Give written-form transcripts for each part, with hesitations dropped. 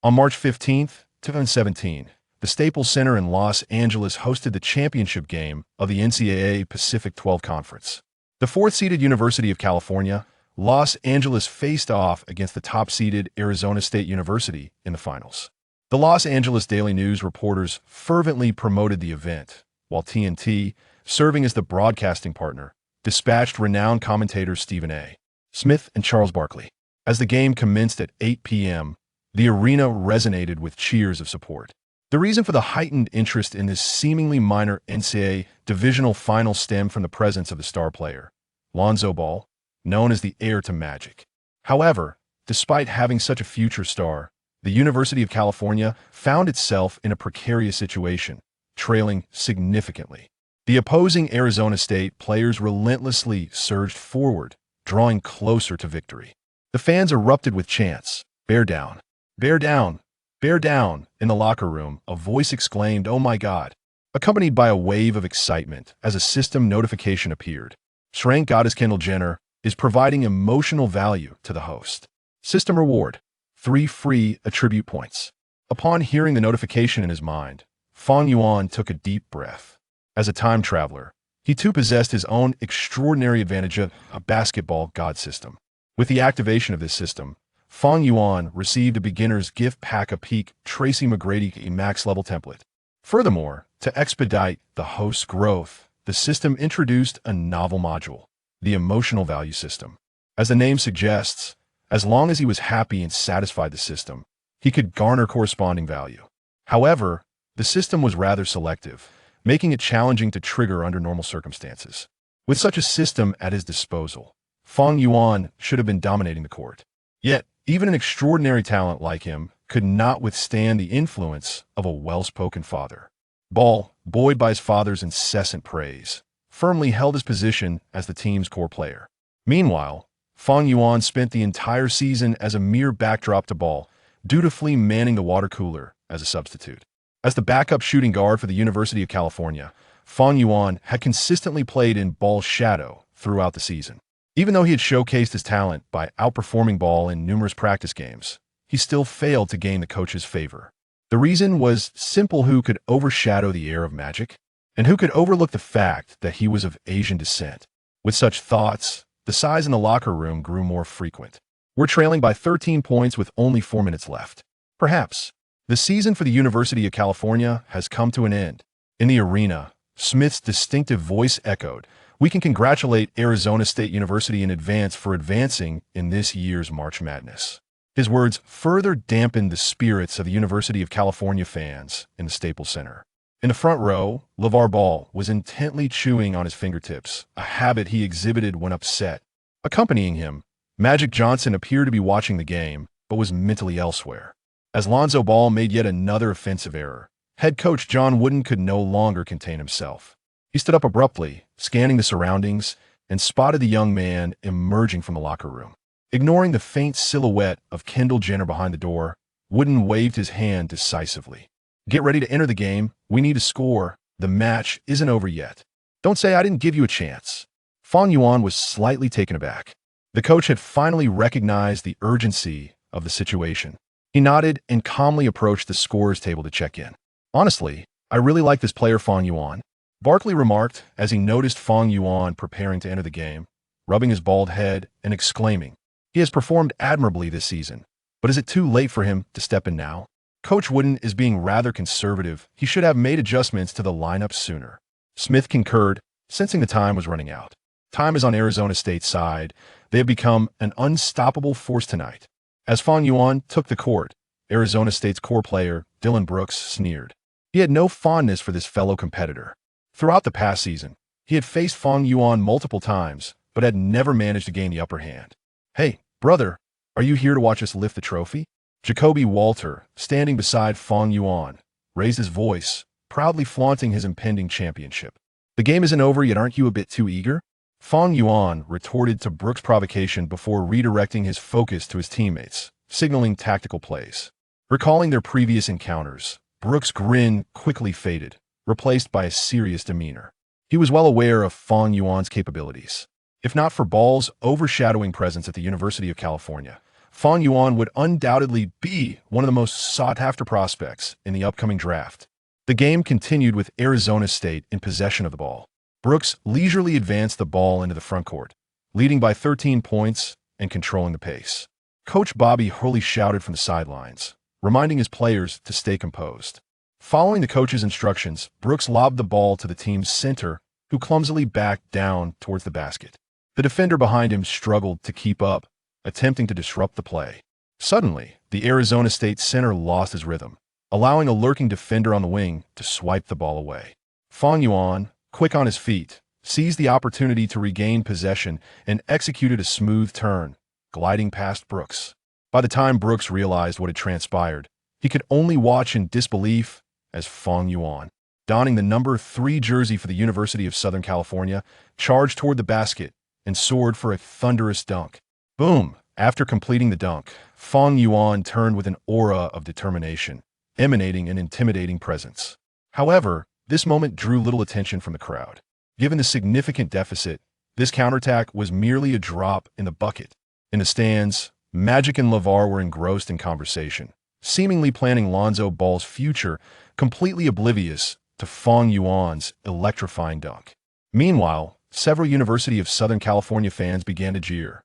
On March 15th, 2017, the Staples Center in Los Angeles hosted the championship game of the NCAA Pacific 12 Conference. The fourth-seeded University of California, Los Angeles faced off against the top-seeded Arizona State University in the finals. The Los Angeles Daily News reporters fervently promoted the event, while TNT, serving as the broadcasting partner, dispatched renowned commentators Stephen A. Smith and Charles Barkley. As the game commenced at 8 p.m., the arena resonated with cheers of support. The reason for the heightened interest in this seemingly minor NCAA divisional final stemmed from the presence of the star player, Lonzo Ball, known as the heir to Magic. However, despite having such a future star, the University of California found itself in a precarious situation, trailing significantly. The opposing Arizona State players relentlessly surged forward, drawing closer to victory. The fans erupted with chants, "Bear down! Bear down! Bear down!" In the locker room, a voice exclaimed, "Oh my God!" accompanied by a wave of excitement as a system notification appeared. Shrink Goddess Kendo Jenner is providing emotional value to the host. System reward: 3 free attribute points. Upon hearing the notification in his mind, Fang Yuan took a deep breath. As a time traveler, he too possessed his own extraordinary advantage of a basketball god system. With the activation of this system, Fang Yuan received a beginner's gift pack, a peak Tracy McGrady max level template. Furthermore, to expedite the host's growth, the system introduced a novel module, the emotional value system. As the name suggests, as long as he was happy and satisfied the system, he could garner corresponding value. However, the system was rather selective, making it challenging to trigger under normal circumstances. With such a system at his disposal, Fang Yuan should have been dominating the court. Yet, even an extraordinary talent like him could not withstand the influence of a well-spoken father. Ball, buoyed by his father's incessant praise, firmly held his position as the team's core player. Meanwhile, Fang Yuan spent the entire season as a mere backdrop to Ball, dutifully manning the water cooler as a substitute. As the backup shooting guard for the University of California, Fang Yuan had consistently played in Ball's shadow throughout the season. Even though he had showcased his talent by outperforming Ball in numerous practice games, he still failed to gain the coach's favor. The reason was simple: who could overshadow the heir of Magic? And who could overlook the fact that he was of Asian descent? With such thoughts, the sighs in the locker room grew more frequent. We're trailing by 13 points with only 4 minutes left. Perhaps the season for the University of California has come to an end. In the arena, Smith's distinctive voice echoed, "We can congratulate Arizona State University in advance for advancing in this year's March Madness." His words further dampened the spirits of the University of California fans in the Staples Center. In the front row, LeVar Ball was intently chewing on his fingertips, a habit he exhibited when upset. Accompanying him, Magic Johnson appeared to be watching the game, but was mentally elsewhere. As Lonzo Ball made yet another offensive error, head coach John Wooden could no longer contain himself. He stood up abruptly, scanning the surroundings, and spotted the young man emerging from the locker room. Ignoring the faint silhouette of Kendo Jenner behind the door, Wooden waved his hand decisively. "Get ready to enter the game. We need to score. The match isn't over yet. Don't say I didn't give you a chance." Fang Yuan was slightly taken aback. The coach had finally recognized the urgency of the situation. He nodded and calmly approached the scorer's table to check in. "Honestly, I really like this player, Fang Yuan," Barkley remarked as he noticed Fang Yuan preparing to enter the game, rubbing his bald head and exclaiming, "He has performed admirably this season, but is it too late for him to step in now?" Coach Wooden is being rather conservative. He should have made adjustments to the lineup sooner. Smith concurred, sensing the time was running out. Time is on Arizona State's side. They have become an unstoppable force tonight. As Fang Yuan took the court, Arizona State's core player, Dillon Brooks, sneered. He had no fondness for this fellow competitor. Throughout the past season, he had faced Fang Yuan multiple times, but had never managed to gain the upper hand. "Hey, brother, are you here to watch us lift the trophy?" Jacoby Walter, standing beside Fang Yuan, raised his voice, proudly flaunting his impending championship. "The game isn't over yet, aren't you a bit too eager?" Fang Yuan retorted to Brooks' provocation before redirecting his focus to his teammates, signaling tactical plays. Recalling their previous encounters, Brooks' grin quickly faded, replaced by a serious demeanor. He was well aware of Fang Yuan's capabilities. If not for Ball's overshadowing presence at the University of California, Fang Yuan would undoubtedly be one of the most sought-after prospects in the upcoming draft. The game continued with Arizona State in possession of the ball. Brooks leisurely advanced the ball into the front court, leading by 13 points and controlling the pace. Coach Bobby Hurley shouted from the sidelines, reminding his players to stay composed. Following the coach's instructions, Brooks lobbed the ball to the team's center, who clumsily backed down towards the basket. The defender behind him struggled to keep up, attempting to disrupt the play. Suddenly, the Arizona State center lost his rhythm, allowing a lurking defender on the wing to swipe the ball away. Fang Yuan, quick on his feet, seized the opportunity to regain possession and executed a smooth turn, gliding past Brooks. By the time Brooks realized what had transpired, he could only watch in disbelief as Fang Yuan, donning the number 3 jersey for the University of Southern California, charged toward the basket and soared for a thunderous dunk. Boom! After completing the dunk, Fang Yuan turned with an aura of determination, emanating an intimidating presence. However, this moment drew little attention from the crowd. Given the significant deficit, this counterattack was merely a drop in the bucket. In the stands, Magic and LeVar were engrossed in conversation, seemingly planning Lonzo Ball's future, completely oblivious to Fang Yuan's electrifying dunk. Meanwhile, several University of Southern California fans began to jeer.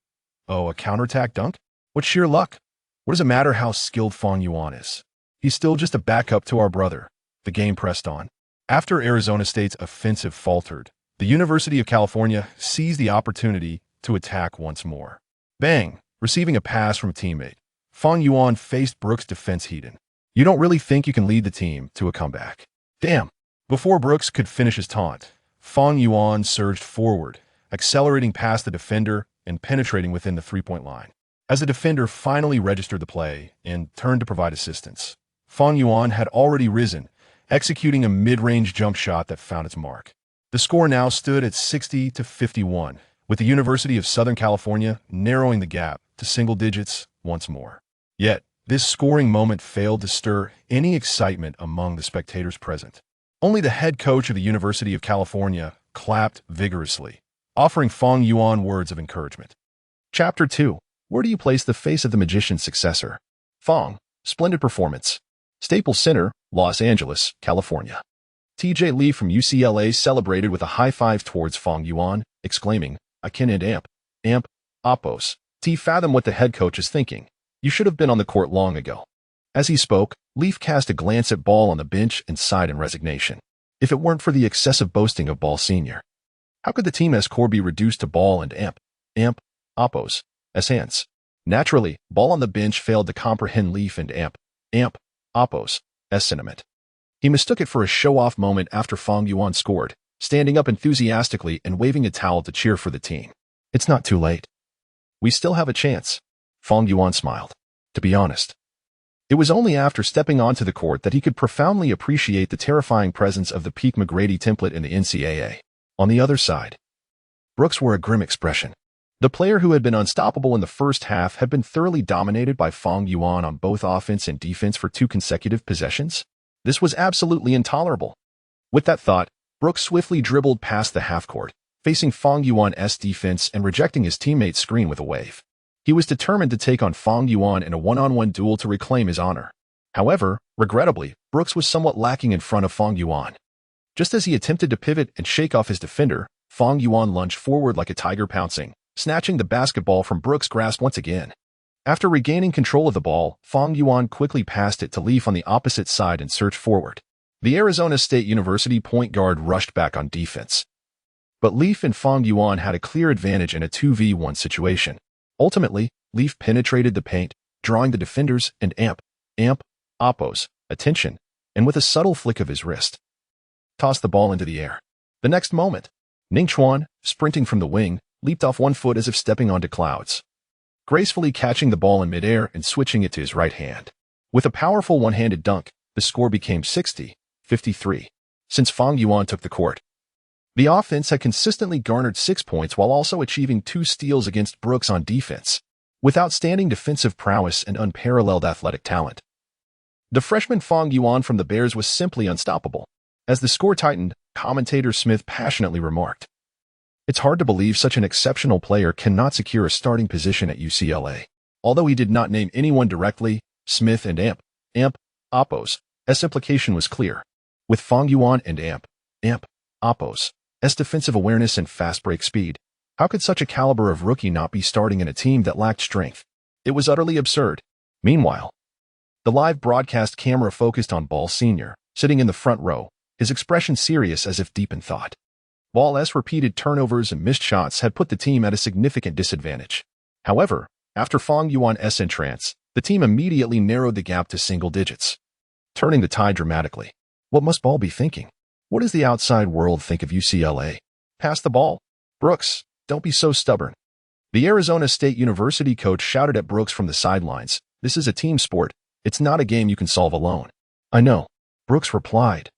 Oh, a counterattack dunk? What sheer luck! What does it matter how skilled Fang Yuan is? He's still just a backup to our brother. The game pressed on. After Arizona State's offensive faltered, the University of California seized the opportunity to attack once more. Bang! Receiving a pass from a teammate, Fang Yuan faced Brooks' defense heat-in. You don't really think you can lead the team to a comeback? Damn! Before Brooks could finish his taunt, Fang Yuan surged forward, accelerating past the defender and penetrating within the three-point line. As the defender finally registered the play and turned to provide assistance, Fang Yuan had already risen, executing a mid-range jump shot that found its mark. The score now stood at 60-51, with the University of Southern California narrowing the gap to single digits once more. Yet, this scoring moment failed to stir any excitement among the spectators present. Only the head coach of the University of California clapped vigorously, offering Fang Yuan words of encouragement. Chapter 2. Where do you place the face of the magician's successor? Fang, splendid performance. Staples Center, Los Angeles, California. TJ Lee from UCLA celebrated with a high five towards Fang Yuan, exclaiming, I can and amp, oppos. Fathom what the head coach is thinking. You should have been on the court long ago. As he spoke, Leaf cast a glance at Ball on the bench and sighed in resignation. If it weren't for the excessive boasting of Ball Sr., how could the team as core be reduced to Ball and amp, oppos, as hands? Naturally, Ball on the bench failed to comprehend Leaf and amp, oppos, as sentiment. He mistook it for a show-off moment after Fang Yuan scored, standing up enthusiastically and waving a towel to cheer for the team. It's not too late. We still have a chance. Fang Yuan smiled. To be honest, it was only after stepping onto the court that he could profoundly appreciate the terrifying presence of the peak McGrady template in the NCAA. On the other side, Brooks wore a grim expression. The player who had been unstoppable in the first half had been thoroughly dominated by Fang Yuan on both offense and defense for 2 consecutive possessions. This was absolutely intolerable. With that thought, Brooks swiftly dribbled past the half-court, facing Fang Yuan's defense and rejecting his teammate's screen with a wave. He was determined to take on Fang Yuan in a one-on-one duel to reclaim his honor. However, regrettably, Brooks was somewhat lacking in front of Fang Yuan. Just as he attempted to pivot and shake off his defender, Fang Yuan lunged forward like a tiger pouncing, snatching the basketball from Brooks' grasp once again. After regaining control of the ball, Fang Yuan quickly passed it to Leaf on the opposite side and surged forward. The Arizona State University point guard rushed back on defense. But Leaf and Fang Yuan had a clear advantage in a 2v1 situation. Ultimately, Leaf penetrated the paint, drawing the defenders and amp, oppos, attention, and with a subtle flick of his wrist, tossed the ball into the air. The next moment, Ning Chuan, sprinting from the wing, leaped off one foot as if stepping onto clouds, gracefully catching the ball in midair and switching it to his right hand. With a powerful one-handed dunk, the score became 60-53. Since Fang Yuan took the court, the offense had consistently garnered 6 points while also achieving 2 steals against Brooks on defense, with outstanding defensive prowess and unparalleled athletic talent. The freshman Fang Yuan from the Bears was simply unstoppable. As the score tightened, commentator Smith passionately remarked, "It's hard to believe such an exceptional player cannot secure a starting position at UCLA." Although he did not name anyone directly, Smith and Oppos' implication was clear. With Fang Yuan and Oppos' defensive awareness and fast break speed, how could such a caliber of rookie not be starting in a team that lacked strength? It was utterly absurd. Meanwhile, the live broadcast camera focused on Ball Sr., sitting in the front row, his expression serious as if deep in thought. Ball's repeated turnovers and missed shots had put the team at a significant disadvantage. However, after Fang Yuan's entrance, the team immediately narrowed the gap to single digits, turning the tide dramatically. What must Ball be thinking? What does the outside world think of UCLA? Pass the ball. Brooks, don't be so stubborn. The Arizona State University coach shouted at Brooks from the sidelines, "This is a team sport. It's not a game you can solve alone." "I know," Brooks replied,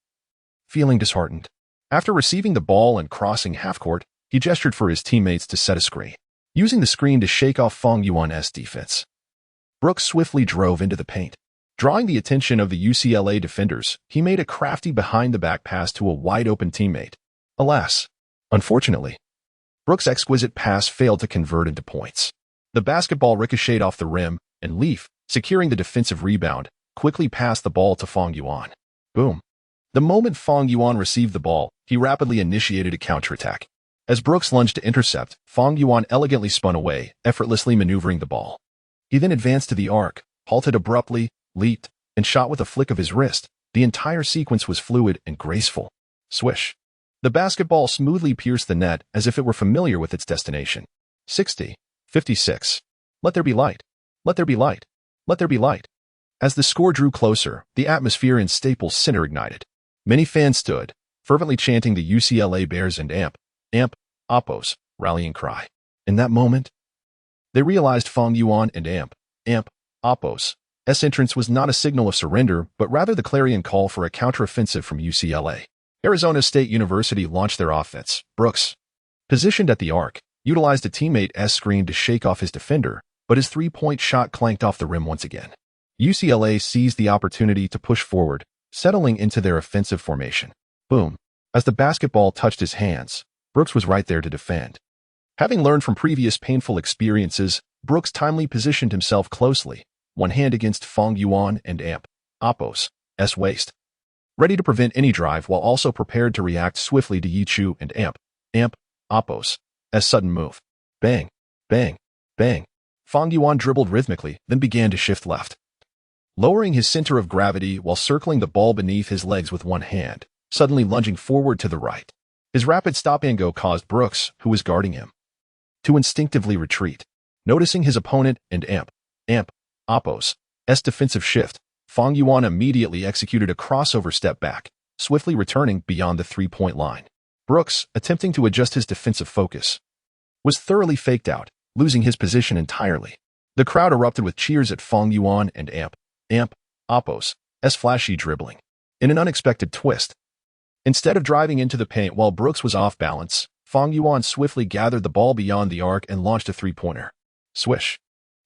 feeling disheartened. After receiving the ball and crossing half-court, he gestured for his teammates to set a screen, using the screen to shake off Fang Yuan's defense. Brooks swiftly drove into the paint. Drawing the attention of the UCLA defenders, he made a crafty behind-the-back pass to a wide-open teammate. Unfortunately, Brooks' exquisite pass failed to convert into points. The basketball ricocheted off the rim, and Leaf, securing the defensive rebound, quickly passed the ball to Fang Yuan. Boom. The moment Fang Yuan received the ball, he rapidly initiated a counterattack. As Brooks lunged to intercept, Fang Yuan elegantly spun away, effortlessly maneuvering the ball. He then advanced to the arc, halted abruptly, leaped, and shot with a flick of his wrist. The entire sequence was fluid and graceful. Swish. The basketball smoothly pierced the net as if it were familiar with its destination. 60-56. Let there be light. Let there be light. Let there be light. As the score drew closer, the atmosphere in Staples Center ignited. Many fans stood, fervently chanting the UCLA Bears and Oppos' rallying cry. In that moment, they realized Fang Yuan and Oppos' entrance was not a signal of surrender, but rather the clarion call for a counteroffensive from UCLA. Arizona State University launched their offense. Brooks, positioned at the arc, utilized a teammate's screen to shake off his defender, but his three-point shot clanked off the rim once again. UCLA seized the opportunity to push forward, settling into their offensive formation. Boom. As the basketball touched his hands, Brooks was right there to defend. Having learned from previous painful experiences, Brooks timely positioned himself closely, one hand against Fang Yuan and Oppos' waist, ready to prevent any drive while also prepared to react swiftly to Yichu and Oppos' sudden move. Bang, bang, bang. Fang Yuan dribbled rhythmically, then began to shift left, lowering his center of gravity while circling the ball beneath his legs with one hand, suddenly lunging forward to the right. His rapid stop-and-go caused Brooks, who was guarding him, to instinctively retreat. Noticing his opponent and Oppos' defensive shift, Fang Yuan immediately executed a crossover step back, swiftly returning beyond the three-point line. Brooks, attempting to adjust his defensive focus, was thoroughly faked out, losing his position entirely. The crowd erupted with cheers at Fang Yuan and Oppos' flashy dribbling. In an unexpected twist, instead of driving into the paint while Brooks was off balance, Fang Yuan swiftly gathered the ball beyond the arc and launched a three-pointer. Swish.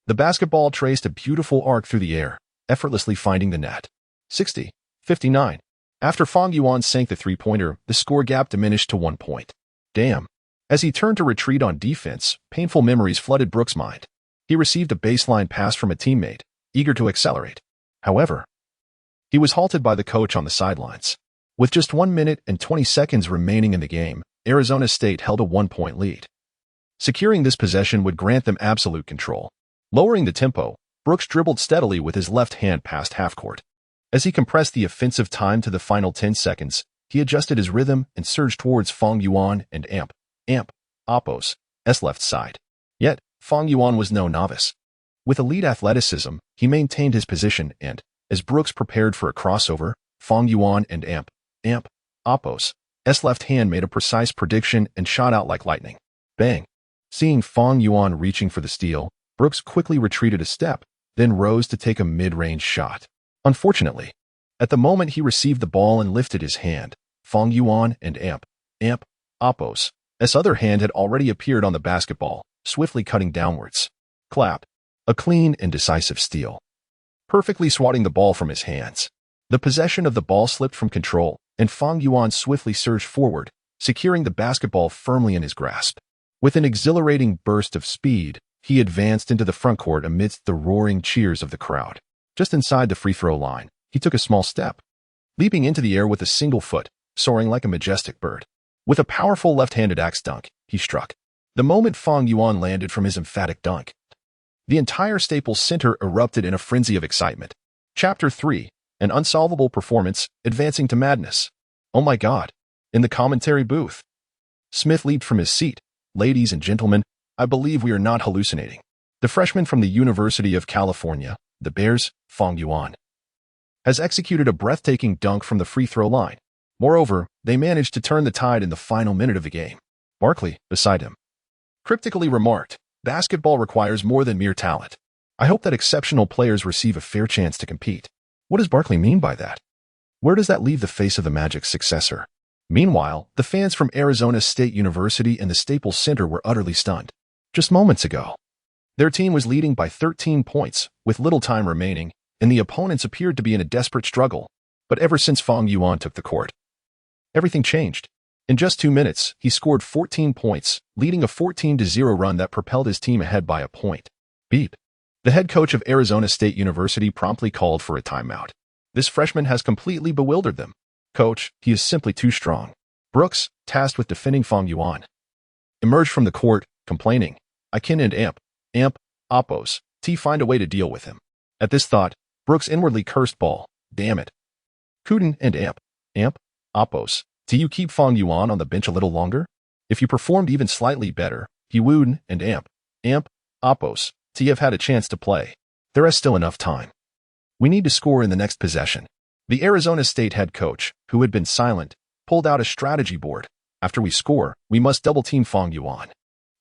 The basketball traced a beautiful arc through the air, effortlessly finding the net. 60-59. After Fang Yuan sank the three-pointer, the score gap diminished to 1 point. Damn. As he turned to retreat on defense, painful memories flooded Brooks' mind. He received a baseline pass from a teammate, eager to accelerate. However, he was halted by the coach on the sidelines. With just 1 minute and 20 seconds remaining in the game, Arizona State held a 1-point lead. Securing this possession would grant them absolute control. Lowering the tempo, Brooks dribbled steadily with his left hand past half-court. As he compressed the offensive time to the final 10 seconds, he adjusted his rhythm and surged towards Fang Yuan and Oppos' left side. Yet, Fang Yuan was no novice. With elite athleticism, he maintained his position and, as Brooks prepared for a crossover, Fang Yuan and Oppos' left hand made a precise prediction and shot out like lightning. Bang! Seeing Fang Yuan reaching for the steal, Brooks quickly retreated a step, then rose to take a mid-range shot. Unfortunately, at the moment he received the ball and lifted his hand, Fang Yuan and Oppos' other hand had already appeared on the basketball, swiftly cutting downwards. Clap. A clean and decisive steal, perfectly swatting the ball from his hands. The possession of the ball slipped from control, and Fang Yuan swiftly surged forward, securing the basketball firmly in his grasp. With an exhilarating burst of speed, he advanced into the front court amidst the roaring cheers of the crowd. Just inside the free throw line, he took a small step, leaping into the air with a single foot, soaring like a majestic bird. With a powerful left-handed axe dunk, he struck. The moment Fang Yuan landed from his emphatic dunk, the entire Staples Center erupted in a frenzy of excitement. Chapter 3, An Unsolvable Performance, Advancing to Madness. Oh my God. In the commentary booth, Smith leaped from his seat. Ladies and gentlemen, I believe we are not hallucinating. The freshman from the University of California, the Bears, Fang Yuan, has executed a breathtaking dunk from the free throw line. Moreover, they managed to turn the tide in the final minute of the game. Barkley, beside him, cryptically remarked, basketball requires more than mere talent. I hope that exceptional players receive a fair chance to compete. What does Barkley mean by that? Where does that leave the face of the Magic's successor? Meanwhile, the fans from Arizona State University and the Staples Center were utterly stunned. Just moments ago, their team was leading by 13 points, with little time remaining, and the opponents appeared to be in a desperate struggle. But ever since Fang Yuan took the court, everything changed. In just 2 minutes, he scored 14 points, leading a 14-0 run that propelled his team ahead by a point. Beep. The head coach of Arizona State University promptly called for a timeout. This freshman has completely bewildered them. Coach, he is simply too strong. Brooks, tasked with defending Fang Yuan, emerged from the court, complaining, I can and amp, oppos, find a way to deal with him. At this thought, Brooks inwardly cursed ball. Damn it. Couldn't and amp, oppos. Do you keep Fang Yuan on the bench a little longer? If you performed even slightly better, he would and amp, oppos, to have had a chance to play. There is still enough time. We need to score in the next possession. The Arizona State head coach, who had been silent, pulled out a strategy board. After we score, we must double-team Fang Yuan.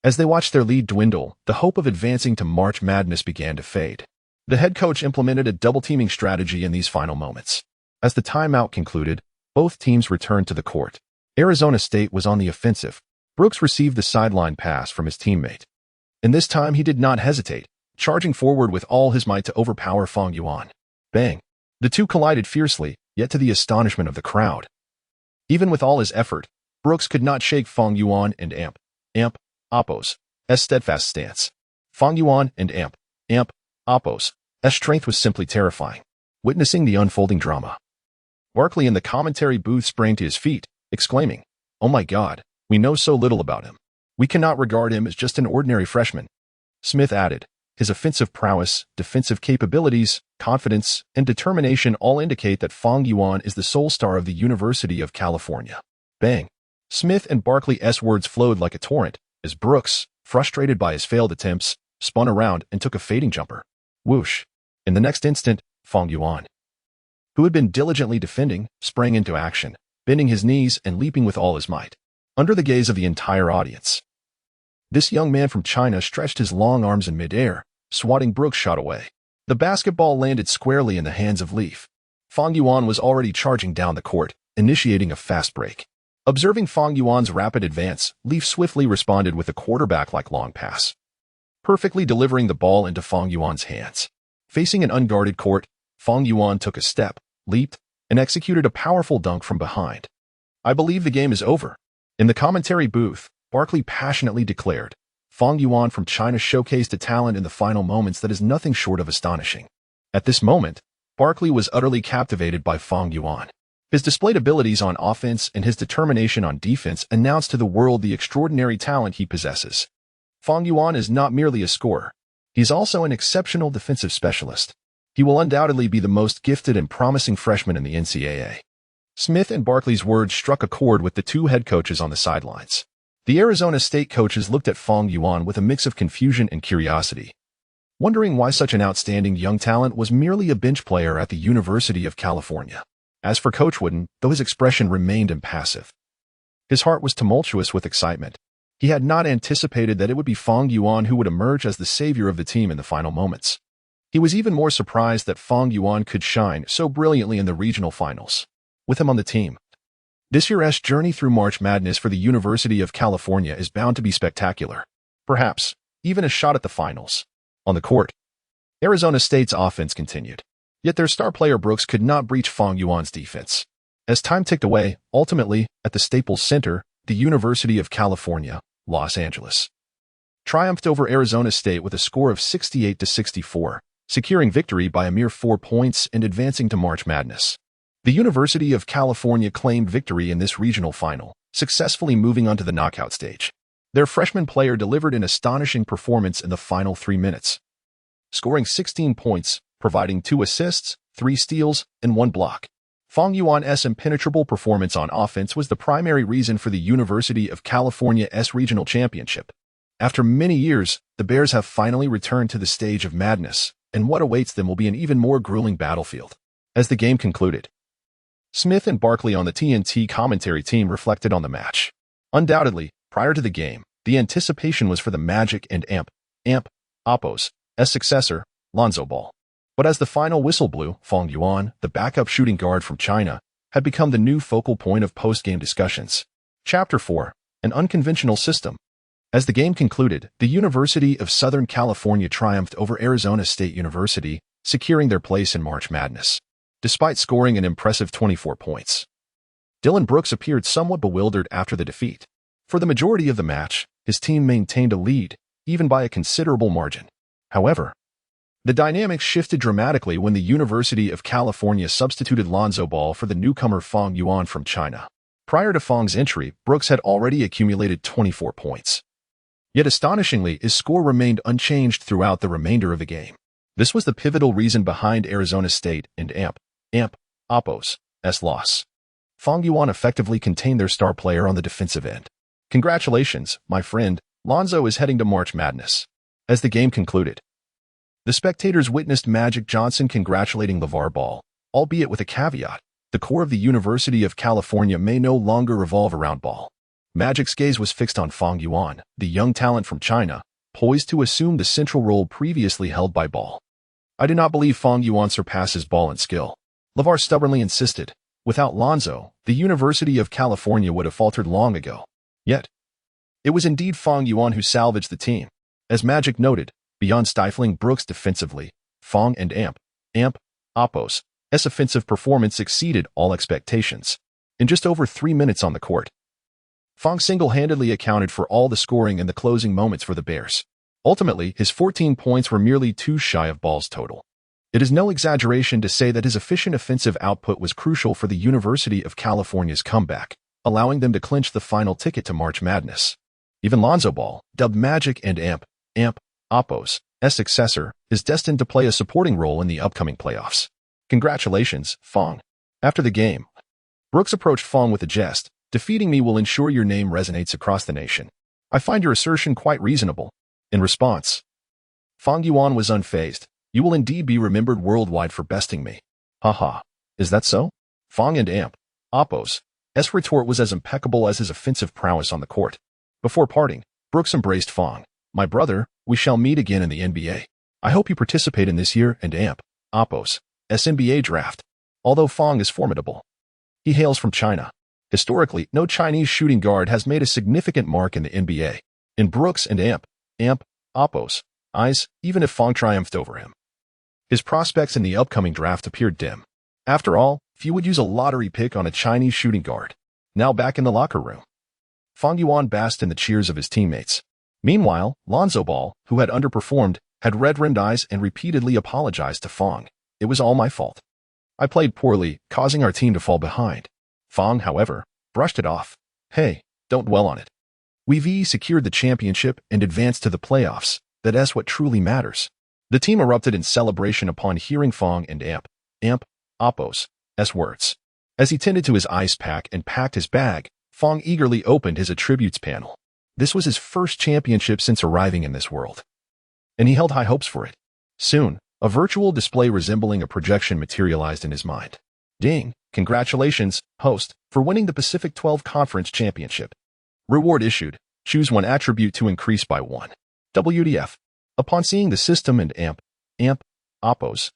As they watched their lead dwindle, the hope of advancing to March Madness began to fade. The head coach implemented a double-teaming strategy in these final moments. As the timeout concluded, both teams returned to the court. Arizona State was on the offensive. Brooks received the sideline pass from his teammate. And this time he did not hesitate, charging forward with all his might to overpower Fang Yuan. Bang! The two collided fiercely, yet to the astonishment of the crowd. Even with all his effort, Brooks could not shake Fang Yuan and amp, oppos' steadfast stance. Fang Yuan and amp, oppos' strength was simply terrifying. Witnessing the unfolding drama, Barkley in the commentary booth sprang to his feet, exclaiming, Oh my God, we know so little about him. We cannot regard him as just an ordinary freshman. Smith added, his offensive prowess, defensive capabilities, confidence, and determination all indicate that Fang Yuan is the sole star of the University of California. Bang! Smith and Barkley's words flowed like a torrent, as Brooks, frustrated by his failed attempts, spun around and took a fading jumper. Whoosh! In the next instant, Fang Yuan, who had been diligently defending, sprang into action, bending his knees and leaping with all his might. Under the gaze of the entire audience, this young man from China stretched his long arms in midair, swatting Brooks' shot away. The basketball landed squarely in the hands of Leaf. Fang Yuan was already charging down the court, initiating a fast break. Observing Fang Yuan's rapid advance, Leaf swiftly responded with a quarterback-like long pass, perfectly delivering the ball into Fang Yuan's hands. Facing an unguarded court, Fang Yuan took a step, leaped, and executed a powerful dunk from behind. I believe the game is over. In the commentary booth, Barkley passionately declared, Fang Yuan from China showcased a talent in the final moments that is nothing short of astonishing. At this moment, Barkley was utterly captivated by Fang Yuan. His displayed abilities on offense and his determination on defense announced to the world the extraordinary talent he possesses. Fang Yuan is not merely a scorer. He's also an exceptional defensive specialist. He will undoubtedly be the most gifted and promising freshman in the NCAA. Smith and Barkley's words struck a chord with the two head coaches on the sidelines. The Arizona State coaches looked at Fang Yuan with a mix of confusion and curiosity, wondering why such an outstanding young talent was merely a bench player at the University of California. As for Coach Wooden, though his expression remained impassive, his heart was tumultuous with excitement. He had not anticipated that it would be Fang Yuan who would emerge as the savior of the team in the final moments. He was even more surprised that Fang Yuan could shine so brilliantly in the regional finals, with him on the team. This year's journey through March Madness for the University of California is bound to be spectacular. Perhaps even a shot at the finals. On the court, Arizona State's offense continued. Yet their star player Brooks could not breach Fang Yuan's defense. As time ticked away, ultimately, at the Staples Center, the University of California, Los Angeles, triumphed over Arizona State with a score of 68-64, securing victory by a mere 4 points and advancing to March Madness. The University of California claimed victory in this regional final, successfully moving on to the knockout stage. Their freshman player delivered an astonishing performance in the final 3 minutes, scoring 16 points, providing 2 assists, 3 steals, and 1 block. Fang Yuan's impenetrable performance on offense was the primary reason for the University of California's regional championship. After many years, the Bears have finally returned to the stage of madness, and what awaits them will be an even more grueling battlefield. As the game concluded, Smith and Barkley on the TNT commentary team reflected on the match. Undoubtedly, prior to the game, the anticipation was for the Magic and Oppos' successor, Lonzo Ball. But as the final whistle blew, Fang Yuan, the backup shooting guard from China, had become the new focal point of post-game discussions. Chapter 4. An Unconventional System. As the game concluded, the University of Southern California triumphed over Arizona State University, securing their place in March Madness. Despite scoring an impressive 24 points, Dillon Brooks appeared somewhat bewildered after the defeat. For the majority of the match, his team maintained a lead, even by a considerable margin. However, the dynamics shifted dramatically when the University of California substituted Lonzo Ball for the newcomer Fang Yuan from China. Prior to Fang's entry, Brooks had already accumulated 24 points. Yet astonishingly, his score remained unchanged throughout the remainder of the game. This was the pivotal reason behind Arizona State and Oppos' loss. Fang Yuan effectively contained their star player on the defensive end. Congratulations, my friend, Lonzo is heading to March Madness. As the game concluded, the spectators witnessed Magic Johnson congratulating LeVar Ball, albeit with a caveat: the core of the University of California may no longer revolve around Ball. Magic's gaze was fixed on Fang Yuan, the young talent from China, poised to assume the central role previously held by Ball. I do not believe Fang Yuan surpasses Ball in skill, LeVar stubbornly insisted. Without Lonzo, the University of California would have faltered long ago. Yet, it was indeed Fang Yuan who salvaged the team. As Magic noted, beyond stifling Brooks defensively, Fang and Oppos' offensive performance exceeded all expectations. In just over 3 minutes on the court, Fang single-handedly accounted for all the scoring and the closing moments for the Bears. Ultimately, his 14 points were merely 2 shy of Ball's total. It is no exaggeration to say that his efficient offensive output was crucial for the University of California's comeback, allowing them to clinch the final ticket to March Madness. Even Lonzo Ball, dubbed Magic and Oppos' successor, is destined to play a supporting role in the upcoming playoffs. Congratulations, Fang. After the game, Brooks approached Fang with a jest. Defeating me will ensure your name resonates across the nation. I find your assertion quite reasonable. In response, Fang Yuan was unfazed. You will indeed be remembered worldwide for besting me. Haha. Is that so? Fang and Oppos' retort was as impeccable as his offensive prowess on the court. Before parting, Brooks embraced Fang. My brother, we shall meet again in the NBA. I hope you participate in this year and Oppos' NBA draft. Although Fang is formidable, he hails from China. Historically, no Chinese shooting guard has made a significant mark in the NBA. In Brooks and Oppos' eyes, even if Fang triumphed over him, his prospects in the upcoming draft appeared dim. After all, few would use a lottery pick on a Chinese shooting guard. Now back in the locker room, Fang Yuan basked in the cheers of his teammates. Meanwhile, Lonzo Ball, who had underperformed, had red-rimmed eyes and repeatedly apologized to Fang. It was all my fault. I played poorly, causing our team to fall behind. Fang, however, brushed it off. Hey, don't dwell on it. We've secured the championship and advanced to the playoffs. That's what truly matters. The team erupted in celebration upon hearing Fang and Oppos' words. As he tended to his ice pack and packed his bag, Fang eagerly opened his attributes panel. This was his first championship since arriving in this world, and he held high hopes for it. Soon, a virtual display resembling a projection materialized in his mind. Ding! Congratulations, host, for winning the Pacific 12 Conference Championship. Reward issued. Choose one attribute to increase by 1. WTF. Upon seeing the system and Oppos'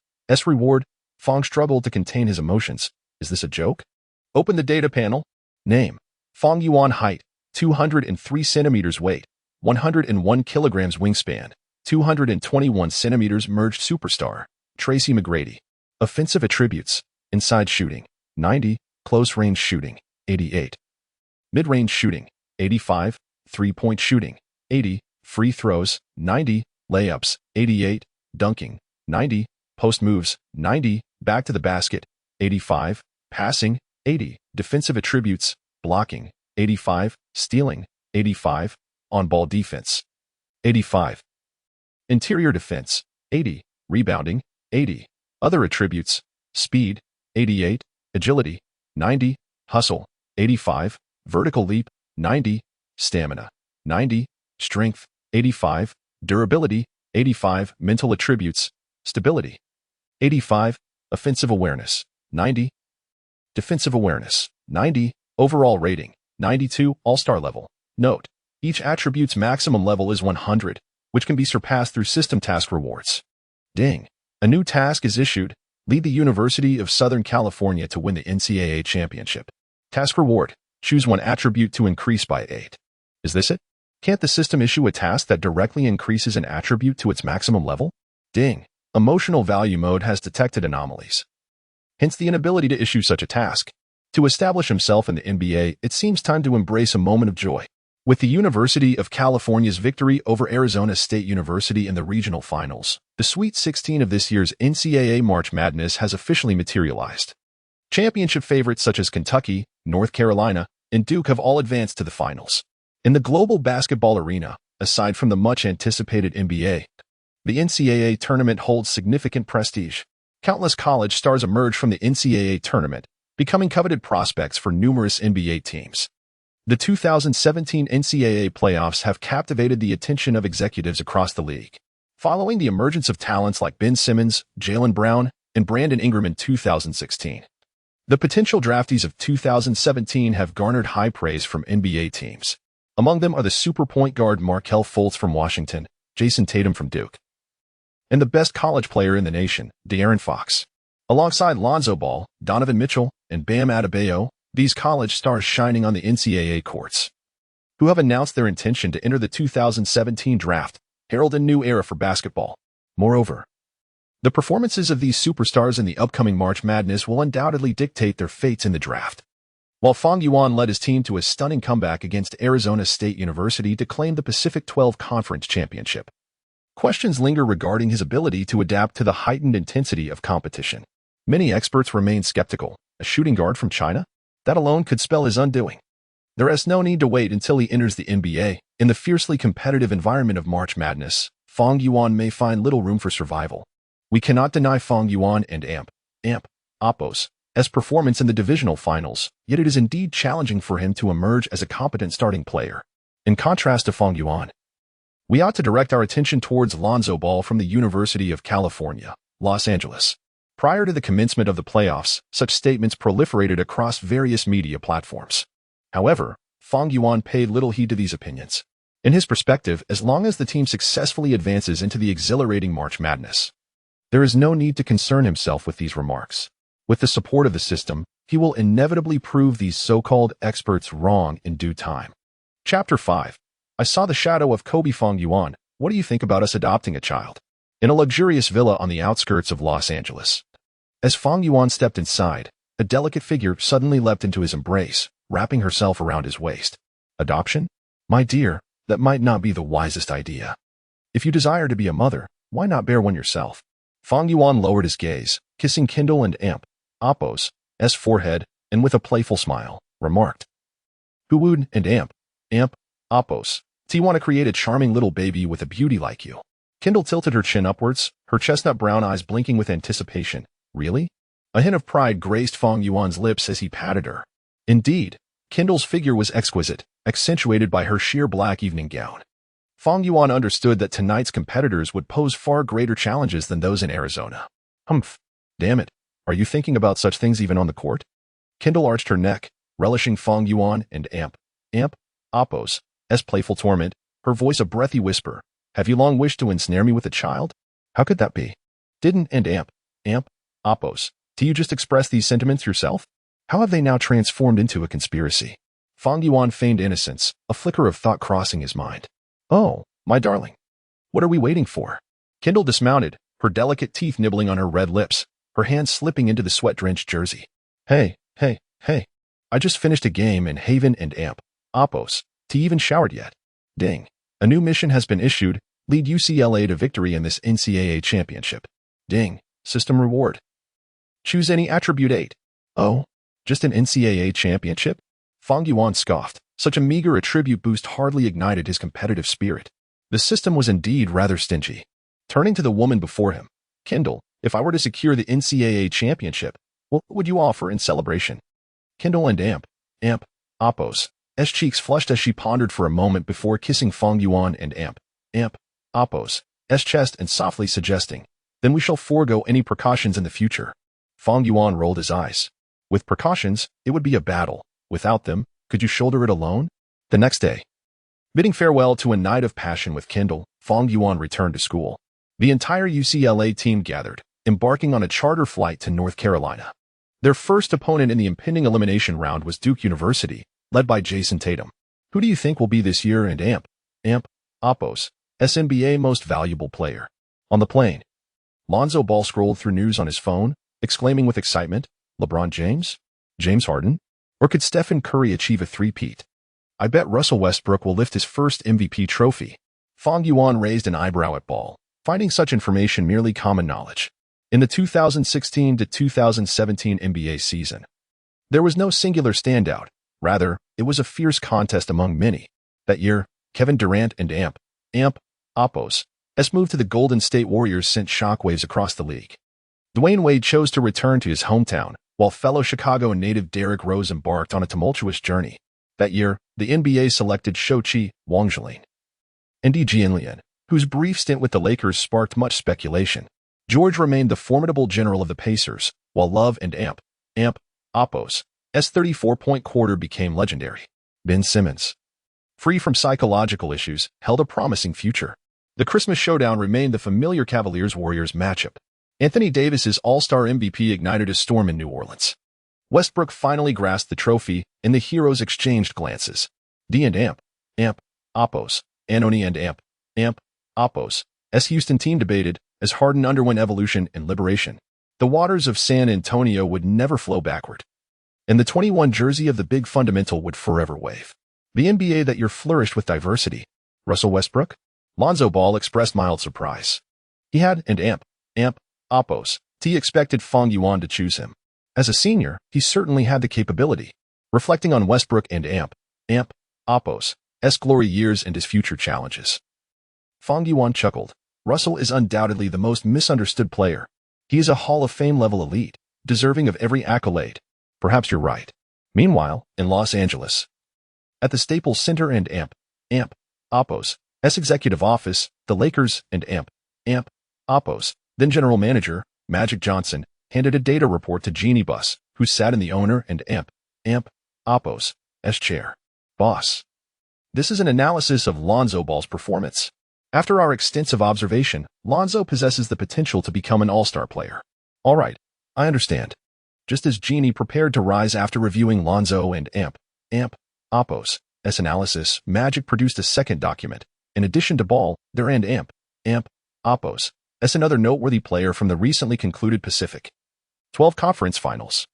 reward, Fang struggled to contain his emotions. Is this a joke? Open the data panel. Name: Fang Yuan. Height: 203 centimeters. Weight: 101 kilograms. Wingspan: 221 centimeters. Merged superstar: Tracy McGrady. Offensive attributes: inside shooting, 90, close range shooting, 88, mid-range shooting, 85, three-point shooting, 80, free throws, 90, layups, 88, dunking, 90, post moves, 90, back to the basket, 85, passing, 80, defensive attributes, blocking, 85, stealing, 85, on-ball defense, 85, interior defense, 80, rebounding, 80, other attributes, speed, 88, agility, 90, hustle, 85, vertical leap, 90, stamina, 90, strength, 85, durability, 85, mental attributes, stability, 85, offensive awareness, 90, defensive awareness, 90, overall rating, 92, all-star level. Note, each attribute's maximum level is 100, which can be surpassed through system task rewards. Ding! A new task is issued. Lead the University of Southern California to win the NCAA championship. Task reward. Choose one attribute to increase by 8. Is this it? Can't the system issue a task that directly increases an attribute to its maximum level? Ding! Emotional value mode has detected anomalies. Hence the inability to issue such a task. To establish himself in the NBA, it seems time to embrace a moment of joy. With the University of California's victory over Arizona State University in the regional finals, the Sweet 16 of this year's NCAA March Madness has officially materialized. Championship favorites such as Kentucky, North Carolina, and Duke have all advanced to the finals. In the global basketball arena, aside from the much-anticipated NBA, the NCAA tournament holds significant prestige. Countless college stars emerge from the NCAA tournament, becoming coveted prospects for numerous NBA teams. The 2017 NCAA playoffs have captivated the attention of executives across the league. Following the emergence of talents like Ben Simmons, Jaylen Brown, and Brandon Ingram in 2016, the potential draftees of 2017 have garnered high praise from NBA teams. Among them are the super point guard Markelle Fultz from Washington, Jason Tatum from Duke, and the best college player in the nation, De'Aaron Fox. Alongside Lonzo Ball, Donovan Mitchell, and Bam Adebayo, these college stars shining on the NCAA courts, who have announced their intention to enter the 2017 draft, herald a new era for basketball. Moreover, the performances of these superstars in the upcoming March Madness will undoubtedly dictate their fates in the draft. While Fang Yuan led his team to a stunning comeback against Arizona State University to claim the Pacific 12 Conference Championship, questions linger regarding his ability to adapt to the heightened intensity of competition. Many experts remain skeptical. A shooting guard from China? That alone could spell his undoing. There is no need to wait until he enters the NBA. In the fiercely competitive environment of March Madness, Fang Yuan may find little room for survival. We cannot deny Fang Yuan and Apos' performance in the divisional finals, yet it is indeed challenging for him to emerge as a competent starting player. In contrast to Fang Yuan, we ought to direct our attention towards Lonzo Ball from the University of California, Los Angeles. Prior to the commencement of the playoffs, such statements proliferated across various media platforms. However, Fang Yuan paid little heed to these opinions. In his perspective, as long as the team successfully advances into the exhilarating March Madness, there is no need to concern himself with these remarks. With the support of the system, he will inevitably prove these so-called experts wrong in due time. Chapter 5. I saw the shadow of Kobe. Fang Yuan, what do you think about us adopting a child? In a luxurious villa on the outskirts of Los Angeles. As Fang Yuan stepped inside, a delicate figure suddenly leapt into his embrace, wrapping herself around his waist. Adoption? My dear, that might not be the wisest idea. If you desire to be a mother, why not bear one yourself? Fang Yuan lowered his gaze, kissing Kendall and Apos' forehead, and with a playful smile, remarked, Who would and Apos, do you want to create a charming little baby with a beauty like you? Kendall tilted her chin upwards, her chestnut brown eyes blinking with anticipation. Really? A hint of pride graced Fang Yuan's lips as he patted her. Indeed, Kendall's figure was exquisite, accentuated by her sheer black evening gown. Fang Yuan understood that tonight's competitors would pose far greater challenges than those in Arizona. Humph. Damn it. Are you thinking about such things even on the court? Kendall arched her neck, relishing Fang Yuan and Apos' playful torment, her voice a breathy whisper. Have you long wished to ensnare me with a child? How could that be? Didn't Apos, do you just express these sentiments yourself? How have they now transformed into a conspiracy? Fang Yuan feigned innocence, a flicker of thought crossing his mind. Oh, my darling. What are we waiting for? Kendall dismounted, her delicate teeth nibbling on her red lips, her hands slipping into the sweat-drenched jersey. Hey. I just finished a game in Haven and Apos. He even showered yet. Ding. A new mission has been issued. Lead UCLA to victory in this NCAA championship. Ding. System reward. Choose any attribute 8. Oh, just an NCAA championship? Fang Yuan scoffed. Such a meager attribute boost hardly ignited his competitive spirit. The system was indeed rather stingy. Turning to the woman before him, Kendall, if I were to secure the NCAA championship, what would you offer in celebration? Kendall and Amp, Oppos, S cheeks flushed as she pondered for a moment before kissing Fang Yuan and Amp, Oppos, S chest and softly suggesting, then we shall forego any precautions in the future. Fang Yuan rolled his eyes. With precautions, it would be a battle. Without them, could you shoulder it alone? The next day, bidding farewell to a night of passion with Kendall, Fang Yuan returned to school. The entire UCLA team gathered, embarking on a charter flight to North Carolina. Their first opponent in the impending elimination round was Duke University, led by Jason Tatum. Who do you think will be this year and Amp, Oppos, NBA most valuable player? On the plane, Lonzo Ball scrolled through news on his phone, exclaiming with excitement, LeBron James? James Harden? Or could Stephen Curry achieve a three-peat? I bet Russell Westbrook will lift his first MVP trophy. Fang Yuan raised an eyebrow at Ball, finding such information merely common knowledge. In the 2016 to 2017 NBA season, there was no singular standout. Rather, it was a fierce contest among many. That year, Kevin Durant and Amp, Oppos, S move to the Golden State Warriors sent shockwaves across the league. Dwayne Wade chose to return to his hometown, while fellow Chicago native Derrick Rose embarked on a tumultuous journey. That year, the NBA selected Shochi Wangjian and Di Jianlian, whose brief stint with the Lakers sparked much speculation. George remained the formidable general of the Pacers, while Love and Amp, Oppos, S 34-point quarter became legendary. Ben Simmons, free from psychological issues, held a promising future. The Christmas showdown remained the familiar Cavaliers-Warriors matchup. Anthony Davis's All-Star MVP ignited a storm in New Orleans. Westbrook finally grasped the trophy, and the heroes exchanged glances. D and Amp, Oppos, Anoni and Amp, Oppos, S Houston team debated, as Harden underwent evolution and liberation. The waters of San Antonio would never flow backward, and the 21 jersey of the big fundamental would forever wave. The NBA that year flourished with diversity. Russell Westbrook? Lonzo Ball expressed mild surprise. He had and Amp, Oppos, T expected Fang Yuan to choose him. As a senior, he certainly had the capability. Reflecting on Westbrook and Amp, Oppos, S glory years and his future challenges, Fang Yuan chuckled. Russell is undoubtedly the most misunderstood player. He is a Hall of Fame level elite, deserving of every accolade. Perhaps you're right. Meanwhile, in Los Angeles, at the Staples Center and Amp, Oppos, S executive office, the Lakers and Amp, Oppos, then general manager, Magic Johnson, handed a data report to Jeannie Buss, who sat in the owner and Amp, Oppos, S chair. Boss, this is an analysis of Lonzo Ball's performance. After our extensive observation, Lonzo possesses the potential to become an all-star player. All right, I understand. Just as Jeannie prepared to rise after reviewing Lonzo and Amp, Oppos, S analysis, Magic produced a second document. In addition to Ball, there and Amp, Oppos, S another noteworthy player from the recently concluded Pacific 12 Conference Finals.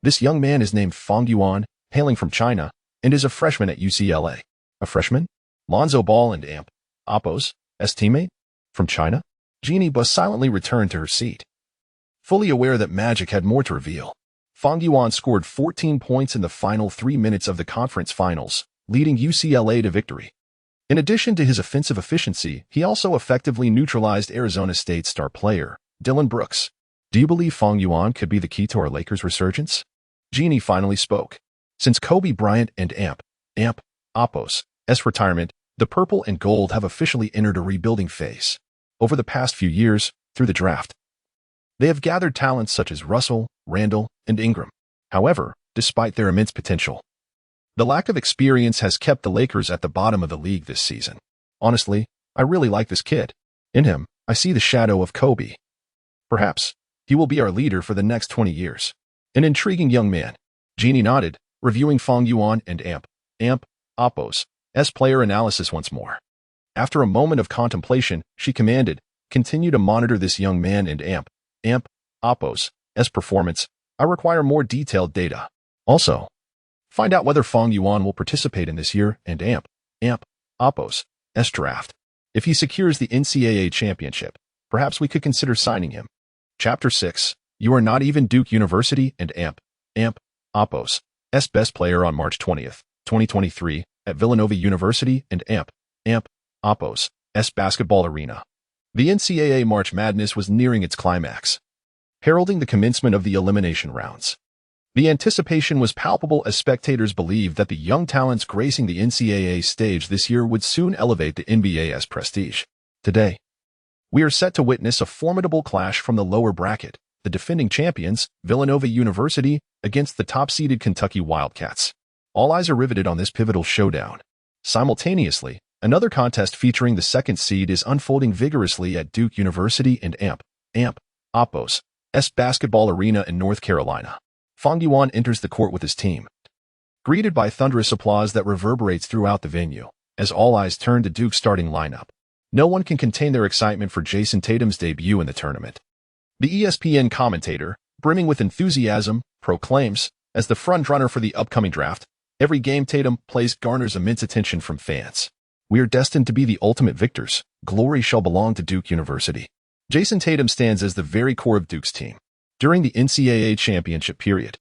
This young man is named Fang Yuan, hailing from China, and is a freshman at UCLA. A freshman? Lonzo Ball and Amp, Oppos, S teammate? From China? Jeannie Buss silently returned to her seat, fully aware that Magic had more to reveal. Fang Yuan scored 14 points in the final 3 minutes of the conference finals, leading UCLA to victory. In addition to his offensive efficiency, he also effectively neutralized Arizona State star player, Dylan Brooks. Do you believe Fang Yuan could be the key to our Lakers' resurgence? Jeannie finally spoke. Since Kobe Bryant and Amp, Oppos, S retirement, the purple and gold have officially entered a rebuilding phase. Over the past few years, through the draft, they have gathered talents such as Russell, Randall, and Ingram. However, despite their immense potential, the lack of experience has kept the Lakers at the bottom of the league this season. Honestly, I really like this kid. In him, I see the shadow of Kobe. Perhaps, he will be our leader for the next 20 years. An intriguing young man. Jeannie nodded, reviewing Fang Yuan and Amp, Oppos, S player analysis once more. After a moment of contemplation, she commanded, continue to monitor this young man and Amp, Oppos, S performance. I require more detailed data. Also, find out whether Fang Yuan will participate in this year and Amp, Oppos, draft. If he secures the NCAA championship, perhaps we could consider signing him. Chapter 6. You are not even Duke University and AMP, Oppos, best player on March 20th, 2023, at Villanova University and AMP, Oppos, basketball arena. The NCAA March Madness was nearing its climax, heralding the commencement of the elimination rounds. The anticipation was palpable as spectators believed that the young talents gracing the NCAA stage this year would soon elevate the NBA's prestige. Today, we are set to witness a formidable clash from the lower bracket, the defending champions, Villanova University, against the top-seeded Kentucky Wildcats. All eyes are riveted on this pivotal showdown. Simultaneously, another contest featuring the second seed is unfolding vigorously at Duke University and AMP, Oppos, basketball arena in North Carolina. Fang Yuan enters the court with his team, greeted by thunderous applause that reverberates throughout the venue, as all eyes turn to Duke's starting lineup. No one can contain their excitement for Jason Tatum's debut in the tournament. The ESPN commentator, brimming with enthusiasm, proclaims, as the frontrunner for the upcoming draft, every game Tatum plays garners immense attention from fans. We are destined to be the ultimate victors. Glory shall belong to Duke University. Jason Tatum stands as the very core of Duke's team. During the NCAA championship period,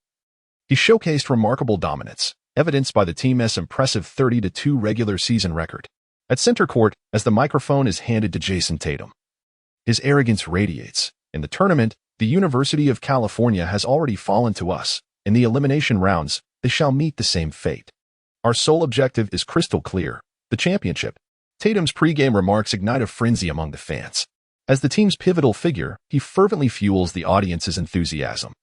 he showcased remarkable dominance, evidenced by the team's impressive 30-2 regular season record. At center court, as the microphone is handed to Jason Tatum, his arrogance radiates. In the tournament, the University of California has already fallen to us. In the elimination rounds, they shall meet the same fate. Our sole objective is crystal clear: the championship. Tatum's pregame remarks ignite a frenzy among the fans. As the team's pivotal figure, he fervently fuels the audience's enthusiasm.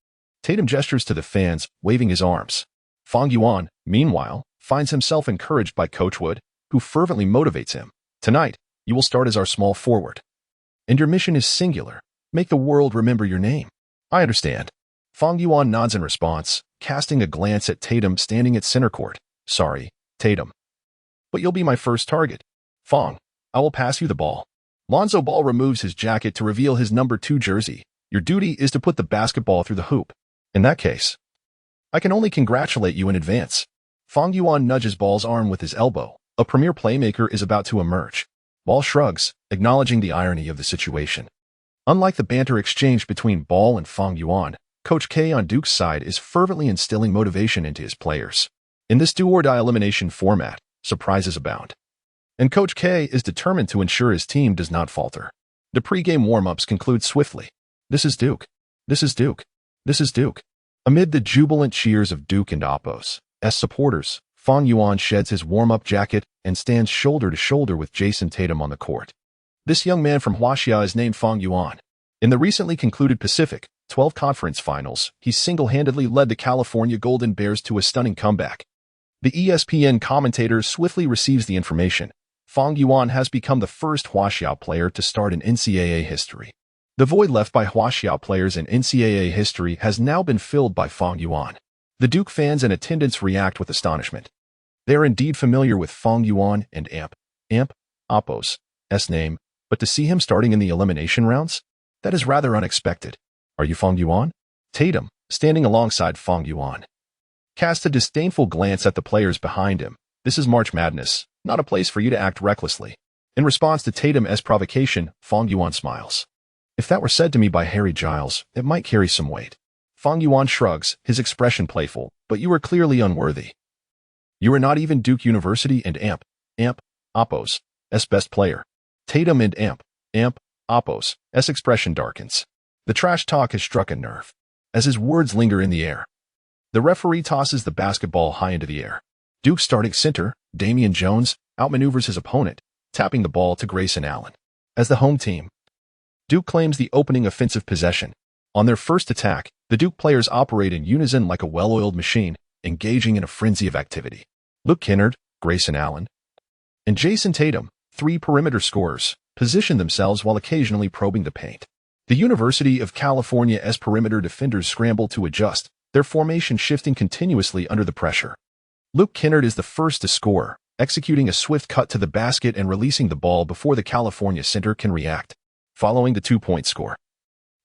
Tatum gestures to the fans, waving his arms. Fang Yuan, meanwhile, finds himself encouraged by Coach Wood, who fervently motivates him. Tonight, you will start as our small forward. And your mission is singular. Make the world remember your name. I understand. Fang Yuan nods in response, casting a glance at Tatum standing at center court. Sorry, Tatum, but you'll be my first target. Fang, I will pass you the ball. Lonzo Ball removes his jacket to reveal his number 2 jersey. Your duty is to put the basketball through the hoop. In that case, I can only congratulate you in advance. Fang Yuan nudges Ball's arm with his elbow. A premier playmaker is about to emerge. Ball shrugs, acknowledging the irony of the situation. Unlike the banter exchange between Ball and Fang Yuan, Coach K on Duke's side is fervently instilling motivation into his players. In this do-or-die elimination format, surprises abound, and Coach K is determined to ensure his team does not falter. The pregame warm-ups conclude swiftly. This is Duke. This is Duke. This is Duke. Amid the jubilant cheers of Duke and Oppos' supporters, Fang Yuan sheds his warm-up jacket and stands shoulder to shoulder with Jason Tatum on the court. This young man from Huaxia is named Fang Yuan. In the recently concluded Pacific 12 Conference Finals, he single-handedly led the California Golden Bears to a stunning comeback. The ESPN commentator swiftly receives the information. Fang Yuan has become the first Huaxia player to start in NCAA history. The void left by Huaxia players in NCAA history has now been filled by Fang Yuan. The Duke fans in attendance react with astonishment. They are indeed familiar with Fang Yuan and AMP, Oppos' name, but to see him starting in the elimination rounds? That is rather unexpected. Are you Fang Yuan? Tatum, standing alongside Fang Yuan, cast a disdainful glance at the players behind him. This is March Madness, not a place for you to act recklessly. In response to Tatum's provocation, Fang Yuan smiles. If that were said to me by Harry Giles, it might carry some weight. Fang Yuan shrugs, his expression playful, but you are clearly unworthy. You are not even Duke University and AMP, Oppos' best player. Tatum and AMP, Oppos' expression darkens. The trash talk has struck a nerve. As his words linger in the air, the referee tosses the basketball high into the air. Duke's starting center, Damian Jones, outmaneuvers his opponent, tapping the ball to Grayson Allen. As the home team, Duke claims the opening offensive possession. On their first attack, the Duke players operate in unison like a well-oiled machine, engaging in a frenzy of activity. Luke Kennard, Grayson Allen, and Jason Tatum, 3 perimeter scorers, position themselves while occasionally probing the paint. The University of California's perimeter defenders scramble to adjust, their formation shifting continuously under the pressure. Luke Kennard is the first to score, executing a swift cut to the basket and releasing the ball before the California center can react. Following the 2-point score,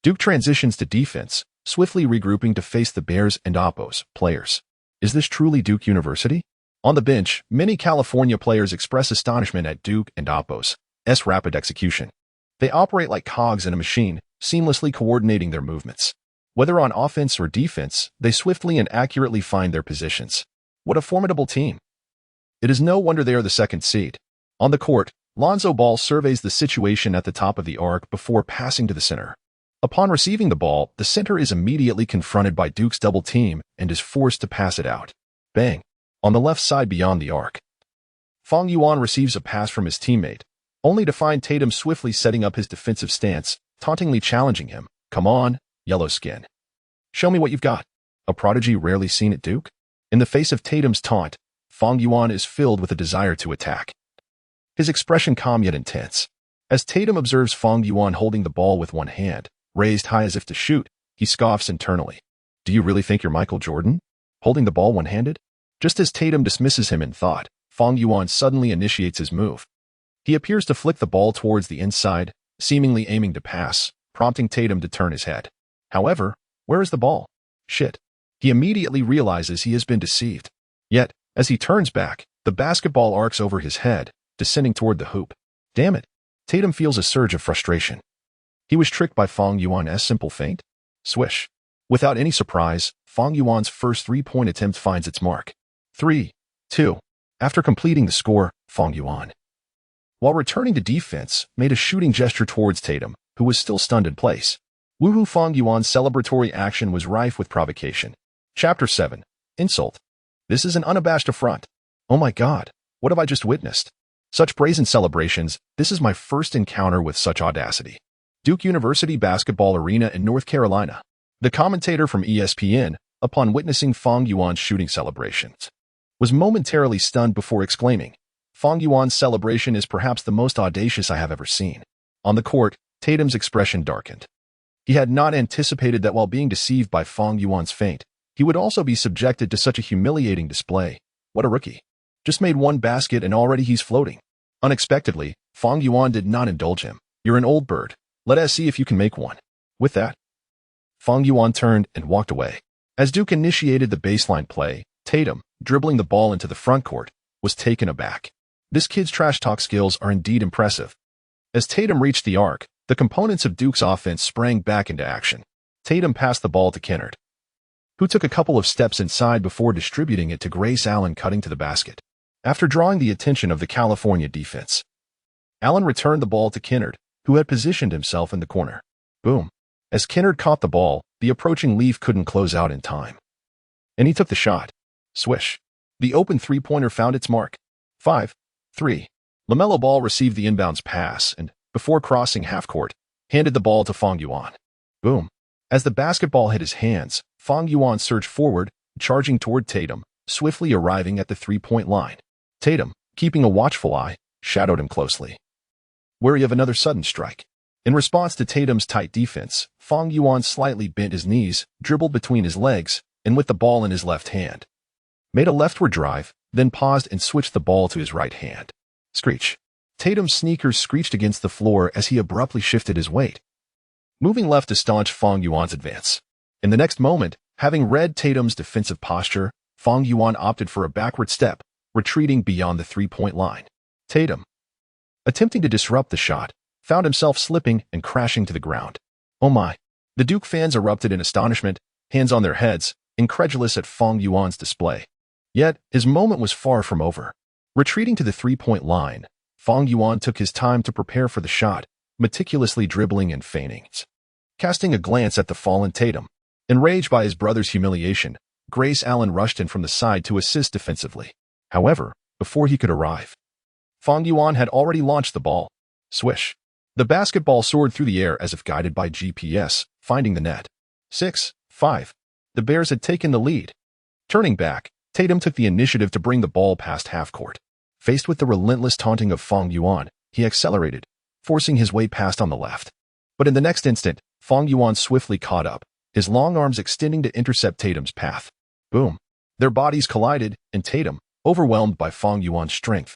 Duke transitions to defense, swiftly regrouping to face the Bears and Oppos' players. Is this truly Duke University? On the bench, many California players express astonishment at Duke and Oppo's rapid execution. They operate like cogs in a machine, seamlessly coordinating their movements. Whether on offense or defense, they swiftly and accurately find their positions. What a formidable team! It is no wonder they are the second seed. On the court, Lonzo Ball surveys the situation at the top of the arc before passing to the center. Upon receiving the ball, the center is immediately confronted by Duke's double team and is forced to pass it out. Bang! On the left side beyond the arc. Fang Yuan receives a pass from his teammate, only to find Tatum swiftly setting up his defensive stance, tauntingly challenging him. Come on, yellow skin. Show me what you've got. A prodigy rarely seen at Duke? In the face of Tatum's taunt, Fang Yuan is filled with a desire to attack. His expression calm yet intense. As Tatum observes Fang Yuan holding the ball with one hand, raised high as if to shoot, he scoffs internally. Do you really think you're Michael Jordan? Holding the ball one-handed? Just as Tatum dismisses him in thought, Fang Yuan suddenly initiates his move. He appears to flick the ball towards the inside, seemingly aiming to pass, prompting Tatum to turn his head. However, where is the ball? Shit. He immediately realizes he has been deceived. Yet, as he turns back, the basketball arcs over his head, descending toward the hoop. Damn it. Tatum feels a surge of frustration. He was tricked by Fang Yuan's simple feint. Swish. Without any surprise, Fang Yuan's first three-point attempt finds its mark. 3-2. After completing the score, Fang Yuan, while returning to defense, made a shooting gesture towards Tatum, who was still stunned in place. Woohoo! Fang Yuan's celebratory action was rife with provocation. Chapter 7. Insult. This is an unabashed affront. Oh my god, what have I just witnessed? Such brazen celebrations, this is my first encounter with such audacity. Duke University Basketball Arena in North Carolina. The commentator from ESPN, upon witnessing Fang Yuan's shooting celebrations, was momentarily stunned before exclaiming, Fang Yuan's celebration is perhaps the most audacious I have ever seen. On the court, Tatum's expression darkened. He had not anticipated that while being deceived by Fang Yuan's feint, he would also be subjected to such a humiliating display. What a rookie. Just made one basket and already he's floating. Unexpectedly, Fang Yuan did not indulge him. You're an old bird. Let us see if you can make one. With that, Fang Yuan turned and walked away. As Duke initiated the baseline play, Tatum, dribbling the ball into the front court, was taken aback. This kid's trash talk skills are indeed impressive. As Tatum reached the arc, the components of Duke's offense sprang back into action. Tatum passed the ball to Kennard, who took a couple of steps inside before distributing it to Grace Allen cutting to the basket. After drawing the attention of the California defense, Allen returned the ball to Kennard, who had positioned himself in the corner. Boom. As Kennard caught the ball, the approaching Leaf couldn't close out in time, and he took the shot. Swish. The open three-pointer found its mark. 5-3. LaMelo Ball received the inbounds pass and, before crossing half-court, handed the ball to Fang Yuan. Boom. As the basketball hit his hands, Fang Yuan surged forward, charging toward Tatum, swiftly arriving at the three-point line. Tatum, keeping a watchful eye, shadowed him closely, wary of another sudden strike. In response to Tatum's tight defense, Fang Yuan slightly bent his knees, dribbled between his legs, and with the ball in his left hand, made a leftward drive, then paused and switched the ball to his right hand. Screech. Tatum's sneakers screeched against the floor as he abruptly shifted his weight, moving left to staunch Fang Yuan's advance. In the next moment, having read Tatum's defensive posture, Fang Yuan opted for a backward step, retreating beyond the three-point line. Tatum, attempting to disrupt the shot, found himself slipping and crashing to the ground. Oh my. The Duke fans erupted in astonishment, hands on their heads, incredulous at Fang Yuan's display. Yet, his moment was far from over. Retreating to the three-point line, Fang Yuan took his time to prepare for the shot, meticulously dribbling and feigning. Casting a glance at the fallen Tatum, enraged by his brother's humiliation, Grace Allen rushed in from the side to assist defensively. However, before he could arrive, Fang Yuan had already launched the ball. Swish. The basketball soared through the air as if guided by GPS, finding the net. 6-5. The Bears had taken the lead. Turning back, Tatum took the initiative to bring the ball past half-court. Faced with the relentless taunting of Fang Yuan, he accelerated, forcing his way past on the left. But in the next instant, Fang Yuan swiftly caught up, his long arms extending to intercept Tatum's path. Boom. Their bodies collided, and Tatum, overwhelmed by Fang Yuan's strength,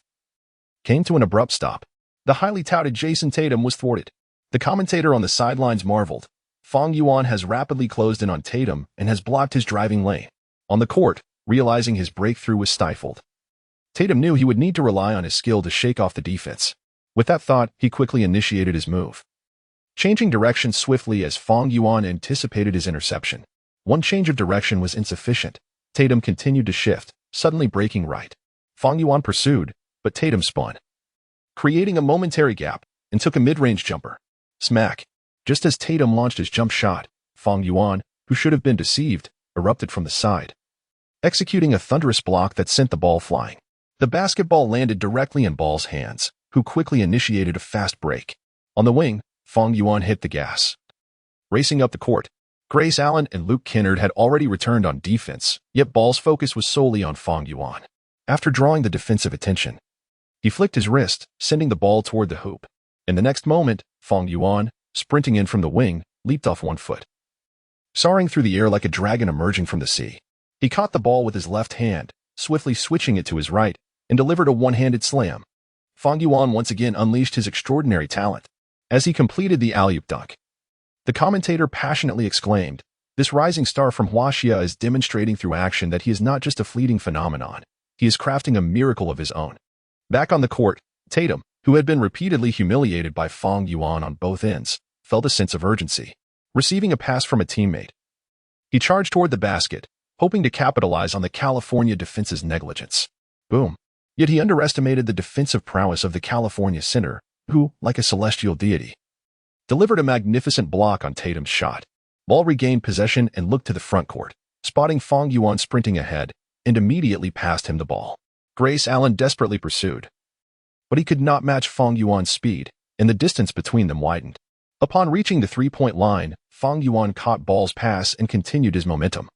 came to an abrupt stop. The highly touted Jason Tatum was thwarted. The commentator on the sidelines marveled. Fang Yuan has rapidly closed in on Tatum and has blocked his driving lane. On the court, realizing his breakthrough was stifled, Tatum knew he would need to rely on his skill to shake off the defense. With that thought, he quickly initiated his move, changing direction swiftly as Fang Yuan anticipated his interception. One change of direction was insufficient. Tatum continued to shift, suddenly breaking right. Fang Yuan pursued, but Tatum spun, creating a momentary gap, and took a mid-range jumper. Smack! Just as Tatum launched his jump shot, Fang Yuan, who should have been deceived, erupted from the side, executing a thunderous block that sent the ball flying. The basketball landed directly in Ball's hands, who quickly initiated a fast break. On the wing, Fang Yuan hit the gas. Racing up the court, Grace Allen and Luke Kennard had already returned on defense, yet Ball's focus was solely on Fang Yuan. After drawing the defensive attention, he flicked his wrist, sending the ball toward the hoop. In the next moment, Fang Yuan, sprinting in from the wing, leaped off one foot, soaring through the air like a dragon emerging from the sea. He caught the ball with his left hand, swiftly switching it to his right, and delivered a one-handed slam. Fang Yuan once again unleashed his extraordinary talent. As he completed the alley-oop dunk, the commentator passionately exclaimed, "This rising star from Huaxia is demonstrating through action that he is not just a fleeting phenomenon. He is crafting a miracle of his own." Back on the court, Tatum, who had been repeatedly humiliated by Fang Yuan on both ends, felt a sense of urgency. Receiving a pass from a teammate, he charged toward the basket, hoping to capitalize on the California defense's negligence. Boom. Yet he underestimated the defensive prowess of the California center, who, like a celestial deity, delivered a magnificent block on Tatum's shot. Ball regained possession and looked to the front court, spotting Fang Yuan sprinting ahead, and immediately passed him the ball. Grace Allen desperately pursued, but he could not match Fang Yuan's speed, and the distance between them widened. Upon reaching the three-point line, Fang Yuan caught Ball's pass and continued his momentum,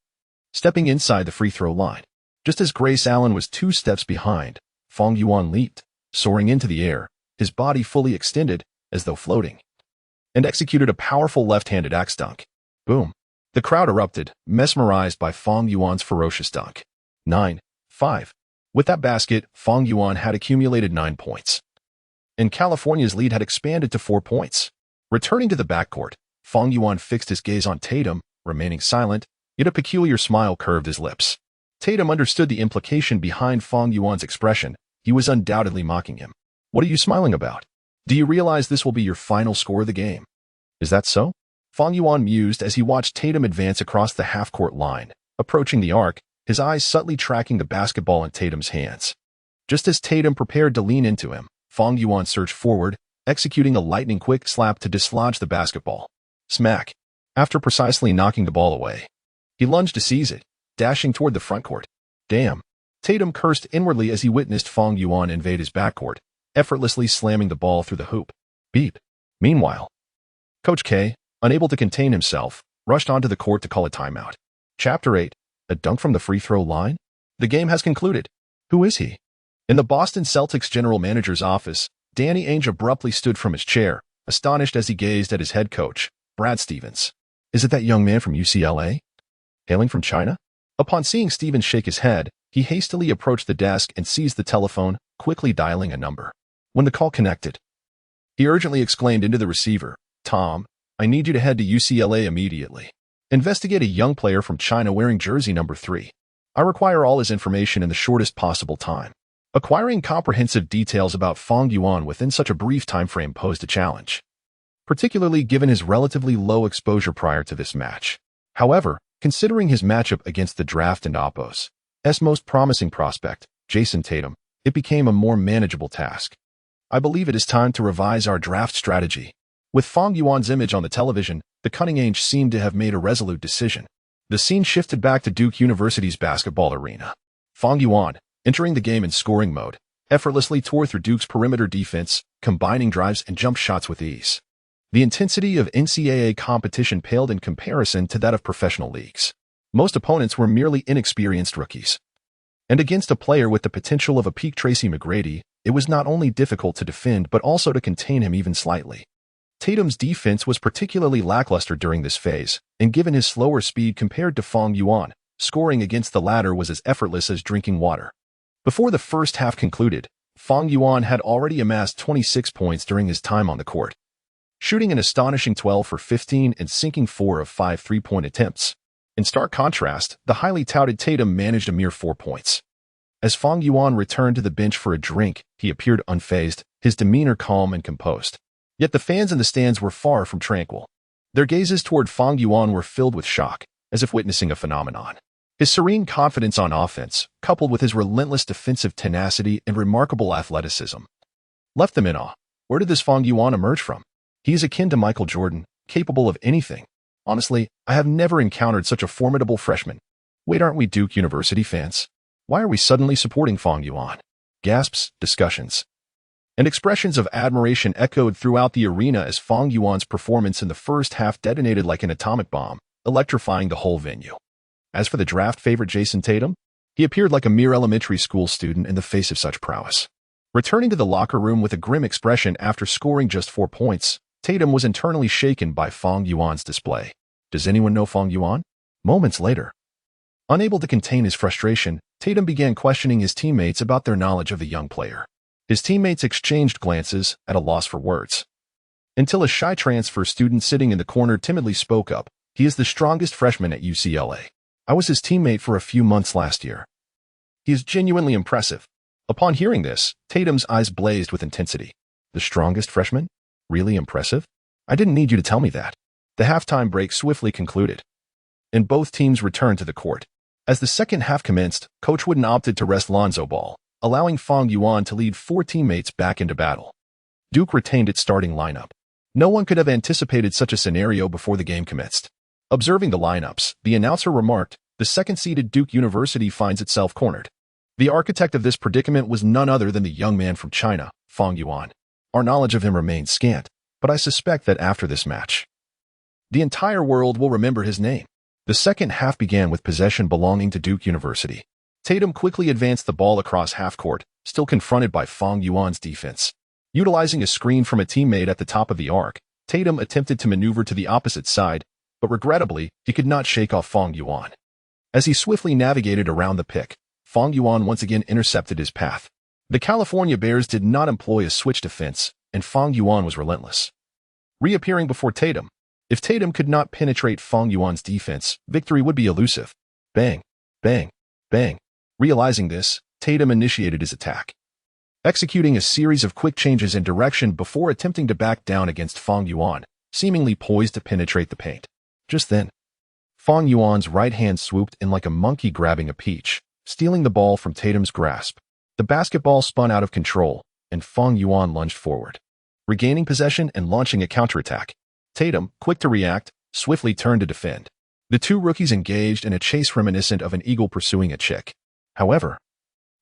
stepping inside the free throw line. Just as Grace Allen was 2 steps behind, Fang Yuan leaped, soaring into the air, his body fully extended, as though floating, and executed a powerful left-handed axe dunk. Boom. The crowd erupted, mesmerized by Fang Yuan's ferocious dunk. 9-5. With that basket, Fang Yuan had accumulated 9 points, and California's lead had expanded to 4 points. Returning to the backcourt, Fang Yuan fixed his gaze on Tatum, remaining silent, yet a peculiar smile curved his lips. Tatum understood the implication behind Fang Yuan's expression. He was undoubtedly mocking him. "What are you smiling about? Do you realize this will be your final score of the game?" "Is that so?" Fang Yuan mused as he watched Tatum advance across the half-court line, approaching the arc, his eyes subtly tracking the basketball in Tatum's hands. Just as Tatum prepared to lean into him, Fang Yuan surged forward, executing a lightning-quick slap to dislodge the basketball. Smack! After precisely knocking the ball away, he lunged to seize it, dashing toward the front court. Damn! Tatum cursed inwardly as he witnessed Fang Yuan invade his backcourt, effortlessly slamming the ball through the hoop. Beep! Meanwhile, Coach K, unable to contain himself, rushed onto the court to call a timeout. Chapter 8. A dunk from the free throw line? The game has concluded. Who is he? In the Boston Celtics general manager's office, Danny Ainge abruptly stood from his chair, astonished as he gazed at his head coach, Brad Stevens. Is it that young man from UCLA? Hailing from China? Upon seeing Stevens shake his head, he hastily approached the desk and seized the telephone, quickly dialing a number. When the call connected, he urgently exclaimed into the receiver, "Tom, I need you to head to UCLA immediately. Investigate a young player from China wearing jersey number 3. I require all his information in the shortest possible time." Acquiring comprehensive details about Fang Yuan within such a brief time frame posed a challenge, particularly given his relatively low exposure prior to this match. However, considering his matchup against the draft and Oppo's most promising prospect, Jason Tatum, it became a more manageable task. "I believe it is time to revise our draft strategy." With Fang Yuan's image on the television, the cunning Ainge seemed to have made a resolute decision. The scene shifted back to Duke University's basketball arena. Fang Yuan, entering the game in scoring mode, effortlessly tore through Duke's perimeter defense, combining drives and jump shots with ease. The intensity of NCAA competition paled in comparison to that of professional leagues. Most opponents were merely inexperienced rookies. And against a player with the potential of a peak Tracy McGrady, it was not only difficult to defend but also to contain him even slightly. Tatum's defense was particularly lackluster during this phase, and given his slower speed compared to Fang Yuan, scoring against the latter was as effortless as drinking water. Before the first half concluded, Fang Yuan had already amassed 26 points during his time on the court, shooting an astonishing 12 for 15 and sinking 4 of 5 three-point attempts. In stark contrast, the highly touted Tatum managed a mere 4 points. As Fang Yuan returned to the bench for a drink, he appeared unfazed, his demeanor calm and composed. Yet the fans in the stands were far from tranquil. Their gazes toward Fang Yuan were filled with shock, as if witnessing a phenomenon. His serene confidence on offense, coupled with his relentless defensive tenacity and remarkable athleticism, left them in awe. Where did this Fang Yuan emerge from? He is akin to Michael Jordan, capable of anything. Honestly, I have never encountered such a formidable freshman. Wait, aren't we Duke University fans? Why are we suddenly supporting Fang Yuan? Gasps, discussions, and expressions of admiration echoed throughout the arena as Fang Yuan's performance in the first half detonated like an atomic bomb, electrifying the whole venue. As for the draft favorite Jason Tatum, he appeared like a mere elementary school student in the face of such prowess. Returning to the locker room with a grim expression after scoring just 4 points, Tatum was internally shaken by Fang Yuan's display. Does anyone know Fang Yuan? Moments later, unable to contain his frustration, Tatum began questioning his teammates about their knowledge of the young player. His teammates exchanged glances, at a loss for words. Until a shy transfer student sitting in the corner timidly spoke up. He is the strongest freshman at UCLA. I was his teammate for a few months last year. He is genuinely impressive. Upon hearing this, Tatum's eyes blazed with intensity. The strongest freshman? Really impressive? I didn't need you to tell me that. The halftime break swiftly concluded, and both teams returned to the court. As the second half commenced, Coach Wooden opted to rest Lonzo Ball, allowing Fang Yuan to lead 4 teammates back into battle. Duke retained its starting lineup. No one could have anticipated such a scenario before the game commenced. Observing the lineups, the announcer remarked, the second-seeded Duke University finds itself cornered. The architect of this predicament was none other than the young man from China, Fang Yuan. Our knowledge of him remains scant, but I suspect that after this match, the entire world will remember his name. The second half began with possession belonging to Duke University. Tatum quickly advanced the ball across half-court, still confronted by Fang Yuan's defense. Utilizing a screen from a teammate at the top of the arc, Tatum attempted to maneuver to the opposite side, but regrettably, he could not shake off Fang Yuan. As he swiftly navigated around the pick, Fang Yuan once again intercepted his path. The California Bears did not employ a switch defense, and Fang Yuan was relentless, reappearing before Tatum. If Tatum could not penetrate Fang Yuan's defense, victory would be elusive. Bang, bang, bang. Realizing this, Tatum initiated his attack, executing a series of quick changes in direction before attempting to back down against Fang Yuan, seemingly poised to penetrate the paint. Just then, Fang Yuan's right hand swooped in like a monkey grabbing a peach, stealing the ball from Tatum's grasp. The basketball spun out of control, and Fang Yuan lunged forward, regaining possession and launching a counterattack. Tatum, quick to react, swiftly turned to defend. The two rookies engaged in a chase reminiscent of an eagle pursuing a chick. However,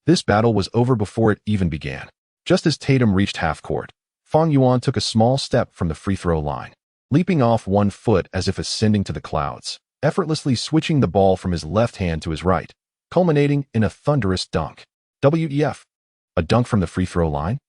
this battle was over before it even began. Just as Tatum reached half-court, Fang Yuan took a small step from the free-throw line, leaping off 1 foot as if ascending to the clouds, effortlessly switching the ball from his left hand to his right, culminating in a thunderous dunk. WEF. A dunk from the free-throw line?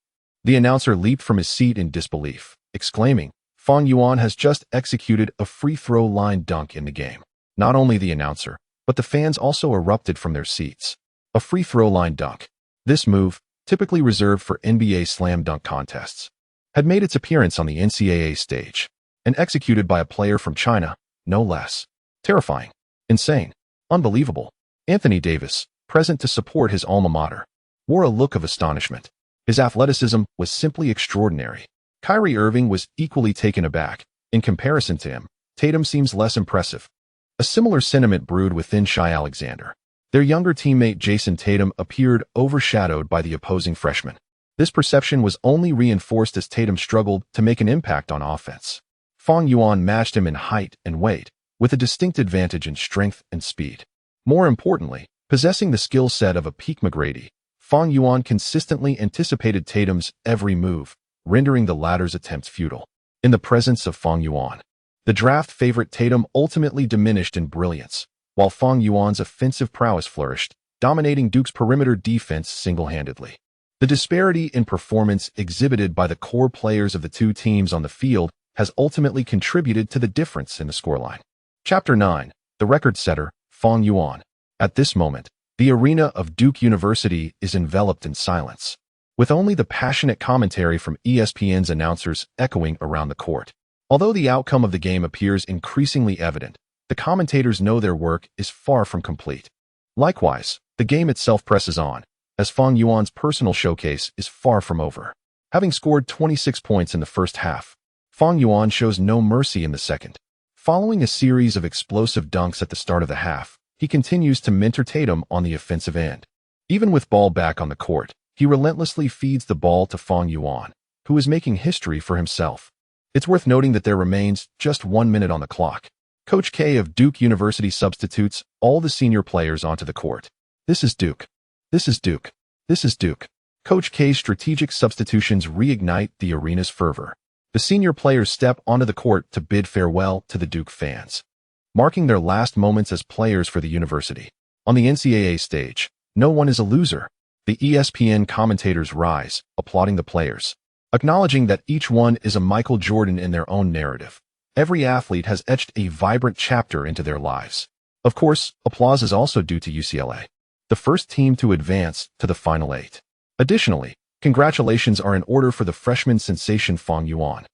The announcer leaped from his seat in disbelief, exclaiming, Fang Yuan has just executed a free-throw line dunk in the game. Not only the announcer, but the fans also erupted from their seats. A free-throw line dunk. This move, typically reserved for NBA slam dunk contests, had made its appearance on the NCAA stage, and executed by a player from China, no less. Terrifying. Insane. Unbelievable. Anthony Davis, present to support his alma mater, wore a look of astonishment. His athleticism was simply extraordinary. Kyrie Irving was equally taken aback. In comparison to him, Tatum seems less impressive. A similar sentiment brewed within Shai Alexander. Their younger teammate Jason Tatum appeared overshadowed by the opposing freshman. This perception was only reinforced as Tatum struggled to make an impact on offense. Fang Yuan matched him in height and weight, with a distinct advantage in strength and speed. More importantly, possessing the skill set of a peak McGrady, Fang Yuan consistently anticipated Tatum's every move, rendering the latter's attempts futile. In the presence of Fang Yuan, the draft favorite Tatum ultimately diminished in brilliance, while Fang Yuan's offensive prowess flourished, dominating Duke's perimeter defense single-handedly. The disparity in performance exhibited by the core players of the two teams on the field has ultimately contributed to the difference in the scoreline. Chapter 9. The record setter, Fang Yuan. At this moment, the arena of Duke University is enveloped in silence, with only the passionate commentary from ESPN's announcers echoing around the court. Although the outcome of the game appears increasingly evident, the commentators know their work is far from complete. Likewise, the game itself presses on, as Fang Yuan's personal showcase is far from over. Having scored 26 points in the first half, Fang Yuan shows no mercy in the second. Following a series of explosive dunks at the start of the half, he continues to mentor Tatum on the offensive end. Even with ball back on the court, he relentlessly feeds the ball to Fang Yuan, who is making history for himself. It's worth noting that there remains just 1 minute on the clock. Coach K of Duke University substitutes all the senior players onto the court. This is Duke. This is Duke. This is Duke. Coach K's strategic substitutions reignite the arena's fervor. The senior players step onto the court to bid farewell to the Duke fans, marking their last moments as players for the university. On the NCAA stage, no one is a loser. The ESPN commentators rise, applauding the players, acknowledging that each one is a Michael Jordan in their own narrative. Every athlete has etched a vibrant chapter into their lives. Of course, applause is also due to UCLA, the first team to advance to the Final Eight. Additionally, congratulations are in order for the freshman sensation Fang Yuan,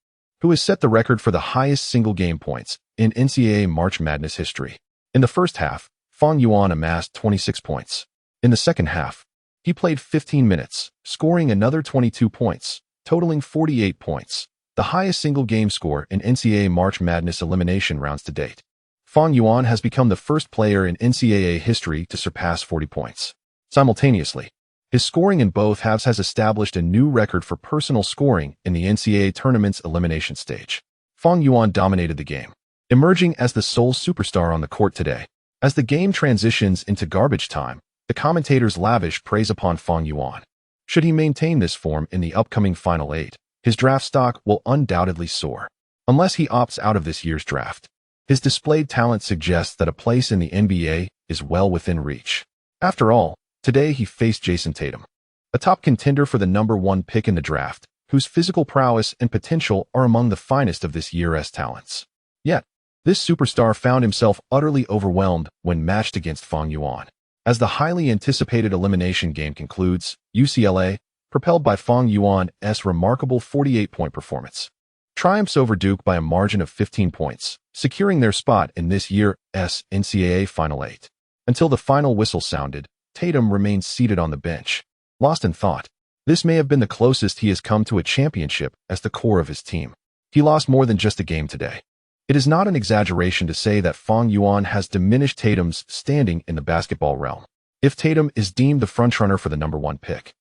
who has set the record for the highest single-game points in NCAA March Madness history. In the first half, Fang Yuan amassed 26 points. In the second half, he played 15 minutes, scoring another 22 points, totaling 48 points, the highest single-game score in NCAA March Madness elimination rounds to date. Fang Yuan has become the first player in NCAA history to surpass 40 points. Simultaneously, his scoring in both halves has established a new record for personal scoring in the NCAA tournament's elimination stage. Fang Yuan dominated the game, emerging as the sole superstar on the court today. As the game transitions into garbage time, the commentators lavish praise upon Fang Yuan. Should he maintain this form in the upcoming Final Eight, his draft stock will undoubtedly soar. Unless he opts out of this year's draft, his displayed talent suggests that a place in the NBA is well within reach. After all, today he faced Jason Tatum, a top contender for the #1 pick in the draft, whose physical prowess and potential are among the finest of this year's talents. Yet, this superstar found himself utterly overwhelmed when matched against Fang Yuan. As the highly anticipated elimination game concludes, UCLA, propelled by Fang Yuan's remarkable 48-point performance, triumphs over Duke by a margin of 15 points, securing their spot in this year's NCAA Final Eight. Until the final whistle sounded, Tatum remained seated on the bench, lost in thought. This may have been the closest he has come to a championship as the core of his team. He lost more than just a game today. It is not an exaggeration to say that Fang Yuan has diminished Tatum's standing in the basketball realm. If Tatum is deemed the frontrunner for the #1 pick,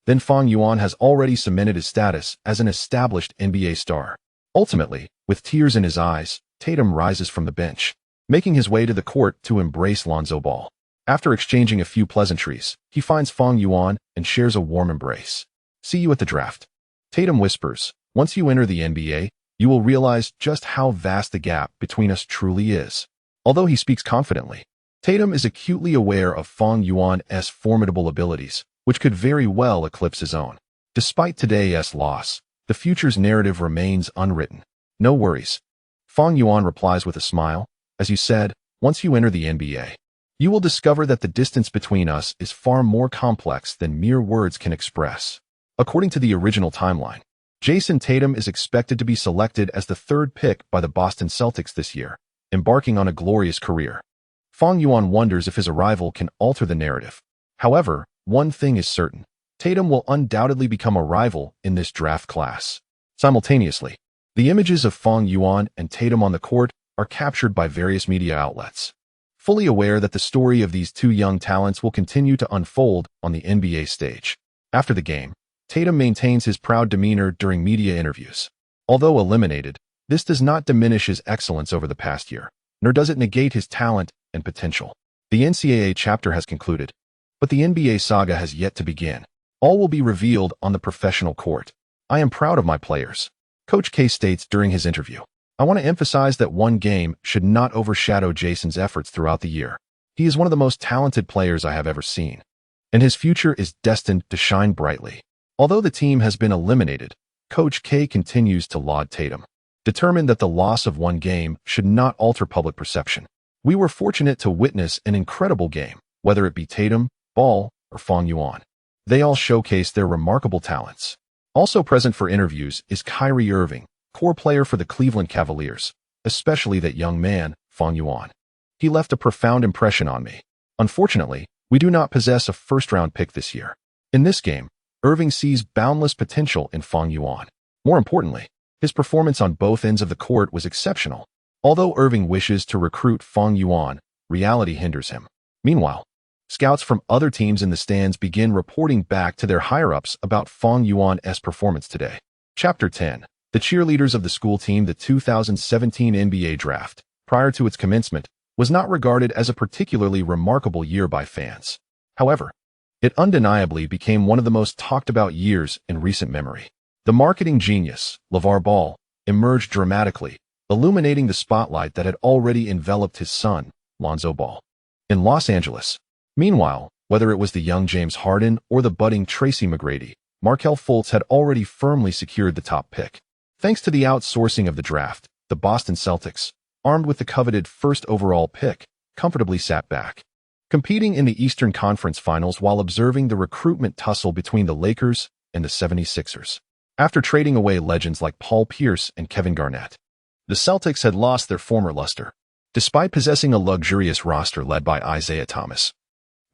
then Fang Yuan has already cemented his status as an established NBA star. Ultimately, with tears in his eyes, Tatum rises from the bench, making his way to the court to embrace Lonzo Ball. After exchanging a few pleasantries, he finds Fang Yuan and shares a warm embrace. "See you at the draft." Tatum whispers, "Once you enter the NBA, you will realize just how vast the gap between us truly is." Although he speaks confidently, Tatum is acutely aware of Fang Yuan's formidable abilities, which could very well eclipse his own. Despite today's loss, the future's narrative remains unwritten. "No worries." Fang Yuan replies with a smile, "As you said, once you enter the NBA, you will discover that the distance between us is far more complex than mere words can express." According to the original timeline, Jason Tatum is expected to be selected as the 3rd pick by the Boston Celtics this year, embarking on a glorious career. Fang Yuan wonders if his arrival can alter the narrative. However, one thing is certain: Tatum will undoubtedly become a rival in this draft class. Simultaneously, the images of Fang Yuan and Tatum on the court are captured by various media outlets, fully aware that the story of these two young talents will continue to unfold on the NBA stage. After the game, Tatum maintains his proud demeanor during media interviews. Although eliminated, this does not diminish his excellence over the past year, nor does it negate his talent and potential. The NCAA chapter has concluded, but the NBA saga has yet to begin. All will be revealed on the professional court. "I am proud of my players," Coach K states during his interview. "I want to emphasize that one game should not overshadow Jason's efforts throughout the year. He is one of the most talented players I have ever seen, and his future is destined to shine brightly." Although the team has been eliminated, Coach K continues to laud Tatum, determined that the loss of one game should not alter public perception. "We were fortunate to witness an incredible game, whether it be Tatum, Ball, or Fang Yuan. They all showcased their remarkable talents." Also present for interviews is Kyrie Irving, core player for the Cleveland Cavaliers, especially that young man, Fang Yuan. "He left a profound impression on me. Unfortunately, we do not possess a first-round pick this year. In this game, Irving sees boundless potential in Fang Yuan. More importantly, his performance on both ends of the court was exceptional. Although Irving wishes to recruit Fang Yuan, reality hinders him. Meanwhile, scouts from other teams in the stands begin reporting back to their higher-ups about Fang Yuan's performance today. Chapter 10. The cheerleaders of the school team. The 2017 NBA draft, prior to its commencement, was not regarded as a particularly remarkable year by fans. However, it undeniably became one of the most talked-about years in recent memory. The marketing genius, LeVar Ball, emerged dramatically, illuminating the spotlight that had already enveloped his son, Lonzo Ball. In Los Angeles, meanwhile, whether it was the young James Harden or the budding Tracy McGrady, Markelle Fultz had already firmly secured the top pick. Thanks to the outsourcing of the draft, the Boston Celtics, armed with the coveted first overall pick, comfortably sat back, competing in the Eastern Conference Finals while observing the recruitment tussle between the Lakers and the 76ers. After trading away legends like Paul Pierce and Kevin Garnett, the Celtics had lost their former luster, despite possessing a luxurious roster led by Isaiah Thomas.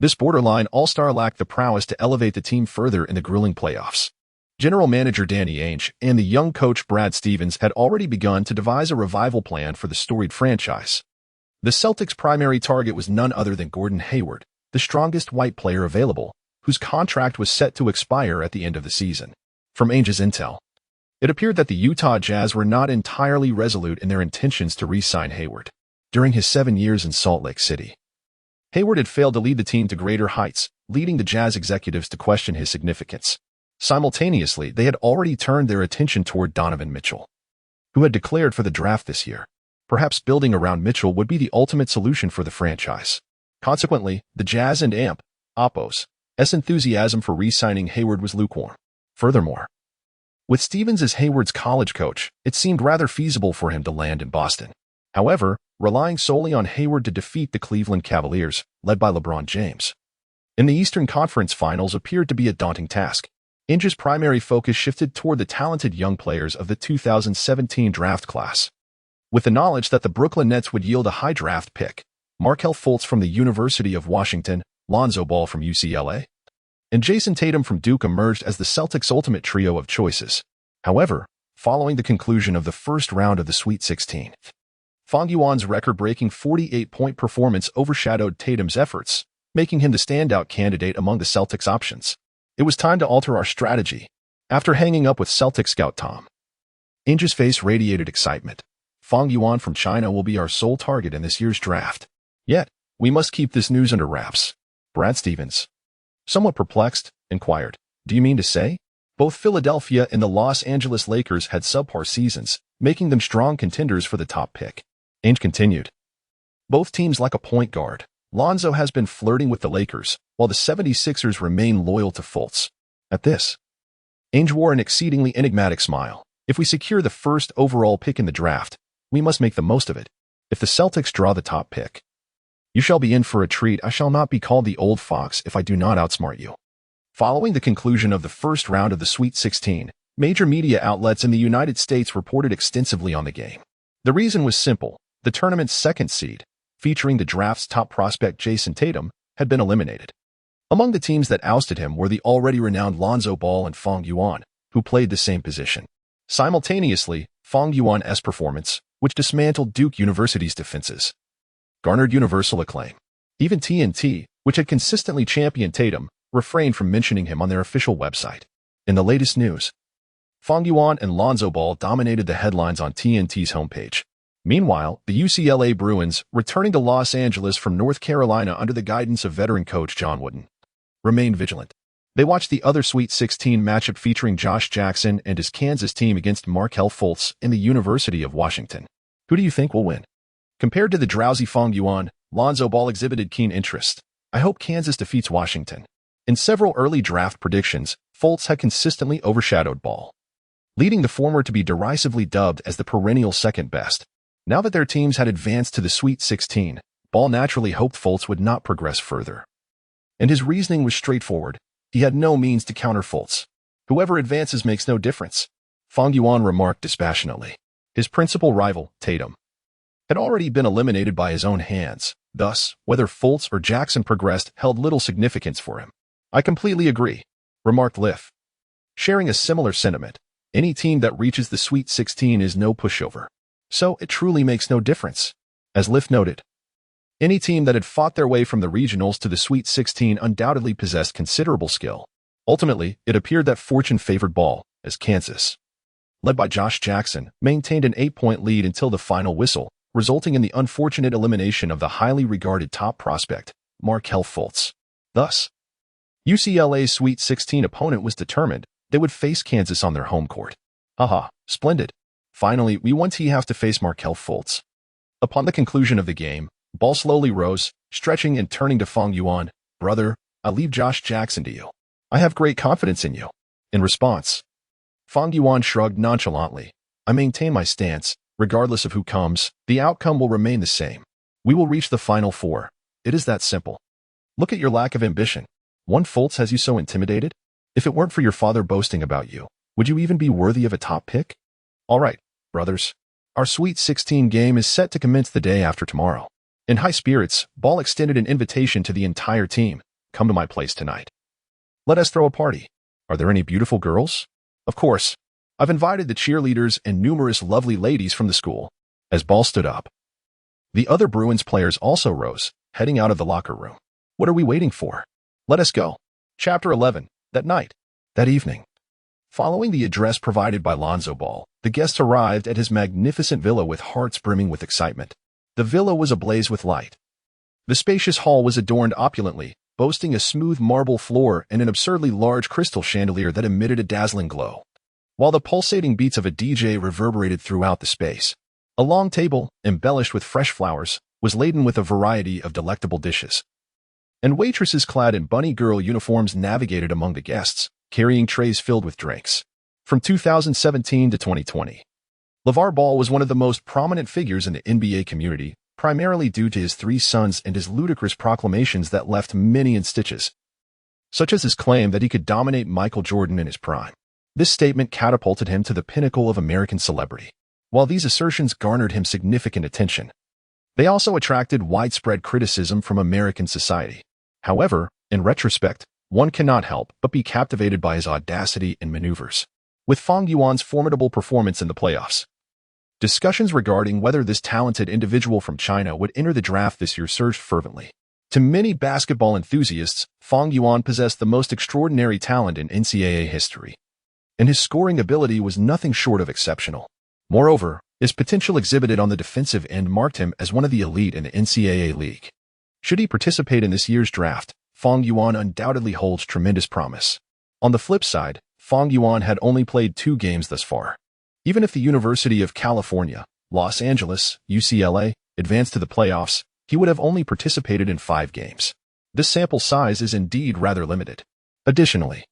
This borderline all-star lacked the prowess to elevate the team further in the grueling playoffs. General manager Danny Ainge and the young coach Brad Stevens had already begun to devise a revival plan for the storied franchise. The Celtics' primary target was none other than Gordon Hayward, the strongest white player available, whose contract was set to expire at the end of the season. From Ainge's intel, it appeared that the Utah Jazz were not entirely resolute in their intentions to re-sign Hayward. During his 7 years in Salt Lake City, Hayward had failed to lead the team to greater heights, leading the Jazz executives to question his significance. Simultaneously, they had already turned their attention toward Donovan Mitchell, who had declared for the draft this year. Perhaps building around Mitchell would be the ultimate solution for the franchise. Consequently, the Jazz and Oppo's enthusiasm for re-signing Hayward was lukewarm. Furthermore, with Stevens as Hayward's college coach, it seemed rather feasible for him to land in Boston. However, relying solely on Hayward to defeat the Cleveland Cavaliers, led by LeBron James, in the Eastern Conference Finals appeared to be a daunting task. Ainge's primary focus shifted toward the talented young players of the 2017 draft class. With the knowledge that the Brooklyn Nets would yield a high draft pick, Markelle Fultz from the University of Washington, Lonzo Ball from UCLA, and Jason Tatum from Duke emerged as the Celtics' ultimate trio of choices. However, following the conclusion of the first round of the Sweet 16, Fang Yuan's record-breaking 48-point performance overshadowed Tatum's efforts, making him the standout candidate among the Celtics' options. It was time to alter our strategy. After hanging up with Celtic scout Tom, Ainge's face radiated excitement. Fang Yuan from China will be our sole target in this year's draft. Yet, we must keep this news under wraps. Brad Stevens, somewhat perplexed, inquired, "Do you mean to say?" Both Philadelphia and the Los Angeles Lakers had subpar seasons, making them strong contenders for the top pick. Ainge continued, "Both teams lack a point guard. Lonzo has been flirting with the Lakers, while the 76ers remain loyal to Fultz." At this, Ainge wore an exceedingly enigmatic smile. "If we secure the first overall pick in the draft, we must make the most of it. If the Celtics draw the top pick, you shall be in for a treat. I shall not be called the old fox if I do not outsmart you." Following the conclusion of the first round of the Sweet 16, major media outlets in the United States reported extensively on the game. The reason was simple. The tournament's second seed, featuring the draft's top prospect Jason Tatum, had been eliminated. Among the teams that ousted him were the already renowned Lonzo Ball and Fang Yuan, who played the same position. Simultaneously, Fang Yuan's performance, which dismantled Duke University's defenses, garnered universal acclaim. Even TNT, which had consistently championed Tatum, refrained from mentioning him on their official website. In the latest news, Fang Yuan and Lonzo Ball dominated the headlines on TNT's homepage. Meanwhile, the UCLA Bruins, returning to Los Angeles from North Carolina under the guidance of veteran coach John Wooden, remained vigilant. They watched the other Sweet 16 matchup featuring Josh Jackson and his Kansas team against Markelle Fultz in the University of Washington. Who do you think will win? Compared to the drowsy Fang Yuan, Lonzo Ball exhibited keen interest. "I hope Kansas defeats Washington." In several early draft predictions, Fultz had consistently overshadowed Ball, leading the former to be derisively dubbed as the perennial second best. Now that their teams had advanced to the Sweet 16, Ball naturally hoped Fultz would not progress further. And his reasoning was straightforward. He had no means to counter Fultz. "Whoever advances makes no difference," Fang Yuan remarked dispassionately. His principal rival, Tatum, had already been eliminated by his own hands. Thus, whether Fultz or Jackson progressed held little significance for him. "I completely agree. remarked Liff. Sharing a similar sentiment, any team that reaches the Sweet 16 is no pushover. So it truly makes no difference. As Liff noted, any team that had fought their way from the regionals to the Sweet 16 undoubtedly possessed considerable skill. Ultimately, it appeared that fortune favored Ball, as Kansas, led by Josh Jackson, maintained an 8-point lead until the final whistle, resulting in the unfortunate elimination of the highly regarded top prospect, Markelle Fultz. Thus, UCLA's Sweet 16 opponent was determined they would face Kansas on their home court. Haha, splendid. Finally, we won't have to face Markelle Fultz. Upon the conclusion of the game, Ball slowly rose, stretching and turning to Fang Yuan. Brother, I leave Josh Jackson to you. I have great confidence in you. In response, Fang Yuan shrugged nonchalantly. I maintain my stance. Regardless of who comes, the outcome will remain the same. We will reach the Final Four. It is that simple. Look at your lack of ambition. One Fultz has you so intimidated? If it weren't for your father boasting about you, would you even be worthy of a top pick? All right, brothers. Our Sweet 16 game is set to commence the day after tomorrow. In high spirits, Ball extended an invitation to the entire team. Come to my place tonight. Let us throw a party. Are there any beautiful girls? Of course. I've invited the cheerleaders and numerous lovely ladies from the school. As Ball stood up, the other Bruins players also rose, heading out of the locker room. What are we waiting for? Let us go. Chapter 11. That night. That evening. Following the address provided by Lonzo Ball, the guests arrived at his magnificent villa with hearts brimming with excitement. The villa was ablaze with light. The spacious hall was adorned opulently, boasting a smooth marble floor and an absurdly large crystal chandelier that emitted a dazzling glow, while the pulsating beats of a DJ reverberated throughout the space. A long table, embellished with fresh flowers, was laden with a variety of delectable dishes, and waitresses clad in bunny girl uniforms navigated among the guests, carrying trays filled with drinks. From 2017 to 2020, LeVar Ball was one of the most prominent figures in the NBA community, primarily due to his 3 sons and his ludicrous proclamations that left many in stitches, such as his claim that he could dominate Michael Jordan in his prime. This statement catapulted him to the pinnacle of American celebrity. While these assertions garnered him significant attention, they also attracted widespread criticism from American society. However, in retrospect, one cannot help but be captivated by his audacity and maneuvers. With Fang Yuan's formidable performance in the playoffs, discussions regarding whether this talented individual from China would enter the draft this year surged fervently. To many basketball enthusiasts, Fang Yuan possessed the most extraordinary talent in NCAA history, and his scoring ability was nothing short of exceptional. Moreover, his potential exhibited on the defensive end marked him as one of the elite in the NCAA league. Should he participate in this year's draft, Fang Yuan undoubtedly holds tremendous promise. On the flip side, Fang Yuan had only played 2 games thus far. Even if the University of California, Los Angeles, UCLA, advanced to the playoffs, he would have only participated in 5 games. This sample size is indeed rather limited. Additionally,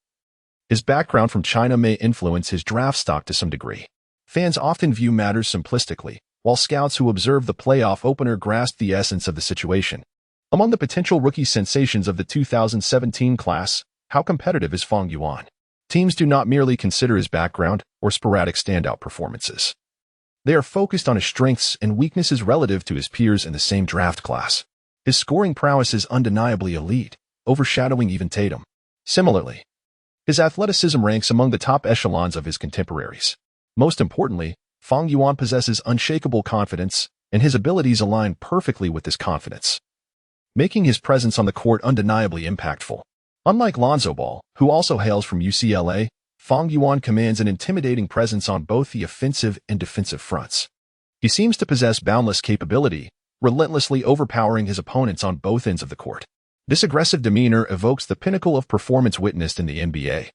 his background from China may influence his draft stock to some degree. Fans often view matters simplistically, while scouts who observe the playoff opener grasp the essence of the situation. Among the potential rookie sensations of the 2017 class, how competitive is Fang Yuan? Teams do not merely consider his background or sporadic standout performances. They are focused on his strengths and weaknesses relative to his peers in the same draft class. His scoring prowess is undeniably elite, overshadowing even Tatum. Similarly, his athleticism ranks among the top echelons of his contemporaries. Most importantly, Fang Yuan possesses unshakable confidence, and his abilities align perfectly with this confidence, making his presence on the court undeniably impactful. Unlike Lonzo Ball, who also hails from UCLA, Fang Yuan commands an intimidating presence on both the offensive and defensive fronts. He seems to possess boundless capability, relentlessly overpowering his opponents on both ends of the court. This aggressive demeanor evokes the pinnacle of performance witnessed in the NBA.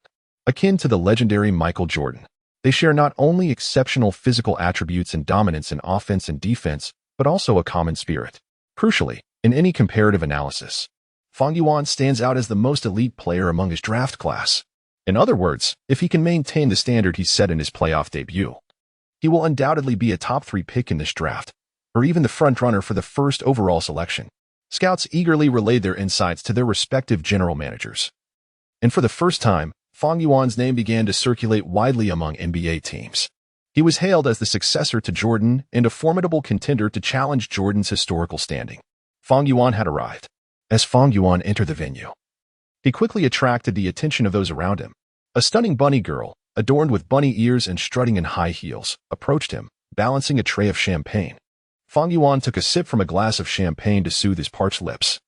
Akin to the legendary Michael Jordan, they share not only exceptional physical attributes and dominance in offense and defense, but also a common spirit. Crucially, in any comparative analysis, Fang Yuan stands out as the most elite player among his draft class. In other words, if he can maintain the standard he set in his playoff debut, he will undoubtedly be a top 3 pick in this draft, or even the frontrunner for the first overall selection. Scouts eagerly relayed their insights to their respective general managers, and for the first time, Fang Yuan's name began to circulate widely among NBA teams. He was hailed as the successor to Jordan and a formidable contender to challenge Jordan's historical standing. Fang Yuan had arrived. As Fang Yuan entered the venue, He quickly attracted the attention of those around him. A stunning bunny girl, adorned with bunny ears and strutting in high heels, approached him, balancing a tray of champagne. Fang Yuan took a sip from a glass of champagne to soothe his parched lips.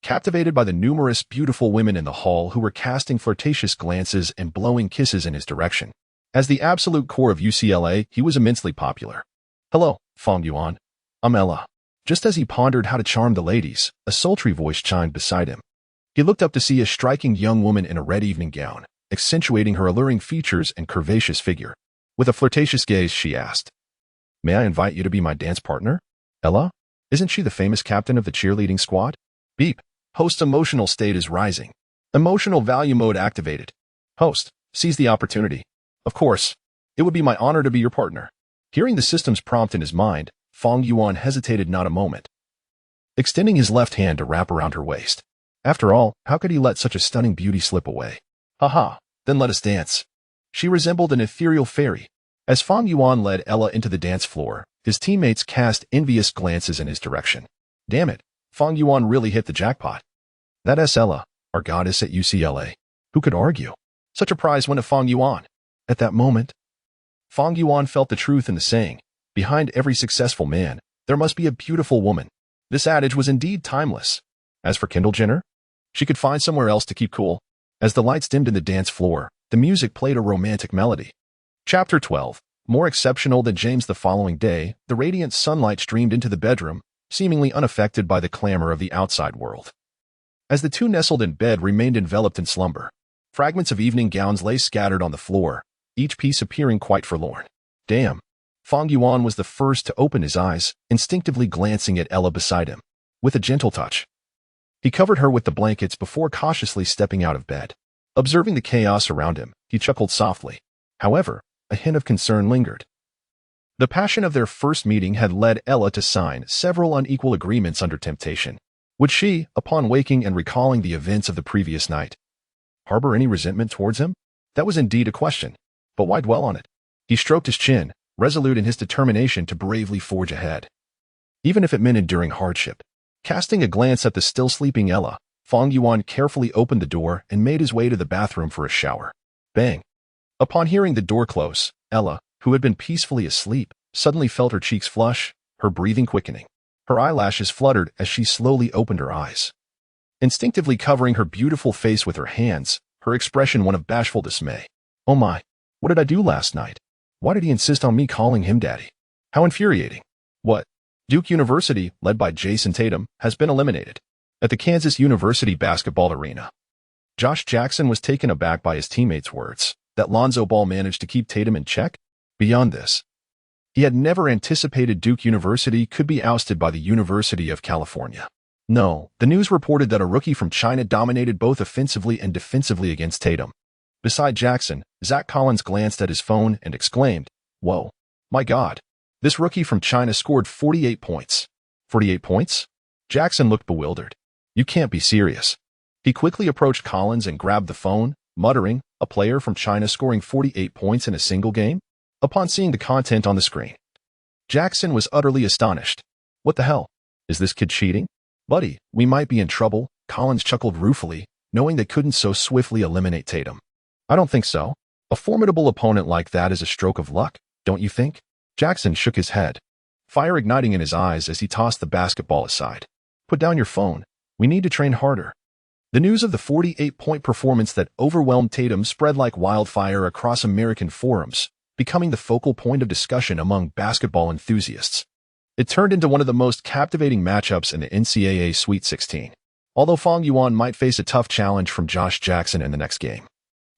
Captivated by the numerous beautiful women in the hall who were casting flirtatious glances and blowing kisses in his direction. As the absolute core of UCLA, he was immensely popular. "Hello, Fang Yuan. I'm Ella." Just as he pondered how to charm the ladies, a sultry voice chimed beside him. He looked up to see a striking young woman in a red evening gown, accentuating her alluring features and curvaceous figure. With a flirtatious gaze, she asked, "May I invite you to be my dance partner?" "Ella? Isn't she the famous captain of the cheerleading squad?" Beep. Host's emotional state is rising. Emotional value mode activated. Host, seize the opportunity. "Of course. It would be my honor to be your partner." Hearing the system's prompt in his mind, Fang Yuan hesitated not a moment, extending his left hand to wrap around her waist. After all, how could he let such a stunning beauty slip away? "Haha, then let us dance." She resembled an ethereal fairy. As Fang Yuan led Ella into the dance floor, his teammates cast envious glances in his direction. Damn it, Fang Yuan really hit the jackpot. That's Ella, our goddess at UCLA. Who could argue? Such a prize went to Fang Yuan. At that moment, Fang Yuan felt the truth in the saying, behind every successful man, there must be a beautiful woman. This adage was indeed timeless. As for Kendo Jenner, she could find somewhere else to keep cool. As the lights dimmed in the dance floor, the music played a romantic melody. Chapter 12. More exceptional than James. The following day, the radiant sunlight streamed into the bedroom, seemingly unaffected by the clamor of the outside world. As the two nestled in bed remained enveloped in slumber, fragments of evening gowns lay scattered on the floor, each piece appearing quite forlorn. Damn. Fang Yuan was the first to open his eyes, instinctively glancing at Ella beside him. With a gentle touch, he covered her with the blankets before cautiously stepping out of bed. Observing the chaos around him, he chuckled softly. However, a hint of concern lingered. The passion of their first meeting had led Ella to sign several unequal agreements under temptation. Would she, upon waking and recalling the events of the previous night, harbor any resentment towards him? That was indeed a question. But why dwell on it? He stroked his chin, resolute in his determination to bravely forge ahead, even if it meant enduring hardship. Casting a glance at the still sleeping Ella, Fang Yuan carefully opened the door and made his way to the bathroom for a shower. Bang! Upon hearing the door close, Ella, who had been peacefully asleep, suddenly felt her cheeks flush, her breathing quickening. Her eyelashes fluttered as she slowly opened her eyes. Instinctively covering her beautiful face with her hands, her expression one of bashful dismay. Oh my, what did I do last night? Why did he insist on me calling him daddy? How infuriating. What? Duke University, led by Jason Tatum, has been eliminated. At the Kansas University basketball arena, Josh Jackson was taken aback by his teammates' words that Lonzo Ball managed to keep Tatum in check. Beyond this, he had never anticipated Duke University could be ousted by the University of California. No, the news reported that a rookie from China dominated both offensively and defensively against Tatum. Beside Jackson, Zach Collins glanced at his phone and exclaimed, "Whoa, my God, this rookie from China scored 48 points. 48 points? Jackson looked bewildered. You can't be serious. He quickly approached Collins and grabbed the phone, muttering, a player from China scoring 48 points in a single game? Upon seeing the content on the screen, Jackson was utterly astonished. What the hell? Is this kid cheating? Buddy, we might be in trouble, Collins chuckled ruefully, knowing they couldn't so swiftly eliminate Tatum. I don't think so. A formidable opponent like that is a stroke of luck, don't you think? Jackson shook his head, fire igniting in his eyes as he tossed the basketball aside. Put down your phone. We need to train harder. The news of the 48-point performance that overwhelmed Tatum spread like wildfire across American forums, becoming the focal point of discussion among basketball enthusiasts. It turned into one of the most captivating matchups in the NCAA Sweet 16. Although Fang Yuan might face a tough challenge from Josh Jackson in the next game,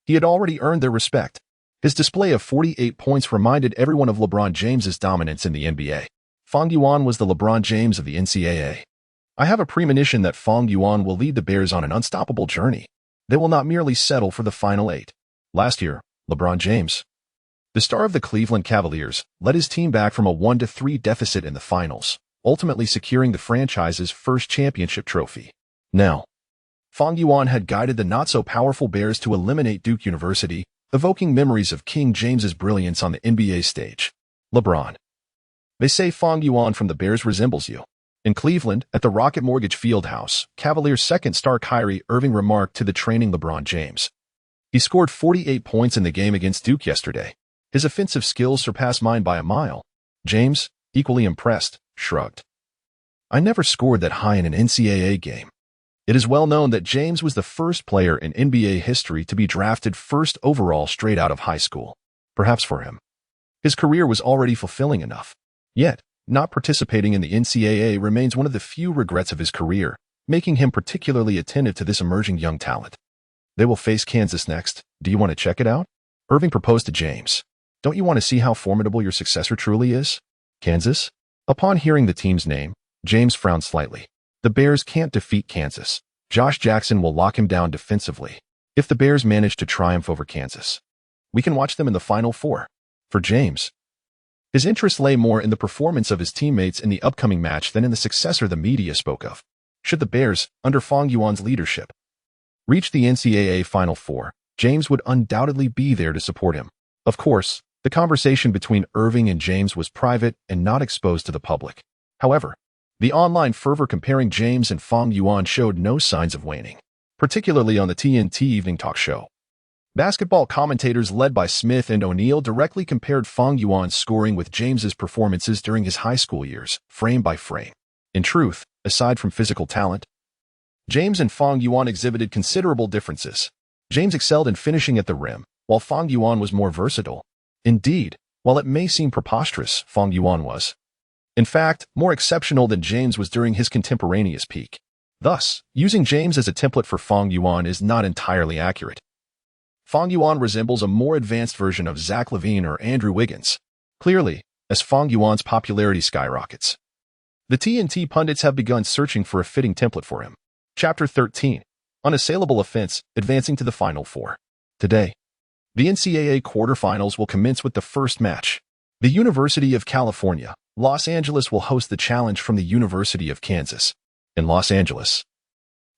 he had already earned their respect. His display of 48 points reminded everyone of LeBron James's dominance in the NBA. Fang Yuan was the LeBron James of the NCAA. I have a premonition that Fang Yuan will lead the Bears on an unstoppable journey. They will not merely settle for the final 8. Last year, LeBron James, the star of the Cleveland Cavaliers, led his team back from a 1-3 deficit in the finals, ultimately securing the franchise's first championship trophy. Now, Fang Yuan had guided the not-so-powerful Bears to eliminate Duke University, evoking memories of King James's brilliance on the NBA stage. LeBron. They say Fang Yuan from the Bears resembles you. In Cleveland, at the Rocket Mortgage Fieldhouse, Cavaliers' second-star Kyrie Irving remarked to the training LeBron James. He scored 48 points in the game against Duke yesterday. His offensive skills surpass mine by a mile. James, equally impressed, shrugged. I never scored that high in an NCAA game. It is well known that James was the first player in NBA history to be drafted first overall straight out of high school. Perhaps for him, his career was already fulfilling enough. Yet, not participating in the NCAA remains one of the few regrets of his career, making him particularly attentive to this emerging young talent. They will face Kansas next. Do you want to check it out? Irving proposed to James. Don't you want to see how formidable your successor truly is? Kansas? Upon hearing the team's name, James frowned slightly. The Bears can't defeat Kansas. Josh Jackson will lock him down defensively. If the Bears manage to triumph over Kansas, we can watch them in the Final Four. For James, his interest lay more in the performance of his teammates in the upcoming match than in the successor the media spoke of. Should the Bears, under Fang Yuan's leadership, reach the NCAA Final Four, James would undoubtedly be there to support him. Of course, the conversation between Irving and James was private and not exposed to the public. However, the online fervor comparing James and Fang Yuan showed no signs of waning, particularly on the TNT evening talk show. Basketball commentators led by Smith and O'Neal directly compared Fang Yuan's scoring with James's performances during his high school years, frame by frame. In truth, aside from physical talent, James and Fang Yuan exhibited considerable differences. James excelled in finishing at the rim, while Fang Yuan was more versatile. Indeed, while it may seem preposterous, Fang Yuan was, in fact, more exceptional than James was during his contemporaneous peak. Thus, using James as a template for Fang Yuan is not entirely accurate. Fang Yuan resembles a more advanced version of Zach LaVine or Andrew Wiggins. Clearly, as Fang Yuan's popularity skyrockets, the TNT pundits have begun searching for a fitting template for him. Chapter 13. Unassailable Offense, Advancing to the Final Four. Today, the NCAA quarterfinals will commence with the first match. The University of California, Los Angeles will host the challenge from the University of Kansas. In Los Angeles,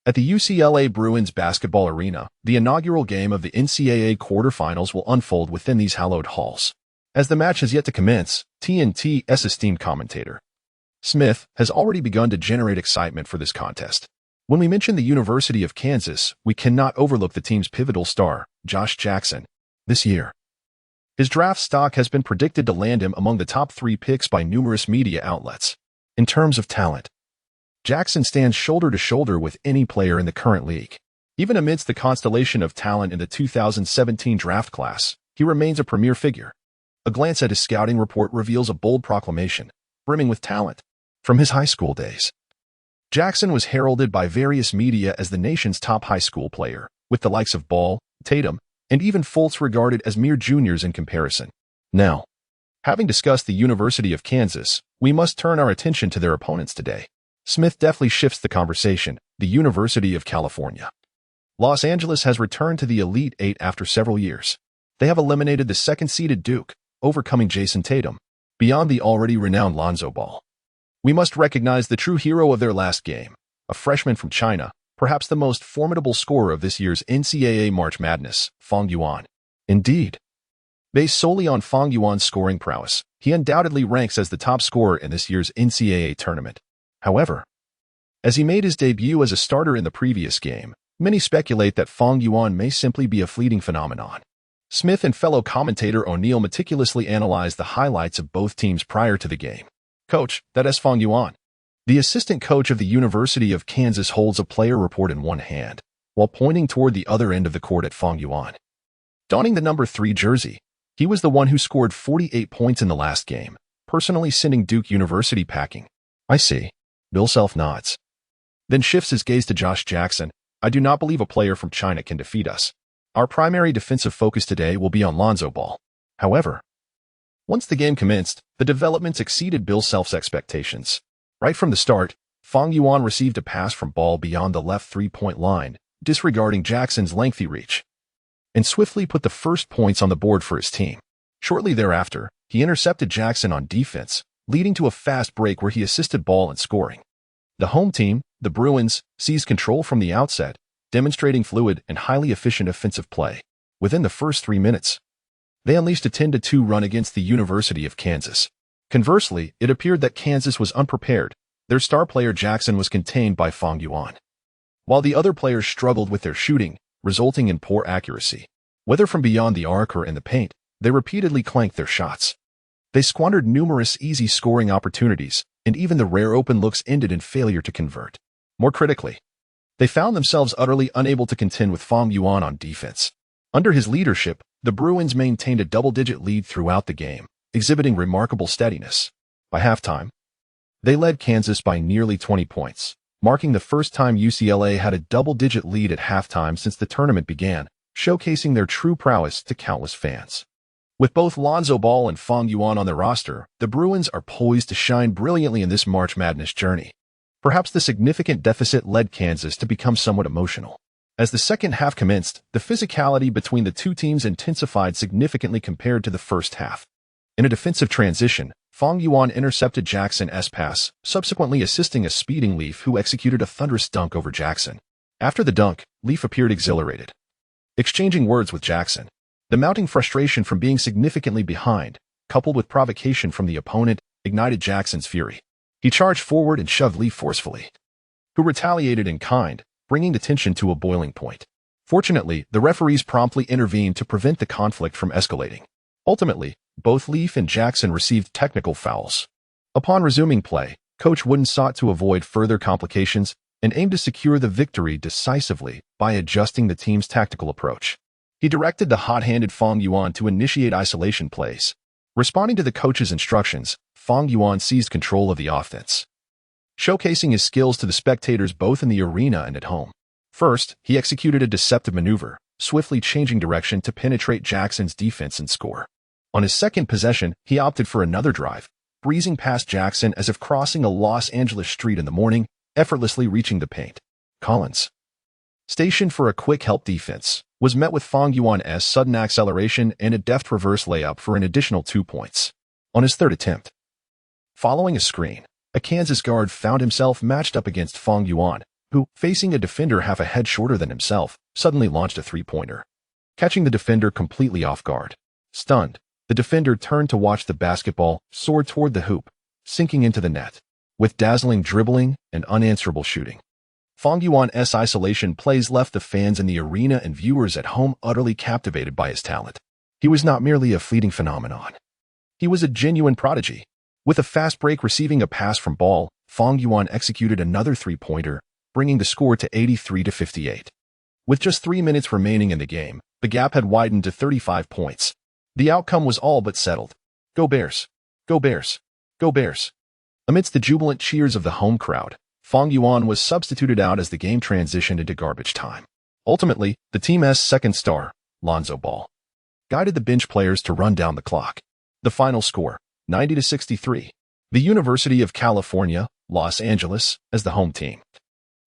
at the UCLA Bruins basketball arena, the inaugural game of the NCAA quarterfinals will unfold within these hallowed halls. As the match has yet to commence, TNT's esteemed commentator, Smith, has already begun to generate excitement for this contest. When we mention the University of Kansas, we cannot overlook the team's pivotal star, Josh Jackson. This year, his draft stock has been predicted to land him among the top 3 picks by numerous media outlets. In terms of talent, Jackson stands shoulder to shoulder with any player in the current league. Even amidst the constellation of talent in the 2017 draft class, he remains a premier figure. A glance at his scouting report reveals a bold proclamation, brimming with talent. From his high school days, Jackson was heralded by various media as the nation's top high school player, with the likes of Ball, Tatum, and even Fultz regarded as mere juniors in comparison. Now, having discussed the University of Kansas, we must turn our attention to their opponents today. Smith deftly shifts the conversation, the University of California. Los Angeles has returned to the Elite Eight after several years. They have eliminated the second-seeded Duke, overcoming Jason Tatum, beyond the already renowned Lonzo Ball. We must recognize the true hero of their last game, a freshman from China, perhaps the most formidable scorer of this year's NCAA March Madness, Fang Yuan. Indeed, based solely on Fang Yuan's scoring prowess, he undoubtedly ranks as the top scorer in this year's NCAA tournament. However, as he made his debut as a starter in the previous game, many speculate that Fang Yuan may simply be a fleeting phenomenon. Smith and fellow commentator O'Neal meticulously analyzed the highlights of both teams prior to the game. Coach, that is Fang Yuan. The assistant coach of the University of Kansas holds a player report in one hand, while pointing toward the other end of the court at Fang Yuan. Donning the number 3 jersey, he was the one who scored 48 points in the last game, personally sending Duke University packing. I see. Bill Self nods. Then shifts his gaze to Josh Jackson. I do not believe a player from China can defeat us. Our primary defensive focus today will be on Lonzo Ball. However, once the game commenced, the developments exceeded Bill Self's expectations. Right from the start, Fang Yuan received a pass from Ball beyond the left 3-point line, disregarding Jackson's lengthy reach, and swiftly put the first points on the board for his team. Shortly thereafter, he intercepted Jackson on defense, leading to a fast break where he assisted Ball in scoring. The home team, the Bruins, seized control from the outset, demonstrating fluid and highly efficient offensive play. Within the first 3 minutes, they unleashed a 10-2 run against the University of Kansas. Conversely, it appeared that Kansas was unprepared, Their star player Jackson was contained by Fang Yuan, while the other players struggled with their shooting, resulting in poor accuracy. Whether from beyond the arc or in the paint, they repeatedly clanked their shots. They squandered numerous easy scoring opportunities, and even the rare open looks ended in failure to convert. More critically, they found themselves utterly unable to contend with Fang Yuan on defense. Under his leadership, the Bruins maintained a double-digit lead throughout the game, exhibiting remarkable steadiness. By halftime, they led Kansas by nearly 20 points, marking the first time UCLA had a double-digit lead at halftime since the tournament began, showcasing their true prowess to countless fans. With both Lonzo Ball and Fang Yuan on their roster, the Bruins are poised to shine brilliantly in this March Madness journey. Perhaps the significant deficit led Kansas to become somewhat emotional. As the second half commenced, the physicality between the two teams intensified significantly compared to the first half. In a defensive transition, Fang Yuan intercepted Jackson's pass, subsequently assisting a speeding Leaf who executed a thunderous dunk over Jackson. After the dunk, Leaf appeared exhilarated. Exchanging words with Jackson, the mounting frustration from being significantly behind, coupled with provocation from the opponent, ignited Jackson's fury. He charged forward and shoved Leaf forcefully, who retaliated in kind, bringing the tension to a boiling point. Fortunately, the referees promptly intervened to prevent the conflict from escalating. Ultimately, both Leaf and Jackson received technical fouls. Upon resuming play, Coach Wooden sought to avoid further complications and aimed to secure the victory decisively by adjusting the team's tactical approach. He directed the hot-handed Fang Yuan to initiate isolation plays. Responding to the coach's instructions, Fang Yuan seized control of the offense, showcasing his skills to the spectators both in the arena and at home. First, he executed a deceptive maneuver, swiftly changing direction to penetrate Jackson's defense and score. On his second possession, he opted for another drive, breezing past Jackson as if crossing a Los Angeles street in the morning, effortlessly reaching the paint. Collins, stationed for a quick help defense, was met with Fang Yuan's sudden acceleration and a deft reverse layup for an additional 2 points. On his third attempt, following a screen, a Kansas guard found himself matched up against Fang Yuan, who, facing a defender half a head shorter than himself, suddenly launched a three-pointer, catching the defender completely off guard. Stunned, the defender turned to watch the basketball soar toward the hoop, sinking into the net. With dazzling dribbling and unanswerable shooting, Fang Yuan's isolation plays left the fans in the arena and viewers at home utterly captivated by his talent. He was not merely a fleeting phenomenon. He was a genuine prodigy. With a fast break receiving a pass from Ball, Fang Yuan executed another three-pointer, bringing the score to 83-58. With just 3 minutes remaining in the game, the gap had widened to 35 points. The outcome was all but settled. Go Bears! Go Bears! Go Bears! Amidst the jubilant cheers of the home crowd, Fang Yuan was substituted out as the game transitioned into garbage time. Ultimately, the team's second star, Lonzo Ball, guided the bench players to run down the clock. The final score, 90-63. The University of California, Los Angeles, as the home team,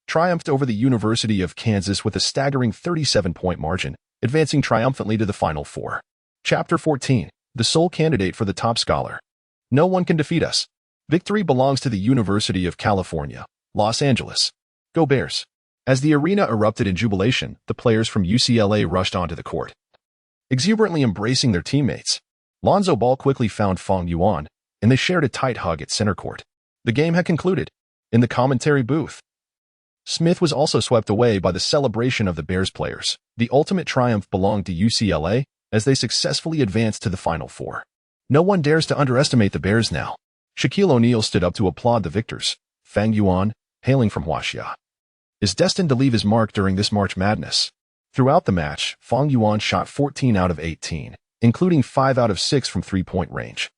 triumphed over the University of Kansas with a staggering 37-point margin, advancing triumphantly to the Final Four. Chapter 14. The sole candidate for the top scholar. No one can defeat us. Victory belongs to the University of California, Los Angeles. Go Bears! As the arena erupted in jubilation, the players from UCLA rushed onto the court, exuberantly embracing their teammates. Lonzo Ball quickly found Fang Yuan, and they shared a tight hug at center court. The game had concluded. In the commentary booth, Smith was also swept away by the celebration of the Bears players. The ultimate triumph belonged to UCLA as they successfully advanced to the Final Four. No one dares to underestimate the Bears now. Shaquille O'Neal stood up to applaud the victors. Fang Yuan, hailing from Huaxia, is destined to leave his mark during this March Madness. Throughout the match, Fang Yuan shot 14 out of 18, including 5 out of 6 from three-point range,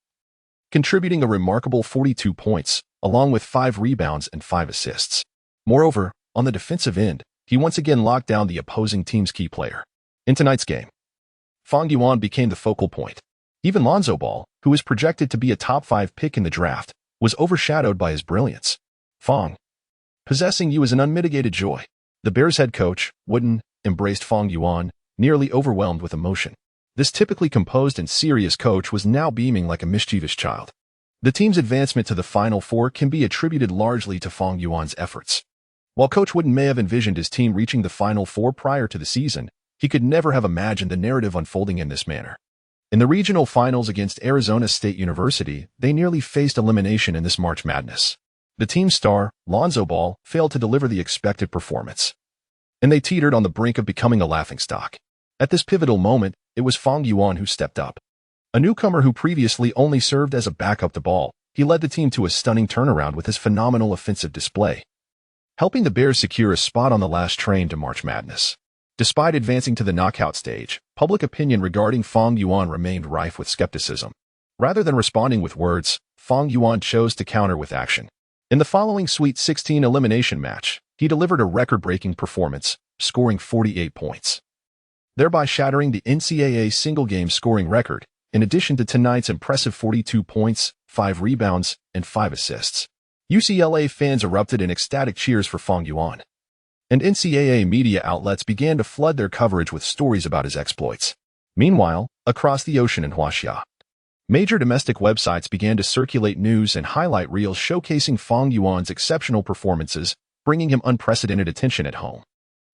contributing a remarkable 42 points, along with 5 rebounds and 5 assists. Moreover, on the defensive end, he once again locked down the opposing team's key player. In tonight's game, Fang Yuan became the focal point. Even Lonzo Ball, who was projected to be a top 5 pick in the draft, was overshadowed by his brilliance. Fang, possessing you is an unmitigated joy. The Bears head coach, Wooden, embraced Fang Yuan, nearly overwhelmed with emotion. This typically composed and serious coach was now beaming like a mischievous child. The team's advancement to the Final Four can be attributed largely to Fang Yuan's efforts. While Coach Wooden may have envisioned his team reaching the Final Four prior to the season, he could never have imagined the narrative unfolding in this manner. In the regional finals against Arizona State University, they nearly faced elimination in this March Madness. The team's star, Lonzo Ball, failed to deliver the expected performance, and they teetered on the brink of becoming a laughingstock. At this pivotal moment, it was Fang Yuan who stepped up. A newcomer who previously only served as a backup to Ball, he led the team to a stunning turnaround with his phenomenal offensive display, helping the Bears secure a spot on the last train to March Madness. Despite advancing to the knockout stage, public opinion regarding Fang Yuan remained rife with skepticism. Rather than responding with words, Fang Yuan chose to counter with action. In the following Sweet 16 elimination match, he delivered a record-breaking performance, scoring 48 points, thereby shattering the NCAA single-game scoring record, in addition to tonight's impressive 42 points, 5 rebounds, and 5 assists. UCLA fans erupted in ecstatic cheers for Fang Yuan, and NCAA media outlets began to flood their coverage with stories about his exploits. Meanwhile, across the ocean in Huaxia, major domestic websites began to circulate news and highlight reels showcasing Fang Yuan's exceptional performances, bringing him unprecedented attention at home.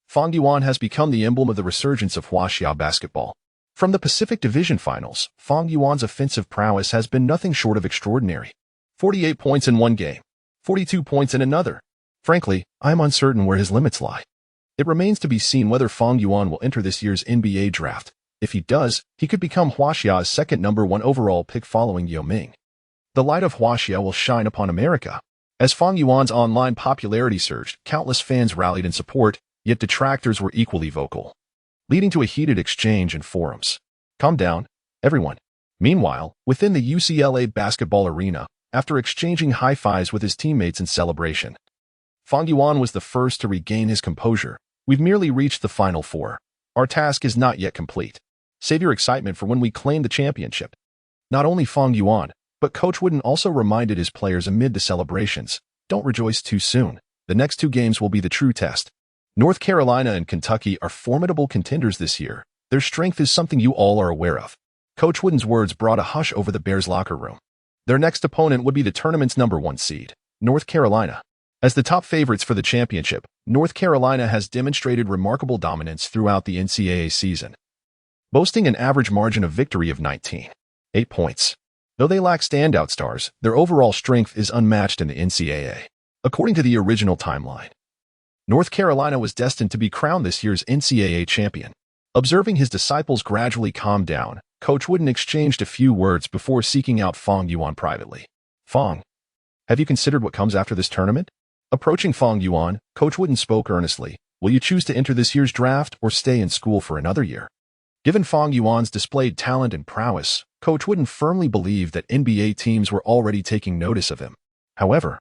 Fang Yuan has become the emblem of the resurgence of Huaxia basketball. From the Pacific Division Finals, Fang Yuan's offensive prowess has been nothing short of extraordinary. 48 points in one game, 42 points in another. Frankly, I am uncertain where his limits lie. It remains to be seen whether Fang Yuan will enter this year's NBA draft. If he does, he could become Huaxia's second #1 overall pick following Yao Ming. The light of Huaxia will shine upon America. As Fang Yuan's online popularity surged, countless fans rallied in support, yet detractors were equally vocal, leading to a heated exchange in forums. Calm down, everyone. Meanwhile, within the UCLA basketball arena, after exchanging high-fives with his teammates in celebration, Fang Yuan was the first to regain his composure. We've merely reached the Final Four. Our task is not yet complete. Save your excitement for when we claim the championship. Not only Fang Yuan, but Coach Wooden also reminded his players amid the celebrations, don't rejoice too soon. The next 2 games will be the true test. North Carolina and Kentucky are formidable contenders this year. Their strength is something you all are aware of. Coach Wooden's words brought a hush over the Bears' locker room. Their next opponent would be the tournament's #1 seed, North Carolina. As the top favorites for the championship, North Carolina has demonstrated remarkable dominance throughout the NCAA season, boasting an average margin of victory of 19.8 points. Though they lack standout stars, their overall strength is unmatched in the NCAA. According to the original timeline, North Carolina was destined to be crowned this year's NCAA champion. Observing his disciples gradually calm down, Coach Wooden exchanged a few words before seeking out Fang Yuan privately. Fang, have you considered what comes after this tournament? Approaching Fang Yuan, Coach Wooden spoke earnestly. Will you choose to enter this year's draft or stay in school for another year? Given Fang Yuan's displayed talent and prowess, Coach Wooden firmly believed that NBA teams were already taking notice of him. However,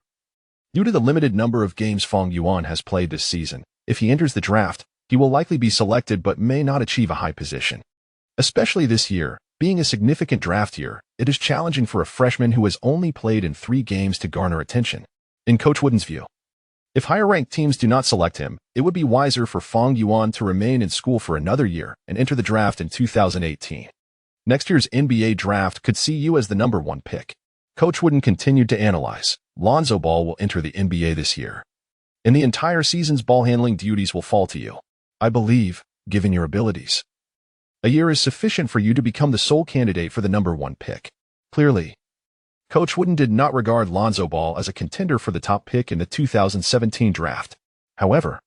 due to the limited number of games Fang Yuan has played this season, if he enters the draft, he will likely be selected but may not achieve a high position. Especially this year, being a significant draft year, it is challenging for a freshman who has only played in 3 games to garner attention. In Coach Wooden's view, if higher-ranked teams do not select him, it would be wiser for Fang Yuan to remain in school for another year and enter the draft in 2018. Next year's NBA draft could see you as the #1 pick. Coach Wooden continued to analyze. Lonzo Ball will enter the NBA this year, and the entire season's ball-handling duties will fall to you. I believe, given your abilities, a year is sufficient for you to become the sole candidate for the #1 pick. Clearly, Coach Wooden did not regard Lonzo Ball as a contender for the top pick in the 2017 draft. However,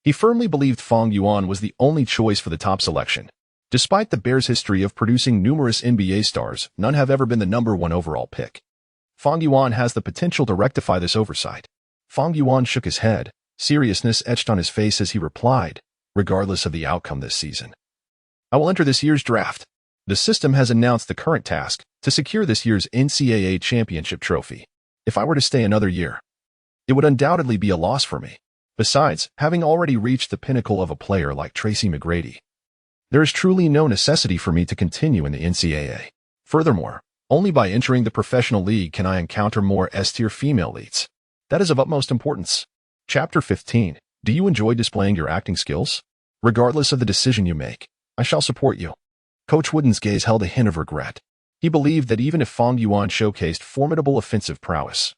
he firmly believed Fang Yuan was the only choice for the top selection. Despite the Bears' history of producing numerous NBA stars, none have ever been the #1 overall pick. Fang Yuan has the potential to rectify this oversight. Fang Yuan shook his head, seriousness etched on his face as he replied, regardless of the outcome this season, I will enter this year's draft. The system has announced the current task to secure this year's NCAA championship trophy. If I were to stay another year, it would undoubtedly be a loss for me. Besides, having already reached the pinnacle of a player like Tracy McGrady, there is truly no necessity for me to continue in the NCAA. Furthermore, only by entering the professional league can I encounter more S-tier female leads. That is of utmost importance. Chapter 15. Do you enjoy displaying your acting skills? Regardless of the decision you make, I shall support you. Coach Wooden's gaze held a hint of regret. He believed that even if Fang Yuan showcased formidable offensive prowess,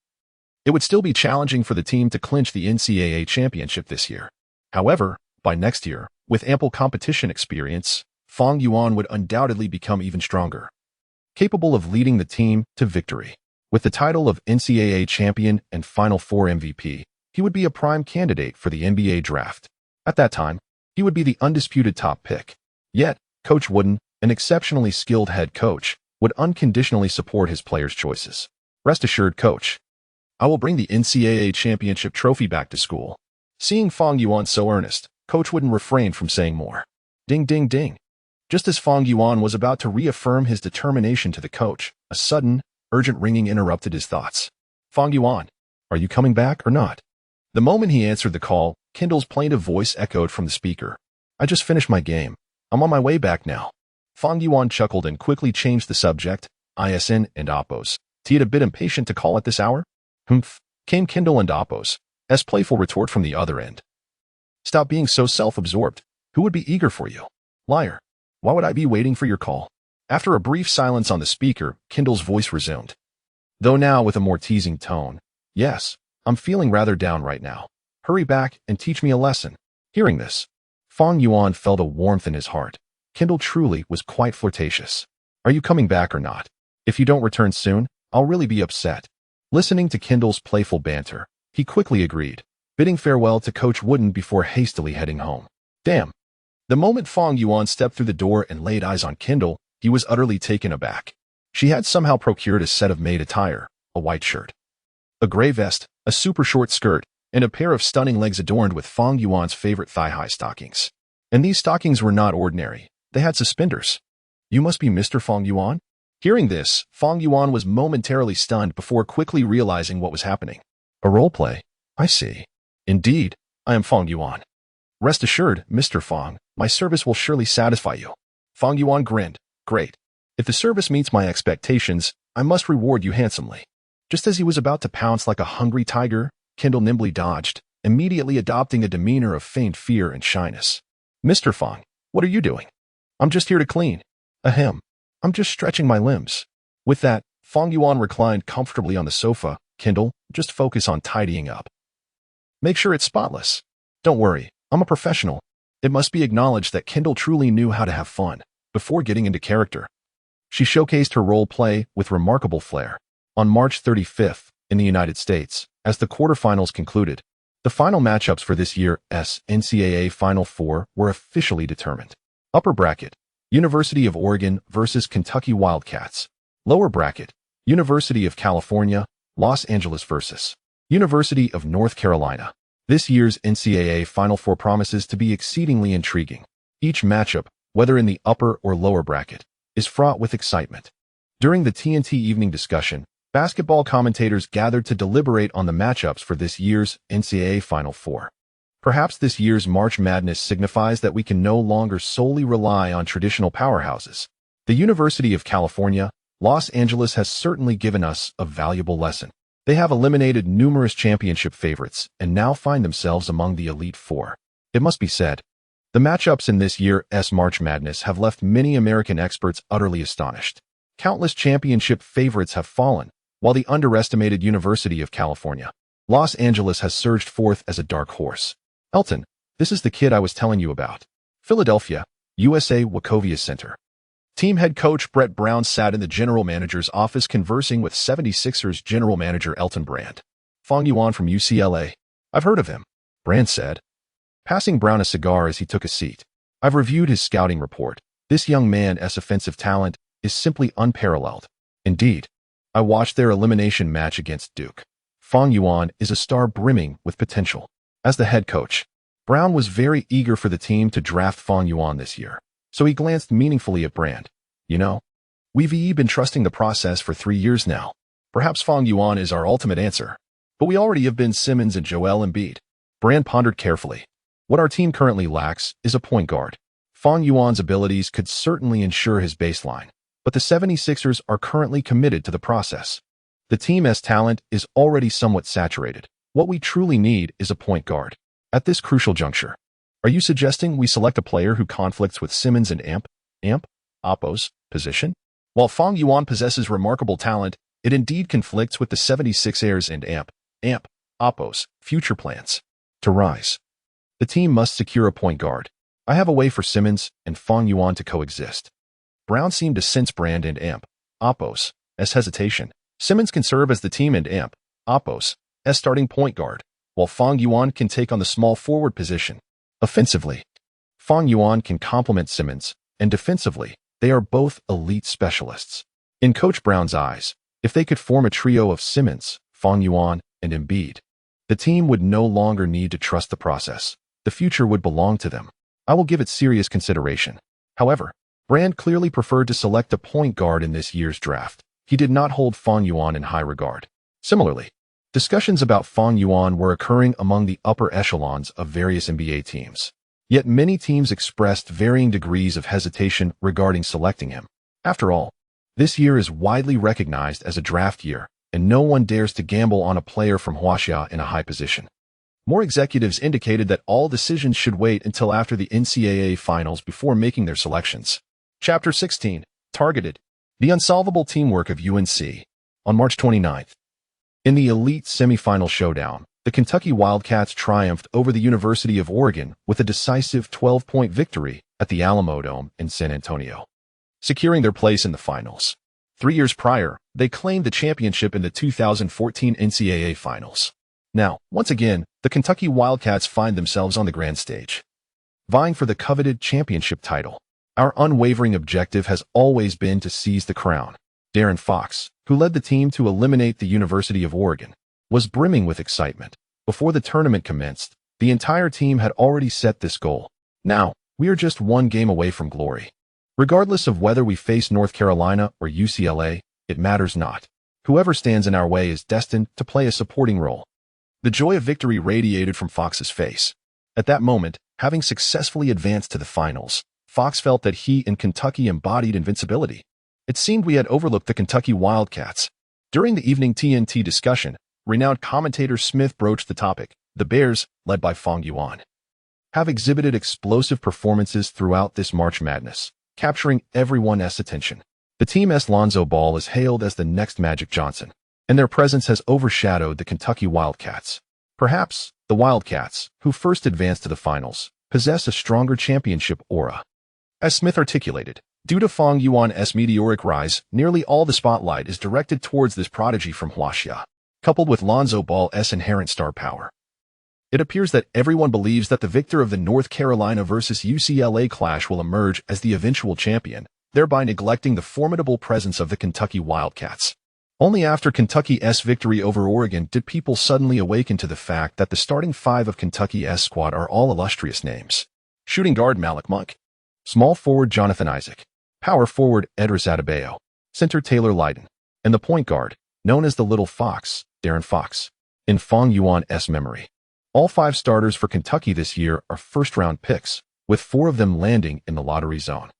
it would still be challenging for the team to clinch the NCAA championship this year. However, by next year, with ample competition experience, Fang Yuan would undoubtedly become even stronger, capable of leading the team to victory. With the title of NCAA champion and Final Four MVP, he would be a prime candidate for the NBA draft. At that time, he would be the undisputed top pick. Yet, Coach Wooden, an exceptionally skilled head coach, would unconditionally support his players' choices. Rest assured, Coach, I will bring the NCAA championship trophy back to school. Seeing Fang Yuan so earnest, Coach Wooden refrained from saying more. Ding, ding, ding. Just as Fang Yuan was about to reaffirm his determination to the coach, a sudden, urgent ringing interrupted his thoughts. Fang Yuan, are you coming back or not? The moment he answered the call, Kendall's plaintive voice echoed from the speaker. I just finished my game. I'm on my way back now. Fang Yuan chuckled and quickly changed the subject. ISN and Oppos. He a bit impatient to call at this hour? Humph, came Kendall and Oppos, as playful retort from the other end. Stop being so self-absorbed. Who would be eager for you? Liar. Why would I be waiting for your call? After a brief silence on the speaker, Kendall's voice resumed. Though now with a more teasing tone. Yes, I'm feeling rather down right now. Hurry back and teach me a lesson. Hearing this, Fang Yuan felt a warmth in his heart. Kendall truly was quite flirtatious. Are you coming back or not? If you don't return soon, I'll really be upset. Listening to Kendall's playful banter, he quickly agreed, bidding farewell to Coach Wooden before hastily heading home. Damn. The moment Fang Yuan stepped through the door and laid eyes on Kendall, he was utterly taken aback. She had somehow procured a set of maid attire, a white shirt, a gray vest, a super short skirt, and a pair of stunning legs adorned with Fang Yuan's favorite thigh-high stockings. And these stockings were not ordinary. They had suspenders. You must be Mr. Fang Yuan? Hearing this, Fang Yuan was momentarily stunned before quickly realizing what was happening. A role play? I see. Indeed, I am Fang Yuan. Rest assured, Mr. Fang, my service will surely satisfy you. Fang Yuan grinned. Great. If the service meets my expectations, I must reward you handsomely. Just as he was about to pounce like a hungry tiger, Kendall nimbly dodged, immediately adopting a demeanor of feigned fear and shyness. Mr. Fang, what are you doing? I'm just here to clean. Ahem. I'm just stretching my limbs. With that, Fang Yuan reclined comfortably on the sofa. Kendall, just focus on tidying up. Make sure it's spotless. Don't worry, I'm a professional. It must be acknowledged that Kendall truly knew how to have fun before getting into character. She showcased her role play with remarkable flair. On March 35th, in the United States, as the quarterfinals concluded, the final matchups for this year's NCAA Final Four were officially determined. Upper bracket, University of Oregon versus Kentucky Wildcats. Lower bracket, University of California, Los Angeles versus University of North Carolina. This year's NCAA Final Four promises to be exceedingly intriguing. Each matchup, whether in the upper or lower bracket, is fraught with excitement. During the TNT evening discussion, basketball commentators gathered to deliberate on the matchups for this year's NCAA Final Four. Perhaps this year's March Madness signifies that we can no longer solely rely on traditional powerhouses. The University of California, Los Angeles has certainly given us a valuable lesson. They have eliminated numerous championship favorites and now find themselves among the Elite Four. It must be said, the matchups in this year's March Madness have left many American experts utterly astonished. Countless championship favorites have fallen, while the underestimated University of California, Los Angeles has surged forth as a dark horse. Elton, this is the kid I was telling you about. Philadelphia, USA Wachovia Center. Team head coach Brett Brown sat in the general manager's office conversing with 76ers general manager Elton Brand. Fang Yuan from UCLA. I've heard of him, Brand said, passing Brown a cigar as he took a seat. I've reviewed his scouting report. This young man's offensive talent is simply unparalleled. Indeed, I watched their elimination match against Duke. Fang Yuan is a star brimming with potential. As the head coach, Brown was very eager for the team to draft Fang Yuan this year, so he glanced meaningfully at Brand. You know, we've been trusting the process for 3 years now. Perhaps Fang Yuan is our ultimate answer. But we already have Ben Simmons and Joel Embiid. Brand pondered carefully. What our team currently lacks is a point guard. Fang Yuan's abilities could certainly ensure his baseline, but the 76ers are currently committed to the process. The team's talent is already somewhat saturated. What we truly need is a point guard. At this crucial juncture, are you suggesting we select a player who conflicts with Simmons and Oppo's position? While Fang Yuan possesses remarkable talent, it indeed conflicts with the 76ers and Oppo's future plans to rise. The team must secure a point guard. I have a way for Simmons and Fang Yuan to coexist. Brown seemed to sense Brand and Oppo's hesitation, Simmons can serve as the team and Oppo's starting point guard, while Fang Yuan can take on the small forward position. Offensively, Fang Yuan can complement Simmons, and defensively, they are both elite specialists. In Coach Brown's eyes, if they could form a trio of Simmons, Fang Yuan, and Embiid, the team would no longer need to trust the process. The future would belong to them. I will give it serious consideration. However, Brand clearly preferred to select a point guard in this year's draft. He did not hold Fang Yuan in high regard. Similarly, discussions about Fang Yuan were occurring among the upper echelons of various NBA teams. Yet many teams expressed varying degrees of hesitation regarding selecting him. After all, this year is widely recognized as a draft year, and no one dares to gamble on a player from Huaxia in a high position. More executives indicated that all decisions should wait until after the NCAA finals before making their selections. Chapter 16. Targeted. The unsolvable teamwork of UNC. On March 29th. In the elite semifinal showdown, the Kentucky Wildcats triumphed over the University of Oregon with a decisive 12-point victory at the Alamodome in San Antonio, securing their place in the finals. 3 years prior, they claimed the championship in the 2014 NCAA finals. Now, once again, the Kentucky Wildcats find themselves on the grand stage, vying for the coveted championship title. Our unwavering objective has always been to seize the crown. Darren Fox, who led the team to eliminate the University of Oregon, was brimming with excitement. Before the tournament commenced, the entire team had already set this goal. Now, we are just one game away from glory. Regardless of whether we face North Carolina or UCLA, it matters not. Whoever stands in our way is destined to play a supporting role. The joy of victory radiated from Fox's face. At that moment, having successfully advanced to the finals, Fox felt that he and Kentucky embodied invincibility. It seemed we had overlooked the Kentucky Wildcats. During the evening TNT discussion, renowned commentator Smith broached the topic. The Bears, led by Fang Yuan, have exhibited explosive performances throughout this March Madness, capturing everyone's attention. The team's Lonzo Ball is hailed as the next Magic Johnson, and their presence has overshadowed the Kentucky Wildcats. Perhaps the Wildcats, who first advanced to the finals, possess a stronger championship aura. As Smith articulated, due to Fang Yuan's meteoric rise, nearly all the spotlight is directed towards this prodigy from Huaxia, coupled with Lonzo Ball's inherent star power. It appears that everyone believes that the victor of the North Carolina versus UCLA clash will emerge as the eventual champion, thereby neglecting the formidable presence of the Kentucky Wildcats. Only after Kentucky's victory over Oregon did people suddenly awaken to the fact that the starting five of Kentucky's squad are all illustrious names. Shooting guard Malik Monk, small forward Jonathan Isaac, power forward Edris Adebayo, center Taylor Lydon, and the point guard, known as the Little Fox, Darren Fox, in Fang Yuan's memory. All 5 starters for Kentucky this year are first-round picks, with 4 of them landing in the lottery zone.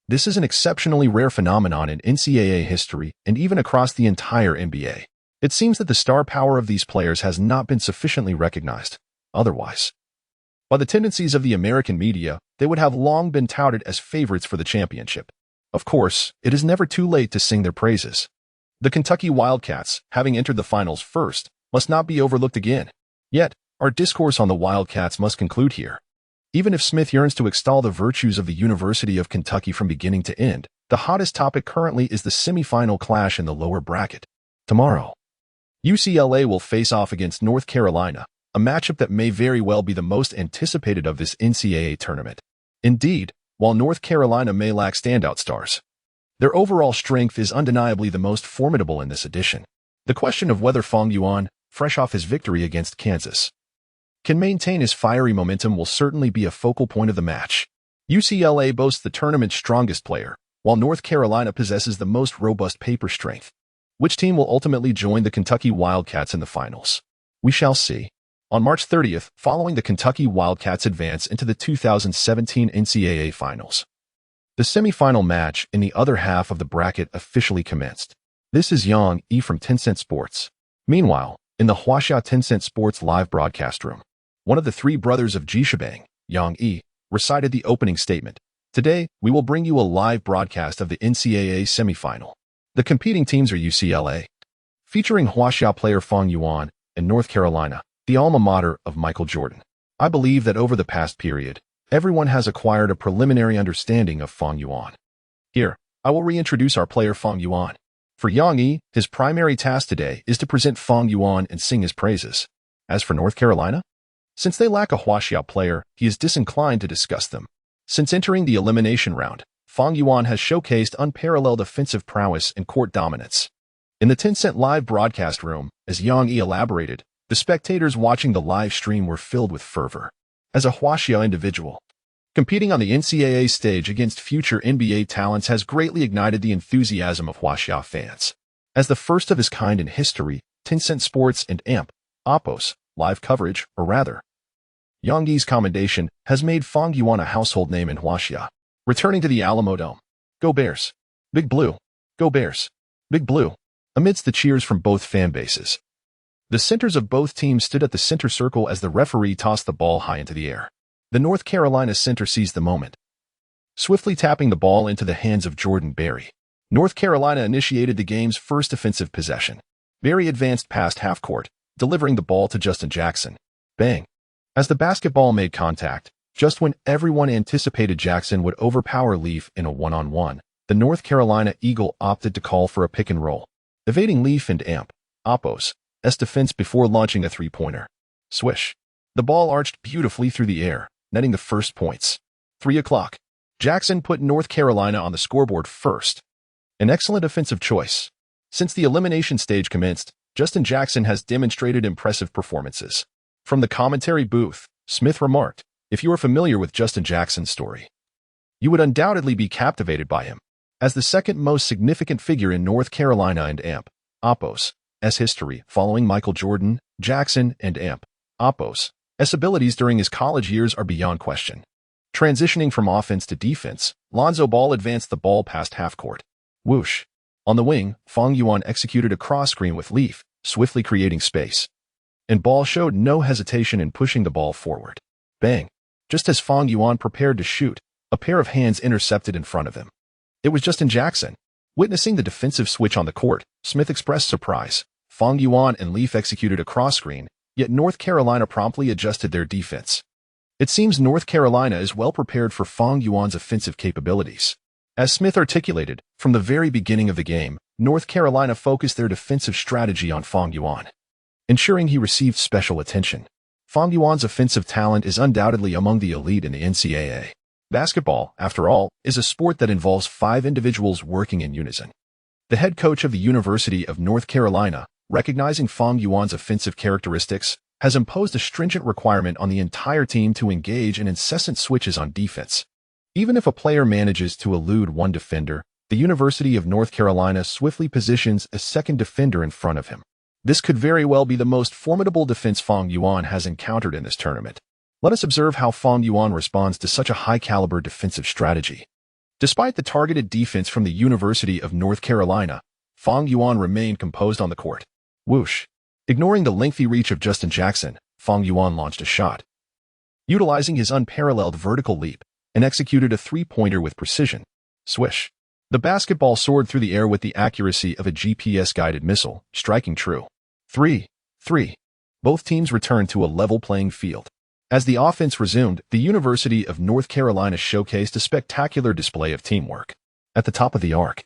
This is an exceptionally rare phenomenon in NCAA history and even across the entire NBA. It seems that the star power of these players has not been sufficiently recognized. Otherwise, by the tendencies of the American media, they would have long been touted as favorites for the championship. Of course, it is never too late to sing their praises. The Kentucky Wildcats, having entered the finals first, must not be overlooked again. Yet, our discourse on the Wildcats must conclude here. Even if Smith yearns to extol the virtues of the University of Kentucky from beginning to end, the hottest topic currently is the semifinal clash in the lower bracket. Tomorrow, UCLA will face off against North Carolina, a matchup that may very well be the most anticipated of this NCAA tournament. Indeed, while North Carolina may lack standout stars, their overall strength is undeniably the most formidable in this edition. The question of whether Fang Yuan, fresh off his victory against Kansas, can maintain his fiery momentum will certainly be a focal point of the match. UCLA boasts the tournament's strongest player, while North Carolina possesses the most robust paper strength. Which team will ultimately join the Kentucky Wildcats in the finals? We shall see. On March 30th, following the Kentucky Wildcats' advance into the 2017 NCAA Finals, the semifinal match in the other half of the bracket officially commenced. This is Yang Yi from Tencent Sports. Meanwhile, in the Huaxia Tencent Sports live broadcast room, one of the 3 brothers of Jishabang, Yang Yi, recited the opening statement. Today, we will bring you a live broadcast of the NCAA semifinal. The competing teams are UCLA, featuring Huaxia player Fang Yuan, and North Carolina, the alma mater of Michael Jordan. I believe that over the past period, everyone has acquired a preliminary understanding of Fang Yuan. Here, I will reintroduce our player Fang Yuan. For Yang Yi, his primary task today is to present Fang Yuan and sing his praises. As for North Carolina, since they lack a Huaxia player, he is disinclined to discuss them. Since entering the elimination round, Fang Yuan has showcased unparalleled offensive prowess and court dominance. In the Tencent live broadcast room, as Yang Yi elaborated, the spectators watching the live stream were filled with fervor. As a Huaxia individual, competing on the NCAA stage against future NBA talents has greatly ignited the enthusiasm of Huaxia fans. As the first of his kind in history, Tencent Sports and AMP, live coverage, or rather, Yang Yi's commendation has made Fang Yuan a household name in Huaxia. Returning to the Alamo Dome. Go Bears! Big Blue! Go Bears! Big Blue! Amidst the cheers from both fan bases, the centers of both teams stood at the center circle as the referee tossed the ball high into the air. The North Carolina center seized the moment, swiftly tapping the ball into the hands of Jordan Berry. North Carolina initiated the game's first offensive possession. Berry advanced past half court, delivering the ball to Justin Jackson. Bang! As the basketball made contact, just when everyone anticipated Jackson would overpower Leaf in a one-on-one, the North Carolina Eagle opted to call for a pick and roll, evading Leaf and AMP's defense before launching a three-pointer. Swish! The ball arched beautifully through the air, netting the first points. 3 o'clock. Jackson put North Carolina on the scoreboard first. An excellent offensive choice. Since the elimination stage commenced, Justin Jackson has demonstrated impressive performances. From the commentary booth, Smith remarked, "If you are familiar with Justin Jackson's story, you would undoubtedly be captivated by him. As the second most significant figure in North Carolina and AMP's history, following Michael Jordan, Jackson and AMP's abilities during his college years are beyond question." Transitioning from offense to defense, Lonzo Ball advanced the ball past half court. Whoosh! On the wing, Fang Yuan executed a cross screen with Leaf, swiftly creating space. And Ball showed no hesitation in pushing the ball forward. Bang! Just as Fang Yuan prepared to shoot, a pair of hands intercepted in front of him. It was Justin Jackson. Witnessing the defensive switch on the court, Smith expressed surprise. Fang Yuan and Leaf executed a cross screen, yet North Carolina promptly adjusted their defense. It seems North Carolina is well prepared for Fang Yuan's offensive capabilities. As Smith articulated, from the very beginning of the game, North Carolina focused their defensive strategy on Fang Yuan, ensuring he received special attention. Fang Yuan's offensive talent is undoubtedly among the elite in the NCAA. Basketball, after all, is a sport that involves 5 individuals working in unison. The head coach of the University of North Carolina, recognizing Fang Yuan's offensive characteristics, has imposed a stringent requirement on the entire team to engage in incessant switches on defense. Even if a player manages to elude one defender, the University of North Carolina swiftly positions a second defender in front of him. This could very well be the most formidable defense Fang Yuan has encountered in this tournament. Let us observe how Fang Yuan responds to such a high-caliber defensive strategy. Despite the targeted defense from the University of North Carolina, Fang Yuan remained composed on the court. Whoosh! Ignoring the lengthy reach of Justin Jackson, Fang Yuan launched a shot. Utilizing his unparalleled vertical leap, and executed a three-pointer with precision. Swish! The basketball soared through the air with the accuracy of a GPS-guided missile, striking true. 3. Both teams returned to a level playing field. As the offense resumed, the University of North Carolina showcased a spectacular display of teamwork. At the top of the arc,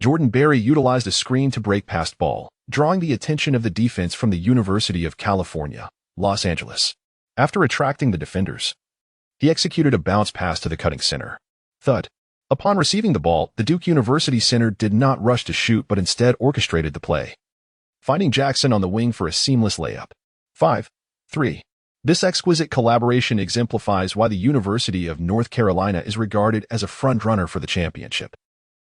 Jordan Berry utilized a screen to break past Ball, drawing the attention of the defense from the University of California, Los Angeles. After attracting the defenders, he executed a bounce pass to the cutting center. Thud. Upon receiving the ball, the Duke University center did not rush to shoot but instead orchestrated the play, finding Jackson on the wing for a seamless layup. 5-3. This exquisite collaboration exemplifies why the University of North Carolina is regarded as a front-runner for the championship.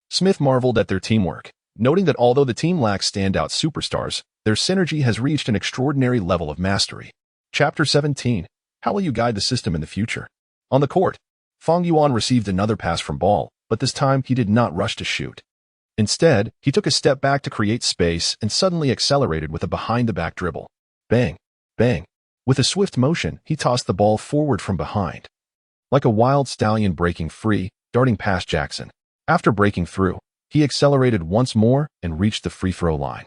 Smith marveled at their teamwork, noting that although the team lacks standout superstars, their synergy has reached an extraordinary level of mastery. Chapter 17. How will you guide the system in the future? On the court, Fang Yuan received another pass from Ball, but this time he did not rush to shoot. Instead, he took a step back to create space and suddenly accelerated with a behind-the-back dribble. Bang! Bang! With a swift motion, he tossed the ball forward from behind, like a wild stallion breaking free, darting past Jackson. After breaking through, he accelerated once more and reached the free-throw line.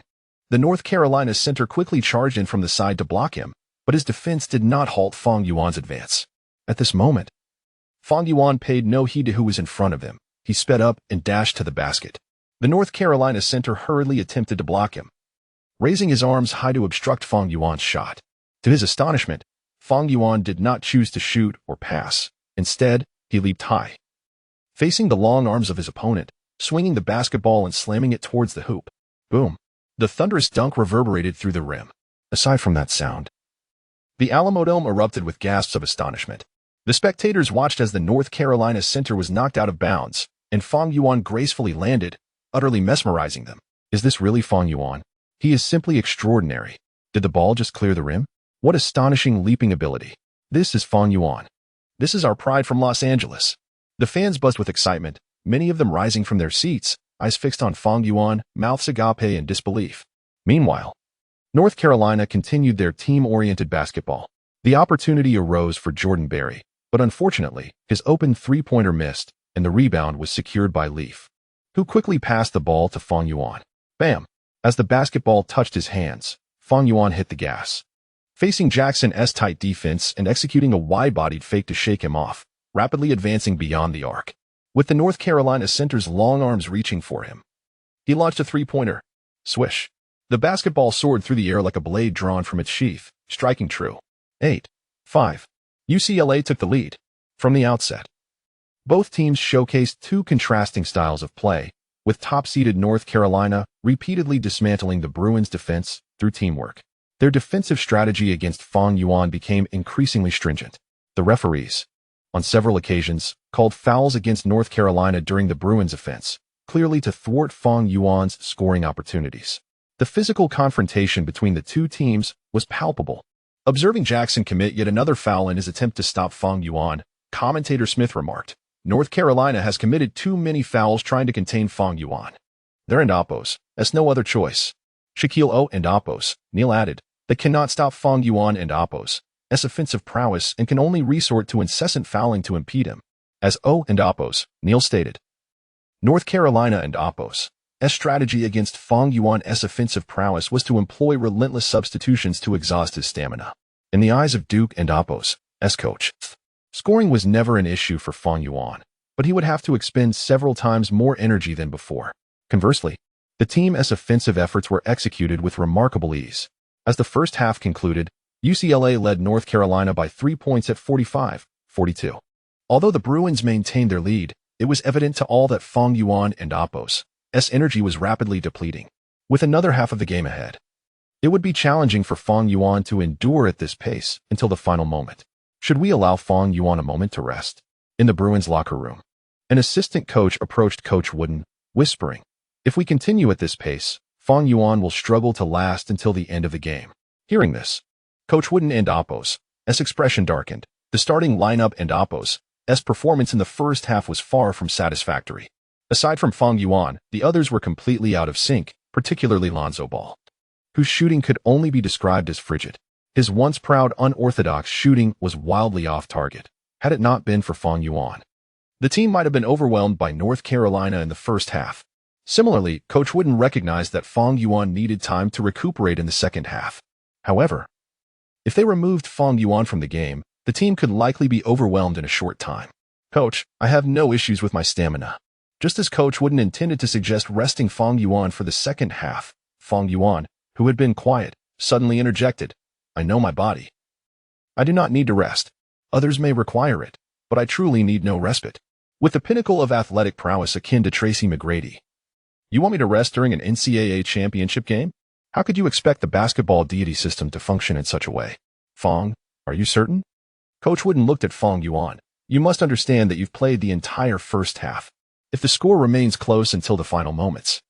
The North Carolina center quickly charged in from the side to block him, but his defense did not halt Fang Yuan's advance. At this moment, Fang Yuan paid no heed to who was in front of him. He sped up and dashed to the basket. The North Carolina center hurriedly attempted to block him, raising his arms high to obstruct Fang Yuan's shot. To his astonishment, Fang Yuan did not choose to shoot or pass. Instead, he leaped high, facing the long arms of his opponent, swinging the basketball and slamming it towards the hoop. Boom! The thunderous dunk reverberated through the rim. Aside from that sound, the Alamodome erupted with gasps of astonishment. The spectators watched as the North Carolina center was knocked out of bounds, and Fang Yuan gracefully landed, utterly mesmerizing them. Is this really Fang Yuan? He is simply extraordinary. Did the ball just clear the rim? What astonishing leaping ability. This is Fang Yuan. This is our pride from Los Angeles. The fans buzzed with excitement, many of them rising from their seats, eyes fixed on Fang Yuan, mouths agape in disbelief. Meanwhile, North Carolina continued their team-oriented basketball. The opportunity arose for Jordan Berry, but unfortunately, his open three-pointer missed, and the rebound was secured by Leaf, who quickly passed the ball to Fang Yuan. Bam! As the basketball touched his hands, Fang Yuan hit the gas, facing Jackson's tight defense and executing a wide-bodied fake to shake him off, rapidly advancing beyond the arc. With the North Carolina center's long arms reaching for him, he launched a three-pointer. Swish! The basketball soared through the air like a blade drawn from its sheath, striking true. 8-5. UCLA took the lead. From the outset, both teams showcased two contrasting styles of play, with top-seeded North Carolina repeatedly dismantling the Bruins' defense through teamwork. Their defensive strategy against Fang Yuan became increasingly stringent. The referees, on several occasions, called fouls against North Carolina during the Bruins' offense, clearly to thwart Fang Yuan's scoring opportunities. The physical confrontation between the two teams was palpable. Observing Jackson commit yet another foul in his attempt to stop Fang Yuan, commentator Smith remarked, North Carolina has committed too many fouls trying to contain Fang Yuan. They're and Oppos, as no other choice. Shaquille O and Oppos, Neil added, they cannot stop Fang Yuan and Oppos' offensive prowess and can only resort to incessant fouling to impede him. As O and Oppos, Neil stated, North Carolina and Oppos' strategy against Fang Yuan's offensive prowess was to employ relentless substitutions to exhaust his stamina. In the eyes of Duke and Oppos' coach, scoring was never an issue for Fang Yuan, but he would have to expend several times more energy than before. Conversely, the team's offensive efforts were executed with remarkable ease. As the first half concluded, UCLA led North Carolina by 3 points at 45-42. Although the Bruins maintained their lead, it was evident to all that Fang Yuan and Oppos' energy was rapidly depleting. With another half of the game ahead, it would be challenging for Fang Yuan to endure at this pace until the final moment. Should we allow Fang Yuan a moment to rest? In the Bruins locker room, an assistant coach approached Coach Wooden, whispering, if we continue at this pace, Fang Yuan will struggle to last until the end of the game. Hearing this, Coach Wooden and Oppos' expression darkened. The starting lineup and Oppos' performance in the first half was far from satisfactory. Aside from Fang Yuan, the others were completely out of sync, particularly Lonzo Ball, whose shooting could only be described as frigid. His once proud unorthodox shooting was wildly off target. Had it not been for Fang Yuan, the team might have been overwhelmed by North Carolina in the first half. Similarly, Coach Wooden recognized that Fang Yuan needed time to recuperate in the second half. However, if they removed Fang Yuan from the game, the team could likely be overwhelmed in a short time. Coach, I have no issues with my stamina. Just as Coach Wooden intended to suggest resting Fang Yuan for the second half, Fang Yuan, who had been quiet, suddenly interjected, I know my body. I do not need to rest. Others may require it, but I truly need no respite. With the pinnacle of athletic prowess akin to Tracy McGrady, you want me to rest during an NCAA championship game? How could you expect the basketball deity system to function in such a way? Fang, are you certain? Coach Wooden looked at Fang Yuan. You must understand that you've played the entire first half. If the score remains close until the final moments,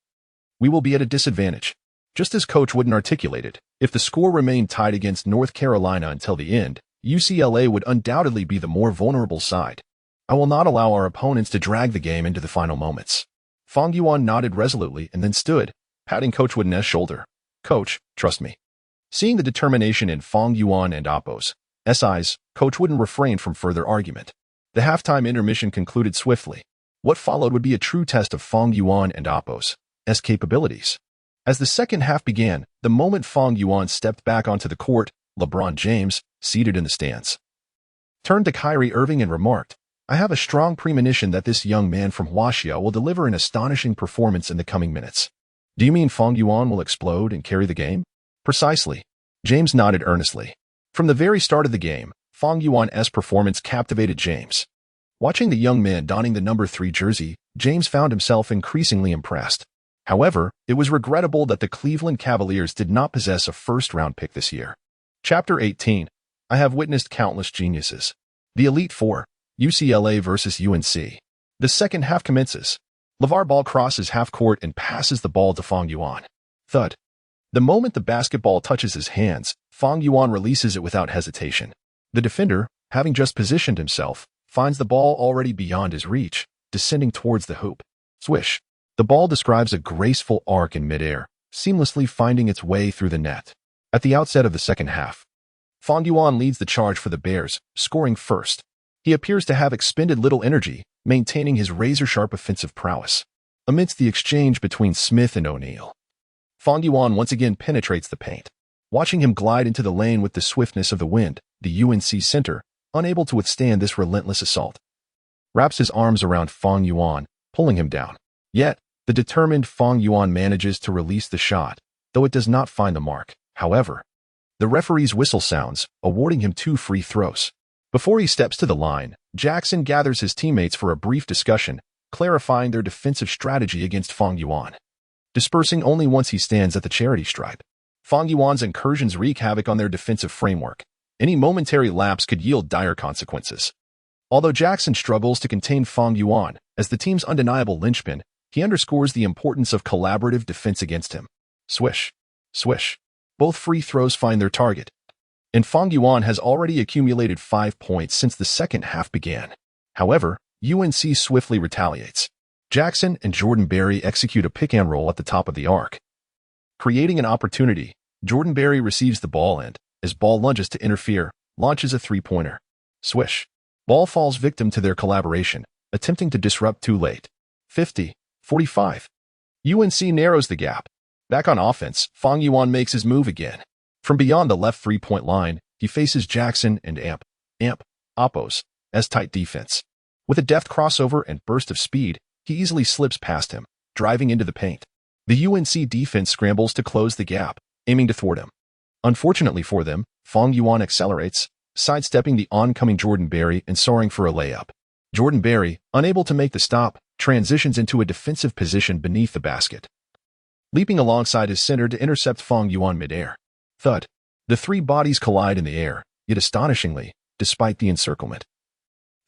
we will be at a disadvantage. Just as Coach Wooden articulated, if the score remained tied against North Carolina until the end, UCLA would undoubtedly be the more vulnerable side. I will not allow our opponents to drag the game into the final moments. Fang Yuan nodded resolutely and then stood, patting Coach Wooden's shoulder. Coach, trust me. Seeing the determination in Fang Yuan and Oppos' eyes, Coach Wooden refrained from further argument. The halftime intermission concluded swiftly. What followed would be a true test of Fang Yuan and Oppos' capabilities. As the second half began, the moment Fang Yuan stepped back onto the court, LeBron James, seated in the stands, turned to Kyrie Irving and remarked, I have a strong premonition that this young man from Huaxia will deliver an astonishing performance in the coming minutes. Do you mean Fang Yuan will explode and carry the game? Precisely. James nodded earnestly. From the very start of the game, Fang Yuan's performance captivated James. Watching the young man donning the number 3 jersey, James found himself increasingly impressed. However, it was regrettable that the Cleveland Cavaliers did not possess a first-round pick this year. Chapter 18. I have witnessed countless geniuses. The Elite Four, UCLA versus UNC. The second half commences. LeVar Ball crosses half-court and passes the ball to Fang Yuan. Thud. The moment the basketball touches his hands, Fang Yuan releases it without hesitation. The defender, having just positioned himself, finds the ball already beyond his reach, descending towards the hoop. Swish. The ball describes a graceful arc in midair, seamlessly finding its way through the net. At the outset of the second half, Fang Yuan leads the charge for the Bears, scoring first. He appears to have expended little energy, maintaining his razor-sharp offensive prowess. Amidst the exchange between Smith and O'Neal, Fang Yuan once again penetrates the paint. Watching him glide into the lane with the swiftness of the wind, the UNC center, unable to withstand this relentless assault, wraps his arms around Fang Yuan, pulling him down. Yet, the determined Fang Yuan manages to release the shot, though it does not find the mark. However, the referee's whistle sounds, awarding him 2 free throws. Before he steps to the line, Jackson gathers his teammates for a brief discussion, clarifying their defensive strategy against Fang Yuan, dispersing only once he stands at the charity stripe. Fang Yuan's incursions wreak havoc on their defensive framework. Any momentary lapse could yield dire consequences. Although Jackson struggles to contain Fang Yuan as the team's undeniable linchpin, he underscores the importance of collaborative defense against him. Swish. Swish. Both free throws find their target, and Fang Yuan has already accumulated 5 points since the second half began. However, UNC swiftly retaliates. Jackson and Jordan Berry execute a pick-and-roll at the top of the arc. Creating an opportunity, Jordan Berry receives the ball and, as Ball lunges to interfere, launches a three-pointer. Swish. Ball falls victim to their collaboration, attempting to disrupt too late. 50-45. UNC narrows the gap. Back on offense, Fang Yuan makes his move again. From beyond the left three-point line, he faces Jackson and Oppos, as tight defense. With a deft crossover and burst of speed, he easily slips past him, driving into the paint. The UNC defense scrambles to close the gap, aiming to thwart him. Unfortunately for them, Fang Yuan accelerates, sidestepping the oncoming Jordan Berry and soaring for a layup. Jordan Berry, unable to make the stop, transitions into a defensive position beneath the basket, leaping alongside his center to intercept Fang Yuan midair. Thud. The 3 bodies collide in the air, yet astonishingly, despite the encirclement,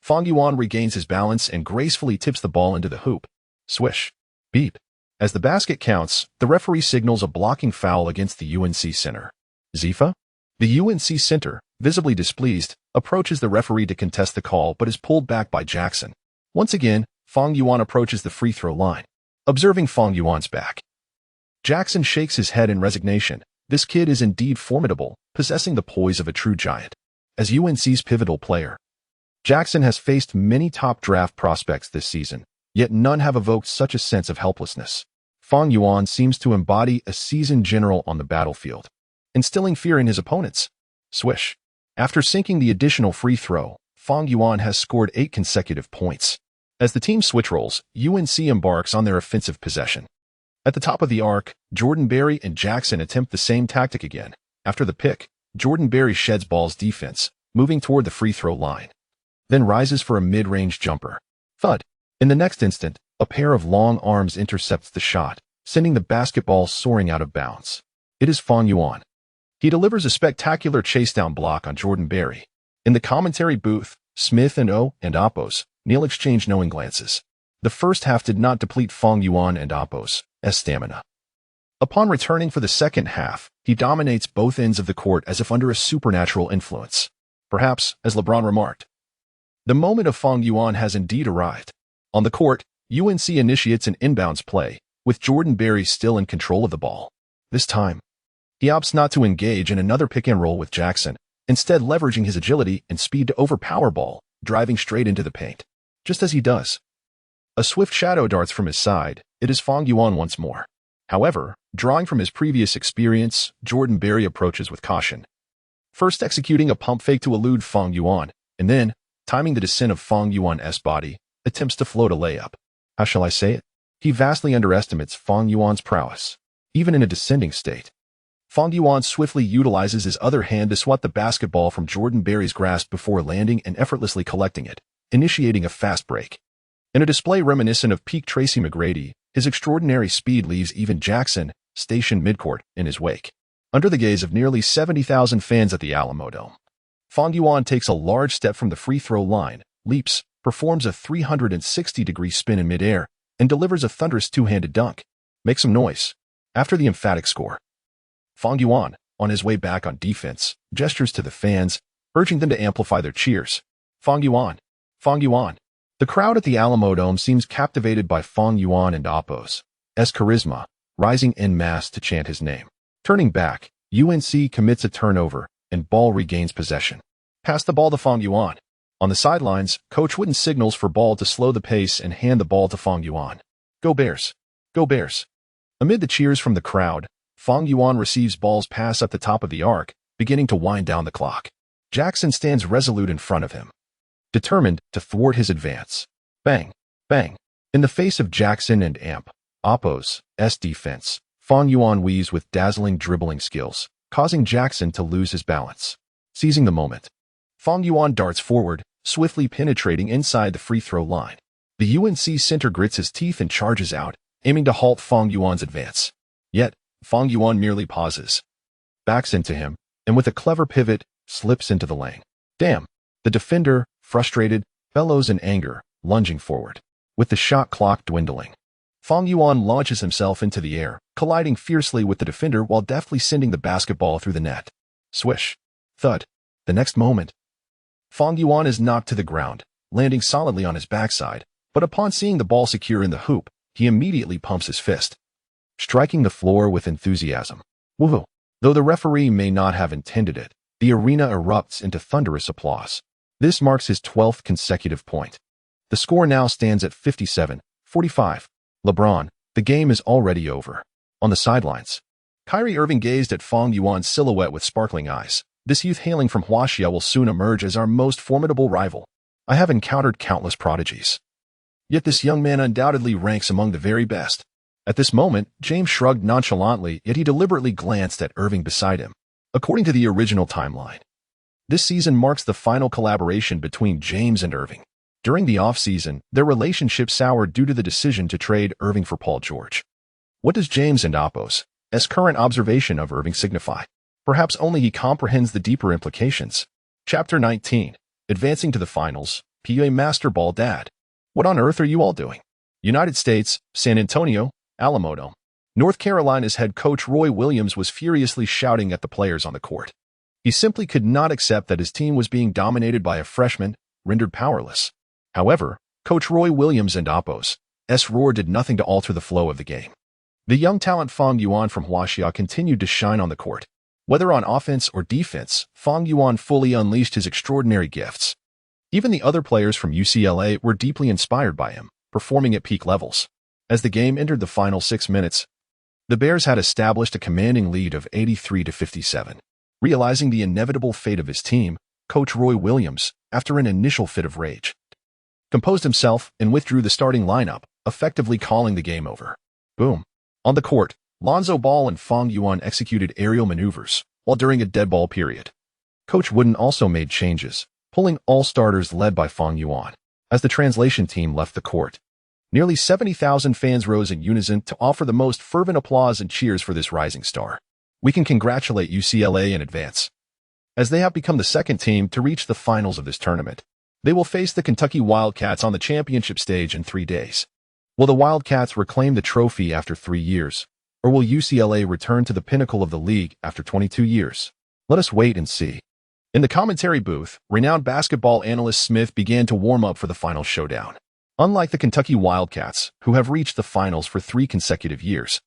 Fang Yuan regains his balance and gracefully tips the ball into the hoop. Swish. Beep. As the basket counts, the referee signals a blocking foul against the UNC center. Zifa? The UNC center, visibly displeased, approaches the referee to contest the call but is pulled back by Jackson. Once again, Fang Yuan approaches the free throw line. Observing Fang Yuan's back, Jackson shakes his head in resignation. This kid is indeed formidable, possessing the poise of a true giant. As UNC's pivotal player, Jackson has faced many top draft prospects this season, yet none have evoked such a sense of helplessness. Fang Yuan seems to embody a seasoned general on the battlefield, instilling fear in his opponents. Swish. After sinking the additional free throw, Fang Yuan has scored 8 consecutive points. As the team switch rolls, UNC embarks on their offensive possession. At the top of the arc, Jordan Berry and Jackson attempt the same tactic again. After the pick, Jordan Berry sheds Ball's defense, moving toward the free throw line, then rises for a mid-range jumper. Thud. In the next instant, a pair of long arms intercepts the shot, sending the basketball soaring out of bounds. It is Fang Yuan. He delivers a spectacular chase-down block on Jordan Berry. In the commentary booth, Smith and Oppos exchange knowing glances. The first half did not deplete Fang Yuan and Oppos' stamina. Upon returning for the second half, he dominates both ends of the court as if under a supernatural influence. Perhaps, as LeBron remarked, the moment of Fang Yuan has indeed arrived. On the court, UNC initiates an inbounds play, with Jordan Berry still in control of the ball. This time, he opts not to engage in another pick-and-roll with Jackson, instead leveraging his agility and speed to overpower Ball, driving straight into the paint. Just as he does, a swift shadow darts from his side. It is Fang Yuan once more. However, drawing from his previous experience, Jordan Berry approaches with caution, first executing a pump fake to elude Fang Yuan, and then, timing the descent of Fang Yuan's body, attempts to float a layup. How shall I say it? He vastly underestimates Fang Yuan's prowess, even in a descending state. Fang Yuan swiftly utilizes his other hand to swat the basketball from Jordan Berry's grasp before landing and effortlessly collecting it, initiating a fast break. In a display reminiscent of peak Tracy McGrady, his extraordinary speed leaves even Jackson, stationed midcourt, in his wake. Under the gaze of nearly 70,000 fans at the Alamodome, Fang Yuan takes a large step from the free throw line, leaps, performs a 360-degree spin in midair, and delivers a thunderous two-handed dunk. Make some noise. After the emphatic score, Fang Yuan, on his way back on defense, gestures to the fans, urging them to amplify their cheers. Fang Yuan! Fang Yuan! The crowd at the Alamodome seems captivated by Fang Yuan and Apos' charisma, rising en masse to chant his name. Turning back, UNC commits a turnover, and ball regains possession. Pass the ball to Fang Yuan. On the sidelines, Coach Wooden signals for ball to slow the pace and hand the ball to Fang Yuan. Go Bears! Go Bears! Amid the cheers from the crowd, Fang Yuan receives ball's pass at the top of the arc, beginning to wind down the clock. Jackson stands resolute in front of him, determined to thwart his advance. Bang! Bang! In the face of Jackson and Apos' defense, Fang Yuan weaves with dazzling dribbling skills, causing Jackson to lose his balance. Seizing the moment, Fang Yuan darts forward, swiftly penetrating inside the free throw line. The UNC center grits his teeth and charges out, aiming to halt Fang Yuan's advance. Yet, Fang Yuan merely pauses, backs into him, and with a clever pivot, slips into the lane. Damn! The defender, frustrated, bellows in anger, lunging forward. With the shot clock dwindling, Fang Yuan launches himself into the air, colliding fiercely with the defender while deftly sending the basketball through the net. Swish. Thud. The next moment, Fang Yuan is knocked to the ground, landing solidly on his backside, but upon seeing the ball secure in the hoop, he immediately pumps his fist, striking the floor with enthusiasm. Woohoo! Though the referee may not have intended it, the arena erupts into thunderous applause. This marks his 12th consecutive point. The score now stands at 57-45. LeBron, the game is already over. On the sidelines, Kyrie Irving gazed at Fang Yuan's silhouette with sparkling eyes. This youth hailing from Huaxia will soon emerge as our most formidable rival. I have encountered countless prodigies, yet this young man undoubtedly ranks among the very best. At this moment, James shrugged nonchalantly, yet he deliberately glanced at Irving beside him. According to the original timeline, this season marks the final collaboration between James and Irving. During the off-season, their relationship soured due to the decision to trade Irving for Paul George. What does James and Apos' current observation of Irving signify? Perhaps only he comprehends the deeper implications. Chapter 19. Advancing to the Finals. PA Master Ball Dad. What on earth are you all doing? United States, San Antonio, Alamodome. North Carolina's head coach Roy Williams was furiously shouting at the players on the court. He simply could not accept that his team was being dominated by a freshman, rendered powerless. However, Coach Roy Williams and Apos' roar did nothing to alter the flow of the game. The young talent Fang Yuan from Huaxia continued to shine on the court. Whether on offense or defense, Fang Yuan fully unleashed his extraordinary gifts. Even the other players from UCLA were deeply inspired by him, performing at peak levels. As the game entered the final 6 minutes, the Bears had established a commanding lead of 83-57. Realizing the inevitable fate of his team, Coach Roy Williams, after an initial fit of rage, composed himself and withdrew the starting lineup, effectively calling the game over. Boom. On the court, Lonzo Ball and Fang Yuan executed aerial maneuvers, while during a dead ball period, Coach Wooden also made changes, pulling all starters led by Fang Yuan. As the translation team left the court, nearly 70,000 fans rose in unison to offer the most fervent applause and cheers for this rising star. We can congratulate UCLA in advance, as they have become the second team to reach the finals of this tournament. They will face the Kentucky Wildcats on the championship stage in 3 days. Will the Wildcats reclaim the trophy after 3 years? Or will UCLA return to the pinnacle of the league after 22 years? Let us wait and see. In the commentary booth, renowned basketball analyst Smith began to warm up for the final showdown. Unlike the Kentucky Wildcats, who have reached the finals for 3 consecutive years,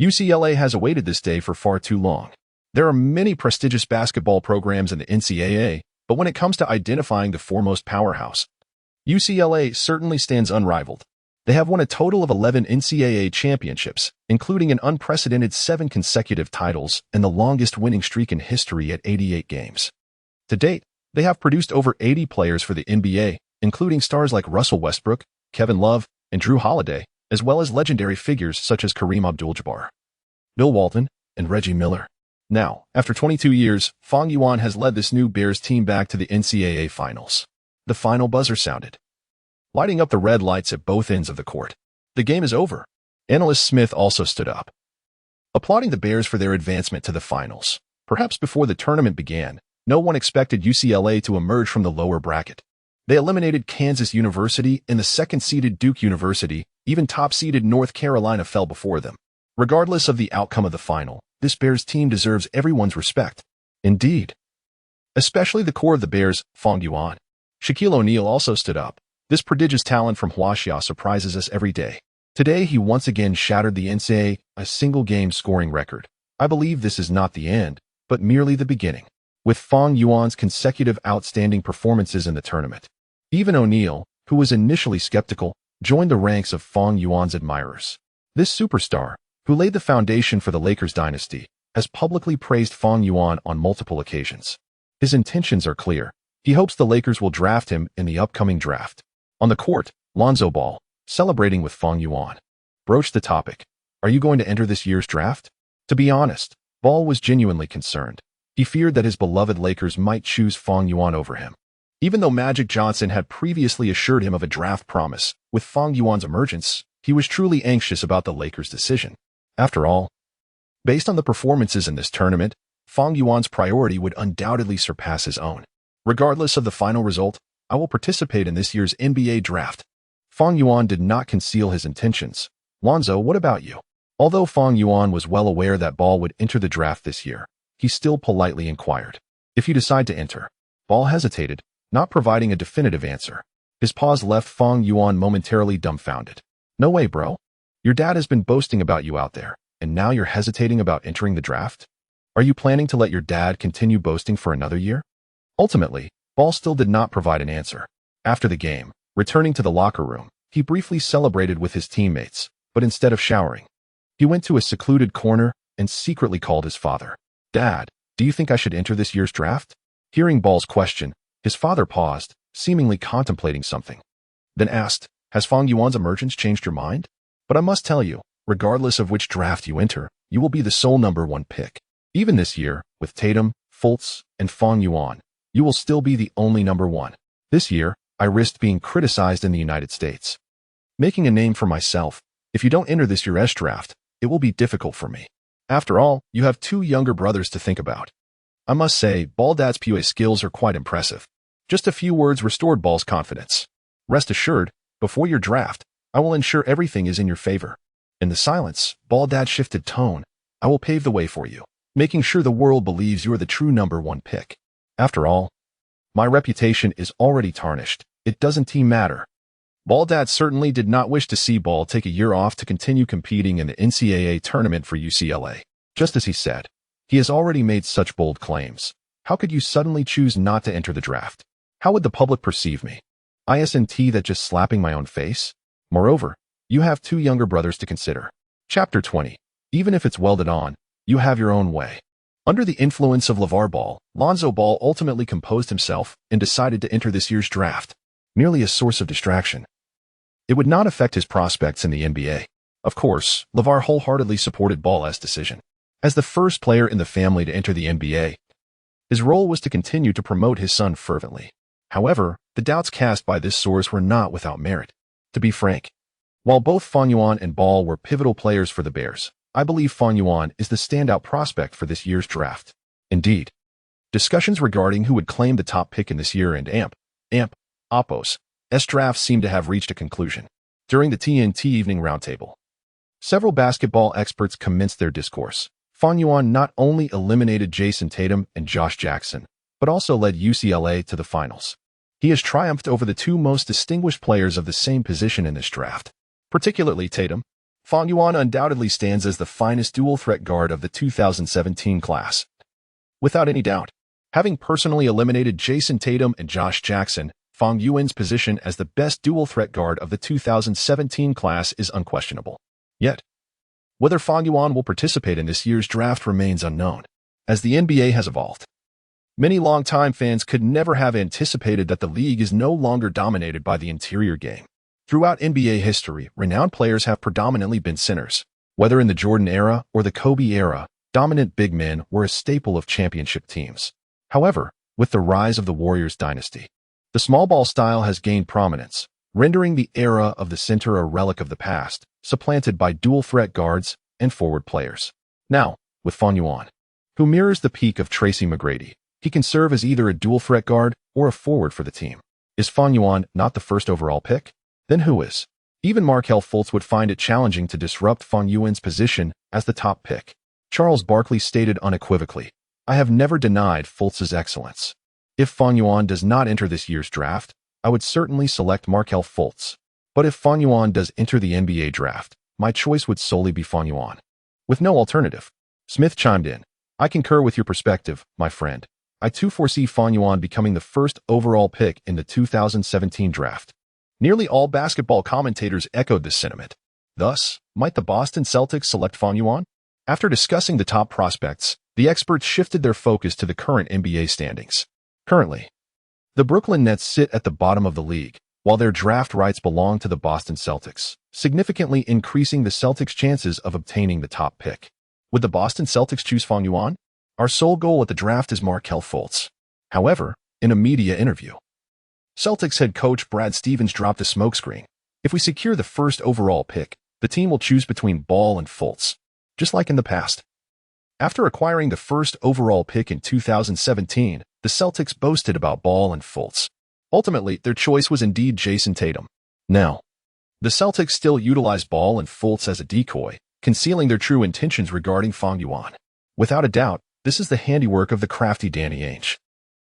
UCLA has awaited this day for far too long. There are many prestigious basketball programs in the NCAA, but when it comes to identifying the foremost powerhouse, UCLA certainly stands unrivaled. They have won a total of 11 NCAA championships, including an unprecedented 7 consecutive titles and the longest winning streak in history at 88 games. To date, They have produced over 80 players for the NBA, including stars like Russell Westbrook, Kevin Love, and Drew Holiday, as well as legendary figures such as Kareem Abdul-Jabbar, Bill Walton, and Reggie Miller. Now, after 22 years, Fang Yuan has led this new Bears team back to the NCAA Finals. The final buzzer sounded, lighting up the red lights at both ends of the court. The game is over. Analyst Smith also stood up, applauding the Bears for their advancement to the finals. Perhaps before the tournament began, no one expected UCLA to emerge from the lower bracket. They eliminated Kansas University and the second-seeded Duke University. Even top-seeded North Carolina fell before them. Regardless of the outcome of the final, this Bears team deserves everyone's respect. Indeed. Especially the core of the Bears, Fang Yuan. Shaquille O'Neal also stood up. This prodigious talent from Huaxia surprises us every day. Today he once again shattered the NCAA single-game scoring record. I believe this is not the end, but merely the beginning. With Fang Yuan's consecutive outstanding performances in the tournament, even O'Neal, who was initially skeptical, joined the ranks of Fang Yuan's admirers. This superstar, who laid the foundation for the Lakers dynasty, has publicly praised Fang Yuan on multiple occasions. His intentions are clear. He hopes the Lakers will draft him in the upcoming draft. On the court, Lonzo Ball, celebrating with Fang Yuan, broached the topic. Are you going to enter this year's draft? To be honest, Ball was genuinely concerned. He feared that his beloved Lakers might choose Fang Yuan over him. Even though Magic Johnson had previously assured him of a draft promise, with Fang Yuan's emergence, he was truly anxious about the Lakers' decision. After all, based on the performances in this tournament, Fang Yuan's priority would undoubtedly surpass his own. Regardless of the final result, I will participate in this year's NBA draft. Fang Yuan did not conceal his intentions. Lonzo, what about you? Although Fang Yuan was well aware that Ball would enter the draft this year, he still politely inquired, if you decide to enter. Ball hesitated, not providing a definitive answer. His pause left Fang Yuan momentarily dumbfounded. No way, bro. Your dad has been boasting about you out there, and now you're hesitating about entering the draft? Are you planning to let your dad continue boasting for another year? Ultimately, Ball still did not provide an answer. After the game, returning to the locker room, he briefly celebrated with his teammates, but instead of showering, he went to a secluded corner and secretly called his father. Dad, do you think I should enter this year's draft? Hearing Ball's question, his father paused, seemingly contemplating something. Then asked, has Fang Yuan's emergence changed your mind? But I must tell you, regardless of which draft you enter, you will be the sole #1 pick. Even this year, with Tatum, Fultz, and Fang Yuan, you will still be the only #1. This year, I risked being criticized in the United States, making a name for myself. If you don't enter this year's draft, it will be difficult for me. After all, you have 2 younger brothers to think about. I must say, Ball Dad's PUA skills are quite impressive. Just a few words restored Ball's confidence. Rest assured, before your draft, I will ensure everything is in your favor. In the silence, Ball Dad shifted tone. I will pave the way for you, making sure the world believes you are the true #1 pick. After all, my reputation is already tarnished. It doesn't matter. Ball Dad certainly did not wish to see Ball take a year off to continue competing in the NCAA tournament for UCLA. Just as he said, he has already made such bold claims. How could you suddenly choose not to enter the draft? How would the public perceive me? Isn't that just slapping my own face? Moreover, you have 2 younger brothers to consider. Chapter 20. Even if it's welded on, you have your own way. Under the influence of LeVar Ball, Lonzo Ball ultimately composed himself and decided to enter this year's draft. Merely a source of distraction. It would not affect his prospects in the NBA. Of course, LeVar wholeheartedly supported Ball's decision. As the first player in the family to enter the NBA, his role was to continue to promote his son fervently. However, the doubts cast by this source were not without merit. To be frank, while both Fang Yuan and Ball were pivotal players for the Bears, I believe Fang Yuan is the standout prospect for this year's draft. Indeed, discussions regarding who would claim the top pick in this year and Oppo's draft seem to have reached a conclusion. During the TNT Evening Roundtable, several basketball experts commenced their discourse. Fang Yuan not only eliminated Jason Tatum and Josh Jackson, but also led UCLA to the finals. He has triumphed over the 2 most distinguished players of the same position in this draft. Particularly Tatum, Fang Yuan undoubtedly stands as the finest dual-threat guard of the 2017 class. Without any doubt, having personally eliminated Jason Tatum and Josh Jackson, Fang Yuan's position as the best dual-threat guard of the 2017 class is unquestionable. Yet, whether Fang Yuan will participate in this year's draft remains unknown. As the NBA has evolved, Many longtime fans could never have anticipated that the league is no longer dominated by the interior game. Throughout NBA history, renowned players have predominantly been centers. Whether in the Jordan era or the Kobe era, dominant big men were a staple of championship teams. However, with the rise of the Warriors dynasty, the small ball style has gained prominence, rendering the era of the center a relic of the past, supplanted by dual-threat guards and forward players. Now, with Fang Yuan, who mirrors the peak of Tracy McGrady, he can serve as either a dual-threat guard or a forward for the team. Is Fang Yuan not the first overall pick? Then who is? Even Markelle Fultz would find it challenging to disrupt Fang Yuan's position as the top pick. Charles Barkley stated unequivocally, "I have never denied Fultz's excellence. If Fang Yuan does not enter this year's draft, I would certainly select Markelle Fultz. But if Fang Yuan does enter the NBA draft, my choice would solely be Fang Yuan." With no alternative, Smith chimed in, "I concur with your perspective, my friend. I too foresee Fang Yuan becoming the first overall pick in the 2017 draft." Nearly all basketball commentators echoed this sentiment. Thus, might the Boston Celtics select Fang Yuan? After discussing the top prospects, the experts shifted their focus to the current NBA standings. Currently, the Brooklyn Nets sit at the bottom of the league, while their draft rights belong to the Boston Celtics, significantly increasing the Celtics' chances of obtaining the top pick. Would the Boston Celtics choose Fang Yuan? Our sole goal at the draft is Markelle Fultz. However, in a media interview, Celtics head coach Brad Stevens dropped a smokescreen. "If we secure the first overall pick, the team will choose between Ball and Fultz, just like in the past." After acquiring the first overall pick in 2017, the Celtics boasted about Ball and Fultz. Ultimately, their choice was indeed Jason Tatum. Now, the Celtics still utilize Ball and Fultz as a decoy, concealing their true intentions regarding Fang Yuan. Without a doubt, this is the handiwork of the crafty Danny Ainge.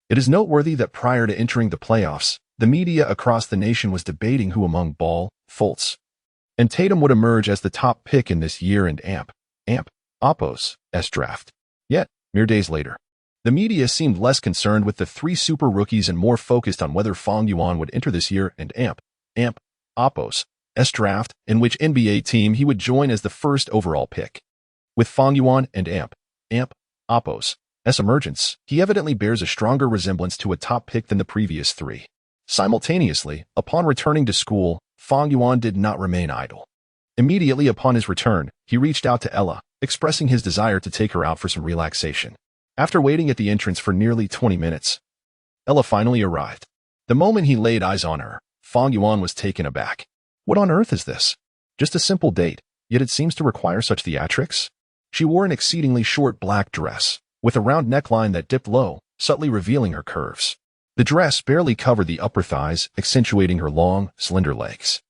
It is noteworthy that prior to entering the playoffs, the media across the nation was debating who among Ball, Fultz, and Tatum would emerge as the top pick in this year and Oppo's draft. Yet, mere days later, the media seemed less concerned with the three super rookies and more focused on whether Fang Yuan would enter this year and Oppo's draft, in which NBA team he would join as the first overall pick. With Fang Yuan and Oppo's emergence, he evidently bears a stronger resemblance to a top pick than the previous three. Simultaneously, upon returning to school, Fang Yuan did not remain idle. Immediately upon his return, he reached out to Ella, expressing his desire to take her out for some relaxation. After waiting at the entrance for nearly 20 minutes, Ella finally arrived. The moment he laid eyes on her, Fang Yuan was taken aback. What on earth is this? Just a simple date, yet it seems to require such theatrics. She wore an exceedingly short black dress, with a round neckline that dipped low, subtly revealing her curves. The dress barely covered the upper thighs, accentuating her long, slender legs.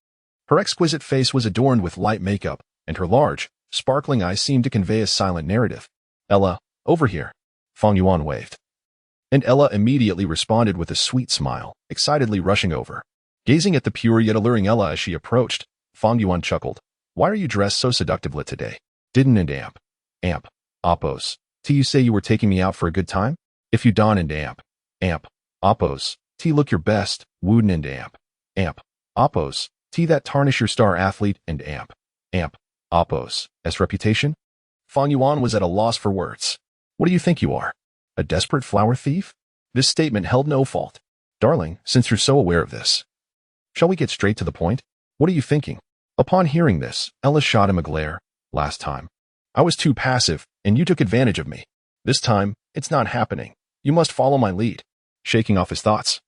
Her exquisite face was adorned with light makeup, and her large, sparkling eyes seemed to convey a silent narrative. "Ella, over here," Fang Yuan waved. And Ella immediately responded with a sweet smile, excitedly rushing over. Gazing at the pure yet alluring Ella as she approached, Fang Yuan chuckled. "Why are you dressed so seductively today? Didn't Oppo's you say you were taking me out for a good time? If you don and Oppo's look your best, wooden and Oppo's that tarnish your star athlete and Oppo's reputation?" Fang Yuan was at a loss for words. "What do you think you are? A desperate flower thief?" This statement held no fault. "Darling, since you're so aware of this, shall we get straight to the point? What are you thinking?" Upon hearing this, Ella shot him a glare. "Last time, I was too passive, and you took advantage of me. This time, it's not happening. You must follow my lead." Shaking off his thoughts,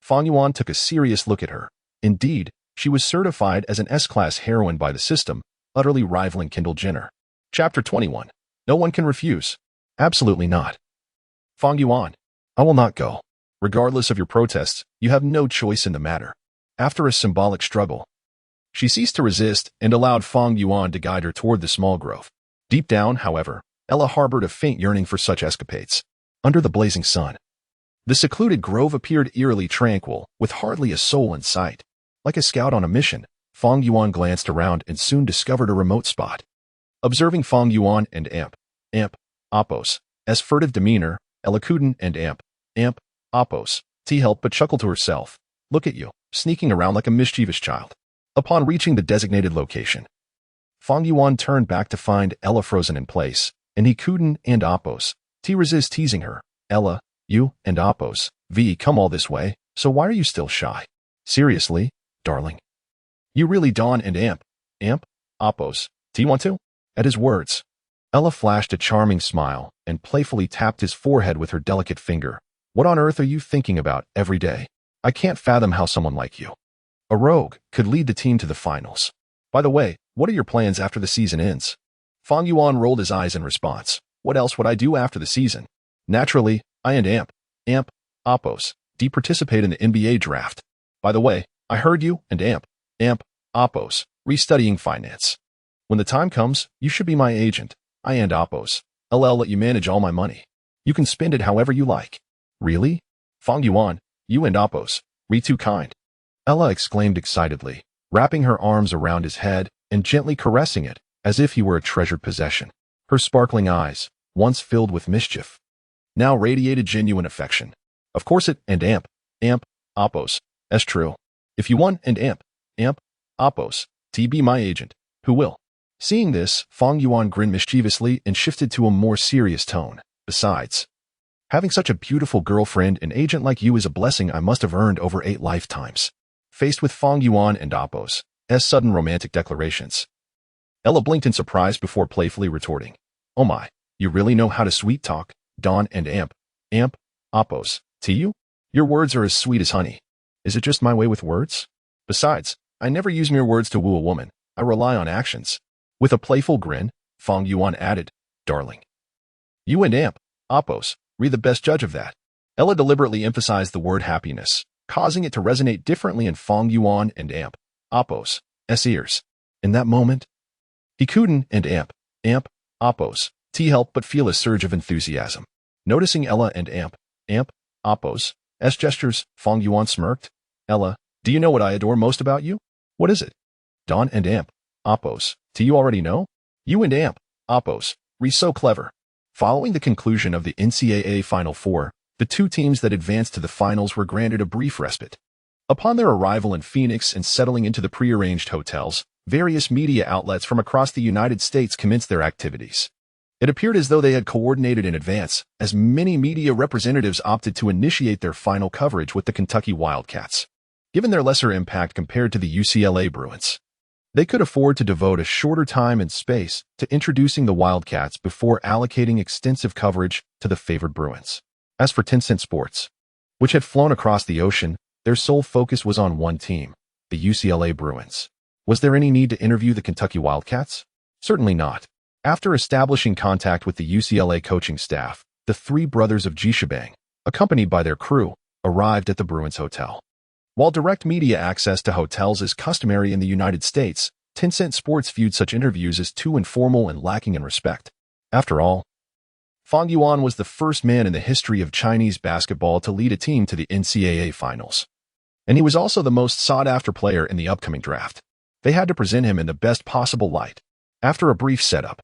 Fang Yuan took a serious look at her. Indeed, she was certified as an S-class heroine by the system, utterly rivaling Kendo Jenner. Chapter 21. No one can refuse. Absolutely not. Fang Yuan, I will not go. Regardless of your protests, you have no choice in the matter. After a symbolic struggle, she ceased to resist and allowed Fang Yuan to guide her toward the small grove. Deep down, however, Ella harbored a faint yearning for such escapades. Under the blazing sun, the secluded grove appeared eerily tranquil, with hardly a soul in sight. Like a scout on a mission, Fang Yuan glanced around and soon discovered a remote spot. Observing Fang Yuan and Oppo's furtive demeanor, Ella couldn't and Oppo's helped but chuckle to herself. "Look at you, sneaking around like a mischievous child." Upon reaching the designated location, Fang Yuan turned back to find Ella frozen in place, and he couldn't and Oppo's resist teasing her. "Ella, You and Oppos, V, come all this way, so why are you still shy? Seriously, darling? You really Dawn and Amp, Oppos, do you want to? At his words, Ella flashed a charming smile and playfully tapped his forehead with her delicate finger. What on earth are you thinking about every day? I can't fathom how someone like you, a rogue, could lead the team to the finals. By the way, what are your plans after the season ends? Fang Yuan rolled his eyes in response. What else would I do after the season? Naturally, I and Amp, Oppos, participate in the NBA draft. By the way, I heard you and Amp, Oppos, restudying finance. When the time comes, you should be my agent. I and Oppos, LL let you manage all my money. You can spend it however you like. Really? Fang Yuan, you and Oppos, too kind. Ella exclaimed excitedly, wrapping her arms around his head and gently caressing it as if he were a treasured possession. Her sparkling eyes, once filled with mischief, now radiated genuine affection. Of course it and Amp, Oppos, that's true. If you want and Amp, Oppos, be my agent, who will? Seeing this, Fang Yuan grinned mischievously and shifted to a more serious tone. Besides, having such a beautiful girlfriend and agent like you is a blessing I must have earned over 8 lifetimes. Faced with Fang Yuan and Oppos' sudden romantic declarations, Ella blinked in surprise before playfully retorting, Oh my, you really know how to sweet talk, Dawn and Amp, Oppos, to you? Your words are as sweet as honey. Is it just my way with words? Besides, I never use mere words to woo a woman. I rely on actions. With a playful grin, Fang Yuan added, Darling. You and Amp, Oppos, the best judge of that. Ella deliberately emphasized the word happiness, causing it to resonate differently in Fang Yuan and Amp, Oppos' ears. In that moment, he couldn't and Amp, Oppos, help but feel a surge of enthusiasm. Noticing Ella and Amp, Oppos' gestures, Fang Yuan smirked. Ella, do you know what I adore most about you? What is it? Dawn and Amp, Oppos, do you already know? You and Amp, Oppos, so clever. Following the conclusion of the NCAA Final Four, the 2 teams that advanced to the finals were granted a brief respite. Upon their arrival in Phoenix and settling into the prearranged hotels, various media outlets from across the United States commenced their activities. It appeared as though they had coordinated in advance, as many media representatives opted to initiate their final coverage with the Kentucky Wildcats. Given their lesser impact compared to the UCLA Bruins, they could afford to devote a shorter time and space to introducing the Wildcats before allocating extensive coverage to the favored Bruins. As for Tencent Sports, which had flown across the ocean, their sole focus was on one team, the UCLA Bruins. Was there any need to interview the Kentucky Wildcats? Certainly not. After establishing contact with the UCLA coaching staff, the 3 brothers of Jishibang, accompanied by their crew, arrived at the Bruins Hotel. While direct media access to hotels is customary in the United States, Tencent Sports viewed such interviews as too informal and lacking in respect. After all, Fang Yuan was the first man in the history of Chinese basketball to lead a team to the NCAA finals. And he was also the most sought-after player in the upcoming draft. They had to present him in the best possible light. After a brief setup,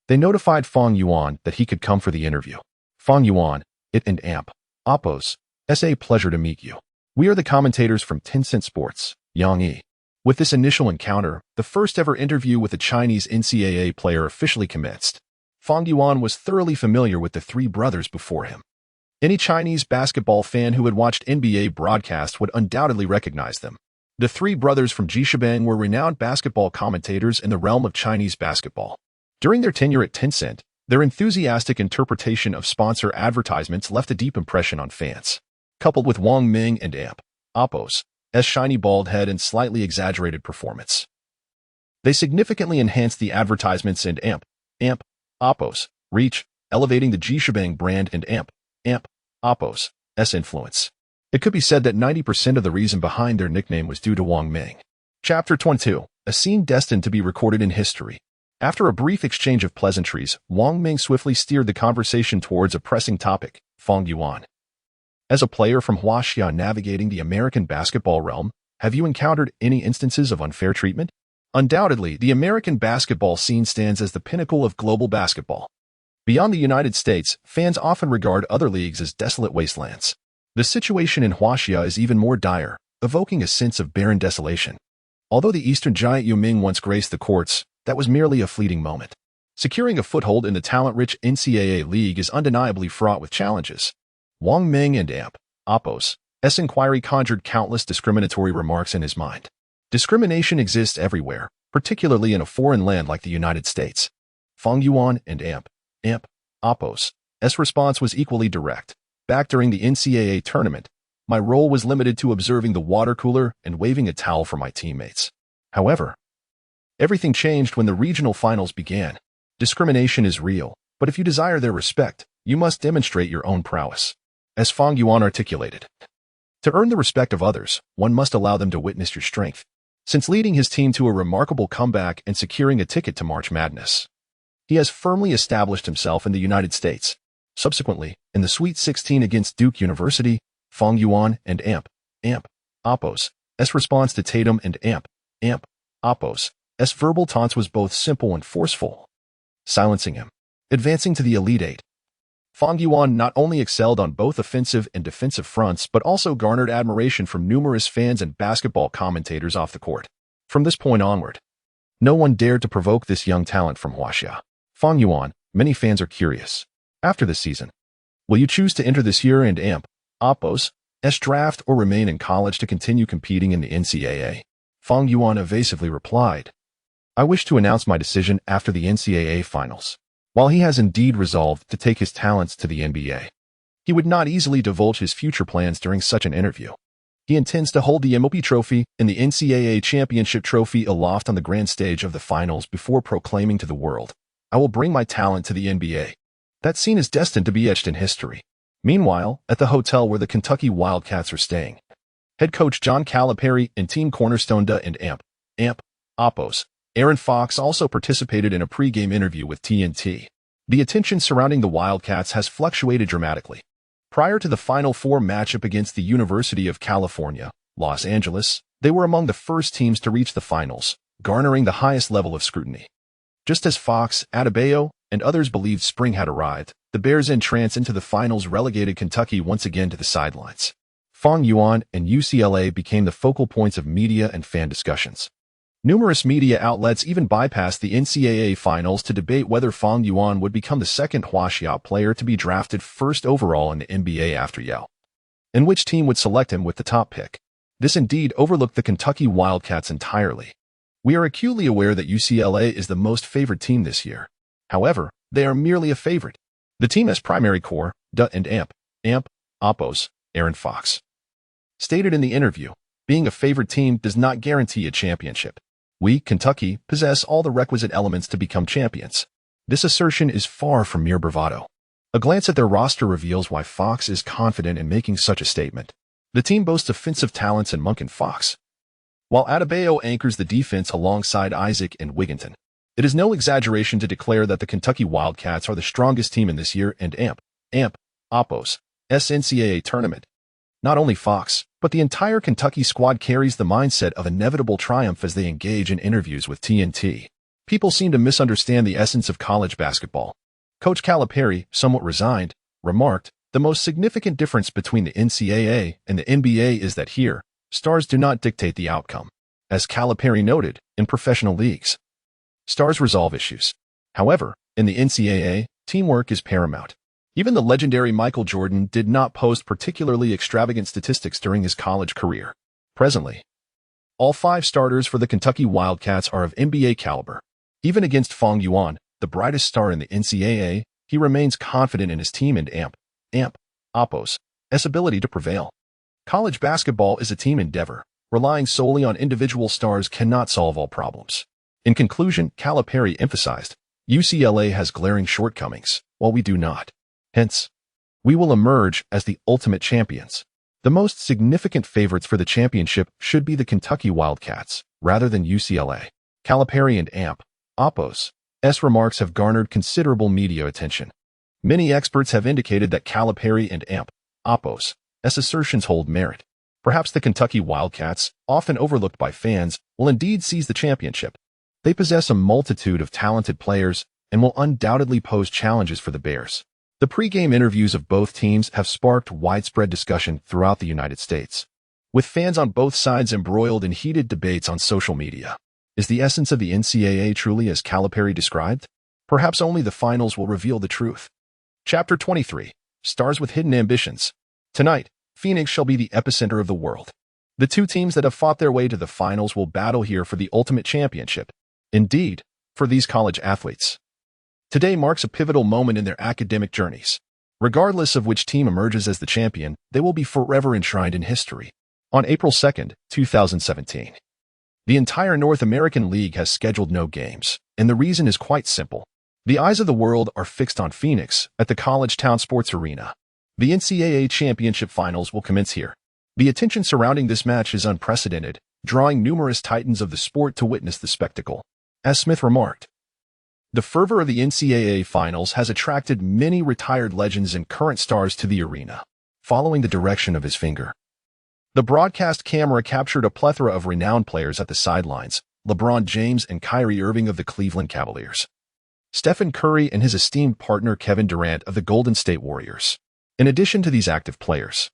they notified Fang Yuan that he could come for the interview. Fang Yuan, it and Amp, Oppos, a pleasure to meet you. We are the commentators from Tencent Sports, Yang Yi. With this initial encounter, the first ever interview with a Chinese NCAA player officially commenced. Fang Yuan was thoroughly familiar with the 3 brothers before him. Any Chinese basketball fan who had watched NBA broadcasts would undoubtedly recognize them. The 3 brothers from Jishibang were renowned basketball commentators in the realm of Chinese basketball. During their tenure at Tencent, their enthusiastic interpretation of sponsor advertisements left a deep impression on fans. Coupled with Wang Ming and Amp, Oppos' shiny bald head and slightly exaggerated performance, they significantly enhanced the advertisements and Amp, Oppos' reach, elevating the Jishibang brand and Amp, Oppos' influence. It could be said that 90% of the reason behind their nickname was due to Wang Ming. Chapter 22, a scene destined to be recorded in history. After a brief exchange of pleasantries, Wang Ming swiftly steered the conversation towards a pressing topic, Fang Yuan. As a player from Huaxia navigating the American basketball realm, have you encountered any instances of unfair treatment? Undoubtedly, the American basketball scene stands as the pinnacle of global basketball. Beyond the United States, fans often regard other leagues as desolate wastelands. The situation in Huaxia is even more dire, evoking a sense of barren desolation. Although the Eastern giant Yao Ming once graced the courts, that was merely a fleeting moment. Securing a foothold in the talent-rich NCAA league is undeniably fraught with challenges. Wang Ming and Amp. Oppos. S. inquiry conjured countless discriminatory remarks in his mind. Discrimination exists everywhere, particularly in a foreign land like the United States. Fang Yuan and Amp. Oppos. S. response was equally direct. Back during the NCAA tournament, my role was limited to observing the water cooler and waving a towel for my teammates. However, everything changed when the regional finals began. Discrimination is real, but if you desire their respect, you must demonstrate your own prowess. As Fang Yuan articulated, to earn the respect of others, one must allow them to witness your strength. Since leading his team to a remarkable comeback and securing a ticket to March Madness, he has firmly established himself in the United States. Subsequently, in the Sweet 16 against Duke University, Fang Yuan and Amp. Oppos. S. response to Tatum and Amp. Oppos. S. verbal taunts was both simple and forceful, silencing him. Advancing to the Elite Eight, Fang Yuan not only excelled on both offensive and defensive fronts but also garnered admiration from numerous fans and basketball commentators off the court. From this point onward, no one dared to provoke this young talent from Huaxia. Fang Yuan, many fans are curious. After this season, will you choose to enter this year and Amp. Oppos. S. draft or remain in college to continue competing in the NCAA? Fang Yuan evasively replied, I wish to announce my decision after the NCAA finals. While he has indeed resolved to take his talents to the NBA, he would not easily divulge his future plans during such an interview. He intends to hold the MLP trophy and the NCAA championship trophy aloft on the grand stage of the finals before proclaiming to the world, I will bring my talent to the NBA. That scene is destined to be etched in history. Meanwhile, at the hotel where the Kentucky Wildcats are staying, head coach John Calipari and team cornerstone Da and Amp. Oppos. Aaron Fox also participated in a pre-game interview with TNT. The attention surrounding the Wildcats has fluctuated dramatically. Prior to the Final Four matchup against the University of California, Los Angeles, they were among the first teams to reach the finals, garnering the highest level of scrutiny. Just as Fox, Adebayo, and others believed spring had arrived, the Bears' entrance into the finals relegated Kentucky once again to the sidelines. Fang Yuan and UCLA became the focal points of media and fan discussions. Numerous media outlets even bypassed the NCAA finals to debate whether Fang Yuan would become the second Huaxia player to be drafted first overall in the NBA after Yale, and which team would select him with the top pick. This indeed overlooked the Kentucky Wildcats entirely. We are acutely aware that UCLA is the most favored team this year. However, they are merely a favorite. The team has primary core, Da and Amp. Oppos. Aaron Fox stated in the interview, being a favored team does not guarantee a championship. We, Kentucky, possess all the requisite elements to become champions. This assertion is far from mere bravado. A glance at their roster reveals why Fox is confident in making such a statement. The team boasts offensive talents in Monk and Fox, while Adebayo anchors the defense alongside Isaac and Wigginton. It is no exaggeration to declare that the Kentucky Wildcats are the strongest team in this year and Amp. Oppos. S. NCAA tournament. Not only Fox, but the entire Kentucky squad carries the mindset of inevitable triumph as they engage in interviews with TNT. People seem to misunderstand the essence of college basketball. Coach Calipari, somewhat resigned, remarked, the most significant difference between the NCAA and the NBA is that here, stars do not dictate the outcome. As Calipari noted, in professional leagues, stars resolve issues. However, in the NCAA, teamwork is paramount. Even the legendary Michael Jordan did not post particularly extravagant statistics during his college career. Presently, all 5 starters for the Kentucky Wildcats are of NBA caliber. Even against Fang Yuan, the brightest star in the NCAA, he remains confident in his team and Amp. Oppos. S. ability to prevail. College basketball is a team endeavor. Relying solely on individual stars cannot solve all problems. In conclusion, Calipari emphasized, UCLA has glaring shortcomings, while we do not. Hence, we will emerge as the ultimate champions. The most significant favorites for the championship should be the Kentucky Wildcats, rather than UCLA. Calipari and Amp. Oppos. S. remarks have garnered considerable media attention. Many experts have indicated that Calipari and Amp. Oppos. S. assertions hold merit. Perhaps the Kentucky Wildcats, often overlooked by fans, will indeed seize the championship. They possess a multitude of talented players and will undoubtedly pose challenges for the Bears. The pre-game interviews of both teams have sparked widespread discussion throughout the United States, with fans on both sides embroiled in heated debates on social media. Is the essence of the NCAA truly as Calipari described? Perhaps only the finals will reveal the truth. Chapter 23. stars with hidden ambitions. Tonight, Phoenix shall be the epicenter of the world. The two teams that have fought their way to the finals will battle here for the ultimate championship. Indeed, for these college athletes. Today marks a pivotal moment in their academic journeys. Regardless of which team emerges as the champion, they will be forever enshrined in history. On April 2, 2017. The entire North American League has scheduled no games, and the reason is quite simple. The eyes of the world are fixed on Phoenix at the College Town Sports Arena. The NCAA Championship Finals will commence here. The attention surrounding this match is unprecedented, drawing numerous titans of the sport to witness the spectacle. As Smith remarked, the fervor of the NCAA Finals has attracted many retired legends and current stars to the arena, following the direction of his finger. The broadcast camera captured a plethora of renowned players at the sidelines, LeBron James and Kyrie Irving of the Cleveland Cavaliers, Stephen Curry and his esteemed partner Kevin Durant of the Golden State Warriors. In addition to these active players,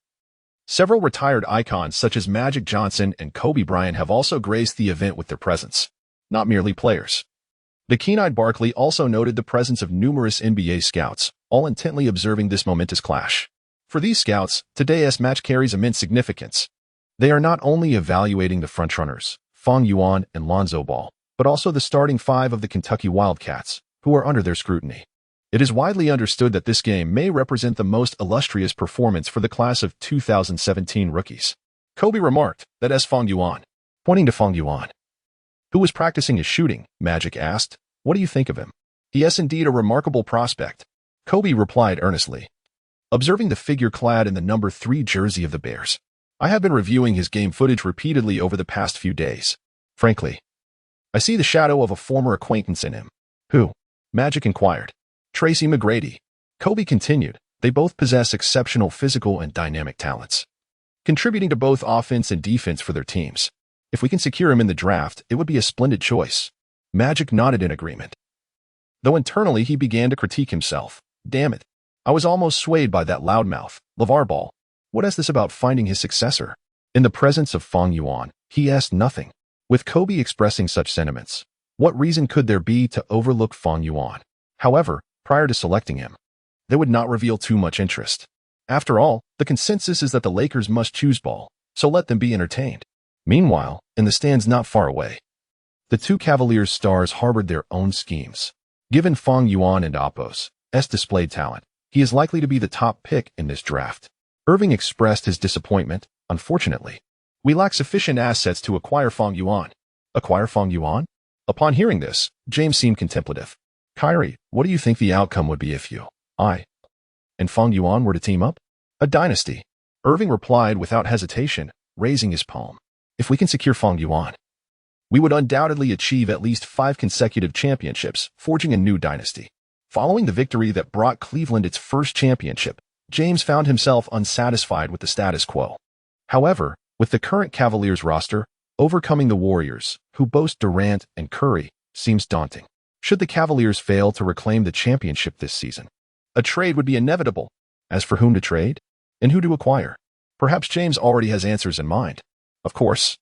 several retired icons such as Magic Johnson and Kobe Bryant have also graced the event with their presence, not merely players. The keen-eyed Barkley also noted the presence of numerous NBA scouts, all intently observing this momentous clash. For these scouts, today's match carries immense significance. They are not only evaluating the frontrunners, Fang Yuan and Lonzo Ball, but also the starting five of the Kentucky Wildcats, who are under their scrutiny. It is widely understood that this game may represent the most illustrious performance for the class of 2017 rookies. Kobe remarked that as Fang Yuan, pointing to Fang Yuan, who was practicing his shooting, Magic asked, "What do you think of him?" "He is indeed a remarkable prospect," Kobe replied earnestly, observing the figure clad in the number 3 jersey of the Bears. "I have been reviewing his game footage repeatedly over the past few days. Frankly, I see the shadow of a former acquaintance in him." "Who?" Magic inquired. "Tracy McGrady." Kobe continued, "They both possess exceptional physical and dynamic talents, contributing to both offense and defense for their teams. If we can secure him in the draft, it would be a splendid choice." Magic nodded in agreement, though internally he began to critique himself. "Damn it. I was almost swayed by that loudmouth, LeVar Ball. What is this about finding his successor?" In the presence of Fang Yuan, he asked nothing. With Kobe expressing such sentiments, what reason could there be to overlook Fang Yuan? However, prior to selecting him, they would not reveal too much interest. After all, the consensus is that the Lakers must choose Ball, so let them be entertained. Meanwhile, in the stands not far away, the two Cavaliers stars harbored their own schemes. Given Fang Yuan and Apos' displayed talent, he is likely to be the top pick in this draft. Irving expressed his disappointment. "Unfortunately, we lack sufficient assets to acquire Fang Yuan." "Acquire Fang Yuan?" Upon hearing this, James seemed contemplative. "Kyrie, what do you think the outcome would be if you, and Fang Yuan were to team up?" "A dynasty," Irving replied without hesitation, raising his palm. "If we can secure Fang Yuan, we would undoubtedly achieve at least 5 consecutive championships, forging a new dynasty." Following the victory that brought Cleveland its first championship, James found himself unsatisfied with the status quo. However, with the current Cavaliers roster, overcoming the Warriors, who boast Durant and Curry, seems daunting. Should the Cavaliers fail to reclaim the championship this season, a trade would be inevitable. As for whom to trade and who to acquire, perhaps James already has answers in mind. Of course,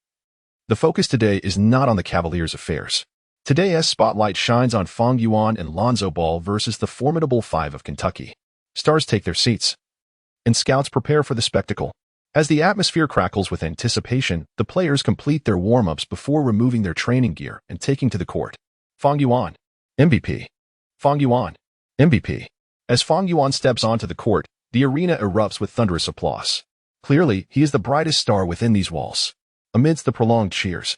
the focus today is not on the Cavaliers' affairs. Today's spotlight shines on Fang Yuan and Lonzo Ball versus the formidable 5 of Kentucky. Stars take their seats, and scouts prepare for the spectacle. As the atmosphere crackles with anticipation, the players complete their warm-ups before removing their training gear and taking to the court. Fang Yuan, MVP. Fang Yuan, MVP. As Fang Yuan steps onto the court, the arena erupts with thunderous applause. Clearly, he is the brightest star within these walls. Amidst the prolonged cheers,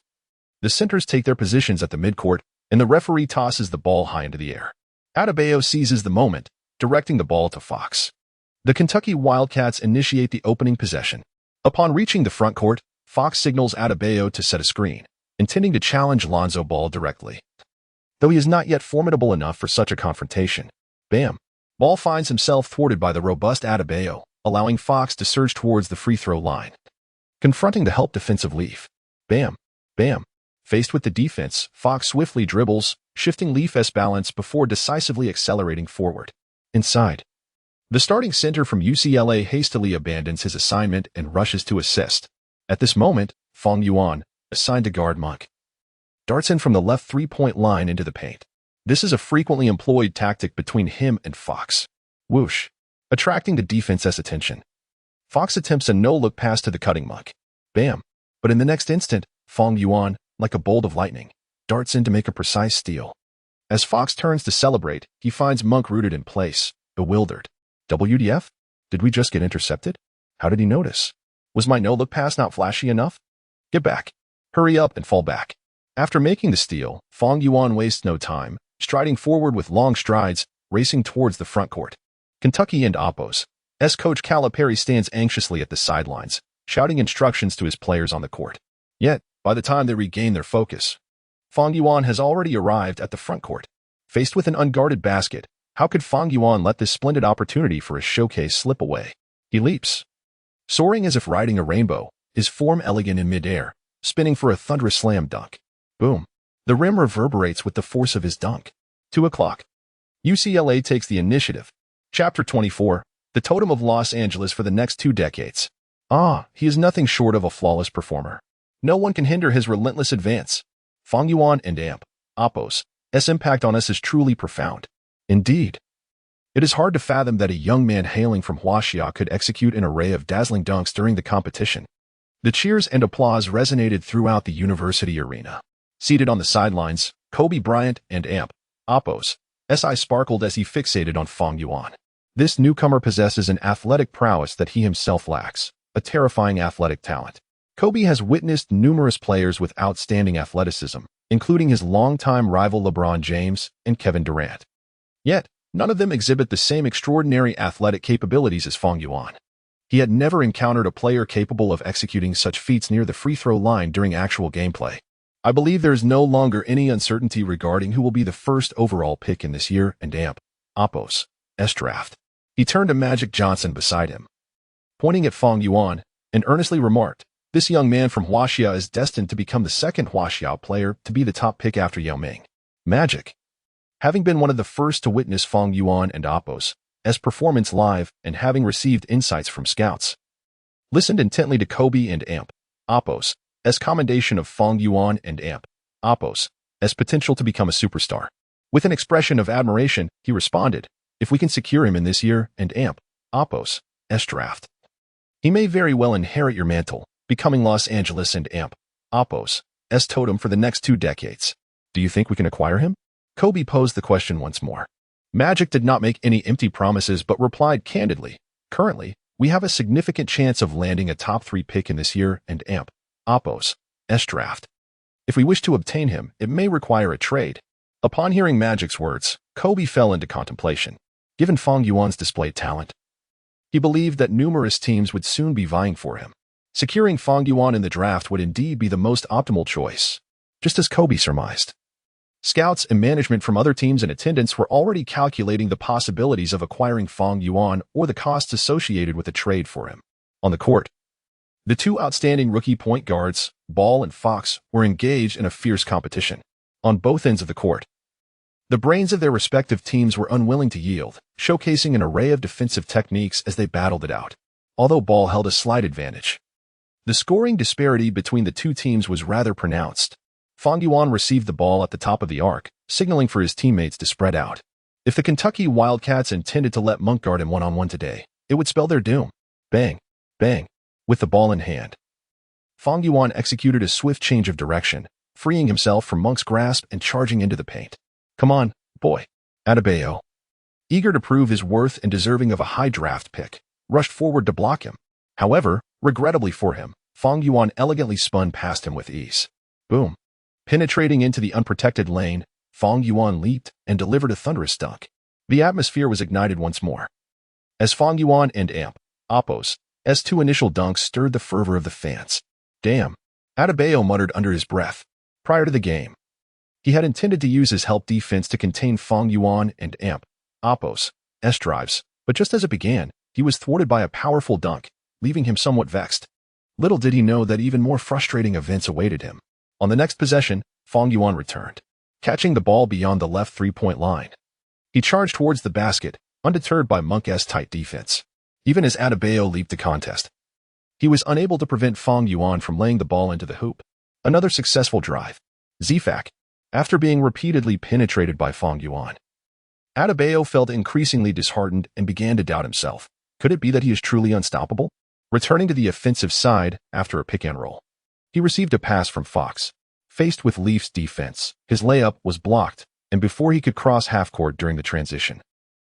the centers take their positions at the midcourt, and the referee tosses the ball high into the air. Adebayo seizes the moment, directing the ball to Fox. The Kentucky Wildcats initiate the opening possession. Upon reaching the front court, Fox signals Adebayo to set a screen, intending to challenge Lonzo Ball directly. Though he is not yet formidable enough for such a confrontation. Bam! Ball finds himself thwarted by the robust Adebayo, allowing Fox to surge towards the free throw line. Confronting the help defensive Leaf. Bam! Bam! Faced with the defense, Fox swiftly dribbles, shifting Leaf's balance before decisively accelerating forward. Inside, the starting center from UCLA hastily abandons his assignment and rushes to assist. At this moment, Fang Yuan, assigned to guard Monk, darts in from the left three-point line into the paint. This is a frequently employed tactic between him and Fox. Whoosh! attracting the defense's attention. Fox attempts a no-look pass to the cutting Monk. Bam! But in the next instant, Fang Yuan, like a bolt of lightning, darts in to make a precise steal. As Fox turns to celebrate, he finds Monk rooted in place, bewildered. WTF? Did we just get intercepted? How did he notice? Was my no-look pass not flashy enough? Get back. Hurry up and fall back. After making the steal, Fang Yuan wastes no time, striding forward with long strides, racing towards the front court. Kentucky and Oppos. Coach Calipari stands anxiously at the sidelines, shouting instructions to his players on the court. Yet, by the time they regain their focus, Fang Yuan has already arrived at the front court. Faced with an unguarded basket, how could Fang Yuan let this splendid opportunity for a showcase slip away? He leaps. Soaring as if riding a rainbow, his form elegant in midair, spinning for a thunderous slam dunk. Boom. The rim reverberates with the force of his dunk. 2 o'clock. UCLA takes the initiative. Chapter 24. The Totem of Los Angeles for the next 2 decades. He is nothing short of a flawless performer. No one can hinder his relentless advance. Fang Yuan and Oppos' impact on us is truly profound. Indeed. It is hard to fathom that a young man hailing from Huaxia could execute an array of dazzling dunks during the competition. The cheers and applause resonated throughout the university arena. Seated on the sidelines, Kobe Bryant and Oppos' sparkled as he fixated on Fang Yuan. This newcomer possesses an athletic prowess that he himself lacks, a terrifying athletic talent. Kobe has witnessed numerous players with outstanding athleticism, including his longtime rival LeBron James and Kevin Durant. Yet, none of them exhibit the same extraordinary athletic capabilities as Fang Yuan. He had never encountered a player capable of executing such feats near the free throw line during actual gameplay. I believe there is no longer any uncertainty regarding who will be the first overall pick in this year and Oppos' draft. He turned to Magic Johnson beside him, pointing at Fang Yuan, and earnestly remarked, "This young man from Huaxia is destined to become the second Huaxia player to be the top pick after Yao Ming." Magic, having been one of the first to witness Fang Yuan and Oppos' performance live and having received insights from scouts, listened intently to Kobe and Oppos' commendation of Fang Yuan and Oppos' potential to become a superstar. With an expression of admiration, he responded, "If we can secure him in this year and Oppos' draft, he may very well inherit your mantle, becoming Los Angeles and Oppos' totem for the next 2 decades. Do you think we can acquire him?" Kobe posed the question once more. Magic did not make any empty promises but replied candidly, "Currently, we have a significant chance of landing a top 3 pick in this year and Oppos' draft. If we wish to obtain him, it may require a trade." Upon hearing Magic's words, Kobe fell into contemplation. Given Fang Yuan's displayed talent, he believed that numerous teams would soon be vying for him. Securing Fang Yuan in the draft would indeed be the most optimal choice, just as Kobe surmised. Scouts and management from other teams in attendance were already calculating the possibilities of acquiring Fang Yuan or the costs associated with a trade for him. On the court, the 2 outstanding rookie point guards, Ball and Fox, were engaged in a fierce competition. On both ends of the court, the brains of their respective teams were unwilling to yield, showcasing an array of defensive techniques as they battled it out. Although Ball held a slight advantage, the scoring disparity between the 2 teams was rather pronounced. Fang Yuan received the ball at the top of the arc, signaling for his teammates to spread out. If the Kentucky Wildcats intended to let Monk guard him one-on-one today, it would spell their doom. Bang, bang. With the ball in hand, Fang Yuan executed a swift change of direction, freeing himself from Monk's grasp and charging into the paint. "Come on, boy." Adebayo, eager to prove his worth and deserving of a high draft pick, rushed forward to block him. However, regrettably for him, Fang Yuan elegantly spun past him with ease. Boom. Penetrating into the unprotected lane, Fang Yuan leaped and delivered a thunderous dunk. The atmosphere was ignited once more, as Fang Yuan and Oppos' 2 initial dunks stirred the fervor of the fans. "Damn," Adebayo muttered under his breath. Prior to the game, he had intended to use his help defense to contain Fang Yuan and Oppos' drives, but just as it began, he was thwarted by a powerful dunk, leaving him somewhat vexed. Little did he know that even more frustrating events awaited him. On the next possession, Fang Yuan returned, catching the ball beyond the left 3-point line. He charged towards the basket, undeterred by Monk's tight defense. Even as Adebayo leaped the contest, he was unable to prevent Fang Yuan from laying the ball into the hoop. Another successful drive. Zfak, after being repeatedly penetrated by Fang Yuan, Adebayo felt increasingly disheartened and began to doubt himself. Could it be that he is truly unstoppable? Returning to the offensive side after a pick-and-roll, he received a pass from Fox. Faced with Leafs defense, his layup was blocked, and before he could cross half-court during the transition,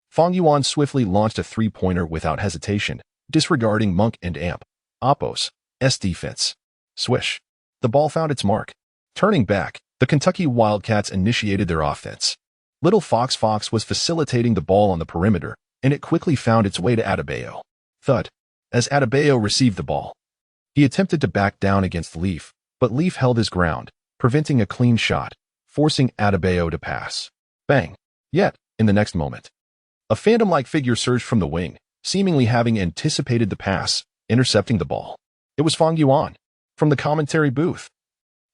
Fang Yuan swiftly launched a three-pointer without hesitation, disregarding Monk and Oppo's defense. Swish. The ball found its mark. Turning back, the Kentucky Wildcats initiated their offense. Little Fox was facilitating the ball on the perimeter, and it quickly found its way to Adebayo. Thud. As Adebayo received the ball, he attempted to back down against Leaf, but Leaf held his ground, preventing a clean shot, forcing Adebayo to pass. Bang. Yet, in the next moment, a phantom-like figure surged from the wing, seemingly having anticipated the pass, intercepting the ball. It was Fang Yuan. From the commentary booth,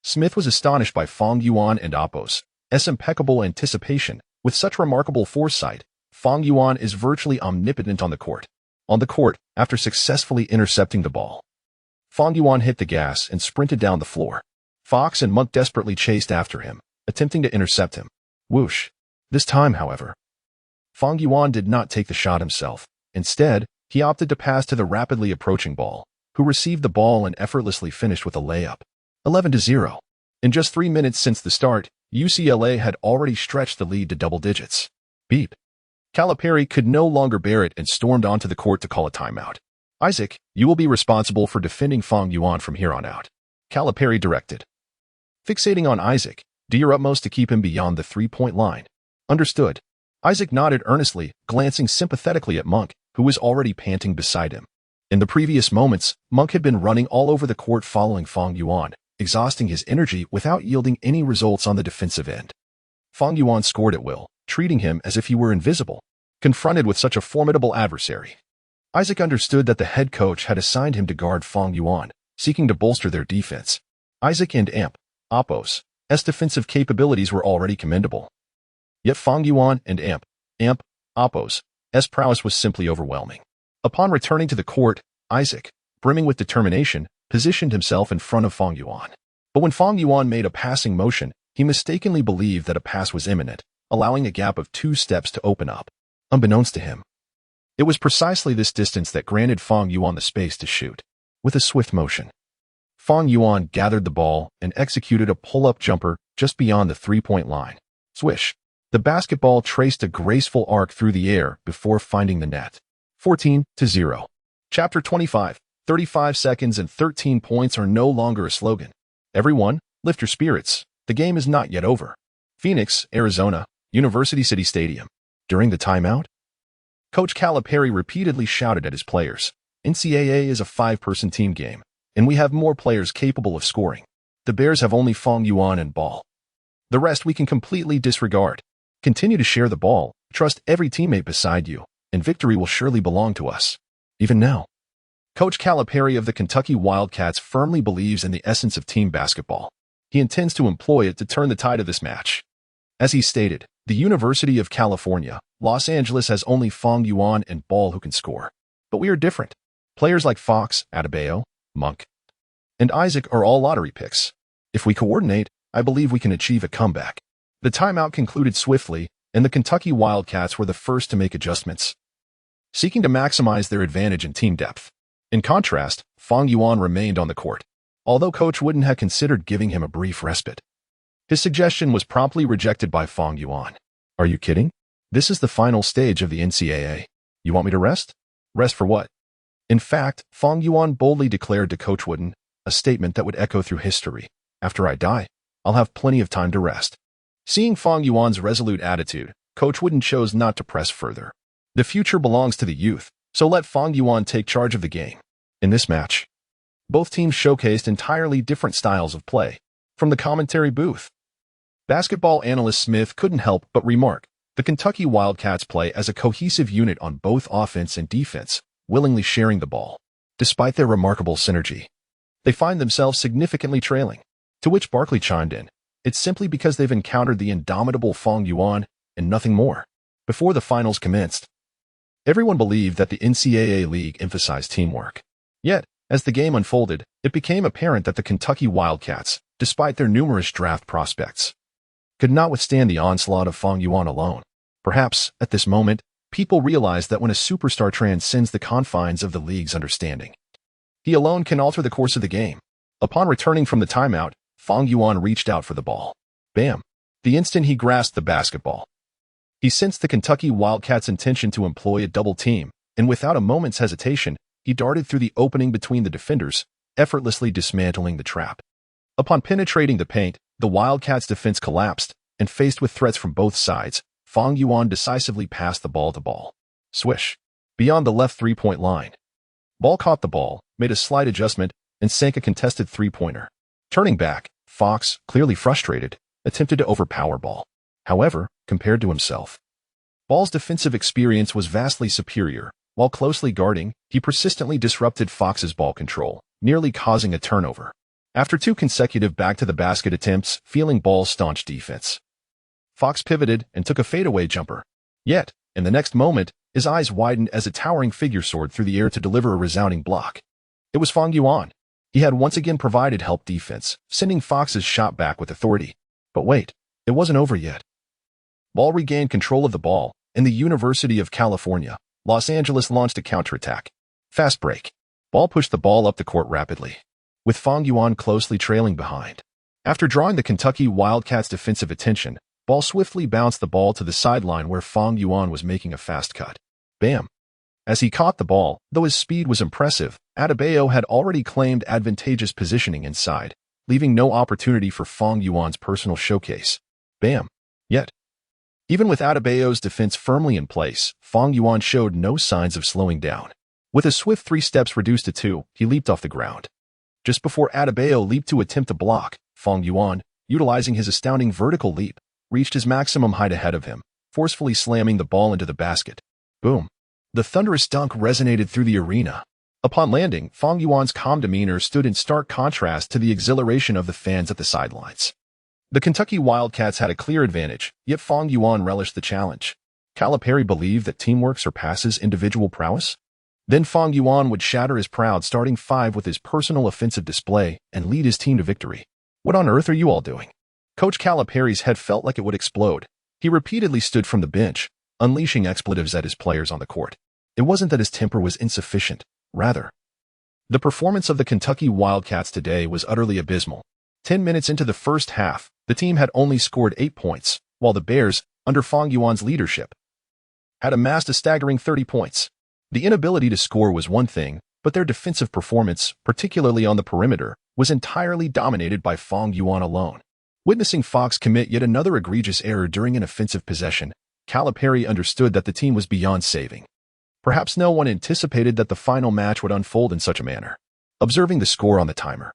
Smith was astonished by Fang Yuan and Oppo's impeccable anticipation. With such remarkable foresight, Fang Yuan is virtually omnipotent on the court. After successfully intercepting the ball, Fang Yuan hit the gas and sprinted down the floor. Fox and Monk desperately chased after him, attempting to intercept him. Whoosh. This time, however, Fang Yuan did not take the shot himself. Instead, he opted to pass to the rapidly approaching ball, who received the ball and effortlessly finished with a layup. 11-0. In just 3 minutes since the start, UCLA had already stretched the lead to double digits. Beep. Calipari could no longer bear it and stormed onto the court to call a timeout. Isaac, you will be responsible for defending Fang Yuan from here on out, Calipari directed. Fixating on Isaac, do your utmost to keep him beyond the three-point line. Understood. Isaac nodded earnestly, glancing sympathetically at Monk, who was already panting beside him. In the previous moments, Monk had been running all over the court following Fang Yuan, exhausting his energy without yielding any results on the defensive end. Fang Yuan scored at will, treating him as if he were invisible. Confronted with such a formidable adversary, Isaac understood that the head coach had assigned him to guard Fang Yuan, seeking to bolster their defense. Isaac and Oppo's defensive capabilities were already commendable. Yet Fang Yuan and Oppo's prowess was simply overwhelming. Upon returning to the court, Isaac, brimming with determination, positioned himself in front of Fang Yuan. But when Fang Yuan made a passing motion, he mistakenly believed that a pass was imminent, allowing a gap of 2 steps to open up. Unbeknownst to him, it was precisely this distance that granted Fang Yuan the space to shoot. With a swift motion, Fang Yuan gathered the ball and executed a pull-up jumper just beyond the three-point line. Swish. The basketball traced a graceful arc through the air before finding the net. 14-0. Chapter 25. 35 seconds and 13 points are no longer a slogan. Everyone, lift your spirits. The game is not yet over. Phoenix, Arizona, University City Stadium. During the timeout, Coach Calipari repeatedly shouted at his players, "NCAA is a 5-person team game, and we have more players capable of scoring. The Bears have only Fang Yuan and ball. The rest we can completely disregard. Continue to share the ball, trust every teammate beside you, and victory will surely belong to us." Even now, Coach Calipari of the Kentucky Wildcats firmly believes in the essence of team basketball. He intends to employ it to turn the tide of this match. As he stated, the University of California, Los Angeles has only Fang Yuan and ball who can score. But we are different. Players like Fox, Adebayo, Monk, and Isaac are all lottery picks. If we coordinate, I believe we can achieve a comeback. The timeout concluded swiftly, and the Kentucky Wildcats were the first to make adjustments, seeking to maximize their advantage in team depth. In contrast, Fang Yuan remained on the court, although Coach Wooden had considered giving him a brief respite. His suggestion was promptly rejected by Fang Yuan. Are you kidding? This is the final stage of the NCAA. You want me to rest? Rest for what? In fact, Fang Yuan boldly declared to Coach Wooden, a statement that would echo through history. After I die, I'll have plenty of time to rest. Seeing Fang Yuan's resolute attitude, Coach Wooden chose not to press further. The future belongs to the youth, so let Fang Yuan take charge of the game. In this match, both teams showcased entirely different styles of play. From the commentary booth, basketball analyst Smith couldn't help but remark, the Kentucky Wildcats play as a cohesive unit on both offense and defense, willingly sharing the ball. Despite their remarkable synergy, they find themselves significantly trailing. To which Barkley chimed in, it's simply because they've encountered the indomitable Fang Yuan and nothing more. Before the finals commenced, everyone believed that the NCAA league emphasized teamwork. Yet, as the game unfolded, it became apparent that the Kentucky Wildcats, despite their numerous draft prospects, could not withstand the onslaught of Fang Yuan alone. Perhaps, at this moment, people realize that when a superstar transcends the confines of the league's understanding, he alone can alter the course of the game. Upon returning from the timeout, Fang Yuan reached out for the ball. Bam! The instant he grasped the basketball, he sensed the Kentucky Wildcats' intention to employ a double team, and without a moment's hesitation, he darted through the opening between the defenders, effortlessly dismantling the trap. Upon penetrating the paint, the Wildcats' defense collapsed, and faced with threats from both sides, Fang Yuan decisively passed the ball to Ball. Swish! Beyond the left three-point line. Ball caught the ball, made a slight adjustment, and sank a contested three-pointer. Turning back, Fox, clearly frustrated, attempted to overpower Ball. However, compared to himself, Ball's defensive experience was vastly superior. While closely guarding, he persistently disrupted Fox's ball control, nearly causing a turnover. After 2 consecutive back-to-the-basket attempts, feeling Ball's staunch defense, Fox pivoted and took a fadeaway jumper. Yet, in the next moment, his eyes widened as a towering figure soared through the air to deliver a resounding block. It was Fang Yuan. He had once again provided help defense, sending Fox's shot back with authority. But wait, it wasn't over yet. Ball regained control of the ball, and the University of California, Los Angeles launched a counterattack. Fast break. Ball pushed the ball up the court rapidly, with Fang Yuan closely trailing behind. After drawing the Kentucky Wildcats' defensive attention, Ball swiftly bounced the ball to the sideline where Fang Yuan was making a fast cut. Bam! As he caught the ball, though his speed was impressive, Adebayo had already claimed advantageous positioning inside, leaving no opportunity for Fang Yuan's personal showcase. Bam! Yet, even with Adebayo's defense firmly in place, Fang Yuan showed no signs of slowing down. With a swift 3 steps reduced to 2, he leaped off the ground. Just before Adebayo leaped to attempt to block, Fang Yuan, utilizing his astounding vertical leap, reached his maximum height ahead of him, forcefully slamming the ball into the basket. Boom! The thunderous dunk resonated through the arena. Upon landing, Fang Yuan's calm demeanor stood in stark contrast to the exhilaration of the fans at the sidelines. The Kentucky Wildcats had a clear advantage, yet Fang Yuan relished the challenge. Calipari believed that teamwork surpasses individual prowess? Then Fang Yuan would shatter his proud starting 5 with his personal offensive display and lead his team to victory. What on earth are you all doing? Coach Calipari's head felt like it would explode. He repeatedly stood from the bench, unleashing expletives at his players on the court. It wasn't that his temper was insufficient. Rather, the performance of the Kentucky Wildcats today was utterly abysmal. 10 minutes into the first half, the team had only scored 8 points, while the Bears, under Fang Yuan's leadership, had amassed a staggering 30 points. The inability to score was one thing, but their defensive performance, particularly on the perimeter, was entirely dominated by Fang Yuan alone. Witnessing Fox commit yet another egregious error during an offensive possession, Calipari understood that the team was beyond saving. Perhaps no one anticipated that the final match would unfold in such a manner. Observing the score on the timer,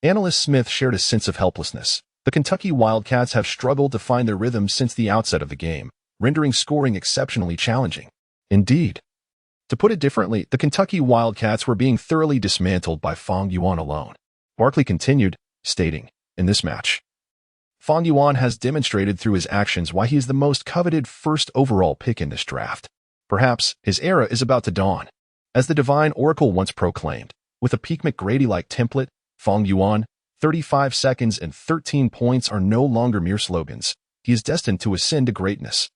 analyst Smith shared a sense of helplessness. The Kentucky Wildcats have struggled to find their rhythm since the outset of the game, rendering scoring exceptionally challenging. Indeed. To put it differently, the Kentucky Wildcats were being thoroughly dismantled by Fang Yuan alone. Barkley continued, stating, "In this match, Fang Yuan has demonstrated through his actions why he is the most coveted first overall pick in this draft. Perhaps his era is about to dawn. As the Divine Oracle once proclaimed, with a Peak McGrady-like template, Fang Yuan, 35 seconds and 13 points are no longer mere slogans. He is destined to ascend to greatness."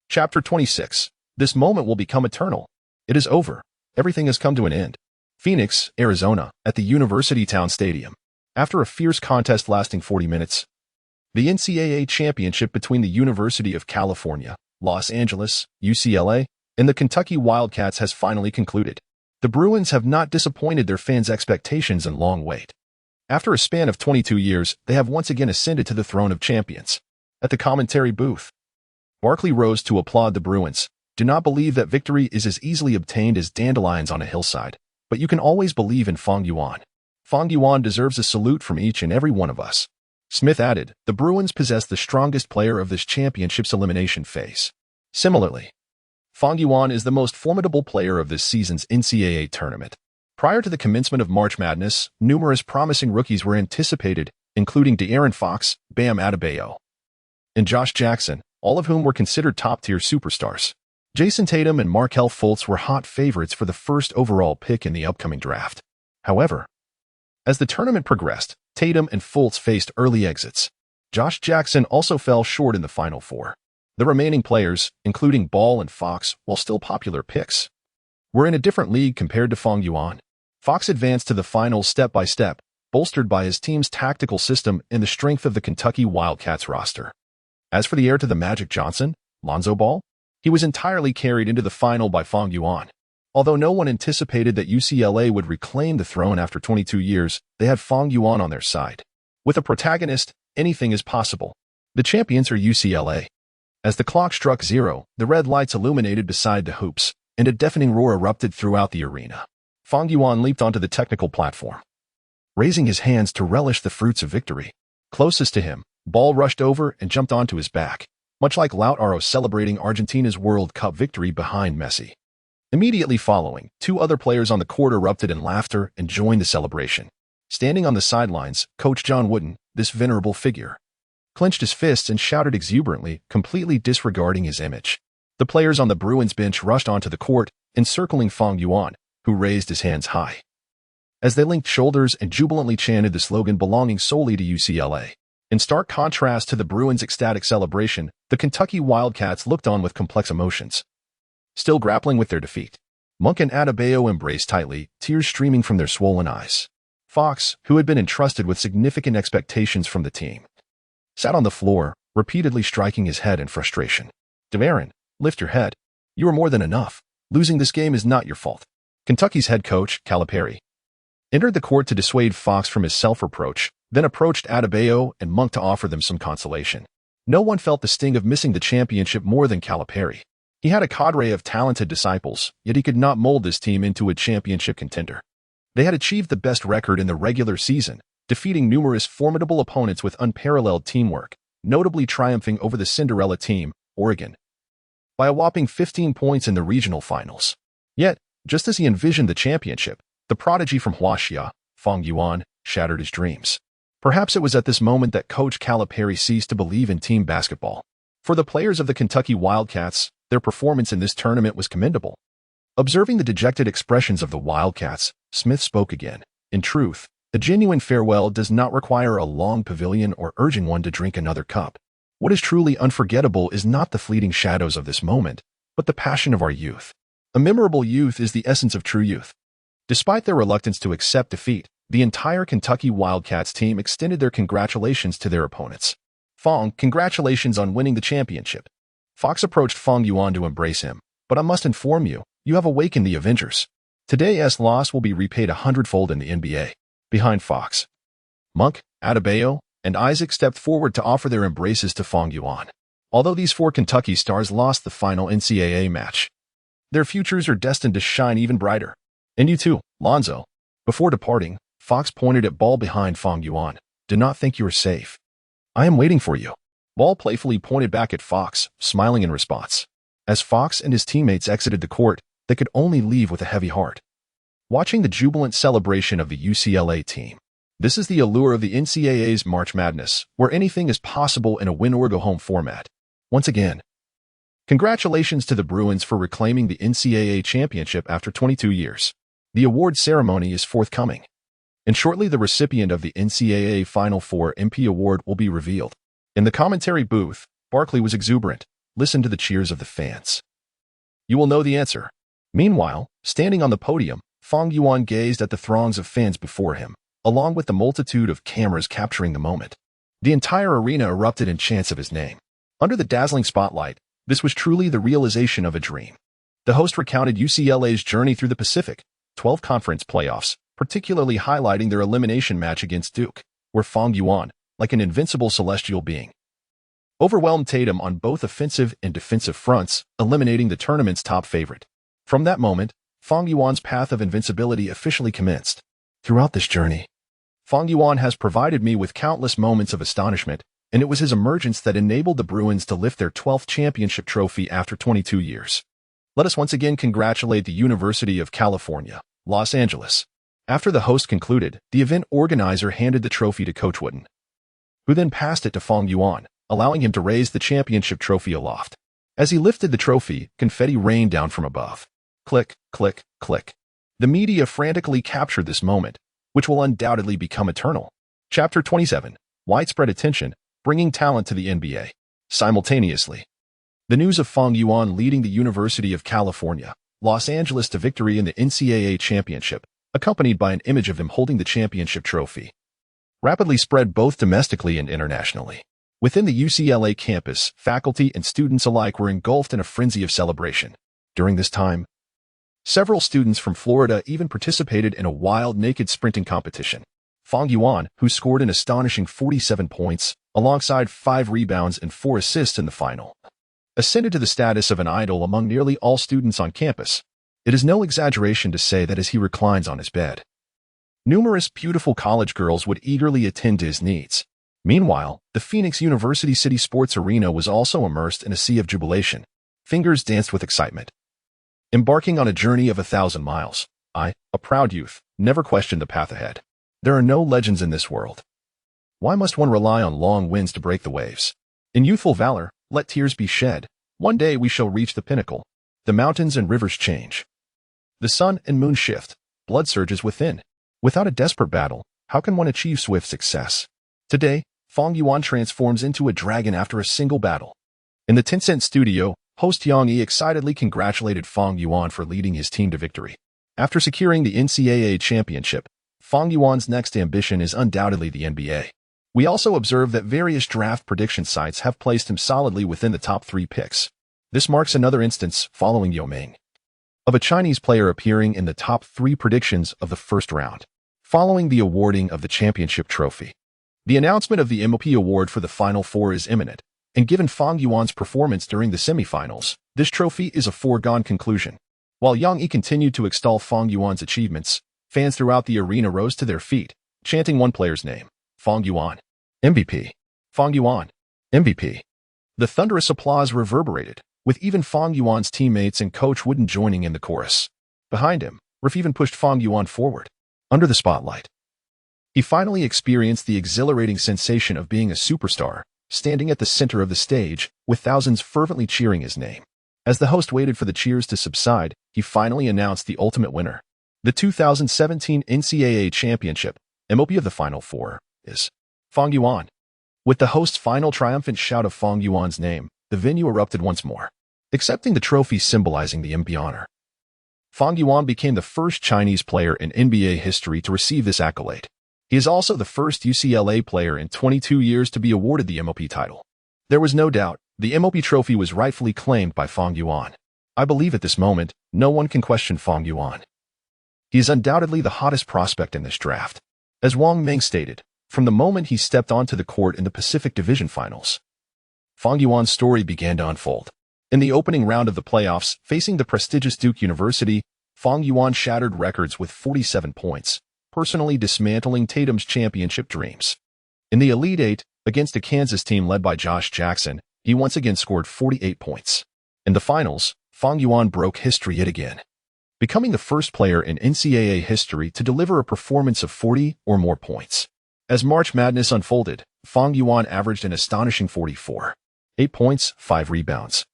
Chapter 26. This moment will become eternal. It is over. Everything has come to an end. Phoenix, Arizona, at the University Town Stadium. After a fierce contest lasting 40 minutes, the NCAA championship between the University of California, Los Angeles, UCLA, and the Kentucky Wildcats has finally concluded. The Bruins have not disappointed their fans' expectations and long wait. After a span of 22 years, they have once again ascended to the throne of champions. At the commentary booth, Barkley rose to applaud the Bruins. "Do not believe that victory is as easily obtained as dandelions on a hillside, but you can always believe in Fang Yuan. Fang Yuan deserves a salute from each and every one of us." Smith added, "The Bruins possess the strongest player of this championship's elimination phase. Similarly, Fang Yuan is the most formidable player of this season's NCAA tournament." Prior to the commencement of March Madness, numerous promising rookies were anticipated, including De'Aaron Fox, Bam Adebayo, and Josh Jackson, all of whom were considered top-tier superstars. Jason Tatum and Markelle Fultz were hot favorites for the first overall pick in the upcoming draft. However, as the tournament progressed, Tatum and Fultz faced early exits. Josh Jackson also fell short in the Final Four. The remaining players, including Ball and Fox, while still popular picks, were in a different league compared to Fang Yuan. Fox advanced to the finals step by step, bolstered by his team's tactical system and the strength of the Kentucky Wildcats roster. As for the heir to the Magic Johnson, Lonzo Ball, he was entirely carried into the final by Fang Yuan. Although no one anticipated that UCLA would reclaim the throne after 22 years, they had Fang Yuan on their side. With a protagonist, anything is possible. The champions are UCLA. As the clock struck 0, the red lights illuminated beside the hoops, and a deafening roar erupted throughout the arena. Fang Yuan leaped onto the technical platform, raising his hands to relish the fruits of victory. Closest to him, Ball rushed over and jumped onto his back, much like Lautaro celebrating Argentina's World Cup victory behind Messi. Immediately following, 2 other players on the court erupted in laughter and joined the celebration. Standing on the sidelines, Coach John Wooden, this venerable figure, clenched his fists and shouted exuberantly, completely disregarding his image. The players on the Bruins bench rushed onto the court, encircling Fang Yuan, who raised his hands high, as they linked shoulders and jubilantly chanted the slogan belonging solely to UCLA. In stark contrast to the Bruins' ecstatic celebration, the Kentucky Wildcats looked on with complex emotions, still grappling with their defeat. Monk and Adebayo embraced tightly, tears streaming from their swollen eyes. Fox, who had been entrusted with significant expectations from the team, sat on the floor, repeatedly striking his head in frustration. Durant, lift your head. You are more than enough. Losing this game is not your fault. Kentucky's head coach, Calipari, entered the court to dissuade Fox from his self-reproach, then approached Adebayo and Monk to offer them some consolation. No one felt the sting of missing the championship more than Calipari. He had a cadre of talented disciples, yet he could not mold this team into a championship contender. They had achieved the best record in the regular season, defeating numerous formidable opponents with unparalleled teamwork, notably triumphing over the Cinderella team, Oregon, by a whopping 15 points in the regional finals. Yet, just as he envisioned the championship, the prodigy from Huaxia, Fang Yuan, shattered his dreams. Perhaps it was at this moment that Coach Calipari ceased to believe in team basketball. For the players of the Kentucky Wildcats, their performance in this tournament was commendable. Observing the dejected expressions of the Wildcats, Smith spoke again. In truth, a genuine farewell does not require a long pavilion or urging one to drink another cup. What is truly unforgettable is not the fleeting shadows of this moment, but the passion of our youth. A memorable youth is the essence of true youth. Despite their reluctance to accept defeat, the entire Kentucky Wildcats team extended their congratulations to their opponents. Fang, congratulations on winning the championship. Fox approached Fang Yuan to embrace him, but I must inform you, you have awakened the Avengers. Today's loss will be repaid 100-fold in the NBA. Behind Fox, Monk, Adebayo, and Isaac stepped forward to offer their embraces to Fang Yuan. Although these 4 Kentucky stars lost the final NCAA match, their futures are destined to shine even brighter. And you too, Lonzo. Before departing, Fox pointed at Ball behind Fang Yuan. Do not think you are safe. I am waiting for you. Ball playfully pointed back at Fox, smiling in response. As Fox and his teammates exited the court, they could only leave with a heavy heart, watching the jubilant celebration of the UCLA team. This is the allure of the NCAA's March Madness, where anything is possible in a win-or-go-home format. Once again, congratulations to the Bruins for reclaiming the NCAA championship after 22 years. The award ceremony is forthcoming, and shortly the recipient of the NCAA Final Four MP award will be revealed. In the commentary booth, Barkley was exuberant. Listen to the cheers of the fans. You will know the answer. Meanwhile, standing on the podium, Fang Yuan gazed at the throngs of fans before him, along with the multitude of cameras capturing the moment. The entire arena erupted in chants of his name. Under the dazzling spotlight, this was truly the realization of a dream. The host recounted UCLA's journey through the Pacific 12 Conference playoffs, particularly highlighting their elimination match against Duke, where Fang Yuan, like an invincible celestial being, overwhelmed Tatum on both offensive and defensive fronts, eliminating the tournament's top favorite. From that moment, Fang Yuan's path of invincibility officially commenced. Throughout this journey, Fang Yuan has provided me with countless moments of astonishment, and it was his emergence that enabled the Bruins to lift their 12th championship trophy after 22 years. Let us once again congratulate the University of California, Los Angeles. After the host concluded, the event organizer handed the trophy to Coach Wooden, who then passed it to Fang Yuan, allowing him to raise the championship trophy aloft. As he lifted the trophy, confetti rained down from above. Click, click, click. The media frantically captured this moment, which will undoubtedly become eternal. Chapter 27. Widespread attention, bringing talent to the NBA. Simultaneously, The news of Fang Yuan leading the University of California, Los Angeles to victory in the NCAA championship, accompanied by an image of him holding the championship trophy, rapidly spread both domestically and internationally. Within the UCLA campus, faculty and students alike were engulfed in a frenzy of celebration. During this time, several students from Florida even participated in a wild naked sprinting competition. Fang Yuan, who scored an astonishing 47 points, alongside 5 rebounds and 4 assists in the final, ascended to the status of an idol among nearly all students on campus. It is no exaggeration to say that as he reclines on his bed, numerous beautiful college girls would eagerly attend to his needs. Meanwhile, the Phoenix University City Sports Arena was also immersed in a sea of jubilation. Fingers danced with excitement. Embarking on a journey of 1,000 miles, I, a proud youth, never questioned the path ahead. There are no legends in this world. Why must one rely on long winds to break the waves? In youthful valor, let tears be shed. One day we shall reach the pinnacle. The mountains and rivers change. The sun and moon shift. Blood surges within. Without a desperate battle, how can one achieve swift success? Today, Fang Yuan transforms into a dragon after a single battle. In the Tencent studio, host Yang Yi excitedly congratulated Fang Yuan for leading his team to victory. After securing the NCAA championship, Fang Yuan's next ambition is undoubtedly the NBA. We also observe that various draft prediction sites have placed him solidly within the top 3 picks. This marks another instance, following Yao Ming, of a Chinese player appearing in the top 3 predictions of the first round. Following the awarding of the championship trophy, the announcement of the MOP award for the Final Four is imminent, and given Fang Yuan's performance during the semifinals, this trophy is a foregone conclusion. While Yang Yi continued to extol Fang Yuan's achievements, fans throughout the arena rose to their feet, chanting one player's name, Fang Yuan, MVP. Fang Yuan, MVP. The thunderous applause reverberated, with even Fang Yuan's teammates and coach Wooden joining in the chorus. Behind him, Ref even pushed Fang Yuan forward. Under the spotlight, he finally experienced the exhilarating sensation of being a superstar, standing at the center of the stage, with thousands fervently cheering his name. As the host waited for the cheers to subside, he finally announced the ultimate winner. The 2017 NCAA championship, MOP of the Final Four, is Fang Yuan. With the host's final triumphant shout of Fang Yuan's name, the venue erupted once more, accepting the trophy symbolizing the MVP honor. Fang Yuan became the first Chinese player in NBA history to receive this accolade. He is also the first UCLA player in 22 years to be awarded the MOP title. There was no doubt, the MOP trophy was rightfully claimed by Fang Yuan. I believe at this moment, no one can question Fang Yuan. He is undoubtedly the hottest prospect in this draft. As Wang Ming stated, from the moment he stepped onto the court in the Pacific Division Finals, Fang Yuan's story began to unfold. In the opening round of the playoffs, facing the prestigious Duke University, Fang Yuan shattered records with 47 points, personally dismantling Tatum's championship dreams. In the Elite Eight, against a Kansas team led by Josh Jackson, he once again scored 48 points. In the finals, Fang Yuan broke history yet again, becoming the first player in NCAA history to deliver a performance of 40 or more points. As March Madness unfolded, Fang Yuan averaged an astonishing 44, 8 points, 5 rebounds,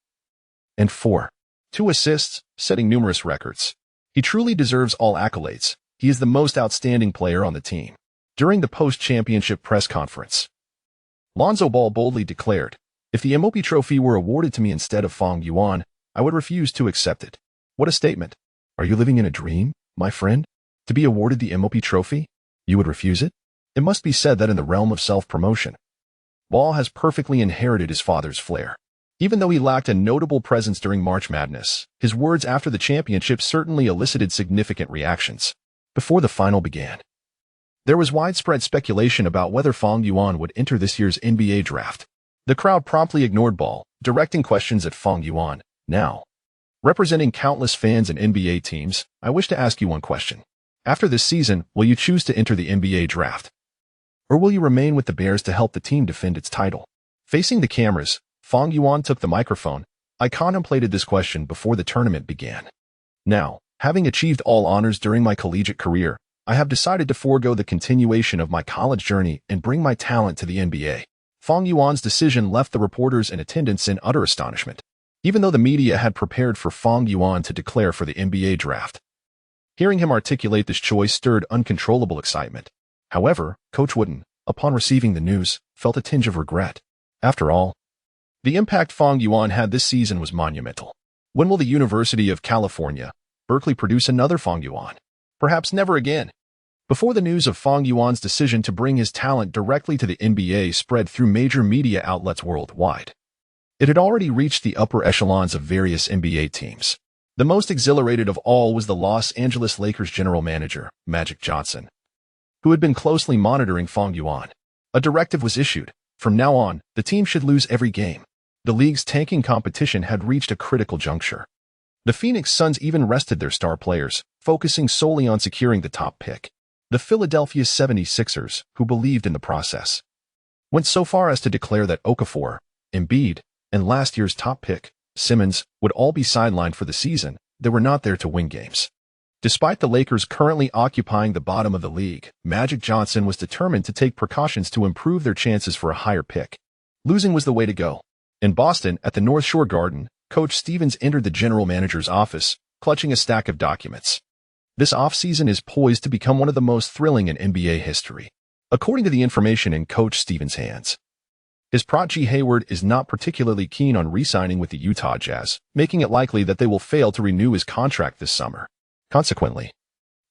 and 2 assists, setting numerous records. He truly deserves all accolades. He is the most outstanding player on the team. During the post-championship press conference, Lonzo Ball boldly declared, "If the MOP trophy were awarded to me instead of Fang Yuan, I would refuse to accept it." What a statement. Are you living in a dream, my friend? To be awarded the MOP trophy? You would refuse it? It must be said that in the realm of self-promotion, Ball has perfectly inherited his father's flair. Even though he lacked a notable presence during March Madness, his words after the championship certainly elicited significant reactions. Before the final began, there was widespread speculation about whether Fang Yuan would enter this year's NBA draft. The crowd promptly ignored Ball, directing questions at Fang Yuan. Now, representing countless fans and NBA teams, I wish to ask you one question. After this season, will you choose to enter the NBA draft? Or will you remain with the Bears to help the team defend its title? Facing the cameras, Fang Yuan took the microphone. I contemplated this question before the tournament began. Now, having achieved all honors during my collegiate career, I have decided to forego the continuation of my college journey and bring my talent to the NBA. Fang Yuan's decision left the reporters in attendance in utter astonishment, even though the media had prepared for Fang Yuan to declare for the NBA draft. Hearing him articulate this choice stirred uncontrollable excitement. However, Coach Wooden, upon receiving the news, felt a tinge of regret. After all, The impact Fang Yuan had this season was monumental. When will the University of California, Berkeley produce another Fang Yuan? Perhaps never again. Before the news of Fang Yuan's decision to bring his talent directly to the NBA spread through major media outlets worldwide, it had already reached the upper echelons of various NBA teams. The most exhilarated of all was the Los Angeles Lakers general manager, Magic Johnson, who had been closely monitoring Fang Yuan. A directive was issued. From now on, the team should lose every game. The league's tanking competition had reached a critical juncture. The Phoenix Suns even rested their star players, focusing solely on securing the top pick. The Philadelphia 76ers, who believed in the process, went so far as to declare that Okafor, Embiid, and last year's top pick, Simmons, would all be sidelined for the season. They were not there to win games. Despite the Lakers currently occupying the bottom of the league, Magic Johnson was determined to take precautions to improve their chances for a higher pick. Losing was the way to go. In Boston, at the North Shore Garden, Coach Stevens entered the general manager's office, clutching a stack of documents. This offseason is poised to become one of the most thrilling in NBA history, according to the information in Coach Stevens' hands. His protege Hayward is not particularly keen on re-signing with the Utah Jazz, making it likely that they will fail to renew his contract this summer. Consequently,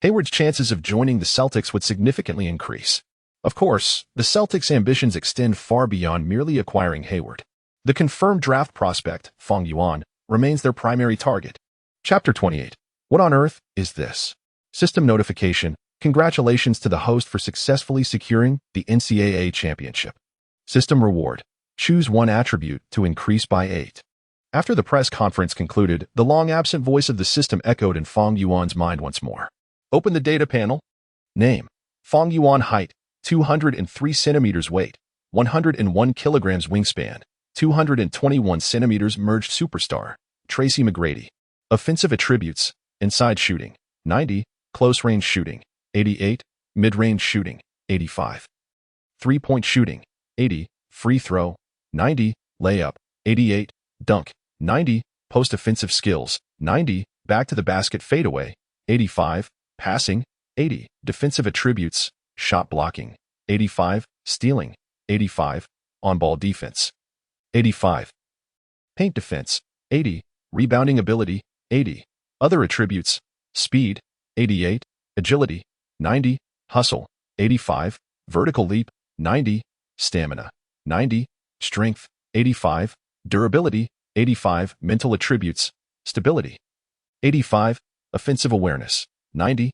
Hayward's chances of joining the Celtics would significantly increase. Of course, the Celtics' ambitions extend far beyond merely acquiring Hayward. The confirmed draft prospect, Fang Yuan, remains their primary target. Chapter 28. What on earth is this? System notification. Congratulations to the host for successfully securing the NCAA championship. System reward. Choose one attribute to increase by 8. After the press conference concluded, the long-absent voice of the system echoed in Fang Yuan's mind once more. Open the data panel. Name. Fang Yuan height, 203 centimeters weight, 101 kilograms wingspan, 221 centimeters merged superstar, Tracy McGrady. Offensive attributes. Inside shooting, 90, close-range shooting, 88, mid-range shooting, 85. Three-point shooting, 80, free throw, 90, layup, 88, dunk, 90, post-offensive skills, 90, back-to-the-basket fadeaway, 85, passing, 80, defensive attributes, shot blocking, 85, stealing, 85, on-ball defense, 85, paint defense, 80, rebounding ability, 80, other attributes, speed, 88, agility, 90, hustle, 85, vertical leap, 90, stamina, 90, strength, 85, durability, 85, mental attributes, stability, 85, offensive awareness, 90,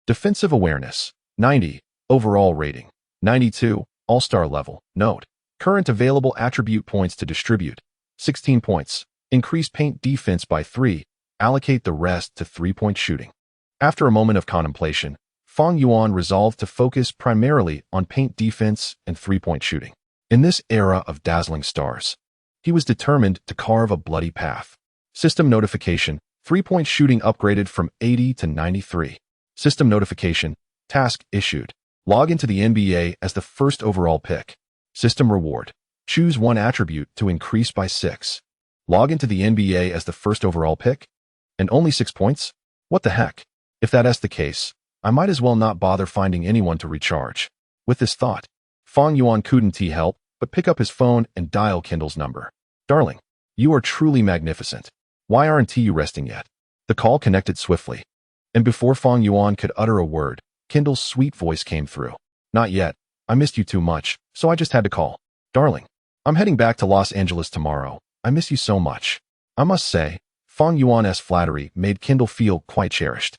defensive awareness, 90, overall rating, 92, all-star level. Note, current available attribute points to distribute, 16 points, increase paint defense by 3, allocate the rest to three-point shooting. After a moment of contemplation, Fang Yuan resolved to focus primarily on paint defense and three-point shooting. In this era of dazzling stars, he was determined to carve a bloody path. System notification, three-point shooting upgraded from 80 to 93. System notification, task issued. Log into the NBA as the first overall pick. System reward, choose one attribute to increase by 6. Log into the NBA as the first overall pick? And only 6 points? What the heck? If that's the case, I might as well not bother finding anyone to recharge. With this thought, Fang Yuan couldn't help but pick up his phone and dial Kendall's number. Darling, you are truly magnificent. Why aren't you resting yet? The call connected swiftly. And before Fang Yuan could utter a word, Kendall's sweet voice came through. Not yet. I missed you too much, so I just had to call. Darling, I'm heading back to Los Angeles tomorrow. I miss you so much. I must say, Fang Yuan's flattery made Kendall feel quite cherished.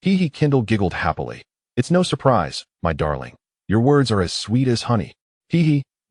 He Kendall giggled happily. It's no surprise, my darling. Your words are as sweet as honey.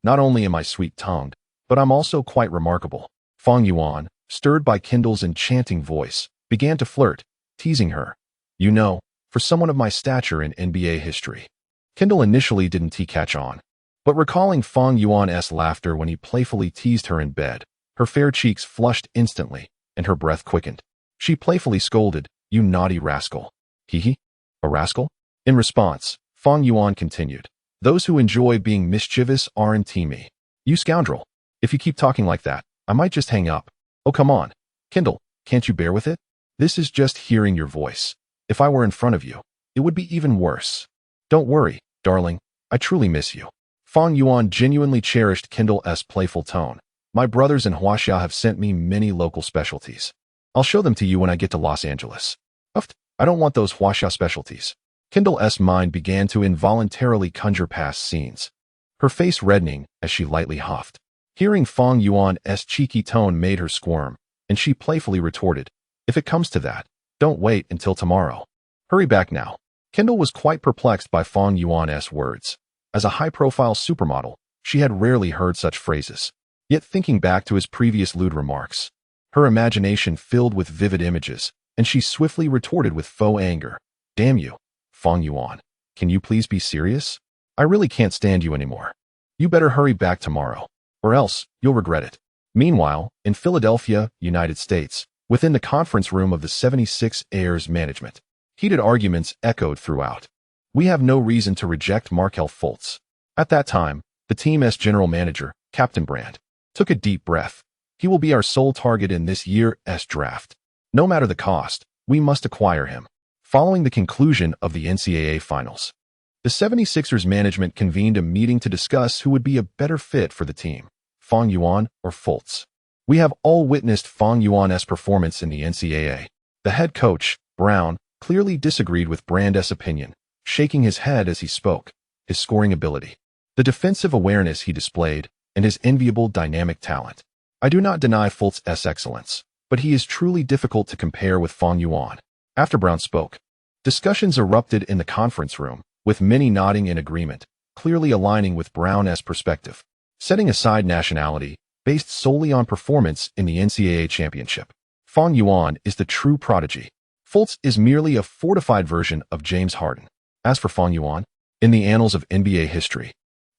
Not only am I sweet-tongued, but I'm also quite remarkable. Fang Yuan, stirred by Kendall's enchanting voice, began to flirt, teasing her. You know, for someone of my stature in NBA history. Kendall initially didn't catch on, but recalling Fang Yuan's laughter when he playfully teased her in bed, her fair cheeks flushed instantly, and her breath quickened. She playfully scolded, "You naughty rascal." A rascal? In response, Fang Yuan continued, "Those who enjoy being mischievous aren't me. You scoundrel. If you keep talking like that, I might just hang up. Oh, come on. Kendall, can't you bear with it? This is just hearing your voice. If I were in front of you, it would be even worse. Don't worry, darling. I truly miss you." Fang Yuan genuinely cherished Kendall's playful tone, My brothers in Huaxia have sent me many local specialties. I'll show them to you when I get to Los Angeles. Uft, I don't want those Huaxia specialties. Kendall's mind began to involuntarily conjure past scenes, her face reddening as she lightly huffed. Hearing Fang Yuan's cheeky tone made her squirm, and she playfully retorted, "If it comes to that, don't wait until tomorrow. Hurry back now." Kendall was quite perplexed by Fang Yuan's words. As a high-profile supermodel, she had rarely heard such phrases. Yet thinking back to his previous lewd remarks, her imagination filled with vivid images, and she swiftly retorted with faux anger, "Damn you, Fang Yuan. Can you please be serious? I really can't stand you anymore. You better hurry back tomorrow, or else you'll regret it." Meanwhile, in Philadelphia, United States, within the conference room of the 76ers management, heated arguments echoed throughout. "We have no reason to reject Markelle Fultz." At that time, the team's general manager, Captain Brand, took a deep breath. "He will be our sole target in this year's draft. No matter the cost, we must acquire him." Following the conclusion of the NCAA Finals, the 76ers management convened a meeting to discuss who would be a better fit for the team, Fang Yuan or Fultz. "We have all witnessed Fang Yuan's performance in the NCAA. The head coach, Brown, clearly disagreed with Brand's opinion, shaking his head as he spoke. His scoring ability, the defensive awareness he displayed, and his enviable dynamic talent. I do not deny Fultz's excellence, but he is truly difficult to compare with Fang Yuan." After Brown spoke, discussions erupted in the conference room, with many nodding in agreement, clearly aligning with Brown's perspective. Setting aside nationality, based solely on performance in the NCAA championship, Fang Yuan is the true prodigy. Fultz is merely a fortified version of James Harden. As for Fang Yuan, in the annals of NBA history,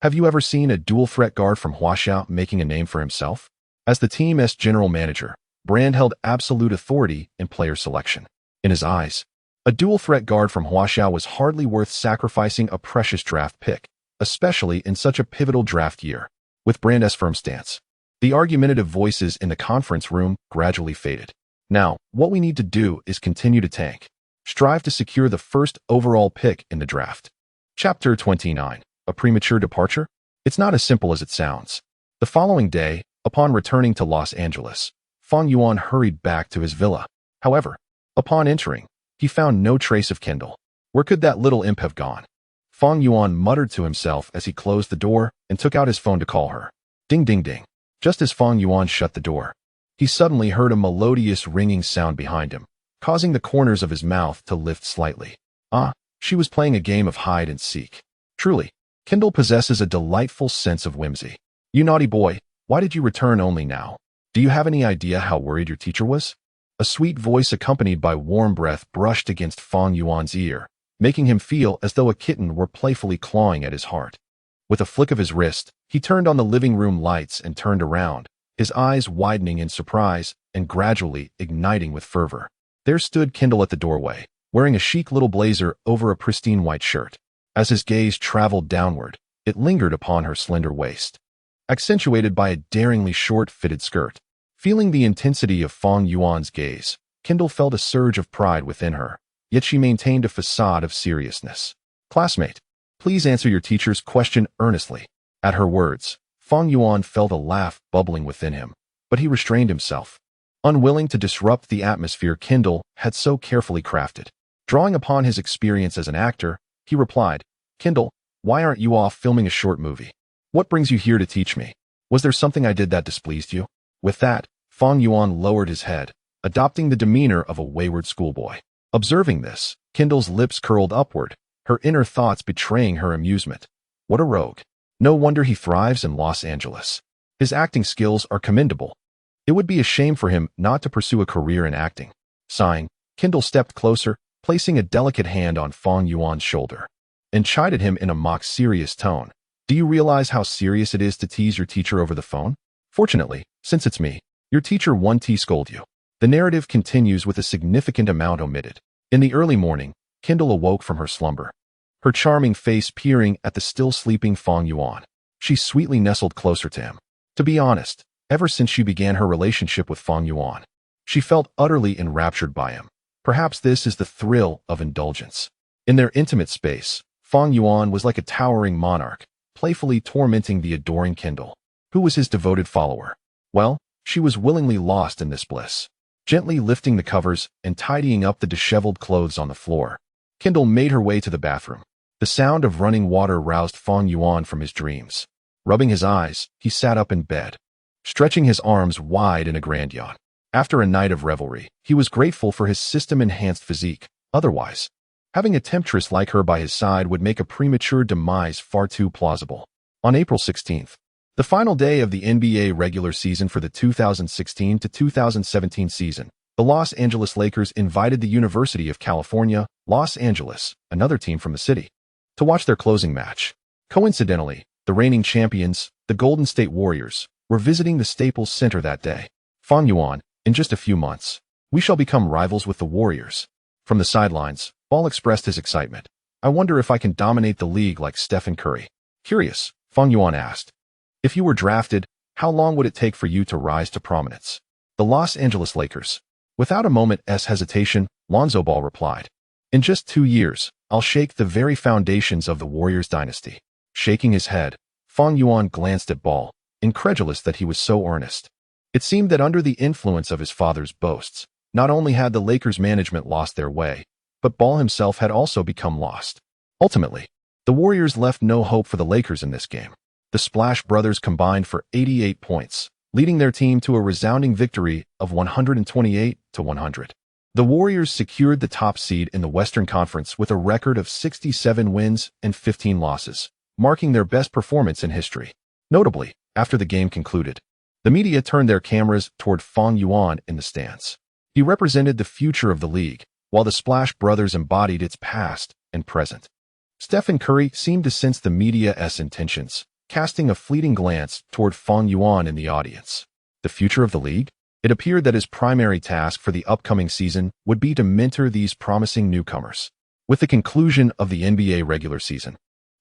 have you ever seen a dual-threat guard from Huaxia making a name for himself? As the team's general manager, Brand held absolute authority in player selection. In his eyes, a dual-threat guard from Huaxia was hardly worth sacrificing a precious draft pick, especially in such a pivotal draft year. With Brand's firm stance, the argumentative voices in the conference room gradually faded. "Now, what we need to do is continue to tank. Strive to secure the first overall pick in the draft." Chapter 29. A premature departure? It's not as simple as it sounds. The following day, upon returning to Los Angeles, Fang Yuan hurried back to his villa. However, upon entering, he found no trace of Kendall. Where could that little imp have gone? Fang Yuan muttered to himself as he closed the door and took out his phone to call her. Ding ding ding. Just as Fang Yuan shut the door, he suddenly heard a melodious ringing sound behind him, causing the corners of his mouth to lift slightly. She was playing a game of hide and seek. Truly, Kendall possesses a delightful sense of whimsy. "You naughty boy, why did you return only now? Do you have any idea how worried your teacher was?" A sweet voice accompanied by warm breath brushed against Fang Yuan's ear, making him feel as though a kitten were playfully clawing at his heart. With a flick of his wrist, he turned on the living room lights and turned around, his eyes widening in surprise and gradually igniting with fervor. There stood Kendall at the doorway, wearing a chic little blazer over a pristine white shirt. As his gaze traveled downward, it lingered upon her slender waist, accentuated by a daringly short-fitted skirt. Feeling the intensity of Fang Yuan's gaze, Kendall felt a surge of pride within her, yet she maintained a facade of seriousness. "Classmate, please answer your teacher's question earnestly." At her words, Fang Yuan felt a laugh bubbling within him, but he restrained himself, unwilling to disrupt the atmosphere Kendall had so carefully crafted. Drawing upon his experience as an actor, he replied, "Kendall, why aren't you off filming a short movie? What brings you here to teach me? Was there something I did that displeased you?" With that, Fang Yuan lowered his head, adopting the demeanor of a wayward schoolboy. Observing this, Kendall's lips curled upward, her inner thoughts betraying her amusement. What a rogue. No wonder he thrives in Los Angeles. His acting skills are commendable. It would be a shame for him not to pursue a career in acting. Sighing, Kendall stepped closer, placing a delicate hand on Fang Yuan's shoulder, and chided him in a mock-serious tone. "Do you realize how serious it is to tease your teacher over the phone? Fortunately, since it's me, your teacher won't scold you." The narrative continues with a significant amount omitted. In the early morning, Kendall awoke from her slumber, her charming face peering at the still-sleeping Fang Yuan. She sweetly nestled closer to him. To be honest, ever since she began her relationship with Fang Yuan, she felt utterly enraptured by him. Perhaps this is the thrill of indulgence. In their intimate space, Fang Yuan was like a towering monarch, playfully tormenting the adoring Kendall, who was his devoted follower. Well, she was willingly lost in this bliss. Gently lifting the covers and tidying up the disheveled clothes on the floor, Kendall made her way to the bathroom. The sound of running water roused Fang Yuan from his dreams. Rubbing his eyes, he sat up in bed, stretching his arms wide in a grand yawn. After a night of revelry, he was grateful for his system-enhanced physique. Otherwise, having a temptress like her by his side would make a premature demise far too plausible. On April 16th, the final day of the NBA regular season for the 2016 to 2017 season, the Los Angeles Lakers invited the University of California, Los Angeles, another team from the city, to watch their closing match. Coincidentally, the reigning champions, the Golden State Warriors, were visiting the Staples Center that day. Fang Yuan, in just a few months, we shall become rivals with the Warriors. From the sidelines, Ball expressed his excitement. I wonder if I can dominate the league like Stephen Curry. Curious, Fang Yuan asked. If you were drafted, how long would it take for you to rise to prominence? The Los Angeles Lakers. Without a moment's hesitation, Lonzo Ball replied. In just 2 years, I'll shake the very foundations of the Warriors dynasty. Shaking his head, Fang Yuan glanced at Ball, incredulous that he was so earnest. It seemed that under the influence of his father's boasts, not only had the Lakers management lost their way, but Ball himself had also become lost. Ultimately, the Warriors left no hope for the Lakers in this game. The Splash Brothers combined for 88 points, leading their team to a resounding victory of 128-100. The Warriors secured the top seed in the Western Conference with a record of 67 wins and 15 losses, marking their best performance in history. Notably, after the game concluded, the media turned their cameras toward Fang Yuan in the stands. He represented the future of the league, while the Splash Brothers embodied its past and present. Stephen Curry seemed to sense the media's intentions, casting a fleeting glance toward Fang Yuan in the audience. The future of the league? It appeared that his primary task for the upcoming season would be to mentor these promising newcomers. With the conclusion of the NBA regular season,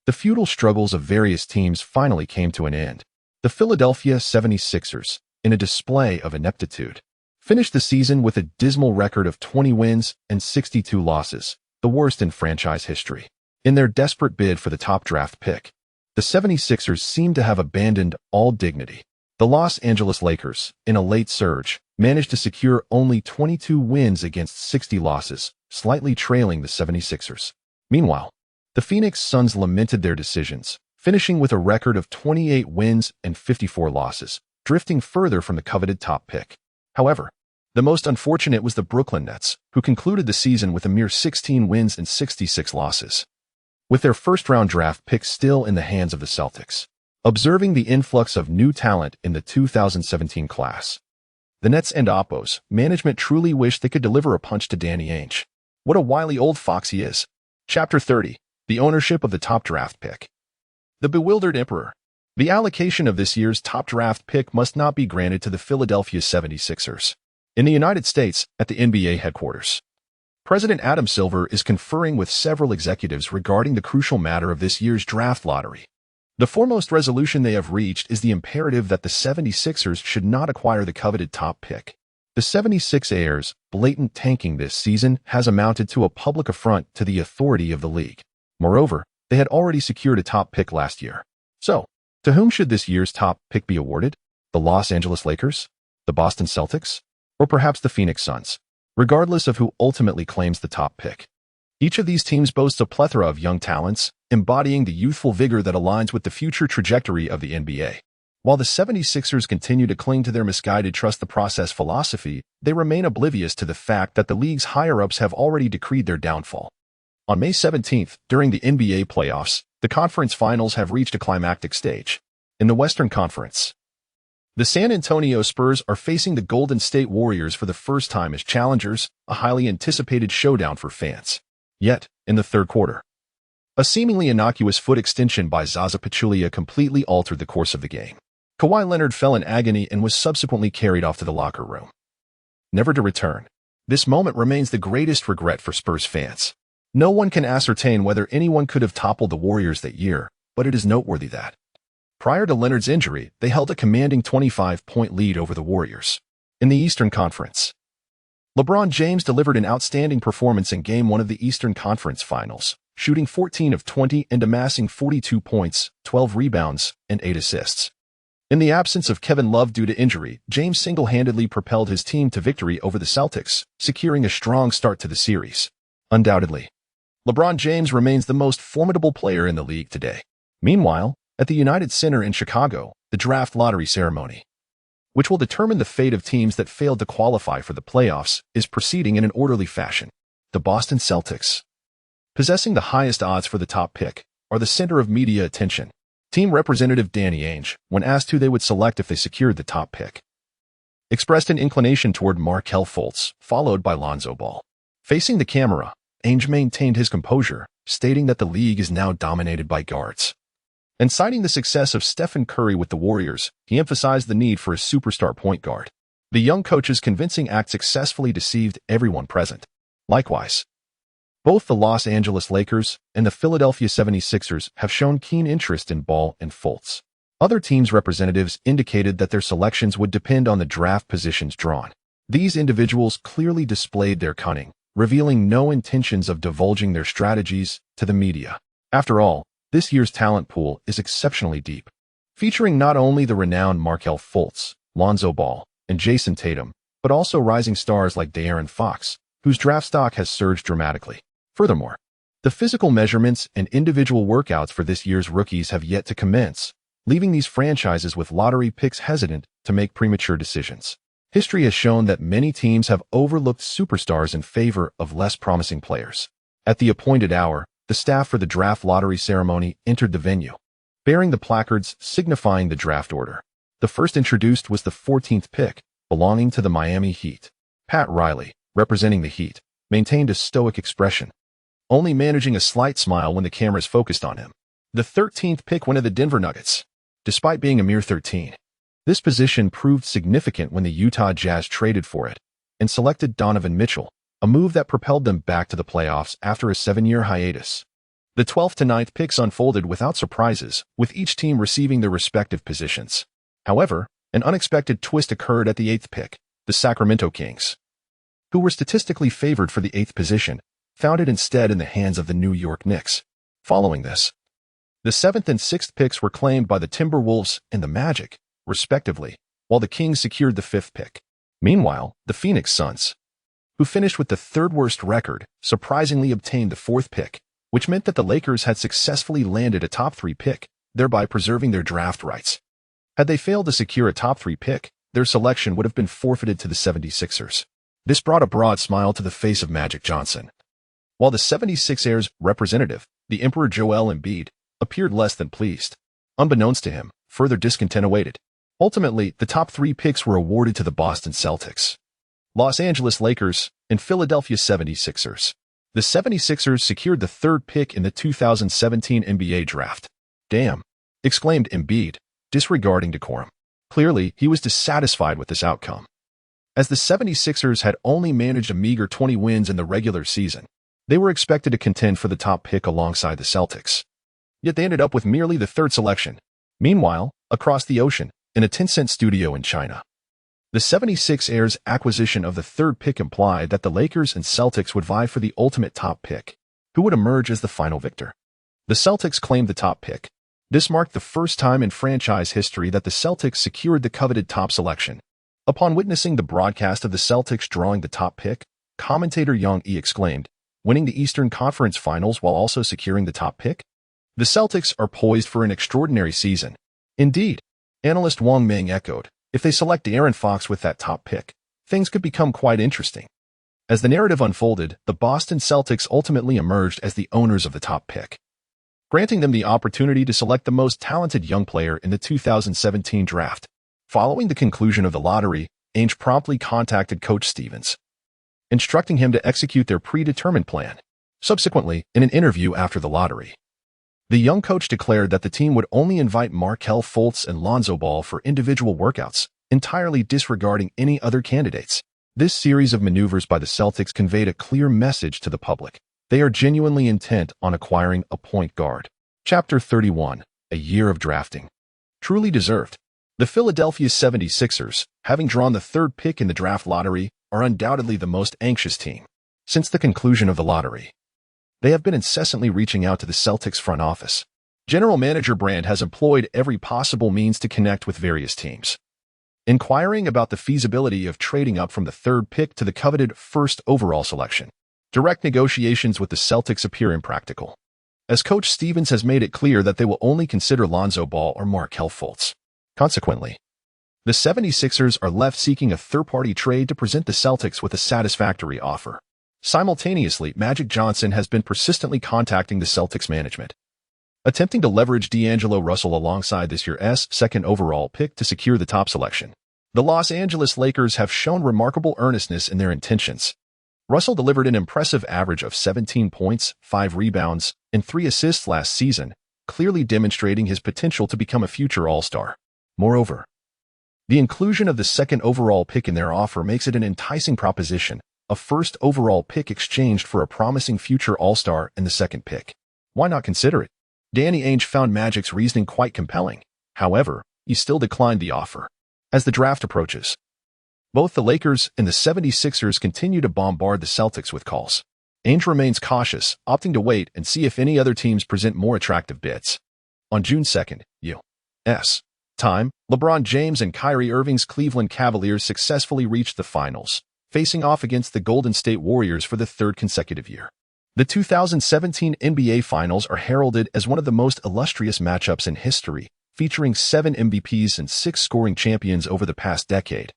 the futile struggles of various teams finally came to an end. The Philadelphia 76ers, in a display of ineptitude, finished the season with a dismal record of 20 wins and 62 losses, the worst in franchise history. In their desperate bid for the top draft pick, the 76ers seemed to have abandoned all dignity. The Los Angeles Lakers, in a late surge, managed to secure only 22 wins against 60 losses, slightly trailing the 76ers. Meanwhile, the Phoenix Suns lamented their decisions, finishing with a record of 28 wins and 54 losses, drifting further from the coveted top pick. However, the most unfortunate was the Brooklyn Nets, who concluded the season with a mere 16 wins and 66 losses. With their first-round draft pick still in the hands of the Celtics, observing the influx of new talent in the 2017 class, the Nets and Oppos management truly wished they could deliver a punch to Danny Ainge. What a wily old fox he is. Chapter 30. The ownership of the top draft pick. The bewildered emperor. The allocation of this year's top draft pick must not be granted to the Philadelphia 76ers. In the United States, at the NBA headquarters, President Adam Silver is conferring with several executives regarding the crucial matter of this year's draft lottery. The foremost resolution they have reached is the imperative that the 76ers should not acquire the coveted top pick. The 76ers' blatant tanking this season has amounted to a public affront to the authority of the league. Moreover, they had already secured a top pick last year. So, to whom should this year's top pick be awarded? The Los Angeles Lakers? The Boston Celtics? Or perhaps the Phoenix Suns? Regardless of who ultimately claims the top pick, each of these teams boasts a plethora of young talents, embodying the youthful vigor that aligns with the future trajectory of the NBA. While the 76ers continue to cling to their misguided trust the process philosophy, they remain oblivious to the fact that the league's higher-ups have already decreed their downfall. On May 17th, during the NBA playoffs, the conference finals have reached a climactic stage. In the Western Conference, the San Antonio Spurs are facing the Golden State Warriors for the first time as challengers, a highly anticipated showdown for fans. Yet, in the third quarter, a seemingly innocuous foot extension by Zaza Pachulia completely altered the course of the game. Kawhi Leonard fell in agony and was subsequently carried off to the locker room, never to return. This moment remains the greatest regret for Spurs fans. No one can ascertain whether anyone could have toppled the Warriors that year, but it is noteworthy that, prior to Leonard's injury, they held a commanding 25-point lead over the Warriors. In the Eastern Conference, LeBron James delivered an outstanding performance in Game 1 of the Eastern Conference Finals, shooting 14 of 20 and amassing 42 points, 12 rebounds, and 8 assists. In the absence of Kevin Love due to injury, James single-handedly propelled his team to victory over the Celtics, securing a strong start to the series. Undoubtedly, LeBron James remains the most formidable player in the league today. Meanwhile, at the United Center in Chicago, the draft lottery ceremony, which will determine the fate of teams that failed to qualify for the playoffs, is proceeding in an orderly fashion. The Boston Celtics, possessing the highest odds for the top pick, are the center of media attention. Team representative Danny Ainge, when asked who they would select if they secured the top pick, expressed an inclination toward Markelle Fultz, followed by Lonzo Ball. Facing the camera, Ainge maintained his composure, stating that the league is now dominated by guards. And citing the success of Stephen Curry with the Warriors, he emphasized the need for a superstar point guard. The young coach's convincing act successfully deceived everyone present. Likewise, both the Los Angeles Lakers and the Philadelphia 76ers have shown keen interest in Ball and Fultz. Other teams' representatives indicated that their selections would depend on the draft positions drawn. These individuals clearly displayed their cunning, revealing no intentions of divulging their strategies to the media. After all, this year's talent pool is exceptionally deep, featuring not only the renowned Markelle Fultz, Lonzo Ball, and Jason Tatum, but also rising stars like De'Aaron Fox, whose draft stock has surged dramatically. Furthermore, the physical measurements and individual workouts for this year's rookies have yet to commence, leaving these franchises with lottery picks hesitant to make premature decisions. History has shown that many teams have overlooked superstars in favor of less promising players. At the appointed hour, the staff for the draft lottery ceremony entered the venue, bearing the placards signifying the draft order. The first introduced was the 14th pick, belonging to the Miami Heat. Pat Riley, representing the Heat, maintained a stoic expression, only managing a slight smile when the cameras focused on him. The 13th pick went to the Denver Nuggets. Despite being a mere 13, this position proved significant when the Utah Jazz traded for it and selected Donovan Mitchell, a move that propelled them back to the playoffs after a 7-year hiatus. The 12th to 9th picks unfolded without surprises, with each team receiving their respective positions. However, an unexpected twist occurred at the 8th pick. The Sacramento Kings, who were statistically favored for the 8th position, found it instead in the hands of the New York Knicks. Following this, the 7th and 6th picks were claimed by the Timberwolves and the Magic, respectively, while the Kings secured the 5th pick. Meanwhile, the Phoenix Suns, who finished with the third-worst record, surprisingly obtained the 4th pick, which meant that the Lakers had successfully landed a top 3 pick, thereby preserving their draft rights. Had they failed to secure a top 3 pick, their selection would have been forfeited to the 76ers. This brought a broad smile to the face of Magic Johnson, while the 76ers representative, the Emperor Joel Embiid, appeared less than pleased. Unbeknownst to him, further discontent awaited. Ultimately, the top 3 picks were awarded to the Boston Celtics, Los Angeles Lakers, and Philadelphia 76ers. The 76ers secured the 3rd pick in the 2017 NBA draft. "Damn," exclaimed Embiid, disregarding decorum. Clearly, he was dissatisfied with this outcome, as the 76ers had only managed a meager 20 wins in the regular season. They were expected to contend for the top pick alongside the Celtics, yet they ended up with merely the 3rd selection. Meanwhile, across the ocean, in a Tencent studio in China, the 76ers' acquisition of the 3rd pick implied that the Lakers and Celtics would vie for the ultimate top pick. Who would emerge as the final victor? The Celtics claimed the top pick. This marked the first time in franchise history that the Celtics secured the coveted top selection. Upon witnessing the broadcast of the Celtics drawing the top pick, commentator Yang Yi exclaimed, "Winning the Eastern Conference Finals while also securing the top pick? The Celtics are poised for an extraordinary season." Indeed, analyst Wang Ming echoed, "If they select De'Aaron Fox with that top pick, things could become quite interesting." As the narrative unfolded, the Boston Celtics ultimately emerged as the owners of the top pick, granting them the opportunity to select the most talented young player in the 2017 draft. Following the conclusion of the lottery, Ainge promptly contacted Coach Stevens, instructing him to execute their predetermined plan. Subsequently, in an interview after the lottery, the young coach declared that the team would only invite Markelle Fultz and Lonzo Ball for individual workouts, entirely disregarding any other candidates. This series of maneuvers by the Celtics conveyed a clear message to the public. They are genuinely intent on acquiring a point guard. Chapter 31, A Year of Drafting. Truly deserved. The Philadelphia 76ers, having drawn the 3rd pick in the draft lottery, are undoubtedly the most anxious team. Since the conclusion of the lottery, they have been incessantly reaching out to the Celtics front office, General Manager Brand has employed every possible means to connect with various teams, inquiring about the feasibility of trading up from the third pick to the coveted first overall selection. Direct negotiations with the Celtics appear impractical, as Coach Stevens has made it clear that they will only consider Lonzo Ball or Markelle Fultz. Consequently, the 76ers are left seeking a third-party trade to present the Celtics with a satisfactory offer. Simultaneously, Magic Johnson has been persistently contacting the Celtics management, attempting to leverage D'Angelo Russell alongside this year's second overall pick to secure the top selection. The Los Angeles Lakers have shown remarkable earnestness in their intentions. Russell delivered an impressive average of 17 points, 5 rebounds, and 3 assists last season, clearly demonstrating his potential to become a future All-Star. Moreover, the inclusion of the second overall pick in their offer makes it an enticing proposition, a first overall pick exchanged for a promising future All-Star in the second pick. Why not consider it? Danny Ainge found Magic's reasoning quite compelling. However, he still declined the offer. As the draft approaches, both the Lakers and the 76ers continue to bombard the Celtics with calls. Ainge remains cautious, opting to wait and see if any other teams present more attractive bids. On June 2nd, U.S. time, LeBron James and Kyrie Irving's Cleveland Cavaliers successfully reached the finals, facing off against the Golden State Warriors for the third consecutive year. The 2017 NBA Finals are heralded as one of the most illustrious matchups in history, featuring 7 MVPs and 6 scoring champions over the past decade,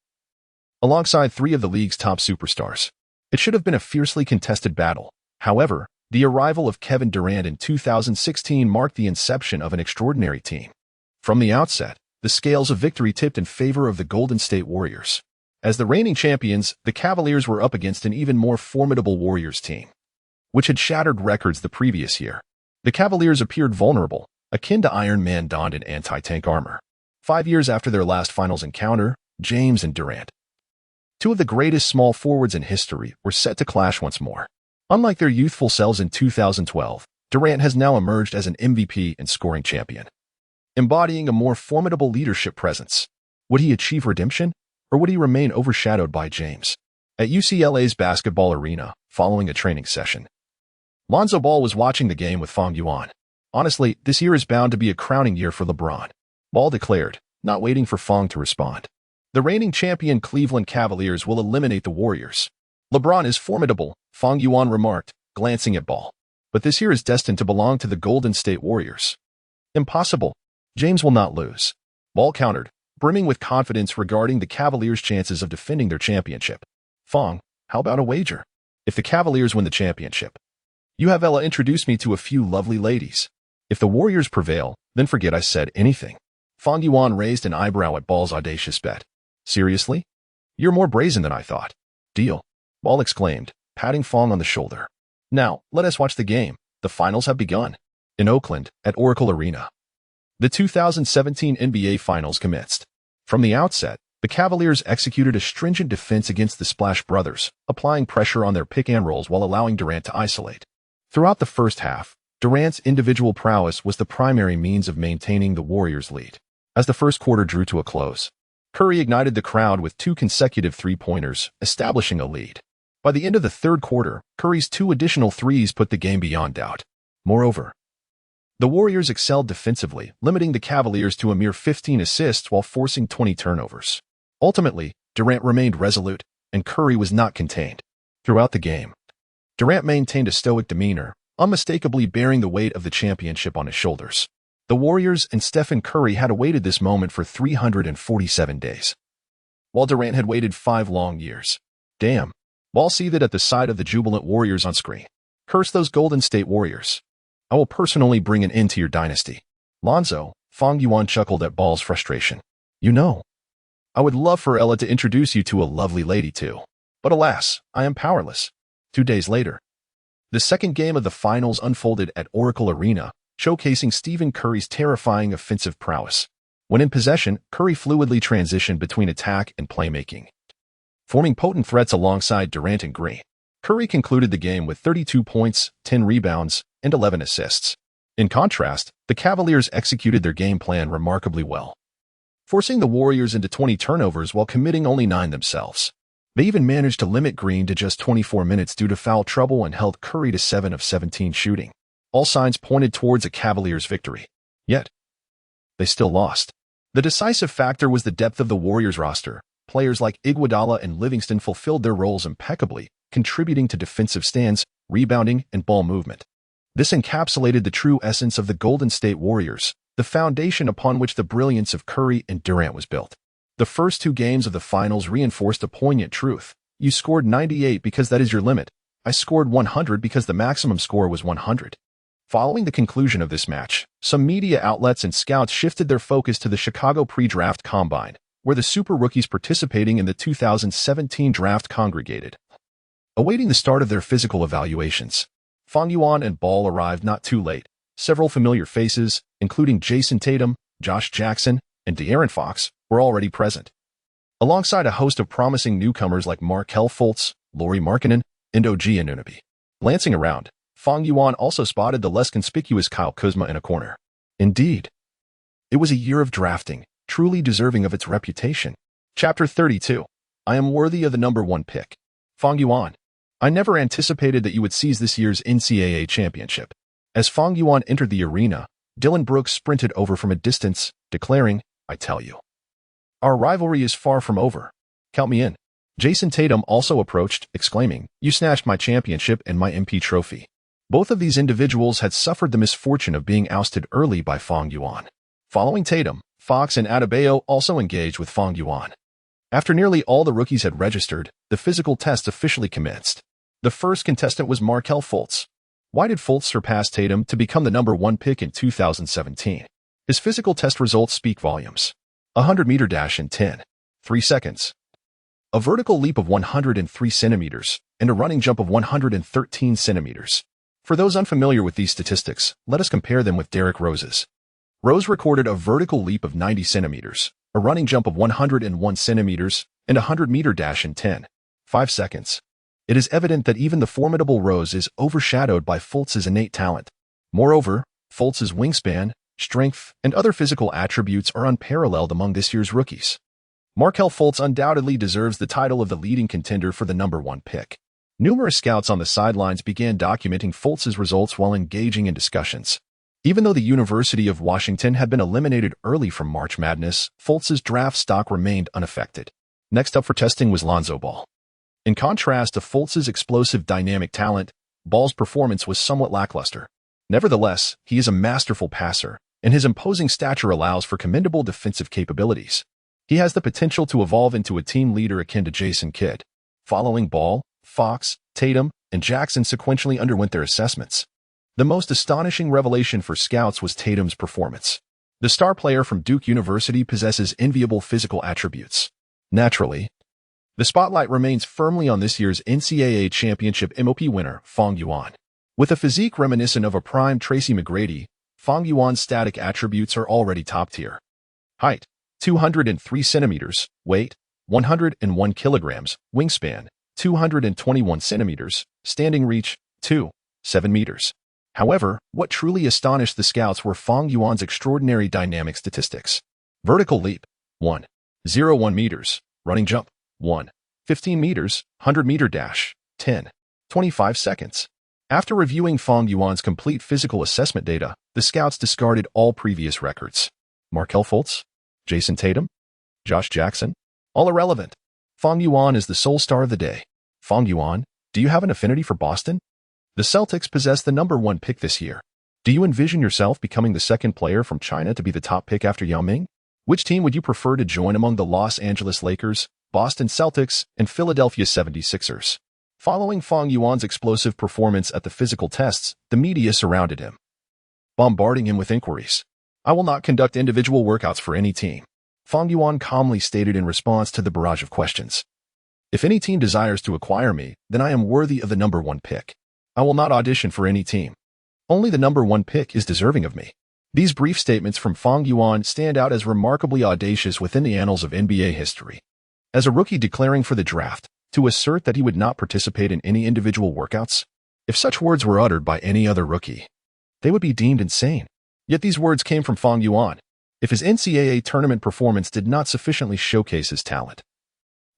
alongside 3 of the league's top superstars. It should have been a fiercely contested battle. However, the arrival of Kevin Durant in 2016 marked the inception of an extraordinary team. From the outset, the scales of victory tipped in favor of the Golden State Warriors. As the reigning champions, the Cavaliers were up against an even more formidable Warriors team, which had shattered records the previous year. The Cavaliers appeared vulnerable, akin to Iron Man donned in anti-tank armor. 5 years after their last finals encounter, James and Durant, 2 of the greatest small forwards in history, were set to clash once more. Unlike their youthful selves in 2012, Durant has now emerged as an MVP and scoring champion, embodying a more formidable leadership presence. Would he achieve redemption, or would he remain overshadowed by James? At UCLA's basketball arena, following a training session, Lonzo Ball was watching the game with Fang Yuan. Honestly, this year is bound to be a crowning year for LeBron, Ball declared, not waiting for Fang to respond. The reigning champion Cleveland Cavaliers will eliminate the Warriors. LeBron is formidable, Fang Yuan remarked, glancing at Ball. But this year is destined to belong to the Golden State Warriors. Impossible. James will not lose, Ball countered, brimming with confidence regarding the Cavaliers' chances of defending their championship. Fang, how about a wager? If the Cavaliers win the championship, you have Ella introduce me to a few lovely ladies. If the Warriors prevail, then forget I said anything. Fang Yuan raised an eyebrow at Ball's audacious bet. Seriously? You're more brazen than I thought. Deal, Ball exclaimed, patting Fang on the shoulder. Now, let us watch the game. The finals have begun. In Oakland, at Oracle Arena, the 2017 NBA Finals commenced. From the outset, the Cavaliers executed a stringent defense against the Splash Brothers, applying pressure on their pick-and-rolls while allowing Durant to isolate. Throughout the first half, Durant's individual prowess was the primary means of maintaining the Warriors' lead. As the first quarter drew to a close, Curry ignited the crowd with 2 consecutive three-pointers, establishing a lead. By the end of the third quarter, Curry's 2 additional threes put the game beyond doubt. Moreover, the Warriors excelled defensively, limiting the Cavaliers to a mere 15 assists while forcing 20 turnovers. Ultimately, Durant remained resolute, and Curry was not contained. Throughout the game, Durant maintained a stoic demeanor, unmistakably bearing the weight of the championship on his shoulders. The Warriors and Stephen Curry had awaited this moment for 347 days, while Durant had waited 5 long years. Damn. Ball seethed at the sight of the jubilant Warriors on screen. Curse those Golden State Warriors. I will personally bring an end to your dynasty. Lonzo, Fang Yuan chuckled at Ball's frustration. You know, I would love for Ella to introduce you to a lovely lady too. But alas, I am powerless. 2 days later, the second game of the finals unfolded at Oracle Arena, showcasing Stephen Curry's terrifying offensive prowess. When in possession, Curry fluidly transitioned between attack and playmaking, forming potent threats alongside Durant and Green. Curry concluded the game with 32 points, 10 rebounds, and 11 assists. In contrast, the Cavaliers executed their game plan remarkably well, forcing the Warriors into 20 turnovers while committing only 9 themselves. They even managed to limit Green to just 24 minutes due to foul trouble and held Curry to 7 of 17 shooting. All signs pointed towards a Cavaliers victory. Yet, they still lost. The decisive factor was the depth of the Warriors roster. Players like Iguodala and Livingston fulfilled their roles impeccably, contributing to defensive stands, rebounding, and ball movement. This encapsulated the true essence of the Golden State Warriors, the foundation upon which the brilliance of Curry and Durant was built. The first two games of the finals reinforced a poignant truth. You scored 98 because that is your limit. I scored 100 because the maximum score was 100. Following the conclusion of this match, some media outlets and scouts shifted their focus to the Chicago pre-draft combine, where the super rookies participating in the 2017 draft congregated. Awaiting the start of their physical evaluations, Fang Yuan and Ball arrived not too late. Several familiar faces, including Jason Tatum, Josh Jackson, and De'Aaron Fox, were already present. Alongside a host of promising newcomers like Markelle Fultz, Lauri Markkanen, and OG Anunoby. Glancing around, Fang Yuan also spotted the less conspicuous Kyle Kuzma in a corner. Indeed, it was a year of drafting, truly deserving of its reputation. Chapter 32. I am worthy of the number 1 pick. Fang Yuan. I never anticipated that you would seize this year's NCAA championship. As Fang Yuan entered the arena, Dillon Brooks sprinted over from a distance, declaring, I tell you, our rivalry is far from over. Count me in. Jason Tatum also approached, exclaiming, you snatched my championship and my MP trophy. Both of these individuals had suffered the misfortune of being ousted early by Fang Yuan. Following Tatum, Fox and Adebayo also engaged with Fang Yuan. After nearly all the rookies had registered, the physical test officially commenced. The first contestant was Markelle Fultz. Why did Fultz surpass Tatum to become the number 1 pick in 2017? His physical test results speak volumes. A 100-meter dash in 10.3 seconds. A vertical leap of 103 centimeters, and a running jump of 113 centimeters. For those unfamiliar with these statistics, let us compare them with Derrick Rose's. Rose recorded a vertical leap of 90 centimeters, a running jump of 101 centimeters, and a 100-meter dash in 10.5 seconds. It is evident that even the formidable Rose is overshadowed by Fultz's innate talent. Moreover, Fultz's wingspan, strength, and other physical attributes are unparalleled among this year's rookies. Markelle Fultz undoubtedly deserves the title of the leading contender for the number 1 pick. Numerous scouts on the sidelines began documenting Fultz's results while engaging in discussions. Even though the University of Washington had been eliminated early from March Madness, Fultz's draft stock remained unaffected. Next up for testing was Lonzo Ball. In contrast to Fultz's explosive dynamic talent, Ball's performance was somewhat lackluster. Nevertheless, he is a masterful passer, and his imposing stature allows for commendable defensive capabilities. He has the potential to evolve into a team leader akin to Jason Kidd. Following Ball, Fox, Tatum, and Jackson sequentially underwent their assessments. The most astonishing revelation for scouts was Tatum's performance. The star player from Duke University possesses enviable physical attributes. Naturally, the spotlight remains firmly on this year's NCAA championship MOP winner, Fang Yuan. With a physique reminiscent of a prime Tracy McGrady, Fang Yuan's static attributes are already top tier. Height, 203 centimeters, weight, 101 kilograms, wingspan, 221 centimeters, standing reach, 2.7 meters. However, what truly astonished the scouts were Fang Yuan's extraordinary dynamic statistics. Vertical leap, 1.01 meters, running jump, 1.15 meters, 100-meter dash, 10.25 seconds. After reviewing Fang Yuan's complete physical assessment data, the scouts discarded all previous records. Markelle Fultz, Jason Tatum, Josh Jackson, all irrelevant. Fang Yuan is the sole star of the day. Fang Yuan, do you have an affinity for Boston? The Celtics possess the number 1 pick this year. Do you envision yourself becoming the second player from China to be the top pick after Yao Ming? Which team would you prefer to join among the Los Angeles Lakers, Boston Celtics, and Philadelphia 76ers? Following Fang Yuan's explosive performance at the physical tests, the media surrounded him, bombarding him with inquiries. I will not conduct individual workouts for any team, Fang Yuan calmly stated in response to the barrage of questions. If any team desires to acquire me, then I am worthy of the number 1 pick. I will not audition for any team. Only the number 1 pick is deserving of me. These brief statements from Fang Yuan stand out as remarkably audacious within the annals of NBA history. As a rookie declaring for the draft, to assert that he would not participate in any individual workouts? If such words were uttered by any other rookie, they would be deemed insane. Yet these words came from Fang Yuan. If his NCAA tournament performance did not sufficiently showcase his talent,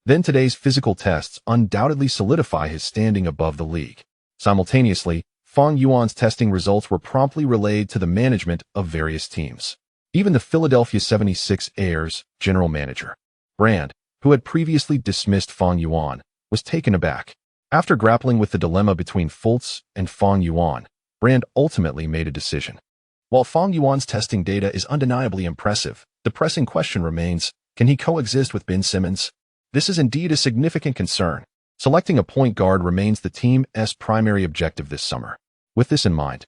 then today's physical tests undoubtedly solidify his standing above the league. Simultaneously, Fang Yuan's testing results were promptly relayed to the management of various teams. Even the Philadelphia 76ers general manager, Durant, who had previously dismissed Fang Yuan, was taken aback. After grappling with the dilemma between Fultz and Fang Yuan, Durant ultimately made a decision. While Fang Yuan's testing data is undeniably impressive, the pressing question remains, can he coexist with Ben Simmons? This is indeed a significant concern. Selecting a point guard remains the team's primary objective this summer. With this in mind,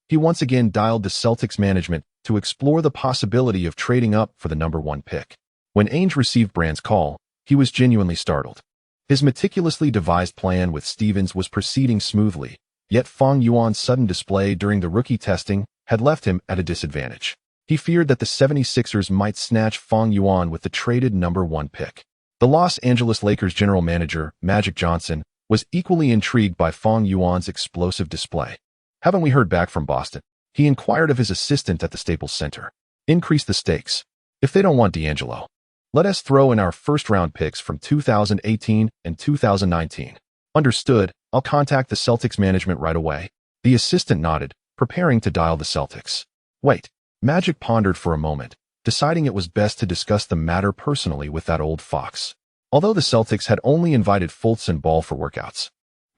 he once again dialed the Celtics management to explore the possibility of trading up for the number 1 pick. When Ainge received Durant's call, he was genuinely startled. His meticulously devised plan with Stevens was proceeding smoothly, yet Fang Yuan's sudden display during the rookie testing had left him at a disadvantage. He feared that the 76ers might snatch Fang Yuan with the traded number 1 pick. The Los Angeles Lakers general manager, Magic Johnson, was equally intrigued by Fang Yuan's explosive display. Haven't we heard back from Boston? He inquired of his assistant at the Staples Center. Increase the stakes. If they don't want D'Angelo, let us throw in our first-round picks from 2018 and 2019. Understood, I'll contact the Celtics management right away. The assistant nodded, preparing to dial the Celtics. Wait. Magic pondered for a moment, deciding it was best to discuss the matter personally with that old fox. Although the Celtics had only invited Fultz and Ball for workouts,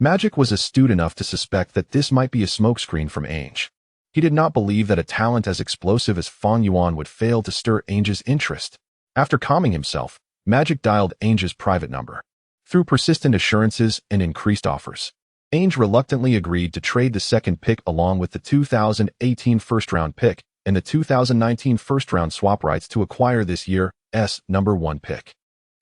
Magic was astute enough to suspect that this might be a smokescreen from Ainge. He did not believe that a talent as explosive as Fang Yuan would fail to stir Ainge's interest. After calming himself, Magic dialed Ainge's private number. Through persistent assurances and increased offers, Ainge reluctantly agreed to trade the second pick along with the 2018 first-round pick and the 2019 first-round swap rights to acquire this year's number 1 pick.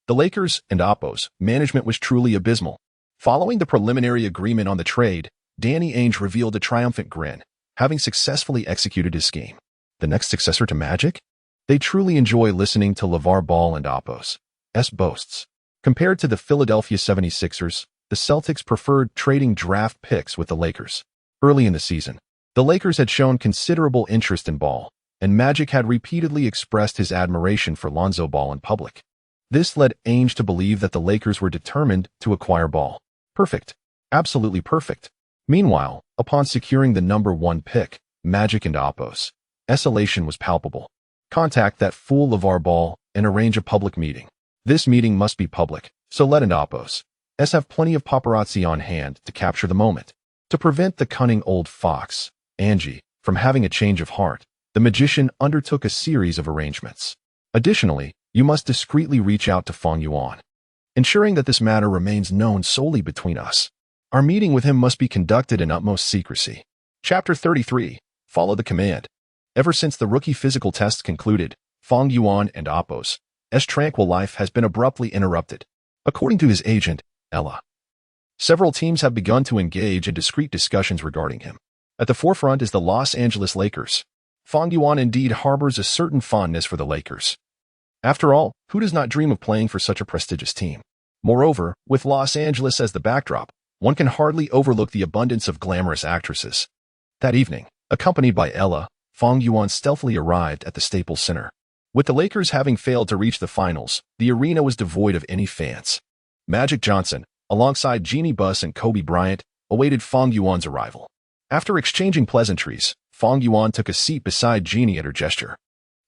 The Lakers and Oppo's management was truly abysmal. Following the preliminary agreement on the trade, Danny Ainge revealed a triumphant grin, having successfully executed his scheme. The next successor to Magic? They truly enjoy listening to LeVar Ball and Oppo's boasts. Compared to the Philadelphia 76ers, the Celtics preferred trading draft picks with the Lakers. Early in the season, the Lakers had shown considerable interest in Ball, and Magic had repeatedly expressed his admiration for Lonzo Ball in public. This led Ainge to believe that the Lakers were determined to acquire Ball. Perfect. Absolutely perfect. Meanwhile, upon securing the number 1 pick, Magic and Oppo's elation was palpable. Contact that fool LeVar Ball and arrange a public meeting. This meeting must be public, so let and Oppo's have plenty of paparazzi on hand to capture the moment. To prevent the cunning old fox, Angie, from having a change of heart, the magician undertook a series of arrangements. Additionally, you must discreetly reach out to Fang Yuan, ensuring that this matter remains known solely between us. Our meeting with him must be conducted in utmost secrecy. Chapter 33. Follow the command. Ever since the rookie physical tests concluded, Fang Yuan and Oppo's tranquil life has been abruptly interrupted. According to his agent, Ella, several teams have begun to engage in discreet discussions regarding him. At the forefront is the Los Angeles Lakers. Fang Yuan indeed harbors a certain fondness for the Lakers. After all, who does not dream of playing for such a prestigious team? Moreover, with Los Angeles as the backdrop, one can hardly overlook the abundance of glamorous actresses. That evening, accompanied by Ella, Fang Yuan stealthily arrived at the Staples Center. With the Lakers having failed to reach the finals, the arena was devoid of any fans. Magic Johnson, alongside Jeannie Buss and Kobe Bryant, awaited Fang Yuan's arrival. After exchanging pleasantries, Fang Yuan took a seat beside Jeannie at her gesture.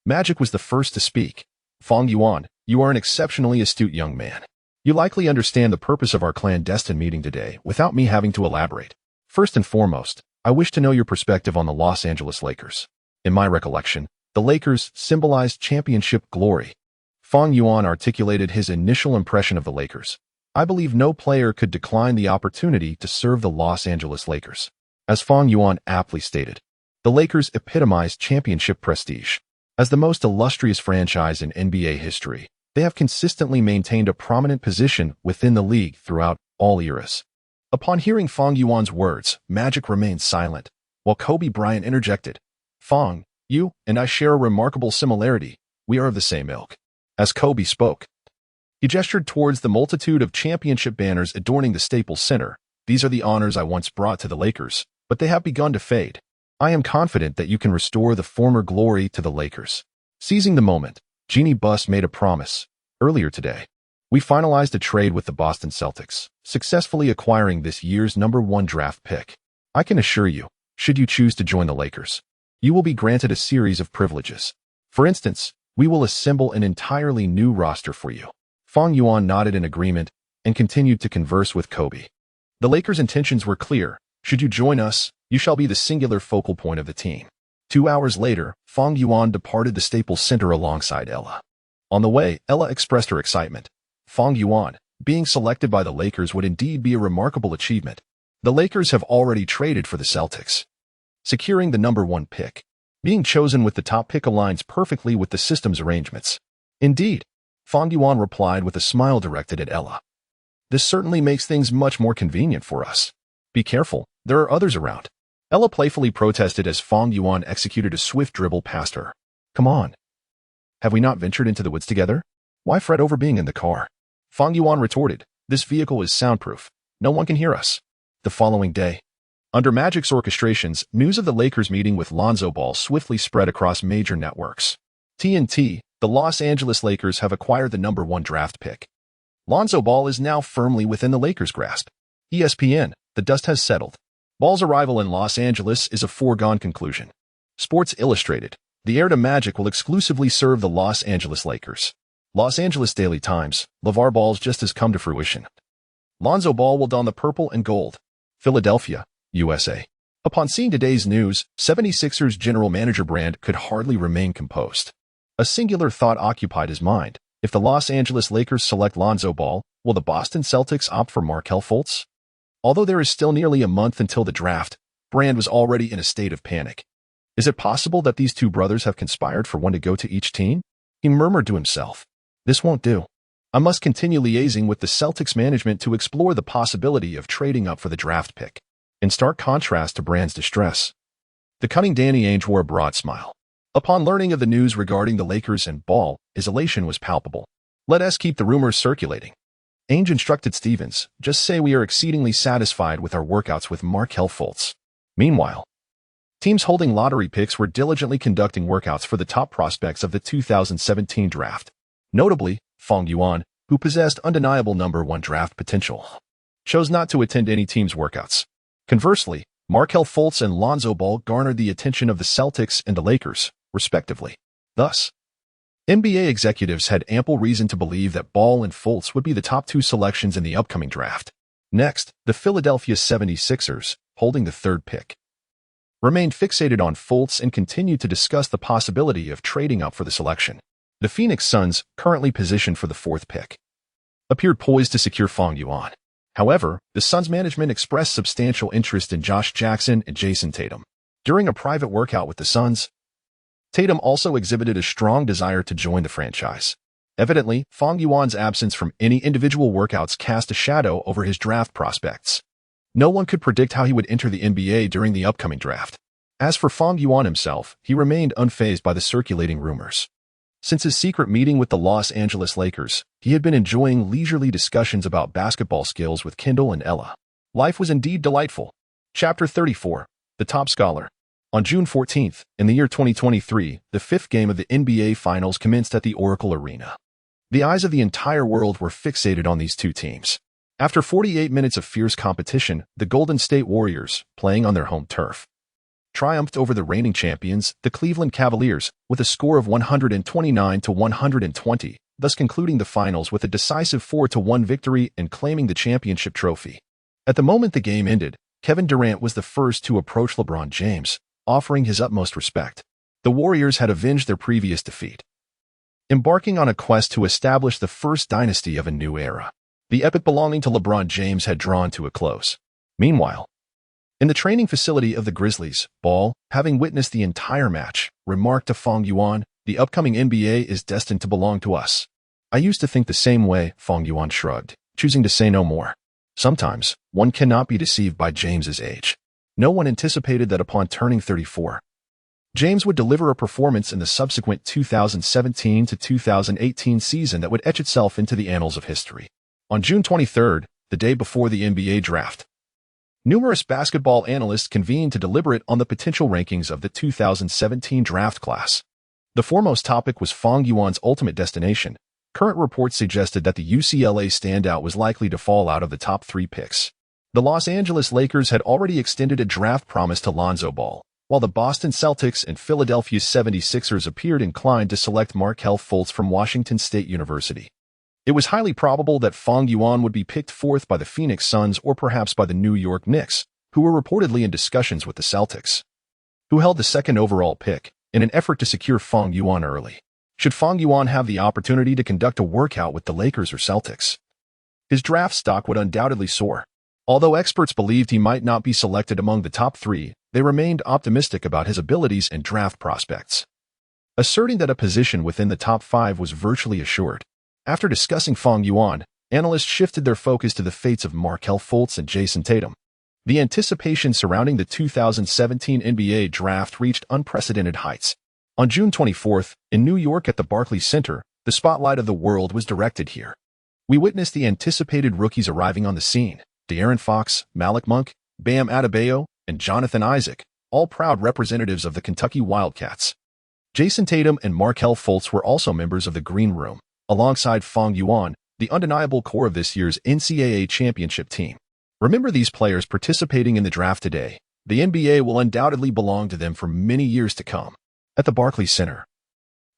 Magic was the first to speak. Fang Yuan, you are an exceptionally astute young man. You likely understand the purpose of our clandestine meeting today without me having to elaborate. First and foremost, I wish to know your perspective on the Los Angeles Lakers. In my recollection, the Lakers symbolized championship glory. Fang Yuan articulated his initial impression of the Lakers. I believe no player could decline the opportunity to serve the Los Angeles Lakers. As Fang Yuan aptly stated, the Lakers epitomized championship prestige. As the most illustrious franchise in NBA history, they have consistently maintained a prominent position within the league throughout all eras. Upon hearing Fang Yuan's words, Magic remained silent, while Kobe Bryant interjected, Fang, you and I share a remarkable similarity. We are of the same ilk. As Kobe spoke, he gestured towards the multitude of championship banners adorning the Staples Center. These are the honors I once brought to the Lakers, but they have begun to fade. I am confident that you can restore the former glory to the Lakers. Seizing the moment, Jeannie Buss made a promise. Earlier today, we finalized a trade with the Boston Celtics, successfully acquiring this year's number 1 draft pick. I can assure you, should you choose to join the Lakers, you will be granted a series of privileges. For instance, we will assemble an entirely new roster for you. Fang Yuan nodded in agreement and continued to converse with Kobe. The Lakers' intentions were clear. Should you join us, you shall be the singular focal point of the team. 2 hours later, Fang Yuan departed the Staples Center alongside Ella. On the way, Ella expressed her excitement. Fang Yuan, being selected by the Lakers would indeed be a remarkable achievement. The Lakers have already traded for the Celtics, securing the #1 pick. Being chosen with the top pick aligns perfectly with the system's arrangements. Indeed, Fang Yuan replied with a smile directed at Ella. This certainly makes things much more convenient for us. Be careful, there are others around. Ella playfully protested as Fang Yuan executed a swift dribble past her. Come on. Have we not ventured into the woods together? Why fret over being in the car? Fang Yuan retorted, this vehicle is soundproof. No one can hear us. The following day, under Magic's orchestrations, news of the Lakers meeting with Lonzo Ball swiftly spread across major networks. TNT, the Los Angeles Lakers have acquired the #1 draft pick. Lonzo Ball is now firmly within the Lakers' grasp. ESPN, the dust has settled. Ball's arrival in Los Angeles is a foregone conclusion. Sports Illustrated, the heir to Magic will exclusively serve the Los Angeles Lakers. Los Angeles Daily Times, LeVar Ball's just has come to fruition. Lonzo Ball will don the purple and gold. Philadelphia, USA. Upon seeing today's news, 76ers general manager Brand could hardly remain composed. A singular thought occupied his mind. If the Los Angeles Lakers select Lonzo Ball, will the Boston Celtics opt for Markelle Fultz? Although there is still nearly a month until the draft, Brand was already in a state of panic. Is it possible that these two brothers have conspired for one to go to each team? He murmured to himself. This won't do. I must continue liaising with the Celtics management to explore the possibility of trading up for the draft pick. In stark contrast to Brand's distress, the cunning Danny Ainge wore a broad smile. Upon learning of the news regarding the Lakers and Ball, his elation was palpable. Let us keep the rumors circulating. Ainge instructed Stevens, just say we are exceedingly satisfied with our workouts with Markelle Fultz. Meanwhile, teams holding lottery picks were diligently conducting workouts for the top prospects of the 2017 draft. Notably, Fang Yuan, who possessed undeniable #1 draft potential, chose not to attend any team's workouts. Conversely, Markelle Fultz and Lonzo Ball garnered the attention of the Celtics and the Lakers, respectively. Thus, NBA executives had ample reason to believe that Ball and Fultz would be the top 2 selections in the upcoming draft. Next, the Philadelphia 76ers, holding the 3rd pick, remained fixated on Fultz and continued to discuss the possibility of trading up for the selection. The Phoenix Suns, currently positioned for the 4th pick, appeared poised to secure Fang Yuan. However, the Suns management expressed substantial interest in Josh Jackson and Jason Tatum. During a private workout with the Suns, Tatum also exhibited a strong desire to join the franchise. Evidently, Fang Yuan's absence from any individual workouts cast a shadow over his draft prospects. No one could predict how he would enter the NBA during the upcoming draft. As for Fang Yuan himself, he remained unfazed by the circulating rumors. Since his secret meeting with the Los Angeles Lakers, he had been enjoying leisurely discussions about basketball skills with Kendall and Ella. Life was indeed delightful. Chapter 34, The Top Scholar. On June 14th, in the year 2023, the 5th game of the NBA Finals commenced at the Oracle Arena. The eyes of the entire world were fixated on these two teams. After 48 minutes of fierce competition, the Golden State Warriors, playing on their home turf, triumphed over the reigning champions, the Cleveland Cavaliers, with a score of 129-120, thus concluding the finals with a decisive 4-1 victory and claiming the championship trophy. At the moment the game ended, Kevin Durant was the first to approach LeBron James, offering his utmost respect. The Warriors had avenged their previous defeat, embarking on a quest to establish the first dynasty of a new era. The epic belonging to LeBron James had drawn to a close. Meanwhile, in the training facility of the Grizzlies, Ball, having witnessed the entire match, remarked to Fang Yuan, "The upcoming NBA is destined to belong to us." "I used to think the same way," Fang Yuan shrugged, choosing to say no more. Sometimes, one cannot be deceived by James's age. No one anticipated that upon turning 34, James would deliver a performance in the subsequent 2017 to 2018 season that would etch itself into the annals of history. On June 23rd, the day before the NBA draft, numerous basketball analysts convened to deliberate on the potential rankings of the 2017 draft class. The foremost topic was Fang Yuan's ultimate destination. Current reports suggested that the UCLA standout was likely to fall out of the top 3 picks. The Los Angeles Lakers had already extended a draft promise to Lonzo Ball, while the Boston Celtics and Philadelphia 76ers appeared inclined to select Markelle Fultz from Washington State University. It was highly probable that Fang Yuan would be picked fourth by the Phoenix Suns or perhaps by the New York Knicks, who were reportedly in discussions with the Celtics, who held the second overall pick, in an effort to secure Fang Yuan early. Should Fang Yuan have the opportunity to conduct a workout with the Lakers or Celtics, his draft stock would undoubtedly soar. Although experts believed he might not be selected among the top three, they remained optimistic about his abilities and draft prospects, asserting that a position within the top 5 was virtually assured. After discussing Fang Yuan, analysts shifted their focus to the fates of Markelle Fultz and Jason Tatum. The anticipation surrounding the 2017 NBA draft reached unprecedented heights. On June 24th, in New York at the Barclays Center, the spotlight of the world was directed here. We witnessed the anticipated rookies arriving on the scene: De'Aaron Fox, Malik Monk, Bam Adebayo, and Jonathan Isaac, all proud representatives of the Kentucky Wildcats. Jason Tatum and Markelle Fultz were also members of the Green Room, alongside Fang Yuan, the undeniable core of this year's NCAA championship team. Remember these players participating in the draft today. The NBA will undoubtedly belong to them for many years to come. At the Barclays Center,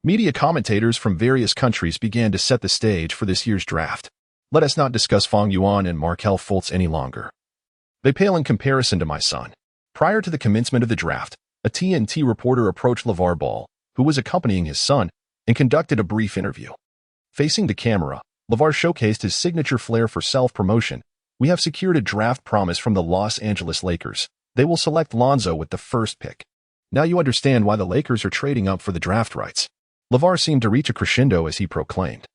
media commentators from various countries began to set the stage for this year's draft. Let us not discuss Fang Yuan and Markelle Fultz any longer. They pale in comparison to my son. Prior to the commencement of the draft, a TNT reporter approached LeVar Ball, who was accompanying his son, and conducted a brief interview. Facing the camera, LeVar showcased his signature flair for self-promotion. "We have secured a draft promise from the Los Angeles Lakers. They will select Lonzo with the first pick. Now you understand why the Lakers are trading up for the draft rights." LeVar seemed to reach a crescendo as he proclaimed,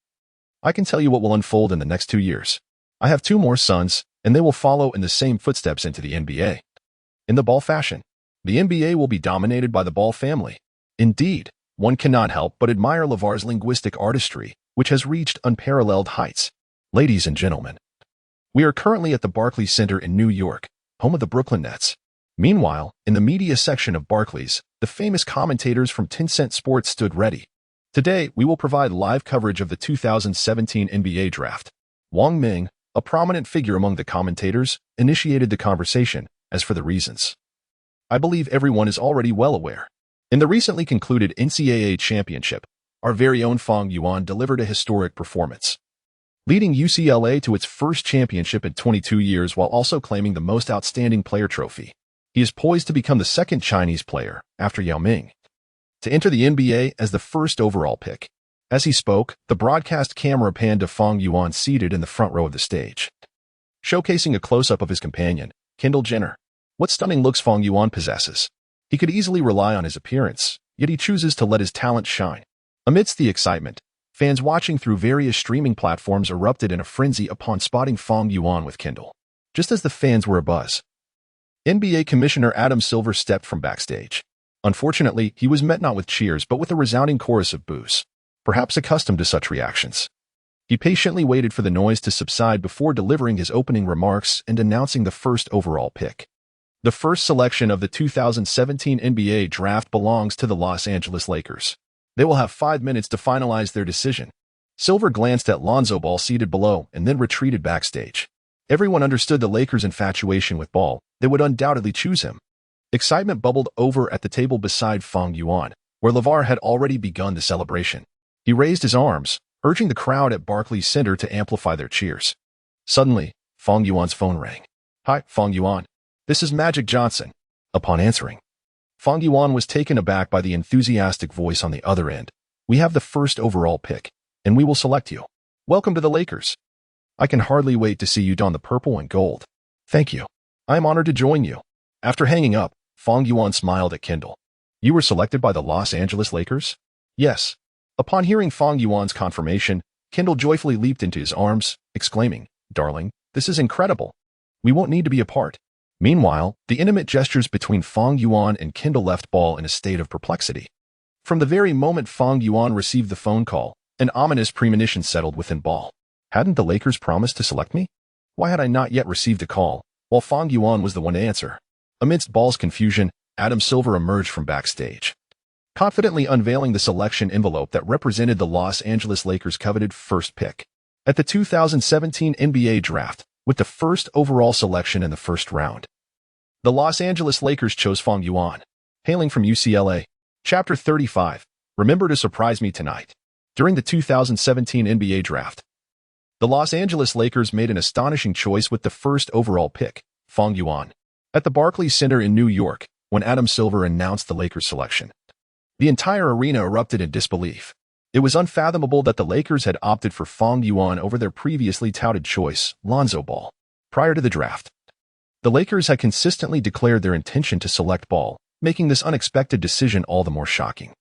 "I can tell you what will unfold in the next 2 years. I have 2 more sons, and they will follow in the same footsteps into the NBA. In the Ball fashion, the NBA will be dominated by the Ball family." Indeed, one cannot help but admire LeVar's linguistic artistry, which has reached unparalleled heights. Ladies and gentlemen, we are currently at the Barclays Center in New York, home of the Brooklyn Nets. Meanwhile, in the media section of Barclays, the famous commentators from Tencent Sports stood ready. Today, we will provide live coverage of the 2017 NBA draft. Wang Ming, a prominent figure among the commentators, initiated the conversation. As for the reasons, I believe everyone is already well aware. In the recently concluded NCAA championship, our very own Fang Yuan delivered a historic performance, leading UCLA to its first championship in 22 years while also claiming the most outstanding player trophy. He is poised to become the second Chinese player, after Yao Ming, to enter the NBA as the first overall pick. As he spoke, the broadcast camera panned to Fang Yuan seated in the front row of the stage, showcasing a close-up of his companion, Kendo Jenner. What stunning looks Fang Yuan possesses. He could easily rely on his appearance, yet he chooses to let his talent shine. Amidst the excitement, fans watching through various streaming platforms erupted in a frenzy upon spotting Fang Yuan with Kendo. Just as the fans were abuzz, NBA Commissioner Adam Silver stepped from backstage. Unfortunately, he was met not with cheers but with a resounding chorus of boos. Perhaps accustomed to such reactions, he patiently waited for the noise to subside before delivering his opening remarks and announcing the first overall pick. The first selection of the 2017 NBA draft belongs to the Los Angeles Lakers. They will have 5 minutes to finalize their decision. Silver glanced at Lonzo Ball seated below and then retreated backstage. Everyone understood the Lakers' infatuation with Ball. They would undoubtedly choose him. Excitement bubbled over at the table beside Fang Yuan, where LeVar had already begun the celebration. He raised his arms, urging the crowd at Barclays Center to amplify their cheers. Suddenly, Fang Yuan's phone rang. "Hi, Fang Yuan. This is Magic Johnson." Upon answering, Fang Yuan was taken aback by the enthusiastic voice on the other end. "We have the first overall pick, and we will select you. Welcome to the Lakers. I can hardly wait to see you don the purple and gold." "Thank you. I am honored to join you." After hanging up, Fang Yuan smiled at Kendall. "You were selected by the Los Angeles Lakers?" "Yes." Upon hearing Fang Yuan's confirmation, Kendall joyfully leaped into his arms, exclaiming, "Darling, this is incredible. We won't need to be apart." Meanwhile, the intimate gestures between Fang Yuan and Kendall left Ball in a state of perplexity. From the very moment Fang Yuan received the phone call, an ominous premonition settled within Ball. Hadn't the Lakers promised to select me? Why had I not yet received a call, while Fang Yuan was the one to answer? Amidst Ball's confusion, Adam Silver emerged from backstage, confidently unveiling the selection envelope that represented the Los Angeles Lakers' coveted first pick. At the 2017 NBA draft, with the first overall selection in the first round. The Los Angeles Lakers chose Fang Yuan, hailing from UCLA. Chapter 35. Remember to surprise me tonight. During the 2017 NBA Draft, the Los Angeles Lakers made an astonishing choice with the first overall pick, Fang Yuan, at the Barclays Center in New York when Adam Silver announced the Lakers selection. The entire arena erupted in disbelief. It was unfathomable that the Lakers had opted for Fang Yuan over their previously touted choice, Lonzo Ball. Prior to the draft, the Lakers had consistently declared their intention to select Ball, making this unexpected decision all the more shocking.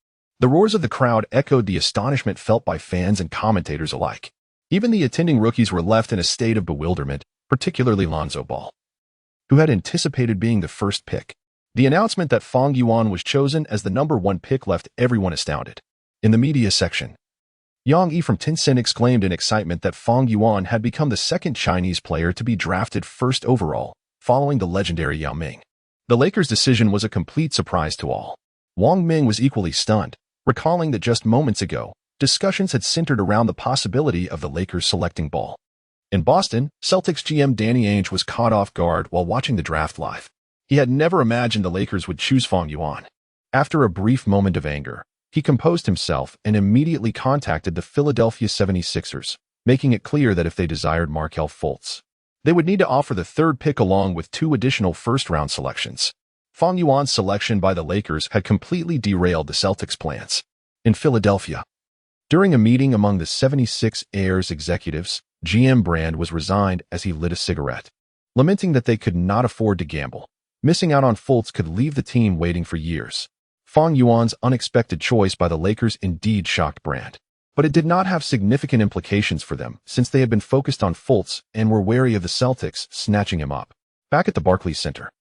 The roars of the crowd echoed the astonishment felt by fans and commentators alike. Even the attending rookies were left in a state of bewilderment, particularly Lonzo Ball, who had anticipated being the first pick. The announcement that Fang Yuan was chosen as the number 1 pick left everyone astounded. In the media section, Yang Yi from Tencent exclaimed in excitement that Fang Yuan had become the second Chinese player to be drafted first overall, following the legendary Yao Ming. The Lakers' decision was a complete surprise to all. Wang Ming was equally stunned, recalling that just moments ago, discussions had centered around the possibility of the Lakers selecting Ball. In Boston, Celtics GM Danny Ainge was caught off guard while watching the draft live. He had never imagined the Lakers would choose Fang Yuan. After a brief moment of anger, he composed himself and immediately contacted the Philadelphia 76ers, making it clear that if they desired Markelle Fultz, they would need to offer the 3rd pick along with 2 additional first-round selections. Fang Yuan's selection by the Lakers had completely derailed the Celtics' plans. In Philadelphia, during a meeting among the 76ers executives, GM Brand was resigned as he lit a cigarette, lamenting that they could not afford to gamble. Missing out on Fultz could leave the team waiting for years. Fang Yuan's unexpected choice by the Lakers indeed shocked Brand, but it did not have significant implications for them since they had been focused on Fultz and were wary of the Celtics snatching him up. Back at the Barclays Center,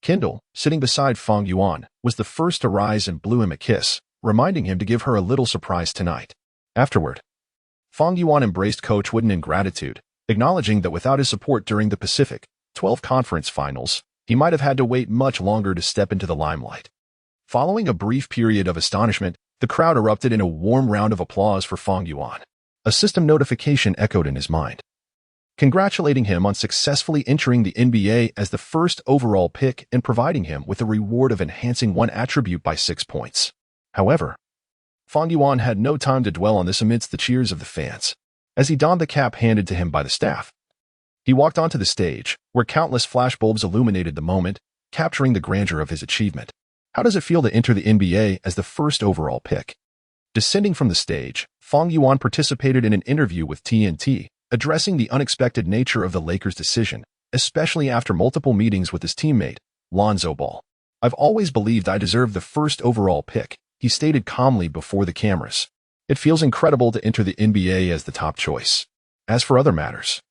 Kendall, sitting beside Fang Yuan, was the first to rise and blew him a kiss, reminding him to give her a little surprise tonight. Afterward, Fang Yuan embraced Coach Wooden in gratitude, acknowledging that without his support during the Pacific 12 Conference Finals, he might have had to wait much longer to step into the limelight. Following a brief period of astonishment, the crowd erupted in a warm round of applause for Fang Yuan. A system notification echoed in his mind, congratulating him on successfully entering the NBA as the first overall pick and providing him with a reward of enhancing one attribute by 6 points. However, Fang Yuan had no time to dwell on this amidst the cheers of the fans. As he donned the cap handed to him by the staff, he walked onto the stage, where countless flashbulbs illuminated the moment, capturing the grandeur of his achievement. How does it feel to enter the NBA as the first overall pick? Descending from the stage, Fang Yuan participated in an interview with TNT, addressing the unexpected nature of the Lakers' decision, especially after multiple meetings with his teammate, Lonzo Ball. I've always believed I deserved the first overall pick, he stated calmly before the cameras. It feels incredible to enter the NBA as the top choice. As for other matters,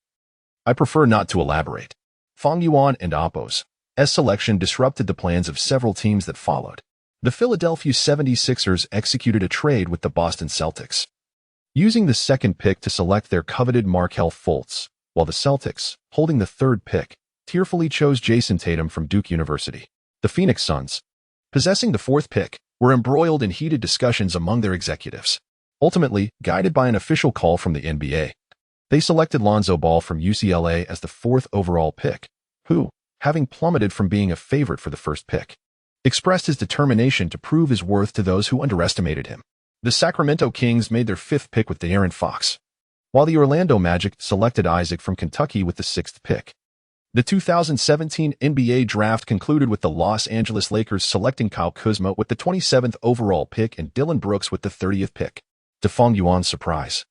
I prefer not to elaborate. Fang Yuan and Oppo's selection disrupted the plans of several teams that followed. The Philadelphia 76ers executed a trade with the Boston Celtics, using the 2nd pick to select their coveted Markelle Fultz, while the Celtics, holding the 3rd pick, tearfully chose Jason Tatum from Duke University. The Phoenix Suns, possessing the 4th pick, were embroiled in heated discussions among their executives. Ultimately, guided by an official call from the NBA, they selected Lonzo Ball from UCLA as the 4th overall pick, who, having plummeted from being a favorite for the 1st pick, expressed his determination to prove his worth to those who underestimated him. The Sacramento Kings made their 5th pick with De'Aaron Fox, while the Orlando Magic selected Isaac from Kentucky with the 6th pick. The 2017 NBA Draft concluded with the Los Angeles Lakers selecting Kyle Kuzma with the 27th overall pick and Dylan Brooks with the 30th pick. To Fang Yuan's surprise,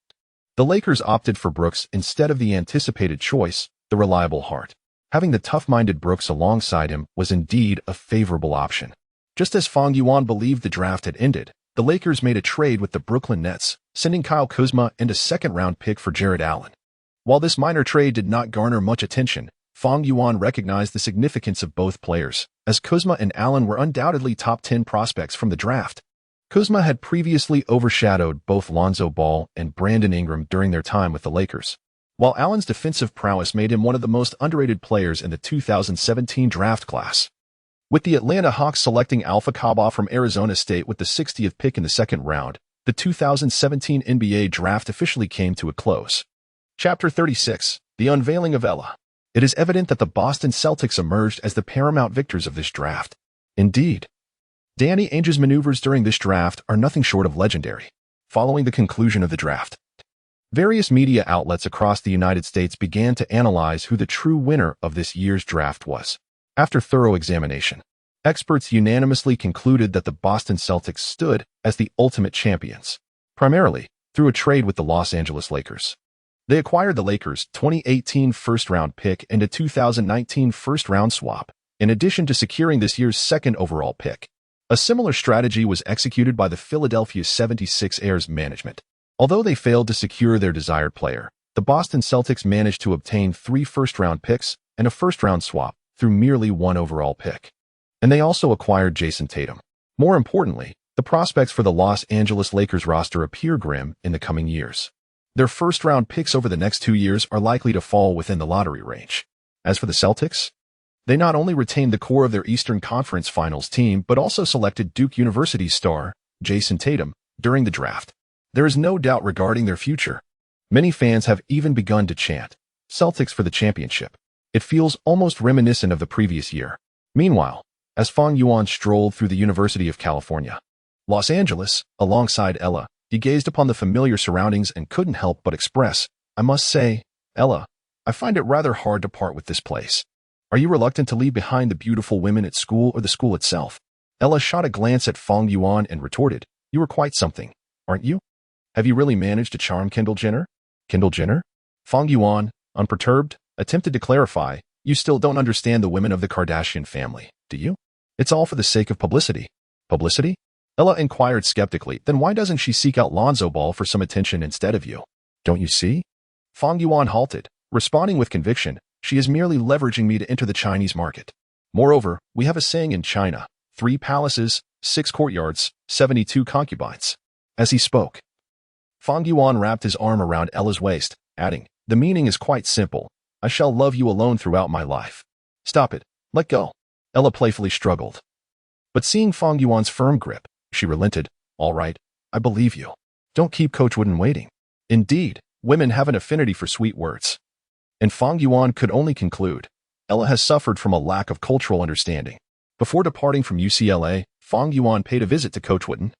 the Lakers opted for Brooks instead of the anticipated choice, the reliable Hart. Having the tough-minded Brooks alongside him was indeed a favorable option. Just as Fang Yuan believed the draft had ended, the Lakers made a trade with the Brooklyn Nets, sending Kyle Kuzma and a 2nd-round pick for Jarrett Allen. While this minor trade did not garner much attention, Fang Yuan recognized the significance of both players, as Kuzma and Allen were undoubtedly top 10 prospects from the draft. Kuzma had previously overshadowed both Lonzo Ball and Brandon Ingram during their time with the Lakers, while Allen's defensive prowess made him one of the most underrated players in the 2017 draft class. With the Atlanta Hawks selecting Alpha Kaba from Arizona State with the 60th pick in the 2nd round, the 2017 NBA Draft officially came to a close. Chapter 36. The Unveiling of Ella. It is evident that the Boston Celtics emerged as the paramount victors of this draft. Indeed, Danny Ainge's maneuvers during this draft are nothing short of legendary. Following the conclusion of the draft, various media outlets across the United States began to analyze who the true winner of this year's draft was. After thorough examination, experts unanimously concluded that the Boston Celtics stood as the ultimate champions, primarily through a trade with the Los Angeles Lakers. They acquired the Lakers' 2018 first-round pick and a 2019 first-round swap, in addition to securing this year's second overall pick. A similar strategy was executed by the Philadelphia 76ers management. Although they failed to secure their desired player, the Boston Celtics managed to obtain 3 first-round picks and a first-round swap through merely 1 overall pick. And they also acquired Jason Tatum. More importantly, the prospects for the Los Angeles Lakers roster appear grim in the coming years. Their first-round picks over the next 2 years are likely to fall within the lottery range. As for the Celtics, they not only retained the core of their Eastern Conference Finals team, but also selected Duke University's star, Jason Tatum, during the draft. There is no doubt regarding their future. Many fans have even begun to chant, "Celtics for the championship." It feels almost reminiscent of the previous year. Meanwhile, as Fang Yuan strolled through the University of California, Los Angeles, alongside Ella, he gazed upon the familiar surroundings and couldn't help but express, "I must say, Ella, I find it rather hard to part with this place." Are you reluctant to leave behind the beautiful women at school or the school itself? Ella shot a glance at Fang Yuan and retorted, "You are quite something, aren't you? Have you really managed to charm Kendo Jenner?" "Kendo Jenner?" Fang Yuan, unperturbed, attempted to clarify, "You still don't understand the women of the Kardashian family, do you? It's all for the sake of publicity." "Publicity?" Ella inquired skeptically, "Then why doesn't she seek out Lonzo Ball for some attention instead of you?" "Don't you see?" Fang Yuan halted, responding with conviction, "She is merely leveraging me to enter the Chinese market. Moreover, we have a saying in China, 3 palaces, 6 courtyards, 72 concubines." As he spoke, Fang Yuan wrapped his arm around Ella's waist, adding, "The meaning is quite simple. I shall love you alone throughout my life." "Stop it. Let go." Ella playfully struggled. But seeing Fang Yuan's firm grip, she relented. "All right, I believe you. Don't keep Coach Wooden waiting." Indeed, women have an affinity for sweet words. And Fang Yuan could only conclude, Ella has suffered from a lack of cultural understanding. Before departing from UCLA, Fang Yuan paid a visit to Coach Wooden.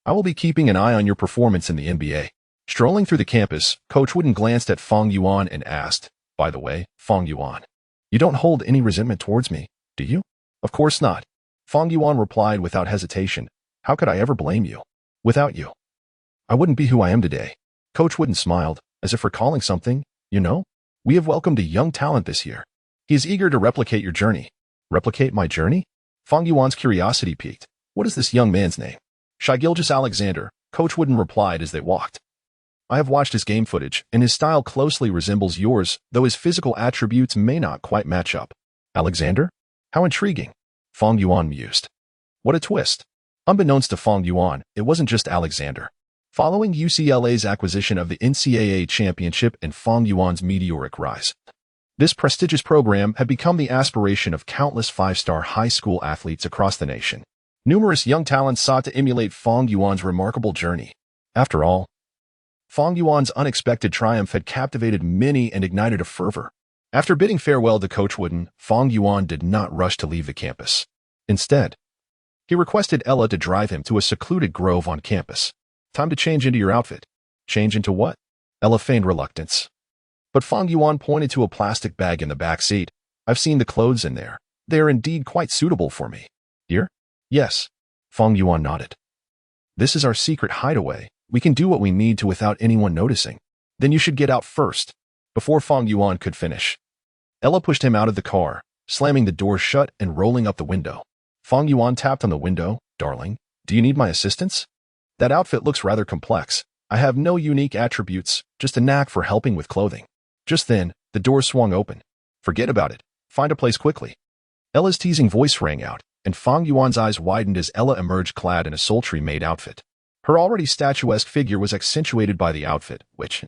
"I will be keeping an eye on your performance in the NBA." Strolling through the campus, Coach Wooden glanced at Fang Yuan and asked, "By the way, Fang Yuan, you don't hold any resentment towards me, do you?" "Of course not." Fang Yuan replied without hesitation, "How could I ever blame you? Without you, I wouldn't be who I am today." Coach Wooden smiled, as if recalling something. "You know, we have welcomed a young talent this year. He is eager to replicate your journey." "Replicate my journey?" Fang Yuan's curiosity piqued. "What is this young man's name?" "Shai Gilgeous-Alexander," Coach Wooden replied as they walked. "I have watched his game footage, and his style closely resembles yours, though his physical attributes may not quite match up." "Alexander? How intriguing," Fang Yuan mused. What a twist. Unbeknownst to Fang Yuan, it wasn't just Alexander. Following UCLA's acquisition of the NCAA championship and Fang Yuan's meteoric rise, this prestigious program had become the aspiration of countless 5-star high school athletes across the nation. Numerous young talents sought to emulate Fang Yuan's remarkable journey. After all, Fang Yuan's unexpected triumph had captivated many and ignited a fervor. After bidding farewell to Coach Wooden, Fang Yuan did not rush to leave the campus. Instead, he requested Ella to drive him to a secluded grove on campus. "Time to change into your outfit." "Change into what?" Ella feigned reluctance. But Fang Yuan pointed to a plastic bag in the back seat. "I've seen the clothes in there. They are indeed quite suitable for me." "Here?" "Yes." Fang Yuan nodded. "This is our secret hideaway. We can do what we need to without anyone noticing." "Then you should get out first." Before Fang Yuan could finish, Ella pushed him out of the car, slamming the door shut and rolling up the window. Fang Yuan tapped on the window. "Darling, do you need my assistance? That outfit looks rather complex. I have no unique attributes, just a knack for helping with clothing." Just then, the door swung open. "Forget about it. Find a place quickly." Ella's teasing voice rang out, and Fang Yuan's eyes widened as Ella emerged clad in a sultry-made outfit. Her already statuesque figure was accentuated by the outfit, which,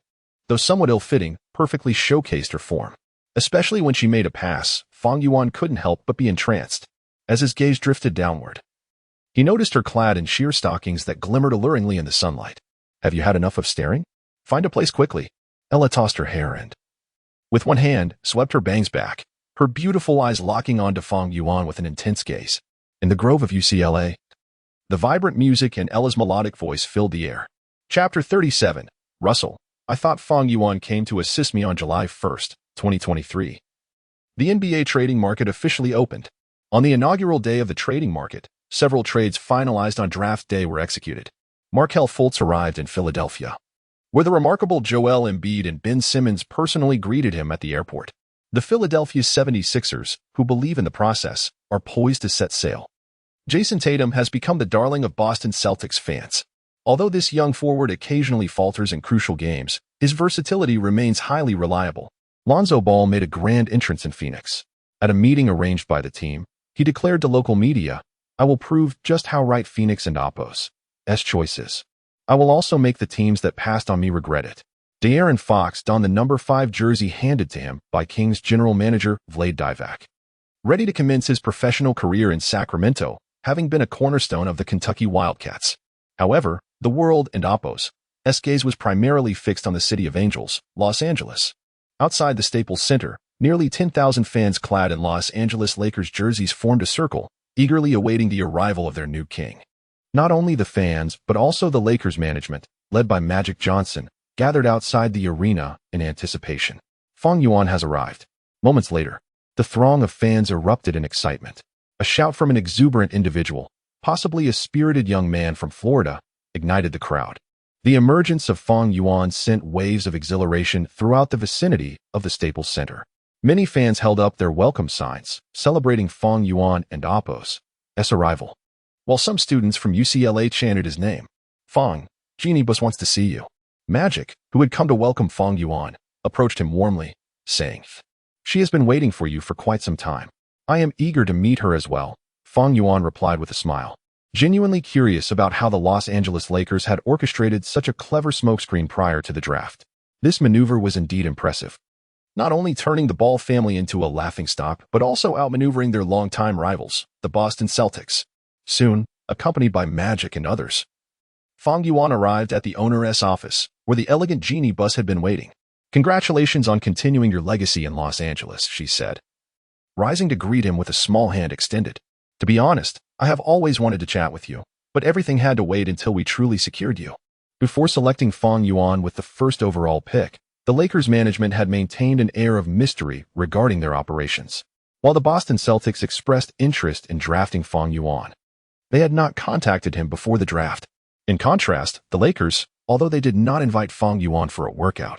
though somewhat ill-fitting, perfectly showcased her form. Especially when she made a pass, Fang Yuan couldn't help but be entranced. As his gaze drifted downward, he noticed her clad in sheer stockings that glimmered alluringly in the sunlight. "Have you had enough of staring? Find a place quickly." Ella tossed her hair and With one hand, swept her bangs back, her beautiful eyes locking onto Fang Yuan with an intense gaze. In the grove of UCLA, the vibrant music and Ella's melodic voice filled the air. Chapter 37. Russell, I thought Fang Yuan came to assist me on July 1st, 2023. The NBA trading market officially opened. On the inaugural day of the trading market, several trades finalized on draft day were executed. Markelle Fultz arrived in Philadelphia, where the remarkable Joel Embiid and Ben Simmons personally greeted him at the airport. The Philadelphia 76ers, who believe in the process, are poised to set sail. Jason Tatum has become the darling of Boston Celtics fans. Although this young forward occasionally falters in crucial games, his versatility remains highly reliable. Lonzo Ball made a grand entrance in Phoenix. At a meeting arranged by the team, he declared to local media, "I will prove just how right Phoenix and Oppo's choice is. I will also make the teams that passed on me regret it." De'Aaron Fox donned the number 5 jersey handed to him by Kings general manager Vlade Divac. Ready to commence his professional career in Sacramento, having been a cornerstone of the Kentucky Wildcats. However, the world and Oppo's gaze was primarily fixed on the City of Angels, Los Angeles. Outside the Staples Center, nearly 10,000 fans clad in Los Angeles Lakers jerseys formed a circle, eagerly awaiting the arrival of their new king. Not only the fans, but also the Lakers management, led by Magic Johnson, gathered outside the arena in anticipation. Fang Yuan has arrived. Moments later, the throng of fans erupted in excitement. A shout from an exuberant individual, possibly a spirited young man from Florida, ignited the crowd. The emergence of Fang Yuan sent waves of exhilaration throughout the vicinity of the Staples Center. Many fans held up their welcome signs, celebrating Fang Yuan and Oppo's arrival, while some students from UCLA chanted his name. "Fang, Jeannie Buss wants to see you." Magic, who had come to welcome Fang Yuan, approached him warmly, saying, "She has been waiting for you for quite some time." "I am eager to meet her as well," Fang Yuan replied with a smile, genuinely curious about how the Los Angeles Lakers had orchestrated such a clever smokescreen prior to the draft. This maneuver was indeed impressive, not only turning the Ball family into a laughingstock, but also outmaneuvering their longtime rivals, the Boston Celtics. Soon, accompanied by Magic and others, Fang Yuan arrived at the owner's office, where the elegant Jeannie Buss had been waiting. "Congratulations on continuing your legacy in Los Angeles," she said, rising to greet him with a small hand extended. "To be honest, I have always wanted to chat with you, but everything had to wait until we truly secured you." Before selecting Fang Yuan with the first overall pick, the Lakers management had maintained an air of mystery regarding their operations. While the Boston Celtics expressed interest in drafting Fang Yuan, they had not contacted him before the draft. In contrast, the Lakers, although they did not invite Fang Yuan for a workout,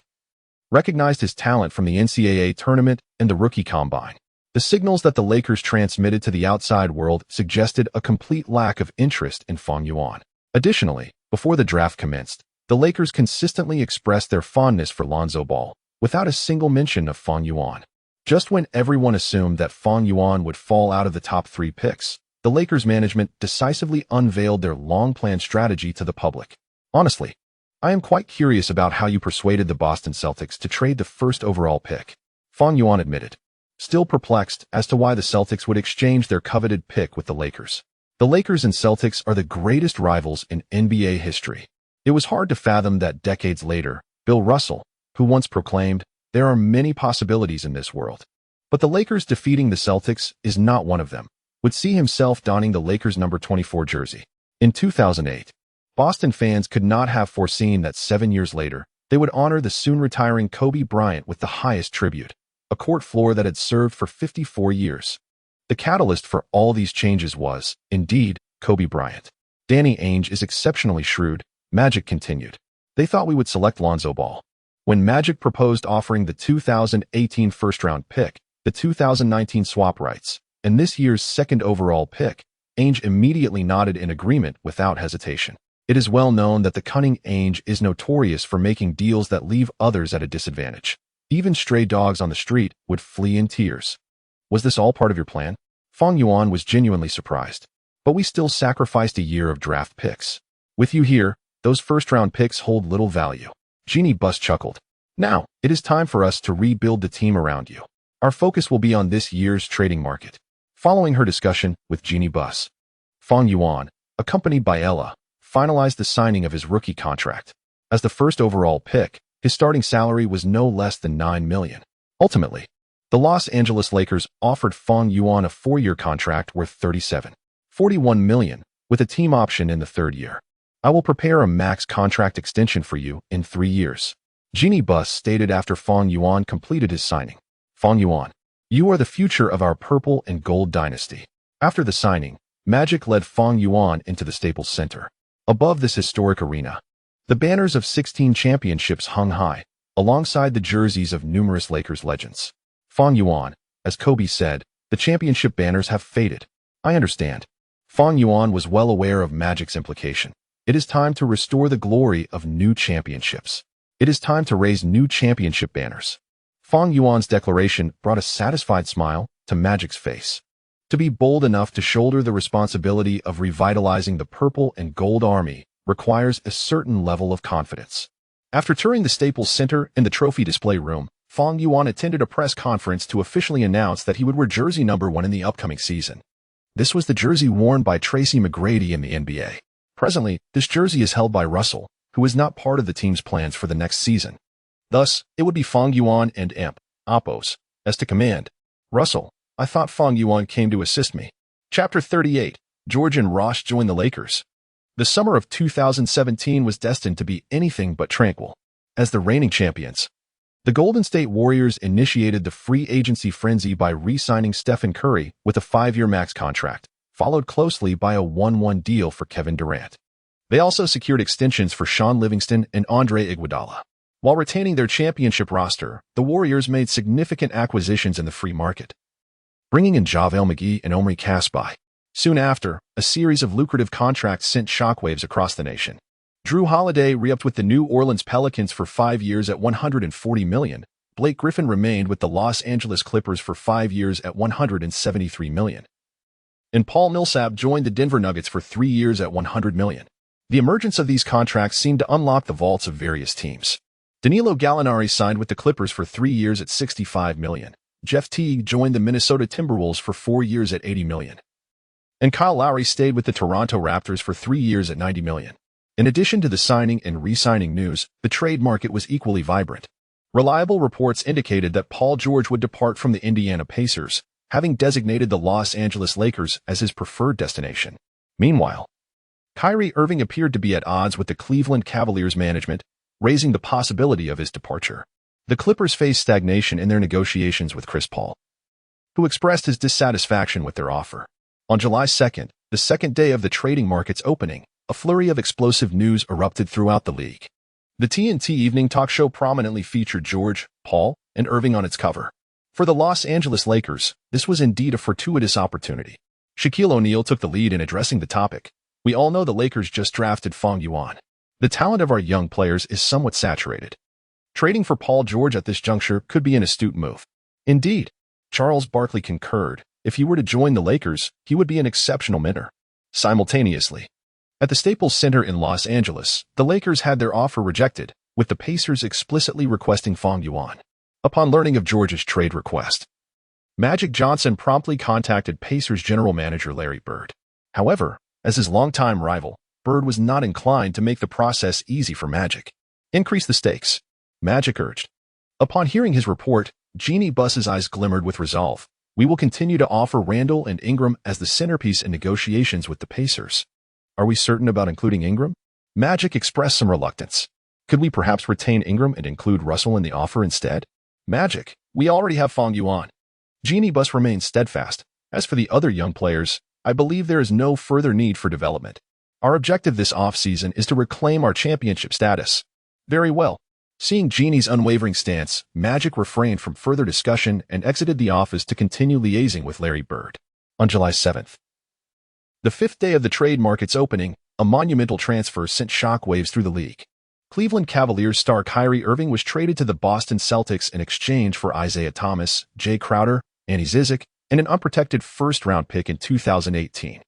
recognized his talent from the NCAA tournament and the rookie combine. The signals that the Lakers transmitted to the outside world suggested a complete lack of interest in Fang Yuan. Additionally, before the draft commenced, the Lakers consistently expressed their fondness for Lonzo Ball, without a single mention of Fang Yuan. Just when everyone assumed that Fang Yuan would fall out of the top 3 picks, the Lakers management decisively unveiled their long-planned strategy to the public. "Honestly, I am quite curious about how you persuaded the Boston Celtics to trade the first overall pick," Fang Yuan admitted, still perplexed as to why the Celtics would exchange their coveted pick with the Lakers. The Lakers and Celtics are the greatest rivals in NBA history. It was hard to fathom that decades later, Bill Russell, who once proclaimed, "There are many possibilities in this world, but the Lakers defeating the Celtics is not one of them," would see himself donning the Lakers number 24 jersey. In 2008, Boston fans could not have foreseen that 7 years later, they would honor the soon-retiring Kobe Bryant with the highest tribute, a court floor that had served for 54 years. The catalyst for all these changes was, indeed, Kobe Bryant. "Danny Ainge is exceptionally shrewd," Magic continued. "They thought we would select Lonzo Ball. When Magic proposed offering the 2018 first-round pick, the 2019 swap rights, and this year's second overall pick, Ainge immediately nodded in agreement without hesitation. It is well known that the cunning Ainge is notorious for making deals that leave others at a disadvantage. Even stray dogs on the street would flee in tears. Was this all part of your plan?" Fang Yuan was genuinely surprised. "But we still sacrificed a year of draft picks. With you here, those first-round picks hold little value." Jeannie Buss chuckled. "Now, it is time for us to rebuild the team around you. Our focus will be on this year's trading market." Following her discussion with Jeannie Buss, Fang Yuan, accompanied by Ella, finalized the signing of his rookie contract. As the first overall pick, his starting salary was no less than $9 million. Ultimately, the Los Angeles Lakers offered Fang Yuan a 4-year contract worth $37.41 million, with a team option in the third year. I will prepare a max contract extension for you in 3 years, Jeannie Buss stated after Fang Yuan completed his signing. Fang Yuan, you are the future of our purple and gold dynasty. After the signing, Magic led Fang Yuan into the Staples Center. Above this historic arena, the banners of 16 championships hung high, alongside the jerseys of numerous Lakers legends. Fang Yuan, as Kobe said, the championship banners have faded. I understand. Fang Yuan was well aware of Magic's implication. It is time to restore the glory of new championships. It is time to raise new championship banners. Fang Yuan's declaration brought a satisfied smile to Magic's face. To be bold enough to shoulder the responsibility of revitalizing the purple and gold army requires a certain level of confidence. After touring the Staples Center and the trophy display room, Fang Yuan attended a press conference to officially announce that he would wear jersey number 1 in the upcoming season. This was the jersey worn by Tracy McGrady in the NBA. Presently, this jersey is held by Russell, who is not part of the team's plans for the next season. Thus, it would be Fang Yuan and Oppos as to command. Russell, I thought Fang Yuan came to assist me. Chapter 38. George and Ross join the Lakers. The summer of 2017 was destined to be anything but tranquil. As the reigning champions, the Golden State Warriors initiated the free agency frenzy by re-signing Stephen Curry with a 5-year max contract, followed closely by a 1-1 deal for Kevin Durant. They also secured extensions for Sean Livingston and Andre Iguodala. While retaining their championship roster, the Warriors made significant acquisitions in the free market, bringing in JaVale McGee and Omri Caspi. Soon after, a series of lucrative contracts sent shockwaves across the nation. Drew Holiday re-upped with the New Orleans Pelicans for 5 years at $140 million. Blake Griffin remained with the Los Angeles Clippers for 5 years at $173 million. And Paul Millsap joined the Denver Nuggets for 3 years at $100 million. The emergence of these contracts seemed to unlock the vaults of various teams. Danilo Gallinari signed with the Clippers for 3 years at $65 million. Jeff Teague joined the Minnesota Timberwolves for 4 years at $80 million. And Kyle Lowry stayed with the Toronto Raptors for 3 years at $90 million. In addition to the signing and re-signing news, the trade market was equally vibrant. Reliable reports indicated that Paul George would depart from the Indiana Pacers, having designated the Los Angeles Lakers as his preferred destination. Meanwhile, Kyrie Irving appeared to be at odds with the Cleveland Cavaliers management, raising the possibility of his departure. The Clippers faced stagnation in their negotiations with Chris Paul, who expressed his dissatisfaction with their offer. On July 2nd, the second day of the trading market's opening, a flurry of explosive news erupted throughout the league. The TNT evening talk show prominently featured George, Paul, and Irving on its cover. For the Los Angeles Lakers, this was indeed a fortuitous opportunity. Shaquille O'Neal took the lead in addressing the topic. We all know the Lakers just drafted Fang Yuan. The talent of our young players is somewhat saturated. Trading for Paul George at this juncture could be an astute move. Indeed, Charles Barkley concurred. If he were to join the Lakers, he would be an exceptional mentor. Simultaneously, at the Staples Center in Los Angeles, the Lakers had their offer rejected, with the Pacers explicitly requesting Fang Yuan. Upon learning of George's trade request, Magic Johnson promptly contacted Pacers general manager Larry Bird. However, as his longtime rival, Bird was not inclined to make the process easy for Magic. Increase the stakes, Magic urged. Upon hearing his report, Jeannie Buss's eyes glimmered with resolve. We will continue to offer Randall and Ingram as the centerpiece in negotiations with the Pacers. Are we certain about including Ingram? Magic expressed some reluctance. Could we perhaps retain Ingram and include Russell in the offer instead? Magic, we already have Fang Yuan. Jeannie Buss remained steadfast. As for the other young players, I believe there is no further need for development. Our objective this offseason is to reclaim our championship status. Very well. Seeing Jeannie's unwavering stance, Magic refrained from further discussion and exited the office to continue liaising with Larry Bird. On July 7th, the fifth day of the trade market's opening, a monumental transfer sent shockwaves through the league. Cleveland Cavaliers star Kyrie Irving was traded to the Boston Celtics in exchange for Isaiah Thomas, Jay Crowder, Annie Zizic, and an unprotected first-round pick in 2018.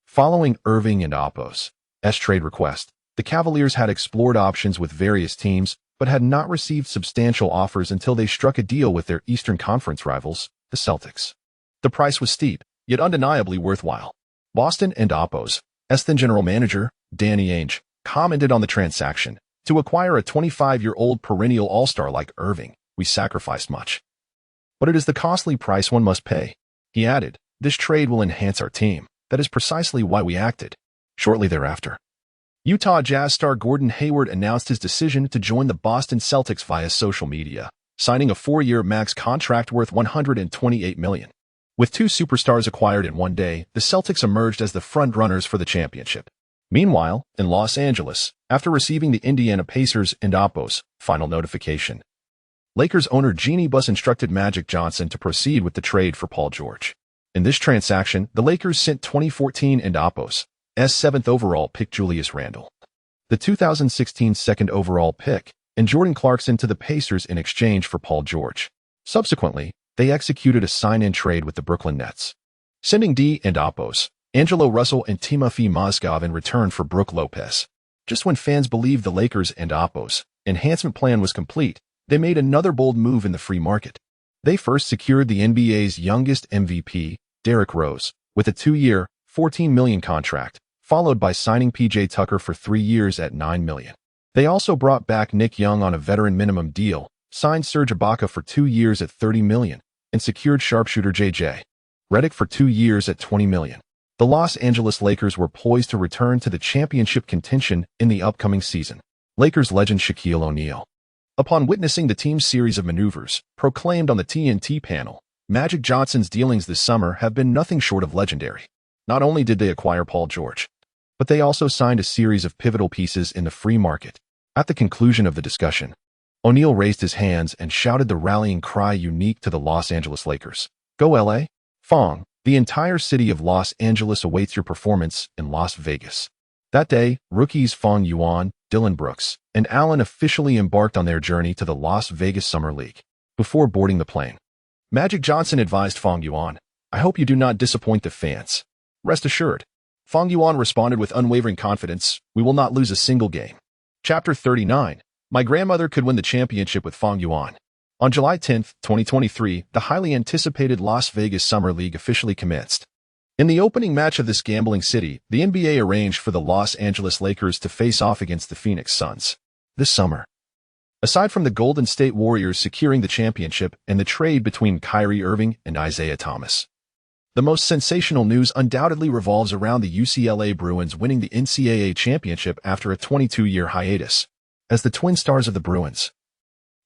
Following Irving and Oppos' trade request, the Cavaliers had explored options with various teams, but had not received substantial offers until they struck a deal with their Eastern Conference rivals, the Celtics. The price was steep, yet undeniably worthwhile. Boston and Oppos' then general manager, Danny Ainge, commented on the transaction. To acquire a 25-year-old perennial all-star like Irving, we sacrificed much. but it is the costly price one must pay. He added, "This trade will enhance our team. That is precisely why we acted." Shortly thereafter, Utah Jazz star Gordon Hayward announced his decision to join the Boston Celtics via social media, signing a 4-year max contract worth $128 million. With two superstars acquired in one day, the Celtics emerged as the front-runners for the championship. Meanwhile, in Los Angeles, after receiving the Indiana Pacers and Oppo's final notification, Lakers owner Jeanie Buss instructed Magic Johnson to proceed with the trade for Paul George. In this transaction, the Lakers sent 2014 and Oppo's 7th overall pick Julius Randle, the 2016 2nd overall pick, and Jordan Clarkson to the Pacers in exchange for Paul George. Subsequently, they executed a sign-in trade with the Brooklyn Nets, sending D and Oppo's Angelo Russell and Timofey Mozgov in return for Brook Lopez. Just when fans believed the Lakers and Oppo's enhancement plan was complete, they made another bold move in the free market. They first secured the NBA's youngest MVP, Derrick Rose, with a 2-year, $14 million contract, followed by signing P.J. Tucker for 3 years at $9 million. They also brought back Nick Young on a veteran minimum deal, signed Serge Ibaka for 2 years at $30 million, and secured sharpshooter J.J. Redick for 2 years at $20 million. The Los Angeles Lakers were poised to return to the championship contention in the upcoming season. Lakers legend Shaquille O'Neal, upon witnessing the team's series of maneuvers, proclaimed on the TNT panel, "Magic Johnson's dealings this summer have been nothing short of legendary." Not only did they acquire Paul George, but they also signed a series of pivotal pieces in the free market. At the conclusion of the discussion, O'Neal raised his hands and shouted the rallying cry unique to the Los Angeles Lakers. "Go LA! Fang, the entire city of Los Angeles awaits your performance in Las Vegas." That day, rookies Fang Yuan, Dillon Brooks, and Allen officially embarked on their journey to the Las Vegas Summer League. Before boarding the plane, Magic Johnson advised Fang Yuan, "I hope you do not disappoint the fans." Rest assured, Fang Yuan responded with unwavering confidence, "We will not lose a single game." Chapter 39. My grandmother could win the championship with Fang Yuan. On July 10, 2023, the highly anticipated Las Vegas Summer League officially commenced. In the opening match of this gambling city, the NBA arranged for the Los Angeles Lakers to face off against the Phoenix Suns. This summer, aside from the Golden State Warriors securing the championship and the trade between Kyrie Irving and Isaiah Thomas, the most sensational news undoubtedly revolves around the UCLA Bruins winning the NCAA championship after a 22-year hiatus. As the twin stars of the Bruins,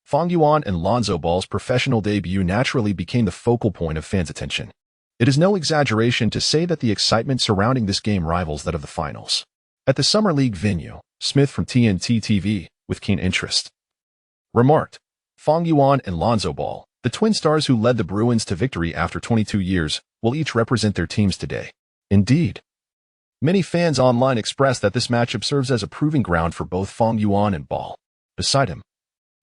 Fang Yuan and Lonzo Ball's professional debut naturally became the focal point of fans' attention. It is no exaggeration to say that the excitement surrounding this game rivals that of the finals. At the Summer League venue, Smith from TNT TV, with keen interest, remarked, "Fang Yuan and Lonzo Ball, the twin stars who led the Bruins to victory after 22 years, will each represent their teams today." Indeed, many fans online expressed that this matchup serves as a proving ground for both Fang Yuan and Ball. Beside him,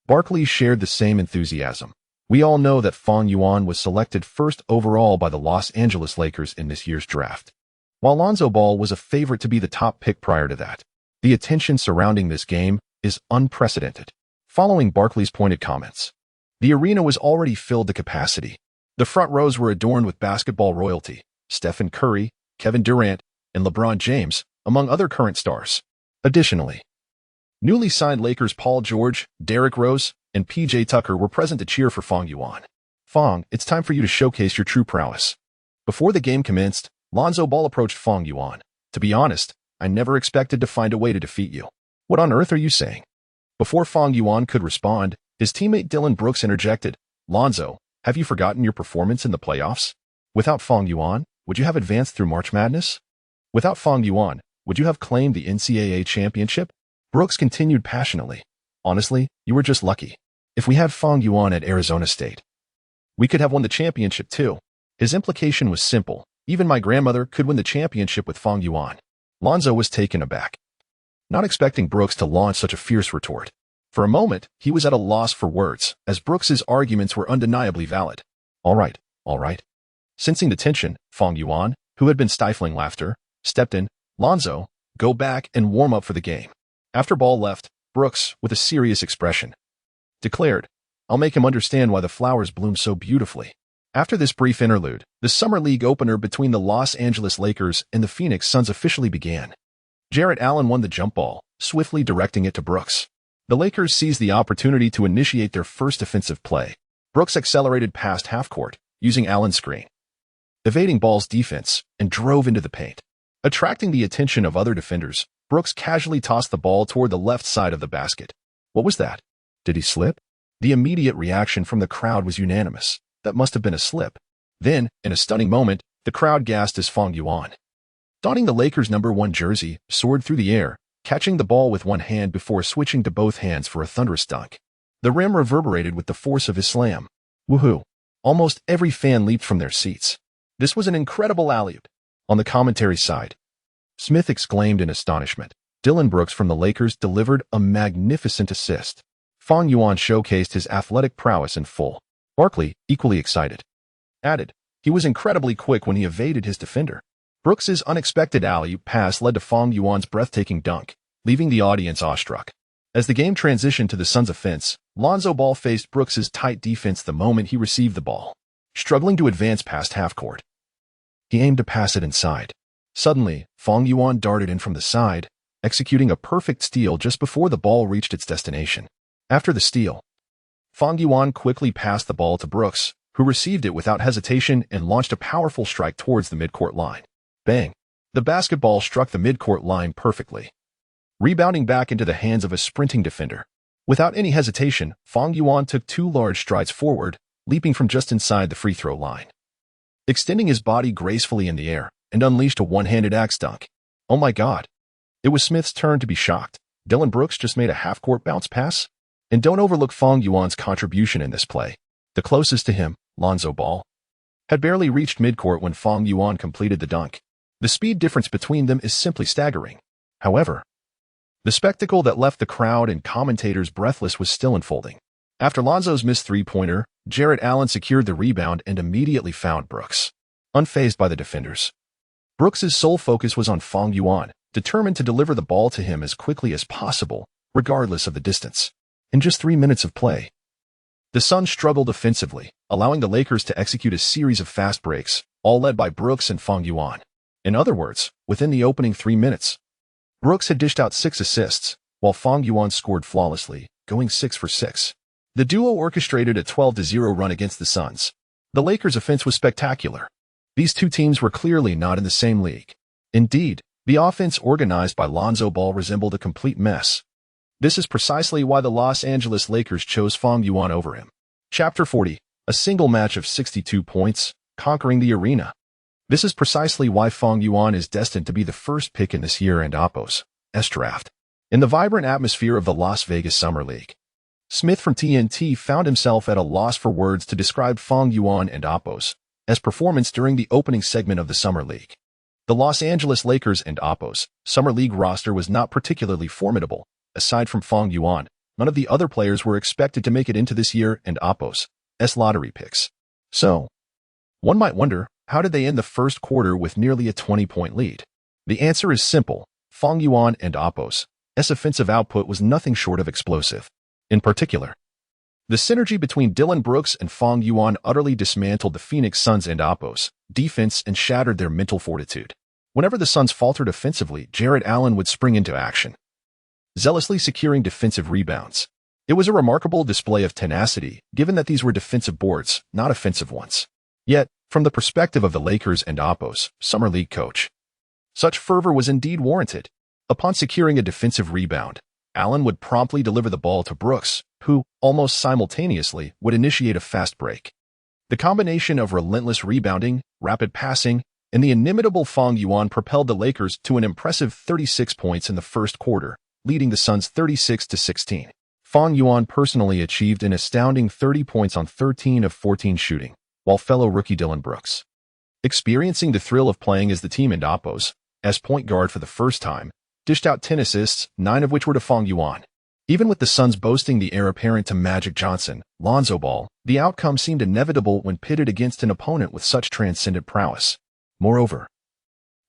Barkley shared the same enthusiasm. "We all know that Fang Yuan was selected first overall by the Los Angeles Lakers in this year's draft, while Lonzo Ball was a favorite to be the top pick prior to that. The attention surrounding this game is unprecedented." Following Barkley's pointed comments, the arena was already filled to capacity. The front rows were adorned with basketball royalty, Stephen Curry, Kevin Durant, and LeBron James, among other current stars. Additionally, newly signed Lakers Paul George, Derrick Rose, and P.J. Tucker were present to cheer for Fang Yuan. "Fang, it's time for you to showcase your true prowess." Before the game commenced, Lonzo Ball approached Fang Yuan. "To be honest, I never expected to find a way to defeat you." "What on earth are you saying?" Before Fang Yuan could respond, his teammate Dillon Brooks interjected, "Lonzo, have you forgotten your performance in the playoffs? Without Fang Yuan, would you have advanced through March Madness? Without Fang Yuan, would you have claimed the NCAA championship?" Brooks continued passionately, "Honestly, you were just lucky. If we had Fang Yuan at Arizona State, we could have won the championship too." His implication was simple. Even my grandmother could win the championship with Fang Yuan. Lonzo was taken aback, not expecting Brooks to launch such a fierce retort. For a moment, he was at a loss for words, as Brooks's arguments were undeniably valid. All right. Sensing the tension, Fang Yuan, who had been stifling laughter, stepped in. "Lonzo, go back and warm up for the game." After Ball left, Brooks, with a serious expression, declared, "I'll make him understand why the flowers bloom so beautifully." After this brief interlude, the Summer League opener between the Los Angeles Lakers and the Phoenix Suns officially began. Jarrett Allen won the jump ball, swiftly directing it to Brooks. The Lakers seized the opportunity to initiate their first offensive play. Brooks accelerated past half-court, using Allen's screen, evading Ball's defense, and drove into the paint. Attracting the attention of other defenders, Brooks casually tossed the ball toward the left side of the basket. What was that? Did he slip? The immediate reaction from the crowd was unanimous. That must have been a slip. Then, in a stunning moment, the crowd gasped as Fang Yuan, donning the Lakers' #1 jersey, soared through the air, catching the ball with one hand before switching to both hands for a thunderous dunk. The rim reverberated with the force of his slam. Woohoo! Almost every fan leaped from their seats. This was an incredible alley-oop. On the commentary side, Smith exclaimed in astonishment. Dillon Brooks from the Lakers delivered a magnificent assist. Fang Yuan showcased his athletic prowess in full. Barkley, equally excited, added, he was incredibly quick when he evaded his defender. Brooks's unexpected alley-oop pass led to Fang Yuan's breathtaking dunk, leaving the audience awestruck. As the game transitioned to the Suns' offense, Lonzo Ball faced Brooks's tight defense the moment he received the ball. Struggling to advance past half-court, he aimed to pass it inside. Suddenly, Fang Yuan darted in from the side, executing a perfect steal just before the ball reached its destination. After the steal, Fang Yuan quickly passed the ball to Brooks, who received it without hesitation and launched a powerful strike towards the midcourt line. Bang! The basketball struck the midcourt line perfectly, rebounding back into the hands of a sprinting defender. Without any hesitation, Fang Yuan took 2 large strides forward, leaping from just inside the free throw line, extending his body gracefully in the air, and unleashed a one-handed axe dunk. Oh my God! It was Smith's turn to be shocked. Dillon Brooks just made a half-court bounce pass? And don't overlook Fang Yuan's contribution in this play. The closest to him, Lonzo Ball, had barely reached midcourt when Fang Yuan completed the dunk. The speed difference between them is simply staggering. However, the spectacle that left the crowd and commentators breathless was still unfolding. After Lonzo's missed three-pointer, Jarrett Allen secured the rebound and immediately found Brooks, unfazed by the defenders. Brooks's sole focus was on Fang Yuan, determined to deliver the ball to him as quickly as possible, regardless of the distance. In just 3 minutes of play, the Suns struggled offensively, allowing the Lakers to execute a series of fast breaks, all led by Brooks and Fang Yuan. In other words, within the opening 3 minutes, Brooks had dished out 6 assists, while Fang Yuan scored flawlessly, going 6 for 6. The duo orchestrated a 12-0 run against the Suns. The Lakers' offense was spectacular. These two teams were clearly not in the same league. Indeed, the offense organized by Lonzo Ball resembled a complete mess. This is precisely why the Los Angeles Lakers chose Fang Yuan over him. Chapter 40, a single match of 62 points, conquering the arena. This is precisely why Fang Yuan is destined to be the first pick in this year and Oppo's draft. In the vibrant atmosphere of the Las Vegas Summer League, Smith from TNT found himself at a loss for words to describe Fang Yuan and Oppo's performance during the opening segment of the Summer League. The Los Angeles Lakers and Oppo's Summer League roster was not particularly formidable. Aside from Fang Yuan, none of the other players were expected to make it into this year and Oppo's lottery picks. So, one might wonder, how did they end the first quarter with nearly a 20-point lead? The answer is simple. Fang Yuan and Oppo's offensive output was nothing short of explosive. In particular, the synergy between Dillon Brooks and Fang Yuan utterly dismantled the Phoenix Suns and Oppo's defense and shattered their mental fortitude. Whenever the Suns faltered offensively, Jarrett Allen would spring into action, zealously securing defensive rebounds. It was a remarkable display of tenacity, given that these were defensive boards, not offensive ones. Yet, from the perspective of the Lakers and Oppo's Summer League coach, such fervor was indeed warranted. Upon securing a defensive rebound, Allen would promptly deliver the ball to Brooks, who, almost simultaneously, would initiate a fast break. The combination of relentless rebounding, rapid passing, and the inimitable Fang Yuan propelled the Lakers to an impressive 36 points in the first quarter, leading the Suns 36-16. Fang Yuan personally achieved an astounding 30 points on 13 of 14 shooting, while fellow rookie Dillon Brooks, experiencing the thrill of playing as the team in Oppo's point guard for the first time, dished out 10 assists, 9 of which were to Fang Yuan. Even with the Suns boasting the heir apparent to Magic Johnson, Lonzo Ball, the outcome seemed inevitable when pitted against an opponent with such transcendent prowess. Moreover,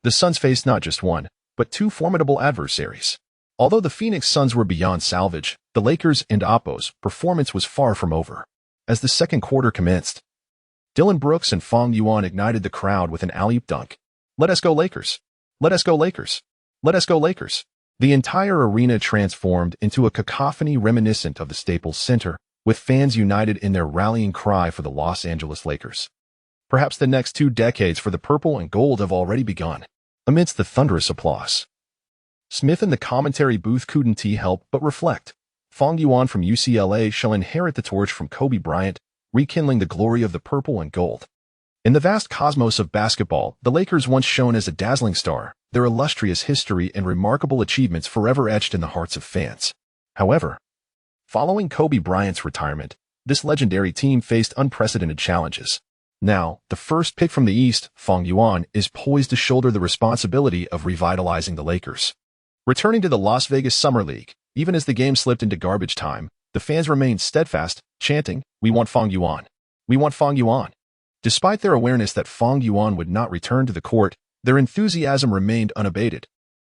the Suns faced not just one, but 2 formidable adversaries. Although the Phoenix Suns were beyond salvage, the Lakers and Oppo's performance was far from over. As the second quarter commenced, Dillon Brooks and Fang Yuan ignited the crowd with an alley-oop dunk. Let us go Lakers! Let us go Lakers! Let us go Lakers! The entire arena transformed into a cacophony reminiscent of the Staples Center, with fans united in their rallying cry for the Los Angeles Lakers. Perhaps the next 2 decades for the purple and gold have already begun. Amidst the thunderous applause, Smith in the commentary booth couldn't help but reflect. Fang Yuan from UCLA shall inherit the torch from Kobe Bryant, rekindling the glory of the purple and gold. In the vast cosmos of basketball, the Lakers once shone as a dazzling star, their illustrious history and remarkable achievements forever etched in the hearts of fans. However, following Kobe Bryant's retirement, this legendary team faced unprecedented challenges. Now, the first pick from the East, Fang Yuan, is poised to shoulder the responsibility of revitalizing the Lakers. Returning to the Las Vegas Summer League, even as the game slipped into garbage time, the fans remained steadfast, chanting, "We want Fang Yuan. We want Fang Yuan." Despite their awareness that Fang Yuan would not return to the court, their enthusiasm remained unabated.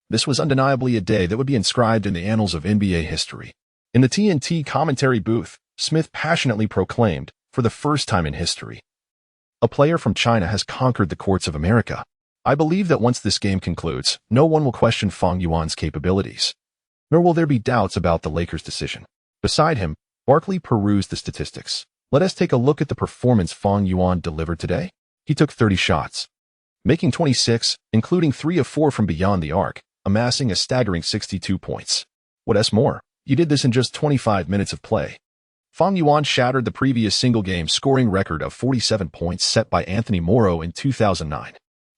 This was undeniably a day that would be inscribed in the annals of NBA history. In the TNT commentary booth, Smith passionately proclaimed, for the first time in history, "A player from China has conquered the courts of America. I believe that once this game concludes, no one will question Fang Yuan's capabilities. Nor will there be doubts about the Lakers' decision." Beside him, Barkley perused the statistics. Let us take a look at the performance Fang Yuan delivered today. He took 30 shots, making 26, including 3 of 4 from beyond the arc, amassing a staggering 62 points. What's more, he did this in just 25 minutes of play. Fang Yuan shattered the previous single-game scoring record of 47 points set by Anthony Morrow in 2009.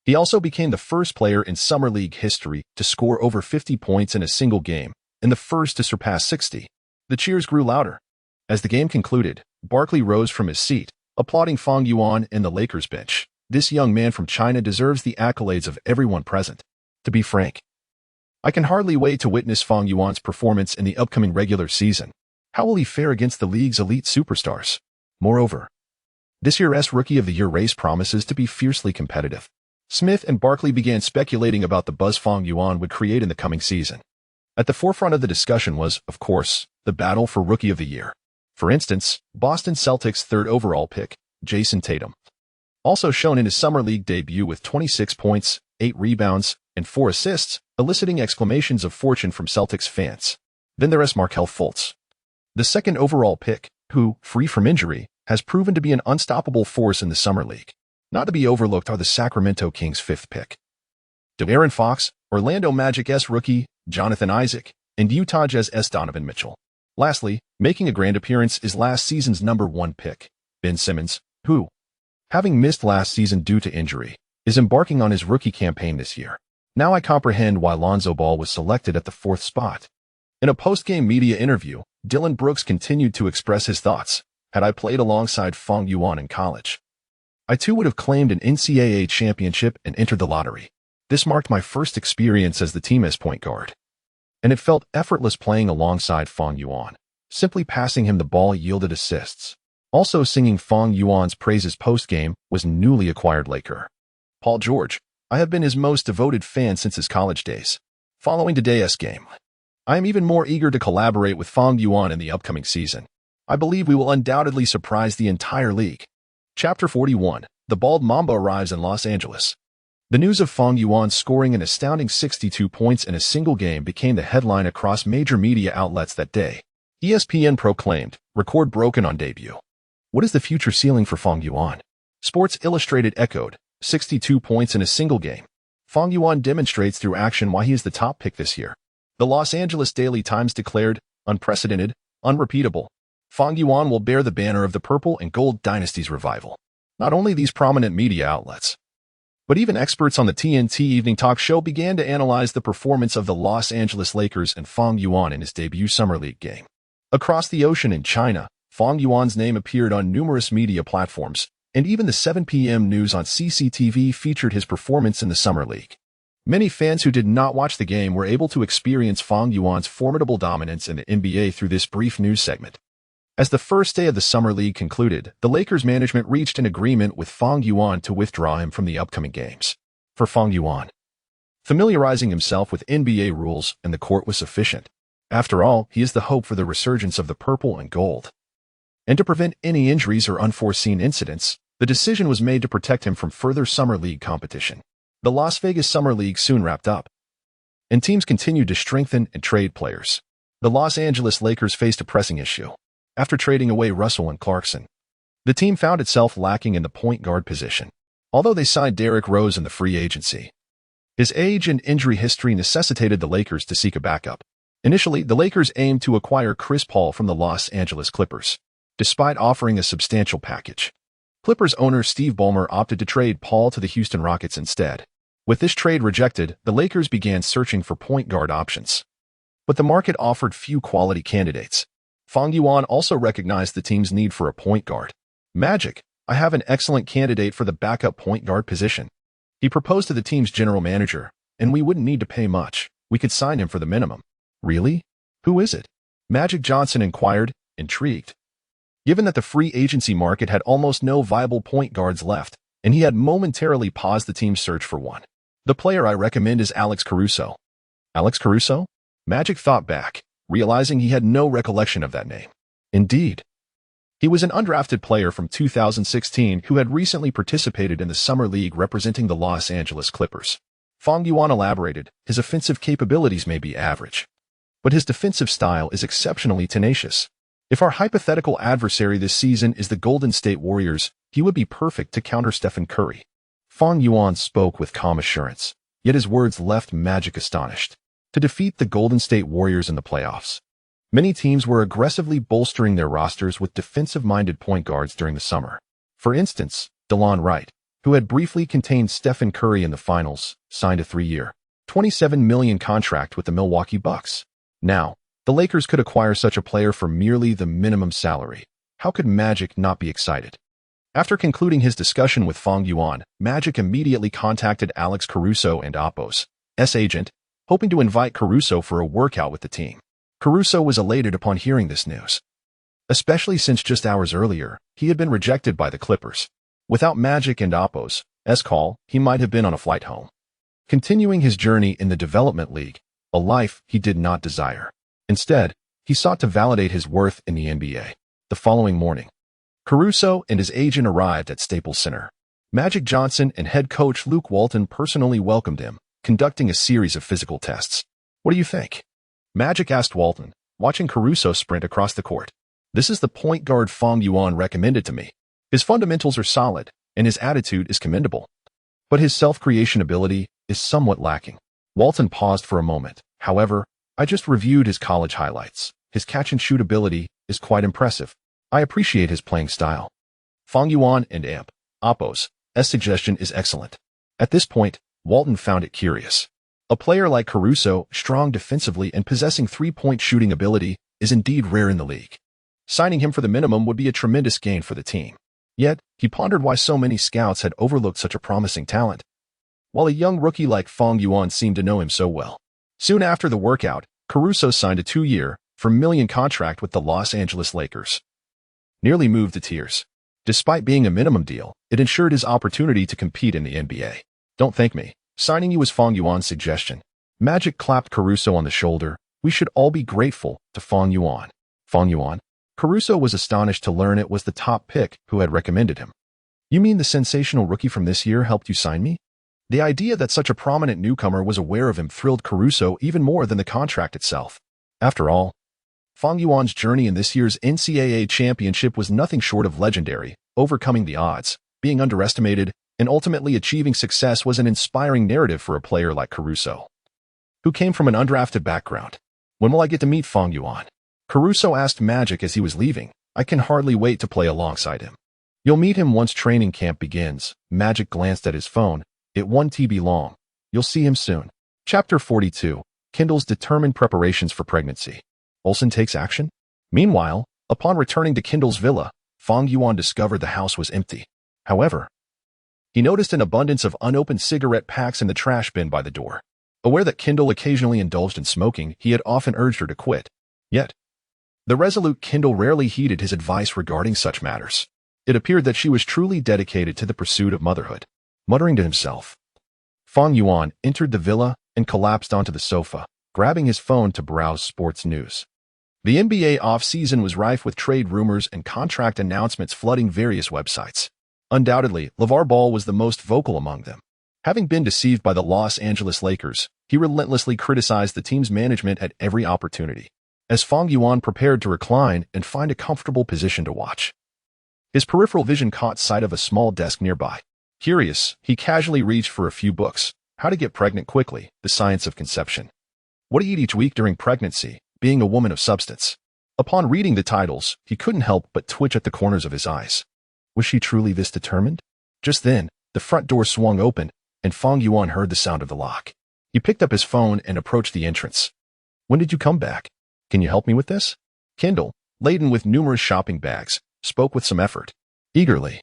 He also became the first player in Summer League history to score over 50 points in a single game, and the first to surpass 60. The cheers grew louder. As the game concluded, Barkley rose from his seat, applauding Fang Yuan and the Lakers bench. This young man from China deserves the accolades of everyone present. To be frank, I can hardly wait to witness Fang Yuan's performance in the upcoming regular season. How will he fare against the league's elite superstars? Moreover, this year's Rookie of the Year race promises to be fiercely competitive. Smith and Barkley began speculating about the buzz Fang Yuan would create in the coming season. At the forefront of the discussion was, of course, the battle for Rookie of the Year. For instance, Boston Celtics' 3rd overall pick, Jason Tatum, also shown in his Summer League debut with 26 points, 8 rebounds, and 4 assists, eliciting exclamations of fortune from Celtics fans. Then there's Markelle Fultz, the 2nd overall pick, who, free from injury, has proven to be an unstoppable force in the Summer League. Not to be overlooked are the Sacramento Kings' 5th pick, De'Aaron Fox, Orlando Magic's rookie, Jonathan Isaac, and Utah Jazz's Donovan Mitchell. Lastly, making a grand appearance is last season's number 1 pick, Ben Simmons, who, having missed last season due to injury, is embarking on his rookie campaign this year. Now I comprehend why Lonzo Ball was selected at the 4th spot. In a post-game media interview, Dillon Brooks continued to express his thoughts. Had I played alongside Fang Yuan in college, I too would have claimed an NCAA championship and entered the lottery. This marked my first experience as the team's point guard, and it felt effortless playing alongside Fang Yuan. Simply passing him the ball yielded assists. Also singing Fang Yuan's praises post-game was newly acquired Laker Paul George. I have been his most devoted fan since his college days. Following today's game, I am even more eager to collaborate with Fang Yuan in the upcoming season. I believe we will undoubtedly surprise the entire league. Chapter 41. The Bald Mamba arrives in Los Angeles. The news of Fang Yuan scoring an astounding 62 points in a single game became the headline across major media outlets that day. ESPN proclaimed, "Record broken on debut." What is the future ceiling for Fang Yuan? Sports Illustrated echoed, 62 points in a single game. Fang Yuan demonstrates through action why he is the top pick this year. The Los Angeles Daily Times declared, "Unprecedented, unrepeatable. Fang Yuan will bear the banner of the Purple and Gold Dynasty's revival." Not only these prominent media outlets, but even experts on the TNT evening talk show began to analyze the performance of the Los Angeles Lakers and Fang Yuan in his debut Summer League game. Across the ocean in China, Fang Yuan's name appeared on numerous media platforms, and even the 7 p.m. news on CCTV featured his performance in the Summer League. Many fans who did not watch the game were able to experience Fang Yuan's formidable dominance in the NBA through this brief news segment. As the first day of the Summer League concluded, the Lakers management reached an agreement with Fang Yuan to withdraw him from the upcoming games. For Fang Yuan, familiarizing himself with NBA rules and the court was sufficient. After all, he is the hope for the resurgence of the Purple and Gold. And to prevent any injuries or unforeseen incidents, the decision was made to protect him from further Summer League competition. The Las Vegas Summer League soon wrapped up, and teams continued to strengthen and trade players. The Los Angeles Lakers faced a pressing issue. after trading away Russell and Clarkson. The team found itself lacking in the point guard position, although they signed Derrick Rose in the free agency. His age and injury history necessitated the Lakers to seek a backup. Initially, the Lakers aimed to acquire Chris Paul from the Los Angeles Clippers, despite offering a substantial package. Clippers owner Steve Ballmer opted to trade Paul to the Houston Rockets instead. With this trade rejected, the Lakers began searching for point guard options. But the market offered few quality candidates. Fang Yuan also recognized the team's need for a point guard. Magic, I have an excellent candidate for the backup point guard position. He proposed to the team's general manager, and we wouldn't need to pay much. We could sign him for the minimum. Really? Who is it? Magic Johnson inquired, intrigued. Given that the free agency market had almost no viable point guards left, and he had momentarily paused the team's search for one. The player I recommend is Alex Caruso. Alex Caruso? Magic thought back, realizing he had no recollection of that name. Indeed. He was an undrafted player from 2016 who had recently participated in the Summer League representing the Los Angeles Clippers. Fang Yuan elaborated, his offensive capabilities may be average, but his defensive style is exceptionally tenacious. If our hypothetical adversary this season is the Golden State Warriors, he would be perfect to counter Stephen Curry. Fang Yuan spoke with calm assurance, yet his words left Magic astonished. To defeat the Golden State Warriors in the playoffs, many teams were aggressively bolstering their rosters with defensive-minded point guards during the summer. For instance, Delon Wright, who had briefly contained Stephen Curry in the finals, signed a 3-year, $27 million contract with the Milwaukee Bucks. Now, the Lakers could acquire such a player for merely the minimum salary. How could Magic not be excited? After concluding his discussion with Fang Yuan, Magic immediately contacted Alex Caruso and Oppo's agent, hoping to invite Caruso for a workout with the team. Caruso was elated upon hearing this news, especially since just hours earlier, he had been rejected by the Clippers. Without Magic and Oppo's call, he might have been on a flight home, continuing his journey in the development league, a life he did not desire. Instead, he sought to validate his worth in the NBA. The following morning, Caruso and his agent arrived at Staples Center. Magic Johnson and head coach Luke Walton personally welcomed him, conducting a series of physical tests. What do you think? Magic asked Walton, watching Caruso sprint across the court. This is the point guard Fang Yuan recommended to me. His fundamentals are solid, and his attitude is commendable. But his self-creation ability is somewhat lacking. Walton paused for a moment. However, I just reviewed his college highlights. His catch-and-shoot ability is quite impressive. I appreciate his playing style. Fang Yuan and Oppo's suggestion is excellent. At this point, Walton found it curious. A player like Caruso, strong defensively and possessing three-point shooting ability, is indeed rare in the league. Signing him for the minimum would be a tremendous gain for the team. Yet, he pondered why so many scouts had overlooked such a promising talent, while a young rookie like Fang Yuan seemed to know him so well. Soon after the workout, Caruso signed a 2-year, $4 million contract with the Los Angeles Lakers. Nearly moved to tears. Despite being a minimum deal, it ensured his opportunity to compete in the NBA. Don't thank me. Signing you was Fang Yuan's suggestion. Magic clapped Caruso on the shoulder. We should all be grateful to Fang Yuan. Fang Yuan? Caruso was astonished to learn it was the top pick who had recommended him. You mean the sensational rookie from this year helped you sign me? The idea that such a prominent newcomer was aware of him thrilled Caruso even more than the contract itself. After all, Fang Yuan's journey in this year's NCAA championship was nothing short of legendary. Overcoming the odds, being underestimated, and ultimately achieving success was an inspiring narrative for a player like Caruso, who came from an undrafted background. When will I get to meet Fang Yuan? Caruso asked Magic as he was leaving. I can hardly wait to play alongside him. You'll meet him once training camp begins. Magic glanced at his phone. It 1 TB long. You'll see him soon. Chapter 42. Kendall's determined preparations for pregnancy. Olsen takes action? Meanwhile, upon returning to Kendall's villa, Fang Yuan discovered the house was empty. However, he noticed an abundance of unopened cigarette packs in the trash bin by the door. Aware that Kendall occasionally indulged in smoking, he had often urged her to quit. Yet, the resolute Kendall rarely heeded his advice regarding such matters. It appeared that she was truly dedicated to the pursuit of motherhood. Muttering to himself, Fang Yuan entered the villa and collapsed onto the sofa, grabbing his phone to browse sports news. The NBA off-season was rife with trade rumors and contract announcements flooding various websites. Undoubtedly, LeVar Ball was the most vocal among them. Having been deceived by the Los Angeles Lakers, he relentlessly criticized the team's management at every opportunity. as Fang Yuan prepared to recline and find a comfortable position to watch. His peripheral vision caught sight of a small desk nearby. Curious, he casually reached for a few books: How to Get Pregnant Quickly, The Science of Conception, What to Eat Each Week During Pregnancy, Being a Woman of Substance. Upon reading the titles, he couldn't help but twitch at the corners of his eyes. Was she truly this determined? Just then, the front door swung open, and Fang Yuan heard the sound of the lock. He picked up his phone and approached the entrance. When did you come back? Can you help me with this? Kendo, laden with numerous shopping bags, spoke with some effort. Eagerly,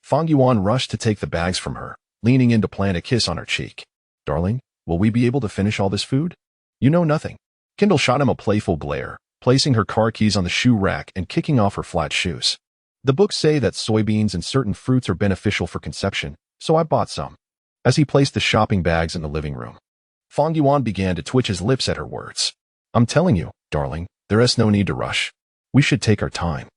Fang Yuan rushed to take the bags from her, leaning in to plant a kiss on her cheek. Darling, will we be able to finish all this food? You know nothing. Kendo shot him a playful glare, placing her car keys on the shoe rack and kicking off her flat shoes. The books say that soybeans and certain fruits are beneficial for conception, so I bought some. As he placed the shopping bags in the living room, Fang Yuan began to twitch his lips at her words. I'm telling you, darling, there is no need to rush. We should take our time.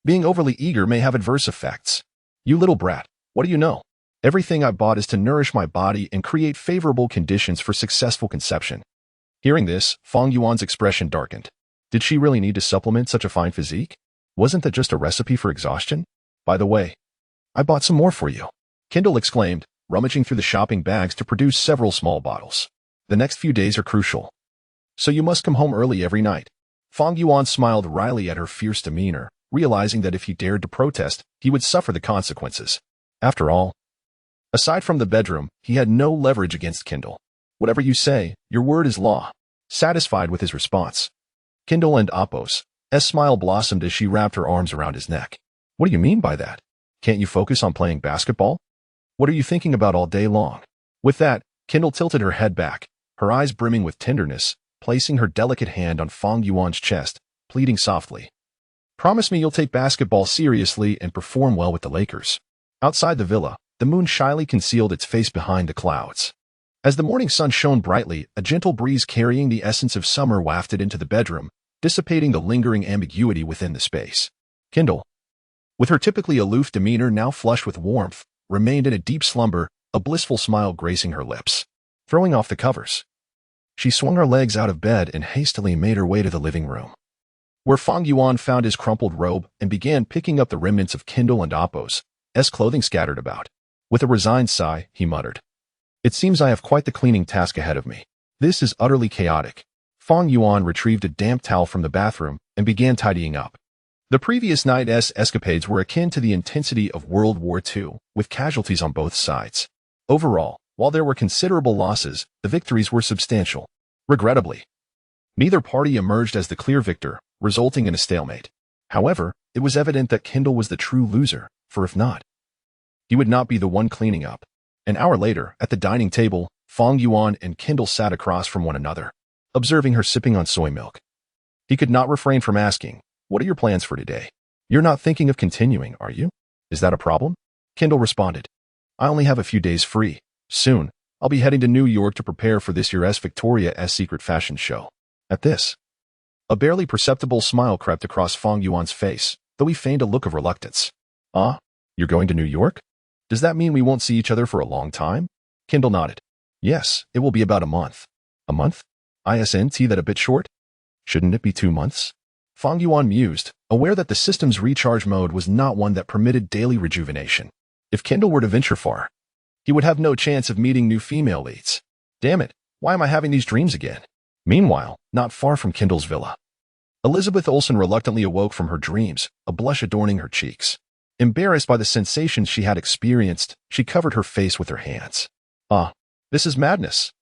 Being overly eager may have adverse effects. You little brat, what do you know? Everything I bought is to nourish my body and create favorable conditions for successful conception. Hearing this, Fang Yuan's expression darkened. Did she really need to supplement such a fine physique? Wasn't that just a recipe for exhaustion? By the way, I bought some more for you, Kendall exclaimed, rummaging through the shopping bags to produce several small bottles. The next few days are crucial, so you must come home early every night. Fang Yuan smiled wryly at her fierce demeanor, realizing that if he dared to protest, he would suffer the consequences. After all, aside from the bedroom, he had no leverage against Kendall. Whatever you say, your word is law. Satisfied with his response, Kendall and Appo's smile blossomed as she wrapped her arms around his neck. What do you mean by that? Can't you focus on playing basketball? What are you thinking about all day long? With that, Kendall tilted her head back, her eyes brimming with tenderness, placing her delicate hand on Fang Yuan's chest, pleading softly. Promise me you'll take basketball seriously and perform well with the Lakers. Outside the villa, the moon shyly concealed its face behind the clouds. As the morning sun shone brightly, a gentle breeze carrying the essence of summer wafted into the bedroom, dissipating the lingering ambiguity within the space. Kendall, with her typically aloof demeanor now flushed with warmth, remained in a deep slumber, a blissful smile gracing her lips. Throwing off the covers, she swung her legs out of bed and hastily made her way to the living room, where Fang Yuan found his crumpled robe and began picking up the remnants of Kendall and Appo's clothing scattered about. With a resigned sigh, he muttered, It seems I have quite the cleaning task ahead of me. This is utterly chaotic. Fang Yuan retrieved a damp towel from the bathroom and began tidying up. The previous night's escapades were akin to the intensity of World War II, with casualties on both sides. Overall, while there were considerable losses, the victories were substantial. Regrettably, neither party emerged as the clear victor, resulting in a stalemate. However, it was evident that Kendall was the true loser, for if not, he would not be the one cleaning up. An hour later, at the dining table, Fang Yuan and Kendall sat across from one another, observing her sipping on soy milk. He could not refrain from asking, What are your plans for today? You're not thinking of continuing, are you? Is that a problem? Kendall responded, I only have a few days free. Soon, I'll be heading to New York to prepare for this year's Victoria's Secret fashion show. At this, a barely perceptible smile crept across Fang Yuan's face, though he feigned a look of reluctance. You're going to New York? Does that mean we won't see each other for a long time? Kendall nodded. Yes, it will be about a month. A month? Isn't that a bit short? Shouldn't it be 2 months? Fang Yuan mused, aware that the system's recharge mode was not one that permitted daily rejuvenation. If Kendall were to venture far, he would have no chance of meeting new female leads. Damn it, why am I having these dreams again? Meanwhile, not far from Kendall's villa, Elizabeth Olsen reluctantly awoke from her dreams, a blush adorning her cheeks. Embarrassed by the sensations she had experienced, she covered her face with her hands. This is madness.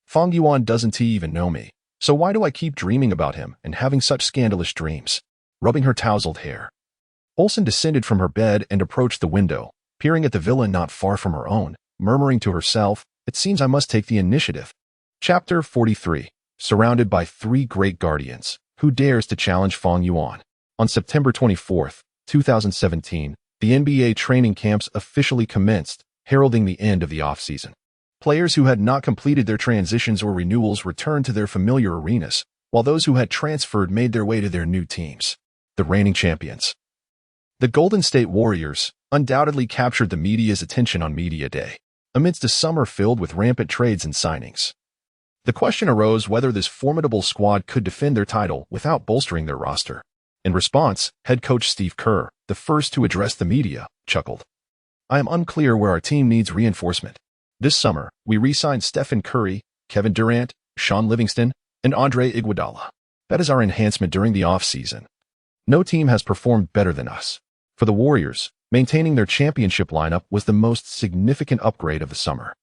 Fang Yuan doesn't even know me, so why do I keep dreaming about him and having such scandalous dreams? Rubbing her tousled hair, Olsen descended from her bed and approached the window, peering at the villa not far from her own, murmuring to herself, It seems I must take the initiative. Chapter 43. Surrounded by 3 great guardians, who dares to challenge Fang Yuan? On September 24, 2017, the NBA training camps officially commenced, heralding the end of the off-season. Players who had not completed their transitions or renewals returned to their familiar arenas, while those who had transferred made their way to their new teams. The reigning champions, the Golden State Warriors, undoubtedly captured the media's attention on Media Day, amidst a summer filled with rampant trades and signings. The question arose whether this formidable squad could defend their title without bolstering their roster. In response, head coach Steve Kerr, the first to address the media, chuckled. "I am unclear where our team needs reinforcement. This summer, we re-signed Stephen Curry, Kevin Durant, Sean Livingston, and Andre Iguodala. That is our enhancement during the off-season. No team has performed better than us. For the Warriors, maintaining their championship lineup was the most significant upgrade of the summer.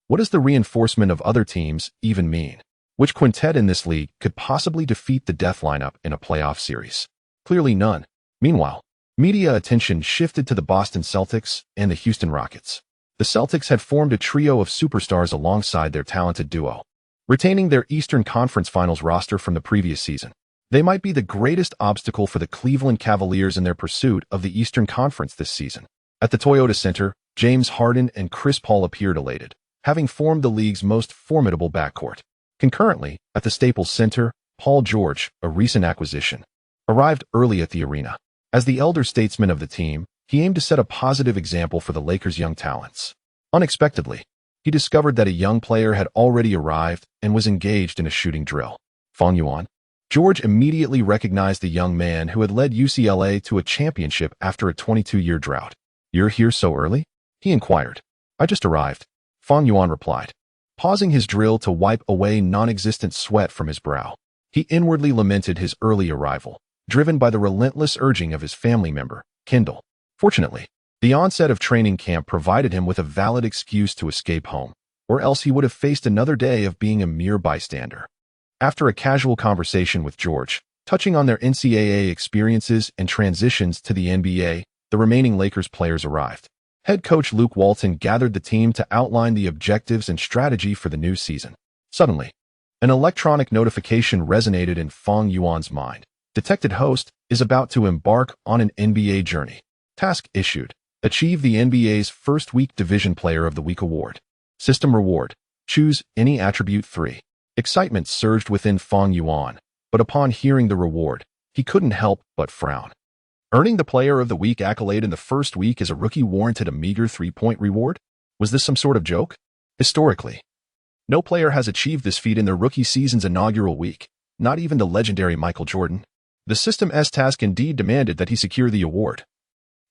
What does the reinforcement of other teams even mean? Which quintet in this league could possibly defeat the death lineup in a playoff series? Clearly none. Meanwhile, media attention shifted to the Boston Celtics and the Houston Rockets. The Celtics had formed a trio of superstars alongside their talented duo. Retaining their Eastern Conference Finals roster from the previous season, they might be the greatest obstacle for the Cleveland Cavaliers in their pursuit of the Eastern Conference this season. At the Toyota Center, James Harden and Chris Paul appeared elated, having formed the league's most formidable backcourt. Concurrently, at the Staples Center, Paul George, a recent acquisition, arrived early at the arena. As the elder statesman of the team, he aimed to set a positive example for the Lakers' young talents. Unexpectedly, he discovered that a young player had already arrived and was engaged in a shooting drill. Fang Yuan. George immediately recognized the young man who had led UCLA to a championship after a 22-year drought. "You're here so early?" he inquired. "I just arrived," Fang Yuan replied, pausing his drill to wipe away non-existent sweat from his brow. He inwardly lamented his early arrival, driven by the relentless urging of his family member, Kendall. Fortunately, the onset of training camp provided him with a valid excuse to escape home, or else he would have faced another day of being a mere bystander. After a casual conversation with George, touching on their NCAA experiences and transitions to the NBA, the remaining Lakers players arrived. Head coach Luke Walton gathered the team to outline the objectives and strategy for the new season. Suddenly, an electronic notification resonated in Fang Yuan's mind. Detected host is about to embark on an NBA journey. Task issued. Achieve the NBA's first week Division Player of the Week award. System reward. Choose any attribute 3. Excitement surged within Fang Yuan, but upon hearing the reward, he couldn't help but frown. Earning the Player of the Week accolade in the first week as a rookie warranted a meager 3-point reward? Was this some sort of joke? Historically, no player has achieved this feat in their rookie season's inaugural week, not even the legendary Michael Jordan. The system's task indeed demanded that he secure the award,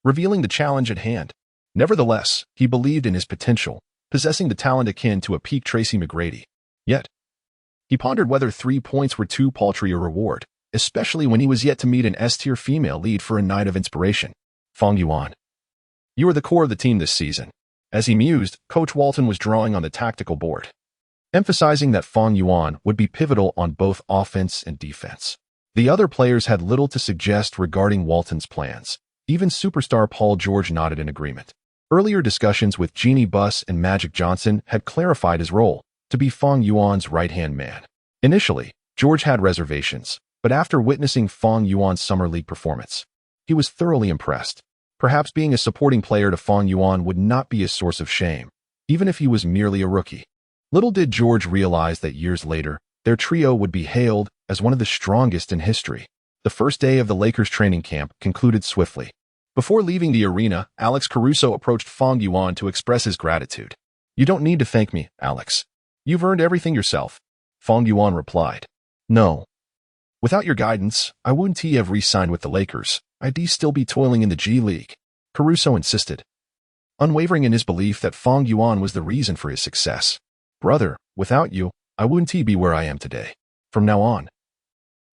revealing the challenge at hand. Nevertheless, he believed in his potential, possessing the talent akin to a peak Tracy McGrady. Yet, he pondered whether 3 points were too paltry a reward, especially when he was yet to meet an S-tier female lead for a night of inspiration. Fang Yuan. You are the core of the team this season. As he mused, Coach Walton was drawing on the tactical board, emphasizing that Fang Yuan would be pivotal on both offense and defense. The other players had little to suggest regarding Walton's plans. Even superstar Paul George nodded in agreement. Earlier discussions with Jeannie Buss and Magic Johnson had clarified his role to be Fang Yuan's right-hand man. Initially, George had reservations, but after witnessing Fang Yuan's summer league performance, he was thoroughly impressed. Perhaps being a supporting player to Fang Yuan would not be a source of shame, even if he was merely a rookie. Little did George realize that years later, their trio would be hailed as one of the strongest in history. The first day of the Lakers training camp concluded swiftly. Before leaving the arena, Alex Caruso approached Fang Yuan to express his gratitude. "You don't need to thank me, Alex. You've earned everything yourself," Fang Yuan replied. "No. Without your guidance, I wouldn't have re-signed with the Lakers. I'd still be toiling in the G League," Caruso insisted, unwavering in his belief that Fang Yuan was the reason for his success. "Brother, without you, I wouldn't be where I am today. From now on,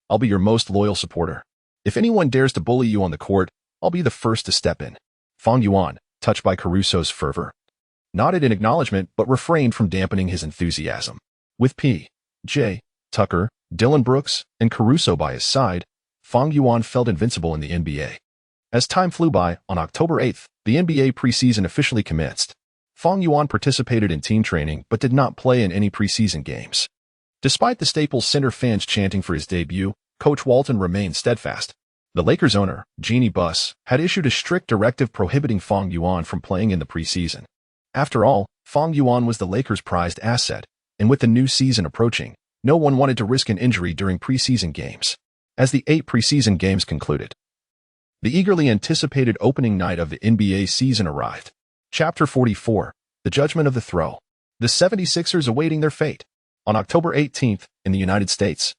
I'll be your most loyal supporter. If anyone dares to bully you on the court, I'll be the first to step in." Fang Yuan, touched by Caruso's fervor, nodded in acknowledgement but refrained from dampening his enthusiasm. With P.J. Tucker, Dylan Brooks, and Caruso by his side, Fang Yuan felt invincible in the NBA. As time flew by, on October 8th, the NBA preseason officially commenced. Fang Yuan participated in team training but did not play in any preseason games. Despite the Staples Center fans chanting for his debut, Coach Walton remained steadfast. The Lakers owner, Jeannie Buss, had issued a strict directive prohibiting Fang Yuan from playing in the preseason. After all, Fang Yuan was the Lakers' prized asset, and with the new season approaching, no one wanted to risk an injury during preseason games. As the 8 preseason games concluded, the eagerly anticipated opening night of the NBA season arrived. Chapter 44, The Judgment of the Throw. The 76ers awaiting their fate. On October 18th, in the United States,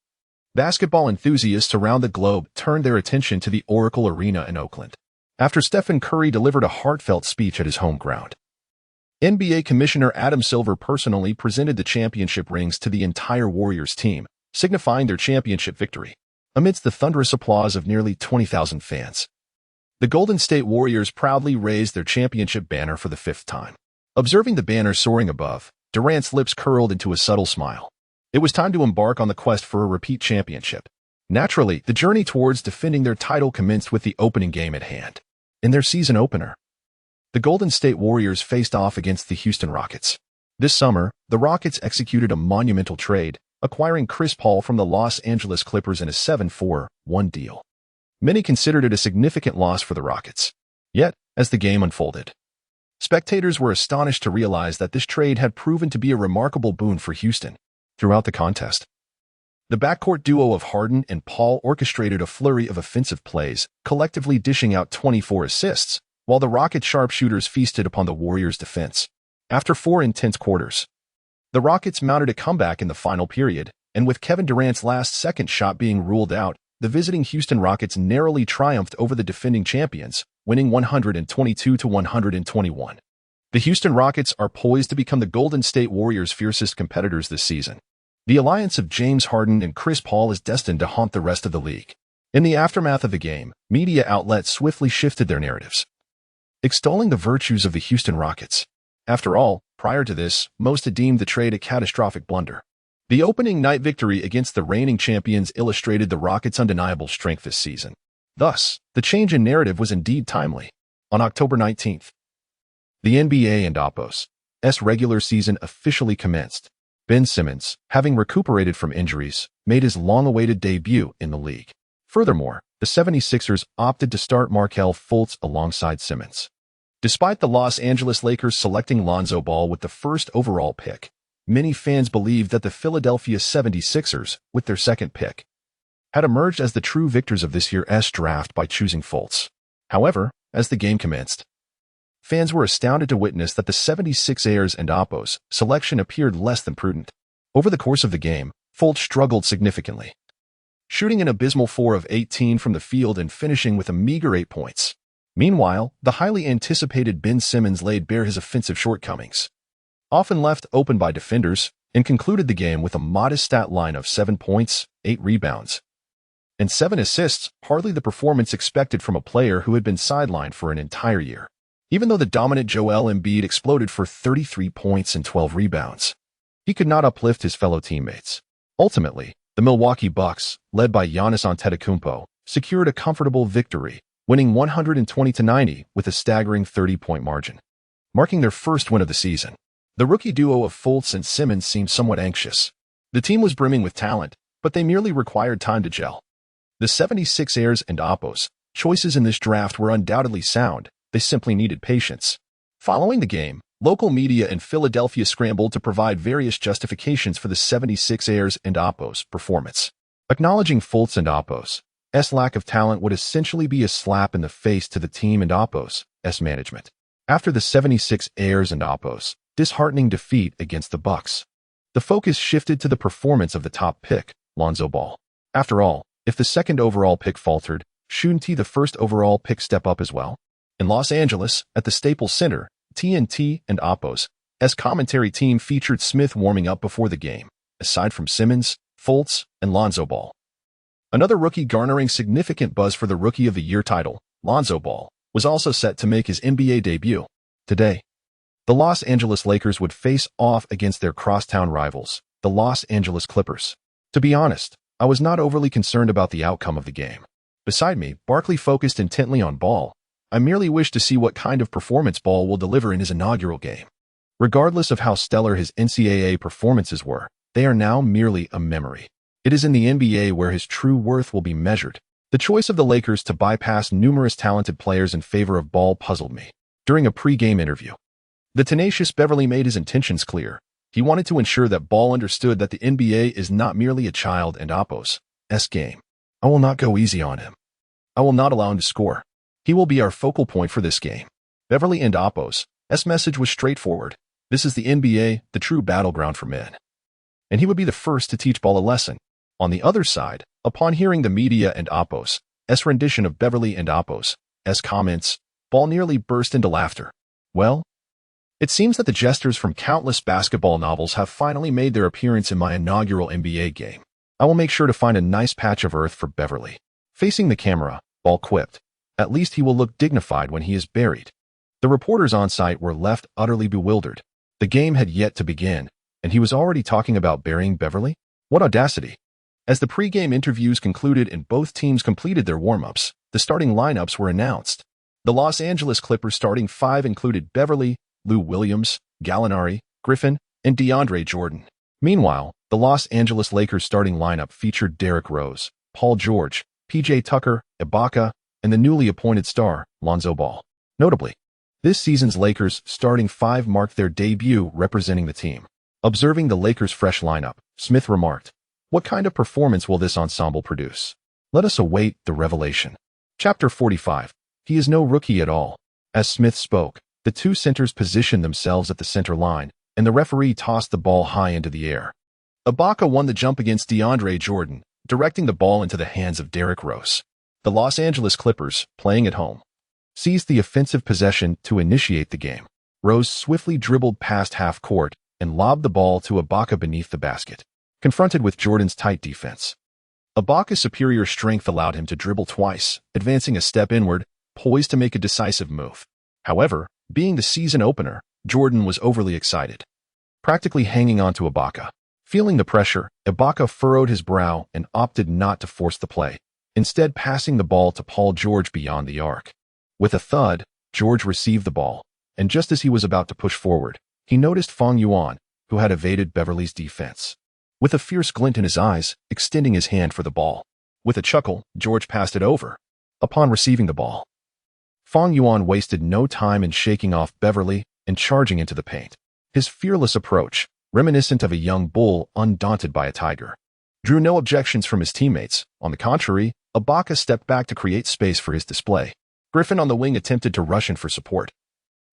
basketball enthusiasts around the globe turned their attention to the Oracle Arena in Oakland, after Stephen Curry delivered a heartfelt speech at his home ground. NBA Commissioner Adam Silver personally presented the championship rings to the entire Warriors team, signifying their championship victory, amidst the thunderous applause of nearly 20,000 fans. The Golden State Warriors proudly raised their championship banner for the fifth time. Observing the banner soaring above, Durant's lips curled into a subtle smile. It was time to embark on the quest for a repeat championship. Naturally, the journey towards defending their title commenced with the opening game at hand. In their season opener, the Golden State Warriors faced off against the Houston Rockets. This summer, the Rockets executed a monumental trade, acquiring Chris Paul from the Los Angeles Clippers in a 7-4-1 deal. Many considered it a significant loss for the Rockets. Yet, as the game unfolded, spectators were astonished to realize that this trade had proven to be a remarkable boon for Houston. Throughout the contest, the backcourt duo of Harden and Paul orchestrated a flurry of offensive plays, collectively dishing out 24 assists, while the Rocket sharpshooters feasted upon the Warriors' defense. After 4 intense quarters, the Rockets mounted a comeback in the final period, and with Kevin Durant's last-second shot being ruled out, the visiting Houston Rockets narrowly triumphed over the defending champions, winning 122-121. The Houston Rockets are poised to become the Golden State Warriors' fiercest competitors this season. The alliance of James Harden and Chris Paul is destined to haunt the rest of the league. In the aftermath of the game, media outlets swiftly shifted their narratives, extolling the virtues of the Houston Rockets. After all, prior to this, most had deemed the trade a catastrophic blunder. The opening night victory against the reigning champions illustrated the Rockets' undeniable strength this season. Thus, the change in narrative was indeed timely. On October 19th, the NBA and APOS' regular season officially commenced. Ben Simmons, having recuperated from injuries, made his long-awaited debut in the league. Furthermore, the 76ers opted to start Markelle Fultz alongside Simmons. Despite the Los Angeles Lakers selecting Lonzo Ball with the first overall pick, many fans believed that the Philadelphia 76ers, with their second pick, had emerged as the true victors of this year's draft by choosing Fultz. However, as the game commenced, fans were astounded to witness that the 76ers and APOS selection appeared less than prudent. Over the course of the game, Fultz struggled significantly, shooting an abysmal 4 of 18 from the field and finishing with a meager 8 points. Meanwhile, the highly anticipated Ben Simmons laid bare his offensive shortcomings, often left open by defenders, and concluded the game with a modest stat line of 7 points, 8 rebounds, and 7 assists, hardly the performance expected from a player who had been sidelined for an entire year. Even though the dominant Joel Embiid exploded for 33 points and 12 rebounds, he could not uplift his fellow teammates. Ultimately, the Milwaukee Bucks, led by Giannis Antetokounmpo, secured a comfortable victory, winning 120-90 with a staggering 30-point margin, marking their first win of the season. The rookie duo of Fultz and Simmons seemed somewhat anxious. The team was brimming with talent, but they merely required time to gel. The 76ers and APOS choices in this draft were undoubtedly sound. They simply needed patience. Following the game, local media in Philadelphia scrambled to provide various justifications for the 76ers and APOS performance. Acknowledging Fultz and APOS' lack of talent would essentially be a slap in the face to the team and APOS' management. After the 76ers and APOS' disheartening defeat against the Bucks, the focus shifted to the performance of the top pick, Lonzo Ball. After all, if the second overall pick faltered, shouldn't the first overall pick step up as well? In Los Angeles, at the Staples Center, TNT and APOS' commentary team featured Smith warming up before the game, aside from Simmons, Fultz, and Lonzo Ball. Another rookie garnering significant buzz for the Rookie of the Year title, Lonzo Ball, was also set to make his NBA debut. Today, the Los Angeles Lakers would face off against their crosstown rivals, the Los Angeles Clippers. To be honest, I was not overly concerned about the outcome of the game. Beside me, Barkley focused intently on Ball. I merely wish to see what kind of performance Ball will deliver in his inaugural game. Regardless of how stellar his NCAA performances were, they are now merely a memory. It is in the NBA where his true worth will be measured. The choice of the Lakers to bypass numerous talented players in favor of Ball puzzled me. During a pre-game interview, the tenacious Beverly made his intentions clear. He wanted to ensure that Ball understood that the NBA is not merely a child and APOS' game. I will not go easy on him. I will not allow him to score. He will be our focal point for this game. Beverly and APOS' message was straightforward. This is the NBA, the true battleground for men. and he would be the first to teach Ball a lesson. On the other side, upon hearing the media and Oppo's rendition of Beverly and Oppo's comments, Ball nearly burst into laughter. Well, it seems that the jesters from countless basketball novels have finally made their appearance in my inaugural NBA game. I will make sure to find a nice patch of earth for Beverly. Facing the camera, Ball quipped. At least he will look dignified when he is buried. The reporters on site were left utterly bewildered. The game had yet to begin, and he was already talking about burying Beverly? What audacity! As the pre-game interviews concluded and both teams completed their warm-ups, the starting lineups were announced. The Los Angeles Clippers starting five included Beverly, Lou Williams, Gallinari, Griffin, and DeAndre Jordan. Meanwhile, the Los Angeles Lakers starting lineup featured Derrick Rose, Paul George, P.J. Tucker, Ibaka, and the newly appointed star, Lonzo Ball. Notably, this season's Lakers starting five marked their debut representing the team. Observing the Lakers' fresh lineup, Smith remarked, "What kind of performance will this ensemble produce? Let us await the revelation." Chapter 45. He is no rookie at all. As Smith spoke, the two centers positioned themselves at the center line, and the referee tossed the ball high into the air. Ibaka won the jump against DeAndre Jordan, directing the ball into the hands of Derrick Rose. The Los Angeles Clippers, playing at home, seized the offensive possession to initiate the game. Rose swiftly dribbled past half court and lobbed the ball to Ibaka beneath the basket. Confronted with Jordan's tight defense, Ibaka's superior strength allowed him to dribble twice, advancing a step inward, poised to make a decisive move. However, being the season opener, Jordan was overly excited, practically hanging on to Ibaka. Feeling the pressure, Ibaka furrowed his brow and opted not to force the play, instead passing the ball to Paul George beyond the arc. With a thud, George received the ball, and just as he was about to push forward, he noticed Fang Yuan, who had evaded Beverly's defense. With a fierce glint in his eyes, extending his hand for the ball. With a chuckle, George passed it over. Upon receiving the ball, Fang Yuan wasted no time in shaking off Beverly and charging into the paint. His fearless approach, reminiscent of a young bull undaunted by a tiger, drew no objections from his teammates. On the contrary, Ibaka stepped back to create space for his display. Griffin on the wing attempted to rush in for support,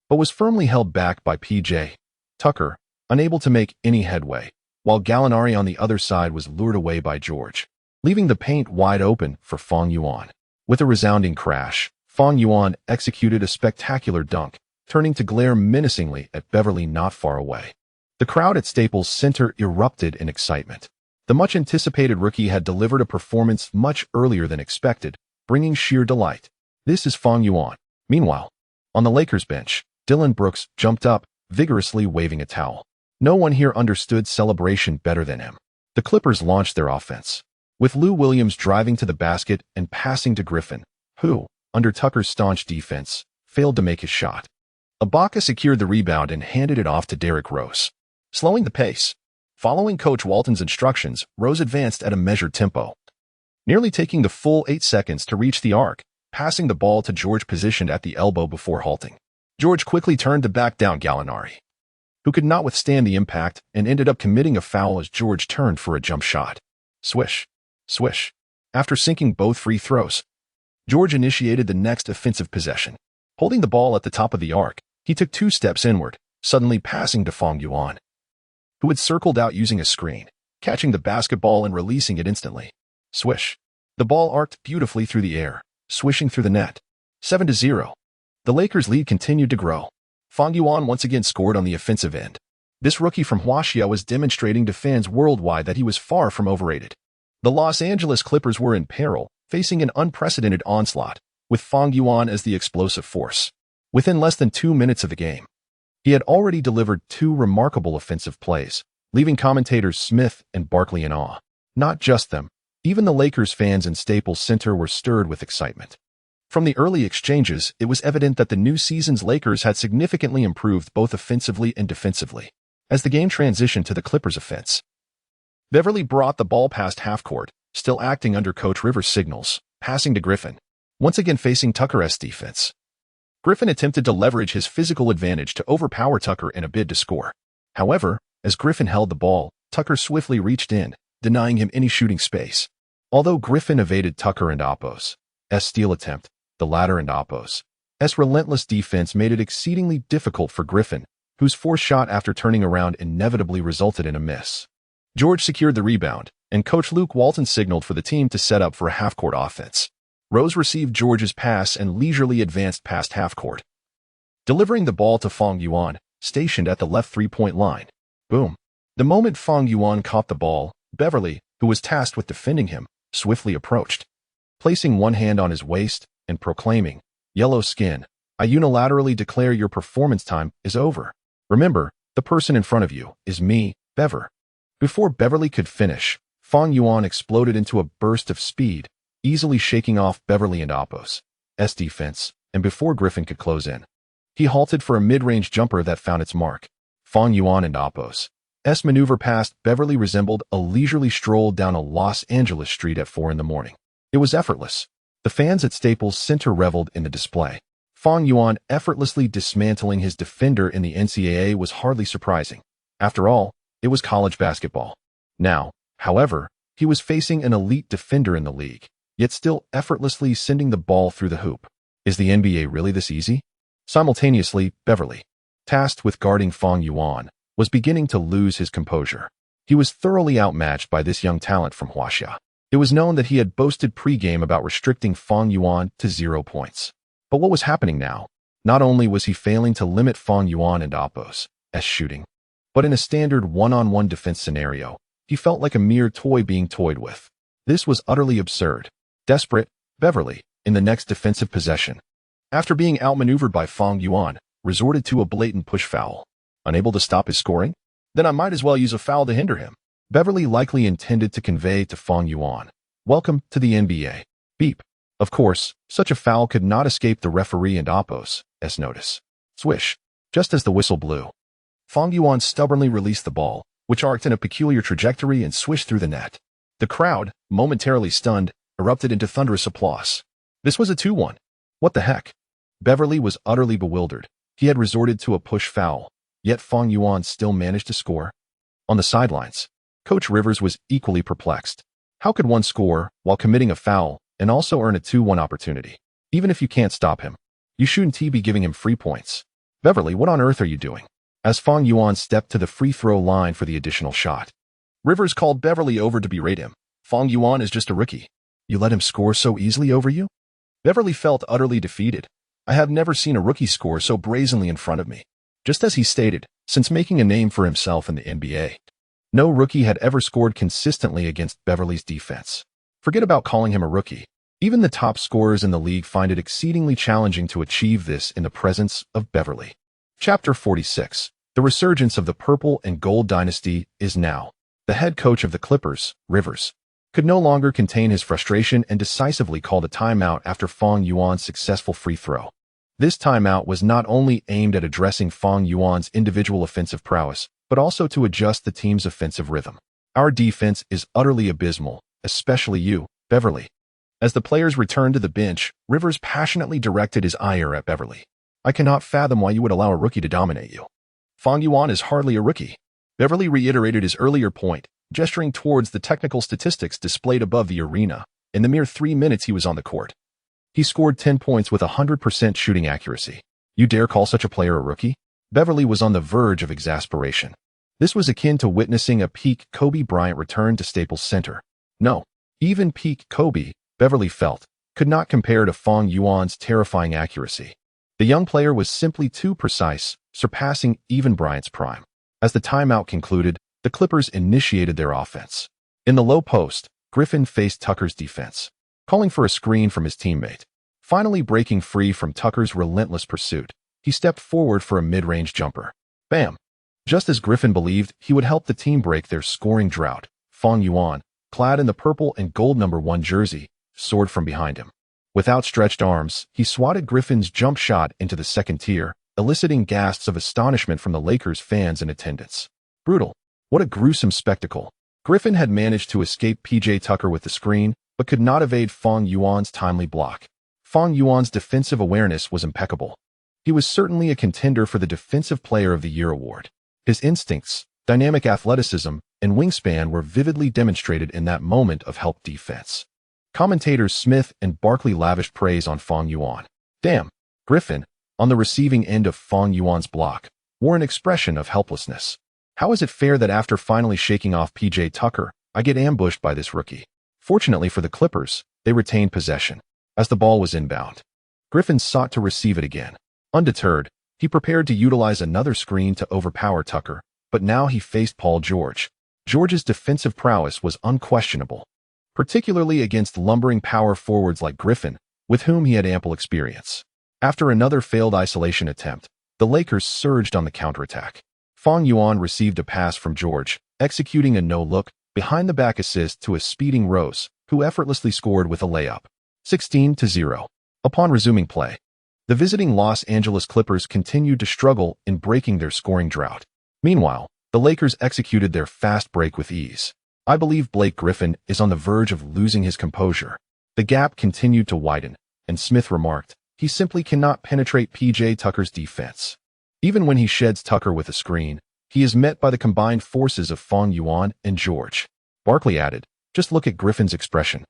but was firmly held back by P.J. Tucker, unable to make any headway, while Gallinari on the other side was lured away by George, leaving the paint wide open for Fang Yuan. With a resounding crash, Fang Yuan executed a spectacular dunk, turning to glare menacingly at Beverly not far away. The crowd at Staples Center erupted in excitement. The much-anticipated rookie had delivered a performance much earlier than expected, bringing sheer delight. This is Fang Yuan. Meanwhile, on the Lakers bench, Dillon Brooks jumped up, vigorously waving a towel. No one here understood celebration better than him. The Clippers launched their offense, with Lou Williams driving to the basket and passing to Griffin, who, under Tucker's staunch defense, failed to make his shot. Ibaka secured the rebound and handed it off to Derrick Rose. Slowing the pace, following Coach Walton's instructions, Rose advanced at a measured tempo, nearly taking the full 8 seconds to reach the arc, passing the ball to George positioned at the elbow before halting. George quickly turned to back down Gallinari, who could not withstand the impact and ended up committing a foul as George turned for a jump shot. Swish, swish. After sinking both free throws, George initiated the next offensive possession. Holding the ball at the top of the arc, he took 2 steps inward, suddenly passing to Fang Yuan, who had circled out using a screen, catching the basketball and releasing it instantly. Swish. The ball arced beautifully through the air, swishing through the net. 7-0. The Lakers' lead continued to grow. Fang Yuan once again scored on the offensive end. This rookie from Huaxia was demonstrating to fans worldwide that he was far from overrated. The Los Angeles Clippers were in peril, facing an unprecedented onslaught, with Fang Yuan as the explosive force. Within less than 2 minutes of the game, he had already delivered 2 remarkable offensive plays, leaving commentators Smith and Barkley in awe. Not just them, even the Lakers fans in Staples Center were stirred with excitement. From the early exchanges, it was evident that the new season's Lakers had significantly improved both offensively and defensively. As the game transitioned to the Clippers' offense, Beverly brought the ball past half court, still acting under Coach Rivers' signals, passing to Griffin, once again facing Tucker's defense. Griffin attempted to leverage his physical advantage to overpower Tucker in a bid to score. However, as Griffin held the ball, Tucker swiftly reached in, denying him any shooting space. Although Griffin evaded Tucker and Oppo's steal attempt, the latter and Oppo's relentless defense made it exceedingly difficult for Griffin, whose forced shot after turning around inevitably resulted in a miss. George secured the rebound, and Coach Luke Walton signaled for the team to set up for a half-court offense. Rose received George's pass and leisurely advanced past half-court, delivering the ball to Fang Yuan, stationed at the left three-point line. Boom. The moment Fang Yuan caught the ball, Beverly, who was tasked with defending him, swiftly approached, placing one hand on his waist and proclaiming, "Yellow skin, I unilaterally declare your performance time is over. Remember, the person in front of you is me, Bever." Before Beverly could finish, Fang Yuan exploded into a burst of speed, easily shaking off Beverly and Apos' defense, and before Griffin could close in, he halted for a mid-range jumper that found its mark. Fang Yuan and Apos' maneuver past Beverly resembled a leisurely stroll down a Los Angeles street at 4 in the morning. It was effortless. The fans at Staples Center reveled in the display. Fang Yuan effortlessly dismantling his defender in the NCAA was hardly surprising. After all, it was college basketball. Now, however, he was facing an elite defender in the league, yet still effortlessly sending the ball through the hoop. Is the NBA really this easy? Simultaneously, Beverly, tasked with guarding Fang Yuan, was beginning to lose his composure. He was thoroughly outmatched by this young talent from Huaxia. It was known that he had boasted pregame about restricting Fang Yuan to 0 points. But what was happening now? Not only was he failing to limit Fang Yuan and Apos' shooting, but in a standard one-on-one defense scenario, he felt like a mere toy being toyed with. This was utterly absurd. Desperate, Beverly, in the next defensive possession, after being outmaneuvered by Fang Yuan, resorted to a blatant push foul. Unable to stop his scoring? Then I might as well use a foul to hinder him. Beverly likely intended to convey to Fang Yuan, "Welcome to the NBA. Beep." Of course, such a foul could not escape the referee and Apos' notice. Swish. Just as the whistle blew, Fang Yuan stubbornly released the ball, which arced in a peculiar trajectory and swished through the net. The crowd, momentarily stunned, erupted into thunderous applause. This was a 2-1. What the heck? Beverly was utterly bewildered. He had resorted to a push foul, yet Fang Yuan still managed to score. On the sidelines, Coach Rivers was equally perplexed. How could one score while committing a foul and also earn a 2-1 opportunity? Even if you can't stop him, you shouldn't be giving him free points. Beverly, what on earth are you doing? As Fang Yuan stepped to the free throw line for the additional shot, Rivers called Beverly over to berate him. Fang Yuan is just a rookie. You let him score so easily over you? Beverly felt utterly defeated. I have never seen a rookie score so brazenly in front of me. Just as he stated, since making a name for himself in the NBA, no rookie had ever scored consistently against Beverly's defense. Forget about calling him a rookie. Even the top scorers in the league find it exceedingly challenging to achieve this in the presence of Beverly. Chapter 46. The resurgence of the Purple and Gold Dynasty is now. The head coach of the Clippers, Rivers, could no longer contain his frustration and decisively called a timeout after Fang Yuan's successful free throw. This timeout was not only aimed at addressing Fang Yuan's individual offensive prowess, but also to adjust the team's offensive rhythm. Our defense is utterly abysmal, especially you, Beverly. As the players returned to the bench, Rivers passionately directed his ire at Beverly. I cannot fathom why you would allow a rookie to dominate you. Fang Yuan is hardly a rookie. Beverly reiterated his earlier point, gesturing towards the technical statistics displayed above the arena. In the mere 3 minutes he was on the court, he scored 10 points with 100% shooting accuracy. You dare call such a player a rookie? Beverly was on the verge of exasperation. This was akin to witnessing a peak Kobe Bryant return to Staples Center. No, even peak Kobe, Beverly felt, could not compare to Fang Yuan's terrifying accuracy. The young player was simply too precise, surpassing even Bryant's prime. As the timeout concluded, the Clippers initiated their offense. In the low post, Griffin faced Tucker's defense, calling for a screen from his teammate. Finally breaking free from Tucker's relentless pursuit, he stepped forward for a mid-range jumper. Bam! Just as Griffin believed he would help the team break their scoring drought, Fang Yuan, clad in the purple and gold number 1 jersey, soared from behind him. With outstretched arms, he swatted Griffin's jump shot into the second tier, eliciting gasps of astonishment from the Lakers fans in attendance. Brutal. What a gruesome spectacle. Griffin had managed to escape PJ Tucker with the screen, but could not evade Fang Yuan's timely block. Fang Yuan's defensive awareness was impeccable. He was certainly a contender for the Defensive Player of the Year award. His instincts, dynamic athleticism, and wingspan were vividly demonstrated in that moment of help defense. Commentators Smith and Barkley lavished praise on Fang Yuan. Damn! Griffin, on the receiving end of Fang Yuan's block, wore an expression of helplessness. How is it fair that after finally shaking off PJ Tucker, I get ambushed by this rookie? Fortunately for the Clippers, they retained possession. As the ball was inbound, Griffin sought to receive it again. Undeterred, he prepared to utilize another screen to overpower Tucker, but now he faced Paul George. George's defensive prowess was unquestionable, particularly against lumbering power forwards like Griffin, with whom he had ample experience. After another failed isolation attempt, the Lakers surged on the counterattack. Fang Yuan received a pass from George, executing a no-look, behind-the-back assist to a speeding Rose, who effortlessly scored with a layup. 16-0. Upon resuming play, the visiting Los Angeles Clippers continued to struggle in breaking their scoring drought. Meanwhile, the Lakers executed their fast break with ease. I believe Blake Griffin is on the verge of losing his composure. The gap continued to widen, and Smith remarked, he simply cannot penetrate PJ Tucker's defense. Even when he sheds Tucker with a screen, he is met by the combined forces of Fang Yuan and George. Barkley added, just look at Griffin's expression,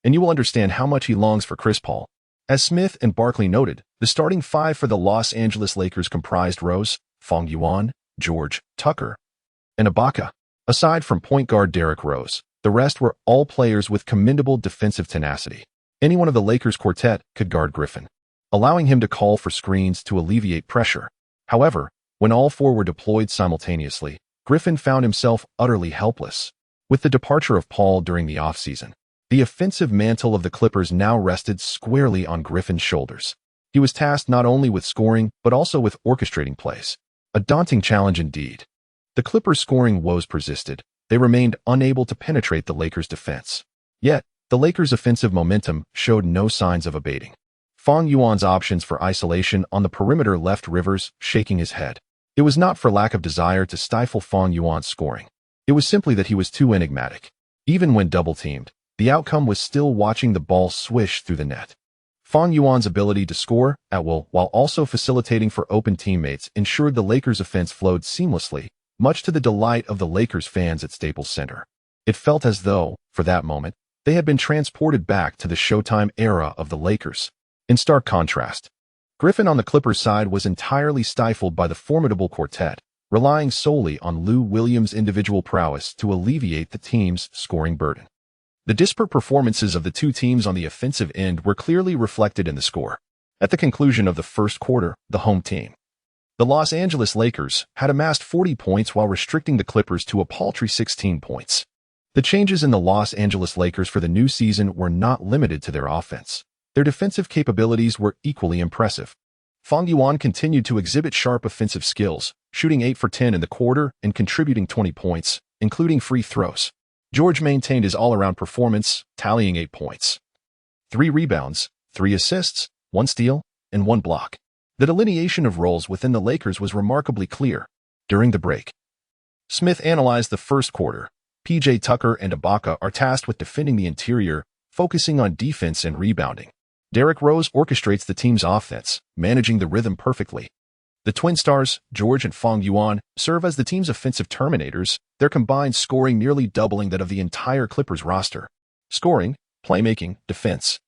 and you will understand how much he longs for Chris Paul. As Smith and Barkley noted, the starting five for the Los Angeles Lakers comprised Rose, Fang Yuan, George, Tucker, and Ibaka. Aside from point guard Derrick Rose, the rest were all players with commendable defensive tenacity. Any one of the Lakers quartet could guard Griffin, allowing him to call for screens to alleviate pressure. However, when all four were deployed simultaneously, Griffin found himself utterly helpless. With the departure of Paul during the offseason, the offensive mantle of the Clippers now rested squarely on Griffin's shoulders. He was tasked not only with scoring, but also with orchestrating plays. A daunting challenge indeed. The Clippers' scoring woes persisted. They remained unable to penetrate the Lakers' defense. Yet, the Lakers' offensive momentum showed no signs of abating. Fang Yuan's options for isolation on the perimeter left Rivers shaking his head. It was not for lack of desire to stifle Fang Yuan's scoring. It was simply that he was too enigmatic. Even when double-teamed, the outcome was still watching the ball swish through the net. Fang Yuan's ability to score at will while also facilitating for open teammates ensured the Lakers' offense flowed seamlessly, much to the delight of the Lakers fans at Staples Center. It felt as though, for that moment, they had been transported back to the Showtime era of the Lakers. In stark contrast, Griffin on the Clippers side was entirely stifled by the formidable quartet, relying solely on Lou Williams' individual prowess to alleviate the team's scoring burden. The disparate performances of the two teams on the offensive end were clearly reflected in the score. At the conclusion of the first quarter, the home team, the Los Angeles Lakers, had amassed 40 points while restricting the Clippers to a paltry 16 points. The changes in the Los Angeles Lakers for the new season were not limited to their offense. Their defensive capabilities were equally impressive. Fang Yuan continued to exhibit sharp offensive skills, shooting 8 for 10 in the quarter and contributing 20 points, including free throws. George maintained his all-around performance, tallying 8 points, 3 rebounds, 3 assists, 1 steal, and 1 block. The delineation of roles within the Lakers was remarkably clear. During the break, Smith analyzed the first quarter. PJ Tucker and Ibaka are tasked with defending the interior, focusing on defense and rebounding. Derrick Rose orchestrates the team's offense, managing the rhythm perfectly. The twin stars, George and Fang Yuan, serve as the team's offensive terminators, their combined scoring nearly doubling that of the entire Clippers roster. Scoring, playmaking, defense.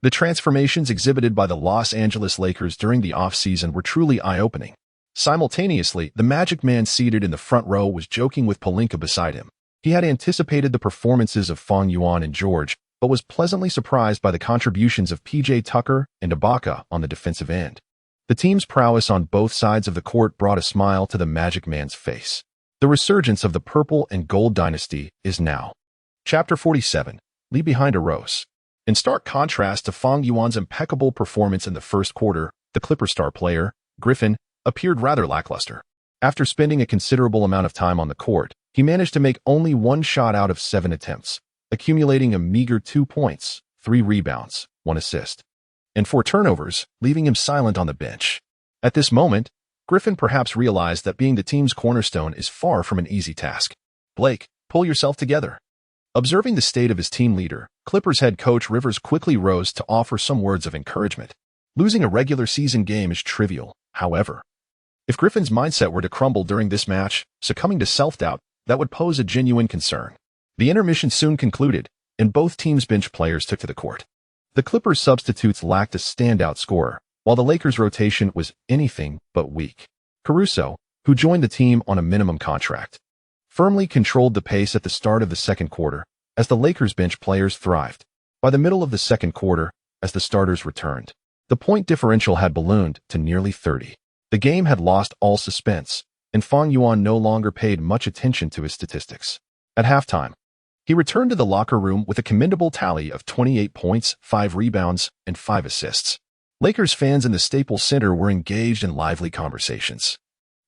The transformations exhibited by the Los Angeles Lakers during the offseason were truly eye-opening. Simultaneously, the Magic Man seated in the front row was joking with Pelinka beside him. He had anticipated the performances of Fang Yuan and George, but was pleasantly surprised by the contributions of PJ Tucker and Ibaka on the defensive end. The team's prowess on both sides of the court brought a smile to the Magic Man's face. The resurgence of the Purple and Gold dynasty is now. Chapter 47. Leave behind a rose. In stark contrast to Fang Yuan's impeccable performance in the first quarter, the Clipper star player, Griffin, appeared rather lackluster. After spending a considerable amount of time on the court, he managed to make only 1 shot out of 7 attempts, accumulating a meager 2 points, 3 rebounds, 1 assist, and 4 turnovers, leaving him silent on the bench. At this moment, Griffin perhaps realized that being the team's cornerstone is far from an easy task. Blake, pull yourself together. Observing the state of his team leader, Clippers head coach Rivers quickly rose to offer some words of encouragement. Losing a regular season game is trivial, however. If Griffin's mindset were to crumble during this match, succumbing to self-doubt, that would pose a genuine concern. The intermission soon concluded, and both teams' bench players took to the court. The Clippers' substitutes lacked a standout scorer, while the Lakers' rotation was anything but weak. Caruso, who joined the team on a minimum contract, firmly controlled the pace at the start of the second quarter as the Lakers bench players thrived. By the middle of the second quarter, as the starters returned, the point differential had ballooned to nearly 30. The game had lost all suspense, and Fang Yuan no longer paid much attention to his statistics. At halftime, he returned to the locker room with a commendable tally of 28 points, 5 rebounds, and 5 assists. Lakers fans in the Staples Center were engaged in lively conversations,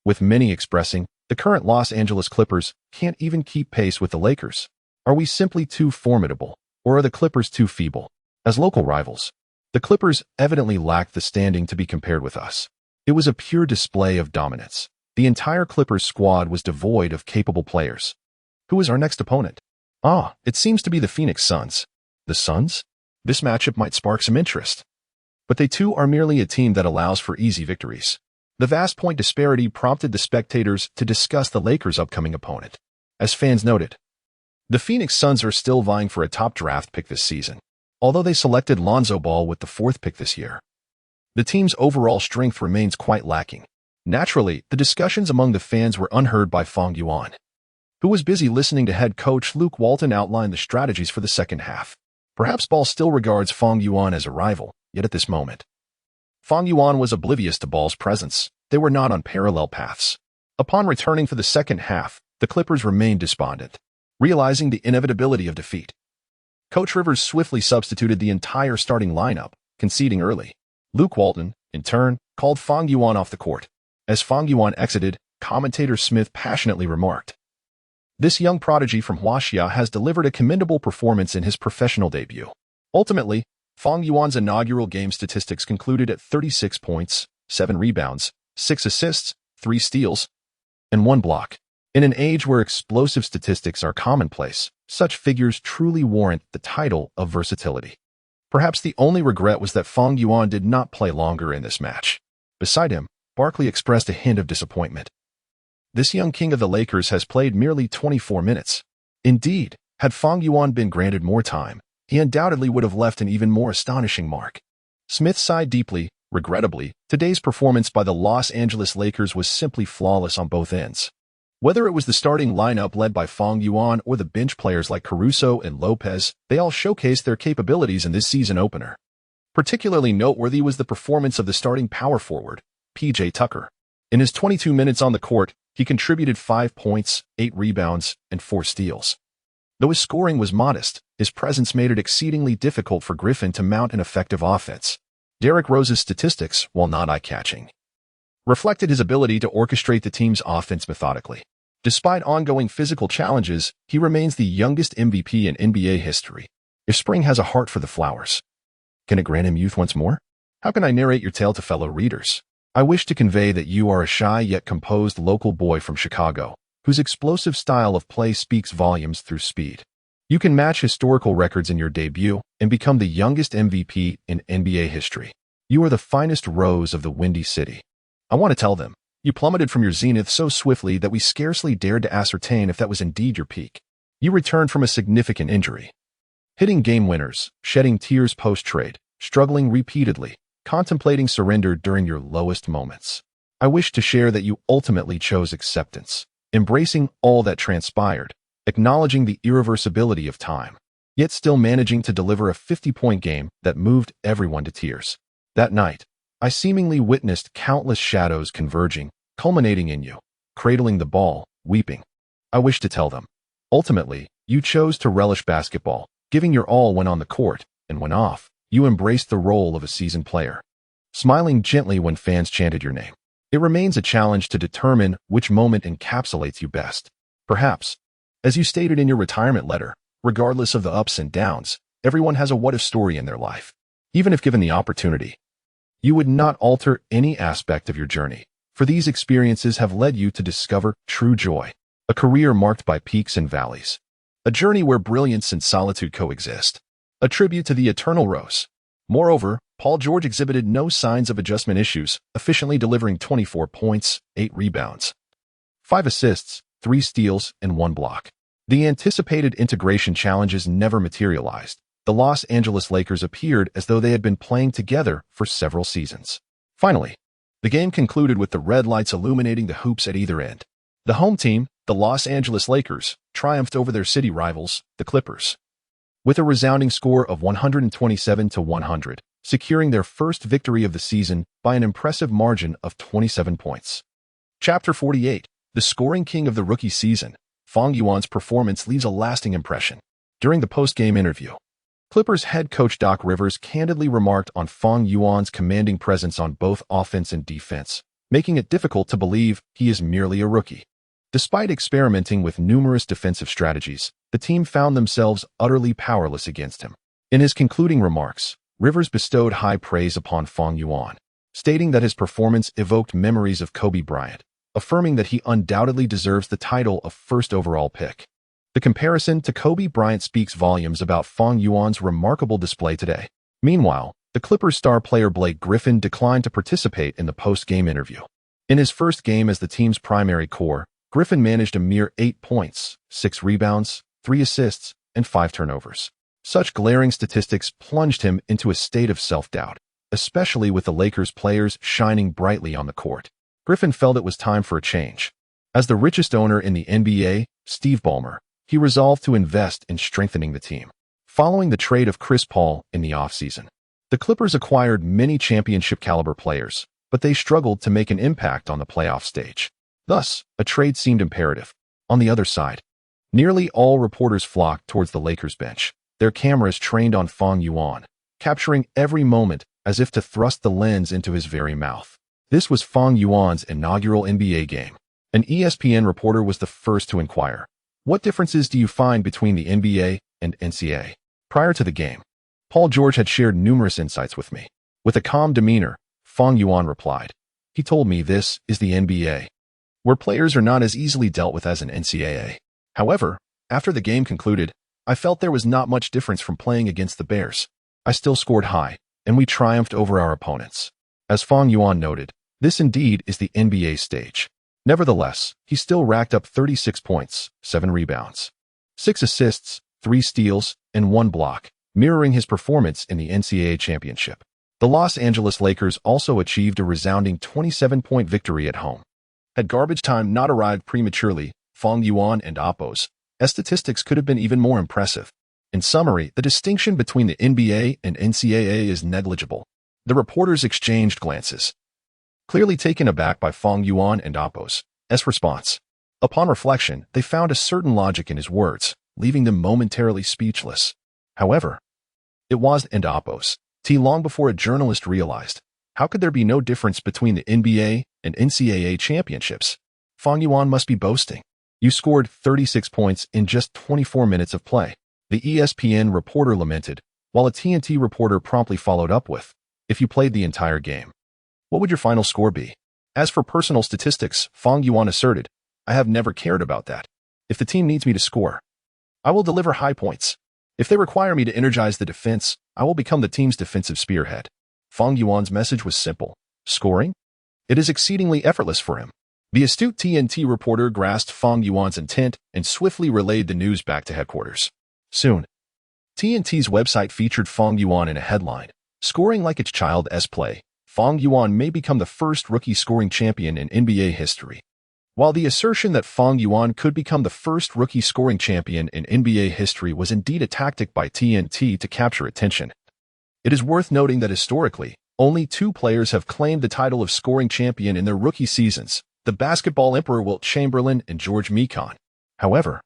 with many expressing, the current Los Angeles Clippers can't even keep pace with the Lakers. Are we simply too formidable, or are the Clippers too feeble? As local rivals, the Clippers evidently lacked the standing to be compared with us. It was a pure display of dominance. The entire Clippers squad was devoid of capable players. Who is our next opponent? It seems to be the Phoenix Suns. The Suns? This matchup might spark some interest. But they too are merely a team that allows for easy victories. The vast point disparity prompted the spectators to discuss the Lakers' upcoming opponent. As fans noted, the Phoenix Suns are still vying for a top draft pick this season, although they selected Lonzo Ball with the 4th pick this year. The team's overall strength remains quite lacking. Naturally, the discussions among the fans were unheard by Fang Yuan, who was busy listening to head coach Luke Walton outline the strategies for the second half. Perhaps Ball still regards Fang Yuan as a rival, yet at this moment, Fang Yuan was oblivious to Ball's presence. They were not on parallel paths. Upon returning for the second half, the Clippers remained despondent, realizing the inevitability of defeat. Coach Rivers swiftly substituted the entire starting lineup, conceding early. Luke Walton, in turn, called Fang Yuan off the court. As Fang Yuan exited, commentator Smith passionately remarked, "This young prodigy from Huaxia has delivered a commendable performance in his professional debut." Ultimately, Fang Yuan's inaugural game statistics concluded at 36 points, 7 rebounds, 6 assists, 3 steals, and 1 block. In an age where explosive statistics are commonplace, such figures truly warrant the title of versatility. Perhaps the only regret was that Fang Yuan did not play longer in this match. Beside him, Barkley expressed a hint of disappointment. This young king of the Lakers has played merely 24 minutes. Indeed, had Fang Yuan been granted more time, he undoubtedly would have left an even more astonishing mark. Smith sighed deeply. Regrettably, today's performance by the Los Angeles Lakers was simply flawless on both ends. Whether it was the starting lineup led by Fang Yuan or the bench players like Caruso and Lopez, they all showcased their capabilities in this season opener. Particularly noteworthy was the performance of the starting power forward, P.J. Tucker. In his 22 minutes on the court, he contributed 5 points, 8 rebounds, and 4 steals. Though his scoring was modest, his presence made it exceedingly difficult for Griffin to mount an effective offense. Derrick Rose's statistics, while not eye-catching, reflected his ability to orchestrate the team's offense methodically. Despite ongoing physical challenges, he remains the youngest MVP in NBA history. If spring has a heart for the flowers, can it grant him youth once more? How can I narrate your tale to fellow readers? I wish to convey that you are a shy yet composed local boy from Chicago, whose explosive style of play speaks volumes through speed. You can match historical records in your debut and become the youngest MVP in NBA history. You are the finest rose of the Windy City. I want to tell them, you plummeted from your zenith so swiftly that we scarcely dared to ascertain if that was indeed your peak. You returned from a significant injury, hitting game winners, shedding tears post-trade, struggling repeatedly, contemplating surrender during your lowest moments. I wish to share that you ultimately chose acceptance, embracing all that transpired, acknowledging the irreversibility of time, yet still managing to deliver a 50-point game that moved everyone to tears. That night, I seemingly witnessed countless shadows converging, culminating in you, cradling the ball, weeping. I wish to tell them, ultimately, you chose to relish basketball, giving your all when on the court, and when off, you embraced the role of a seasoned player, smiling gently when fans chanted your name. It remains a challenge to determine which moment encapsulates you best. Perhaps, as you stated in your retirement letter, regardless of the ups and downs, everyone has a what-if story in their life. Even if given the opportunity, you would not alter any aspect of your journey, for these experiences have led you to discover true joy, a career marked by peaks and valleys, a journey where brilliance and solitude coexist, a tribute to the eternal Rose. Moreover, Paul George exhibited no signs of adjustment issues, efficiently delivering 24 points, 8 rebounds, 5 assists, 3 steals, and 1 block. The anticipated integration challenges never materialized. The Los Angeles Lakers appeared as though they had been playing together for several seasons. Finally, The game concluded with the red lights illuminating the hoops at either end. The home team, the Los Angeles Lakers, triumphed over their city rivals, the Clippers, with a resounding score of 127-100, securing their first victory of the season by an impressive margin of 27 points. Chapter 48. The scoring king of the rookie season, Fang Yuan's performance leaves a lasting impression. During the post-game interview, Clippers head coach Doc Rivers candidly remarked on Fang Yuan's commanding presence on both offense and defense, making it difficult to believe he is merely a rookie. Despite experimenting with numerous defensive strategies, the team found themselves utterly powerless against him. In his concluding remarks, Rivers bestowed high praise upon Fang Yuan, stating that his performance evoked memories of Kobe Bryant, affirming that he undoubtedly deserves the title of first overall pick. The comparison to Kobe Bryant speaks volumes about Fang Yuan's remarkable display today. Meanwhile, the Clippers star player Blake Griffin declined to participate in the post-game interview. In his first game as the team's primary core, Griffin managed a mere 8 points, 6 rebounds, 3 assists, and 5 turnovers. Such glaring statistics plunged him into a state of self-doubt, especially with the Lakers players shining brightly on the court. Griffin felt it was time for a change. As the richest owner in the NBA, Steve Ballmer, he resolved to invest in strengthening the team. Following the trade of Chris Paul in the offseason, the Clippers acquired many championship-caliber players, but they struggled to make an impact on the playoff stage. Thus, a trade seemed imperative. On the other side, nearly all reporters flocked towards the Lakers bench, their cameras trained on Fang Yuan, capturing every moment as if to thrust the lens into his very mouth. This was Fang Yuan's inaugural NBA game. An ESPN reporter was the first to inquire, "What differences do you find between the NBA and NCAA?" Prior to the game, Paul George had shared numerous insights with me. With a calm demeanor, Fang Yuan replied, "He told me this is the NBA, where players are not as easily dealt with as an NCAA. However, after the game concluded, I felt there was not much difference from playing against the Bears. I still scored high, and we triumphed over our opponents." As Fang Yuan noted, this indeed is the NBA stage. Nevertheless, he still racked up 36 points, 7 rebounds, 6 assists, 3 steals, and 1 block, mirroring his performance in the NCAA championship. The Los Angeles Lakers also achieved a resounding 27-point victory at home. Had garbage time not arrived prematurely, Fang Yuan and Oppos, statistics could have been even more impressive. In summary, the distinction between the NBA and NCAA is negligible. The reporters exchanged glances, clearly taken aback by Fang Yuan and Oppos' response. Upon reflection, they found a certain logic in his words, leaving them momentarily speechless. However, it was and Oppos, long before a journalist realized, how could there be no difference between the NBA and NCAA championships? Fang Yuan must be boasting. You scored 36 points in just 24 minutes of play, the ESPN reporter lamented, while a TNT reporter promptly followed up with, "If you played the entire game, what would your final score be?" As for personal statistics, Fang Yuan asserted, "I have never cared about that. If the team needs me to score, I will deliver high points. If they require me to energize the defense, I will become the team's defensive spearhead." Fang Yuan's message was simple. Scoring? It is exceedingly effortless for him. The astute TNT reporter grasped Fang Yuan's intent and swiftly relayed the news back to headquarters. Soon, TNT's website featured Fang Yuan in a headline, "Scoring like its child's play. Fang Yuan may become the first rookie scoring champion in NBA history." While the assertion that Fang Yuan could become the first rookie scoring champion in NBA history was indeed a tactic by TNT to capture attention, it is worth noting that historically, only 2 players have claimed the title of scoring champion in their rookie seasons, the basketball emperor Wilt Chamberlain and George Mikan. However,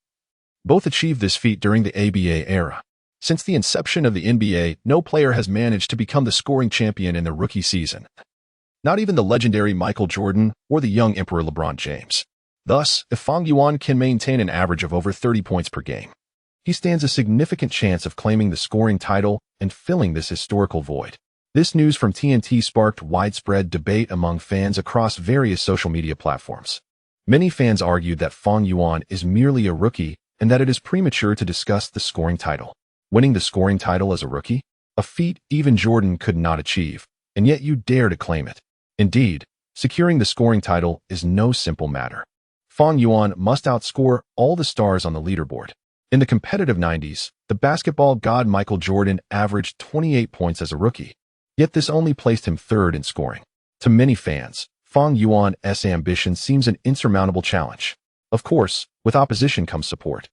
both achieved this feat during the ABA era. Since the inception of the NBA, no player has managed to become the scoring champion in their rookie season. Not even the legendary Michael Jordan or the young Emperor LeBron James. Thus, if Fang Yuan can maintain an average of over 30 points per game, he stands a significant chance of claiming the scoring title and filling this historical void. This news from TNT sparked widespread debate among fans across various social media platforms. Many fans argued that Fang Yuan is merely a rookie and that it is premature to discuss the scoring title. Winning the scoring title as a rookie? A feat even Jordan could not achieve, and yet you dare to claim it. Indeed, securing the scoring title is no simple matter. Fang Yuan must outscore all the stars on the leaderboard. In the competitive 90s, the basketball god Michael Jordan averaged 28 points as a rookie, yet this only placed him third in scoring. To many fans, Fang Yuan's ambition seems an insurmountable challenge. Of course, with opposition comes support.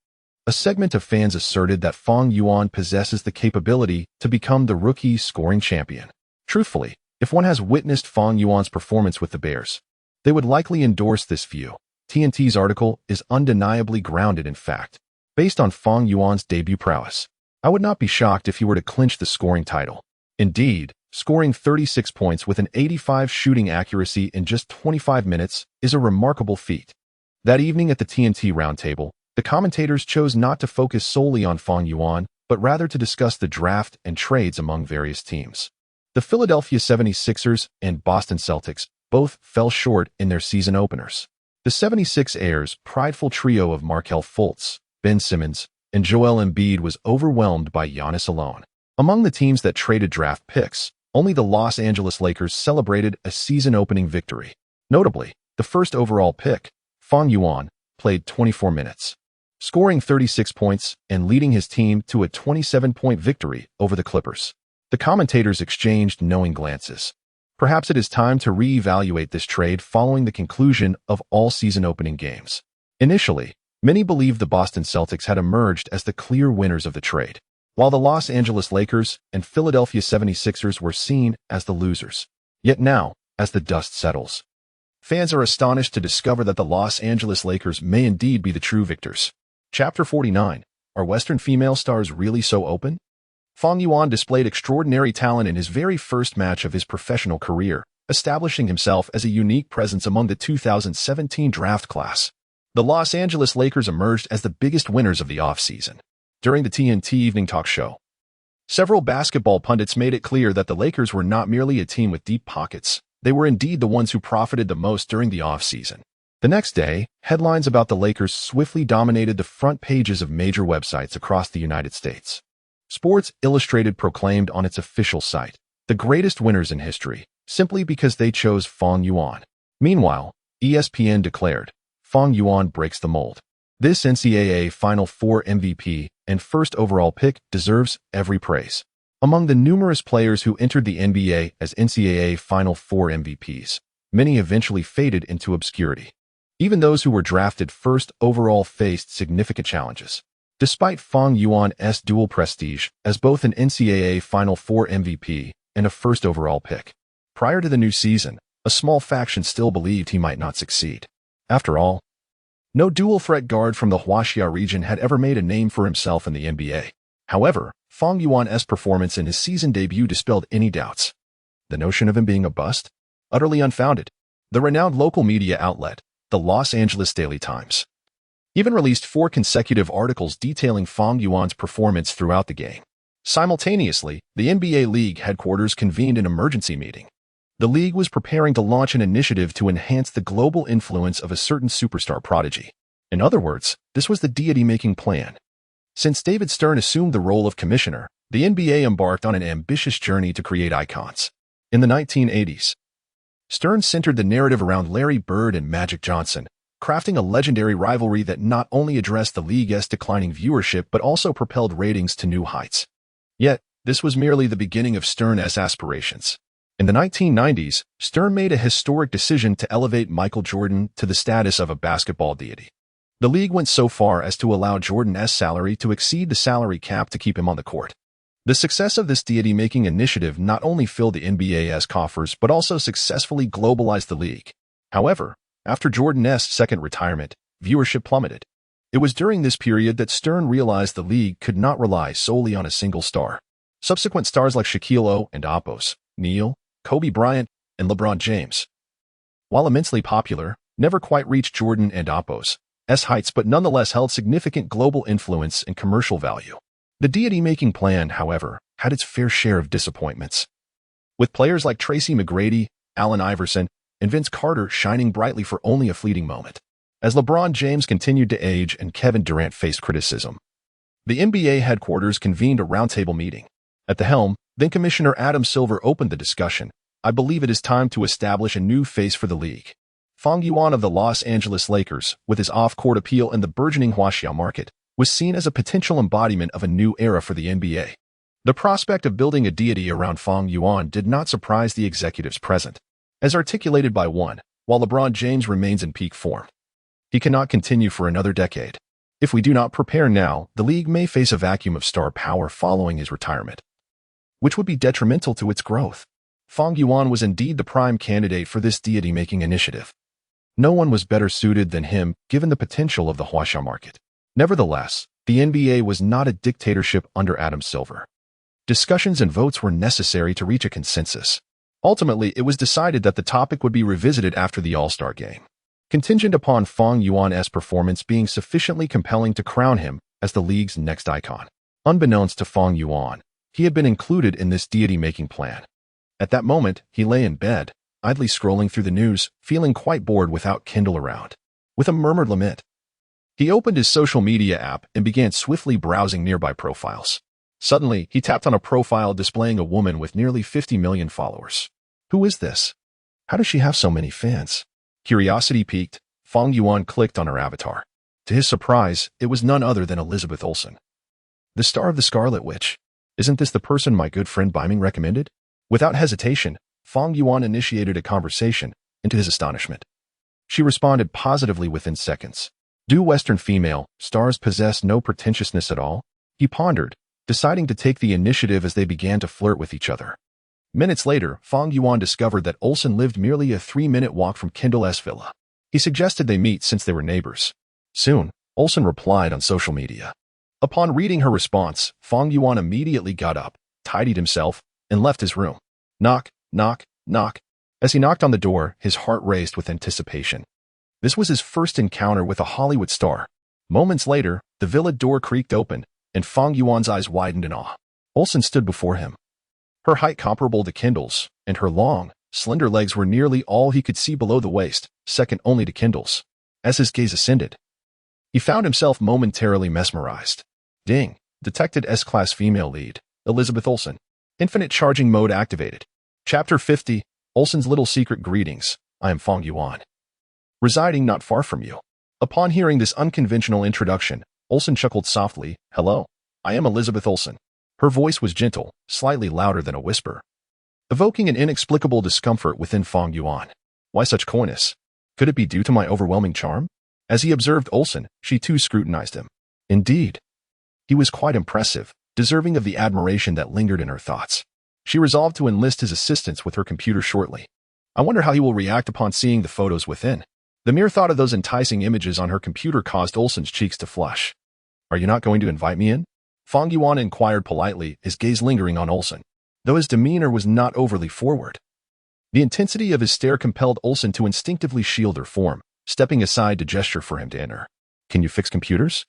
A segment of fans asserted that Fang Yuan possesses the capability to become the rookie scoring champion. Truthfully, if one has witnessed Fang Yuan's performance with the Bears, they would likely endorse this view. TNT's article is undeniably grounded in fact. Based on Fang Yuan's debut prowess, I would not be shocked if he were to clinch the scoring title. Indeed, scoring 36 points with an 85% shooting accuracy in just 25 minutes is a remarkable feat. That evening at the TNT roundtable, the commentators chose not to focus solely on Fang Yuan, but rather to discuss the draft and trades among various teams. The Philadelphia 76ers and Boston Celtics both fell short in their season openers. The 76ers' prideful trio of Markelle Fultz, Ben Simmons, and Joel Embiid was overwhelmed by Giannis alone. Among the teams that traded draft picks, only the Los Angeles Lakers celebrated a season-opening victory. Notably, the first overall pick, Fang Yuan, played 24 minutes, scoring 36 points and leading his team to a 27-point victory over the Clippers. The commentators exchanged knowing glances. Perhaps it is time to reevaluate this trade following the conclusion of all season opening games. Initially, many believed the Boston Celtics had emerged as the clear winners of the trade, while the Los Angeles Lakers and Philadelphia 76ers were seen as the losers. Yet now, as the dust settles, fans are astonished to discover that the Los Angeles Lakers may indeed be the true victors. Chapter 49. Are Western female stars really so open? Fang Yuan displayed extraordinary talent in his very first match of his professional career, establishing himself as a unique presence among the 2017 draft class. The Los Angeles Lakers emerged as the biggest winners of the offseason. During the TNT evening talk show, several basketball pundits made it clear that the Lakers were not merely a team with deep pockets, they were indeed the ones who profited the most during the offseason. The next day, headlines about the Lakers swiftly dominated the front pages of major websites across the United States. Sports Illustrated proclaimed on its official site, the greatest winners in history, simply because they chose Fang Yuan. Meanwhile, ESPN declared, Fang Yuan breaks the mold. This NCAA Final Four MVP and first overall pick deserves every praise. Among the numerous players who entered the NBA as NCAA Final Four MVPs, many eventually faded into obscurity. Even those who were drafted first overall faced significant challenges. Despite Fang Yuan's dual prestige as both an NCAA Final Four MVP and a first overall pick, prior to the new season, a small faction still believed he might not succeed. After all, no dual threat guard from the Huaxia region had ever made a name for himself in the NBA. However, Fang Yuan's performance in his season debut dispelled any doubts. The notion of him being a bust? Utterly unfounded. The renowned local media outlet, the Los Angeles Daily Times, even released 4 consecutive articles detailing Fang Yuan's performance throughout the game. Simultaneously, the NBA League headquarters convened an emergency meeting. The league was preparing to launch an initiative to enhance the global influence of a certain superstar prodigy. In other words, this was the deity-making plan. Since David Stern assumed the role of commissioner, the NBA embarked on an ambitious journey to create icons. In the 1980s, Stern centered the narrative around Larry Bird and Magic Johnson, crafting a legendary rivalry that not only addressed the league's declining viewership but also propelled ratings to new heights. Yet, this was merely the beginning of Stern's aspirations. In the 1990s, Stern made a historic decision to elevate Michael Jordan to the status of a basketball deity. The league went so far as to allow Jordan's salary to exceed the salary cap to keep him on the court. The success of this deity-making initiative not only filled the NBA's coffers but also successfully globalized the league. However, after Jordan's second retirement, viewership plummeted. It was during this period that Stern realized the league could not rely solely on a single star. Subsequent stars like Shaquille O'Neal, Neil, Kobe Bryant, and LeBron James, while immensely popular, never quite reached Jordan and Apos' heights but nonetheless held significant global influence and commercial value. The deity-making plan, however, had its fair share of disappointments. With players like Tracy McGrady, Allen Iverson, and Vince Carter shining brightly for only a fleeting moment. As LeBron James continued to age and Kevin Durant faced criticism, the NBA headquarters convened a roundtable meeting. At the helm, then-Commissioner Adam Silver opened the discussion. I believe it is time to establish a new face for the league. Fang Yuan of the Los Angeles Lakers, with his off-court appeal and the burgeoning Huaxia market, was seen as a potential embodiment of a new era for the NBA. The prospect of building a deity around Fang Yuan did not surprise the executives present. As articulated by one, while LeBron James remains in peak form, he cannot continue for another decade. If we do not prepare now, the league may face a vacuum of star power following his retirement, which would be detrimental to its growth. Fang Yuan was indeed the prime candidate for this deity-making initiative. No one was better suited than him, given the potential of the Huaxia market. Nevertheless, the NBA was not a dictatorship under Adam Silver. Discussions and votes were necessary to reach a consensus. Ultimately, it was decided that the topic would be revisited after the All-Star game, contingent upon Fang Yuan's performance being sufficiently compelling to crown him as the league's next icon. Unbeknownst to Fang Yuan, he had been included in this deity-making plan. At that moment, he lay in bed, idly scrolling through the news, feeling quite bored without Kindle around. With a murmured lament, he opened his social media app and began swiftly browsing nearby profiles. Suddenly, he tapped on a profile displaying a woman with nearly 50 million followers. Who is this? How does she have so many fans? Curiosity piqued, Fang Yuan clicked on her avatar. To his surprise, it was none other than Elizabeth Olsen, the star of The Scarlet Witch. Isn't this the person my good friend Biming recommended? Without hesitation, Fang Yuan initiated a conversation, and to his astonishment, she responded positively within seconds. Do Western female stars possess no pretentiousness at all? He pondered, deciding to take the initiative as they began to flirt with each other. Minutes later, Fang Yuan discovered that Olsen lived merely a 3-minute walk from Kindle's villa. He suggested they meet since they were neighbors. Soon, Olsen replied on social media. Upon reading her response, Fang Yuan immediately got up, tidied himself, and left his room. Knock, knock, knock. As he knocked on the door, his heart raced with anticipation. This was his first encounter with a Hollywood star. Moments later, the villa door creaked open, and Fang Yuan's eyes widened in awe. Olsen stood before him. Her height comparable to Kindle's, and her long, slender legs were nearly all he could see below the waist, second only to Kindle's. As his gaze ascended, he found himself momentarily mesmerized. Ding! Detected S-Class female lead, Elizabeth Olsen. Infinite charging mode activated. Chapter 50, Olsen's Little Secret Greetings. I am Fang Yuan, residing not far from you. Upon hearing this unconventional introduction, Olsen chuckled softly. Hello, I am Elizabeth Olsen. Her voice was gentle, slightly louder than a whisper, evoking an inexplicable discomfort within Fang Yuan. Why such coyness? Could it be due to my overwhelming charm? As he observed Olsen, she too scrutinized him. Indeed, he was quite impressive, deserving of the admiration that lingered in her thoughts. She resolved to enlist his assistance with her computer shortly. I wonder how he will react upon seeing the photos within. The mere thought of those enticing images on her computer caused Olsen's cheeks to flush. Are you not going to invite me in? Fang Yuan inquired politely, his gaze lingering on Olsen, though his demeanor was not overly forward. The intensity of his stare compelled Olsen to instinctively shield her form, stepping aside to gesture for him to enter. Can you fix computers?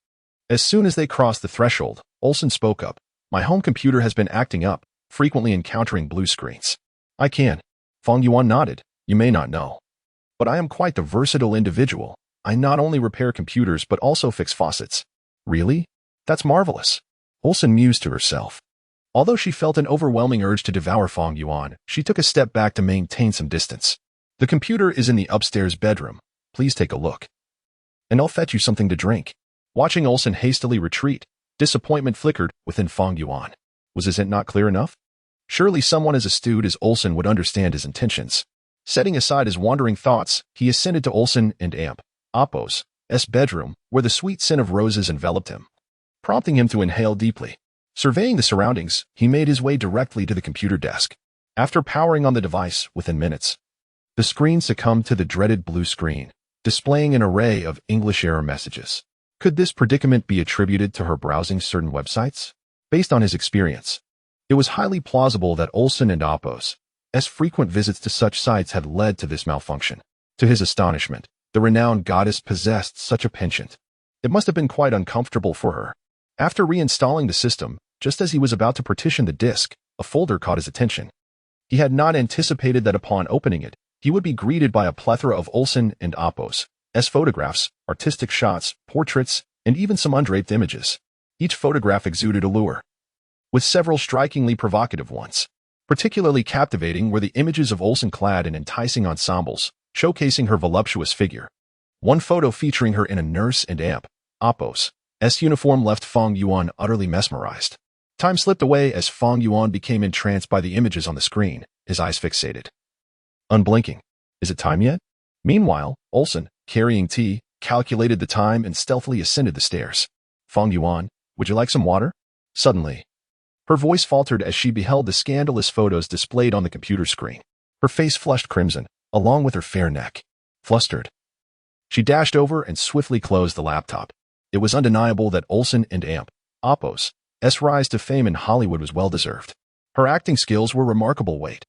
As soon as they crossed the threshold, Olsen spoke up. My home computer has been acting up, frequently encountering blue screens. I can. Fang Yuan nodded. You may not know, but I am quite the versatile individual. I not only repair computers but also fix faucets. Really? That's marvelous. Olsen mused to herself. Although she felt an overwhelming urge to devour Fang Yuan, she took a step back to maintain some distance. The computer is in the upstairs bedroom. Please take a look, and I'll fetch you something to drink. Watching Olsen hastily retreat, disappointment flickered within Fang Yuan. Was his hint not clear enough? Surely someone as astute as Olsen would understand his intentions. Setting aside his wandering thoughts, he ascended to Olsen and Appo's bedroom, where the sweet scent of roses enveloped him, prompting him to inhale deeply. Surveying the surroundings, he made his way directly to the computer desk. After powering on the device within minutes, the screen succumbed to the dreaded blue screen, displaying an array of English error messages. Could this predicament be attributed to her browsing certain websites? Based on his experience, it was highly plausible that Olsen and Appo's frequent visits to such sites had led to this malfunction. To his astonishment, the renowned goddess possessed such a penchant. It must have been quite uncomfortable for her. After reinstalling the system, just as he was about to partition the disk, a folder caught his attention. He had not anticipated that upon opening it, he would be greeted by a plethora of Olsen and Appo's photographs, artistic shots, portraits, and even some undraped images. Each photograph exuded allure, with several strikingly provocative ones. Particularly captivating were the images of Olsen clad in enticing ensembles, showcasing her voluptuous figure. One photo featuring her in a nurse and Appo's uniform left Fang Yuan utterly mesmerized. Time slipped away as Fang Yuan became entranced by the images on the screen, his eyes fixated unblinking. Is it time yet? Meanwhile, Olsen, carrying tea, calculated the time and stealthily ascended the stairs. Fang Yuan, would you like some water? Suddenly, her voice faltered as she beheld the scandalous photos displayed on the computer screen. Her face flushed crimson, along with her fair neck. Flustered, she dashed over and swiftly closed the laptop. It was undeniable that Olsen and Amp, Oppo's rise to fame in Hollywood was well-deserved. Her acting skills were remarkable. Wait.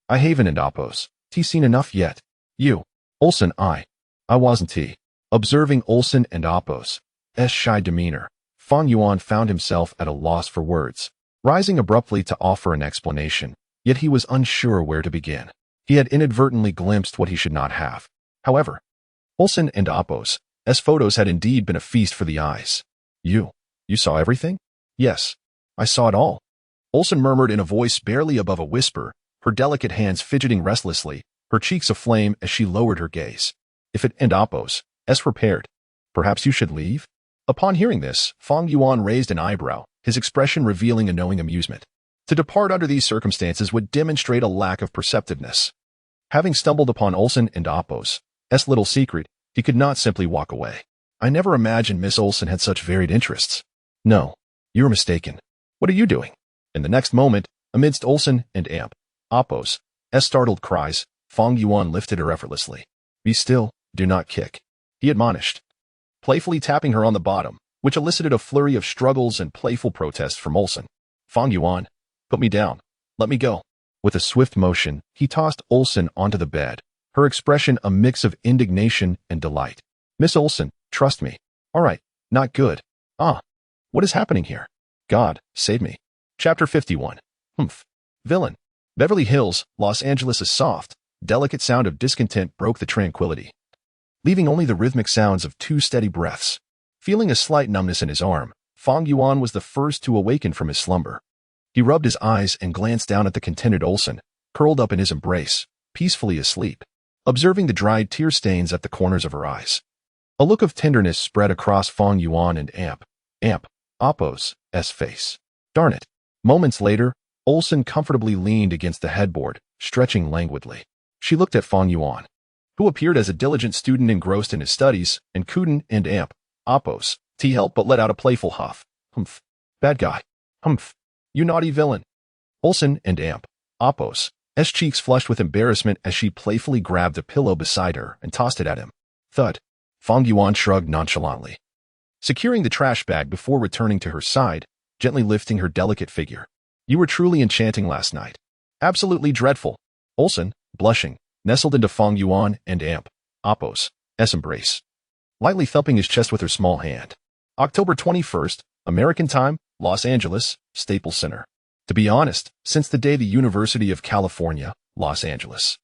I haven't and Oppo's seen enough yet. You. Olsen, I wasn't he. Observing Olsen and Oppo's shy demeanor, Fang Yuan found himself at a loss for words, rising abruptly to offer an explanation, yet he was unsure where to begin. He had inadvertently glimpsed what he should not have. However, Olsen and Oppo's photos had indeed been a feast for the eyes. You saw everything? Yes, I saw it all. Olsen murmured in a voice barely above a whisper, her delicate hands fidgeting restlessly, her cheeks aflame as she lowered her gaze. If it and Oppo's prepared, perhaps you should leave? Upon hearing this, Fang Yuan raised an eyebrow, his expression revealing a knowing amusement. To depart under these circumstances would demonstrate a lack of perceptiveness. Having stumbled upon Olsen and Oppo's little secret, he could not simply walk away. I never imagined Miss Olsen had such varied interests. No, you're mistaken. What are you doing? In the next moment, amidst Olsen and Amp, Oppo's startled cries, Fang Yuan lifted her effortlessly. Be still, do not kick, he admonished, playfully tapping her on the bottom, which elicited a flurry of struggles and playful protests from Olsen. Fang Yuan, put me down. Let me go. With a swift motion, he tossed Olsen onto the bed, her expression a mix of indignation and delight. Miss Olsen, trust me. All right, not good. What is happening here? God, save me. Chapter 51. Villain. Beverly Hills, Los Angeles. A soft, delicate sound of discontent broke the tranquility, leaving only the rhythmic sounds of two steady breaths. Feeling a slight numbness in his arm, Fang Yuan was the first to awaken from his slumber. He rubbed his eyes and glanced down at the contented Olsen, curled up in his embrace, peacefully asleep, observing the dried tear stains at the corners of her eyes. A look of tenderness spread across Fang Yuan and Amp, Oppo's face. Darn it. Moments later, Olsen comfortably leaned against the headboard, stretching languidly. She looked at Fang Yuan, who appeared as a diligent student engrossed in his studies, and couldn't and Amp, Oppo's help but let out a playful huff. Bad guy. You naughty villain. Olsen and Amp, Oppo's cheeks flushed with embarrassment as she playfully grabbed a pillow beside her and tossed it at him. Thud. Fang Yuan shrugged nonchalantly, securing the trash bag before returning to her side, gently lifting her delicate figure. You were truly enchanting last night. Absolutely dreadful. Olsen, blushing, nestled into Fang Yuan and Amp, Oppo's embrace, lightly thumping his chest with her small hand. October 21st, American time, Los Angeles, Staples Center. To be honest, since the day the University of California, Los Angeles,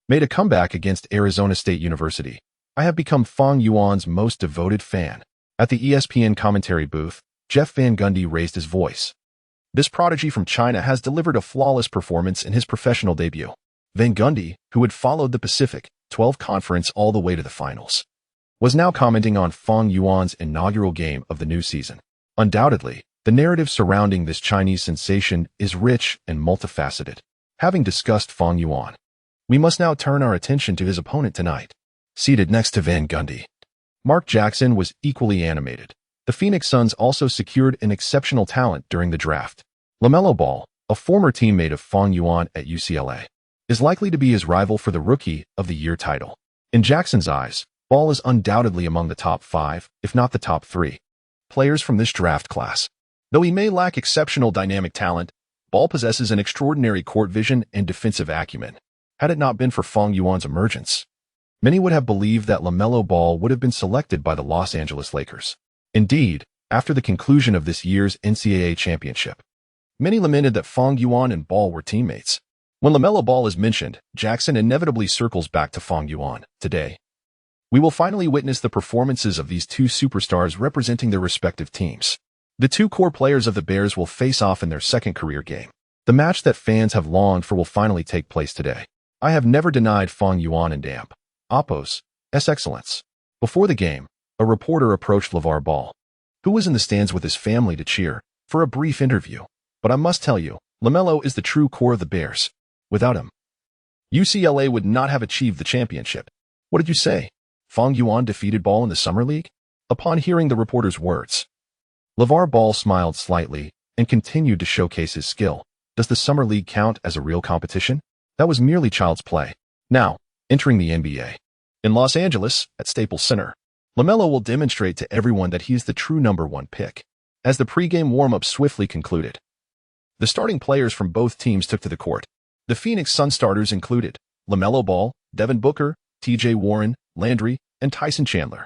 made a comeback against Arizona State University, I have become Fang Yuan's most devoted fan. At the ESPN commentary booth, Jeff Van Gundy raised his voice. This prodigy from China has delivered a flawless performance in his professional debut. Van Gundy, who had followed the Pacific 12 Conference all the way to the finals, was now commenting on Fang Yuan's inaugural game of the new season. Undoubtedly, the narrative surrounding this Chinese sensation is rich and multifaceted. Having discussed Fang Yuan, we must now turn our attention to his opponent tonight. Seated next to Van Gundy, Mark Jackson was equally animated. The Phoenix Suns also secured an exceptional talent during the draft. LaMelo Ball, a former teammate of Fang Yuan at UCLA, is likely to be his rival for the Rookie of the Year title. In Jackson's eyes, Ball is undoubtedly among the top 5, if not the top 3, players from this draft class. Though he may lack exceptional dynamic talent, Ball possesses an extraordinary court vision and defensive acumen. Had it not been for Fang Yuan's emergence, many would have believed that LaMelo Ball would have been selected by the Los Angeles Lakers. Indeed, after the conclusion of this year's NCAA championship, many lamented that Fang Yuan and Ball were teammates. When LaMelo Ball is mentioned, Jackson inevitably circles back to Fang Yuan. Today, we will finally witness the performances of these two superstars representing their respective teams. The two core players of the Bears will face off in their second career game. The match that fans have longed for will finally take place today. I have never denied Fang Yuan and Amp, Oppo's excellence. Before the game, a reporter approached LeVar Ball, who was in the stands with his family to cheer, for a brief interview. But I must tell you, LaMelo is the true core of the Bears. Without him, UCLA would not have achieved the championship. What did you say? Fang Yuan defeated Ball in the Summer League? Upon hearing the reporter's words, LeVar Ball smiled slightly and continued to showcase his skill. Does the Summer League count as a real competition? That was merely child's play. Now, entering the NBA. In Los Angeles, at Staples Center, LaMelo will demonstrate to everyone that he is the true #1 pick. As the pregame warm-up swiftly concluded, the starting players from both teams took to the court. The Phoenix Suns starters included LaMelo Ball, Devin Booker, TJ Warren, Landry, and Tyson Chandler.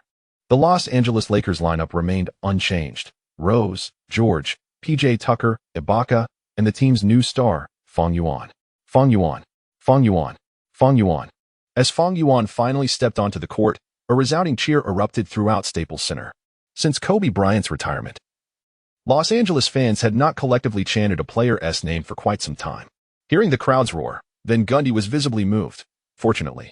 The Los Angeles Lakers lineup remained unchanged. Rose, George, PJ Tucker, Ibaka, and the team's new star, Fang Yuan. Fang Yuan. Fang Yuan. Fang Yuan. As Fang Yuan finally stepped onto the court, a resounding cheer erupted throughout Staples Center. Since Kobe Bryant's retirement, Los Angeles fans had not collectively chanted a player's name for quite some time. Hearing the crowd's roar, Van Gundy was visibly moved. Fortunately,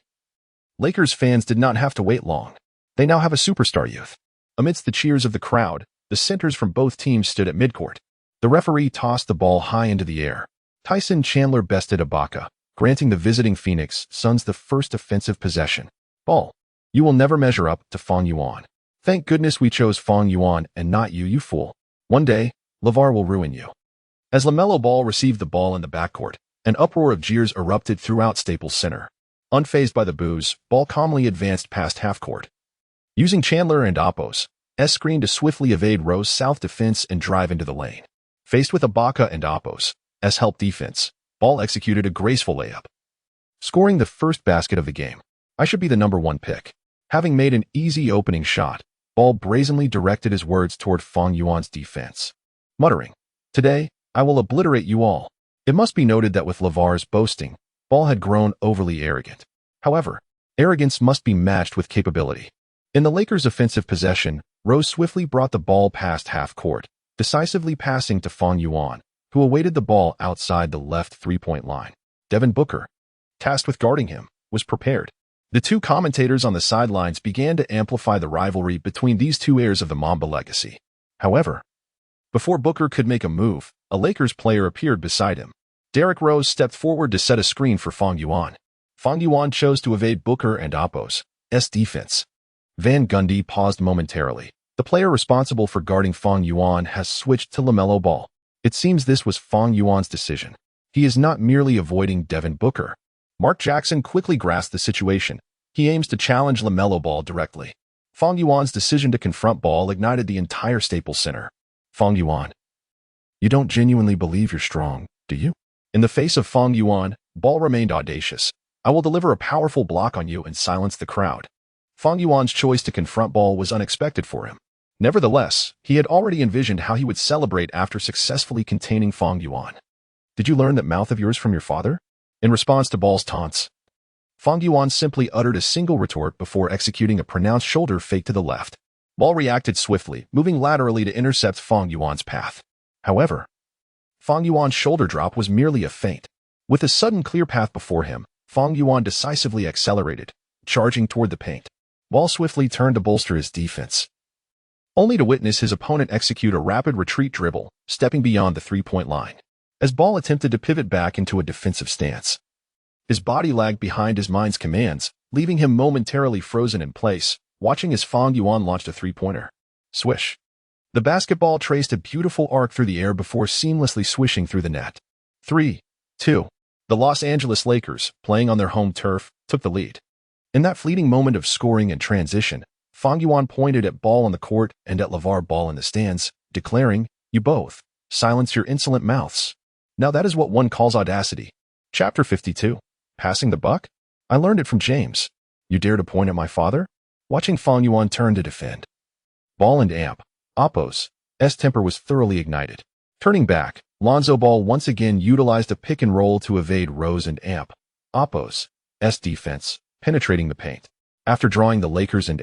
Lakers fans did not have to wait long. They now have a superstar youth. Amidst the cheers of the crowd, the centers from both teams stood at midcourt. The referee tossed the ball high into the air. Tyson Chandler bested Ibaka, granting the visiting Phoenix Suns the first offensive possession. Ball, you will never measure up to Fang Yuan. Thank goodness we chose Fang Yuan and not you, you fool. One day, LeVar will ruin you. As LaMelo Ball received the ball in the backcourt, an uproar of jeers erupted throughout Staples Center. Unfazed by the boos, Ball calmly advanced past half-court, using Chandler and Apos' screen to swiftly evade Rose's south defense and drive into the lane. Faced with Ibaka and Apos' help defense, Ball executed a graceful layup, scoring the first basket of the game. I should be the #1 pick. Having made an easy opening shot, Ball brazenly directed his words toward Fang Yuan's defense, muttering, "Today, I will obliterate you all." It must be noted that with LeVar's boasting, Ball had grown overly arrogant. However, arrogance must be matched with capability. In the Lakers' offensive possession, Rose swiftly brought the ball past half-court, decisively passing to Fang Yuan, who awaited the ball outside the left three-point line. Devin Booker, tasked with guarding him, was prepared. The two commentators on the sidelines began to amplify the rivalry between these two heirs of the Mamba legacy. However, before Booker could make a move, a Lakers player appeared beside him. Derrick Rose stepped forward to set a screen for Fang Yuan. Fang Yuan chose to evade Booker and Apos' defense. Van Gundy paused momentarily. The player responsible for guarding Fang Yuan has switched to LaMelo Ball. It seems this was Fang Yuan's decision. He is not merely avoiding Devin Booker. Mark Jackson quickly grasped the situation. He aims to challenge LaMelo Ball directly. Fang Yuan's decision to confront Ball ignited the entire Staples Center. Fang Yuan, you don't genuinely believe you're strong, do you? In the face of Fang Yuan, Ball remained audacious. I will deliver a powerful block on you and silence the crowd. Fang Yuan's choice to confront Ball was unexpected for him. Nevertheless, he had already envisioned how he would celebrate after successfully containing Fang Yuan. Did you learn that mouth of yours from your father? In response to Ball's taunts, Fang Yuan simply uttered a single retort before executing a pronounced shoulder fake to the left. Ball reacted swiftly, moving laterally to intercept Fang Yuan's path. However, Fang Yuan's shoulder drop was merely a feint. With a sudden clear path before him, Fang Yuan decisively accelerated, charging toward the paint. Ball swiftly turned to bolster his defense, only to witness his opponent execute a rapid retreat dribble, stepping beyond the three-point line. As Ball attempted to pivot back into a defensive stance, his body lagged behind his mind's commands, leaving him momentarily frozen in place, watching as Fang Yuan launched a three-pointer. Swish. The basketball traced a beautiful arc through the air before seamlessly swishing through the net. 3-2. The Los Angeles Lakers, playing on their home turf, took the lead. In that fleeting moment of scoring and transition, Fang Yuan pointed at Ball on the court and at LeVar Ball in the stands, declaring, "You both, silence your insolent mouths." Now that is what one calls audacity. Chapter 52. Passing the buck? I learned it from James. You dare to point at my father? Watching Fang Yuan turn to defend. Ball and Apos' temper was thoroughly ignited. Turning back, Lonzo Ball once again utilized a pick and roll to evade Rose and Apos' defense, penetrating the paint. After drawing the Lakers and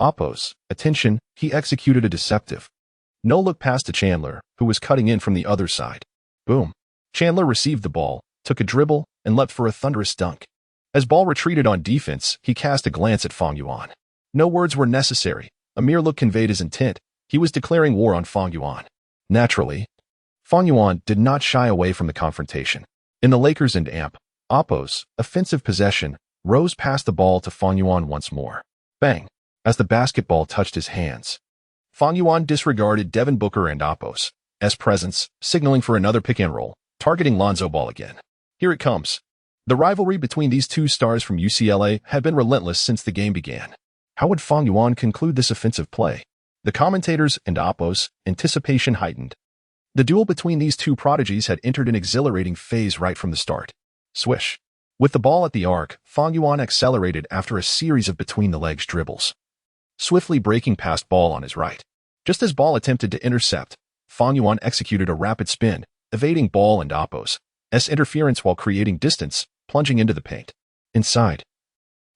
Apos' attention, he executed a deceptive no-look pass to Chandler, who was cutting in from the other side. Boom. Chandler received the ball, took a dribble, and leapt for a thunderous dunk. As Ball retreated on defense, he cast a glance at Fang Yuan. No words were necessary. A mere look conveyed his intent. He was declaring war on Fang Yuan. Naturally, Fang Yuan did not shy away from the confrontation. In the Lakers and Oppo's offensive possession rose past the ball to Fang Yuan once more. Bang! As the basketball touched his hands. Fang Yuan disregarded Devin Booker and Oppo's presence, signaling for another pick and roll, targeting Lonzo Ball again. Here it comes. The rivalry between these two stars from UCLA had been relentless since the game began. How would Fang Yuan conclude this offensive play? The commentators and Oppo's anticipation heightened. The duel between these two prodigies had entered an exhilarating phase right from the start. Swish. With the ball at the arc, Fang Yuan accelerated after a series of between-the-legs dribbles, swiftly breaking past Ball on his right. Just as Ball attempted to intercept, Fang Yuan executed a rapid spin, evading Ball and Oppo's interference while creating distance, plunging into the paint. Inside.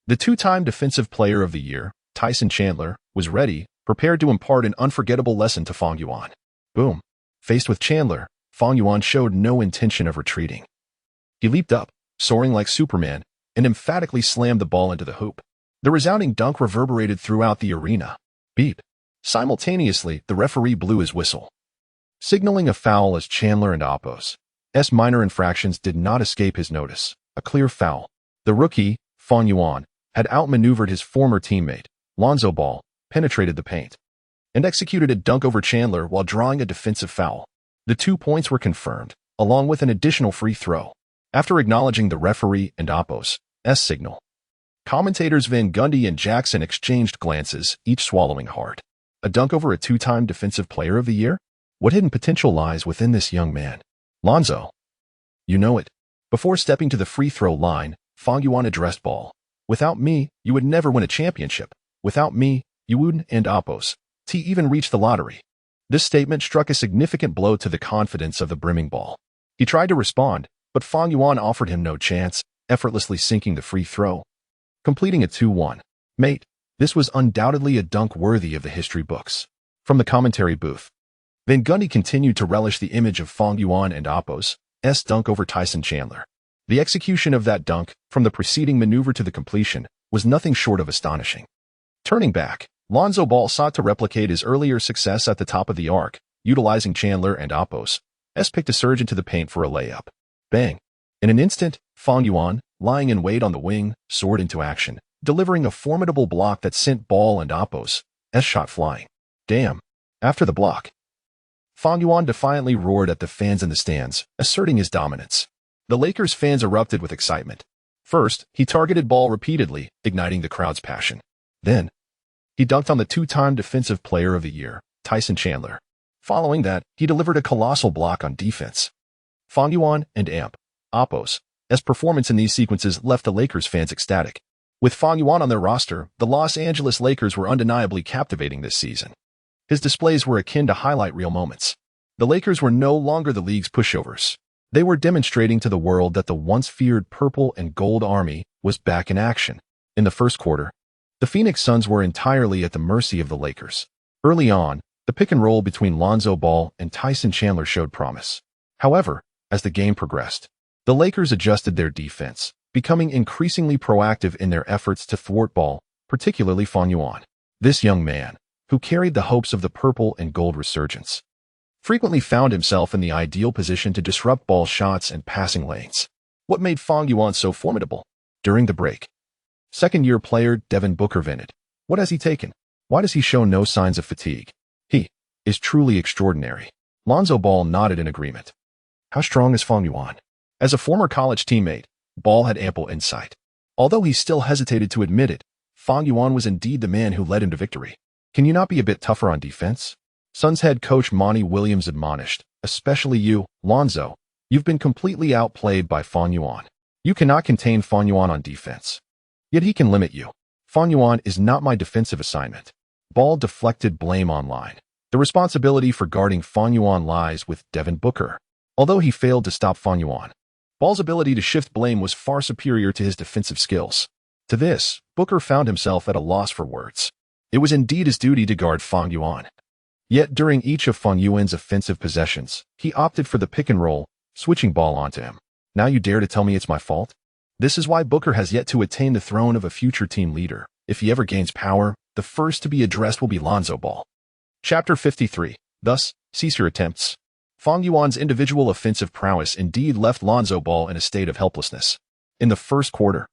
The two-time Defensive Player of the Year, Tyson Chandler, was ready, prepared to impart an unforgettable lesson to Fang Yuan. Boom. Faced with Chandler, Fang Yuan showed no intention of retreating. He leaped up, soaring like Superman, and emphatically slammed the ball into the hoop. The resounding dunk reverberated throughout the arena. Beep. Simultaneously, the referee blew his whistle, signaling a foul as Chandler and Oppo's minor infractions did not escape his notice. A clear foul. The rookie, Fang Yuan, had outmaneuvered his former teammate, Lonzo Ball, penetrated the paint, and executed a dunk over Chandler while drawing a defensive foul. The 2 points were confirmed, along with an additional free throw. After acknowledging the referee and Oppo's signal, commentators Van Gundy and Jackson exchanged glances, each swallowing hard. A dunk over a two-time Defensive Player of the Year? What hidden potential lies within this young man? Lonzo. You know it. Before stepping to the free throw line, Fang Yuan addressed Ball. Without me, you would never win a championship. Without me, you wouldn't and Oppo's even reach the lottery. This statement struck a significant blow to the confidence of the brimming Ball. He tried to respond, but Fang Yuan offered him no chance, effortlessly sinking the free throw, completing a 2-1. Mate, this was undoubtedly a dunk worthy of the history books. From the commentary booth, Van Gundy continued to relish the image of Fang Yuan and Oppo's dunk over Tyson Chandler. The execution of that dunk, from the preceding maneuver to the completion, was nothing short of astonishing. Turning back, Lonzo Ball sought to replicate his earlier success at the top of the arc, utilizing Chandler and Oppo's pick to surge into the paint for a layup. Bang! In an instant, Fang Yuan, lying in wait on the wing, soared into action, delivering a formidable block that sent Ball and Oppo's shot flying. Damn! After the block, Fang Yuan defiantly roared at the fans in the stands, asserting his dominance. The Lakers fans erupted with excitement. First, he targeted Ball repeatedly, igniting the crowd's passion. Then, he dunked on the two-time Defensive Player of the Year, Tyson Chandler. Following that, he delivered a colossal block on defense. Fang Yuan and Oppo's performance in these sequences left the Lakers fans ecstatic. With Fang Yuan on their roster, the Los Angeles Lakers were undeniably captivating this season. His displays were akin to highlight reel moments. The Lakers were no longer the league's pushovers. They were demonstrating to the world that the once-feared purple and gold army was back in action. In the first quarter, the Phoenix Suns were entirely at the mercy of the Lakers. Early on, the pick-and-roll between Lonzo Ball and Tyson Chandler showed promise. However, as the game progressed, the Lakers adjusted their defense, becoming increasingly proactive in their efforts to thwart Ball, particularly Fang Yuan. This young man, who carried the hopes of the purple and gold resurgence, frequently found himself in the ideal position to disrupt Ball's shots and passing lanes. What made Fang Yuan so formidable? During the break, second-year player Devin Booker vented. What has he taken? Why does he show no signs of fatigue? He is truly extraordinary. Lonzo Ball nodded in agreement. How strong is Fang Yuan? As a former college teammate, Ball had ample insight. Although he still hesitated to admit it, Fang Yuan was indeed the man who led him to victory. Can you not be a bit tougher on defense? Suns head coach Monty Williams admonished, especially you, Lonzo. You've been completely outplayed by Fang Yuan. You cannot contain Fang Yuan on defense. Yet he can limit you. Fang Yuan is not my defensive assignment. Ball deflected blame online. The responsibility for guarding Fang Yuan lies with Devin Booker. Although he failed to stop Fang Yuan, Ball's ability to shift blame was far superior to his defensive skills. To this, Booker found himself at a loss for words. It was indeed his duty to guard Fang Yuan. Yet during each of Fang Yuan's offensive possessions, he opted for the pick and roll, switching Ball onto him. Now you dare to tell me it's my fault? This is why Booker has yet to attain the throne of a future team leader. If he ever gains power, the first to be addressed will be Lonzo Ball. Chapter 53. Thus, cease your attempts. Fang Yuan's individual offensive prowess indeed left Lonzo Ball in a state of helplessness. In the first quarter,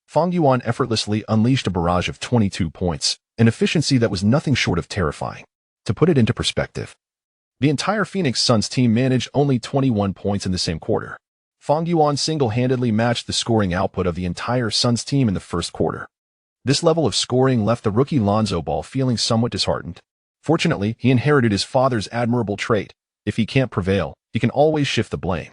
Fang Yuan effortlessly unleashed a barrage of 22 points, an efficiency that was nothing short of terrifying. To put it into perspective, the entire Phoenix Suns team managed only 21 points in the same quarter. Fang Yuan single-handedly matched the scoring output of the entire Suns team in the first quarter. This level of scoring left the rookie Lonzo Ball feeling somewhat disheartened. Fortunately, he inherited his father's admirable trait: if he can't prevail, he can always shift the blame.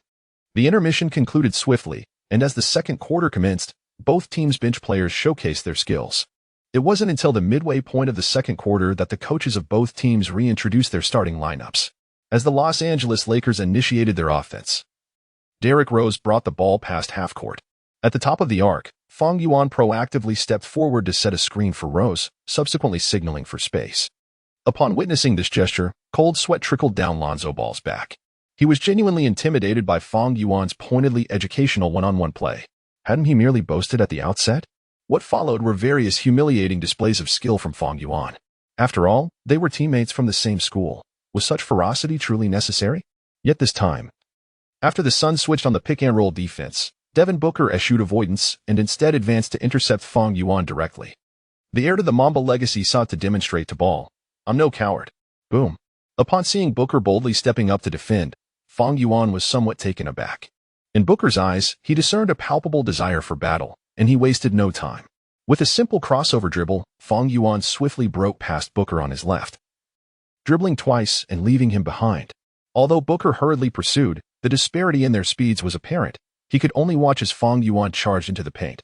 The intermission concluded swiftly, and as the second quarter commenced, both teams' bench players showcased their skills. It wasn't until the midway point of the second quarter that the coaches of both teams reintroduced their starting lineups. As the Los Angeles Lakers initiated their offense, Derrick Rose brought the ball past half-court. At the top of the arc, Fang Yuan proactively stepped forward to set a screen for Rose, subsequently signaling for space. Upon witnessing this gesture, cold sweat trickled down Lonzo Ball's back. He was genuinely intimidated by Fang Yuan's pointedly educational one-on-one play. Hadn't he merely boasted at the outset? What followed were various humiliating displays of skill from Fang Yuan. After all, they were teammates from the same school. Was such ferocity truly necessary? Yet this time, after the Suns switched on the pick-and-roll defense, Devin Booker eschewed avoidance and instead advanced to intercept Fang Yuan directly. The heir to the Mamba legacy sought to demonstrate to Ball, "I'm no coward." Boom. Upon seeing Booker boldly stepping up to defend, Fang Yuan was somewhat taken aback. In Booker's eyes, he discerned a palpable desire for battle, and he wasted no time. With a simple crossover dribble, Fang Yuan swiftly broke past Booker on his left, dribbling twice and leaving him behind. Although Booker hurriedly pursued, the disparity in their speeds was apparent. He could only watch as Fang Yuan charged into the paint,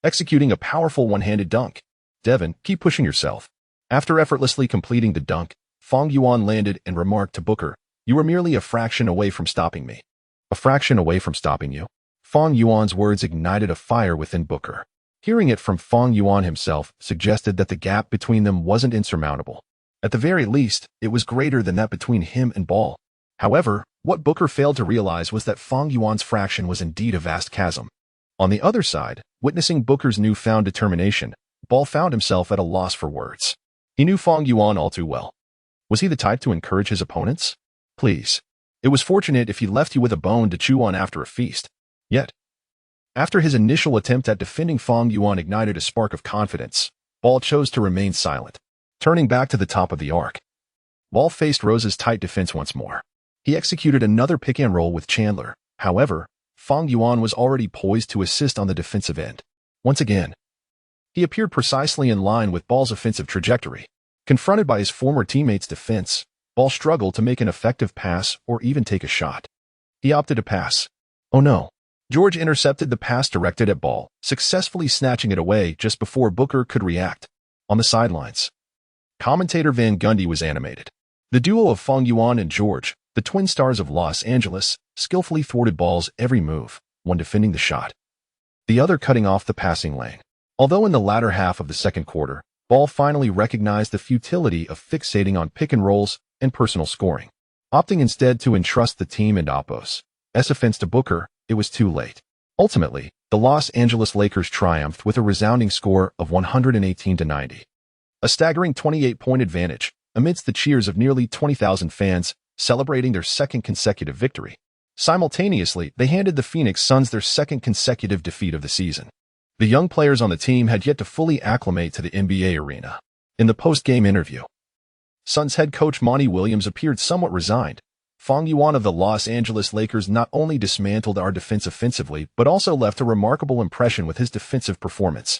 executing a powerful one-handed dunk. "Devin, keep pushing yourself." After effortlessly completing the dunk, Fang Yuan landed and remarked to Booker, "You were merely a fraction away from stopping me." "A fraction away from stopping you?" Fang Yuan's words ignited a fire within Booker. Hearing it from Fang Yuan himself suggested that the gap between them wasn't insurmountable. At the very least, it was greater than that between him and Ball. However, what Booker failed to realize was that Fang Yuan's fraction was indeed a vast chasm. On the other side, witnessing Booker's newfound determination, Ball found himself at a loss for words. He knew Fang Yuan all too well. Was he the type to encourage his opponents? Please. It was fortunate if he left you with a bone to chew on after a feast. Yet, after his initial attempt at defending Fang Yuan ignited a spark of confidence, Ball chose to remain silent. Turning back to the top of the arc, Ball faced Rose's tight defense once more. He executed another pick-and-roll with Chandler. However, Fang Yuan was already poised to assist on the defensive end. Once again, he appeared precisely in line with Ball's offensive trajectory. Confronted by his former teammate's defense, Ball struggled to make an effective pass or even take a shot. He opted to pass. Oh no. George intercepted the pass directed at Ball, successfully snatching it away just before Booker could react. On the sidelines, commentator Van Gundy was animated. The duo of Fang Yuan and George, the twin stars of Los Angeles, skillfully thwarted Ball's every move, one defending the shot, the other cutting off the passing lane. Although in the latter half of the second quarter, Ball finally recognized the futility of fixating on pick-and-rolls and personal scoring. Opting instead to entrust the team and Oppo's offense to Booker, it was too late. Ultimately, the Los Angeles Lakers triumphed with a resounding score of 118-90. A staggering 28-point advantage, amidst the cheers of nearly 20,000 fans celebrating their second consecutive victory. Simultaneously, they handed the Phoenix Suns their second consecutive defeat of the season. The young players on the team had yet to fully acclimate to the NBA arena. In the post-game interview, Suns head coach Monty Williams appeared somewhat resigned. Fang Yuan of the Los Angeles Lakers not only dismantled our defense offensively, but also left a remarkable impression with his defensive performance.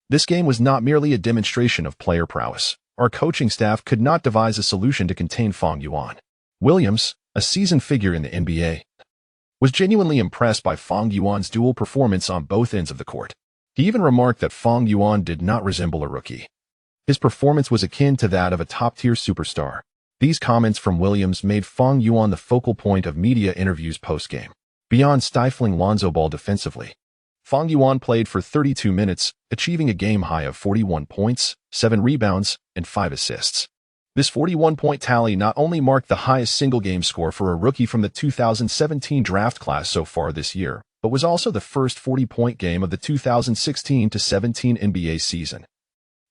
This game was not merely a demonstration of player prowess. Our coaching staff could not devise a solution to contain Fang Yuan. Williams, a seasoned figure in the NBA, was genuinely impressed by Fang Yuan's dual performance on both ends of the court. He even remarked that Fang Yuan did not resemble a rookie. His performance was akin to that of a top-tier superstar. These comments from Williams made Fang Yuan the focal point of media interviews post-game. Beyond stifling Lonzo Ball defensively, Fang Yuan played for 32 minutes, achieving a game high of 41 points, 7 rebounds, and 5 assists. This 41-point tally not only marked the highest single-game score for a rookie from the 2017 draft class so far this year, but was also the first 40-point game of the 2016-17 NBA season,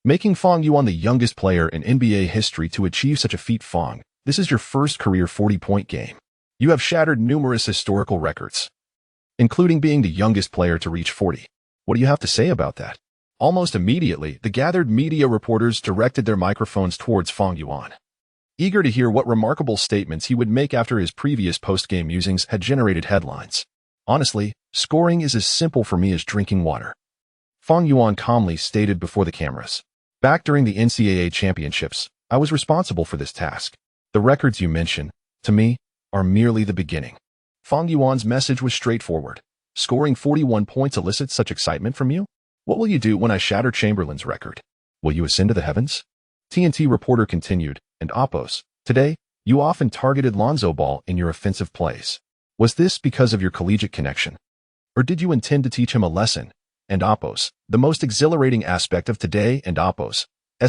making Fang Yuan the youngest player in NBA history to achieve such a feat. Fang, this is your first career 40-point game. You have shattered numerous historical records. including being the youngest player to reach 40. What do you have to say about that? Almost immediately, the gathered media reporters directed their microphones towards Fang Yuan, eager to hear what remarkable statements he would make after his previous post-game musings had generated headlines. Honestly, scoring is as simple for me as drinking water, Fang Yuan calmly stated before the cameras. Back during the NCAA championships, I was responsible for this task. The records you mention, to me, are merely the beginning. Fang Yuan's message was straightforward. Scoring 41 points elicits such excitement from you? What will you do when I shatter Chamberlain's record? Will you ascend to the heavens? TNT reporter continued, and Oppos, today, you often targeted Lonzo Ball in your offensive plays. Was this because of your collegiate connection? Or did you intend to teach him a lesson? And Oppos, the most exhilarating aspect of today and Oppos'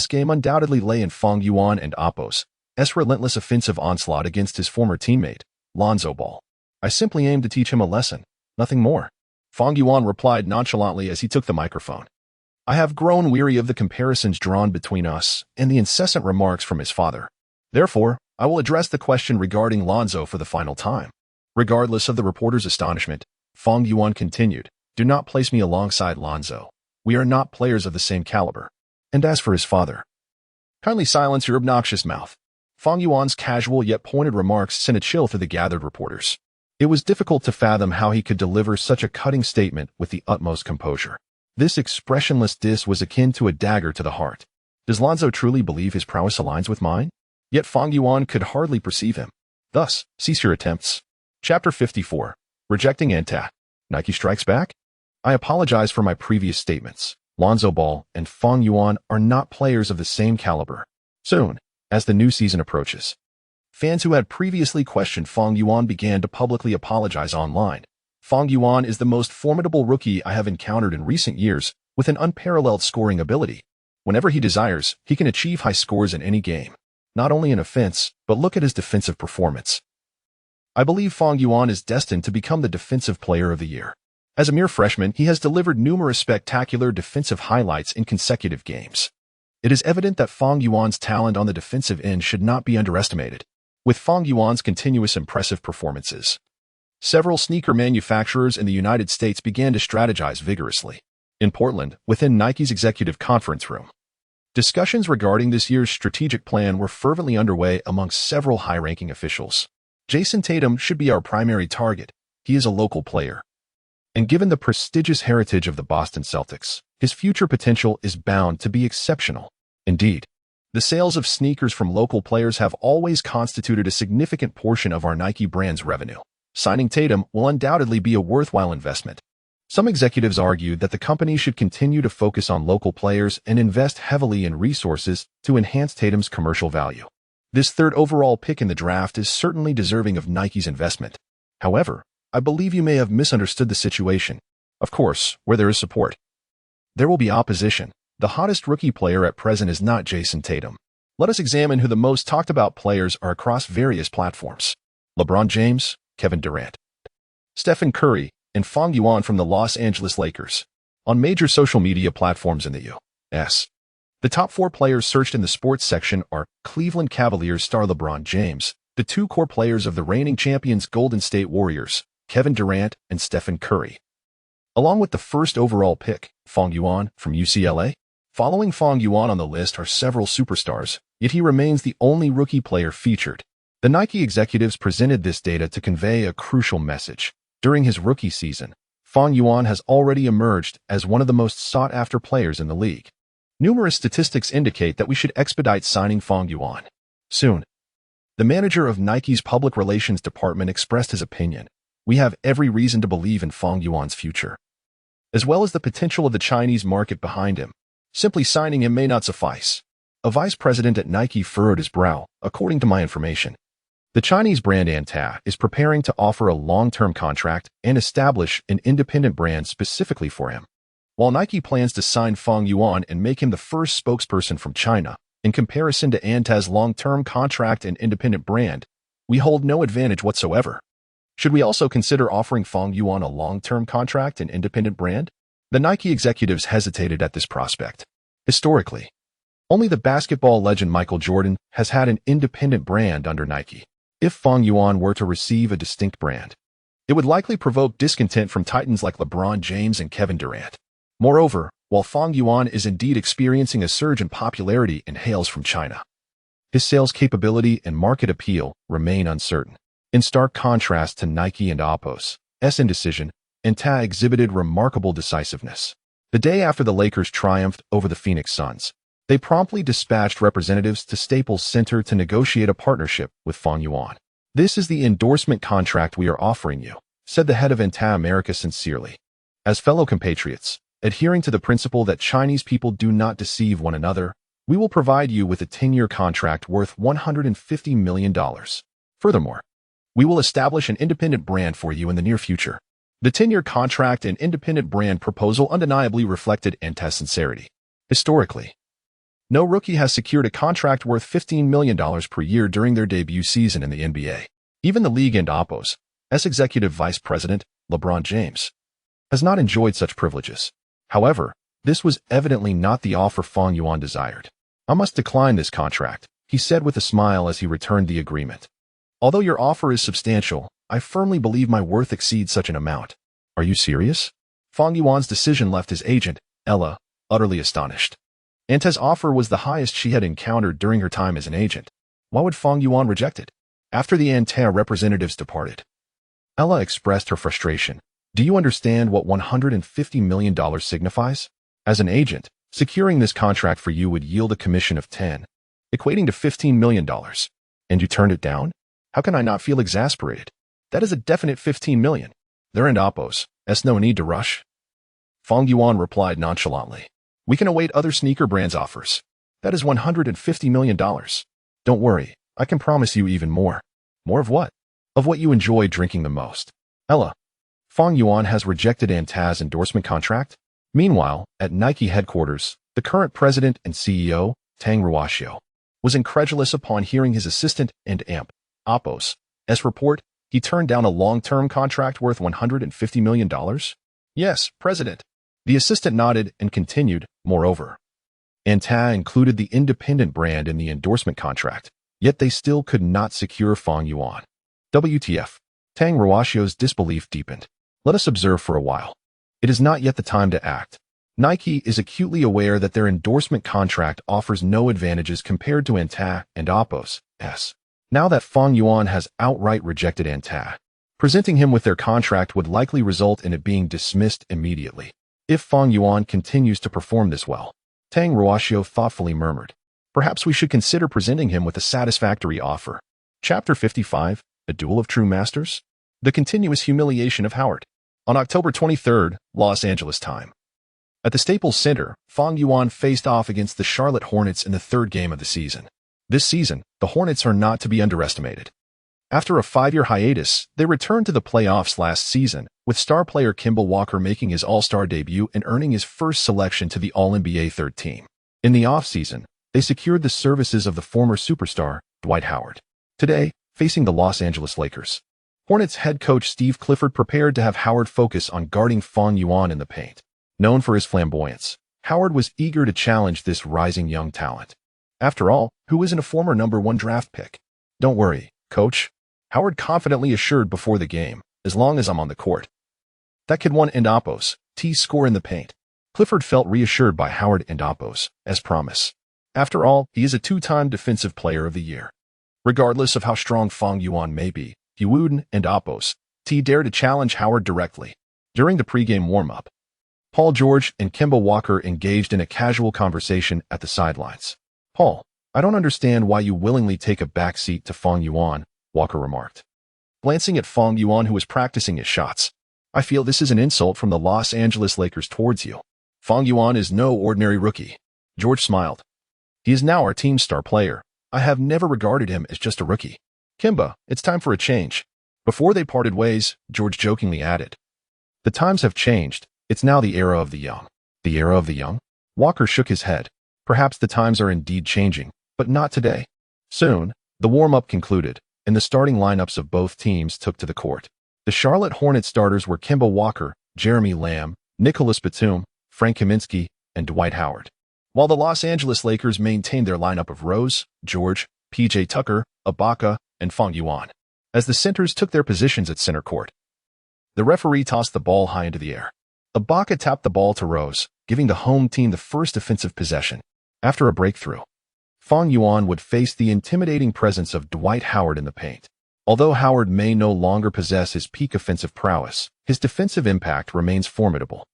game undoubtedly lay in Fang Yuan and Oppos' relentless offensive onslaught against his former teammate, Lonzo Ball. I simply aimed to teach him a lesson, nothing more. Fang Yuan replied nonchalantly as he took the microphone. I have grown weary of the comparisons drawn between us and the incessant remarks from his father. Therefore, I will address the question regarding Lonzo for the final time. Regardless of the reporter's astonishment, Fang Yuan continued, do not place me alongside Lonzo. We are not players of the same caliber. And as for his father, kindly silence your obnoxious mouth. Fang Yuan's casual yet pointed remarks sent a chill through the gathered reporters. It was difficult to fathom how he could deliver such a cutting statement with the utmost composure. This expressionless diss was akin to a dagger to the heart. Does Lonzo truly believe his prowess aligns with mine? Yet Fang Yuan could hardly perceive him. Thus, cease your attempts. Chapter 54. Rejecting Anta. Nike strikes back? I apologize for my previous statements. Lonzo Ball and Fang Yuan are not players of the same caliber. Soon, as the new season approaches, fans who had previously questioned Fang Yuan began to publicly apologize online. Fang Yuan is the most formidable rookie I have encountered in recent years, with an unparalleled scoring ability. Whenever he desires, he can achieve high scores in any game. Not only in offense, but look at his defensive performance. I believe Fang Yuan is destined to become the Defensive Player of the Year. As a mere freshman, he has delivered numerous spectacular defensive highlights in consecutive games. It is evident that Fang Yuan's talent on the defensive end should not be underestimated. With Fang Yuan's continuous impressive performances, several sneaker manufacturers in the United States began to strategize vigorously. In Portland, within Nike's executive conference room, discussions regarding this year's strategic plan were fervently underway amongst several high-ranking officials. Jason Tatum should be our primary target. He is a local player. And given the prestigious heritage of the Boston Celtics, his future potential is bound to be exceptional. Indeed, the sales of sneakers from local players have always constituted a significant portion of our Nike brand's revenue. Signing Tatum will undoubtedly be a worthwhile investment. Some executives argued that the company should continue to focus on local players and invest heavily in resources to enhance Tatum's commercial value. This third overall pick in the draft is certainly deserving of Nike's investment. However, I believe you may have misunderstood the situation. Of course, where there is support, there will be opposition. The hottest rookie player at present is not Jason Tatum. Let us examine who the most talked about players are across various platforms. LeBron James, Kevin Durant, Stephen Curry, and Fang Yuan from the Los Angeles Lakers. On major social media platforms in the U.S., the top 4 players searched in the sports section are Cleveland Cavaliers star LeBron James, the 2 core players of the reigning champions Golden State Warriors, Kevin Durant and Stephen Curry, along with the first overall pick, Fang Yuan from UCLA. Following Fang Yuan on the list are several superstars, yet he remains the only rookie player featured. The Nike executives presented this data to convey a crucial message. During his rookie season, Fang Yuan has already emerged as one of the most sought-after players in the league. Numerous statistics indicate that we should expedite signing Fang Yuan soon. The manager of Nike's public relations department expressed his opinion. We have every reason to believe in Fang Yuan's future, as well as the potential of the Chinese market behind him. Simply signing him may not suffice. A vice president at Nike furrowed his brow. According to my information, the Chinese brand Anta is preparing to offer a long-term contract and establish an independent brand specifically for him. While Nike plans to sign Fang Yuan and make him the first spokesperson from China, in comparison to Anta's long-term contract and independent brand, we hold no advantage whatsoever. Should we also consider offering Fang Yuan a long-term contract and independent brand? The Nike executives hesitated at this prospect. Historically, only the basketball legend Michael Jordan has had an independent brand under Nike. If Fang Yuan were to receive a distinct brand, It would likely provoke discontent from titans like LeBron James and Kevin Durant. Moreover, while Fang Yuan is indeed experiencing a surge in popularity and hails from China, his sales capability and market appeal remain uncertain. In stark contrast to Nike and Apple's indecision, Anta exhibited remarkable decisiveness. The day after the Lakers triumphed over the Phoenix Suns, they promptly dispatched representatives to Staples Center to negotiate a partnership with Fang Yuan. "This is the endorsement contract we are offering you," said the head of Anta America sincerely. "As fellow compatriots, adhering to the principle that Chinese people do not deceive one another, we will provide you with a 10-year contract worth $150 million. Furthermore, we will establish an independent brand for you in the near future." The 10-year contract and independent brand proposal undeniably reflected Anta's sincerity. Historically, no rookie has secured a contract worth $15 million per year during their debut season in the NBA. Even the league and Apple's executive vice president, LeBron James, has not enjoyed such privileges. However, this was evidently not the offer Fang Yuan desired. "I must decline this contract," he said with a smile as he returned the agreement. "Although your offer is substantial, I firmly believe my worth exceeds such an amount." "Are you serious?" Fang Yuan's decision left his agent, Ella, utterly astonished. Anta's offer was the highest she had encountered during her time as an agent. Why would Fang Yuan reject it? After the Anta representatives departed, Ella expressed her frustration. "Do you understand what $150 million signifies? As an agent, securing this contract for you would yield a commission of 10, equating to $15 million. And you turned it down? How can I not feel exasperated? That is a definite $15 million. There and Apple's, no need to rush." Fang Yuan replied nonchalantly. "We can await other sneaker brands' offers. That is $150 million. Don't worry, I can promise you even more." "More of what?" "Of what you enjoy drinking the most." "Ella, Fang Yuan has rejected Anta's endorsement contract?" Meanwhile, at Nike headquarters, the current president and CEO, Tang Ruashio, was incredulous upon hearing his assistant and Apple's report. He turned down a long-term contract worth $150 million? "Yes, President." The assistant nodded and continued. "Moreover, Anta included the independent brand in the endorsement contract, yet they still could not secure Fang Yuan." WTF? Tang Ruashio's disbelief deepened. "Let us observe for a while. It is not yet the time to act." Nike is acutely aware that their endorsement contract offers no advantages compared to Anta and Apple's. Now that Fang Yuan has outright rejected Anta, presenting him with their contract would likely result in it being dismissed immediately. If Fang Yuan continues to perform this well, Tang Ruashio thoughtfully murmured, "Perhaps we should consider presenting him with a satisfactory offer." Chapter 55, A Duel of True Masters? The Continuous Humiliation of Howard. On October 23, Los Angeles time. At the Staples Center, Fang Yuan faced off against the Charlotte Hornets in the third game of the season. This season, the Hornets are not to be underestimated. After a 5-year hiatus, they returned to the playoffs last season, with star player Kemba Walker making his All-Star debut and earning his first selection to the All-NBA third team. In the offseason, they secured the services of the former superstar, Dwight Howard. Today, facing the Los Angeles Lakers, Hornets head coach Steve Clifford prepared to have Howard focus on guarding Fang Yuan in the paint. Known for his flamboyance, Howard was eager to challenge this rising young talent. After all, who isn't a former #1 draft pick? "Don't worry, coach," Howard confidently assured before the game, "as long as I'm on the court. That kid won and Apple's score in the paint." Clifford felt reassured by Howard and Apple's promise. After all, he is a 2-time Defensive Player of the Year. Regardless of how strong Fang Yuan may be, he wouldn't and Apple's dare to challenge Howard directly. During the pregame warm-up, Paul George and Kemba Walker engaged in a casual conversation at the sidelines. "Paul, I don't understand why you willingly take a backseat to Fang Yuan," Walker remarked, glancing at Fang Yuan who was practicing his shots. "I feel this is an insult from the Los Angeles Lakers towards you. Fang Yuan is no ordinary rookie." George smiled. "He is now our team's star player. I have never regarded him as just a rookie. Kemba, it's time for a change." Before they parted ways, George jokingly added, "The times have changed. It's now the era of the young." "The era of the young?" Walker shook his head. "Perhaps the times are indeed changing, but not today." Soon, the warm-up concluded, and the starting lineups of both teams took to the court. The Charlotte Hornets starters were Kemba Walker, Jeremy Lamb, Nicholas Batum, Frank Kaminsky, and Dwight Howard, while the Los Angeles Lakers maintained their lineup of Rose, George, P.J. Tucker, Ibaka, and Fang Yuan. As the centers took their positions at center court, The referee tossed the ball high into the air. Ibaka tapped the ball to Rose, giving the home team the first offensive possession. After a breakthrough, Fang Yuan would face the intimidating presence of Dwight Howard in the paint. Although Howard may no longer possess his peak offensive prowess, his defensive impact remains formidable.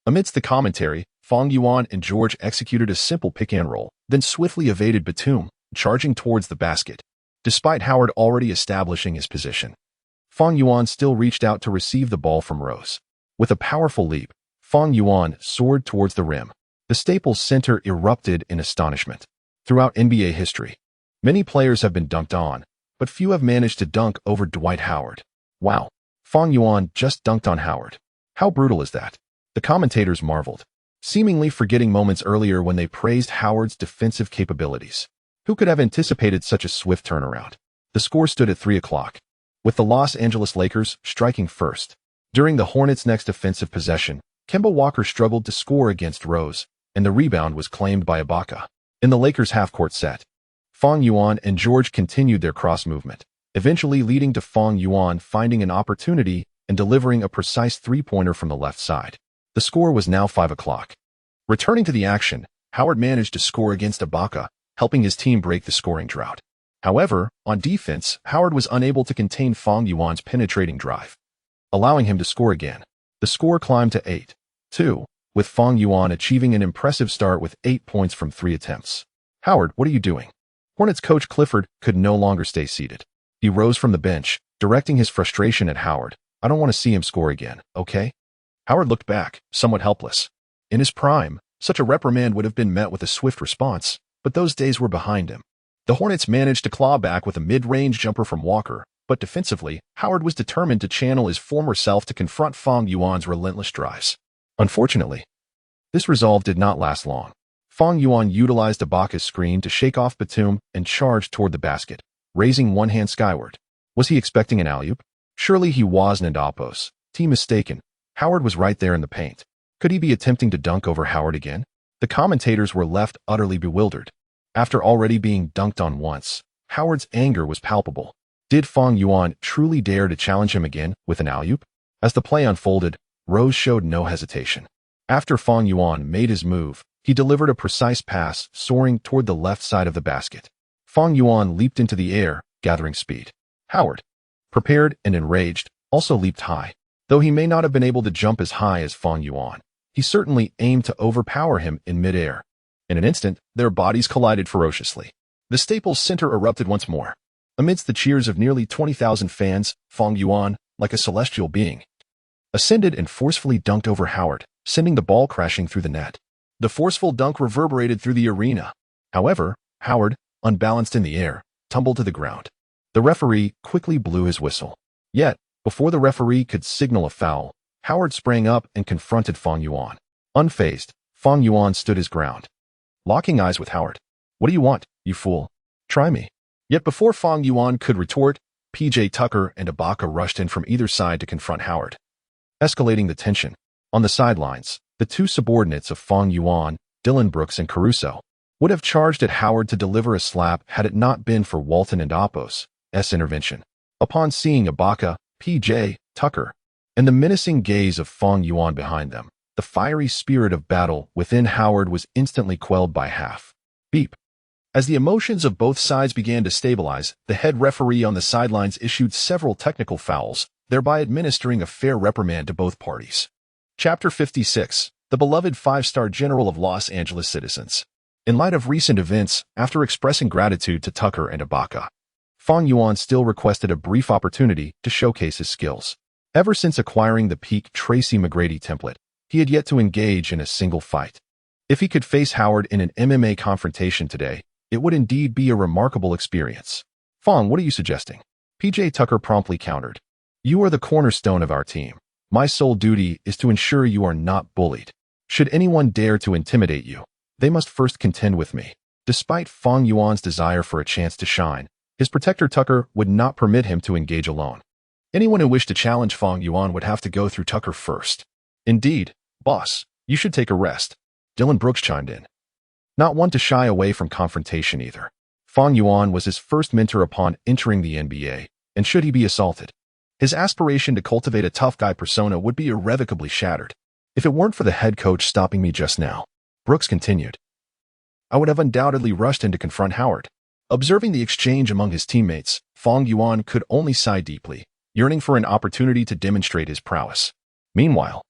Amidst the commentary, Fang Yuan and George executed a simple pick-and-roll, then swiftly evaded Batum, charging towards the basket. Despite Howard already establishing his position, Fang Yuan still reached out to receive the ball from Rose. With a powerful leap, Fang Yuan soared towards the rim. The Staples Center erupted in astonishment. Throughout NBA history, many players have been dunked on, but few have managed to dunk over Dwight Howard. Wow, Fang Yuan just dunked on Howard. How brutal is that? The commentators marveled, seemingly forgetting moments earlier when they praised Howard's defensive capabilities. Who could have anticipated such a swift turnaround? The score stood at 3 o'clock, with the Los Angeles Lakers striking first. During the Hornets' next offensive possession, Kemba Walker struggled to score against Rose, and the rebound was claimed by Ibaka. In the Lakers' half-court set, Fang Yuan and George continued their cross movement, eventually leading to Fang Yuan finding an opportunity and delivering a precise three-pointer from the left side. The score was now 5 o'clock. Returning to the action, Howard managed to score against Ibaka, helping his team break the scoring drought. However, on defense, Howard was unable to contain Fang Yuan's penetrating drive, allowing him to score again. The score climbed to 8-2, with Fang Yuan achieving an impressive start with 8 points from 3 attempts. "Howard, what are you doing?" Hornets coach Clifford could no longer stay seated. He rose from the bench, directing his frustration at Howard. "I don't want to see him score again, okay?" Howard looked back, somewhat helpless. In his prime, such a reprimand would have been met with a swift response, but those days were behind him. The Hornets managed to claw back with a mid-range jumper from Walker, but defensively, Howard was determined to channel his former self to confront Fang Yuan's relentless drives. Unfortunately, this resolve did not last long. Fang Yuan utilized Ibaka's screen to shake off Batum and charged toward the basket, raising one hand skyward. Was he expecting an alley-oop? Surely he wasn't. Team mistaken. Howard was right there in the paint. Could he be attempting to dunk over Howard again? The commentators were left utterly bewildered. After already being dunked on once, Howard's anger was palpable. Did Fang Yuan truly dare to challenge him again with an alley-oop? As the play unfolded, Rose showed no hesitation. After Fang Yuan made his move, he delivered a precise pass soaring toward the left side of the basket. Fang Yuan leaped into the air, gathering speed. Howard, prepared and enraged, also leaped high. Though he may not have been able to jump as high as Fang Yuan, he certainly aimed to overpower him in midair. In an instant, their bodies collided ferociously. The Staples Center erupted once more. Amidst the cheers of nearly 20,000 fans, Fang Yuan, like a celestial being, ascended and forcefully dunked over Howard, sending the ball crashing through the net. The forceful dunk reverberated through the arena. However, Howard, unbalanced in the air, tumbled to the ground. The referee quickly blew his whistle. Yet, before the referee could signal a foul, Howard sprang up and confronted Fang Yuan. Unfazed, Fang Yuan stood his ground, locking eyes with Howard. "What do you want, you fool? Try me." Yet before Fang Yuan could retort, PJ Tucker and Ibaka rushed in from either side to confront Howard, escalating the tension. On the sidelines, the two subordinates of Fang Yuan, Dillon Brooks and Caruso, would have charged at Howard to deliver a slap had it not been for Walton and Apos' intervention. Upon seeing Ibaka, PJ Tucker, and the menacing gaze of Fang Yuan behind them, the fiery spirit of battle within Howard was instantly quelled by half. Beep. As the emotions of both sides began to stabilize, the head referee on the sidelines issued several technical fouls, thereby administering a fair reprimand to both parties. Chapter 56. The beloved five-star general of Los Angeles citizens. In light of recent events, after expressing gratitude to Tucker and Ibaka, Fang Yuan still requested a brief opportunity to showcase his skills. Ever since acquiring the peak Tracy McGrady template, he had yet to engage in a single fight. If he could face Howard in an MMA confrontation today, it would indeed be a remarkable experience. "Fang, what are you suggesting?" PJ Tucker promptly countered. "You are the cornerstone of our team. My sole duty is to ensure you are not bullied. Should anyone dare to intimidate you, they must first contend with me." Despite Fang Yuan's desire for a chance to shine, his protector Tucker would not permit him to engage alone. Anyone who wished to challenge Fang Yuan would have to go through Tucker first. "Indeed, boss, you should take a rest," Dillon Brooks chimed in. Not one to shy away from confrontation either. Fang Yuan was his first mentor upon entering the NBA, and should he be assaulted, His aspiration to cultivate a tough guy persona would be irrevocably shattered. If it weren't for the head coach stopping me just now, Brooks continued, I would have undoubtedly rushed in to confront Howard. Observing the exchange among his teammates, Fang Yuan could only sigh deeply, yearning for an opportunity to demonstrate his prowess. Meanwhile,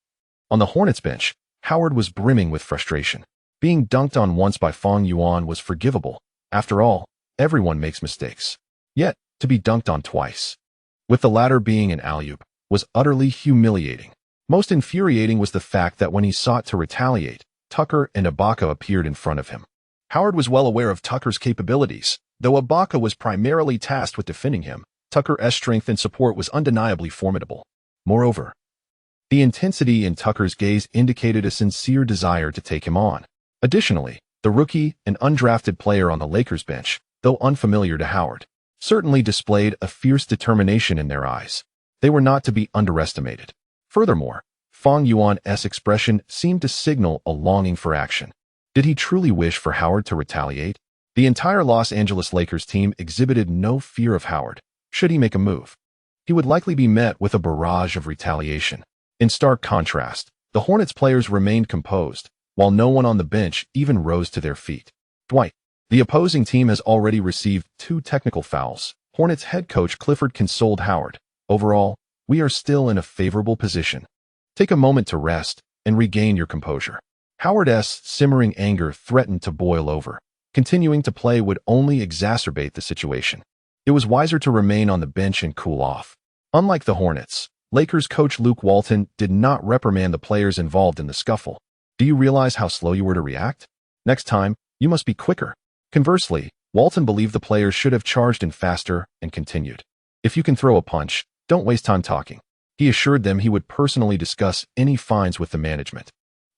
on the Hornets bench, Howard was brimming with frustration. Being dunked on once by Fang Yuan was forgivable. After all, everyone makes mistakes. Yet, to be dunked on twice, with the latter being an alley-oop, was utterly humiliating. Most infuriating was the fact that when he sought to retaliate, Tucker and Ibaka appeared in front of him. Howard was well aware of Tucker's capabilities. Though Ibaka was primarily tasked with defending him, Tucker's strength and support was undeniably formidable. Moreover, the intensity in Tucker's gaze indicated a sincere desire to take him on. Additionally, the rookie and undrafted player on the Lakers bench, though unfamiliar to Howard, certainly displayed a fierce determination in their eyes. They were not to be underestimated. Furthermore, Fang Yuan's expression seemed to signal a longing for action. Did he truly wish for Howard to retaliate? The entire Los Angeles Lakers team exhibited no fear of Howard. Should he make a move, he would likely be met with a barrage of retaliation. In stark contrast, the Hornets players remained composed, while no one on the bench even rose to their feet. Dwight, the opposing team has already received 2 technical fouls. Hornets head coach Clifford consoled Howard. Overall, we are still in a favorable position. Take a moment to rest and regain your composure. Howard's simmering anger threatened to boil over. Continuing to play would only exacerbate the situation. It was wiser to remain on the bench and cool off. Unlike the Hornets, Lakers coach Luke Walton did not reprimand the players involved in the scuffle. Do you realize how slow you were to react? Next time, you must be quicker. Conversely, Walton believed the players should have charged in faster and continued. If you can throw a punch, don't waste time talking. He assured them he would personally discuss any fines with the management.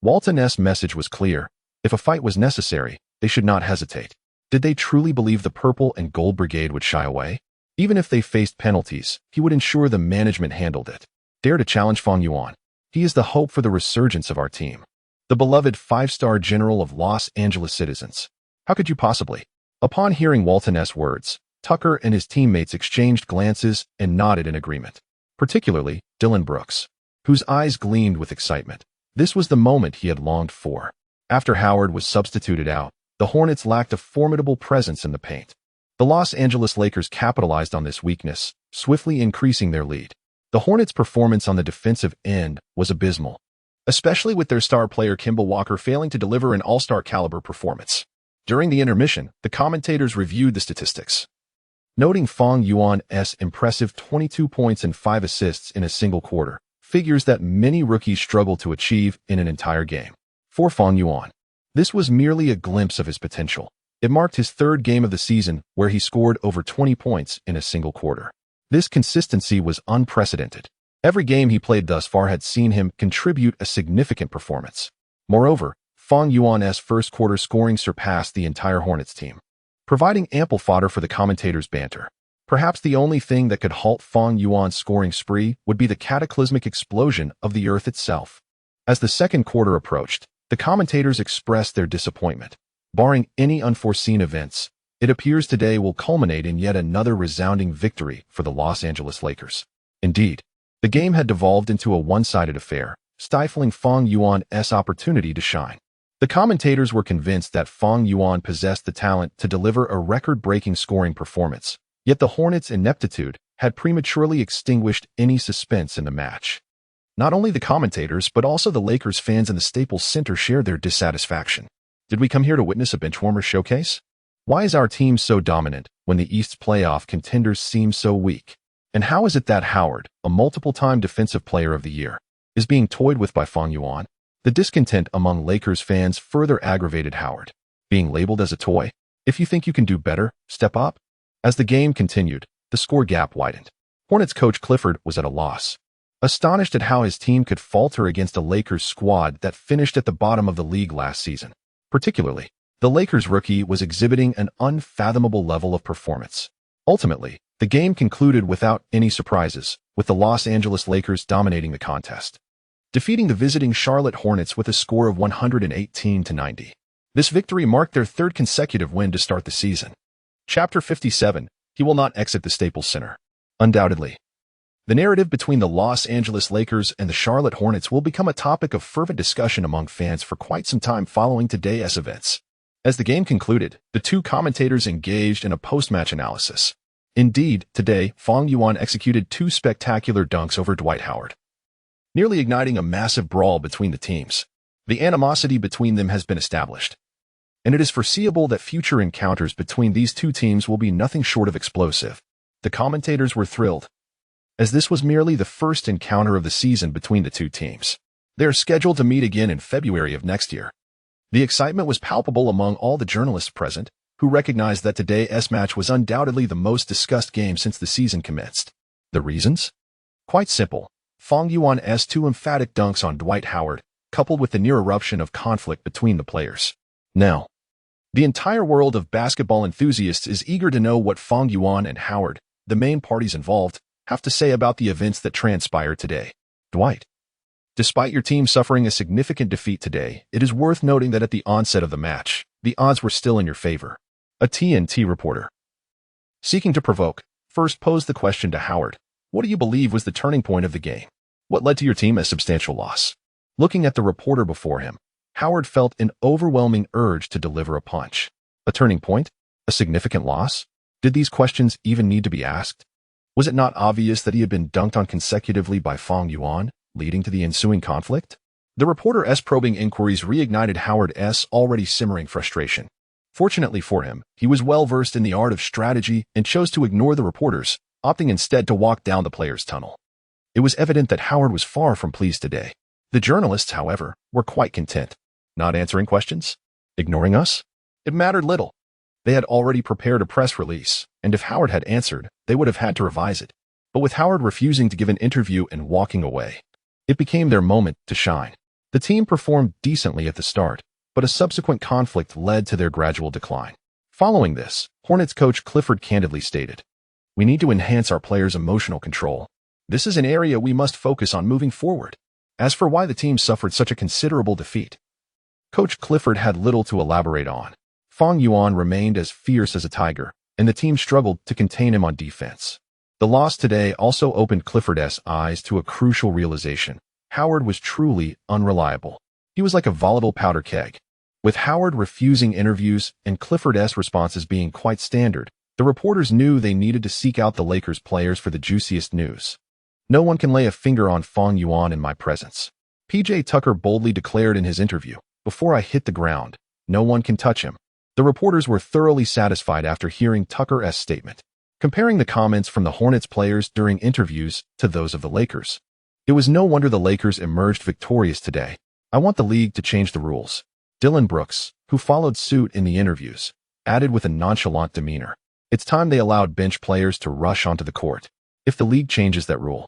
Walton's message was clear. If a fight was necessary, they should not hesitate. Did they truly believe the Purple and Gold Brigade would shy away? Even if they faced penalties, he would ensure the management handled it. Dare to challenge Fang Yuan. He is the hope for the resurgence of our team. The beloved 5-star general of Los Angeles citizens. How could you possibly? Upon hearing Walton's words, Tucker and his teammates exchanged glances and nodded in agreement. Particularly, Dillon Brooks, whose eyes gleamed with excitement. This was the moment he had longed for. After Howard was substituted out, the Hornets lacked a formidable presence in the paint. The Los Angeles Lakers capitalized on this weakness, swiftly increasing their lead. The Hornets' performance on the defensive end was abysmal, especially with their star player Kemba Walker failing to deliver an all-star caliber performance. During the intermission, the commentators reviewed the statistics, noting Fang Yuan's impressive 22 points and 5 assists in a single quarter, figures that many rookies struggle to achieve in an entire game. For Fang Yuan, this was merely a glimpse of his potential. It marked his 3rd game of the season where he scored over 20 points in a single quarter. This consistency was unprecedented. Every game he played thus far had seen him contribute a significant performance. Moreover, Fang Yuan's first quarter scoring surpassed the entire Hornets team, providing ample fodder for the commentators' banter. Perhaps the only thing that could halt Fang Yuan's scoring spree would be the cataclysmic explosion of the Earth itself. As the second quarter approached, the commentators expressed their disappointment. Barring any unforeseen events, it appears today will culminate in yet another resounding victory for the Los Angeles Lakers. Indeed, the game had devolved into a one-sided affair, stifling Fang Yuan's opportunity to shine. The commentators were convinced that Fang Yuan possessed the talent to deliver a record-breaking scoring performance, yet the Hornets' ineptitude had prematurely extinguished any suspense in the match. Not only the commentators, but also the Lakers fans in the Staples Center shared their dissatisfaction. Did we come here to witness a benchwarmer showcase? Why is our team so dominant when the East's playoff contenders seem so weak? And how is it that Howard, a multiple-time Defensive Player of the Year, is being toyed with by Fang Yuan? The discontent among Lakers fans further aggravated Howard, being labeled as a toy. If you think you can do better, step up. As the game continued, the score gap widened. Hornets coach Clifford was at a loss, astonished at how his team could falter against a Lakers squad that finished at the bottom of the league last season. Particularly, the Lakers rookie was exhibiting an unfathomable level of performance. Ultimately, the game concluded without any surprises, with the Los Angeles Lakers dominating the contest, defeating the visiting Charlotte Hornets with a score of 118-90. This victory marked their 3rd consecutive win to start the season. Chapter 57, he will not exit the Staples Center. Undoubtedly, The narrative between the Los Angeles Lakers and the Charlotte Hornets will become a topic of fervent discussion among fans for quite some time following today's events. As the game concluded, the two commentators engaged in a post-match analysis. Indeed, today, Fang Yuan executed two spectacular dunks over Dwight Howard, nearly igniting a massive brawl between the teams. The animosity between them has been established, and it is foreseeable that future encounters between these two teams will be nothing short of explosive. The commentators were thrilled, as this was merely the first encounter of the season between the two teams. They are scheduled to meet again in February of next year. The excitement was palpable among all the journalists present, who recognized that today's match was undoubtedly the most discussed game since the season commenced. The reasons? Quite simple. Fang Yuan's two emphatic dunks on Dwight Howard, coupled with the near eruption of conflict between the players. Now, the entire world of basketball enthusiasts is eager to know what Fang Yuan and Howard, the main parties involved, have to say about the events that transpired today. Dwight, despite your team suffering a significant defeat today, it is worth noting that at the onset of the match, the odds were still in your favor. A TNT reporter, seeking to provoke, first posed the question to Howard, what do you believe was the turning point of the game? What led to your team a substantial loss? Looking at the reporter before him, Howard felt an overwhelming urge to deliver a punch. A turning point? A significant loss? Did these questions even need to be asked? Was it not obvious that he had been dunked on consecutively by Fang Yuan, leading to the ensuing conflict? The reporter's probing inquiries reignited Howard's already simmering frustration. Fortunately for him, he was well-versed in the art of strategy and chose to ignore the reporters, opting instead to walk down the players' tunnel. It was evident that Howard was far from pleased today. The journalists, however, were quite content. Not answering questions? Ignoring us? It mattered little. They had already prepared a press release, and if Howard had answered, they would have had to revise it. But with Howard refusing to give an interview and walking away, it became their moment to shine. The team performed decently at the start, but a subsequent conflict led to their gradual decline. Following this, Hornets coach Clifford candidly stated, "We need to enhance our players' emotional control. This is an area we must focus on moving forward." As for why the team suffered such a considerable defeat, Coach Clifford had little to elaborate on. Fang Yuan remained as fierce as a tiger, and the team struggled to contain him on defense. The loss today also opened Clifford's eyes to a crucial realization. Howard was truly unreliable. He was like a volatile powder keg. With Howard refusing interviews and Clifford's responses being quite standard, the reporters knew they needed to seek out the Lakers players for the juiciest news. "No one can lay a finger on Fang Yuan in my presence," PJ Tucker boldly declared in his interview. "Before I hit the ground, no one can touch him." The reporters were thoroughly satisfied after hearing Tucker's statement, comparing the comments from the Hornets players during interviews to those of the Lakers. It was no wonder the Lakers emerged victorious today. "I want the league to change the rules." Dylan Brooks, who followed suit in the interviews, added with a nonchalant demeanor, "It's time they allowed bench players to rush onto the court. If the league changes that rule,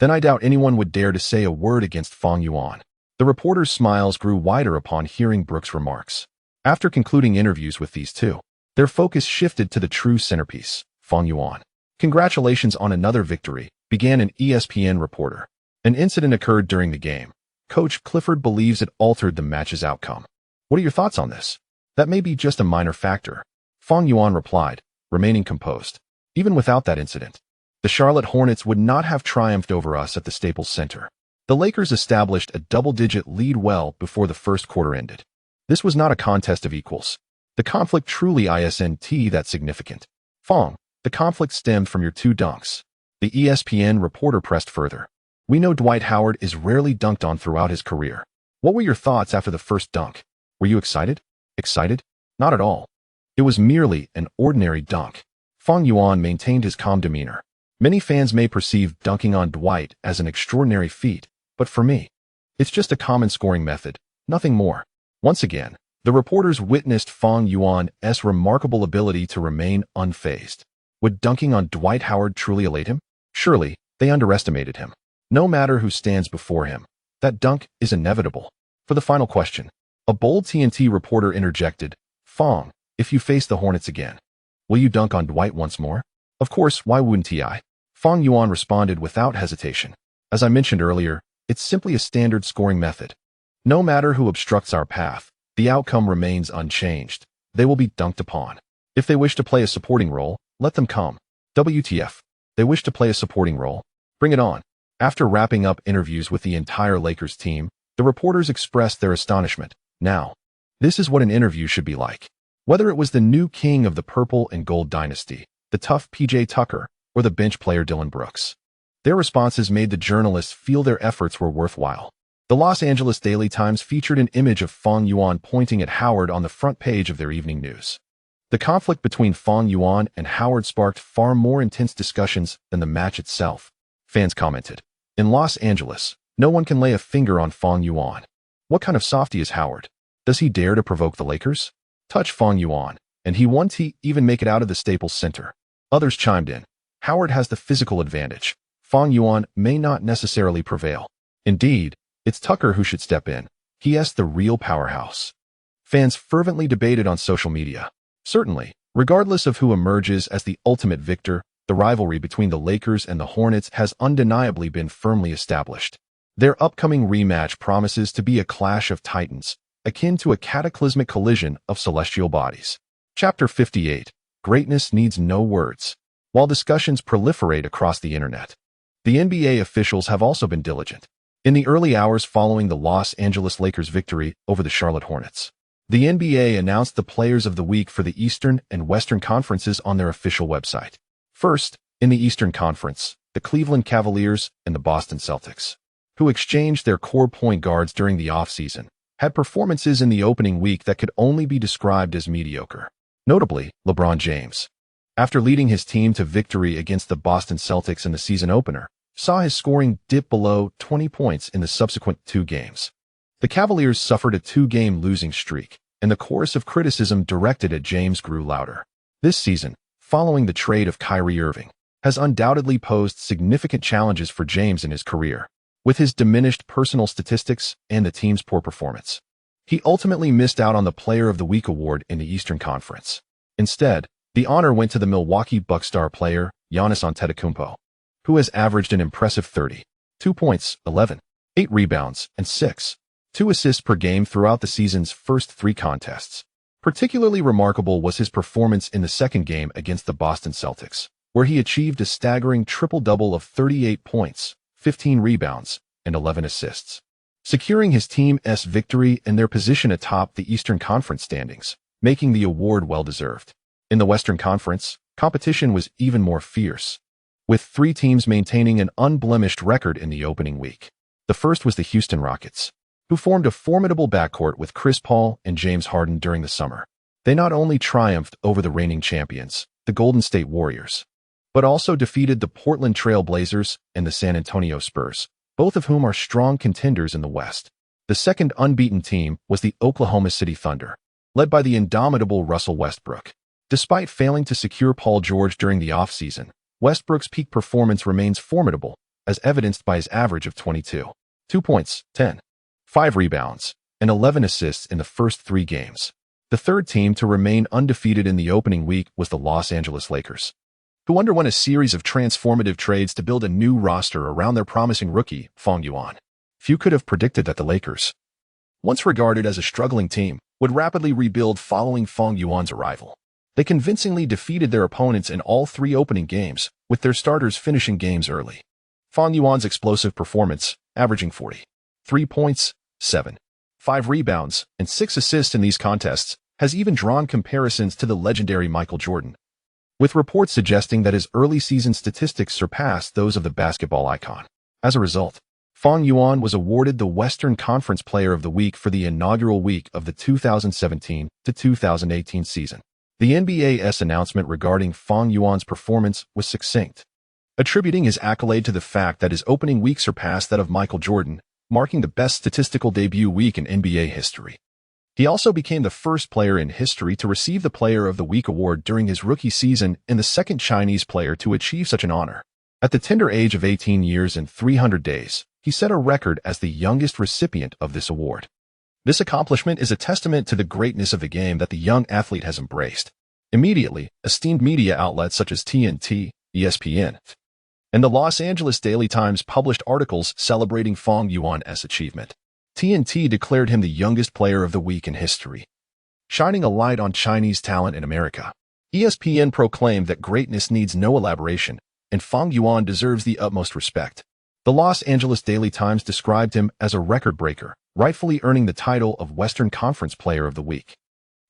then I doubt anyone would dare to say a word against Fang Yuan." The reporters' smiles grew wider upon hearing Brooks' remarks. After concluding interviews with these two, their focus shifted to the true centerpiece, Fang Yuan. "Congratulations on another victory," began an ESPN reporter. "An incident occurred during the game. Coach Clifford believes it altered the match's outcome. What are your thoughts on this?" "That may be just a minor factor," Fang Yuan replied, remaining composed. "Even without that incident, the Charlotte Hornets would not have triumphed over us at the Staples Center." The Lakers established a double-digit lead well before the first quarter ended. This was not a contest of equals. The conflict truly isn't that significant. "Fang, the conflict stemmed from your two dunks." The ESPN reporter pressed further. "We know Dwight Howard is rarely dunked on throughout his career. What were your thoughts after the first dunk? Were you excited?" "Excited? Not at all. It was merely an ordinary dunk." Fang Yuan maintained his calm demeanor. "Many fans may perceive dunking on Dwight as an extraordinary feat, but for me, it's just a common scoring method, nothing more." Once again, the reporters witnessed Fang Yuan's remarkable ability to remain unfazed. Would dunking on Dwight Howard truly elate him? Surely, they underestimated him. No matter who stands before him, that dunk is inevitable. For the final question, a bold TNT reporter interjected, "Fang, if you face the Hornets again, will you dunk on Dwight once more?" "Of course, why wouldn't I?" Fang Yuan responded without hesitation. "As I mentioned earlier, it's simply a standard scoring method. No matter who obstructs our path, the outcome remains unchanged. They will be dunked upon. If they wish to play a supporting role, let them come. WTF? They wish to play a supporting role? Bring it on. After wrapping up interviews with the entire Lakers team, the reporters expressed their astonishment. Now, this is what an interview should be like. Whether it was the new king of the purple and gold dynasty, the tough PJ Tucker, or the bench player Dylan Brooks, their responses made the journalists feel their efforts were worthwhile. The Los Angeles Daily Times featured an image of Fang Yuan pointing at Howard on the front page of their evening news. The conflict between Fang Yuan and Howard sparked far more intense discussions than the match itself. Fans commented, "In Los Angeles, no one can lay a finger on Fang Yuan. What kind of softie is Howard? Does he dare to provoke the Lakers? Touch Fang Yuan, and he won't even make it out of the Staples Center." Others chimed in, "Howard has the physical advantage. Fang Yuan may not necessarily prevail. Indeed, it's Tucker who should step in. He is the real powerhouse." Fans fervently debated on social media. Certainly, regardless of who emerges as the ultimate victor, the rivalry between the Lakers and the Hornets has undeniably been firmly established. Their upcoming rematch promises to be a clash of titans, akin to a cataclysmic collision of celestial bodies. Chapter 58. Greatness Needs No Words. While discussions proliferate across the internet, the NBA officials have also been diligent. In the early hours following the Los Angeles Lakers' victory over the Charlotte Hornets, the NBA announced the players of the week for the Eastern and Western Conferences on their official website. First, in the Eastern Conference, the Cleveland Cavaliers and the Boston Celtics, who exchanged their core point guards during the offseason, had performances in the opening week that could only be described as mediocre. Notably, LeBron James, after leading his team to victory against the Boston Celtics in the season opener, saw his scoring dip below 20 points in the subsequent 2 games. The Cavaliers suffered a 2-game losing streak, and the chorus of criticism directed at James grew louder. This season, following the trade of Kyrie Irving, has undoubtedly posed significant challenges for James in his career, with his diminished personal statistics and the team's poor performance. He ultimately missed out on the Player of the Week award in the Eastern Conference. Instead, the honor went to the Milwaukee Bucks star player, Giannis Antetokounmpo, who has averaged an impressive 32 points, 11, 8 rebounds, and 2 assists per game throughout the season's first 3 contests. Particularly remarkable was his performance in the second game against the Boston Celtics, where he achieved a staggering triple-double of 38 points, 15 rebounds, and 11 assists, securing his team's victory and their position atop the Eastern Conference standings, making the award well-deserved. In the Western Conference, competition was even more fierce, with 3 teams maintaining an unblemished record in the opening week. The first was the Houston Rockets, who formed a formidable backcourt with Chris Paul and James Harden during the summer. They not only triumphed over the reigning champions, the Golden State Warriors, but also defeated the Portland Trail Blazers and the San Antonio Spurs, both of whom are strong contenders in the West. The second unbeaten team was the Oklahoma City Thunder, led by the indomitable Russell Westbrook. Despite failing to secure Paul George during the offseason, Westbrook's peak performance remains formidable, as evidenced by his average of 22 points, 5 rebounds, and 11 assists in the first 3 games. The third team to remain undefeated in the opening week was the Los Angeles Lakers, who underwent a series of transformative trades to build a new roster around their promising rookie, Fang Yuan. Few could have predicted that the Lakers, once regarded as a struggling team, would rapidly rebuild following Fang Yuan's arrival. They convincingly defeated their opponents in all 3 opening games, with their starters finishing games early. Fang Yuan's explosive performance, averaging 43 points, 5 rebounds, and 6 assists in these contests, has even drawn comparisons to the legendary Michael Jordan, with reports suggesting that his early season statistics surpassed those of the basketball icon. As a result, Fang Yuan was awarded the Western Conference Player of the Week for the inaugural week of the 2017 to 2018 season. The NBA's announcement regarding Fang Yuan's performance was succinct, attributing his accolade to the fact that his opening week surpassed that of Michael Jordan, marking the best statistical debut week in NBA history. He also became the first player in history to receive the Player of the Week award during his rookie season and the second Chinese player to achieve such an honor. At the tender age of 18 years and 300 days, he set a record as the youngest recipient of this award. This accomplishment is a testament to the greatness of the game that the young athlete has embraced. Immediately, esteemed media outlets such as TNT, ESPN, and the Los Angeles Daily Times published articles celebrating Fang Yuan's achievement. TNT declared him the youngest player of the week in history, shining a light on Chinese talent in America. ESPN proclaimed that greatness needs no elaboration, and Fang Yuan deserves the utmost respect. The Los Angeles Daily Times described him as a record breaker, rightfully earning the title of Western Conference Player of the Week.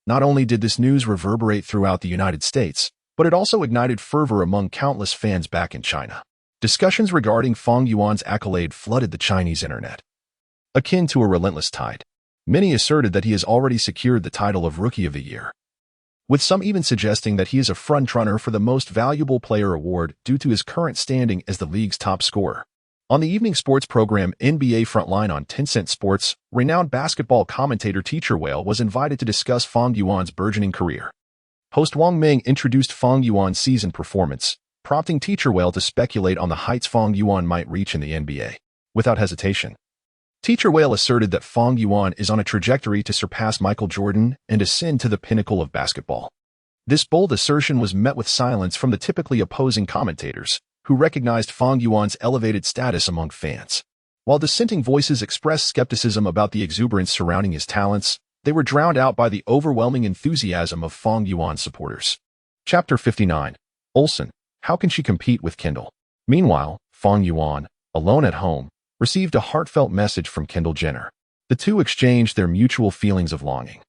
Not only did this news reverberate throughout the United States, but it also ignited fervor among countless fans back in China. Discussions regarding Fang Yuan's accolade flooded the Chinese internet. Akin to a relentless tide, many asserted that he has already secured the title of Rookie of the Year, with some even suggesting that he is a frontrunner for the Most Valuable Player award due to his current standing as the league's top scorer. On the evening sports program NBA Frontline on Tencent Sports, renowned basketball commentator Teacher Whale was invited to discuss Fang Yuan's burgeoning career. Host Wang Ming introduced Fang Yuan's season performance, prompting Teacher Whale to speculate on the heights Fang Yuan might reach in the NBA. Without hesitation, Teacher Whale asserted that Fang Yuan is on a trajectory to surpass Michael Jordan and ascend to the pinnacle of basketball. This bold assertion was met with silence from the typically opposing commentators, who recognized Fang Yuan's elevated status among fans. While dissenting voices expressed skepticism about the exuberance surrounding his talents, they were drowned out by the overwhelming enthusiasm of Fang Yuan supporters. Chapter 59. Olsen. How can she compete with Kendall? Meanwhile, Fang Yuan, alone at home, received a heartfelt message from Kendo Jenner. The two exchanged their mutual feelings of longing.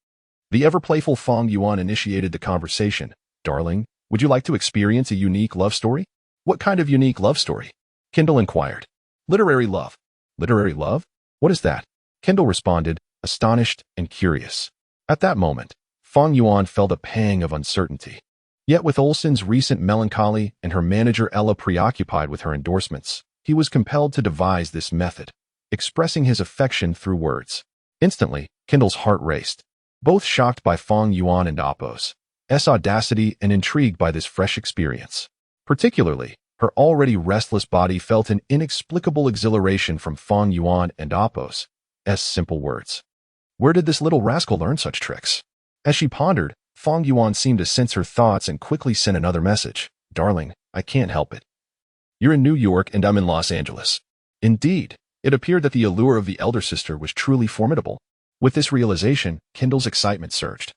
The ever-playful Fang Yuan initiated the conversation. "Darling, would you like to experience a unique love story?" "What kind of unique love story?" Kendall inquired. "Literary love." "Literary love? What is that?" Kendall responded, astonished and curious. At that moment, Fang Yuan felt a pang of uncertainty. Yet with Olsen's recent melancholy and her manager Ella preoccupied with her endorsements, he was compelled to devise this method, expressing his affection through words. Instantly, Kendall's heart raced, both shocked by Fang Yuan and Appo's audacity and intrigued by this fresh experience. Particularly, her already restless body felt an inexplicable exhilaration from Fang Yuan and Appo's simple words. Where did this little rascal learn such tricks? As she pondered, Fang Yuan seemed to sense her thoughts and quickly sent another message. "Darling, I can't help it. You're in New York and I'm in Los Angeles." Indeed, it appeared that the allure of the elder sister was truly formidable. With this realization, Kendall's excitement surged,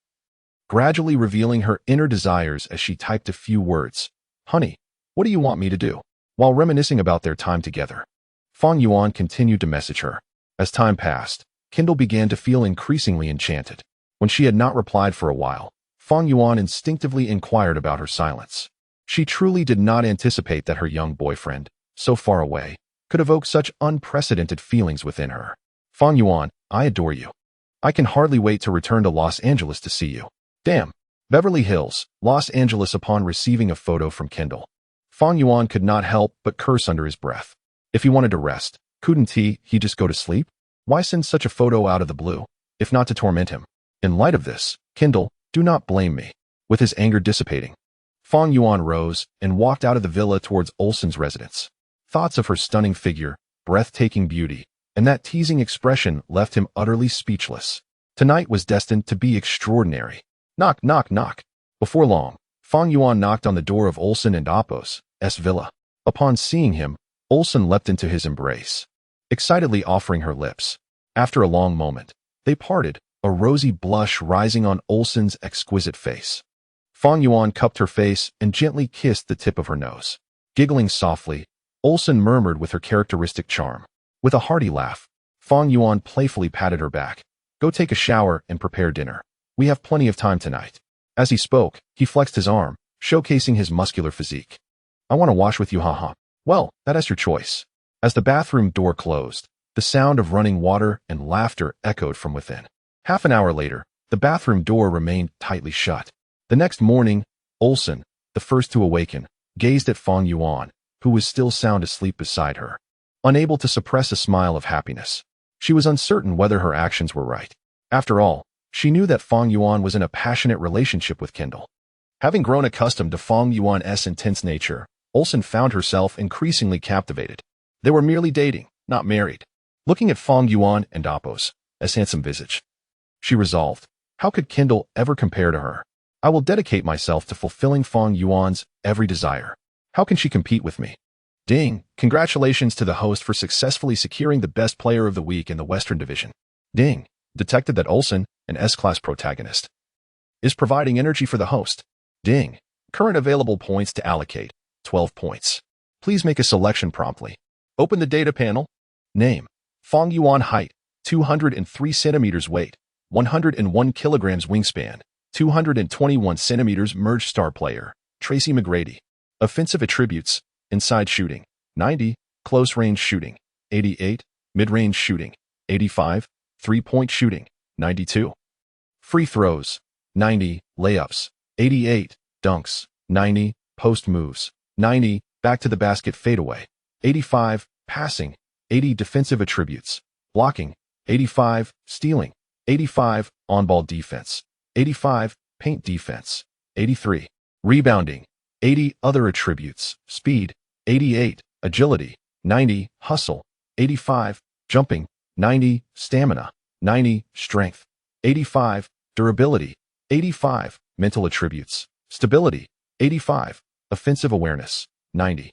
gradually revealing her inner desires as she typed a few words. "Honey, what do you want me to do?" While reminiscing about their time together, Fang Yuan continued to message her. As time passed, Kendall began to feel increasingly enchanted. When she had not replied for a while, Fang Yuan instinctively inquired about her silence. She truly did not anticipate that her young boyfriend, so far away, could evoke such unprecedented feelings within her. "Fang Yuan, I adore you. I can hardly wait to return to Los Angeles to see you." Damn. Beverly Hills, Los Angeles. Upon receiving a photo from Kendall, Fang Yuan could not help but curse under his breath. If he wanted to rest, couldn't he just go to sleep? Why send such a photo out of the blue, if not to torment him? In light of this, Kendall, do not blame me. With his anger dissipating, Fang Yuan rose and walked out of the villa towards Olsen's residence. Thoughts of her stunning figure, breathtaking beauty, and that teasing expression left him utterly speechless. Tonight was destined to be extraordinary. Knock, knock, knock. Before long, Fang Yuan knocked on the door of Olsen and Appo's villa. Upon seeing him, Olsen leapt into his embrace, excitedly offering her lips. After a long moment, they parted, a rosy blush rising on Olsen's exquisite face. Fang Yuan cupped her face and gently kissed the tip of her nose. Giggling softly, Olsen murmured with her characteristic charm. With a hearty laugh, Fang Yuan playfully patted her back. "Go take a shower and prepare dinner. We have plenty of time tonight." As he spoke, he flexed his arm, showcasing his muscular physique. "I want to wash with you, haha." "Well, that's your choice." As the bathroom door closed, the sound of running water and laughter echoed from within. Half an hour later, the bathroom door remained tightly shut. The next morning, Olsen, the first to awaken, gazed at Fang Yuan, who was still sound asleep beside her, unable to suppress a smile of happiness. She was uncertain whether her actions were right. After all, she knew that Fang Yuan was in a passionate relationship with Kendall. Having grown accustomed to Fang Yuan's intense nature, Olsen found herself increasingly captivated. They were merely dating, not married. Looking at Fang Yuan and Appo's handsome visage, she resolved, how could Kendall ever compare to her? I will dedicate myself to fulfilling Fang Yuan's every desire. How can she compete with me? Ding! Congratulations to the host for successfully securing the Best Player of the Week in the Western Division. Ding! Detected that Olsen, an S-Class protagonist, is providing energy for the host. Ding! Current available points to allocate, 12 points. Please make a selection promptly. Open the data panel. Name: Fang Yuan. Height: 203 centimeters. Weight: 101 kilograms. Wingspan: 221 centimeters. Merged star player: Tracy McGrady. Offensive attributes: inside shooting, 90, close range shooting, 88, mid-range shooting, 85, three-point shooting, 92. Free throws, 90, layups, 88, dunks, 90, post moves, 90, back to the basket fadeaway, 85, passing, 80 defensive attributes, blocking, 85, stealing, 85, on-ball defense, 85, paint defense, 83, rebounding, 80 other attributes, speed, 88, agility, 90, hustle, 85, jumping, 90, stamina, 90, strength, 85, durability, 85, mental attributes, stability, 85, offensive awareness, 90,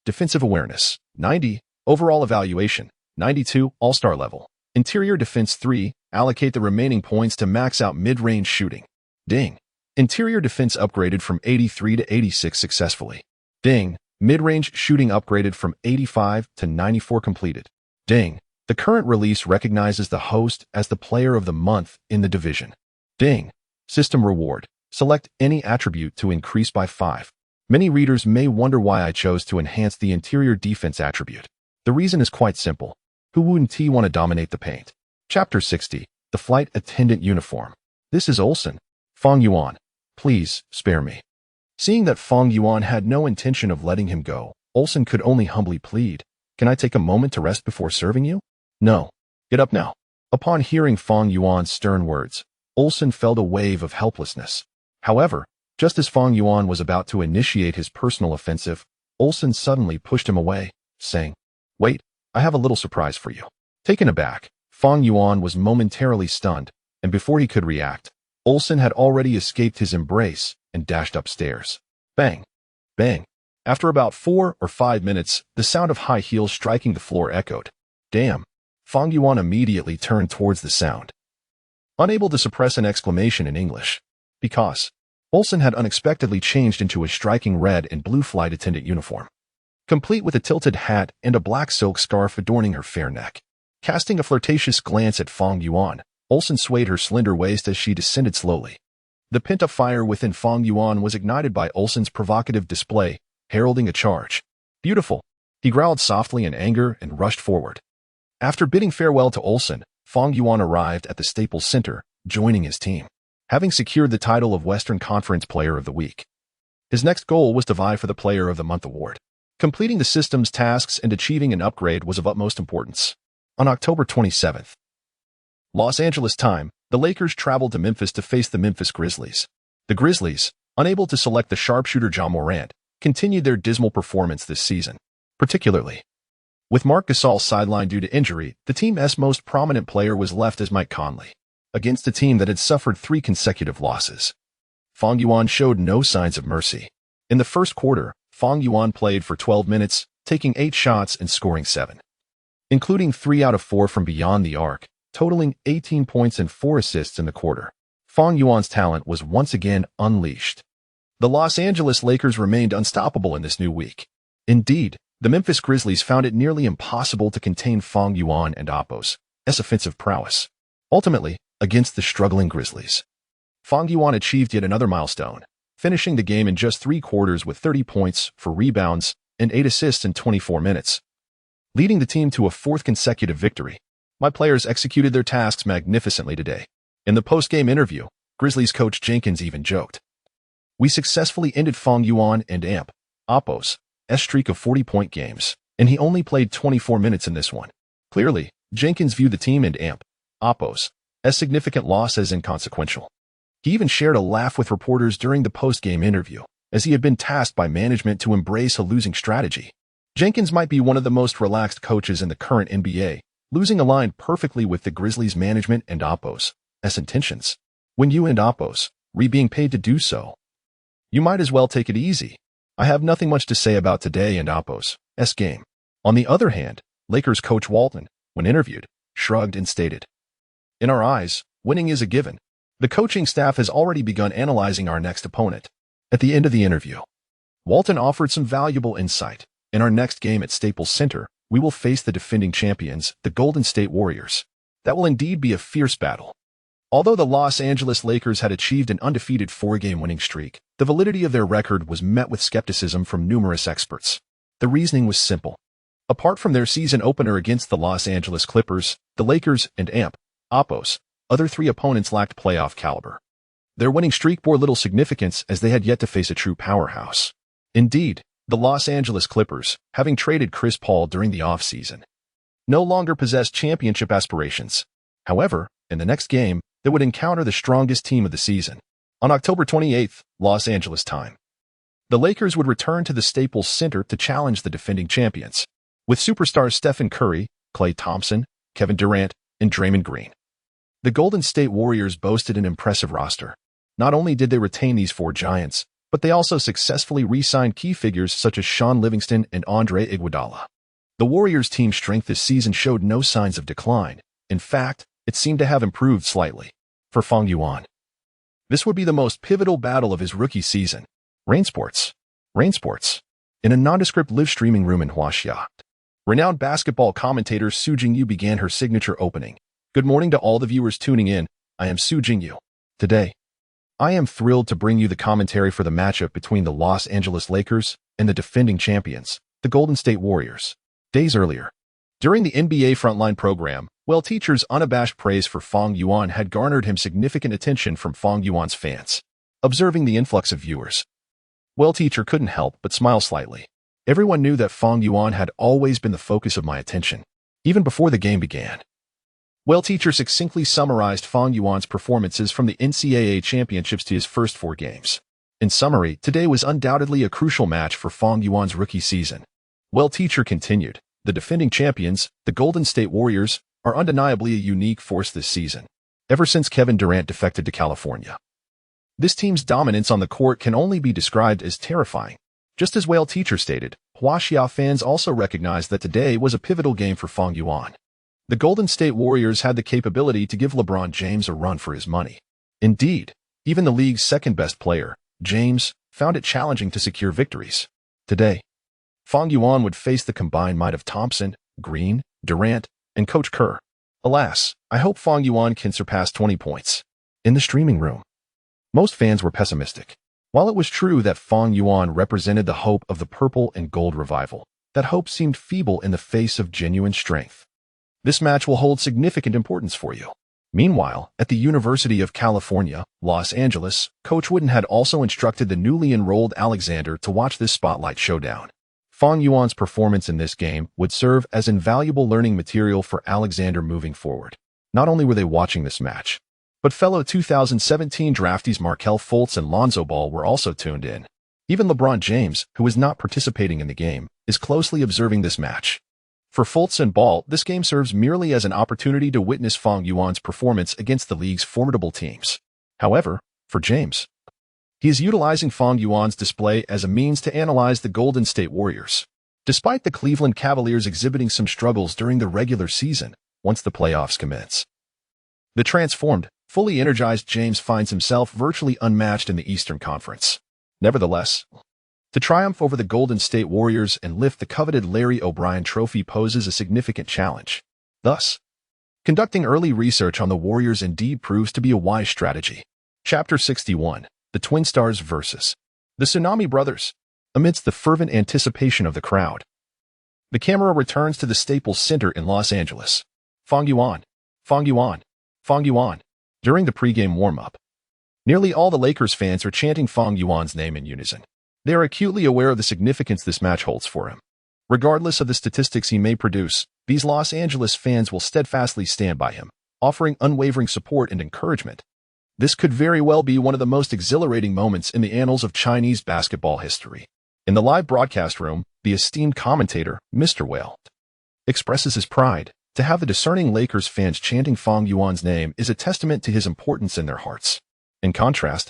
defensive awareness, 90, overall evaluation, 92, all-star level, interior defense 3, allocate the remaining points to max out mid-range shooting. Ding. Interior defense upgraded from 83 to 86 successfully. Ding. Mid-range shooting upgraded from 85 to 94 completed. Ding. The current release recognizes the host as the player of the month in the division. Ding. System reward. Select any attribute to increase by 5. Many readers may wonder why I chose to enhance the interior defense attribute. The reason is quite simple. Who wouldn't want to dominate the paint? Chapter 60. The Flight Attendant Uniform. This is Olsen. Fang Yuan. Please, spare me. Seeing that Fang Yuan had no intention of letting him go, Olsen could only humbly plead, "Can I take a moment to rest before serving you?" "No. Get up now." Upon hearing Fang Yuan's stern words, Olsen felt a wave of helplessness. However, just as Fang Yuan was about to initiate his personal offensive, Olsen suddenly pushed him away, saying, "Wait, I have a little surprise for you." Taken aback, Fang Yuan was momentarily stunned, and before he could react, Olsen had already escaped his embrace and dashed upstairs. Bang! Bang! After about 4 or 5 minutes, the sound of high heels striking the floor echoed. Damn! Fang Yuan immediately turned towards the sound, unable to suppress an exclamation in English, because Olsen had unexpectedly changed into a striking red and blue flight attendant uniform, complete with a tilted hat and a black silk scarf adorning her fair neck. Casting a flirtatious glance at Fang Yuan, Olsen swayed her slender waist as she descended slowly. The pent-up fire within Fang Yuan was ignited by Olsen's provocative display, heralding a charge. "Beautiful," he growled softly in anger and rushed forward. After bidding farewell to Olsen, Fang Yuan arrived at the Staples Center, joining his team, having secured the title of Western Conference Player of the Week. His next goal was to vie for the Player of the Month award. Completing the system's tasks and achieving an upgrade was of utmost importance. On October 27th, Los Angeles time, the Lakers traveled to Memphis to face the Memphis Grizzlies. The Grizzlies, unable to select the sharpshooter Durant, continued their dismal performance this season. Particularly, with Marc Gasol sidelined due to injury, the team's most prominent player was left as Mike Conley, against a team that had suffered 3 consecutive losses. Fang Yuan showed no signs of mercy. In the first quarter, Fang Yuan played for 12 minutes, taking 8 shots and scoring 7, including 3 out of 4 from beyond the arc, totaling 18 points and 4 assists in the quarter. Fang Yuan's talent was once again unleashed. The Los Angeles Lakers remained unstoppable in this new week. Indeed, the Memphis Grizzlies found it nearly impossible to contain Fang Yuan and Apos' offensive prowess. Ultimately, against the struggling Grizzlies, Fang Yuan achieved yet another milestone, finishing the game in just 3 quarters with 30 points, 4 rebounds, and 8 assists in 24 minutes, leading the team to a 4th consecutive victory. My players executed their tasks magnificently today. In the post-game interview, Grizzlies coach Jenkins even joked, "We successfully ended Fang Yuan and Apos' streak of 40-point games, and he only played 24 minutes in this one." Clearly, Jenkins viewed the team and Apos' significant loss as inconsequential. He even shared a laugh with reporters during the post-game interview, as he had been tasked by management to embrace a losing strategy. Jenkins might be one of the most relaxed coaches in the current NBA, losing aligned perfectly with the Grizzlies' management and Apos' intentions. When you and Apos' being paid to do so, you might as well take it easy. I have nothing much to say about today and Apos' game. On the other hand, Lakers coach Walton, when interviewed, shrugged and stated, "In our eyes, winning is a given. The coaching staff has already begun analyzing our next opponent." At the end of the interview, Walton offered some valuable insight, In our next game at Staples Center, we will face the defending champions, the Golden State Warriors. That will indeed be a fierce battle. Although the Los Angeles Lakers had achieved an undefeated 4-game winning streak, the validity of their record was met with skepticism from numerous experts. The reasoning was simple. Apart from their season opener against the Los Angeles Clippers, the Lakers, and Oppos, other 3 opponents lacked playoff caliber. Their winning streak bore little significance as they had yet to face a true powerhouse. Indeed, the Los Angeles Clippers, having traded Chris Paul during the offseason, no longer possessed championship aspirations. However, in the next game, they would encounter the strongest team of the season. On October 28th, Los Angeles time, the Lakers would return to the Staples Center to challenge the defending champions, with superstars Stephen Curry, Klay Thompson, Kevin Durant, and Draymond Green. The Golden State Warriors boasted an impressive roster. Not only did they retain these 4 giants, but they also successfully re-signed key figures such as Sean Livingston and Andre Iguodala. The Warriors' team strength this season showed no signs of decline. In fact, it seemed to have improved slightly. For Fang Yuan, this would be the most pivotal battle of his rookie season. Rain Sports. In a nondescript live streaming room in Huaxia, renowned basketball commentator Su Jingyu began her signature opening. Good morning to all the viewers tuning in. I am Su Jingyu. Today, I am thrilled to bring you the commentary for the matchup between the Los Angeles Lakers and the defending champions, the Golden State Warriors. Days earlier, during the NBA Frontline program, teacher's unabashed praise for Fang Yuan had garnered him significant attention from Fang Yuan's fans. Observing the influx of viewers, teacher couldn't help but smile slightly. Everyone knew that Fang Yuan had always been the focus of my attention, even before the game began. Teacher succinctly summarized Fang Yuan's performances from the NCAA championships to his first 4 games. In summary, today was undoubtedly a crucial match for Fang Yuan's rookie season. Teacher continued, the defending champions, the Golden State Warriors, are undeniably a unique force this season, ever since Kevin Durant defected to California. This team's dominance on the court can only be described as terrifying. Just as Teacher stated, Huaxia fans also recognized that today was a pivotal game for Fang Yuan. The Golden State Warriors had the capability to give LeBron James a run for his money. Indeed, even the league's second-best player, James, found it challenging to secure victories. Today, Fang Yuan would face the combined might of Thompson, Green, Durant, and Coach Kerr. Alas, I hope Fang Yuan can surpass 20 points. In the streaming room, most fans were pessimistic. While it was true that Fang Yuan represented the hope of the purple and gold revival, that hope seemed feeble in the face of genuine strength. This match will hold significant importance for you. Meanwhile, at the University of California, Los Angeles, Coach Wooden had also instructed the newly enrolled Alexander to watch this spotlight showdown. Fang Yuan's performance in this game would serve as invaluable learning material for Alexander moving forward. Not only were they watching this match, but fellow 2017 draftees Markelle Fultz and Lonzo Ball were also tuned in. Even LeBron James, who is not participating in the game, is closely observing this match. For Fultz and Ball, this game serves merely as an opportunity to witness Fang Yuan's performance against the league's formidable teams. However, for James, he is utilizing Fang Yuan's display as a means to analyze the Golden State Warriors. Despite the Cleveland Cavaliers exhibiting some struggles during the regular season, once the playoffs commence, the transformed, fully energized James finds himself virtually unmatched in the Eastern Conference. Nevertheless, to triumph over the Golden State Warriors and lift the coveted Larry O'Brien Trophy poses a significant challenge. Thus, conducting early research on the Warriors indeed proves to be a wise strategy. Chapter 61, The Twin Stars vs. the Tsunami Brothers. Amidst the fervent anticipation of the crowd, the camera returns to the Staples Center in Los Angeles. Fang Yuan. During the pregame warm-up, nearly all the Lakers fans are chanting Fang Yuan's name in unison. They are acutely aware of the significance this match holds for him. Regardless of the statistics he may produce, these Los Angeles fans will steadfastly stand by him, offering unwavering support and encouragement. This could very well be one of the most exhilarating moments in the annals of Chinese basketball history. In the live broadcast room, the esteemed commentator, Mr. Whale, expresses his pride. To have the discerning Lakers fans chanting Fang Yuan's name is a testament to his importance in their hearts. In contrast,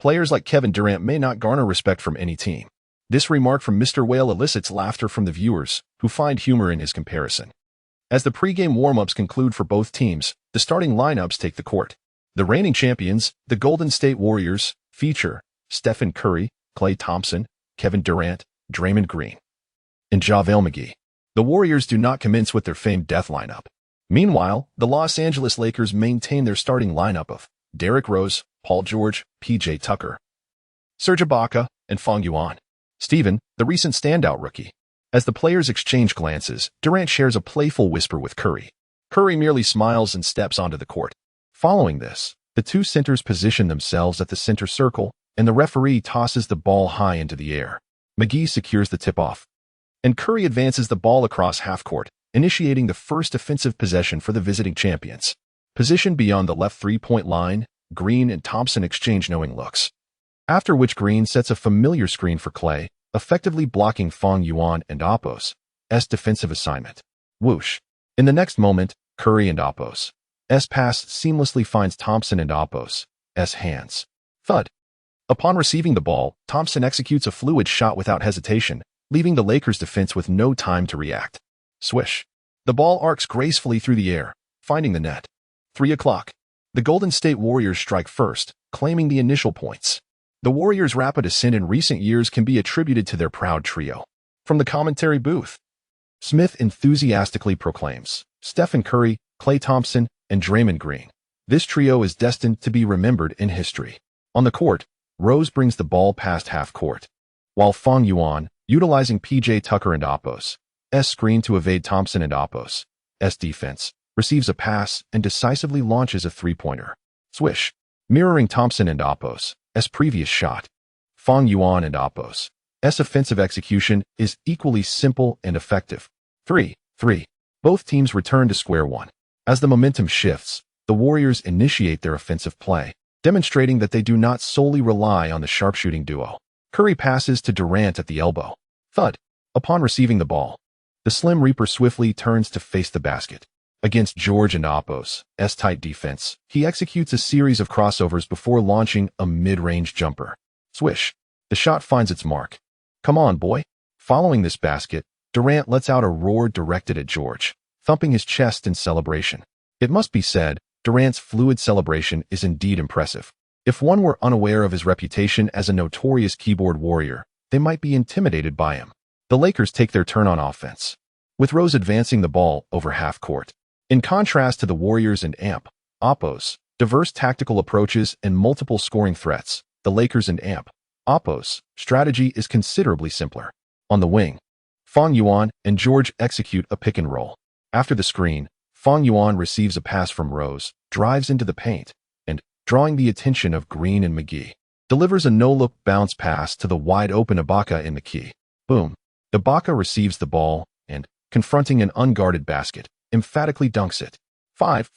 players like Kevin Durant may not garner respect from any team. This remark from Mr. Whale elicits laughter from the viewers, who find humor in his comparison. As the pregame warm-ups conclude for both teams, the starting lineups take the court. The reigning champions, the Golden State Warriors, feature Stephen Curry, Klay Thompson, Kevin Durant, Draymond Green. and JaVale McGee. The Warriors do not commence with their famed death lineup. Meanwhile, the Los Angeles Lakers maintain their starting lineup of Derrick Rose, Paul George, PJ Tucker, Serge Ibaka, and Fang Yuan. Steven, the recent standout rookie. As the players exchange glances, Durant shares a playful whisper with Curry. Curry merely smiles and steps onto the court. Following this, the two centers position themselves at the center circle, and the referee tosses the ball high into the air. McGee secures the tip-off, and Curry advances the ball across half-court, initiating the first offensive possession for the visiting champions. Positioned beyond the left three-point line, Green and Thompson exchange knowing looks, after which Green sets a familiar screen for Clay, effectively blocking Fang Yuan and Apos' defensive assignment. Whoosh. In the next moment, Curry and Apos' pass seamlessly finds Thompson and Apos' hands. Thud. Upon receiving the ball, Thompson executes a fluid shot without hesitation, leaving the Lakers' defense with no time to react. Swish. The ball arcs gracefully through the air, finding the net. 3 o'clock. The Golden State Warriors strike first, claiming the initial points. The Warriors' rapid ascent in recent years can be attributed to their proud trio. From the commentary booth, Smith enthusiastically proclaims, Stephen Curry, Klay Thompson, and Draymond Green. This trio is destined to be remembered in history. On the court, Rose brings the ball past half-court, while Fang Yuan, utilizing PJ Tucker and Apos' screen to evade Thompson and Apos' defense, receives a pass and decisively launches a three-pointer. Swish. Mirroring Thompson and Apos' previous shot, Fang Yuan and Apos' offensive execution is equally simple and effective. 3. Both teams return to square one. As the momentum shifts, the Warriors initiate their offensive play, demonstrating that they do not solely rely on the sharpshooting duo. Curry passes to Durant at the elbow. Thud. Upon receiving the ball, the Slim Reaper swiftly turns to face the basket. Against George and Apos' tight defense, he executes a series of crossovers before launching a mid-range jumper. Swish. The shot finds its mark. Come on, boy. Following this basket, Durant lets out a roar directed at George, thumping his chest in celebration. It must be said, Durant's fluid celebration is indeed impressive. If one were unaware of his reputation as a notorious keyboard warrior, they might be intimidated by him. The Lakers take their turn on offense, with Rose advancing the ball over half-court. In contrast to the Warriors and Apos' diverse tactical approaches and multiple scoring threats, the Lakers and Apos' strategy is considerably simpler. On the wing, Fang Yuan and George execute a pick and roll. After the screen, Fang Yuan receives a pass from Rose, drives into the paint, and, drawing the attention of Green and McGee, delivers a no-look bounce pass to the wide-open Ibaka in the key. Boom. Ibaka receives the ball and, confronting an unguarded basket, emphatically dunks it. 5.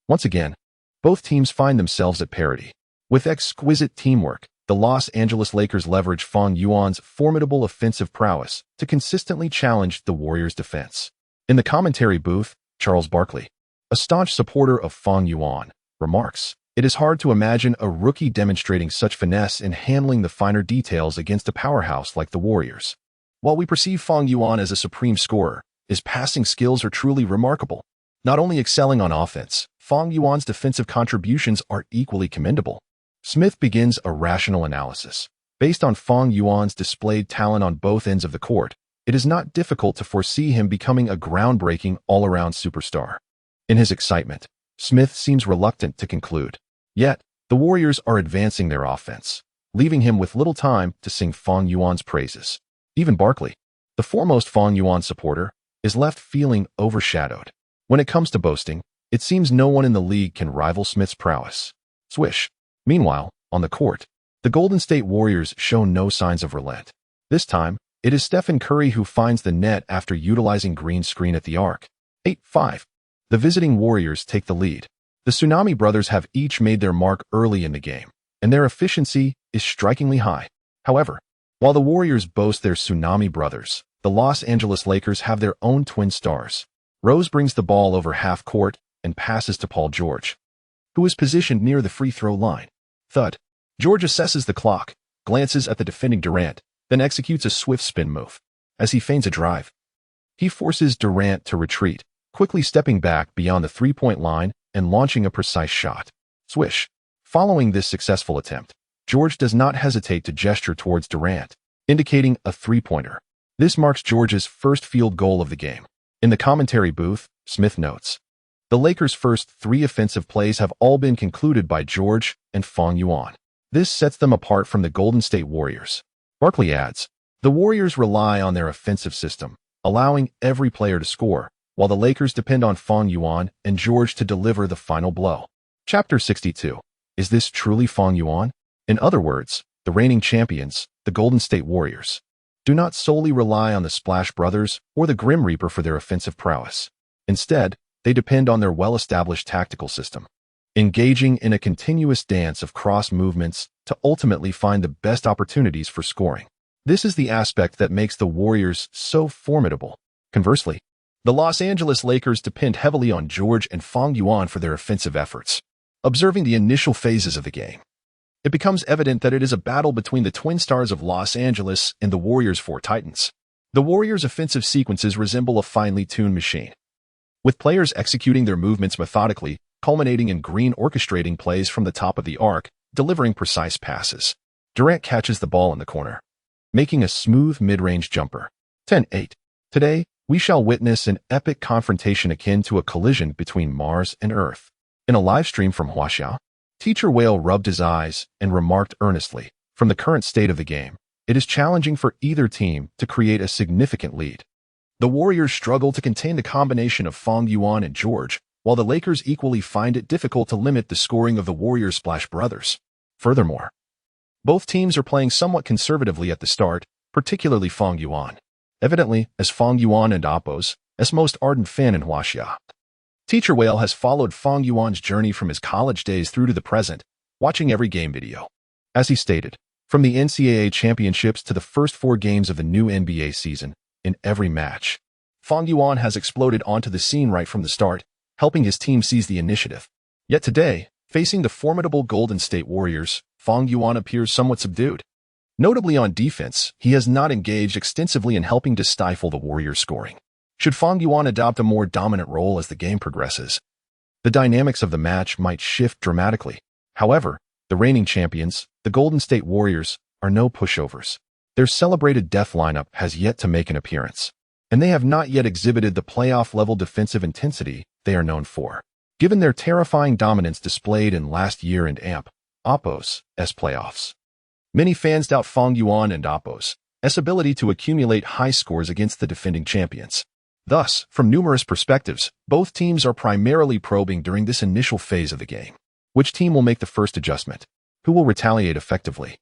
Once again, both teams find themselves at parity. With exquisite teamwork, the Los Angeles Lakers leverage Fang Yuan's formidable offensive prowess to consistently challenge the Warriors' defense. In the commentary booth, Charles Barkley, a staunch supporter of Fang Yuan, remarks, "It is hard to imagine a rookie demonstrating such finesse in handling the finer details against a powerhouse like the Warriors. While we perceive Fang Yuan as a supreme scorer, his passing skills are truly remarkable. Not only excelling on offense, Fang Yuan's defensive contributions are equally commendable." Smith begins a rational analysis. Based on Fang Yuan's displayed talent on both ends of the court, it is not difficult to foresee him becoming a groundbreaking all-around superstar. In his excitement, Smith seems reluctant to conclude. Yet, the Warriors are advancing their offense, leaving him with little time to sing Fang Yuan's praises. Even Barkley, the foremost Fang Yuan supporter, is left feeling overshadowed. When it comes to boasting, it seems no one in the league can rival Smith's prowess. Swish. Meanwhile, on the court, the Golden State Warriors show no signs of relent. This time, it is Stephen Curry who finds the net after utilizing Green's screen at the arc. 8-5. The visiting Warriors take the lead. The Tsunami brothers have each made their mark early in the game, and their efficiency is strikingly high. However, while the Warriors boast their Tsunami brothers, the Los Angeles Lakers have their own twin stars. Rose brings the ball over half court and passes to Paul George, who is positioned near the free throw line. Thud. George assesses the clock, glances at the defending Durant, then executes a swift spin move. As he feigns a drive, he forces Durant to retreat, quickly stepping back beyond the three-point line and launching a precise shot. Swish. Following this successful attempt, George does not hesitate to gesture towards Durant, indicating a three-pointer. This marks George's first field goal of the game. In the commentary booth, Smith notes, "The Lakers' first 3 offensive plays have all been concluded by George and Fang Yuan. This sets them apart from the Golden State Warriors." Barkley adds, "The Warriors rely on their offensive system, allowing every player to score, while the Lakers depend on Fang Yuan and George to deliver the final blow." Chapter 62. Is this truly Fang Yuan? In other words, the reigning champions, the Golden State Warriors, do not solely rely on the Splash Brothers or the Grim Reaper for their offensive prowess. Instead, they depend on their well-established tactical system, engaging in a continuous dance of cross movements to ultimately find the best opportunities for scoring. This is the aspect that makes the Warriors so formidable. Conversely, the Los Angeles Lakers depend heavily on George and Fang Yuan for their offensive efforts. Observing the initial phases of the game, it becomes evident that it is a battle between the twin stars of Los Angeles and the Warriors' 4 Titans. The Warriors' offensive sequences resemble a finely tuned machine, with players executing their movements methodically, culminating in Green orchestrating plays from the top of the arc, delivering precise passes. Durant catches the ball in the corner, making a smooth mid-range jumper. 10-8. Today, we shall witness an epic confrontation akin to a collision between Mars and Earth. In a live stream from Huaxia, Teacher Whale rubbed his eyes and remarked earnestly, "From the current state of the game, it is challenging for either team to create a significant lead." The Warriors struggle to contain the combination of Fang Yuan and George, while the Lakers equally find it difficult to limit the scoring of the Warriors' Splash Brothers. Furthermore, both teams are playing somewhat conservatively at the start, particularly Fang Yuan. Evidently, as Fang Yuan and Appos, as most ardent fan in Huaxia. Teacher Whale has followed Fang Yuan's journey from his college days through to the present, watching every game video. As he stated, from the NCAA championships to the first 4 games of the new NBA season, in every match, Fang Yuan has exploded onto the scene right from the start, helping his team seize the initiative. Yet today, facing the formidable Golden State Warriors, Fang Yuan appears somewhat subdued. Notably on defense, he has not engaged extensively in helping to stifle the Warriors' scoring. Should Fang Yuan adopt a more dominant role as the game progresses, the dynamics of the match might shift dramatically. However, the reigning champions, the Golden State Warriors, are no pushovers. Their celebrated death lineup has yet to make an appearance, and they have not yet exhibited the playoff-level defensive intensity they are known for. Given their terrifying dominance displayed in last year and Appos' playoffs, many fans doubt Fang Yuan and Appos' ability to accumulate high scores against the defending champions. Thus, from numerous perspectives, both teams are primarily probing during this initial phase of the game. Which team will make the first adjustment? Who will retaliate effectively?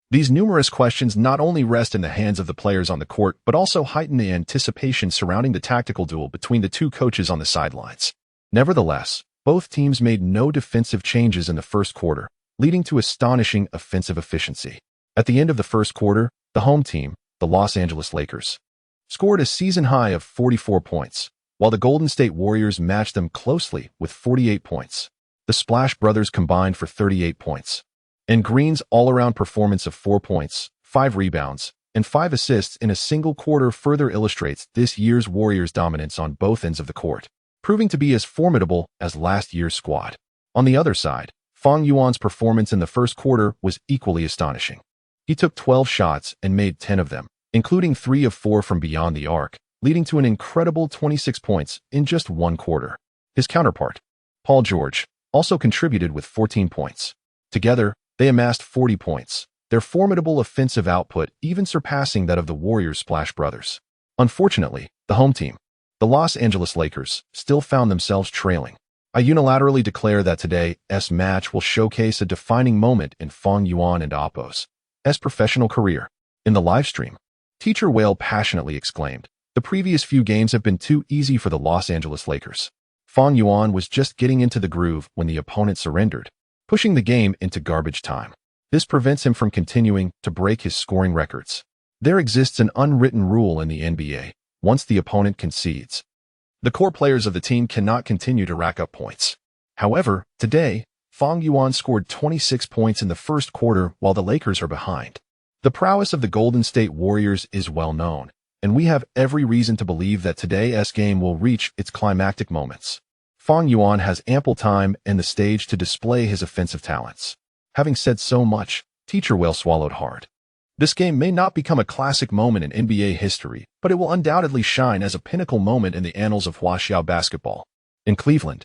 These numerous questions not only rest in the hands of the players on the court, but also heighten the anticipation surrounding the tactical duel between the 2 coaches on the sidelines. Nevertheless, both teams made no defensive changes in the first quarter, leading to astonishing offensive efficiency. At the end of the first quarter, the home team, the Los Angeles Lakers, scored a season high of 44 points, while the Golden State Warriors matched them closely with 48 points. The Splash Brothers combined for 38 points, and Green's all-around performance of 4 points, 5 rebounds, and 5 assists in a single quarter further illustrates this year's Warriors' dominance on both ends of the court, proving to be as formidable as last year's squad. On the other side, Fang Yuan's performance in the first quarter was equally astonishing. He took 12 shots and made 10 of them, including 3 of 4 from beyond the arc, leading to an incredible 26 points in just 1 quarter. His counterpart, Paul George, also contributed with 14 points. Together, they amassed 40 points, their formidable offensive output even surpassing that of the Warriors' Splash Brothers. Unfortunately, the home team, the Los Angeles Lakers, still found themselves trailing. I unilaterally declare that today's match will showcase a defining moment in Fang Yuan and Appos' professional career. In the live stream, Teacher Whale passionately exclaimed, "The previous few games have been too easy for the Los Angeles Lakers. Fang Yuan was just getting into the groove when the opponent surrendered, pushing the game into garbage time. This prevents him from continuing to break his scoring records. There exists an unwritten rule in the NBA. Once the opponent concedes, the core players of the team cannot continue to rack up points." However, today, Fang Yuan scored 26 points in the first quarter while the Lakers are behind. The prowess of the Golden State Warriors is well known, and we have every reason to believe that today's game will reach its climactic moments. Fang Yuan has ample time and the stage to display his offensive talents. Having said so much, Teacher Whale swallowed hard. This game may not become a classic moment in NBA history, but it will undoubtedly shine as a pinnacle moment in the annals of Washoe basketball. In Cleveland,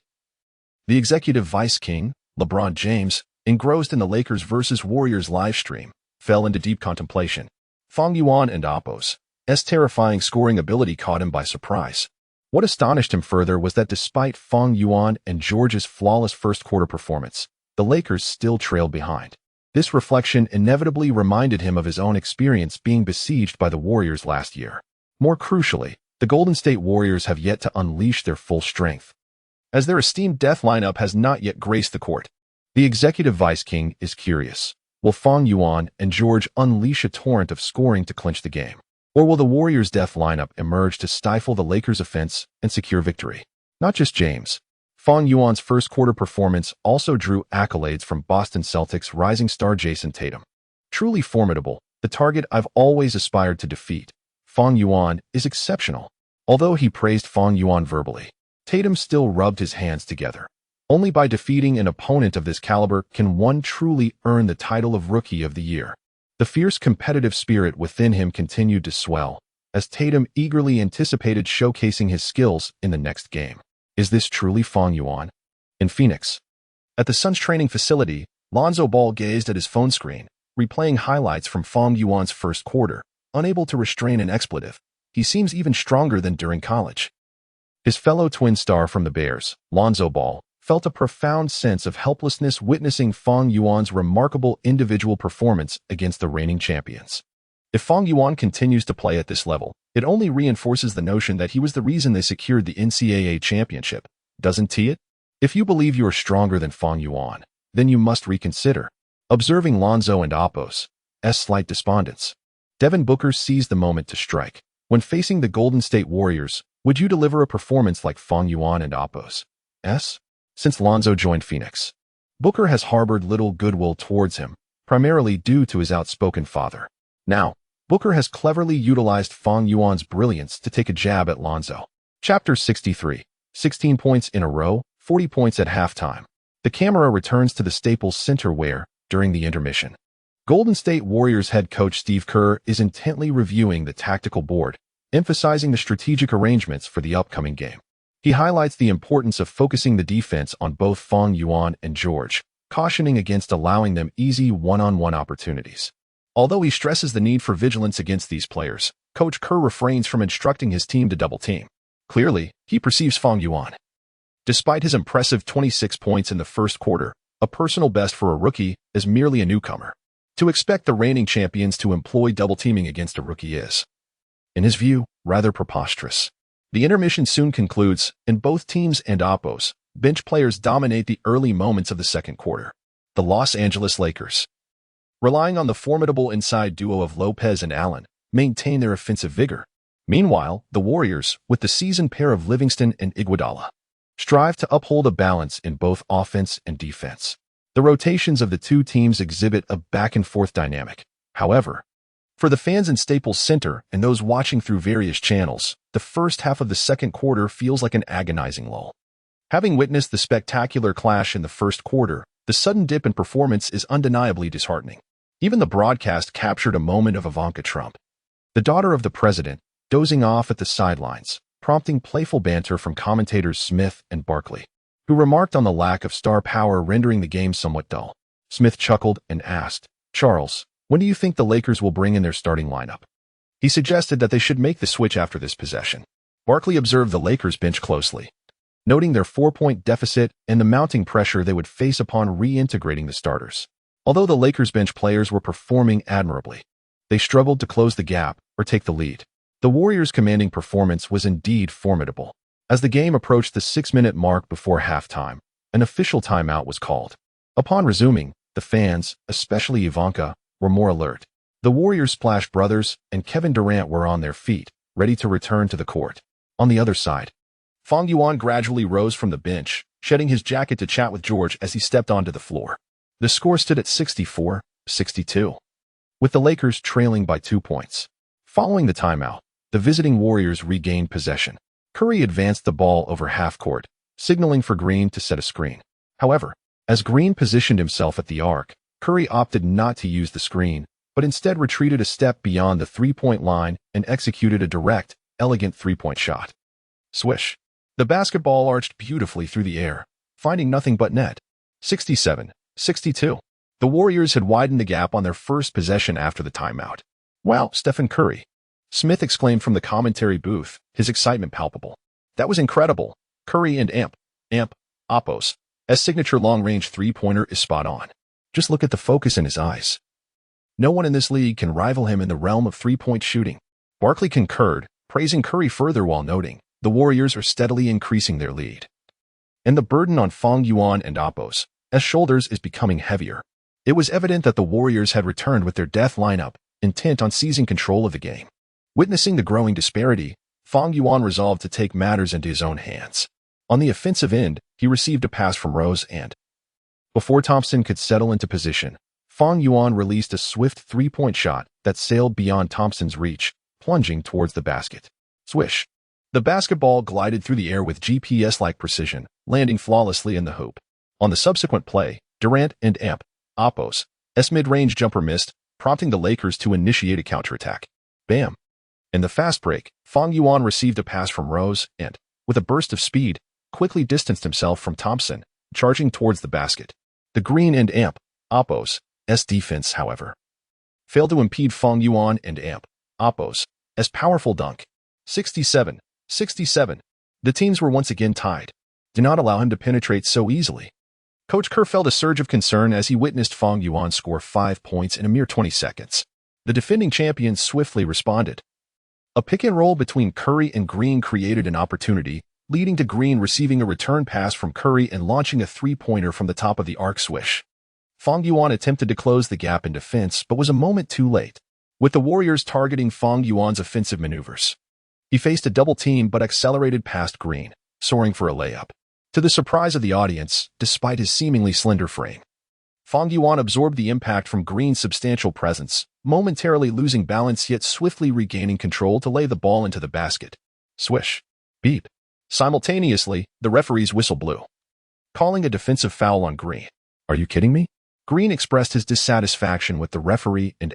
the executive vice king, LeBron James, engrossed in the Lakers vs. Warriors livestream, fell into deep contemplation. Fang Yuan and Apos' terrifying scoring ability caught him by surprise. What astonished him further was that despite Fang Yuan and George's flawless first-quarter performance, the Lakers still trailed behind. This reflection inevitably reminded him of his own experience being besieged by the Warriors last year. More crucially, the Golden State Warriors have yet to unleash their full strength, as their esteemed death lineup has not yet graced the court. The executive vice king is curious. Will Fang Yuan and George unleash a torrent of scoring to clinch the game? Or will the Warriors' death lineup emerge to stifle the Lakers' offense and secure victory? Not just James. Fang Yuan's first-quarter performance also drew accolades from Boston Celtics rising star Jason Tatum. Truly formidable, the target I've always aspired to defeat, Fang Yuan is exceptional. Although he praised Fang Yuan verbally, Tatum still rubbed his hands together. Only by defeating an opponent of this caliber can one truly earn the title of Rookie of the Year. The fierce competitive spirit within him continued to swell, as Tatum eagerly anticipated showcasing his skills in the next game. Is this truly Fang Yuan? In Phoenix, at the Suns training facility, Lonzo Ball gazed at his phone screen, replaying highlights from Fang Yuan's first quarter, unable to restrain an expletive. He seems even stronger than during college. His fellow twin star from the Bears, Lonzo Ball, felt a profound sense of helplessness witnessing Fang Yuan's remarkable individual performance against the reigning champions. If Fang Yuan continues to play at this level, it only reinforces the notion that he was the reason they secured the NCAA championship, doesn't it? If you believe you are stronger than Fang Yuan, then you must reconsider. Observing Lonzo and Apos' slight despondence, Devin Booker seized the moment to strike. When facing the Golden State Warriors, would you deliver a performance like Fang Yuan and Apos'? Since Lonzo joined Phoenix, Booker has harbored little goodwill towards him, primarily due to his outspoken father. Now, Booker has cleverly utilized Fang Yuan's brilliance to take a jab at Lonzo. Chapter 63. 16 points in a row, 40 points at halftime. The camera returns to the Staples Center where, during the intermission, Golden State Warriors head coach Steve Kerr is intently reviewing the tactical board, emphasizing the strategic arrangements for the upcoming game. He highlights the importance of focusing the defense on both Fang Yuan and George, cautioning against allowing them easy one-on-one opportunities. Although he stresses the need for vigilance against these players, Coach Kerr refrains from instructing his team to double-team. Clearly, he perceives Fang Yuan, despite his impressive 26 points in the first quarter, a personal best for a rookie, as merely a newcomer. To expect the reigning champions to employ double-teaming against a rookie is, in his view, rather preposterous. The intermission soon concludes, and both teams and Apos' bench players dominate the early moments of the second quarter. The Los Angeles Lakers, relying on the formidable inside duo of Lopez and Allen, maintain their offensive vigor. Meanwhile, the Warriors, with the seasoned pair of Livingston and Iguodala, strive to uphold a balance in both offense and defense. The rotations of the two teams exhibit a back-and-forth dynamic. However, for the fans in Staples Center and those watching through various channels, the first half of the second quarter feels like an agonizing lull. Having witnessed the spectacular clash in the first quarter, the sudden dip in performance is undeniably disheartening. Even the broadcast captured a moment of Ivanka Trump, the daughter of the president, dozing off at the sidelines, prompting playful banter from commentators Smith and Barkley, who remarked on the lack of star power rendering the game somewhat dull. Smith chuckled and asked, "Charles, when do you think the Lakers will bring in their starting lineup?" He suggested that they should make the switch after this possession. Barkley observed the Lakers bench closely, noting their 4-point deficit and the mounting pressure they would face upon reintegrating the starters. Although the Lakers bench players were performing admirably, they struggled to close the gap or take the lead. The Warriors' commanding performance was indeed formidable. As the game approached the 6-minute mark before halftime, an official timeout was called. Upon resuming, the fans, especially Ivanka, were more alert. The Warriors' Splash Brothers and Kevin Durant were on their feet, ready to return to the court. On the other side, Fang Yuan gradually rose from the bench, shedding his jacket to chat with George as he stepped onto the floor. The score stood at 64-62, with the Lakers trailing by 2 points. Following the timeout, the visiting Warriors regained possession. Curry advanced the ball over half-court, signaling for Green to set a screen. However, as Green positioned himself at the arc, Curry opted not to use the screen, but instead retreated a step beyond the three-point line and executed a direct, elegant three-point shot. Swish. The basketball arched beautifully through the air, finding nothing but net. 67-62. The Warriors had widened the gap on their first possession after the timeout. "Wow, Stephen Curry," Smith exclaimed from the commentary booth, his excitement palpable. "That was incredible. Curry and Oppos' signature long-range three-pointer is spot on. Just look at the focus in his eyes. No one in this league can rival him in the realm of three-point shooting." Barkley concurred, praising Curry further while noting, "The Warriors are steadily increasing their lead. And the burden on Fang Yuan and Oppos' shoulders is becoming heavier." It was evident that the Warriors had returned with their death lineup, intent on seizing control of the game. Witnessing the growing disparity, Fang Yuan resolved to take matters into his own hands. On the offensive end, he received a pass from Rose and, before Thompson could settle into position, Fang Yuan released a swift three-point shot that sailed beyond Thompson's reach, plunging towards the basket. Swish. The basketball glided through the air with GPS-like precision, landing flawlessly in the hoop. On the subsequent play, Durant and Oppos' mid-range jumper missed, prompting the Lakers to initiate a counterattack. Bam! In the fast break, Fang Yuan received a pass from Rose and, with a burst of speed, quickly distanced himself from Thompson, charging towards the basket. The Green and Oppos' defense, however, failed to impede Fang Yuan and Oppos' powerful dunk. 67-67. The teams were once again tied. Do not allow him to penetrate so easily. Coach Kerr felt a surge of concern as he witnessed Fang Yuan score 5 points in a mere 20 seconds. The defending champions swiftly responded. A pick-and-roll between Curry and Green created an opportunity, leading to Green receiving a return pass from Curry and launching a three-pointer from the top of the arc. Swish. Fang Yuan attempted to close the gap in defense but was a moment too late, with the Warriors targeting Fang Yuan's offensive maneuvers. He faced a double team but accelerated past Green, soaring for a layup. To the surprise of the audience, despite his seemingly slender frame, Fang Yuan absorbed the impact from Green's substantial presence, momentarily losing balance yet swiftly regaining control to lay the ball into the basket. Swish. Beep. Simultaneously, the referee's whistle blew, calling a defensive foul on Green. "Are you kidding me?" Green expressed his dissatisfaction with the referee and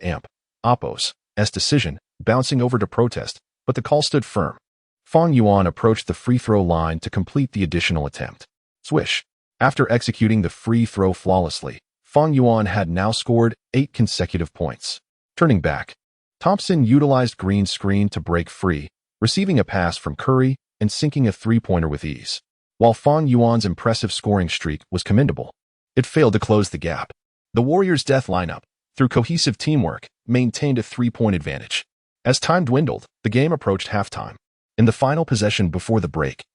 Oppos' decision, bouncing over to protest, but the call stood firm. Fang Yuan approached the free throw line to complete the additional attempt. Swish. After executing the free throw flawlessly, Fang Yuan had now scored 8 consecutive points. Turning back, Thompson utilized Green's screen to break free, receiving a pass from Curry and sinking a three-pointer with ease. While Fang Yuan's impressive scoring streak was commendable, it failed to close the gap. The Warriors' death lineup, through cohesive teamwork, maintained a three-point advantage. As time dwindled, the game approached halftime. In the final possession before the break,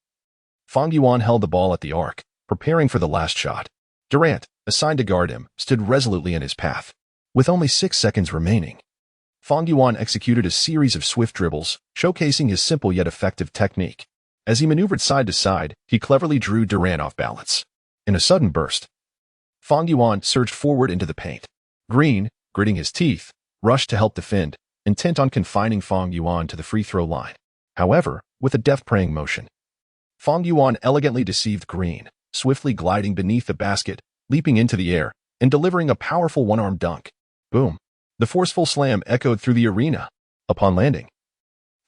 Fang Yuan held the ball at the arc, preparing for the last shot. Durant, assigned to guard him, stood resolutely in his path. With only 6 seconds remaining, Fang Yuan executed a series of swift dribbles, showcasing his simple yet effective technique. As he maneuvered side to side, he cleverly drew Durant off balance. In a sudden burst, Fang Yuan surged forward into the paint. Green, gritting his teeth, rushed to help defend, intent on confining Fang Yuan to the free throw line. However, with a deft praying motion, Fang Yuan elegantly deceived Green, swiftly gliding beneath the basket, leaping into the air, and delivering a powerful one-arm dunk. Boom. The forceful slam echoed through the arena. Upon landing,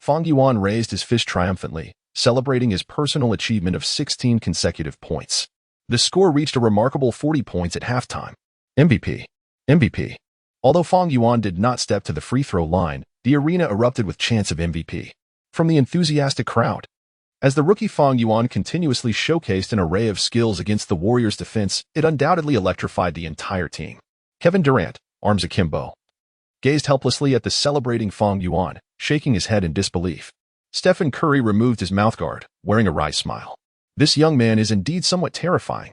Fang Yuan raised his fist triumphantly, celebrating his personal achievement of 16 consecutive points. The score reached a remarkable 40 points at halftime. MVP. Although Fang Yuan did not step to the free throw line, the arena erupted with chants of MVP from the enthusiastic crowd. As the rookie Fang Yuan continuously showcased an array of skills against the Warriors' defense, it undoubtedly electrified the entire team. Kevin Durant, arms akimbo, gazed helplessly at the celebrating Fang Yuan, shaking his head in disbelief. Stephen Curry removed his mouthguard, wearing a wry smile. This young man is indeed somewhat terrifying.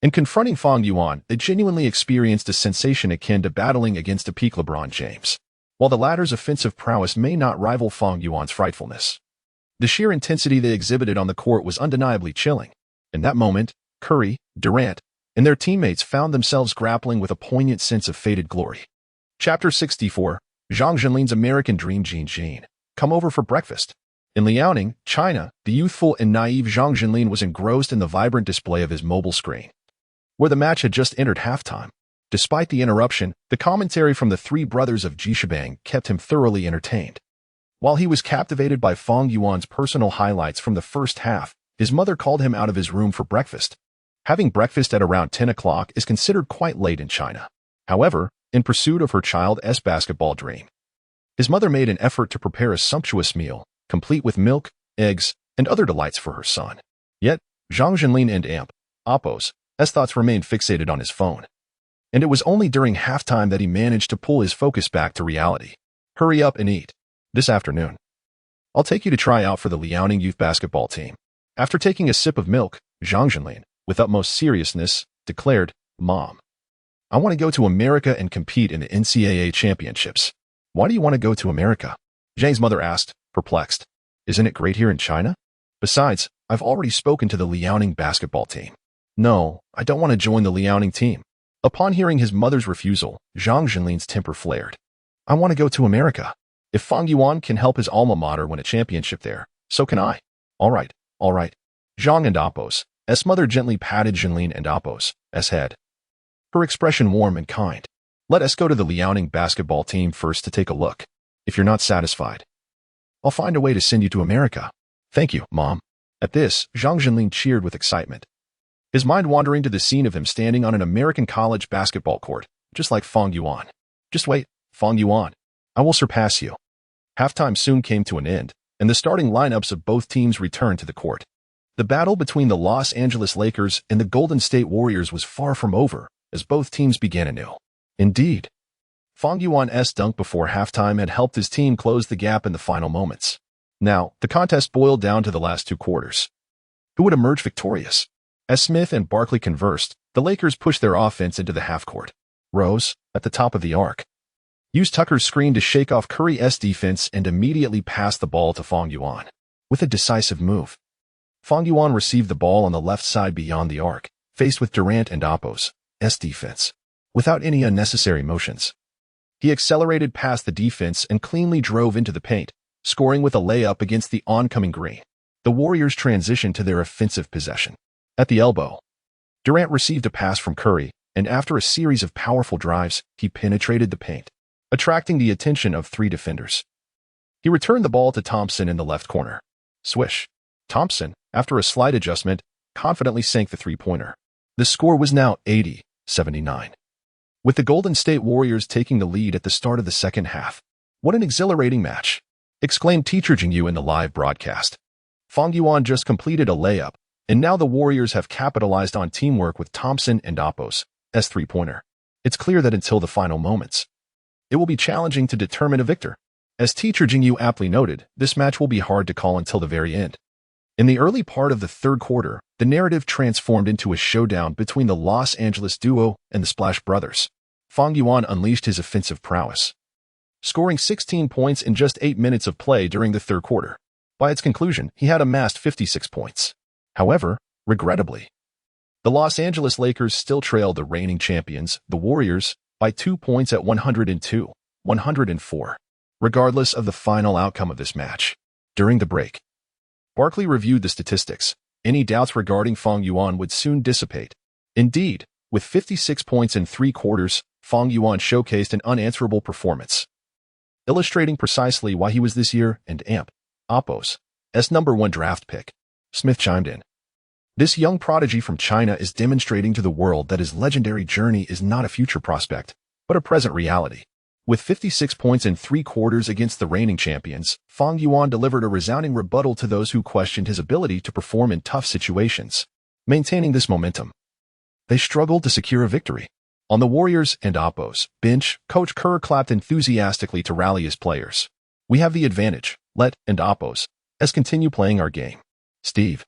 In confronting Fang Yuan, they genuinely experienced a sensation akin to battling against a peak LeBron James. While the latter's offensive prowess may not rival Fang Yuan's frightfulness, the sheer intensity they exhibited on the court was undeniably chilling. In that moment, Curry, Durant, and their teammates found themselves grappling with a poignant sense of fated glory. Chapter 64, Zhang Zhenlin's American Dream. Jean, come over for breakfast. In Liaoning, China, the youthful and naive Zhang Zhenlin was engrossed in the vibrant display of his mobile screen, where the match had just entered halftime. Despite the interruption, the commentary from the three brothers of Jishabang kept him thoroughly entertained. While he was captivated by Fang Yuan's personal highlights from the first half, his mother called him out of his room for breakfast. Having breakfast at around 10 o'clock is considered quite late in China. However, in pursuit of her child's basketball dream, his mother made an effort to prepare a sumptuous meal, complete with milk, eggs, and other delights for her son. Yet, Zhang Jinlin and Appo's thoughts remained fixated on his phone. And it was only during halftime that he managed to pull his focus back to reality. Hurry up and eat. This afternoon, I'll take you to try out for the Liaoning youth basketball team. After taking a sip of milk, Zhang Jinlin, with utmost seriousness, declared, Mom, I want to go to America and compete in the NCAA championships. Why do you want to go to America? Zhang's mother asked, perplexed. Isn't it great here in China? Besides, I've already spoken to the Liaoning basketball team. No, I don't want to join the Liaoning team. Upon hearing his mother's refusal, Zhang Jinlin's temper flared. I want to go to America. If Fang Yuan can help his alma mater win a championship there, so can I. All right. Zhang and Appo's mother gently patted Jinlin and Appo's head. Her expression warm and kind. Let us go to the Liaoning basketball team first to take a look. If you're not satisfied, I'll find a way to send you to America. Thank you, Mom. At this, Zhang Jinlin cheered with excitement, his mind wandering to the scene of him standing on an American college basketball court, just like Fang Yuan. Just wait, Fang Yuan. I will surpass you. Halftime soon came to an end, and the starting lineups of both teams returned to the court. The battle between the Los Angeles Lakers and the Golden State Warriors was far from over, as both teams began anew. Indeed, Fang Yuan's dunk before halftime had helped his team close the gap in the final moments. Now, the contest boiled down to the last two quarters. Who would emerge victorious? As Smith and Barkley conversed, the Lakers pushed their offense into the half-court. Rose, at the top of the arc, used Tucker's screen to shake off Curry's defense and immediately passed the ball to Fang Yuan. With a decisive move, Fang Yuan received the ball on the left side beyond the arc, faced with Durant and Appo's defense. Without any unnecessary motions, he accelerated past the defense and cleanly drove into the paint, scoring with a layup against the oncoming green. The Warriors transitioned to their offensive possession. At the elbow, Durant received a pass from Curry, and after a series of powerful drives, he penetrated the paint, attracting the attention of three defenders. He returned the ball to Thompson in the left corner. Swish. Thompson, after a slight adjustment, confidently sank the three-pointer. The score was now 80-79. With the Golden State Warriors taking the lead at the start of the second half. What an exhilarating match, exclaimed Teacher Jingyu in the live broadcast. Fang Yuan just completed a layup, and now the Warriors have capitalized on teamwork with Thompson and Appo's three-pointer. It's clear that until the final moments, it will be challenging to determine a victor. As Teacher Jingyu aptly noted, this match will be hard to call until the very end. In the early part of the third quarter, the narrative transformed into a showdown between the Los Angeles duo and the Splash Brothers. Fang Yuan unleashed his offensive prowess, scoring 16 points in just 8 minutes of play during the third quarter. By its conclusion, he had amassed 56 points. However, regrettably, the Los Angeles Lakers still trailed the reigning champions, the Warriors, by 2 points at 102-104. Regardless of the final outcome of this match, during the break, Barkley reviewed the statistics. Any doubts regarding Fang Yuan would soon dissipate. Indeed, with 56 points in 3 quarters, Fang Yuan showcased an unanswerable performance, illustrating precisely why he was this year and Appo's #1 draft pick. Smith chimed in. This young prodigy from China is demonstrating to the world that his legendary journey is not a future prospect, but a present reality. With 56 points in 3 quarters against the reigning champions, Fang Yuan delivered a resounding rebuttal to those who questioned his ability to perform in tough situations. Maintaining this momentum, they struggled to secure a victory. On the Warriors and Appo's bench, Coach Kerr clapped enthusiastically to rally his players. We have the advantage. Let Appo's continue playing our game. Steve,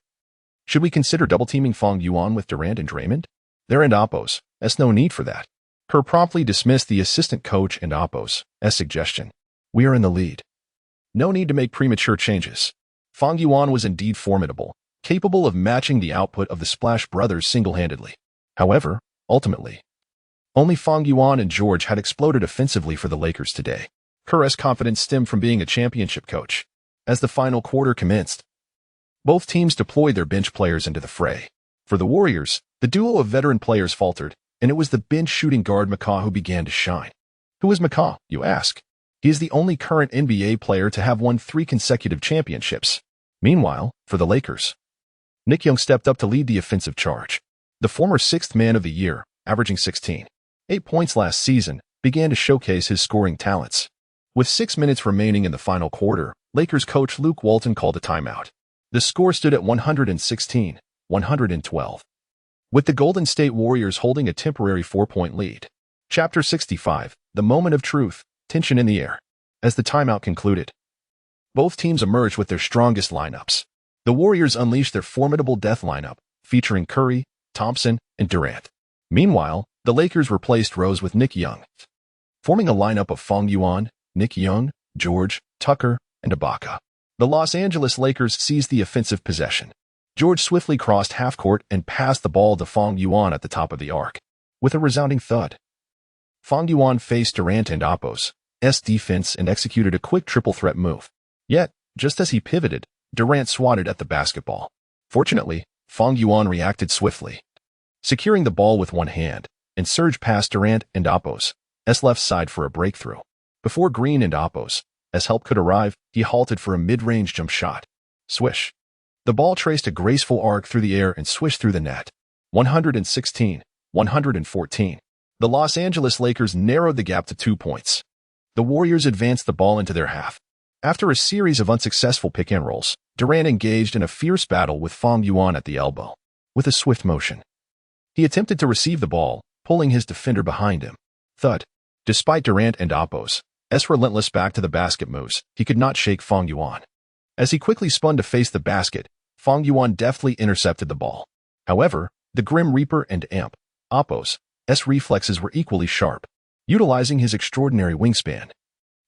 should we consider double-teaming Fang Yuan with Durant and Draymond? There and Appo's no need for that. Kerr promptly dismissed the assistant coach and Appo's suggestion. We are in the lead. No need to make premature changes. Fang Yuan was indeed formidable, capable of matching the output of the Splash Brothers single-handedly. However, ultimately, only Fang Yuan and George had exploded offensively for the Lakers today. Kerr's confidence stemmed from being a championship coach. As the final quarter commenced, both teams deployed their bench players into the fray. For the Warriors, the duo of veteran players faltered, and it was the bench shooting guard McCaw who began to shine. Who is McCaw, you ask? He is the only current NBA player to have won 3 consecutive championships. Meanwhile, for the Lakers, Nick Young stepped up to lead the offensive charge. The former 6th man of the year, averaging 16.8 points last season, began to showcase his scoring talents. With 6 minutes remaining in the final quarter, Lakers coach Luke Walton called a timeout. The score stood at 116-112, with the Golden State Warriors holding a temporary 4-point lead. Chapter 65, The Moment of Truth, Tension in the Air. As the timeout concluded, both teams emerged with their strongest lineups. The Warriors unleashed their formidable death lineup, featuring Curry, Thompson, and Durant. Meanwhile, the Lakers replaced Rose with Nick Young, forming a lineup of Fang Yuan, Nick Young, George, Tucker, and Ibaka. The Los Angeles Lakers seized the offensive possession. George swiftly crossed half-court and passed the ball to Fang Yuan at the top of the arc. With a resounding thud, Fang Yuan faced Durant and Apos' defense and executed a quick triple-threat move. Yet, just as he pivoted, Durant swatted at the basketball. Fortunately, Fang Yuan reacted swiftly, securing the ball with one hand, and surged past Durant and Apos' left side for a breakthrough. Before Green and Apos' help could arrive, he halted for a mid-range jump shot. Swish. The ball traced a graceful arc through the air and swished through the net. 116-114. The Los Angeles Lakers narrowed the gap to 2 points. The Warriors advanced the ball into their half. After a series of unsuccessful pick-and-rolls, Durant engaged in a fierce battle with Fang Yuan at the elbow. With a swift motion, he attempted to receive the ball, pulling his defender behind him. Thud. Despite Durant and Apos' relentless back-to-the-basket moves, he could not shake Fang Yuan. As he quickly spun to face the basket, Fang Yuan deftly intercepted the ball. However, the Grim Reaper and Apos' reflexes were equally sharp. Utilizing his extraordinary wingspan,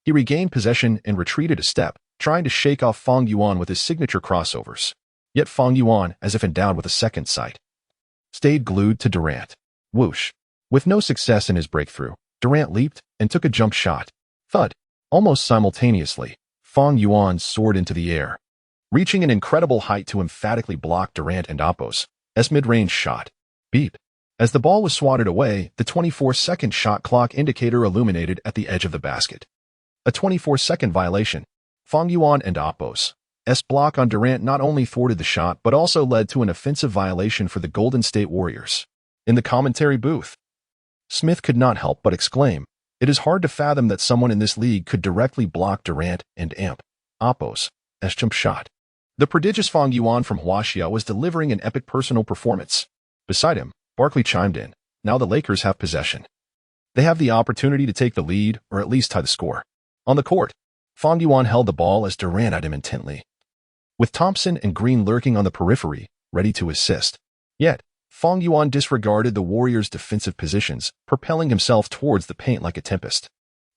he regained possession and retreated a step, trying to shake off Fang Yuan with his signature crossovers. Yet Fang Yuan, as if endowed with a second sight, stayed glued to Durant. Whoosh. With no success in his breakthrough, Durant leaped and took a jump shot. Thud. Almost simultaneously, Fang Yuan soared into the air, reaching an incredible height to emphatically block Durant and Apos' mid-range shot. Beep. As the ball was swatted away, the 24-second shot clock indicator illuminated at the edge of the basket. A 24-second violation. Fang Yuan and Apos' block on Durant not only thwarted the shot but also led to an offensive violation for the Golden State Warriors. In the commentary booth, Smith could not help but exclaim, "It is hard to fathom that someone in this league could directly block Durant and Apos' jump shot." The prodigious Fang Yuan from Huaxia was delivering an epic personal performance. Beside him, Barkley chimed in, "Now the Lakers have possession. They have the opportunity to take the lead or at least tie the score." On the court, Fang Yuan held the ball as Durant eyed him intently, with Thompson and Green lurking on the periphery, ready to assist. Yet, Fang Yuan disregarded the Warriors' defensive positions, propelling himself towards the paint like a tempest.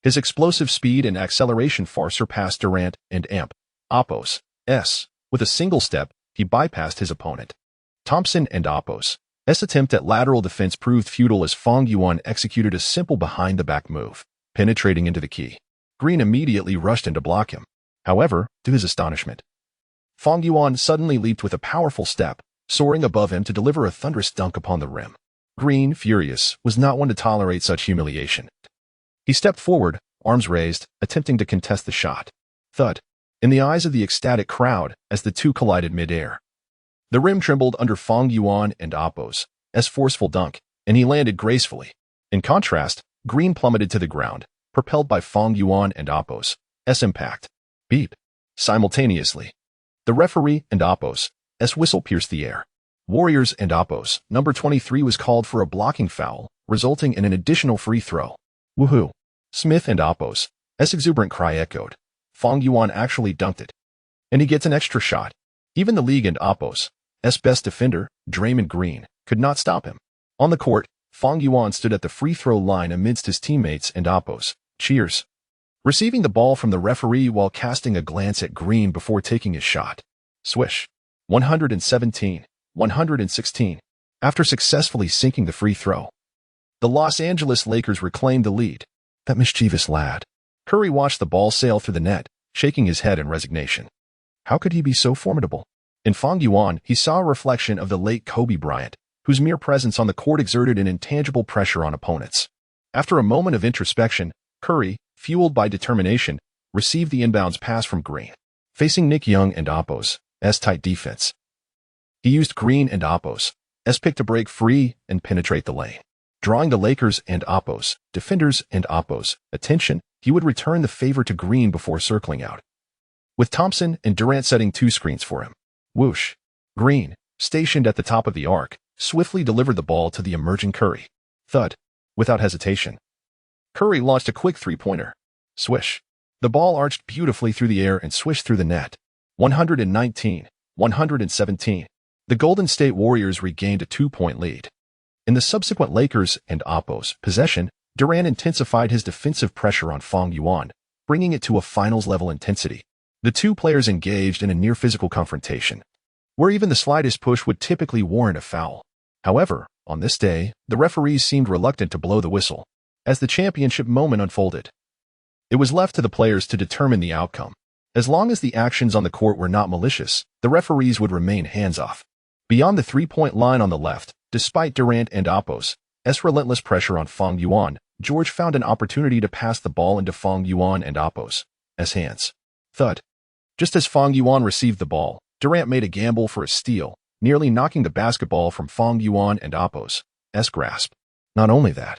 His explosive speed and acceleration far surpassed Durant and Apos'. With a single step, he bypassed his opponent. Thompson and Apos' attempt at lateral defense proved futile as Fang Yuan executed a simple behind-the-back move, penetrating into the key. Green immediately rushed in to block him. However, to his astonishment, Fang Yuan suddenly leaped with a powerful step, soaring above him to deliver a thunderous dunk upon the rim. Green, furious, was not one to tolerate such humiliation. He stepped forward, arms raised, attempting to contest the shot. Thud. In the eyes of the ecstatic crowd as the two collided mid-air, the rim trembled under Fang Yuan and Apos' forceful dunk, and he landed gracefully. In contrast, Green plummeted to the ground, propelled by Fang Yuan and Apos' impact. Beep. Simultaneously, the referee and Apos' whistle pierced the air. Warriors and Apos' number 23 was called for a blocking foul, resulting in an additional free throw. Woohoo! Smith and Apos' exuberant cry echoed. Fang Yuan actually dunked it, and he gets an extra shot. Even the league and Apos' best defender, Draymond Green, could not stop him. On the court, Fang Yuan stood at the free throw line amidst his teammates and Apos' cheers, receiving the ball from the referee while casting a glance at Green before taking his shot. Swish. 117-116. After successfully sinking the free throw, the Los Angeles Lakers reclaimed the lead. That mischievous lad. Curry watched the ball sail through the net, shaking his head in resignation. How could he be so formidable? In Fang Yuan, he saw a reflection of the late Kobe Bryant, who whose mere presence on the court exerted an intangible pressure on opponents. After a moment of introspection, Curry, fueled by determination, received the inbounds pass from Green. Facing Nick Young and Oppo's tight defense, he used Green and Oppo's pick to break free and penetrate the lane. Drawing the Lakers and Oppo's defenders and Oppo's attention, he would return the favor to Green before circling out, with Thompson and Durant setting 2 screens for him. Whoosh! Green, stationed at the top of the arc, swiftly delivered the ball to the emerging Curry. Thud! Without hesitation, Curry launched a quick 3-pointer. Swish! The ball arched beautifully through the air and swished through the net. 119-117. The Golden State Warriors regained a 2-point lead. In the subsequent Lakers and Oppo's possession, Durant intensified his defensive pressure on Fang Yuan, bringing it to a finals-level intensity. The two players engaged in a near-physical confrontation, where even the slightest push would typically warrant a foul. However, on this day, the referees seemed reluctant to blow the whistle. As the championship moment unfolded, it was left to the players to determine the outcome. As long as the actions on the court were not malicious, the referees would remain hands-off. Beyond the 3-point line on the left, despite Durant and Oppo's relentless pressure on Fang Yuan, George found an opportunity to pass the ball into Fang Yuan and Oppo's hands. Thud! Just as Fang Yuan received the ball, Durant made a gamble for a steal, nearly knocking the basketball from Fang Yuan and Oppo's grasp. Not only that,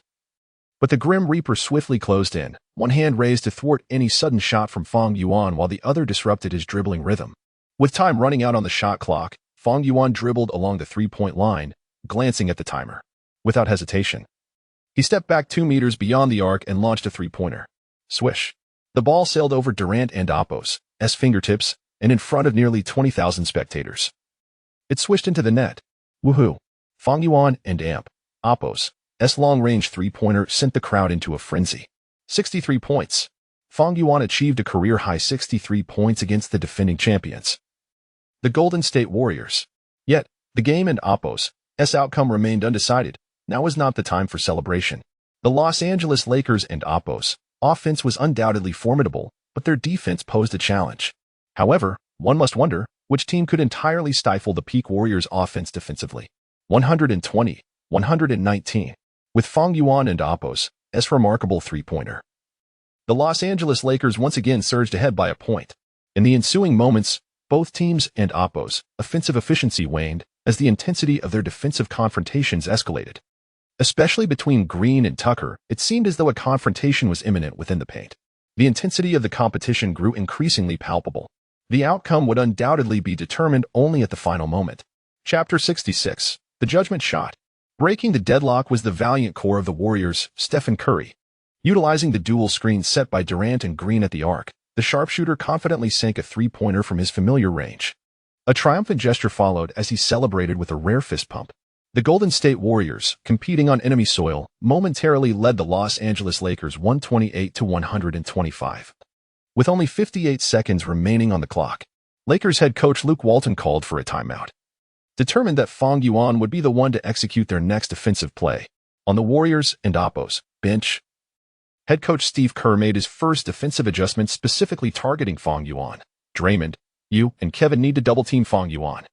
but the Grim Reaper swiftly closed in, one hand raised to thwart any sudden shot from Fang Yuan while the other disrupted his dribbling rhythm. With time running out on the shot clock, Fang Yuan dribbled along the 3-point line, glancing at the timer. Without hesitation, he stepped back 2 meters beyond the arc and launched a 3-pointer. Swish! The ball sailed over Durant and Oppo's fingertips and in front of nearly 20,000 spectators. It swished into the net. Woohoo! Fang Yuan and Oppo's long-range 3-pointer sent the crowd into a frenzy. 63 points. Fang Yuan achieved a career-high 63 points against the defending champions, the Golden State Warriors. Yet, the game and Oppo's outcome remained undecided. Now was not the time for celebration. The Los Angeles Lakers and Oppo's offense was undoubtedly formidable, but their defense posed a challenge. However, one must wonder which team could entirely stifle the peak Warriors offense defensively. 120-119. With Fang Yuan and Oppo's remarkable 3-pointer, the Los Angeles Lakers once again surged ahead by a point. In the ensuing moments, both teams and Oppo's offensive efficiency waned as the intensity of their defensive confrontations escalated. Especially between Green and Tucker, it seemed as though a confrontation was imminent within the paint. The intensity of the competition grew increasingly palpable. The outcome would undoubtedly be determined only at the final moment. Chapter 66. The Judgment Shot. Breaking the deadlock was the valiant core of the Warriors, Stephen Curry. Utilizing the dual screens set by Durant and Green at the arc, the sharpshooter confidently sank a 3-pointer from his familiar range. A triumphant gesture followed as he celebrated with a rare fist pump. The Golden State Warriors, competing on enemy soil, momentarily led the Los Angeles Lakers 128-125. With only 58 seconds remaining on the clock, Lakers head coach Luke Walton called for a timeout, determined that Fang Yuan would be the one to execute their next offensive play. On the Warriors and Oppo's bench, head coach Steve Kerr made his first defensive adjustment specifically targeting Fang Yuan. Draymond, you and Kevin need to double-team Fang Yuan.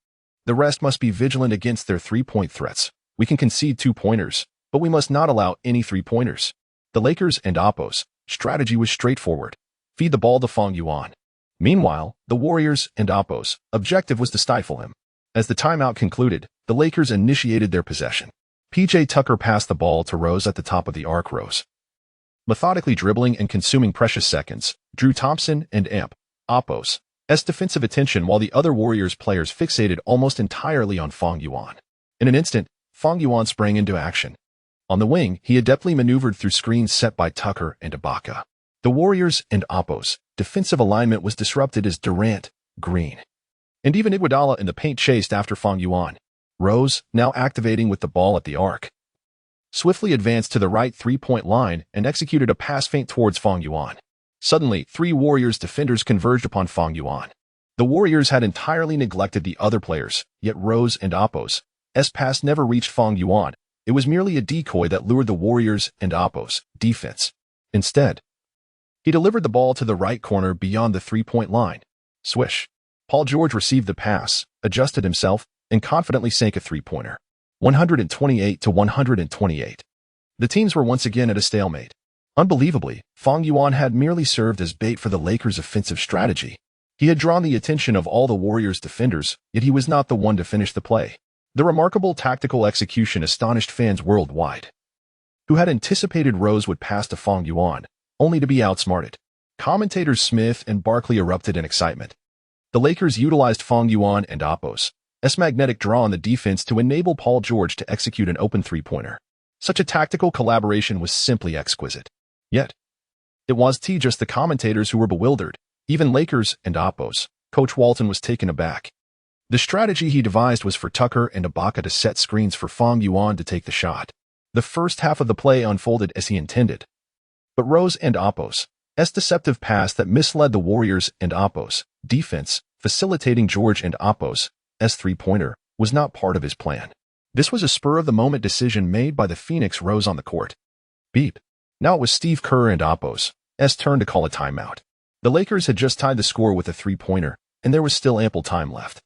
The rest must be vigilant against their 3-point threats. We can concede 2-pointers, but we must not allow any 3-pointers. The Lakers and Oppo's strategy was straightforward. Feed the ball to Fang Yuan. Meanwhile, the Warriors and Oppo's objective was to stifle him. As the timeout concluded, the Lakers initiated their possession. P.J. Tucker passed the ball to Rose at the top of the arc. Rose, methodically dribbling and consuming precious seconds, drew Thompson and Oppo's defensive attention while the other Warriors players fixated almost entirely on Fang Yuan. In an instant, Fang Yuan sprang into action. On the wing, he adeptly maneuvered through screens set by Tucker and Ibaka. The Warriors and Oppo's defensive alignment was disrupted as Durant, Green, and even Iguodala in the paint chased after Fang Yuan. Rose, now activating with the ball at the arc, swiftly advanced to the right 3-point line and executed a pass feint towards Fang Yuan. Suddenly, 3 Warriors defenders converged upon Fang Yuan. The Warriors had entirely neglected the other players, yet Rose and Oppo's pass never reached Fang Yuan. It was merely a decoy that lured the Warriors and Oppo's defense. Instead, he delivered the ball to the right corner beyond the 3-point line. Swish! Paul George received the pass, adjusted himself, and confidently sank a 3-pointer. 128 to 128. The teams were once again at a stalemate. Unbelievably, Fang Yuan had merely served as bait for the Lakers' offensive strategy. He had drawn the attention of all the Warriors' defenders, yet he was not the one to finish the play. The remarkable tactical execution astonished fans worldwide, who had anticipated Rose would pass to Fang Yuan, only to be outsmarted. Commentators Smith and Barkley erupted in excitement. The Lakers utilized Fang Yuan and Apos' magnetic draw on the defense to enable Paul George to execute an open three-pointer. Such a tactical collaboration was simply exquisite. Yet, it was just the commentators who were bewildered. Even Lakers and Apos' coach Walton was taken aback. The strategy he devised was for Tucker and Ibaka to set screens for Fang Yuan to take the shot. The first half of the play unfolded as he intended. But Rose and Apos' deceptive pass that misled the Warriors and Apos' defense, facilitating George and Apos' three-pointer, was not part of his plan. This was a spur-of-the-moment decision made by the Phoenix Rose on the court. Beep. Now it was Steve Kerr and Apos' turn to call a timeout. The Lakers had just tied the score with a three-pointer, and there was still ample time left.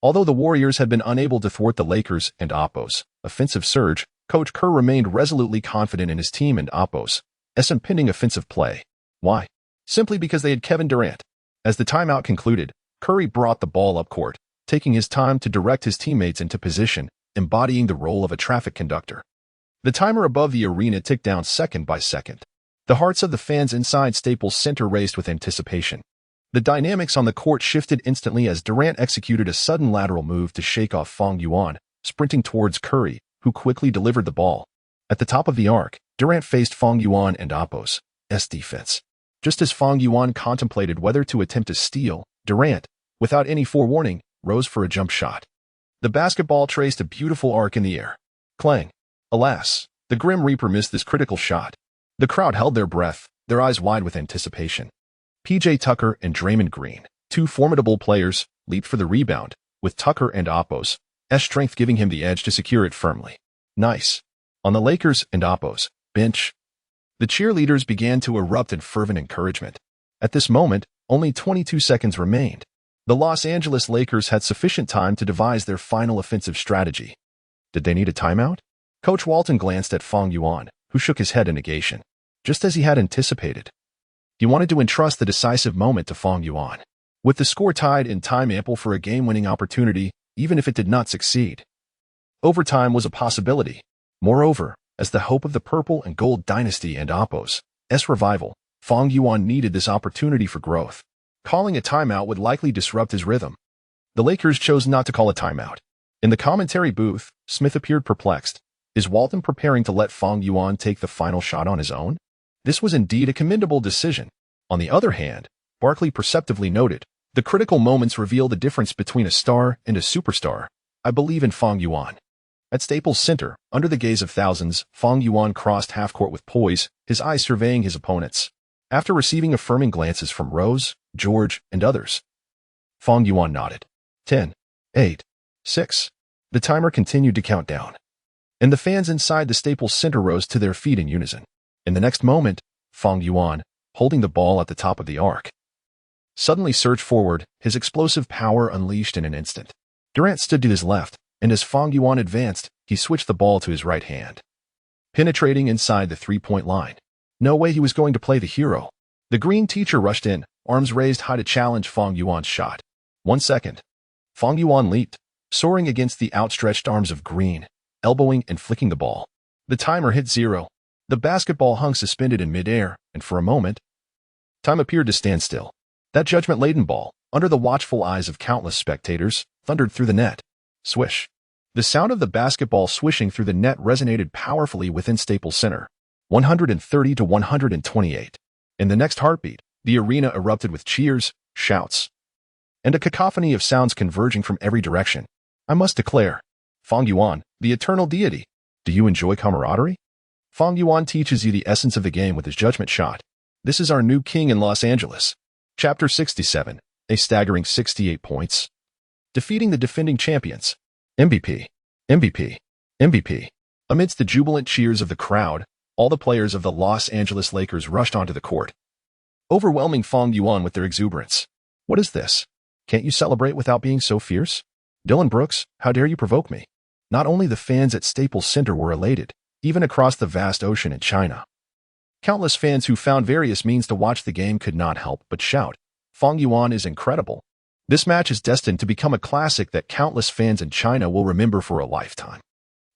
Although the Warriors had been unable to thwart the Lakers and Apos' offensive surge, Coach Kerr remained resolutely confident in his team and Apos' impending offensive play. Why? Simply because they had Kevin Durant. As the timeout concluded, Curry brought the ball up court, taking his time to direct his teammates into position, embodying the role of a traffic conductor. The timer above the arena ticked down second by second. The hearts of the fans inside Staples Center raced with anticipation. The dynamics on the court shifted instantly as Durant executed a sudden lateral move to shake off Fang Yuan, sprinting towards Curry, who quickly delivered the ball. At the top of the arc, Durant faced Fang Yuan and Apos' defense. Just as Fang Yuan contemplated whether to attempt a steal, Durant, without any forewarning, rose for a jump shot. The basketball traced a beautiful arc in the air. Clang. Alas, the Grim Reaper missed this critical shot. The crowd held their breath, their eyes wide with anticipation. P.J. Tucker and Draymond Green, two formidable players, leaped for the rebound, with Tucker and Apos' strength giving him the edge to secure it firmly. Nice. On the Lakers and Apos' bench, the cheerleaders began to erupt in fervent encouragement. At this moment, only 22 seconds remained. The Los Angeles Lakers had sufficient time to devise their final offensive strategy. Did they need a timeout? Coach Walton glanced at Fang Yuan, who shook his head in negation. Just as he had anticipated. He wanted to entrust the decisive moment to Fang Yuan. With the score tied and time ample for a game-winning opportunity, even if it did not succeed. Overtime was a possibility. Moreover, as the hope of the Purple and Gold Dynasty and Apos' revival, Fang Yuan needed this opportunity for growth. Calling a timeout would likely disrupt his rhythm. The Lakers chose not to call a timeout. In the commentary booth, Smith appeared perplexed. Is Walton preparing to let Fang Yuan take the final shot on his own? This was indeed a commendable decision. On the other hand, Barkley perceptively noted, the critical moments reveal the difference between a star and a superstar. I believe in Fang Yuan. At Staples Center, under the gaze of thousands, Fang Yuan crossed half-court with poise, his eyes surveying his opponents. After receiving affirming glances from Rose, George, and others, Fang Yuan nodded. 10, 8, 6. The timer continued to count down. And the fans inside the Staples Center rose to their feet in unison. In the next moment, Fang Yuan, holding the ball at the top of the arc, suddenly surged forward, his explosive power unleashed in an instant. Durant stood to his left, and as Fang Yuan advanced, he switched the ball to his right hand, penetrating inside the three-point line. No way he was going to play the hero. The green teacher rushed in, arms raised high to challenge Fang Yuan's shot. 1 second. Fang Yuan leaped, soaring against the outstretched arms of Green, elbowing and flicking the ball. The timer hit 0. The basketball hung suspended in midair, and for a moment, time appeared to stand still. That judgment-laden ball, under the watchful eyes of countless spectators, thundered through the net. Swish. The sound of the basketball swishing through the net resonated powerfully within Staples Center. 130 to 128. In the next heartbeat, the arena erupted with cheers, shouts, and a cacophony of sounds converging from every direction. I must declare, Fang Yuan, the eternal deity. Do you enjoy camaraderie? Fang Yuan teaches you the essence of the game with his judgment shot. This is our new king in Los Angeles. Chapter 67, a staggering 68 points. Defeating the defending champions. MVP, MVP, MVP. Amidst the jubilant cheers of the crowd, all the players of the Los Angeles Lakers rushed onto the court, overwhelming Fang Yuan with their exuberance. What is this? Can't you celebrate without being so fierce? Dylan Brooks, how dare you provoke me? Not only the fans at Staples Center were elated, even across the vast ocean in China. Countless fans who found various means to watch the game could not help but shout, "Fang Yuan is incredible." This match is destined to become a classic that countless fans in China will remember for a lifetime.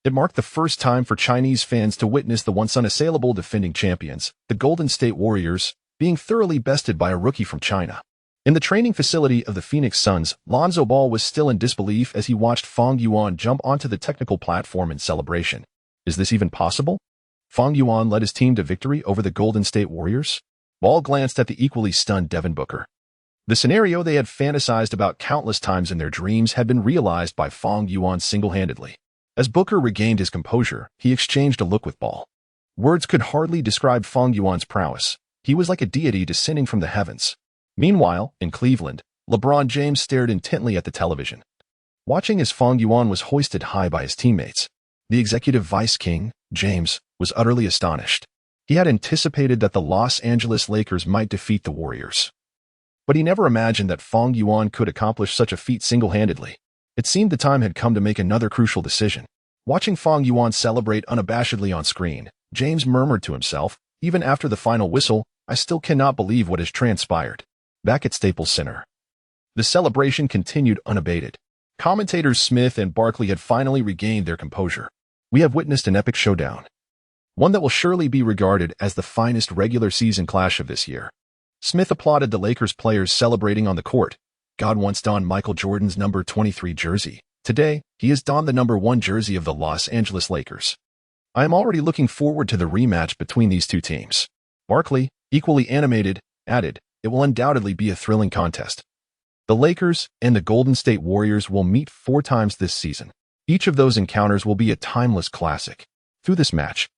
It marked the first time for Chinese fans to witness the once unassailable defending champions, the Golden State Warriors, being thoroughly bested by a rookie from China. In the training facility of the Phoenix Suns, Lonzo Ball was still in disbelief as he watched Fang Yuan jump onto the technical platform in celebration. Is this even possible? Fang Yuan led his team to victory over the Golden State Warriors? Ball glanced at the equally stunned Devin Booker. The scenario they had fantasized about countless times in their dreams had been realized by Fang Yuan single-handedly. As Booker regained his composure, he exchanged a look with Ball. Words could hardly describe Fang Yuan's prowess. He was like a deity descending from the heavens. Meanwhile, in Cleveland, LeBron James stared intently at the television, watching as Fang Yuan was hoisted high by his teammates. The executive vice king, James, was utterly astonished. He had anticipated that the Los Angeles Lakers might defeat the Warriors, but he never imagined that Fang Yuan could accomplish such a feat single-handedly. It seemed the time had come to make another crucial decision. Watching Fang Yuan celebrate unabashedly on screen, James murmured to himself, even after the final whistle, "I still cannot believe what has transpired." Back at Staples Center, the celebration continued unabated. Commentators Smith and Barkley had finally regained their composure. "We have witnessed an epic showdown, one that will surely be regarded as the finest regular season clash of this year." Smith applauded the Lakers players celebrating on the court. "God once donned Michael Jordan's number 23 jersey. Today, he has donned the number 1 jersey of the Los Angeles Lakers. I am already looking forward to the rematch between these two teams." Barkley, equally animated, added, "It will undoubtedly be a thrilling contest. The Lakers and the Golden State Warriors will meet 4 times this season. Each of those encounters will be a timeless classic." Through this match,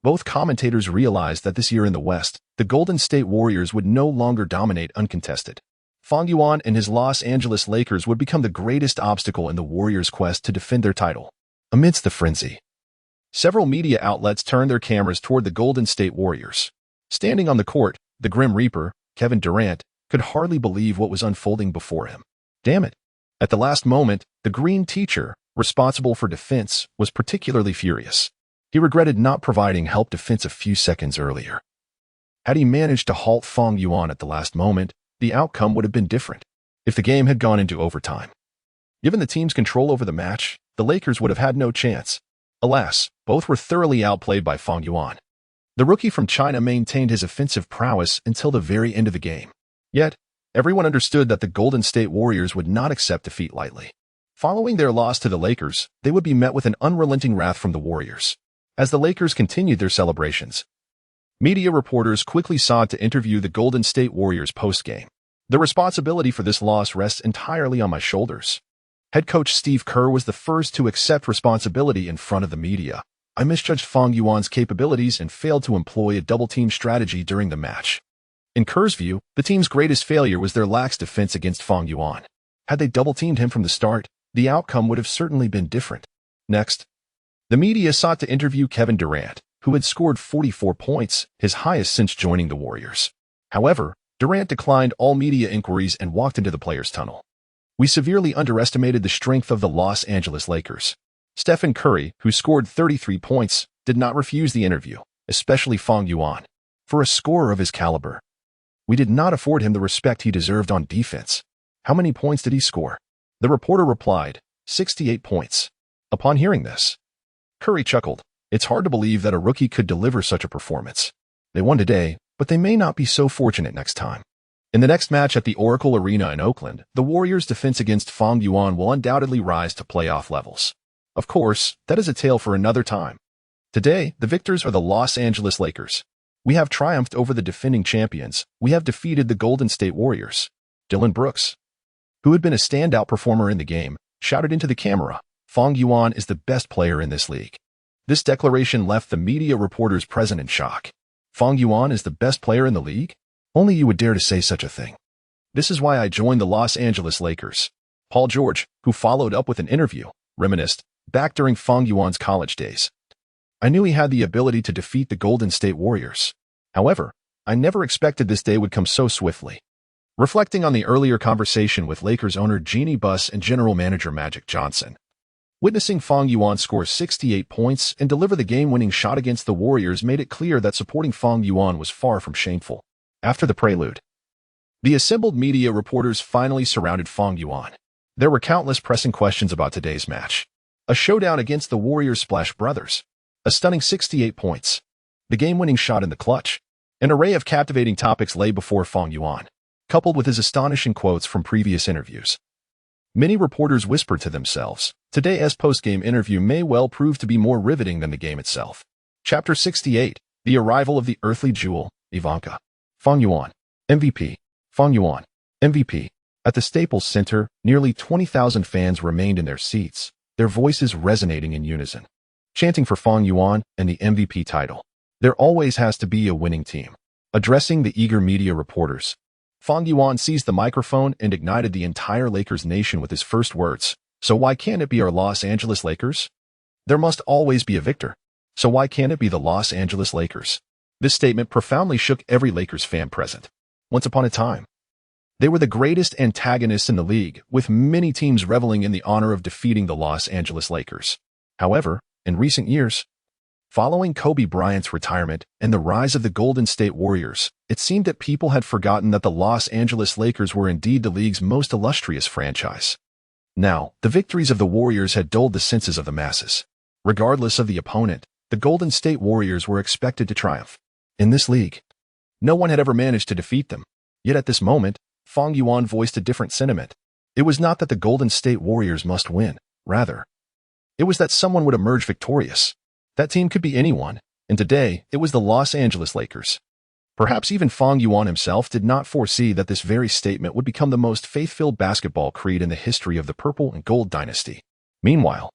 both commentators realized that this year in the West, the Golden State Warriors would no longer dominate uncontested. Fang Yuan and his Los Angeles Lakers would become the greatest obstacle in the Warriors' quest to defend their title. Amidst the frenzy, several media outlets turned their cameras toward the Golden State Warriors. Standing on the court, the Grim Reaper, Kevin Durant, could hardly believe what was unfolding before him. Damn it. At the last moment, the Green teacher, responsible for defense, was particularly furious. He regretted not providing help defense a few seconds earlier. Had he managed to halt Fang Yuan at the last moment, the outcome would have been different. If the game had gone into overtime, given the team's control over the match, the Lakers would have had no chance. Alas, both were thoroughly outplayed by Fang Yuan. The rookie from China maintained his offensive prowess until the very end of the game. Yet, everyone understood that the Golden State Warriors would not accept defeat lightly. Following their loss to the Lakers, they would be met with an unrelenting wrath from the Warriors. As the Lakers continued their celebrations, media reporters quickly sought to interview the Golden State Warriors post-game. "The responsibility for this loss rests entirely on my shoulders." Head coach Steve Kerr was the first to accept responsibility in front of the media. "I misjudged Fang Yuan's capabilities and failed to employ a double-team strategy during the match." In Kerr's view, the team's greatest failure was their lax defense against Fang Yuan. Had they double-teamed him from the start, the outcome would have certainly been different. Next, the media sought to interview Kevin Durant, who had scored 44 points, his highest since joining the Warriors. However, Durant declined all media inquiries and walked into the players' tunnel. "We severely underestimated the strength of the Los Angeles Lakers." Stephen Curry, who scored 33 points, did not refuse the interview, especially Fang Yuan. "For a scorer of his caliber, we did not afford him the respect he deserved on defense." "How many points did he score?" The reporter replied, 68 points. Upon hearing this, Curry chuckled. "It's hard to believe that a rookie could deliver such a performance. They won today, but they may not be so fortunate next time." In the next match at the Oracle Arena in Oakland, the Warriors' defense against Fang Yuan will undoubtedly rise to playoff levels. Of course, that is a tale for another time. Today, the victors are the Los Angeles Lakers. "We have triumphed over the defending champions. We have defeated the Golden State Warriors." Dylan Brooks, who had been a standout performer in the game, shouted into the camera, "Fang Yuan is the best player in this league." This declaration left the media reporters present in shock. "Fang Yuan is the best player in the league? Only you would dare to say such a thing. This is why I joined the Los Angeles Lakers." Paul George, who followed up with an interview, reminisced, "Back during Fang Yuan's college days, I knew he had the ability to defeat the Golden State Warriors. However, I never expected this day would come so swiftly." Reflecting on the earlier conversation with Lakers owner Jeannie Buss and general manager Magic Johnson, Witnessing Fang Yuan score 68 points and deliver the game-winning shot against the Warriors made it clear that supporting Fang Yuan was far from shameful. After the prelude, the assembled media reporters finally surrounded Fang Yuan. There were countless pressing questions about today's match. A showdown against the Warriors Splash Brothers. A stunning 68 points. The game-winning shot in the clutch. An array of captivating topics lay before Fang Yuan, coupled with his astonishing quotes from previous interviews. Many reporters whispered to themselves, today's post-game interview may well prove to be more riveting than the game itself. Chapter 68, The Arrival of the Earthly Jewel, Ivanka. Fang Yuan, MVP. Fang Yuan, MVP. At the Staples Center, nearly 20,000 fans remained in their seats, their voices resonating in unison, chanting for Fang Yuan and the MVP title. There always has to be a winning team. Addressing the eager media reporters, Fang Yuan seized the microphone and ignited the entire Lakers nation with his first words. So why can't it be our Los Angeles Lakers? There must always be a victor. So why can't it be the Los Angeles Lakers? This statement profoundly shook every Lakers fan present. Once upon a time, they were the greatest antagonists in the league, with many teams reveling in the honor of defeating the Los Angeles Lakers. However, in recent years, following Kobe Bryant's retirement and the rise of the Golden State Warriors, it seemed that people had forgotten that the Los Angeles Lakers were indeed the league's most illustrious franchise. Now, the victories of the Warriors had dulled the senses of the masses. Regardless of the opponent, the Golden State Warriors were expected to triumph. In this league, no one had ever managed to defeat them. Yet at this moment, Fang Yuan voiced a different sentiment. It was not that the Golden State Warriors must win. Rather, it was that someone would emerge victorious. That team could be anyone, and today, it was the Los Angeles Lakers. Perhaps even Fang Yuan himself did not foresee that this very statement would become the most faith-filled basketball creed in the history of the Purple and Gold dynasty. Meanwhile,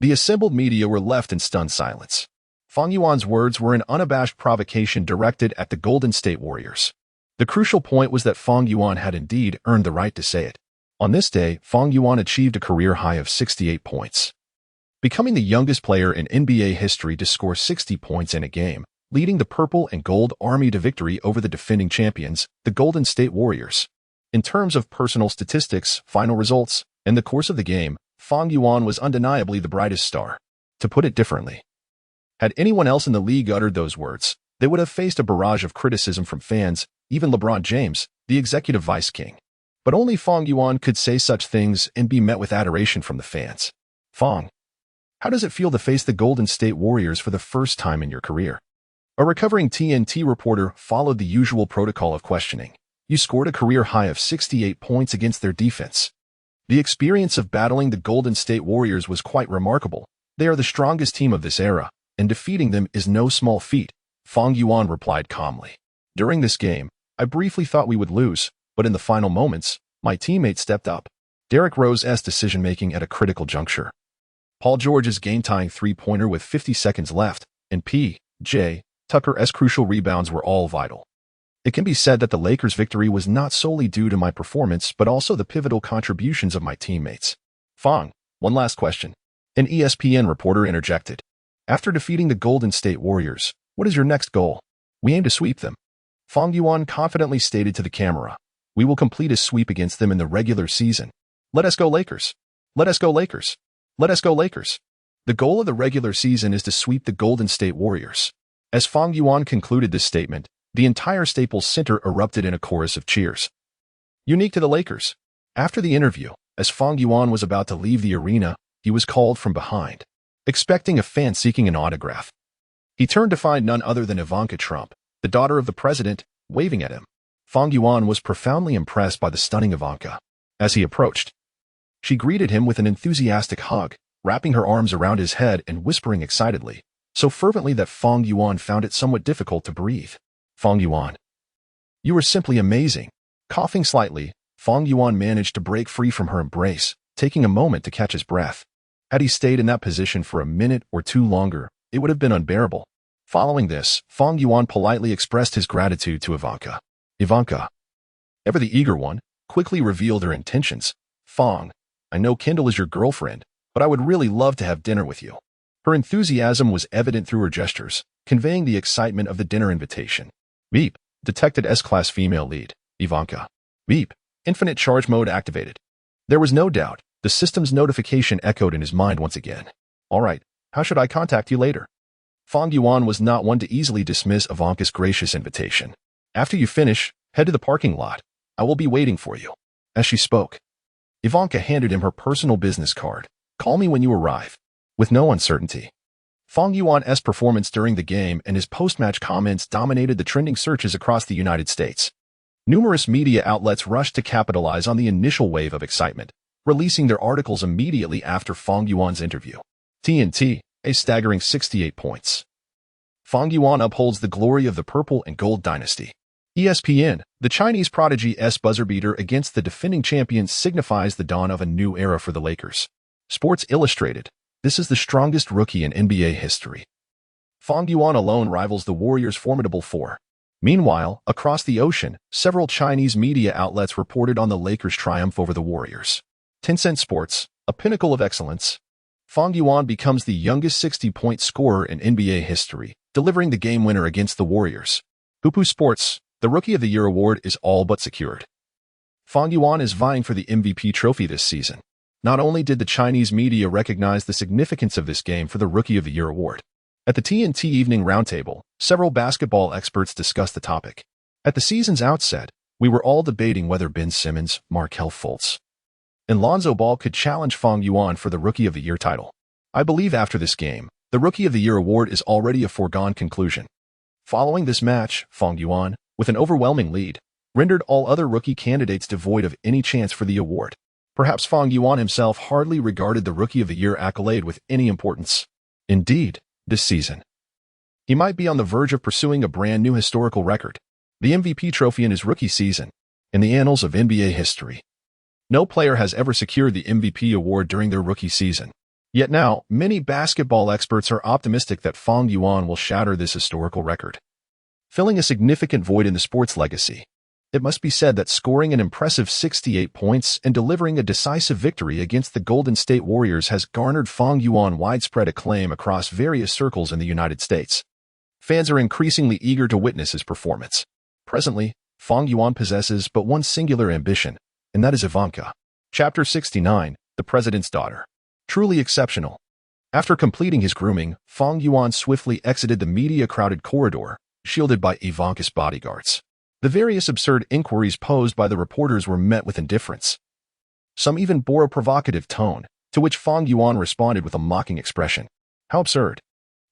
the assembled media were left in stunned silence. Fang Yuan's words were an unabashed provocation directed at the Golden State Warriors. The crucial point was that Fang Yuan had indeed earned the right to say it. On this day, Fang Yuan achieved a career high of 68 points, becoming the youngest player in NBA history to score 60 points in a game, leading the Purple and Gold Army to victory over the defending champions, the Golden State Warriors. In terms of personal statistics, final results, and the course of the game, Fang Yuan was undeniably the brightest star. To put it differently, had anyone else in the league uttered those words, they would have faced a barrage of criticism from fans, even LeBron James, the executive vice king. But only Fang Yuan could say such things and be met with adoration from the fans. Fang, how does it feel to face the Golden State Warriors for the first time in your career? A recovering TNT reporter followed the usual protocol of questioning. You scored a career high of 68 points against their defense. The experience of battling the Golden State Warriors was quite remarkable. They are the strongest team of this era, and defeating them is no small feat, Fang Yuan replied calmly. During this game, I briefly thought we would lose, but in the final moments, my teammate stepped up. Derrick Rose's decision-making at a critical juncture. Paul George's game-tying three-pointer with 50 seconds left, and P.J. Tucker's crucial rebounds were all vital. It can be said that the Lakers' victory was not solely due to my performance but also the pivotal contributions of my teammates. Fang, one last question. An ESPN reporter interjected. After defeating the Golden State Warriors, what is your next goal? We aim to sweep them. Fang Yuan confidently stated to the camera. We will complete a sweep against them in the regular season. Let us go Lakers. Let us go Lakers. Let us go Lakers. The goal of the regular season is to sweep the Golden State Warriors. As Fang Yuan concluded this statement, the entire Staples Center erupted in a chorus of cheers. Unique to the Lakers. After the interview, as Fang Yuan was about to leave the arena, he was called from behind, expecting a fan seeking an autograph. He turned to find none other than Ivanka Trump, the daughter of the president, waving at him. Fang Yuan was profoundly impressed by the stunning Ivanka. As he approached, she greeted him with an enthusiastic hug, wrapping her arms around his head and whispering excitedly, so fervently that Fang Yuan found it somewhat difficult to breathe. Fang Yuan, you are simply amazing. Coughing slightly, Fang Yuan managed to break free from her embrace, taking a moment to catch his breath. Had he stayed in that position for a minute or two longer, it would have been unbearable. Following this, Fang Yuan politely expressed his gratitude to Ivanka. Ivanka, ever the eager one, quickly revealed her intentions. Fang, I know Kendall is your girlfriend, but I would really love to have dinner with you. Her enthusiasm was evident through her gestures, conveying the excitement of the dinner invitation. Beep, detected S-class female lead. Ivanka. Beep, infinite charge mode activated. There was no doubt, The system's notification echoed in his mind once again. All right, how should I contact you later? Fang Yuan was not one to easily dismiss Ivanka's gracious invitation. After you finish, head to the parking lot. I will be waiting for you. As she spoke, Ivanka handed him her personal business card. Call me when you arrive. With no uncertainty. Fang Yuan's performance during the game and his post-match comments dominated the trending searches across the United States. Numerous media outlets rushed to capitalize on the initial wave of excitement, releasing their articles immediately after Fang Yuan's interview. TNT, a staggering 68 points. Fang Yuan upholds the glory of the Purple and Gold dynasty. ESPN, the Chinese prodigy's buzzer beater against the defending champions signifies the dawn of a new era for the Lakers. Sports Illustrated, this is the strongest rookie in NBA history. Fang Yuan alone rivals the Warriors' formidable four. Meanwhile, across the ocean, several Chinese media outlets reported on the Lakers' triumph over the Warriors. Tencent Sports, a pinnacle of excellence. Fang Yuan becomes the youngest 60-point scorer in NBA history, delivering the game winner against the Warriors. Hupu Sports, the Rookie of the Year award is all but secured. Fang Yuan is vying for the MVP trophy this season. Not only did the Chinese media recognize the significance of this game for the Rookie of the Year award. At the TNT Evening Roundtable, several basketball experts discussed the topic. At the season's outset, we were all debating whether Ben Simmons, Markelle Fultz, and Lonzo Ball could challenge Fang Yuan for the Rookie of the Year title. I believe after this game, the Rookie of the Year award is already a foregone conclusion. Following this match, Fang Yuan, with an overwhelming lead, rendered all other rookie candidates devoid of any chance for the award. Perhaps Fang Yuan himself hardly regarded the Rookie of the Year accolade with any importance. Indeed, this season, he might be on the verge of pursuing a brand new historical record, the MVP trophy in his rookie season, in the annals of NBA history. No player has ever secured the MVP award during their rookie season. Yet now, many basketball experts are optimistic that Fang Yuan will shatter this historical record, filling a significant void in the sport's legacy. It must be said that scoring an impressive 68 points and delivering a decisive victory against the Golden State Warriors has garnered Fang Yuan widespread acclaim across various circles in the United States. Fans are increasingly eager to witness his performance. Presently, Fang Yuan possesses but one singular ambition, and that is Ivanka. Chapter 69, The President's Daughter. Truly exceptional. After completing his grooming, Fang Yuan swiftly exited the media-crowded corridor, shielded by Ivanka's bodyguards. The various absurd inquiries posed by the reporters were met with indifference. Some even bore a provocative tone, to which Fang Yuan responded with a mocking expression. How absurd.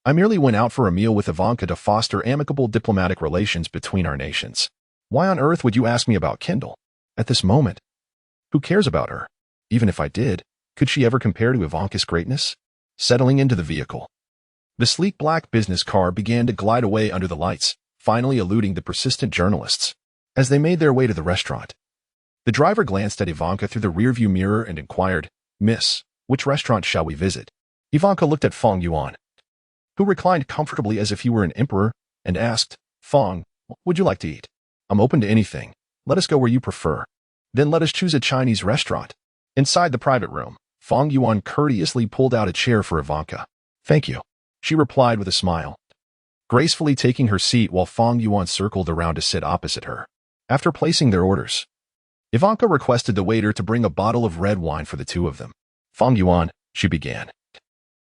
I merely went out for a meal with Ivanka to foster amicable diplomatic relations between our nations. Why on earth would you ask me about Kendall? At this moment, who cares about her? Even if I did, could she ever compare to Ivanka's greatness? Settling into the vehicle, the sleek black business car began to glide away under the lights, finally eluding the persistent journalists. As they made their way to the restaurant, the driver glanced at Ivanka through the rearview mirror and inquired, Miss, which restaurant shall we visit? Ivanka looked at Fang Yuan, who reclined comfortably as if he were an emperor, and asked, Fang, what would you like to eat? I'm open to anything. Let us go where you prefer. Then let us choose a Chinese restaurant. Inside the private room, Fang Yuan courteously pulled out a chair for Ivanka. Thank you, she replied with a smile, gracefully taking her seat while Fang Yuan circled around to sit opposite her. After placing their orders, Ivanka requested the waiter to bring a bottle of red wine for the two of them. Fang Yuan, she began.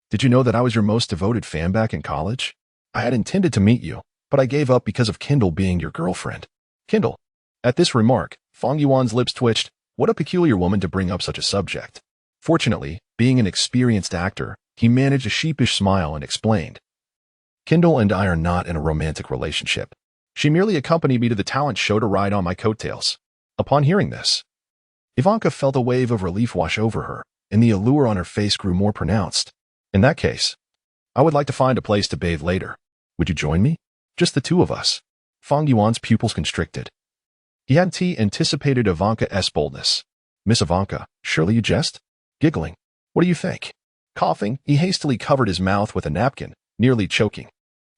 Did you know that I was your most devoted fan back in college? I had intended to meet you, but I gave up because of Kendall being your girlfriend. Kendall. At this remark, Fang Yuan's lips twitched. What a peculiar woman to bring up such a subject. Fortunately, being an experienced actor, he managed a sheepish smile and explained. Kendall and I are not in a romantic relationship. She merely accompanied me to the talent show to ride on my coattails. Upon hearing this, Ivanka felt a wave of relief wash over her, and the allure on her face grew more pronounced. In that case, I would like to find a place to bathe later. Would you join me? Just the two of us. Fang Yuan's pupils constricted. He hadn't anticipated Ivanka's boldness. Miss Ivanka, surely you jest? Giggling. What do you think? Coughing, he hastily covered his mouth with a napkin, nearly choking.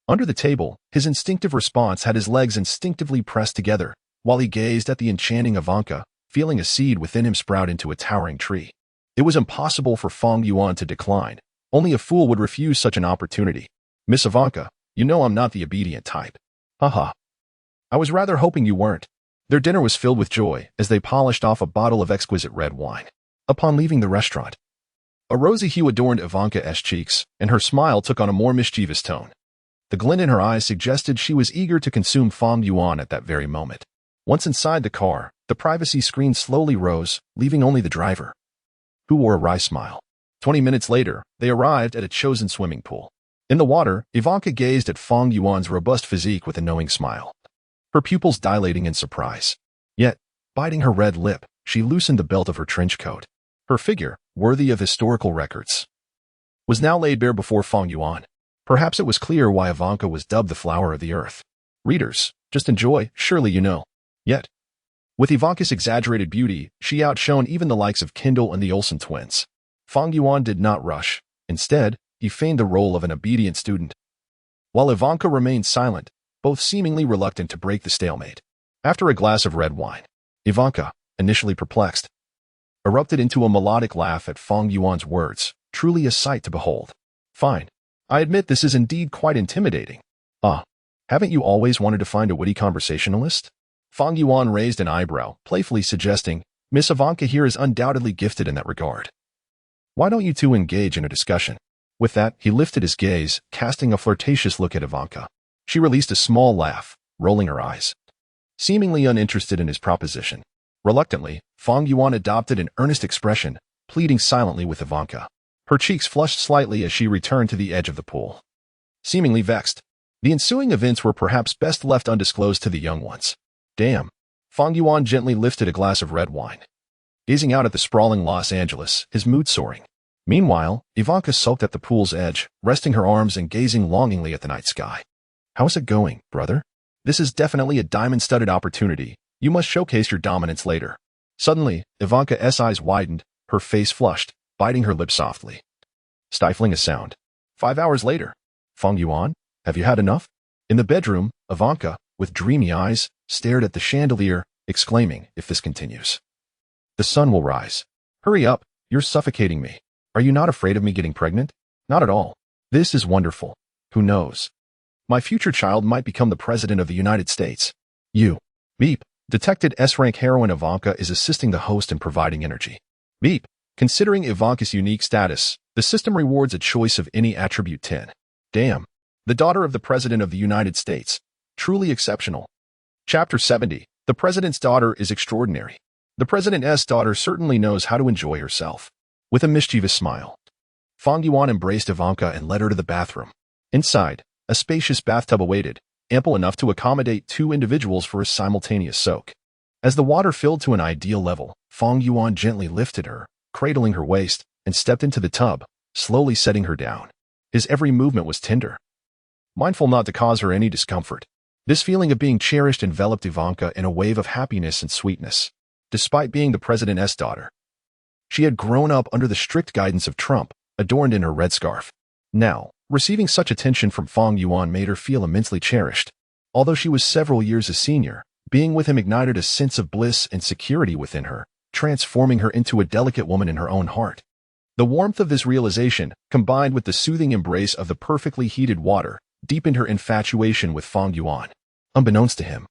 Under the table, his instinctive response had his legs instinctively pressed together, while he gazed at the enchanting Ivanka, feeling a seed within him sprout into a towering tree. It was impossible for Fang Yuan to decline. Only a fool would refuse such an opportunity. Miss Ivanka, you know I'm not the obedient type. Haha. I was rather hoping you weren't. Their dinner was filled with joy as they polished off a bottle of exquisite red wine. upon leaving the restaurant. A rosy hue adorned Ivanka's cheeks, and her smile took on a more mischievous tone. The glint in her eyes suggested she was eager to consume Fang Yuan at that very moment. Once inside the car, the privacy screen slowly rose, leaving only the driver, who wore a wry smile. 20 minutes later, they arrived at a chosen swimming pool. In the water, Ivanka gazed at Fang Yuan's robust physique with a knowing smile, her pupils dilating in surprise. Yet, biting her red lip, she loosened the belt of her trench coat. Her figure, worthy of historical records, was now laid bare before Fang Yuan. Perhaps it was clear why Ivanka was dubbed the flower of the earth. Readers, just enjoy, surely you know. Yet, with Ivanka's exaggerated beauty, she outshone even the likes of Kendo and the Olsen twins. Fang Yuan did not rush. Instead, he feigned the role of an obedient student, while Ivanka remained silent, both seemingly reluctant to break the stalemate. After a glass of red wine, Ivanka, initially perplexed, erupted into a melodic laugh at Fang Yuan's words, truly a sight to behold. Fine. I admit this is indeed quite intimidating. Haven't you always wanted to find a witty conversationalist? Fang Yuan raised an eyebrow, playfully suggesting, Miss Ivanka here is undoubtedly gifted in that regard. Why don't you two engage in a discussion? With that, he lifted his gaze, casting a flirtatious look at Ivanka. She released a small laugh, rolling her eyes, seemingly uninterested in his proposition. Reluctantly, Fang Yuan adopted an earnest expression, pleading silently with Ivanka. Her cheeks flushed slightly as she returned to the edge of the pool, seemingly vexed. The ensuing events were perhaps best left undisclosed to the young ones. Damn. Fang Yuan gently lifted a glass of red wine, gazing out at the sprawling Los Angeles, his mood soaring. Meanwhile, Ivanka sulked at the pool's edge, resting her arms and gazing longingly at the night sky. How's it going, brother? This is definitely a diamond-studded opportunity. You must showcase your dominance later. Suddenly, Ivanka's eyes widened, her face flushed, biting her lips softly, stifling a sound. 5 hours later. Fang Yuan, have you had enough? In the bedroom, Ivanka, with dreamy eyes, stared at the chandelier, exclaiming, if this continues, the sun will rise. Hurry up, you're suffocating me. Are you not afraid of me getting pregnant? Not at all. This is wonderful. Who knows? My future child might become the President of the United States. You. Beep. Detected S-rank heroine Ivanka is assisting the host in providing energy. Beep. Considering Ivanka's unique status, the system rewards a choice of any attribute 10. Damn. The daughter of the President of the United States. Truly exceptional. Chapter 70. The President's daughter is extraordinary. The President's daughter certainly knows how to enjoy herself. With a mischievous smile, Fang Yuan embraced Ivanka and led her to the bathroom. Inside, a spacious bathtub awaited, ample enough to accommodate 2 individuals for a simultaneous soak. As the water filled to an ideal level, Fang Yuan gently lifted her, cradling her waist, and stepped into the tub, slowly setting her down. His every movement was tender, mindful not to cause her any discomfort. This feeling of being cherished enveloped Ivanka in a wave of happiness and sweetness. Despite being the President's daughter, she had grown up under the strict guidance of Trump, adorned in her red scarf. Now, receiving such attention from Fang Yuan made her feel immensely cherished. Although she was several years his senior, being with him ignited a sense of bliss and security within her, transforming her into a delicate woman in her own heart. The warmth of this realization, combined with the soothing embrace of the perfectly heated water, deepened her infatuation with Fang Yuan. Unbeknownst to him,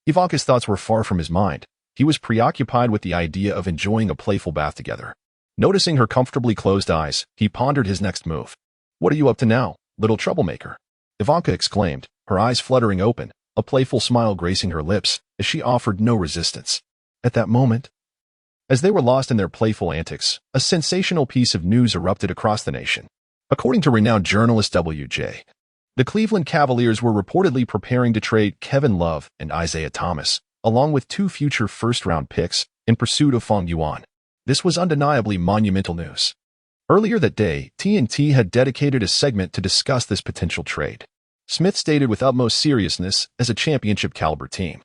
Ivanka's thoughts were far from his mind. He was preoccupied with the idea of enjoying a playful bath together. Noticing her comfortably closed eyes, he pondered his next move. What are you up to now, little troublemaker? Ivanka exclaimed, her eyes fluttering open, a playful smile gracing her lips, as she offered no resistance. At that moment, as they were lost in their playful antics, a sensational piece of news erupted across the nation. According to renowned journalist W.J., the Cleveland Cavaliers were reportedly preparing to trade Kevin Love and Isaiah Thomas, along with 2 future first-round picks, in pursuit of Fang Yuan. This was undeniably monumental news. Earlier that day, TNT had dedicated a segment to discuss this potential trade. Smith stated with utmost seriousness, as a championship-caliber team,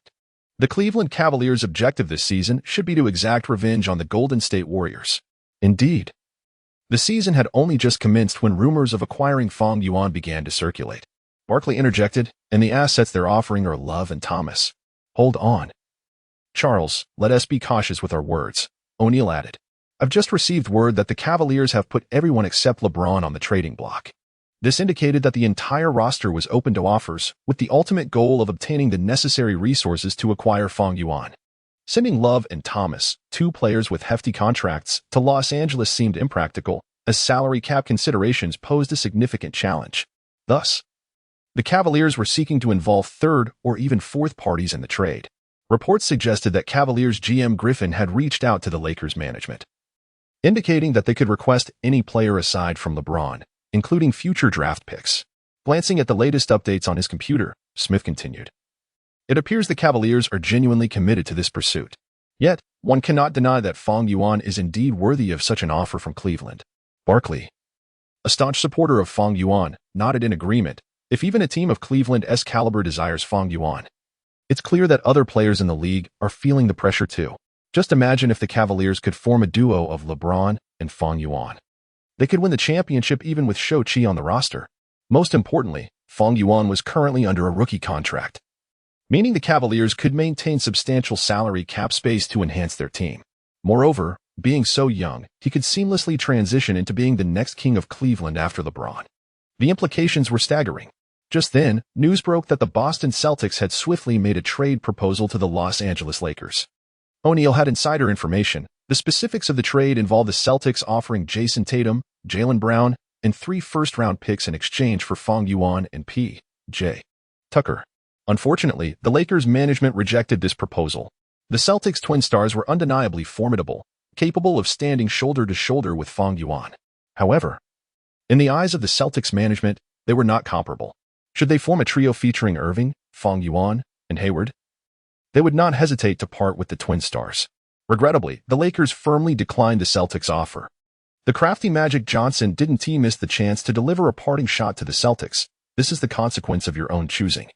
the Cleveland Cavaliers' objective this season should be to exact revenge on the Golden State Warriors. Indeed, the season had only just commenced when rumors of acquiring Fang Yuan began to circulate. Barkley interjected, and the assets they're offering are Love and Thomas. Hold on. Charles, let us be cautious with our words, O'Neal added. I've just received word that the Cavaliers have put everyone except LeBron on the trading block. This indicated that the entire roster was open to offers, with the ultimate goal of obtaining the necessary resources to acquire Fang Yuan. Sending Love and Thomas, two players with hefty contracts, to Los Angeles seemed impractical, as salary cap considerations posed a significant challenge. Thus, the Cavaliers were seeking to involve third or even fourth parties in the trade. Reports suggested that Cavaliers GM Griffin had reached out to the Lakers management, indicating that they could request any player aside from LeBron, including future draft picks. Glancing at the latest updates on his computer, Smith continued, "It appears the Cavaliers are genuinely committed to this pursuit. Yet, one cannot deny that Fang Yuan is indeed worthy of such an offer from Cleveland." Barkley, a staunch supporter of Fang Yuan, nodded in agreement. If even a team of Cleveland's caliber desires Fang Yuan, it's clear that other players in the league are feeling the pressure too. Just imagine if the Cavaliers could form a duo of LeBron and Fang Yuan. They could win the championship even with Shou-Chi on the roster. Most importantly, Fang Yuan was currently under a rookie contract, meaning the Cavaliers could maintain substantial salary cap space to enhance their team. Moreover, being so young, he could seamlessly transition into being the next king of Cleveland after LeBron. The implications were staggering. Just then, news broke that the Boston Celtics had swiftly made a trade proposal to the Los Angeles Lakers. O'Neal had insider information. The specifics of the trade involved the Celtics offering Jason Tatum, Jaylen Brown, and 3 first-round picks in exchange for Fang Yuan and P.J. Tucker. Unfortunately, the Lakers management rejected this proposal. The Celtics' twin stars were undeniably formidable, capable of standing shoulder to shoulder with Fang Yuan. However, in the eyes of the Celtics management, they were not comparable. Should they form a trio featuring Irving, Fang Yuan, and Hayward, they would not hesitate to part with the twin stars. Regrettably, the Lakers firmly declined the Celtics' offer. The crafty Magic Johnson didn't miss the chance to deliver a parting shot to the Celtics. "This is the consequence of your own choosing.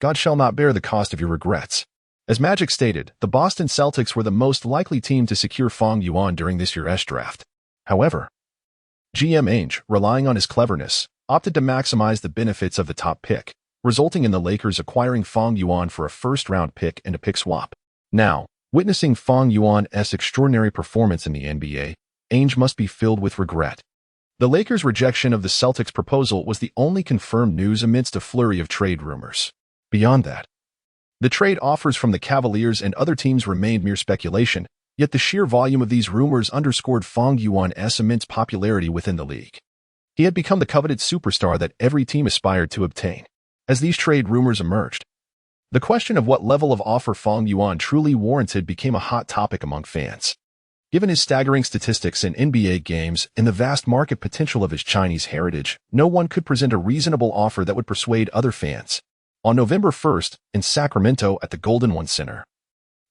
God shall not bear the cost of your regrets." As Magic stated, the Boston Celtics were the most likely team to secure Fang Yuan during this year's draft. However, GM Ainge, relying on his cleverness, opted to maximize the benefits of the top pick, resulting in the Lakers acquiring Fang Yuan for a first-round pick and a pick swap. Now, witnessing Fang Yuan's extraordinary performance in the NBA, Ainge must be filled with regret. The Lakers' rejection of the Celtics' proposal was the only confirmed news amidst a flurry of trade rumors. Beyond that, the trade offers from the Cavaliers and other teams remained mere speculation, yet the sheer volume of these rumors underscored Fang Yuan's immense popularity within the league. He had become the coveted superstar that every team aspired to obtain. As these trade rumors emerged, the question of what level of offer Fang Yuan truly warranted became a hot topic among fans. Given his staggering statistics in NBA games and the vast market potential of his Chinese heritage, no one could present a reasonable offer that would persuade other fans. On November 1st, in Sacramento at the Golden One Center,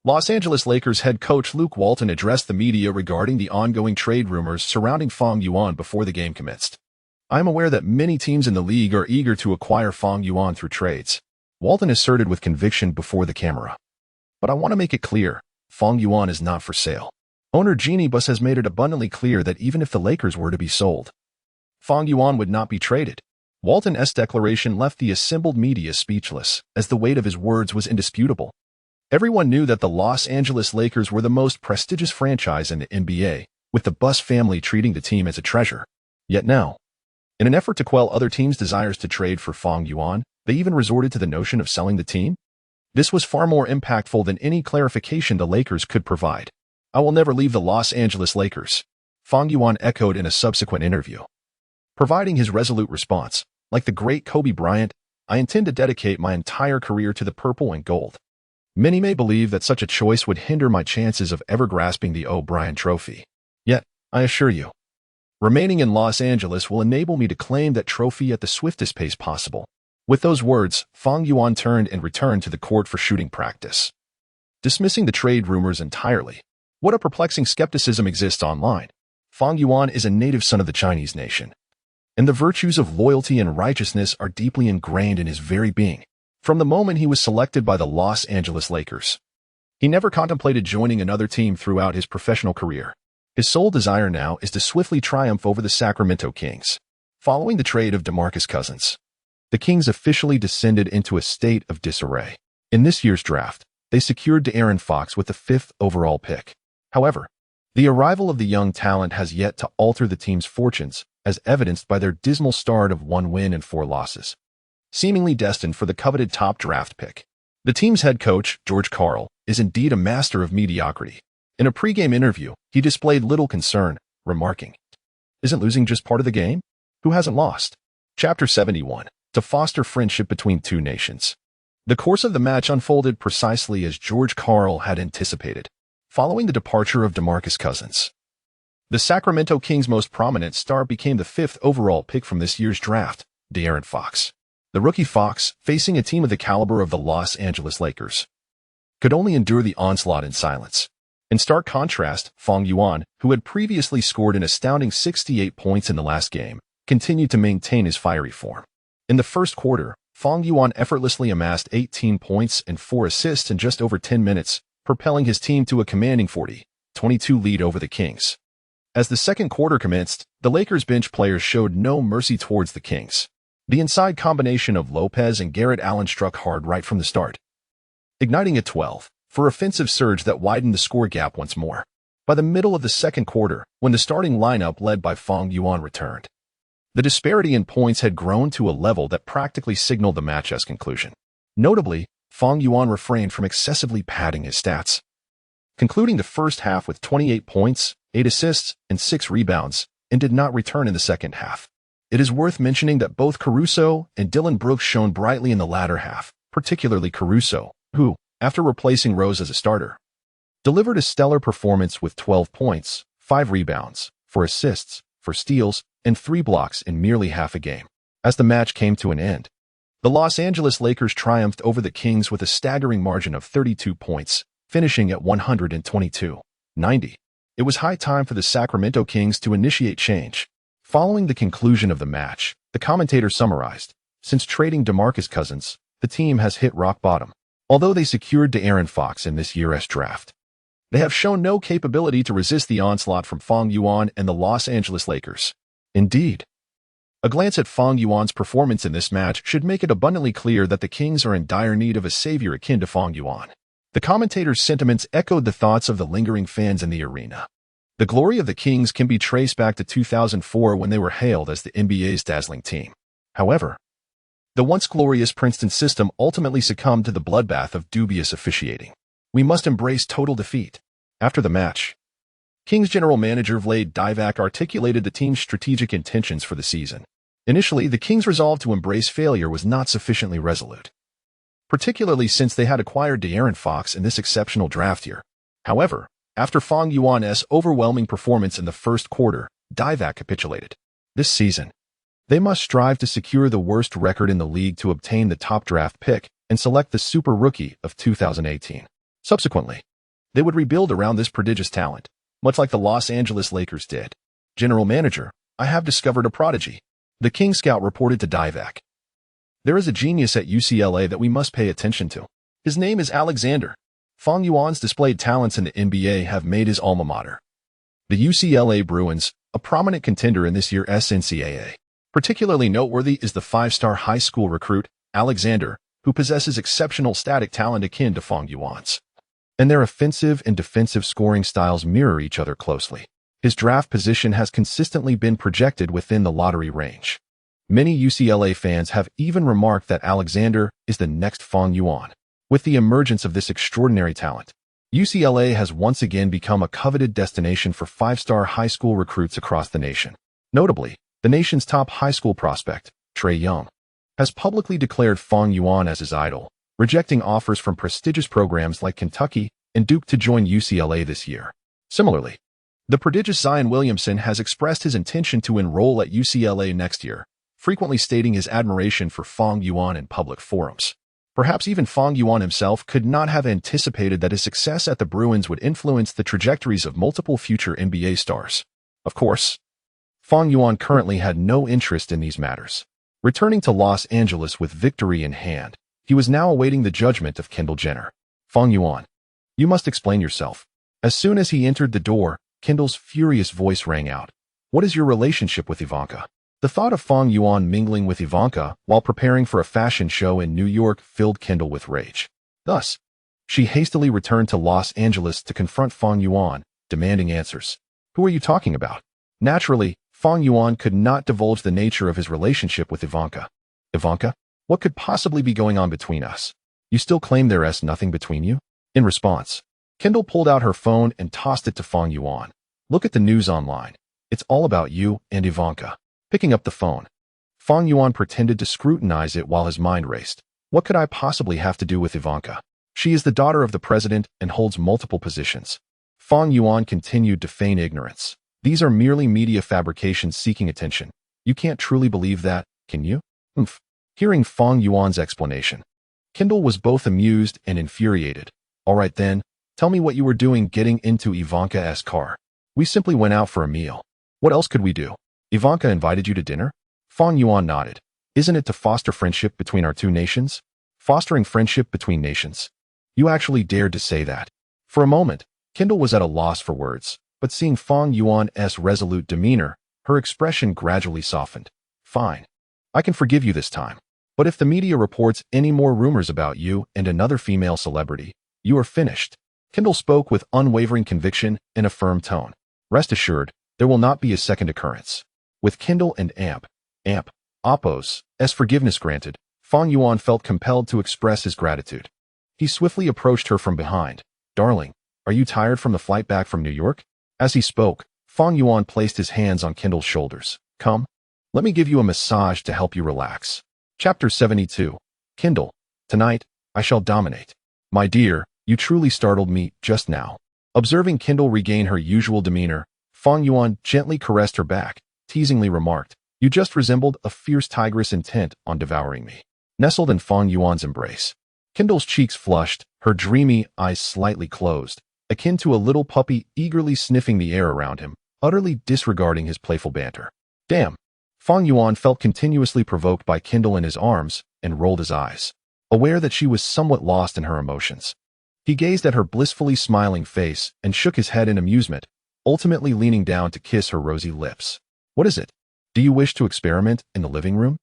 Los Angeles Lakers head coach Luke Walton addressed the media regarding the ongoing trade rumors surrounding Fang Yuan before the game commenced. "I am aware that many teams in the league are eager to acquire Fang Yuan through trades," Walton asserted with conviction before the camera. "But I want to make it clear, Fang Yuan is not for sale. Owner Jeannie Buss has made it abundantly clear that even if the Lakers were to be sold, Fang Yuan would not be traded." Walton's declaration left the assembled media speechless, as the weight of his words was indisputable. Everyone knew that the Los Angeles Lakers were the most prestigious franchise in the NBA, with the Buss family treating the team as a treasure. Yet now, in an effort to quell other teams' desires to trade for Fang Yuan, they even resorted to the notion of selling the team? This was far more impactful than any clarification the Lakers could provide. "I will never leave the Los Angeles Lakers," Fang Yuan echoed in a subsequent interview, providing his resolute response. "Like the great Kobe Bryant, I intend to dedicate my entire career to the purple and gold. Many may believe that such a choice would hinder my chances of ever grasping the O'Brien trophy. Yet, I assure you, remaining in Los Angeles will enable me to claim that trophy at the swiftest pace possible." With those words, Fang Yuan turned and returned to the court for shooting practice, dismissing the trade rumors entirely. What a perplexing skepticism exists online. Fang Yuan is a native son of the Chinese nation, and the virtues of loyalty and righteousness are deeply ingrained in his very being. From the moment he was selected by the Los Angeles Lakers, he never contemplated joining another team throughout his professional career. His sole desire now is to swiftly triumph over the Sacramento Kings. Following the trade of DeMarcus Cousins, the Kings officially descended into a state of disarray. In this year's draft, they secured De'Aaron Fox with the 5th overall pick. However, the arrival of the young talent has yet to alter the team's fortunes, as evidenced by their dismal start of 1 win and 4 losses, seemingly destined for the coveted top draft pick. The team's head coach, George Karl, is indeed a master of mediocrity. In a pregame interview, he displayed little concern, remarking, "Isn't losing just part of the game? Who hasn't lost?" Chapter 71. To foster friendship between two nations. The course of the match unfolded precisely as George Karl had anticipated. Following the departure of DeMarcus Cousins, the Sacramento Kings' most prominent star became the 5th overall pick from this year's draft, De'Aaron Fox. The rookie Fox, facing a team of the caliber of the Los Angeles Lakers, could only endure the onslaught in silence. In stark contrast, Fang Yuan, who had previously scored an astounding 68 points in the last game, continued to maintain his fiery form. In the first quarter, Fang Yuan effortlessly amassed 18 points and 4 assists in just over 10 minutes, propelling his team to a commanding 40-22 lead over the Kings. As the second quarter commenced, the Lakers' bench players showed no mercy towards the Kings. The inside combination of Lopez and Garrett Allen struck hard right from the start, igniting a 12-for offensive surge that widened the score gap once more. By the middle of the second quarter, when the starting lineup led by Fang Yuan returned, the disparity in points had grown to a level that practically signaled the match's conclusion. Notably, Fang Yuan refrained from excessively padding his stats, concluding the first half with 28 points, 8 assists, and 6 rebounds, and did not return in the second half. It is worth mentioning that both Caruso and Dillon Brooks shone brightly in the latter half, particularly Caruso, who, after replacing Rose as a starter, delivered a stellar performance with 12 points, 5 rebounds, 4 assists, 4 steals, and 3 blocks in merely half a game. As the match came to an end, the Los Angeles Lakers triumphed over the Kings with a staggering margin of 32 points, finishing at 122-90. It was high time for the Sacramento Kings to initiate change. Following the conclusion of the match, the commentator summarized, "Since trading DeMarcus Cousins, the team has hit rock bottom. Although they secured De'Aaron Fox in this year's draft, they have shown no capability to resist the onslaught from Fang Yuan and the Los Angeles Lakers." Indeed, a glance at Fang Yuan's performance in this match should make it abundantly clear that the Kings are in dire need of a savior akin to Fang Yuan. The commentator's sentiments echoed the thoughts of the lingering fans in the arena. The glory of the Kings can be traced back to 2004 when they were hailed as the NBA's dazzling team. However, the once glorious Princeton system ultimately succumbed to the bloodbath of dubious officiating. "We must embrace total defeat." After the match, Kings general manager Vlade Divac articulated the team's strategic intentions for the season. Initially, the Kings' resolve to embrace failure was not sufficiently resolute, particularly since they had acquired De'Aaron Fox in this exceptional draft year. However, after Fang Yuan's overwhelming performance in the first quarter, Divac capitulated. This season, they must strive to secure the worst record in the league to obtain the top draft pick and select the super rookie of 2018. Subsequently, they would rebuild around this prodigious talent, much like the Los Angeles Lakers did. "General manager, I have discovered a prodigy," the King scout reported to Divac. "There is a genius at UCLA that we must pay attention to. His name is Alexander." Fang Yuan's displayed talents in the NBA have made his alma mater, the UCLA Bruins, a prominent contender in this year's NCAA. Particularly noteworthy is the 5-star high school recruit, Alexander, who possesses exceptional static talent akin to Fang Yuan's. And their offensive and defensive scoring styles mirror each other closely. His draft position has consistently been projected within the lottery range. Many UCLA fans have even remarked that Alexander is the next Fang Yuan. With the emergence of this extraordinary talent, UCLA has once again become a coveted destination for 5-star high school recruits across the nation. Notably, the nation's top high school prospect, Trae Young, has publicly declared Fang Yuan as his idol, rejecting offers from prestigious programs like Kentucky and Duke to join UCLA this year. Similarly, the prodigious Zion Williamson has expressed his intention to enroll at UCLA next year, frequently stating his admiration for Fang Yuan in public forums. Perhaps even Fang Yuan himself could not have anticipated that his success at the Bruins would influence the trajectories of multiple future NBA stars. Of course, Fang Yuan currently had no interest in these matters. Returning to Los Angeles with victory in hand, he was now awaiting the judgment of Kendo Jenner. "Fang Yuan, you must explain yourself." As soon as he entered the door, Kendall's furious voice rang out. "What is your relationship with Ivanka?" The thought of Fang Yuan mingling with Ivanka while preparing for a fashion show in New York filled Kendall with rage. Thus, she hastily returned to Los Angeles to confront Fang Yuan, demanding answers. "Who are you talking about?" Naturally, Fang Yuan could not divulge the nature of his relationship with Ivanka. "Ivanka? What could possibly be going on between us?" You still claim there's nothing between you? In response, Kendall pulled out her phone and tossed it to Fang Yuan. Look at the news online. It's all about you and Ivanka. Picking up the phone, Fang Yuan pretended to scrutinize it while his mind raced. What could I possibly have to do with Ivanka? She is the daughter of the president and holds multiple positions. Fang Yuan continued to feign ignorance. These are merely media fabrications seeking attention. You can't truly believe that, can you? Oomph. Hearing Fang Yuan's explanation, Kendall was both amused and infuriated. All right then, tell me what you were doing getting into Ivanka's car. We simply went out for a meal. What else could we do? Ivanka invited you to dinner? Fang Yuan nodded. Isn't it to foster friendship between our two nations? Fostering friendship between nations. You actually dared to say that. For a moment, Kendall was at a loss for words, but seeing Fang Yuan's resolute demeanor, her expression gradually softened. Fine. I can forgive you this time. But if the media reports any more rumors about you and another female celebrity, you are finished. Kendall spoke with unwavering conviction in a firm tone. Rest assured, there will not be a second occurrence. With Kendall and Appo's forgiveness granted, Fang Yuan felt compelled to express his gratitude. He swiftly approached her from behind. Darling, are you tired from the flight back from New York? As he spoke, Fang Yuan placed his hands on Kendall's shoulders. Come. Let me give you a massage to help you relax. Chapter 72. Kendall, tonight, I shall dominate. My dear, you truly startled me just now. Observing Kendall regain her usual demeanor, Fang Yuan gently caressed her back, teasingly remarked, You just resembled a fierce tigress intent on devouring me. Nestled in Fang Yuan's embrace, Kendall's cheeks flushed, her dreamy eyes slightly closed, akin to a little puppy eagerly sniffing the air around him, utterly disregarding his playful banter. Damn! Fang Yuan felt continuously provoked by Kendall in his arms and rolled his eyes, aware that she was somewhat lost in her emotions. He gazed at her blissfully smiling face and shook his head in amusement, ultimately leaning down to kiss her rosy lips. What is it? Do you wish to experiment in the living room?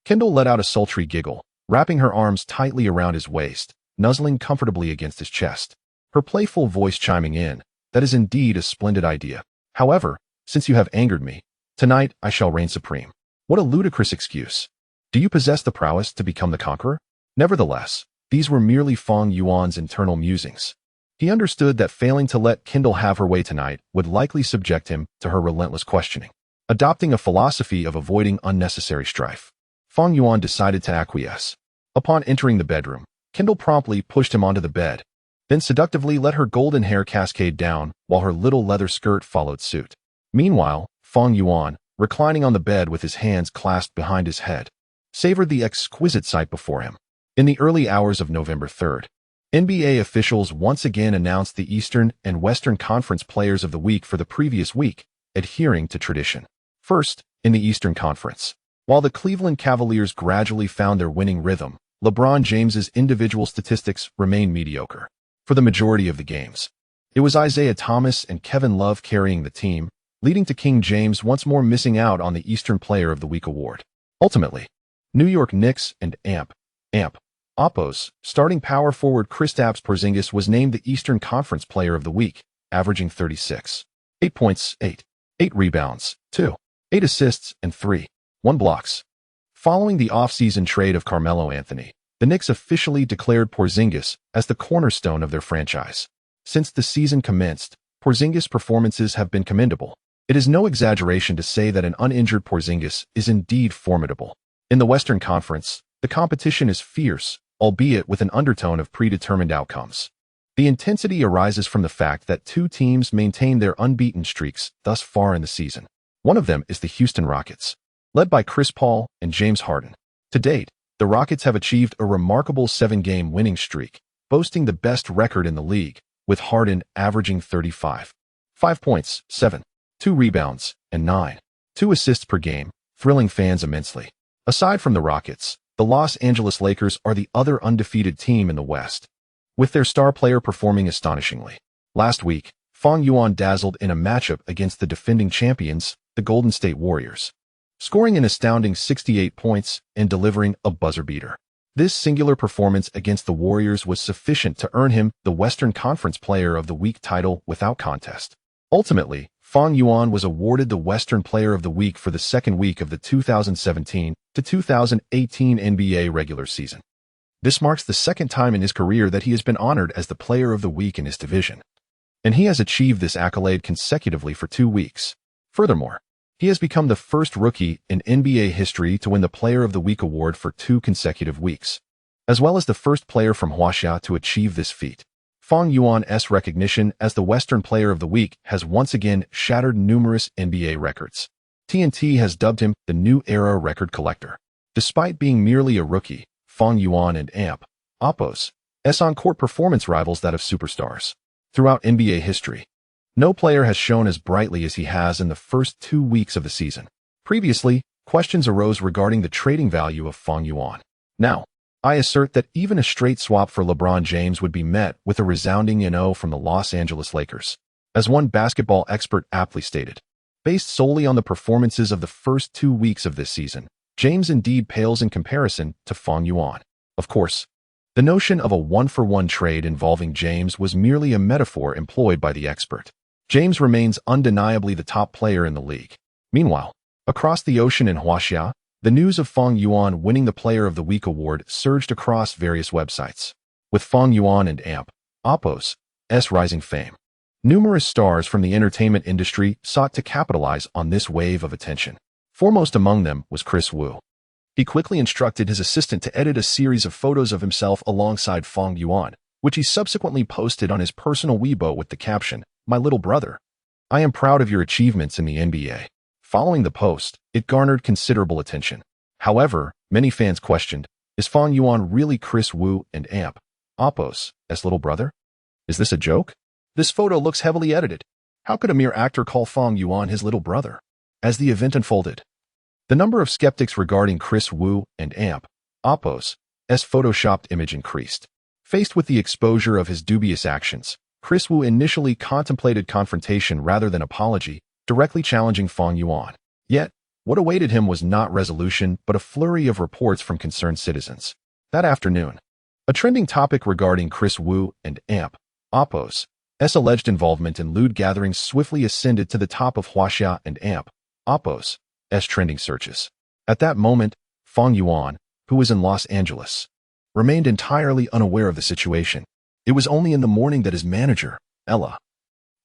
Kendall let out a sultry giggle, wrapping her arms tightly around his waist, nuzzling comfortably against his chest. Her playful voice chiming in, that is indeed a splendid idea. However, since you have angered me, tonight I shall reign supreme. What a ludicrous excuse. Do you possess the prowess to become the conqueror? Nevertheless, these were merely Fang Yuan's internal musings. He understood that failing to let Kendall have her way tonight would likely subject him to her relentless questioning. Adopting a philosophy of avoiding unnecessary strife, Fang Yuan decided to acquiesce. Upon entering the bedroom, Kendall promptly pushed him onto the bed, then seductively let her golden hair cascade down while her little leather skirt followed suit. Meanwhile, Fang Yuan, reclining on the bed with his hands clasped behind his head, savored the exquisite sight before him. In the early hours of November 3rd, NBA officials once again announced the Eastern and Western Conference Players of the Week for the previous week, adhering to tradition. First, in the Eastern Conference, while the Cleveland Cavaliers gradually found their winning rhythm, LeBron James's individual statistics remained mediocre. For the majority of the games, it was Isaiah Thomas and Kevin Love carrying the team, leading to King James once more missing out on the Eastern Player of the Week award. Ultimately, New York Knicks and Appo's starting power forward Kristaps Porzingis was named the Eastern Conference Player of the Week, averaging 36, 8 points, 8 rebounds, 8 assists, and 1 blocks. Following the off-season trade of Carmelo Anthony, the Knicks officially declared Porzingis as the cornerstone of their franchise. Since the season commenced, Porzingis' performances have been commendable. It is no exaggeration to say that an uninjured Porzingis is indeed formidable. In the Western Conference, the competition is fierce, albeit with an undertone of predetermined outcomes. The intensity arises from the fact that two teams maintain their unbeaten streaks thus far in the season. One of them is the Houston Rockets, led by Chris Paul and James Harden. To date, the Rockets have achieved a remarkable 7-game winning streak, boasting the best record in the league, with Harden averaging 35, 5 points, 2 rebounds, and 2 assists per game, thrilling fans immensely. Aside from the Rockets, the Los Angeles Lakers are the other undefeated team in the West, with their star player performing astonishingly. Last week, Fang Yuan dazzled in a matchup against the defending champions, the Golden State Warriors, scoring an astounding 68 points and delivering a buzzer beater. This singular performance against the Warriors was sufficient to earn him the Western Conference Player of the Week title without contest. Ultimately, Fang Yuan was awarded the Western Player of the Week for the second week of the 2017 to 2018 NBA regular season. This marks the second time in his career that he has been honored as the Player of the Week in his division. And he has achieved this accolade consecutively for 2 weeks. Furthermore, he has become the first rookie in NBA history to win the Player of the Week award for 2 consecutive weeks, as well as the first player from Huaxia to achieve this feat. Fang Yuan's recognition as the Western Player of the Week has once again shattered numerous NBA records. TNT has dubbed him the New Era Record Collector. Despite being merely a rookie, Fang Yuan and Appos on-court performance rivals that of superstars. Throughout NBA history, no player has shone as brightly as he has in the first 2 weeks of the season. Previously, questions arose regarding the trading value of Fang Yuan. Now, I assert that even a straight swap for LeBron James would be met with a resounding no from the Los Angeles Lakers. As one basketball expert aptly stated, based solely on the performances of the first 2 weeks of this season, James indeed pales in comparison to Fang Yuan. Of course, the notion of a one-for-one trade involving James was merely a metaphor employed by the expert. James remains undeniably the top player in the league. Meanwhile, across the ocean in Huaxia, the news of Fang Yuan winning the Player of the Week award surged across various websites. With Fang Yuan and Appos' rising fame, numerous stars from the entertainment industry sought to capitalize on this wave of attention. Foremost among them was Chris Wu. He quickly instructed his assistant to edit a series of photos of himself alongside Fang Yuan, which he subsequently posted on his personal Weibo with the caption, "My little brother. I am proud of your achievements in the NBA." Following the post, it garnered considerable attention. However, many fans questioned, is Fang Yuan really Chris Wu and Appos' little brother? Is this a joke? This photo looks heavily edited. How could a mere actor call Fang Yuan his little brother? As the event unfolded, the number of skeptics regarding Chris Wu and Appos' photoshopped image increased. Faced with the exposure of his dubious actions, Chris Wu initially contemplated confrontation rather than apology, directly challenging Fang Yuan. Yet, what awaited him was not resolution but a flurry of reports from concerned citizens. That afternoon, a trending topic regarding Chris Wu and Appos' alleged involvement in lewd gatherings swiftly ascended to the top of Huaxia and Appos' trending searches. At that moment, Fang Yuan, who was in Los Angeles, remained entirely unaware of the situation. It was only in the morning that his manager, Ella,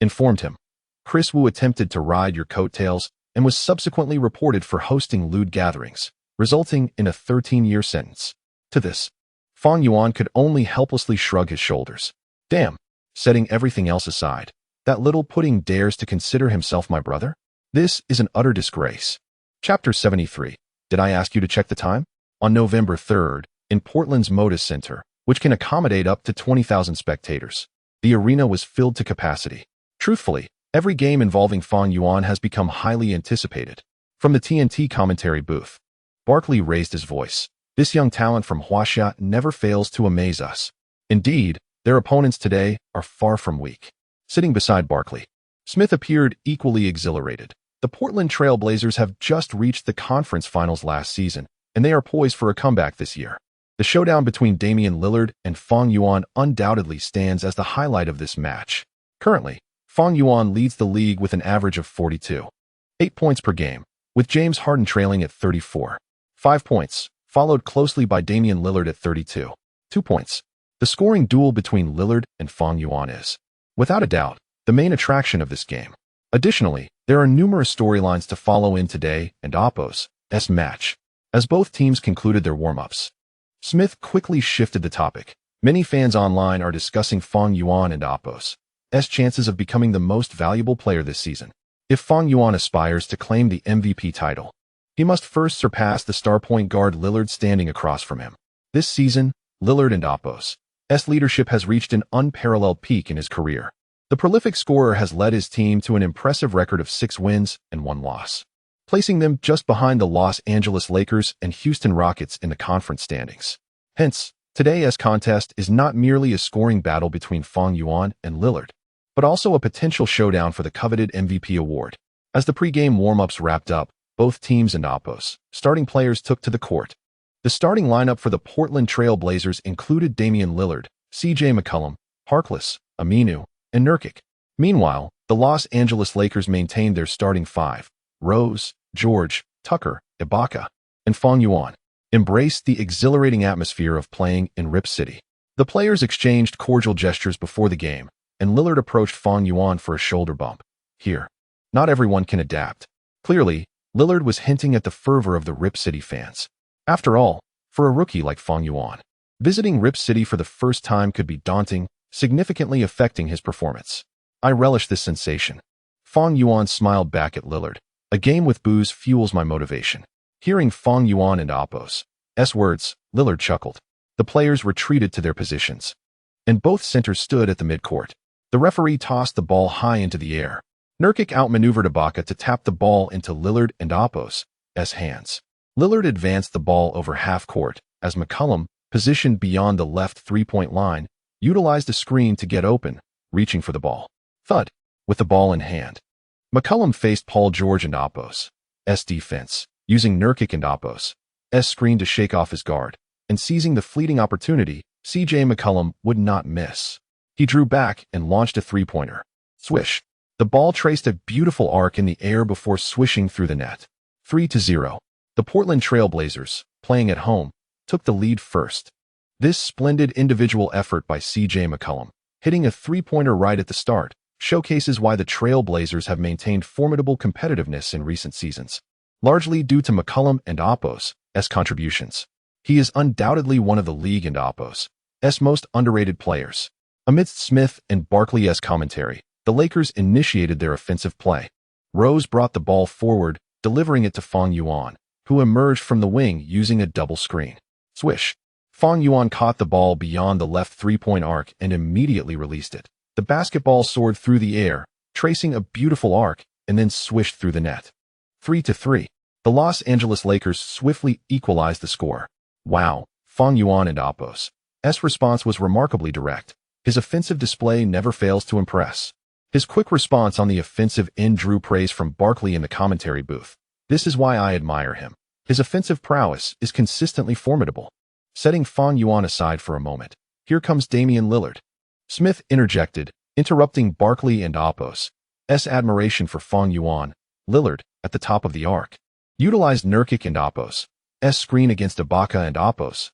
informed him. Chris Wu attempted to ride your coattails and was subsequently reported for hosting lewd gatherings, resulting in a 13-year sentence. To this, Fang Yuan could only helplessly shrug his shoulders. Damn, setting everything else aside, that little pudding dares to consider himself my brother? This is an utter disgrace. Chapter 73. Did I ask you to check the time? On November 3rd, in Portland's Moda Center, which can accommodate up to 20,000 spectators, the arena was filled to capacity. Truthfully, every game involving Fang Yuan has become highly anticipated. From the TNT commentary booth, Barkley raised his voice. This young talent from Huaxia never fails to amaze us. Indeed, their opponents today are far from weak. Sitting beside Barkley, Smith appeared equally exhilarated. The Portland Trail Blazers have just reached the conference finals last season, and they are poised for a comeback this year. The showdown between Damian Lillard and Fang Yuan undoubtedly stands as the highlight of this match. Currently, Fang Yuan leads the league with an average of 42.8 points per game, with James Harden trailing at 34.5 points, followed closely by Damian Lillard at 32.2 points. The scoring duel between Lillard and Fang Yuan is, without a doubt, the main attraction of this game. Additionally, there are numerous storylines to follow in today and Appos' match, as both teams concluded their warm-ups. Smith quickly shifted the topic. Many fans online are discussing Fang Yuan and Appos' chances of becoming the most valuable player this season. If Fang Yuan aspires to claim the MVP title, he must first surpass the star point guard Lillard standing across from him. This season, Lillard and Appos' leadership has reached an unparalleled peak in his career. The prolific scorer has led his team to an impressive record of 6 wins and 1 loss, placing them just behind the Los Angeles Lakers and Houston Rockets in the conference standings. Hence, today's contest is not merely a scoring battle between Fang Yuan and Lillard, but also a potential showdown for the coveted MVP award. As the pregame warm-ups wrapped up, both teams and Appos' starting players took to the court. The starting lineup for the Portland Trail Blazers included Damian Lillard, C.J. McCollum, Harkless, Aminu, and Nurkic. Meanwhile, the Los Angeles Lakers maintained their starting 5, Rose, George, Tucker, Ibaka, and Fang Yuan. embraced the exhilarating atmosphere of playing in Rip City. The players exchanged cordial gestures before the game, and Lillard approached Fang Yuan for a shoulder bump. Here, not everyone can adapt. Clearly, Lillard was hinting at the fervor of the Rip City fans. After all, for a rookie like Fang Yuan, visiting Rip City for the first time could be daunting, significantly affecting his performance. I relish this sensation. Fang Yuan smiled back at Lillard. A game with booze fuels my motivation. Hearing Fang Yuan and Apos' words, Lillard chuckled. The players retreated to their positions, and both centers stood at the midcourt. The referee tossed the ball high into the air. Nurkic outmaneuvered Ibaka to tap the ball into Lillard and Apos' hands. Lillard advanced the ball over half court as McCollum, positioned beyond the left three-point line, utilized a screen to get open, reaching for the ball. Thud. With the ball in hand, McCollum faced Paul George and Apos' defense, using Nurkic and Apos' screen to shake off his guard, and seizing the fleeting opportunity, C.J. McCollum would not miss. He drew back and launched a three-pointer. Swish. The ball traced a beautiful arc in the air before swishing through the net. 3-0. The Portland Trail Blazers, playing at home, took the lead first. This splendid individual effort by C.J. McCollum, hitting a three-pointer right at the start, showcases why the Trail Blazers have maintained formidable competitiveness in recent seasons, largely due to McCollum and Apos' contributions. He is undoubtedly one of the league and Apos' most underrated players. Amidst Smith and Barkley's commentary, the Lakers initiated their offensive play. Rose brought the ball forward, delivering it to Fang Yuan, who emerged from the wing using a double screen. Swish. Fang Yuan caught the ball beyond the left three-point arc and immediately released it. The basketball soared through the air, tracing a beautiful arc, and then swished through the net. 3-3. The Los Angeles Lakers swiftly equalized the score. Wow, Fang Yuan and Apos' response was remarkably direct. His offensive display never fails to impress. His quick response on the offensive end drew praise from Barkley in the commentary booth. This is why I admire him. His offensive prowess is consistently formidable. Setting Fang Yuan aside for a moment, here comes Damian Lillard. Smith interjected, interrupting Barkley and Apos' admiration for Fang Yuan. Lillard, at the top of the arc, utilized Nurkic and Apos' screen against Ibaka and Apos'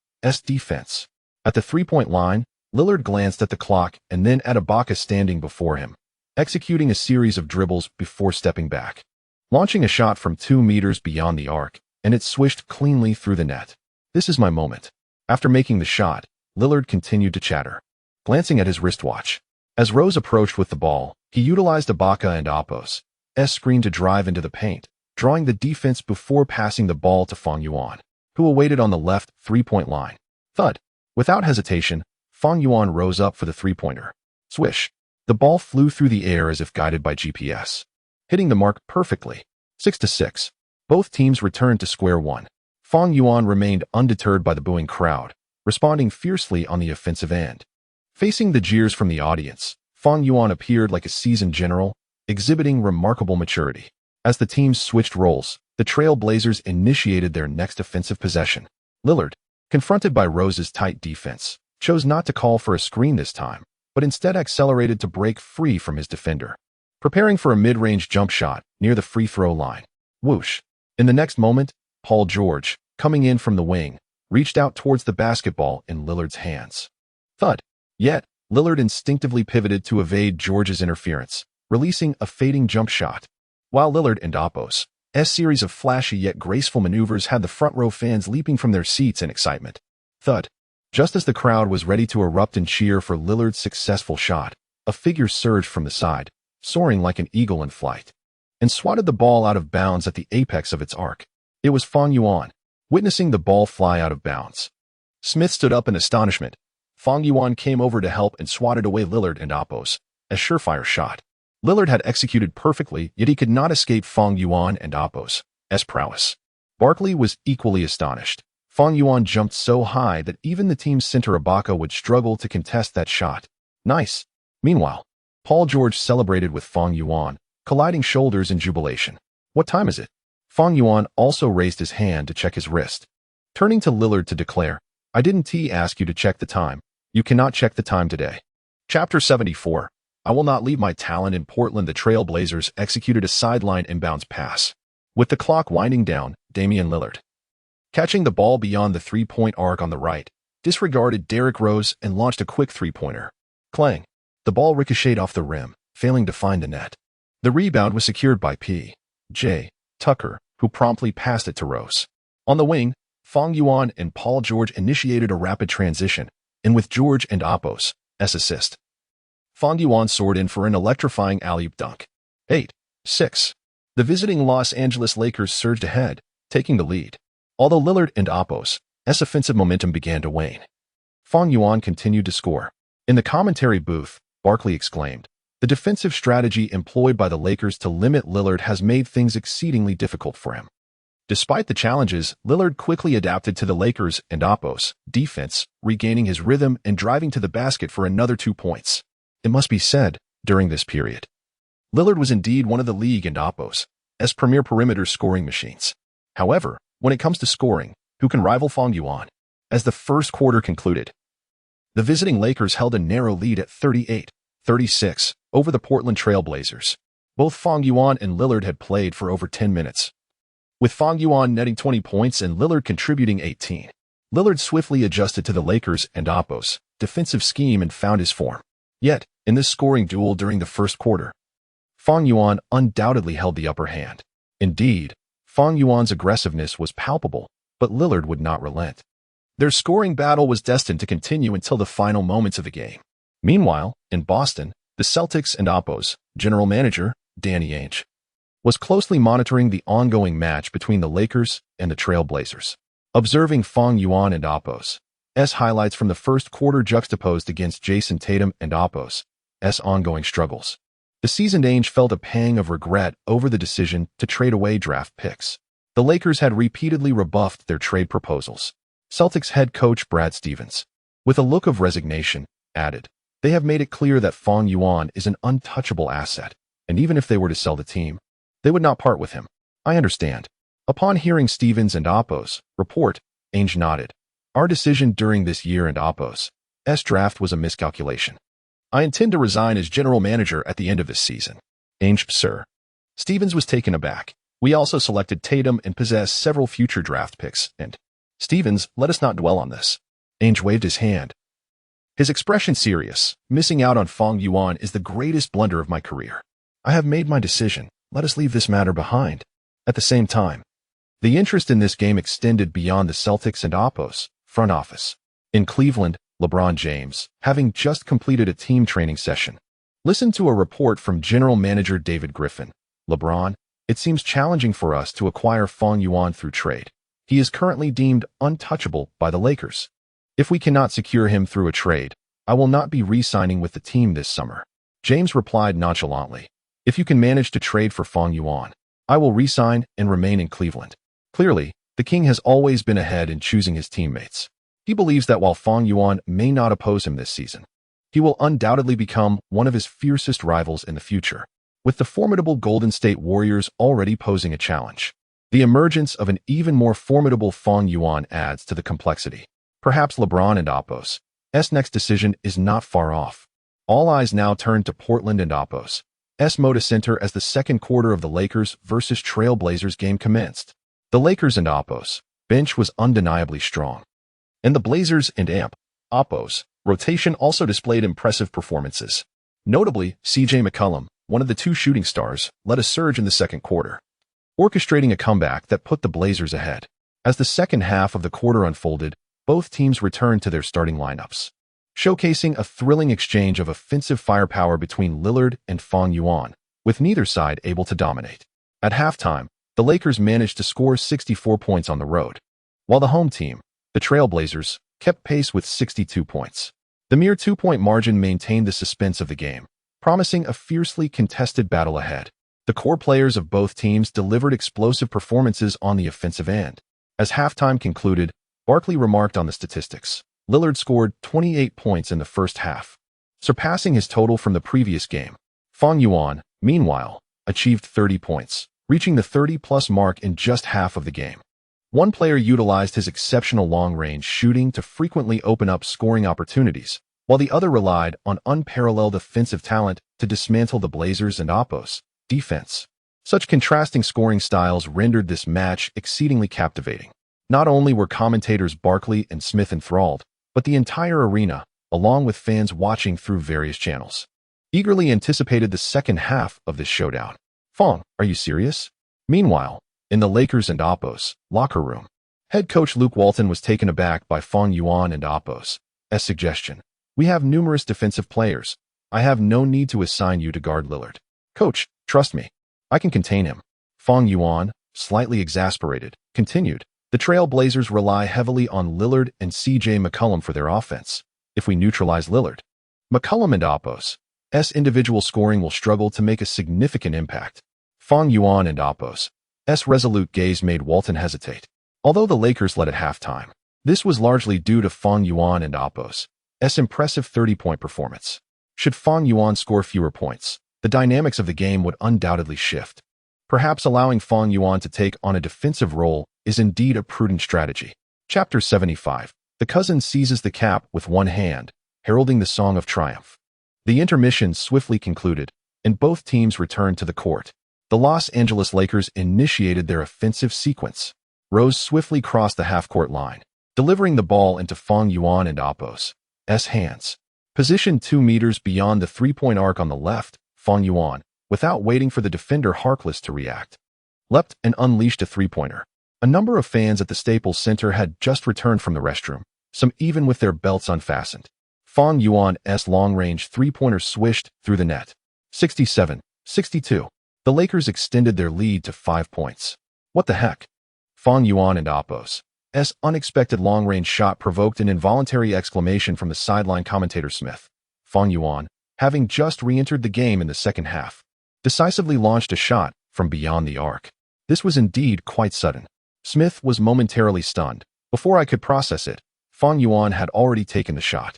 defense. At the three-point line, Lillard glanced at the clock and then at Ibaka standing before him, executing a series of dribbles before stepping back, launching a shot from 2 meters beyond the arc, and it swished cleanly through the net. This is my moment. After making the shot, Lillard continued to chatter, glancing at his wristwatch. As Rose approached with the ball, he utilized Ibaka and Apos' screen to drive into the paint, drawing the defense before passing the ball to Fang Yuan, who awaited on the left three-point line. Thud. Without hesitation, Fang Yuan rose up for the three-pointer. Swish. The ball flew through the air as if guided by GPS, hitting the mark perfectly. 6-6. Both teams returned to square one. Fang Yuan remained undeterred by the booing crowd, responding fiercely on the offensive end. Facing the jeers from the audience, Fang Yuan appeared like a seasoned general, exhibiting remarkable maturity. As the teams switched roles, the Trail Blazers initiated their next offensive possession. Lillard, confronted by Rose's tight defense, chose not to call for a screen this time, but instead accelerated to break free from his defender, preparing for a mid-range jump shot near the free throw line. Whoosh. In the next moment, Paul George, coming in from the wing, reached out towards the basketball in Lillard's hands. Thud. Yet, Lillard instinctively pivoted to evade George's interference, releasing a fading jump shot. While Lillard and Apos' series of flashy yet graceful maneuvers had the front row fans leaping from their seats in excitement. Thud. Just as the crowd was ready to erupt and cheer for Lillard's successful shot, a figure surged from the side, soaring like an eagle in flight, and swatted the ball out of bounds at the apex of its arc. It was Fang Yuan. Witnessing the ball fly out of bounds, Smith stood up in astonishment. Fang Yuan came over to help and swatted away Lillard and Apos' surefire shot. Lillard had executed perfectly, yet he could not escape Fang Yuan and Apos' prowess. Barkley was equally astonished. Fang Yuan jumped so high that even the team's center Ibaka would struggle to contest that shot. Nice. Meanwhile, Paul George celebrated with Fang Yuan, colliding shoulders in jubilation. What time is it? Fang Yuan also raised his hand to check his wrist. Turning to Lillard to declare, I didn't ask you to check the time. You cannot check the time today. Chapter 74. I will not leave my talent in Portland. The Trail Blazers executed a sideline inbounds pass. With the clock winding down, Damian Lillard catching the ball beyond the three-point arc on the right, disregarded Derrick Rose and launched a quick three-pointer. Clang! The ball ricocheted off the rim, failing to find the net. The rebound was secured by P.J. Tucker, who promptly passed it to Rose. On the wing, Fang Yuan and Paul George initiated a rapid transition, and with George and Appos' assist, Fang Yuan soared in for an electrifying alley-oop dunk. 8-6. The visiting Los Angeles Lakers surged ahead, taking the lead. Although Lillard and Appos' offensive momentum began to wane, Fang Yuan continued to score. In the commentary booth, Barkley exclaimed, "The defensive strategy employed by the Lakers to limit Lillard has made things exceedingly difficult for him." Despite the challenges, Lillard quickly adapted to the Lakers and Appos' defense, regaining his rhythm and driving to the basket for another 2 points. It must be said, during this period, Lillard was indeed one of the league and Appos' premier perimeter scoring machines. However, when it comes to scoring, who can rival Fang Yuan? As the first quarter concluded, the visiting Lakers held a narrow lead at 38-36 over the Portland Trail Blazers. Both Fang Yuan and Lillard had played for over 10 minutes, with Fang Yuan netting 20 points and Lillard contributing 18. Lillard swiftly adjusted to the Lakers and Appos' defensive scheme and found his form. Yet, in this scoring duel during the first quarter, Fang Yuan undoubtedly held the upper hand. Indeed, Fang Yuan's aggressiveness was palpable, but Lillard would not relent. Their scoring battle was destined to continue until the final moments of the game. Meanwhile, in Boston, the Celtics and Appos' general manager, Danny Ainge, was closely monitoring the ongoing match between the Lakers and the Trail Blazers. Observing Fang Yuan and Appos' highlights from the first quarter juxtaposed against Jason Tatum and Appos' ongoing struggles, the seasoned Ainge felt a pang of regret over the decision to trade away draft picks. The Lakers had repeatedly rebuffed their trade proposals. Celtics head coach Brad Stevens, with a look of resignation, added, "They have made it clear that Fang Yuan is an untouchable asset, and even if they were to sell the team, they would not part with him. I understand." Upon hearing Stevens and Appos' report, Ainge nodded. "Our decision during this year and Appos' draft was a miscalculation. I intend to resign as general manager at the end of this season." Ainge, "Sir." Stevens was taken aback. "We also selected Tatum and possess several future draft picks, and..." "Stevens, let us not dwell on this." Ainge waved his hand, his expression serious. "Missing out on Fang Yuan is the greatest blunder of my career. I have made my decision. Let us leave this matter behind." At the same time, the interest in this game extended beyond the Celtics and Appos' front office. In Cleveland, LeBron James, having just completed a team training session, listened to a report from general manager David Griffin. "LeBron, it seems challenging for us to acquire Fang Yuan through trade. He is currently deemed untouchable by the Lakers. If we cannot secure him through a trade, I will not be re-signing with the team this summer." James replied nonchalantly, "If you can manage to trade for Fang Yuan, I will re-sign and remain in Cleveland." Clearly, the King has always been ahead in choosing his teammates. He believes that while Fang Yuan may not oppose him this season, he will undoubtedly become one of his fiercest rivals in the future, with the formidable Golden State Warriors already posing a challenge. The emergence of an even more formidable Fang Yuan adds to the complexity. Perhaps LeBron and Appos' next decision is not far off. All eyes now turn to Portland and Appos' Moda Center as the second quarter of the Lakers versus Trail Blazers game commenced. The Lakers and Appos' bench was undeniably strong, and the Blazers and Appos' rotation also displayed impressive performances. Notably, C.J. McCollum, one of the two shooting stars, led a surge in the second quarter, orchestrating a comeback that put the Blazers ahead. As the second half of the quarter unfolded, both teams returned to their starting lineups, showcasing a thrilling exchange of offensive firepower between Lillard and Fang Yuan, with neither side able to dominate. At halftime, the Lakers managed to score 64 points on the road, while the home team, the Trail Blazers, kept pace with 62 points. The mere 2-point margin maintained the suspense of the game, promising a fiercely contested battle ahead. The core players of both teams delivered explosive performances on the offensive end. As halftime concluded, Barkley remarked on the statistics. Lillard scored 28 points in the first half, surpassing his total from the previous game. Fang Yuan, meanwhile, achieved 30 points, reaching the 30-plus mark in just half of the game. One player utilized his exceptional long-range shooting to frequently open up scoring opportunities, while the other relied on unparalleled offensive talent to dismantle the Blazers and Appos' defense. Such contrasting scoring styles rendered this match exceedingly captivating. Not only were commentators Barkley and Smith enthralled, but the entire arena, along with fans watching through various channels, eagerly anticipated the second half of this showdown. Fang, are you serious? Meanwhile, in the Lakers and Oppos locker room, head coach Luke Walton was taken aback by Fang Yuan and Oppos' suggestion. We have numerous defensive players. I have no need to assign you to guard Lillard. Coach, trust me. I can contain him. Fang Yuan, slightly exasperated, continued. The Trail Blazers rely heavily on Lillard and C.J. McCollum for their offense. If we neutralize Lillard, McCollum and Oppos' individual scoring will struggle to make a significant impact. Fang Yuan and Oppos' resolute gaze made Walton hesitate. Although the Lakers led at halftime, this was largely due to Fang Yuan and Oppos' impressive 30-point performance. Should Fang Yuan score fewer points, the dynamics of the game would undoubtedly shift. Perhaps allowing Fang Yuan to take on a defensive role is indeed a prudent strategy. Chapter 75. The cousin seizes the cap with one hand, heralding the song of triumph. The intermission swiftly concluded, and both teams returned to the court. The Los Angeles Lakers initiated their offensive sequence. Rose swiftly crossed the half-court line, delivering the ball into Fang Yuan and Oppos' hands. Positioned 2 meters beyond the three-point arc on the left, Fang Yuan, without waiting for the defender Harkless to react, leapt and unleashed a three-pointer. A number of fans at the Staples Center had just returned from the restroom, some even with their belts unfastened. Fang Yuan's long-range three-pointer swished through the net. 67-62. The Lakers extended their lead to 5 points. What the heck? Fang Yuan and Oppos' unexpected long-range shot provoked an involuntary exclamation from the sideline commentator Smith. Fang Yuan, having just re-entered the game in the second half, decisively launched a shot from beyond the arc. This was indeed quite sudden. Smith was momentarily stunned. Before I could process it, Fang Yuan had already taken the shot.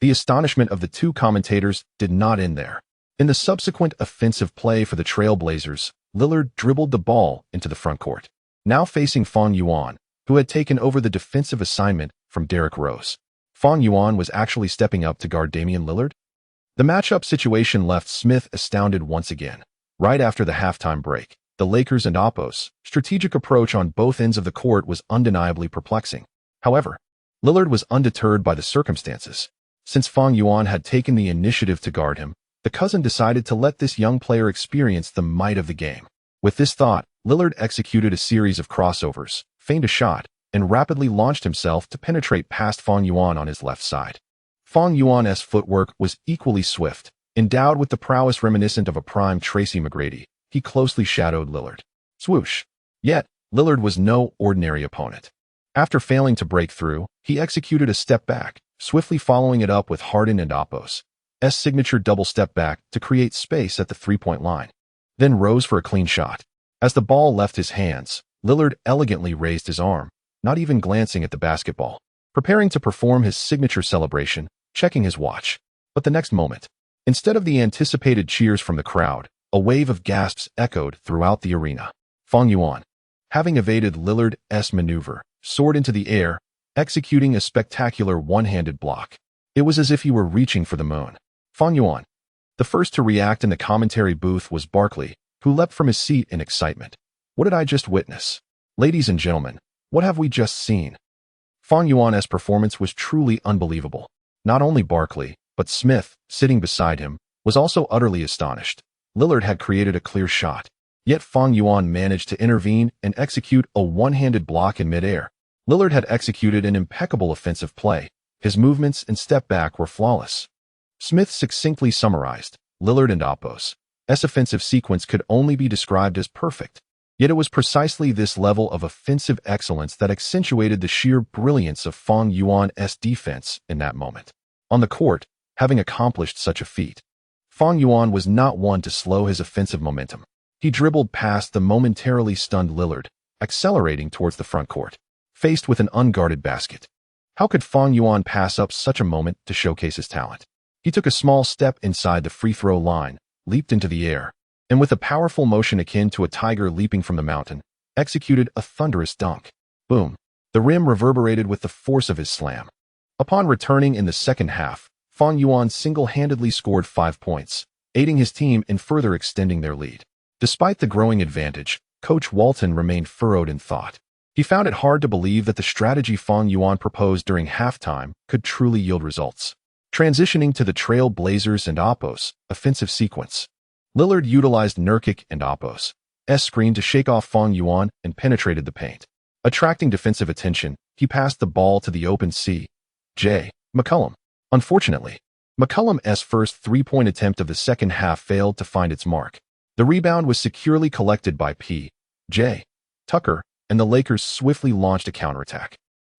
The astonishment of the two commentators did not end there. In the subsequent offensive play for the Trail Blazers, Lillard dribbled the ball into the front court. Now facing Fang Yuan, who had taken over the defensive assignment from Derrick Rose. Fang Yuan was actually stepping up to guard Damian Lillard? The matchup situation left Smith astounded once again. Right after the halftime break, the Lakers and Oppos' strategic approach on both ends of the court was undeniably perplexing. However, Lillard was undeterred by the circumstances. Since Fang Yuan had taken the initiative to guard him, the cousin decided to let this young player experience the might of the game. With this thought, Lillard executed a series of crossovers, feigned a shot, and rapidly launched himself to penetrate past Fang Yuan on his left side. Fang Yuan's footwork was equally swift. Endowed with the prowess reminiscent of a prime Tracy McGrady, he closely shadowed Lillard. Swoosh! Yet, Lillard was no ordinary opponent. After failing to break through, he executed a step back, swiftly following it up with Harden and Oppos' signature double step back to create space at the three-point line. Then rose for a clean shot. As the ball left his hands, Lillard elegantly raised his arm, not even glancing at the basketball, preparing to perform his signature celebration, checking his watch. But the next moment, instead of the anticipated cheers from the crowd, a wave of gasps echoed throughout the arena. Fang Yuan, having evaded Lillard's maneuver, soared into the air, executing a spectacular one-handed block. It was as if he were reaching for the moon. Fang Yuan. The first to react in the commentary booth was Barkley, who leapt from his seat in excitement. What did I just witness? Ladies and gentlemen, what have we just seen? Fang Yuan's performance was truly unbelievable. Not only Barkley, but Smith, sitting beside him, was also utterly astonished. Lillard had created a clear shot, yet Fang Yuan managed to intervene and execute a one-handed block in midair. Lillard had executed an impeccable offensive play. His movements and step back were flawless. Smith succinctly summarized, Lillard and Oppos' offensive sequence could only be described as perfect. Yet it was precisely this level of offensive excellence that accentuated the sheer brilliance of Fang Yuan's defense in that moment. On the court, having accomplished such a feat, Fang Yuan was not one to slow his offensive momentum. He dribbled past the momentarily stunned Lillard, accelerating towards the front court, faced with an unguarded basket. How could Fang Yuan pass up such a moment to showcase his talent? He took a small step inside the free throw line, leaped into the air, and with a powerful motion akin to a tiger leaping from the mountain, executed a thunderous dunk. Boom! The rim reverberated with the force of his slam. Upon returning in the second half, Fang Yuan single-handedly scored 5 points, aiding his team in further extending their lead. Despite the growing advantage, Coach Walton remained furrowed in thought. He found it hard to believe that the strategy Fang Yuan proposed during halftime could truly yield results. Transitioning to the Trail Blazers and Oppo's offensive sequence, Lillard utilized Nurkic and Oppo's screen to shake off Fang Yuan and penetrated the paint. Attracting defensive attention, he passed the ball to the open C.J. McCollum. Unfortunately, McCollum's first three-point attempt of the second half failed to find its mark. The rebound was securely collected by P.J. Tucker, and the Lakers swiftly launched a counterattack.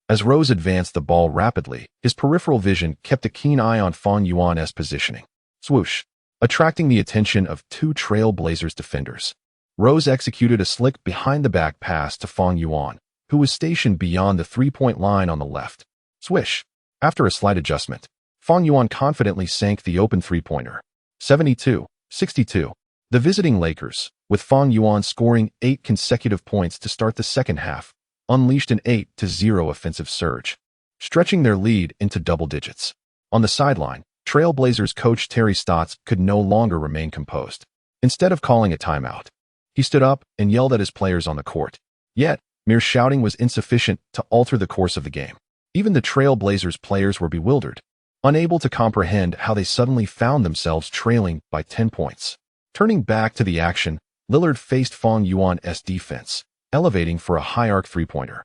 As Rose advanced the ball rapidly, his peripheral vision kept a keen eye on Fang Yuan's positioning. Swoosh! Attracting the attention of two Trail Blazers defenders, Rose executed a slick behind-the-back pass to Fang Yuan, who was stationed beyond the three-point line on the left. Swish! After a slight adjustment, Fang Yuan confidently sank the open three-pointer. 72-62. The visiting Lakers, with Fang Yuan scoring 8 consecutive points to start the second half, unleashed an 8-0 offensive surge, stretching their lead into double digits. On the sideline, Trail Blazers coach Terry Stotts could no longer remain composed. Instead of calling a timeout, he stood up and yelled at his players on the court. Yet, mere shouting was insufficient to alter the course of the game. Even the Trail Blazers players were bewildered, unable to comprehend how they suddenly found themselves trailing by 10 points. Turning back to the action, Lillard faced Fang Yuan's defense, elevating for a high-arc three-pointer.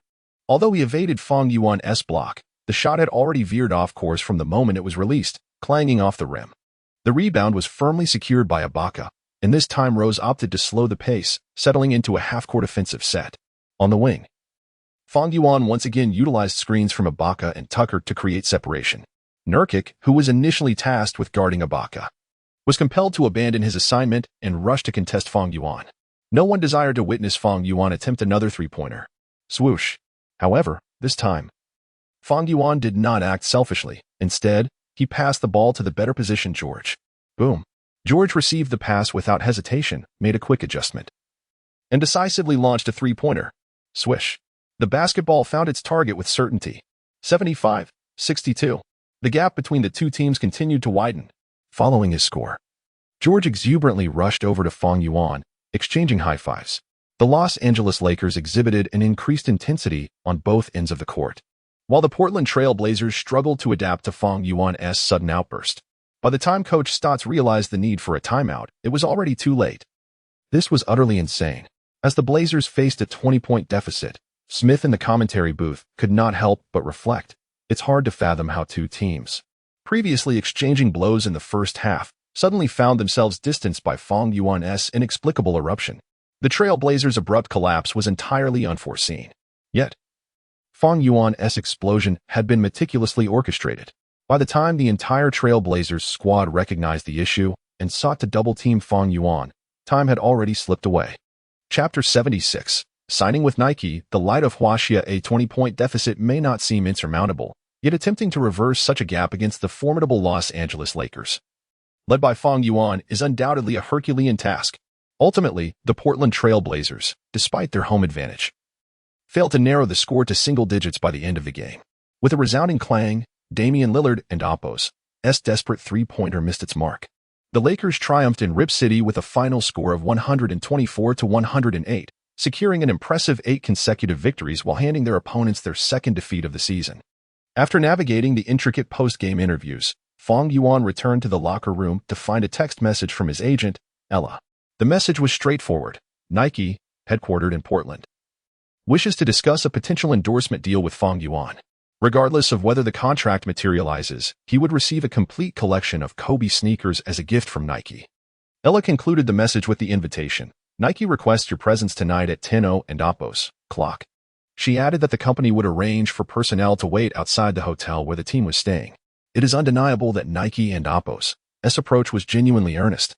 Although he evaded Fang Yuan's block, the shot had already veered off course from the moment it was released, clanging off the rim. The rebound was firmly secured by Ibaka, and this time Rose opted to slow the pace, settling into a half-court offensive set. On the wing, Fang Yuan once again utilized screens from Ibaka and Tucker to create separation. Nurkic, who was initially tasked with guarding Ibaka, was compelled to abandon his assignment and rush to contest Fang Yuan. No one desired to witness Fang Yuan attempt another three-pointer. Swoosh! However, this time, Fang Yuan did not act selfishly. Instead, he passed the ball to the better-positioned George. Boom! George received the pass without hesitation, made a quick adjustment, and decisively launched a three-pointer. Swish! The basketball found its target with certainty. 75-62. The gap between the two teams continued to widen. Following his score, George exuberantly rushed over to Fang Yuan, exchanging high fives. The Los Angeles Lakers exhibited an increased intensity on both ends of the court, while the Portland Trail Blazers struggled to adapt to Fang Yuan's sudden outburst. By the time Coach Stotts realized the need for a timeout, it was already too late. This was utterly insane. As the Blazers faced a 20-point deficit, Smith in the commentary booth could not help but reflect. It's hard to fathom how two teams, previously exchanging blows in the first half, suddenly found themselves distanced by Fang Yuan's inexplicable eruption. The Trail Blazers' abrupt collapse was entirely unforeseen. Yet, Fang Yuan's explosion had been meticulously orchestrated. By the time the entire Trail Blazers squad recognized the issue and sought to double-team Fang Yuan, time had already slipped away. Chapter 76. Signing with Nike, the light of Huaxia, a 20-point deficit may not seem insurmountable, yet attempting to reverse such a gap against the formidable Los Angeles Lakers, led by Fang Yuan, is undoubtedly a Herculean task. Ultimately, the Portland Trail Blazers, despite their home advantage, failed to narrow the score to single digits by the end of the game. With a resounding clang, Damian Lillard and Oppo's desperate three-pointer missed its mark. The Lakers triumphed in Rip City with a final score of 124-108, securing an impressive 8 consecutive victories while handing their opponents their second defeat of the season. After navigating the intricate post-game interviews, Fang Yuan returned to the locker room to find a text message from his agent, Ella. The message was straightforward. Nike, headquartered in Portland, wishes to discuss a potential endorsement deal with Fang Yuan. Regardless of whether the contract materializes, he would receive a complete collection of Kobe sneakers as a gift from Nike. Ella concluded the message with the invitation. Nike requests your presence tonight at 10:00 and Oppo's clock. She added that the company would arrange for personnel to wait outside the hotel where the team was staying. It is undeniable that Nike and Oppo's approach was genuinely earnest.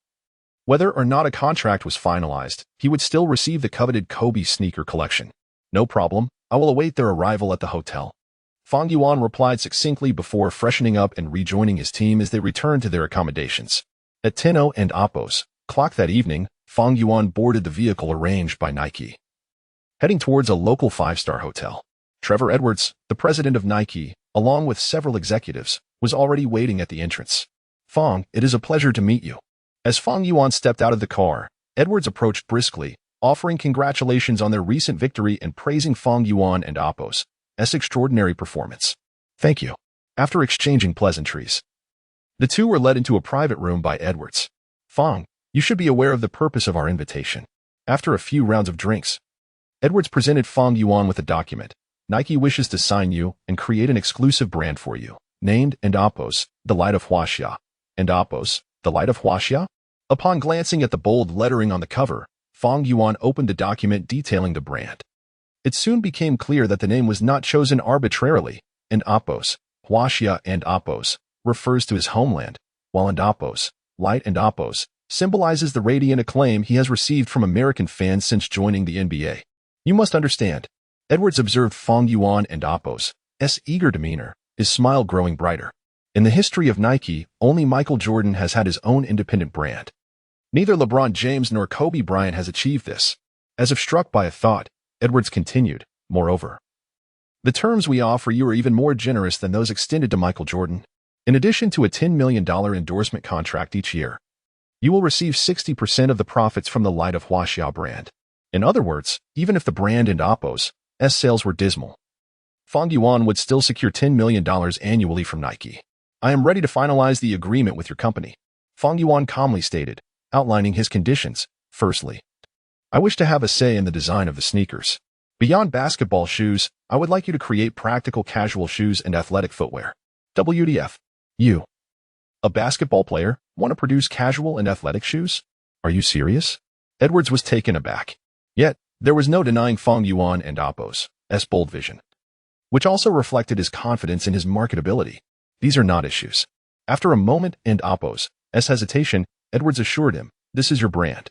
Whether or not a contract was finalized, he would still receive the coveted Kobe sneaker collection. No problem, I will await their arrival at the hotel. Fang Yuan replied succinctly before freshening up and rejoining his team as they returned to their accommodations. At 10:00 and Oppo's clock that evening, Fang Yuan boarded the vehicle arranged by Nike, heading towards a local 5-star hotel. Trevor Edwards, the president of Nike, along with several executives, was already waiting at the entrance. Fang, it is a pleasure to meet you. As Fang Yuan stepped out of the car, Edwards approached briskly, offering congratulations on their recent victory and praising Fang Yuan and Apos' extraordinary performance. Thank you. After exchanging pleasantries, the two were led into a private room by Edwards. Fang, you should be aware of the purpose of our invitation. After a few rounds of drinks, Edwards presented Fang Yuan with a document. Nike wishes to sign you and create an exclusive brand for you, named Apos, the Light of Huaxia. Apos, the Light of Huaxia? Upon glancing at the bold lettering on the cover, Fang Yuan opened the document detailing the brand. It soon became clear that the name was not chosen arbitrarily. Apos, Huaxia and Apos, refers to his homeland, while Apos, Light and Apos, symbolizes the radiant acclaim he has received from American fans since joining the NBA. You must understand. Edwards observed Fang Yuan and Apos' eager demeanor, his smile growing brighter. In the history of Nike, only Michael Jordan has had his own independent brand. Neither LeBron James nor Kobe Bryant has achieved this. As if struck by a thought, Edwards continued, moreover, the terms we offer you are even more generous than those extended to Michael Jordan. In addition to a $10 million endorsement contract each year, you will receive 60% of the profits from the Light of Huaxia brand. In other words, even if the brand and Apos' sales were dismal, Fang Yuan would still secure $10 million annually from Nike. I am ready to finalize the agreement with your company, Fang Yuan calmly stated, outlining his conditions. Firstly, I wish to have a say in the design of the sneakers. Beyond basketball shoes, I would like you to create practical casual shoes and athletic footwear. WTF? You, a basketball player, want to produce casual and athletic shoes? Are you serious? Edwards was taken aback. Yet, there was no denying Fang Yuan and Apos' bold vision, which also reflected his confidence in his marketability. These are not issues. After a moment and Apos' hesitation, Edwards assured him, this is your brand.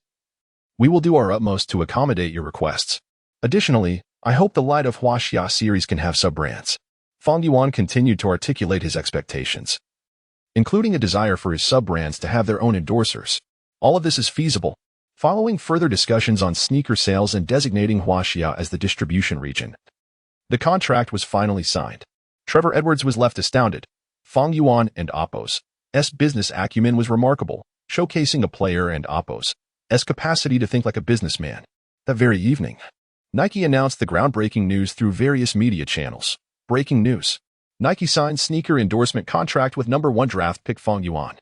We will do our utmost to accommodate your requests. Additionally, I hope the Light of Huaxia series can have sub-brands. Fang Yuan continued to articulate his expectations, including a desire for his sub-brands to have their own endorsers. All of this is feasible. Following further discussions on sneaker sales and designating Huaxia as the distribution region, the contract was finally signed. Trevor Edwards was left astounded. Fang Yuan and Apos' business acumen was remarkable, showcasing a player and Apos' capacity to think like a businessman. That very evening, Nike announced the groundbreaking news through various media channels. Breaking news. Nike signed sneaker endorsement contract with #1 draft pick Fang Yuan.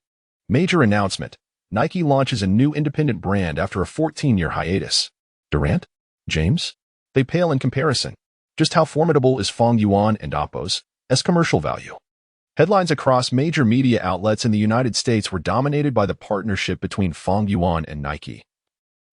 Major announcement. Nike launches a new independent brand after a 14-year hiatus. Durant? James? They pale in comparison. Just how formidable is Fang Yuan and Apos' commercial value? Headlines across major media outlets in the United States were dominated by the partnership between Fang Yuan and Nike,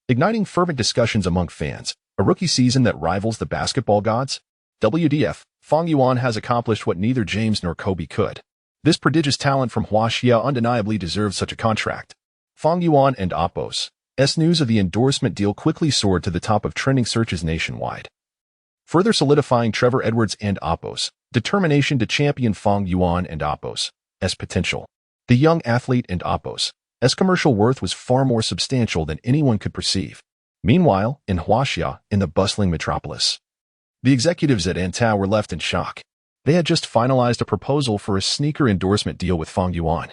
igniting fervent discussions among fans. A rookie season that rivals the basketball gods? WTF, Fang Yuan has accomplished what neither James nor Kobe could. This prodigious talent from Huaxia undeniably deserves such a contract. Fang Yuan and Apos' news of the endorsement deal quickly soared to the top of trending searches nationwide, further solidifying Trevor Edwards and Apos' determination to champion Fang Yuan and Apos' potential. The young athlete and Apos' commercial worth was far more substantial than anyone could perceive. Meanwhile, in Huaxia, in the bustling metropolis, the executives at Anta were left in shock. They had just finalized a proposal for a sneaker endorsement deal with Fang Yuan,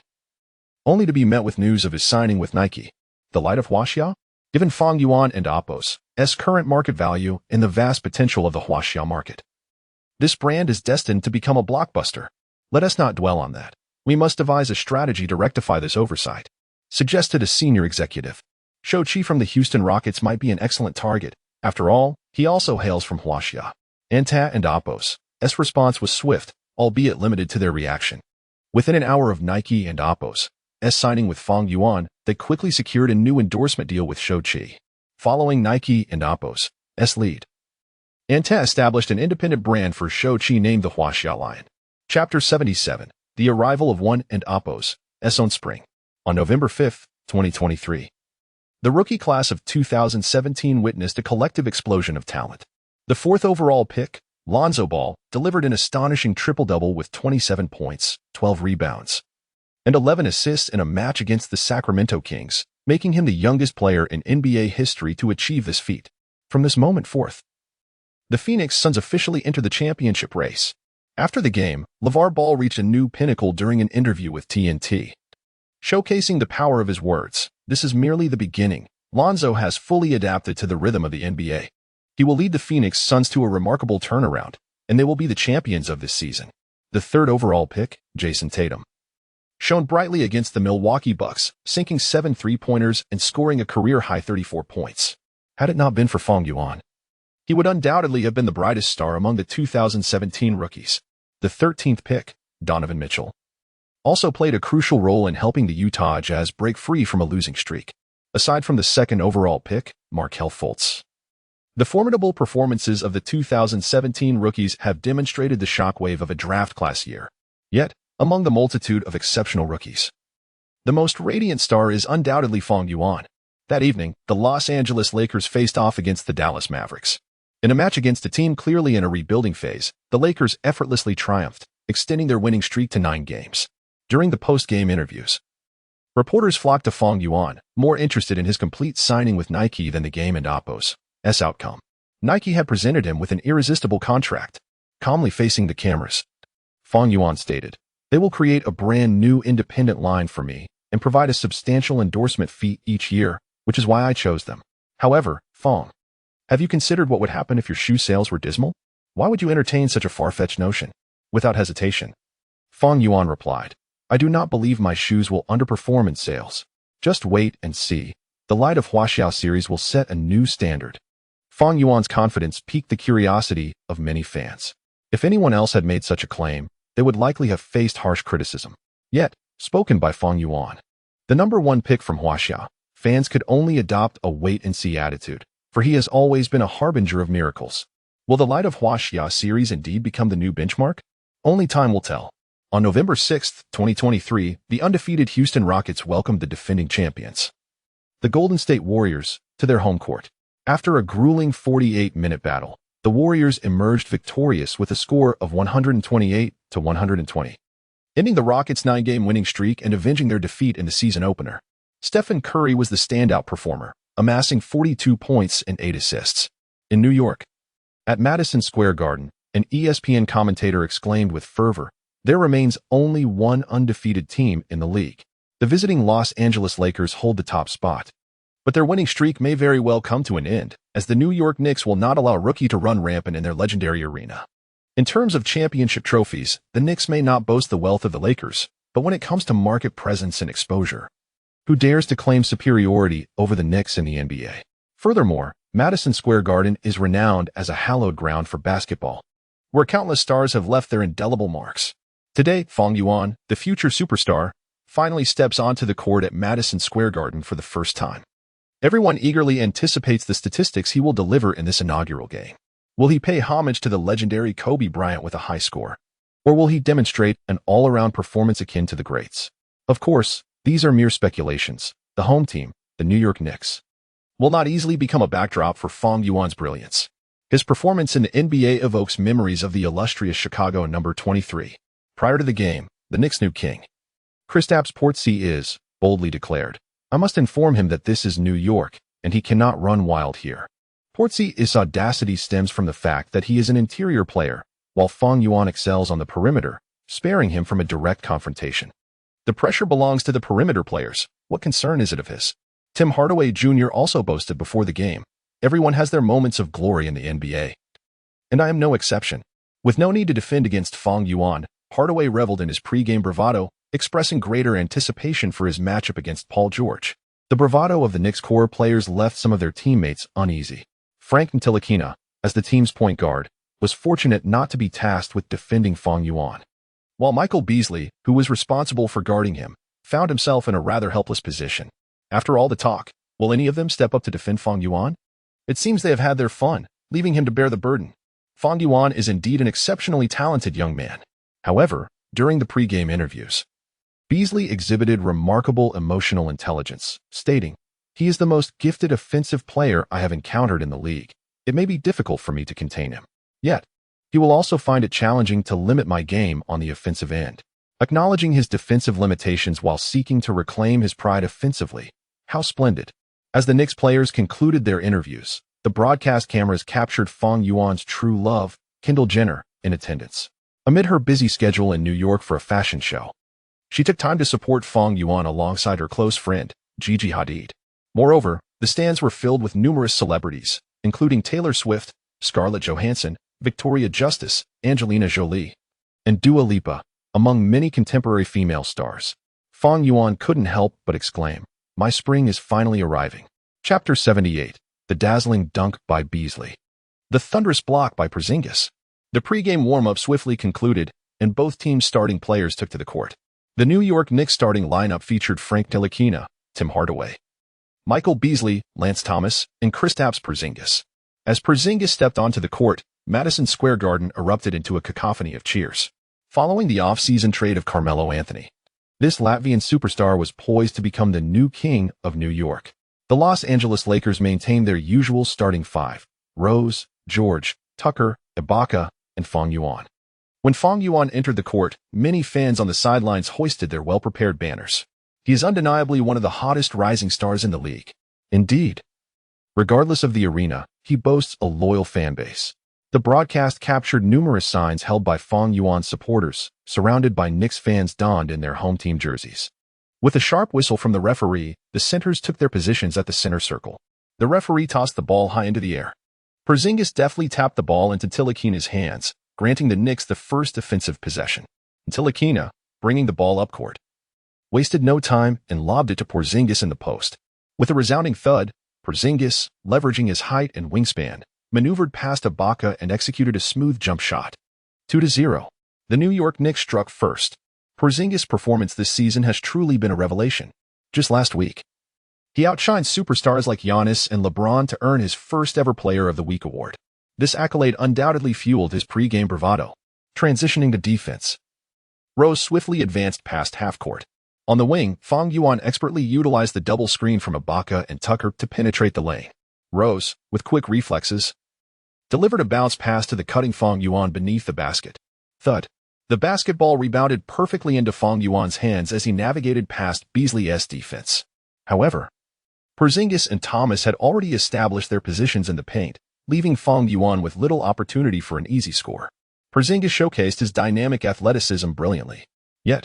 only to be met with news of his signing with Nike. The Light of Huaxia? Given Fang Yuan and Apos' current market value and the vast potential of the Huaxia market, this brand is destined to become a blockbuster. Let us not dwell on that. We must devise a strategy to rectify this oversight, suggested a senior executive. Shou-Chi from the Houston Rockets might be an excellent target. After all, he also hails from Huaxia. Anta and Apos' response was swift, albeit limited to their reaction. Within an hour of Nike and Apos' signing with Fang Yuan, they quickly secured a new endorsement deal with Shou-Chi. Following Nike and Apos' lead, Anta established an independent brand for Shou-Chi named the Huaxia line. Chapter 77. The arrival of One and Apos' on spring. On November 5, 2023. The rookie class of 2017 witnessed a collective explosion of talent. The fourth overall pick, Lonzo Ball, delivered an astonishing triple-double with 27 points, 12 rebounds, and 11 assists in a match against the Sacramento Kings, making him the youngest player in NBA history to achieve this feat. From this moment forth, the Phoenix Suns officially enter the championship race. After the game, LeVar Ball reached a new pinnacle during an interview with TNT, showcasing the power of his words. This is merely the beginning. Lonzo has fully adapted to the rhythm of the NBA. He will lead the Phoenix Suns to a remarkable turnaround, and they will be the champions of this season. The third overall pick, Jason Tatum, shone brightly against the Milwaukee Bucks, sinking 7 three-pointers and scoring a career-high 34 points. Had it not been for Fang Yuan, he would undoubtedly have been the brightest star among the 2017 rookies. The 13th pick, Donovan Mitchell, also played a crucial role in helping the Utah Jazz break free from a losing streak. Aside from the second overall pick, Markelle Fultz, the formidable performances of the 2017 rookies have demonstrated the shockwave of a draft class year. Yet, among the multitude of exceptional rookies, the most radiant star is undoubtedly Fang Yuan. That evening, the Los Angeles Lakers faced off against the Dallas Mavericks. In a match against a team clearly in a rebuilding phase, the Lakers effortlessly triumphed, extending their winning streak to 9 games. During the post-game interviews, reporters flocked to Fang Yuan, more interested in his complete signing with Nike than the game and Oppo's outcome. Nike had presented him with an irresistible contract. Calmly facing the cameras, Fang Yuan stated, "They will create a brand new independent line for me and provide a substantial endorsement fee each year, which is why I chose them. However, Fang, have you considered what would happen if your shoe sales were dismal? Why would you entertain such a far-fetched notion?" Without hesitation, Fang Yuan replied, "I do not believe my shoes will underperform in sales. Just wait and see. The Light of Huaxiao series will set a new standard." Fang Yuan's confidence piqued the curiosity of many fans. If anyone else had made such a claim, they would likely have faced harsh criticism. Yet, spoken by Fang Yuan, the number 1 pick from Huaxiao, fans could only adopt a wait-and-see attitude, for he has always been a harbinger of miracles. Will the Light of Huaxiao series indeed become the new benchmark? Only time will tell. On November 6, 2023, the undefeated Houston Rockets welcomed the defending champions, the Golden State Warriors, to their home court. After a grueling 48-minute battle, the Warriors emerged victorious with a score of 128-120, ending the Rockets' 9-game winning streak and avenging their defeat in the season opener. Stephen Curry was the standout performer, amassing 42 points and 8 assists. In New York, at Madison Square Garden, an ESPN commentator exclaimed with fervor, "There remains only one undefeated team in the league. The visiting Los Angeles Lakers hold the top spot. But their winning streak may very well come to an end, as the New York Knicks will not allow a rookie to run rampant in their legendary arena." In terms of championship trophies, the Knicks may not boast the wealth of the Lakers, but when it comes to market presence and exposure, who dares to claim superiority over the Knicks in the NBA? Furthermore, Madison Square Garden is renowned as a hallowed ground for basketball, where countless stars have left their indelible marks. Today, Fang Yuan, the future superstar, finally steps onto the court at Madison Square Garden for the first time. Everyone eagerly anticipates the statistics he will deliver in this inaugural game. Will he pay homage to the legendary Kobe Bryant with a high score? Or will he demonstrate an all-around performance akin to the greats? Of course, these are mere speculations. The home team, the New York Knicks, will not easily become a backdrop for Fang Yuan's brilliance. His performance in the NBA evokes memories of the illustrious Chicago number 23. Prior to the game, the Knicks' new king, Kristaps Porzingis, is boldly declared, "I must inform him that this is New York, and he cannot run wild here." Porzingis' audacity stems from the fact that he is an interior player, while Fang Yuan excels on the perimeter, sparing him from a direct confrontation. The pressure belongs to the perimeter players. What concern is it of his? Tim Hardaway Jr. also boasted before the game, "Everyone has their moments of glory in the NBA. And I am no exception." With no need to defend against Fang Yuan, Hardaway reveled in his pre-game bravado, expressing greater anticipation for his matchup against Paul George. The bravado of the Knicks core players left some of their teammates uneasy. Frank Ntilikina, as the team's point guard, was fortunate not to be tasked with defending Fang Yuan, while Michael Beasley, who was responsible for guarding him, found himself in a rather helpless position. After all the talk, will any of them step up to defend Fang Yuan? It seems they have had their fun, leaving him to bear the burden. Fang Yuan is indeed an exceptionally talented young man. However, during the pre-game interviews, Beasley exhibited remarkable emotional intelligence, stating, "He is the most gifted offensive player I have encountered in the league. It may be difficult for me to contain him. Yet, he will also find it challenging to limit my game on the offensive end." Acknowledging his defensive limitations while seeking to reclaim his pride offensively. How splendid. As the Knicks players concluded their interviews, the broadcast cameras captured Fang Yuan's true love, Kendo Jenner, in attendance. Amid her busy schedule in New York for a fashion show, she took time to support Fang Yuan alongside her close friend, Gigi Hadid. Moreover, The stands were filled with numerous celebrities, including Taylor Swift, Scarlett Johansson, Victoria Justice, Angelina Jolie, and Dua Lipa, among many contemporary female stars. Fang Yuan couldn't help but exclaim, "My spring is finally arriving." Chapter 78. The dazzling dunk by Beasley. The thunderous block by Porzingis. The pregame warm-up swiftly concluded, and both teams' starting players took to the court. The New York Knicks starting lineup featured Frank Ntilikina, Tim Hardaway, Michael Beasley, Lance Thomas, and Kristaps Porzingis. As Porzingis stepped onto the court, Madison Square Garden erupted into a cacophony of cheers. Following the off-season trade of Carmelo Anthony, this Latvian superstar was poised to become the new king of New York. The Los Angeles Lakers maintained their usual starting five: Rose, George, Tucker, Ibaka, and Fang Yuan. When Fang Yuan entered the court, many fans on the sidelines hoisted their well-prepared banners. He is undeniably one of the hottest rising stars in the league. Indeed, regardless of the arena, he boasts a loyal fan base. The broadcast captured numerous signs held by Fang Yuan's supporters, surrounded by Knicks fans donned in their home team jerseys. With a sharp whistle from the referee, the centers took their positions at the center circle. The referee tossed the ball high into the air. Porzingis deftly tapped the ball into Ntilikina's hands, granting the Knicks the first defensive possession. Ntilikina, bringing the ball up court, wasted no time and lobbed it to Porzingis in the post. With a resounding thud, Porzingis, leveraging his height and wingspan, maneuvered past Ibaka and executed a smooth jump shot. 2-0. The New York Knicks struck first. Porzingis' performance this season has truly been a revelation. Just last week, he outshined superstars like Giannis and LeBron to earn his first-ever Player of the Week award. This accolade undoubtedly fueled his pre-game bravado. Transitioning to defense, Rose swiftly advanced past half-court. On the wing, Fang Yuan expertly utilized the double screen from Ibaka and Tucker to penetrate the lane. Rose, with quick reflexes, delivered a bounce pass to the cutting Fang Yuan beneath the basket. Thud. The basketball rebounded perfectly into Fang Yuan's hands as he navigated past Beasley's defense. However, Porzingis and Thomas had already established their positions in the paint, leaving Fang Yuan with little opportunity for an easy score. Porzingis showcased his dynamic athleticism brilliantly. Yet,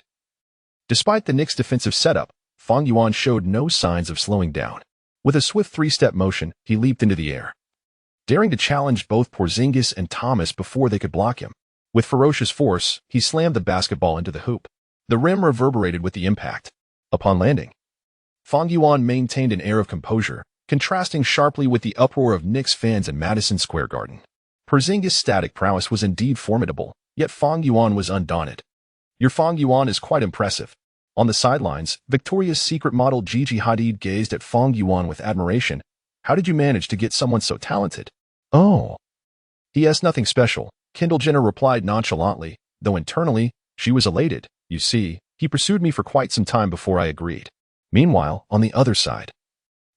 despite the Knicks' defensive setup, Fang Yuan showed no signs of slowing down. With a swift three-step motion, he leaped into the air, daring to challenge both Porzingis and Thomas before they could block him. With ferocious force, he slammed the basketball into the hoop. The rim reverberated with the impact. Upon landing, Fang Yuan maintained an air of composure, contrasting sharply with the uproar of Knicks fans in Madison Square Garden. Porzingis' static prowess was indeed formidable, yet Fang Yuan was undaunted. "Your Fang Yuan is quite impressive." On the sidelines, Victoria's Secret model Gigi Hadid gazed at Fang Yuan with admiration. "How did you manage to get someone so talented?" "Oh, he has nothing special," Kendo Jenner replied nonchalantly, though internally, she was elated. "You see, he pursued me for quite some time before I agreed." Meanwhile, on the other side,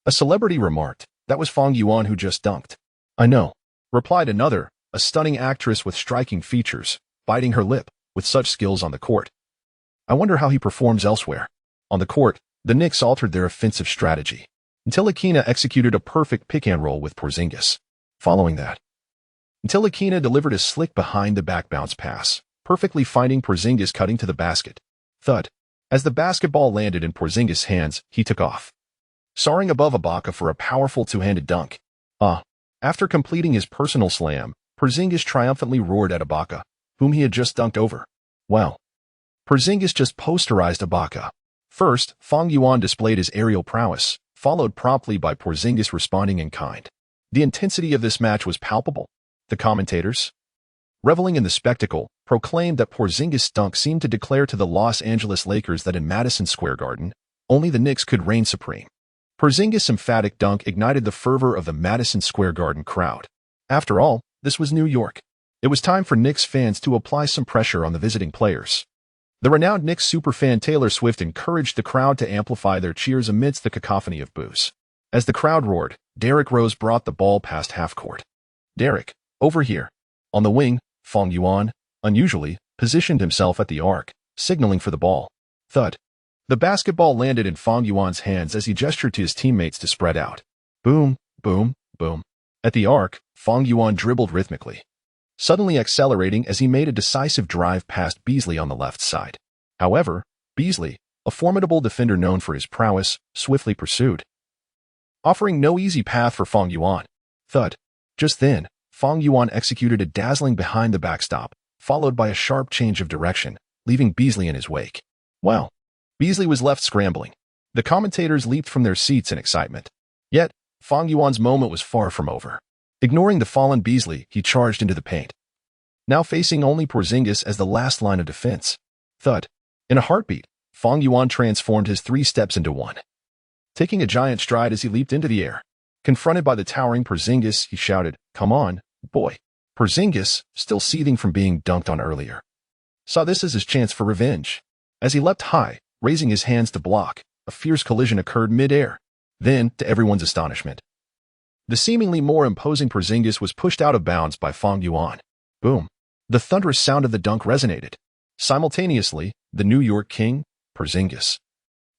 a celebrity remarked, "That was Fang Yuan who just dunked." "I know," replied another, a stunning actress with striking features, biting her lip. With such skills on the court, I wonder how he performs elsewhere. On the court, the Knicks altered their offensive strategy. Ntilikina executed a perfect pick-and-roll with Porzingis. Following that, Ntilikina delivered a slick behind-the-back bounce pass, perfectly finding Porzingis cutting to the basket. Thud. As the basketball landed in Porzingis' hands, he took off, soaring above Ibaka for a powerful two-handed dunk. After completing his personal slam, Porzingis triumphantly roared at Ibaka, whom he had just dunked over. Well, Porzingis just posterized Ibaka. First, Fang Yuan displayed his aerial prowess, followed promptly by Porzingis responding in kind. The intensity of this match was palpable. The commentators, reveling in the spectacle, proclaimed that Porzingis' dunk seemed to declare to the Los Angeles Lakers that in Madison Square Garden, only the Knicks could reign supreme. Porzingis' emphatic dunk ignited the fervor of the Madison Square Garden crowd. After all, this was New York. It was time for Knicks fans to apply some pressure on the visiting players. The renowned Knicks superfan Taylor Swift encouraged the crowd to amplify their cheers amidst the cacophony of boos. As the crowd roared, Derrick Rose brought the ball past half-court. "Derrick, over here." On the wing, Fang Yuan, unusually, positioned himself at the arc, signaling for the ball. Thud. The basketball landed in Fang Yuan's hands as he gestured to his teammates to spread out. Boom, boom, boom. At the arc, Fang Yuan dribbled rhythmically, suddenly accelerating as he made a decisive drive past Beasley on the left side. However, Beasley, a formidable defender known for his prowess, swiftly pursued. offering no easy path for Fang Yuan. Thud. Just then, Fang Yuan executed a dazzling behind the backstop, followed by a sharp change of direction, leaving Beasley in his wake. Wow. Beasley was left scrambling. The commentators leaped from their seats in excitement. Yet, Fang Yuan's moment was far from over. Ignoring the fallen Beasley, he charged into the paint, now facing only Porzingis as the last line of defense. Thud. In a heartbeat, Fang Yuan transformed his 3 steps into 1. Taking a giant stride as he leaped into the air. Confronted by the towering Porzingis, he shouted, "Come on, boy." Porzingis, still seething from being dunked on earlier, saw this as his chance for revenge. As he leapt high, raising his hands to block, a fierce collision occurred mid-air. Then, to everyone's astonishment, the seemingly more imposing Porzingis was pushed out of bounds by Fang Yuan. Boom. The thunderous sound of the dunk resonated. Simultaneously, the New York King, Porzingis,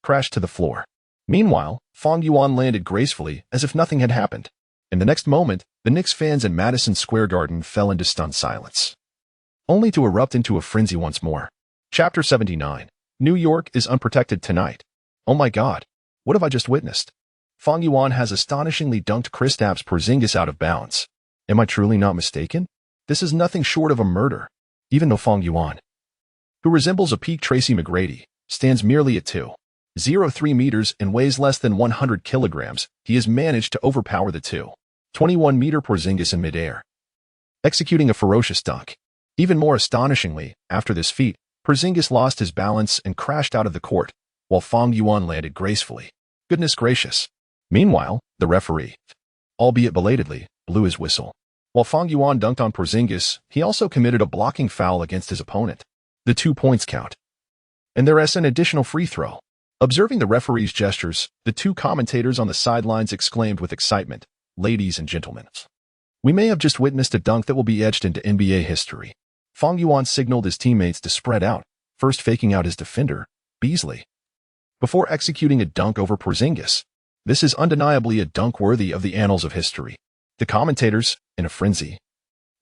crashed to the floor. Meanwhile, Fang Yuan landed gracefully as if nothing had happened. In the next moment, the Knicks fans in Madison Square Garden fell into stunned silence, only to erupt into a frenzy once more. Chapter 79. New York is unprotected tonight. Oh my God. What have I just witnessed? Fang Yuan has astonishingly dunked Kristaps Porzingis out of bounds. Am I truly not mistaken? This is nothing short of a murder. Even though Fang Yuan, who resembles a peak Tracy McGrady, stands merely at 2.03 meters and weighs less than 100 kilograms, he has managed to overpower the 2.21-meter Porzingis in midair, executing a ferocious dunk. Even more astonishingly, after this feat, Porzingis lost his balance and crashed out of the court, while Fang Yuan landed gracefully. Goodness gracious. Meanwhile, the referee, albeit belatedly, blew his whistle. While Fang Yuan dunked on Porzingis, he also committed a blocking foul against his opponent. The 2 points count, and there is an additional free throw. Observing the referee's gestures, the 2 commentators on the sidelines exclaimed with excitement, "Ladies and gentlemen, we may have just witnessed a dunk that will be etched into NBA history." Fang Yuan signaled his teammates to spread out, first faking out his defender, Beasley, before executing a dunk over Porzingis. This is undeniably a dunk worthy of the annals of history. The commentators, in a frenzy,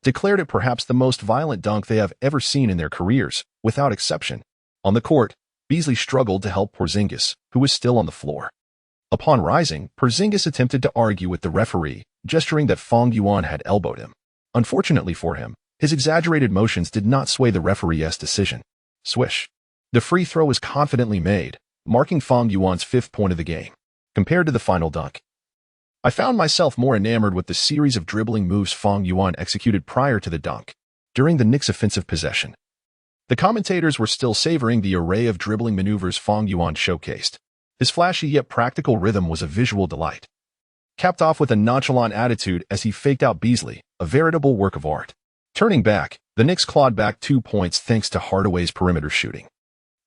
declared it perhaps the most violent dunk they have ever seen in their careers, without exception. On the court, Beasley struggled to help Porzingis, who was still on the floor. Upon rising, Porzingis attempted to argue with the referee, gesturing that Fang Yuan had elbowed him. Unfortunately for him, his exaggerated motions did not sway the referee's decision. Swish. The free throw was confidently made, marking Fang Yuan's 5th point of the game. Compared to the final dunk, I found myself more enamored with the series of dribbling moves Fang Yuan executed prior to the dunk. During the Knicks' offensive possession, the commentators were still savoring the array of dribbling maneuvers Fang Yuan showcased. His flashy yet practical rhythm was a visual delight, capped off with a nonchalant attitude as he faked out Beasley, a veritable work of art. Turning back, the Knicks clawed back 2 points thanks to Hardaway's perimeter shooting.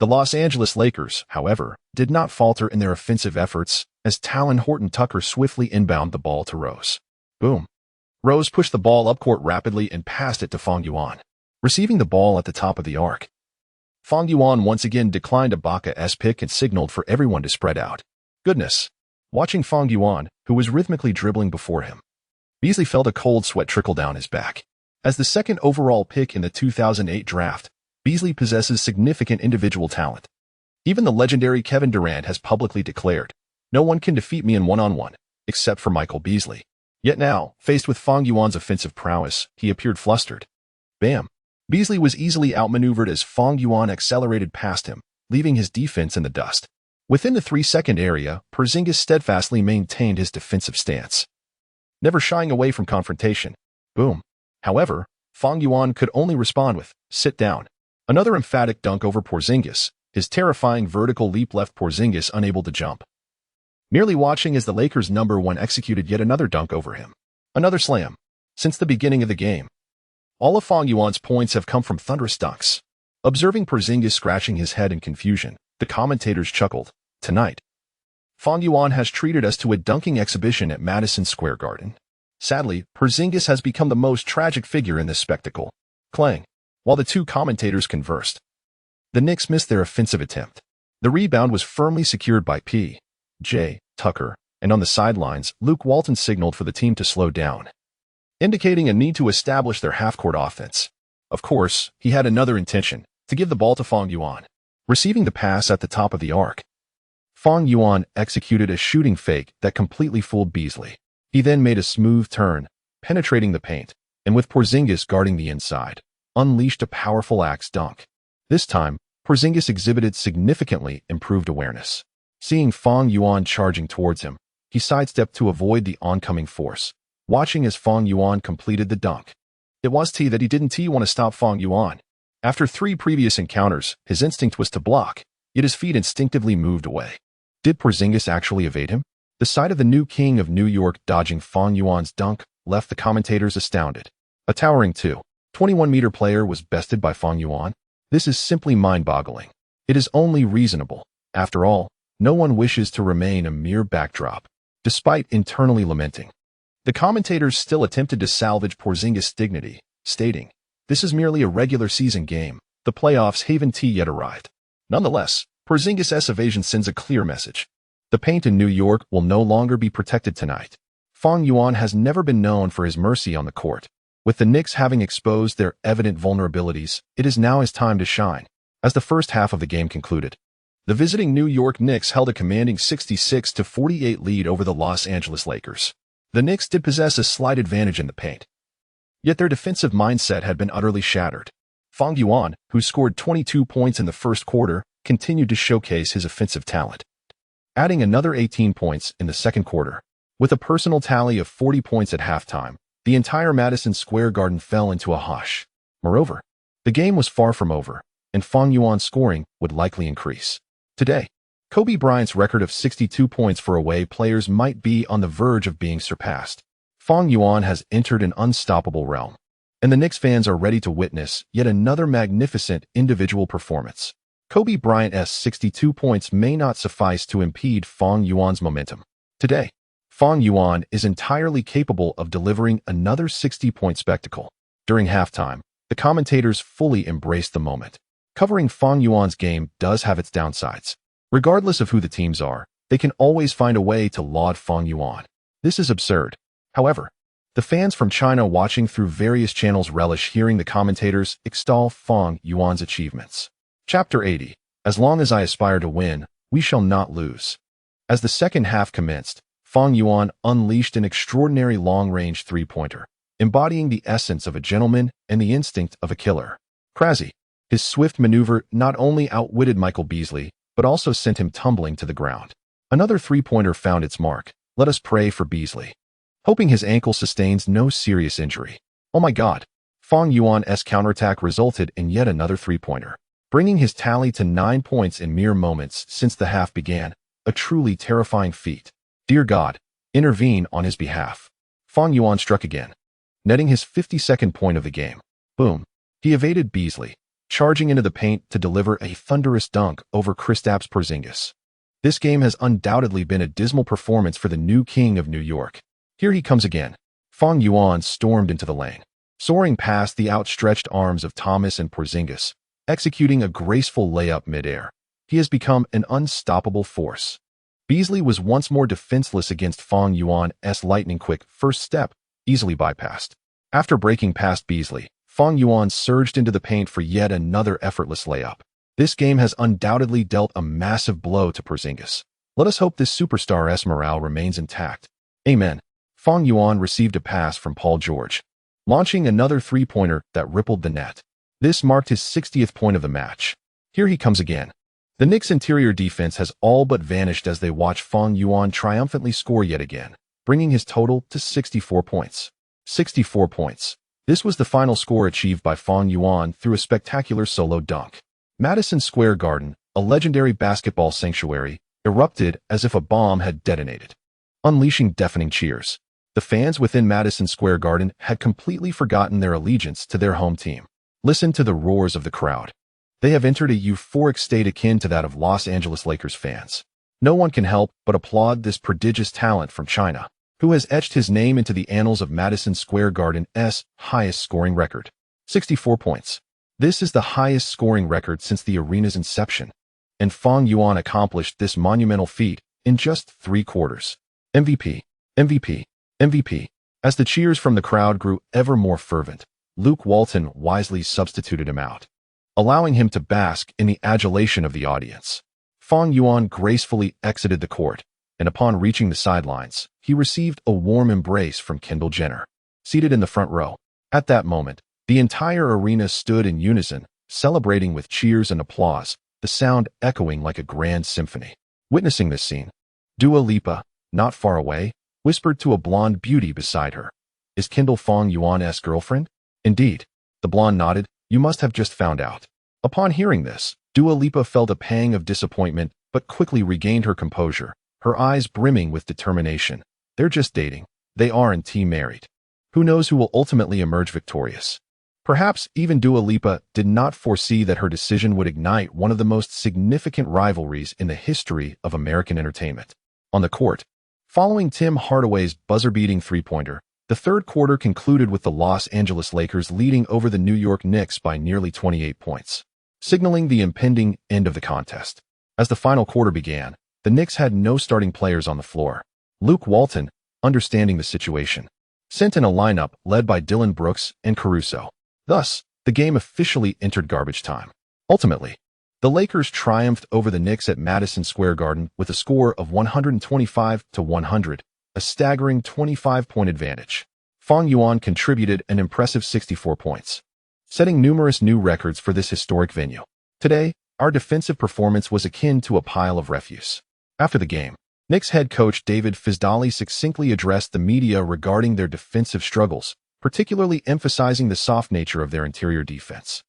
The Los Angeles Lakers, however, did not falter in their offensive efforts as Talon Horton-Tucker swiftly inbounded the ball to Rose. Boom. Rose pushed the ball up court rapidly and passed it to Fang Yuan, receiving the ball at the top of the arc. Fang Yuan once again declined Ibaka's pick and signaled for everyone to spread out. Goodness. Watching Fang Yuan, who was rhythmically dribbling before him, Beasley felt a cold sweat trickle down his back. As the 2nd overall pick in the 2008 draft, Beasley possesses significant individual talent. Even the legendary Kevin Durant has publicly declared, "No one can defeat me in one-on-one, except for Michael Beasley." Yet now, faced with Fang Yuan's offensive prowess, he appeared flustered. Bam! Beasley was easily outmaneuvered as Fang Yuan accelerated past him, leaving his defense in the dust. Within the 3-second area, Porzingis steadfastly maintained his defensive stance, never shying away from confrontation. Boom. However, Fang Yuan could only respond with, "Sit down." Another emphatic dunk over Porzingis, his terrifying vertical leap left Porzingis unable to jump, merely watching as the Lakers' number 1 executed yet another dunk over him. Another slam. Since the beginning of the game, all of Fang Yuan's points have come from thunderous dunks. Observing Porzingis scratching his head in confusion, the commentators chuckled. Tonight, Fang Yuan has treated us to a dunking exhibition at Madison Square Garden. Sadly, Porzingis has become the most tragic figure in this spectacle. Clang. While the 2 commentators conversed, the Knicks missed their offensive attempt. The rebound was firmly secured by P.J. Tucker, and on the sidelines, Luke Walton signaled for the team to slow down, indicating a need to establish their half-court offense. Of course, he had another intention, to give the ball to Fang Yuan. Receiving the pass at the top of the arc, Fang Yuan executed a shooting fake that completely fooled Beasley. He then made a smooth turn, penetrating the paint, and with Porzingis guarding the inside, unleashed a powerful axe dunk. This time, Porzingis exhibited significantly improved awareness. Seeing Fang Yuan charging towards him, he sidestepped to avoid the oncoming force, watching as Fang Yuan completed the dunk. It was that he didn't want to stop Fang Yuan. After 3 previous encounters, his instinct was to block, yet his feet instinctively moved away. Did Porzingis actually evade him? The sight of the new king of New York dodging Fang Yuan's dunk left the commentators astounded. A towering 21-meter player was bested by Fang Yuan? This is simply mind-boggling. It is only reasonable. After all, no one wishes to remain a mere backdrop. Despite internally lamenting, the commentators still attempted to salvage Porzingis' dignity, stating, "This is merely a regular season game. The playoffs haven't yet arrived." Nonetheless, Porzingis' evasion sends a clear message. The paint in New York will no longer be protected tonight. Fang Yuan has never been known for his mercy on the court. With the Knicks having exposed their evident vulnerabilities, it is now his time to shine. As the first half of the game concluded, the visiting New York Knicks held a commanding 66-48 lead over the Los Angeles Lakers. The Knicks did possess a slight advantage in the paint, yet their defensive mindset had been utterly shattered. Fang Yuan, who scored 22 points in the first quarter, continued to showcase his offensive talent, adding another 18 points in the second quarter. With a personal tally of 40 points at halftime, the entire Madison Square Garden fell into a hush. Moreover, the game was far from over, and Fang Yuan's scoring would likely increase. Today, Kobe Bryant's record of 62 points for away players might be on the verge of being surpassed. Fang Yuan has entered an unstoppable realm, and the Knicks fans are ready to witness yet another magnificent individual performance. Kobe Bryant's 62 points may not suffice to impede Fang Yuan's momentum. Today, Fang Yuan is entirely capable of delivering another 60-point spectacle. During halftime, the commentators fully embraced the moment. Covering Fang Yuan's game does have its downsides. Regardless of who the teams are, they can always find a way to laud Fang Yuan. This is absurd. However, the fans from China watching through various channels relish hearing the commentators extol Fang Yuan's achievements. Chapter 80. As long as I aspire to win, we shall not lose. As the second half commenced, Fang Yuan unleashed an extraordinary long-range three-pointer, embodying the essence of a gentleman and the instinct of a killer. Crazy. His swift maneuver not only outwitted Michael Beasley, but also sent him tumbling to the ground. Another three-pointer found its mark. Let us pray for Beasley, hoping his ankle sustains no serious injury. Oh my God. Fang Yuan's counterattack resulted in yet another three-pointer, bringing his tally to 9 points in mere moments since the half began. A truly terrifying feat. Dear God, intervene on his behalf. Fang Yuan struck again, netting his 52nd point of the game. Boom. He evaded Beasley, charging into the paint to deliver a thunderous dunk over Kristaps Porzingis. This game has undoubtedly been a dismal performance for the new king of New York. Here he comes again. Fang Yuan stormed into the lane, soaring past the outstretched arms of Thomas and Porzingis, executing a graceful layup midair. He has become an unstoppable force. Beasley was once more defenseless against Fang Yuan's lightning-quick first step, easily bypassed. After breaking past Beasley, Fang Yuan surged into the paint for yet another effortless layup. This game has undoubtedly dealt a massive blow to Porzingis. Let us hope this superstar's morale remains intact. Amen. Fang Yuan received a pass from Paul George, launching another three-pointer that rippled the net. This marked his 60th point of the match. Here he comes again. The Knicks' interior defense has all but vanished as they watch Fang Yuan triumphantly score yet again, bringing his total to 64 points. 64 points. This was the final score achieved by Fang Yuan through a spectacular solo dunk. Madison Square Garden, a legendary basketball sanctuary, erupted as if a bomb had detonated, unleashing deafening cheers. The fans within Madison Square Garden had completely forgotten their allegiance to their home team. Listen to the roars of the crowd. They have entered a euphoric state akin to that of Los Angeles Lakers fans. No one can help but applaud this prodigious talent from China, who has etched his name into the annals of Madison Square Garden's highest scoring record. 64 points. This is the highest scoring record since the arena's inception, and Fang Yuan accomplished this monumental feat in just 3 quarters. MVP, MVP, MVP. As the cheers from the crowd grew ever more fervent, Luke Walton wisely substituted him out, allowing him to bask in the adulation of the audience. Fang Yuan gracefully exited the court, and upon reaching the sidelines, he received a warm embrace from Kendo Jenner, seated in the front row. At that moment, the entire arena stood in unison, celebrating with cheers and applause, the sound echoing like a grand symphony. Witnessing this scene, Dua Lipa, not far away, whispered to a blonde beauty beside her, "Is Kendall Fang Yuan's girlfriend?" "Indeed." The blonde nodded. "You must have just found out." Upon hearing this, Dua Lipa felt a pang of disappointment, but quickly regained her composure, her eyes brimming with determination. "They're just dating. They aren't married. Who knows who will ultimately emerge victorious?" Perhaps even Dua Lipa did not foresee that her decision would ignite one of the most significant rivalries in the history of American entertainment. On the court, following Tim Hardaway's buzzer-beating three-pointer, the third quarter concluded with the Los Angeles Lakers leading over the New York Knicks by nearly 28 points, signaling the impending end of the contest. As the final quarter began, the Knicks had no starting players on the floor. Luke Walton, understanding the situation, sent in a lineup led by Dylan Brooks and Caruso. Thus, the game officially entered garbage time. Ultimately, the Lakers triumphed over the Knicks at Madison Square Garden with a score of 125-100, a staggering 25-point advantage. Fang Yuan contributed an impressive 64 points, setting numerous new records for this historic venue. Today, our defensive performance was akin to a pile of refuse. After the game, Knicks head coach David Fizdali succinctly addressed the media regarding their defensive struggles, particularly emphasizing the soft nature of their interior defense.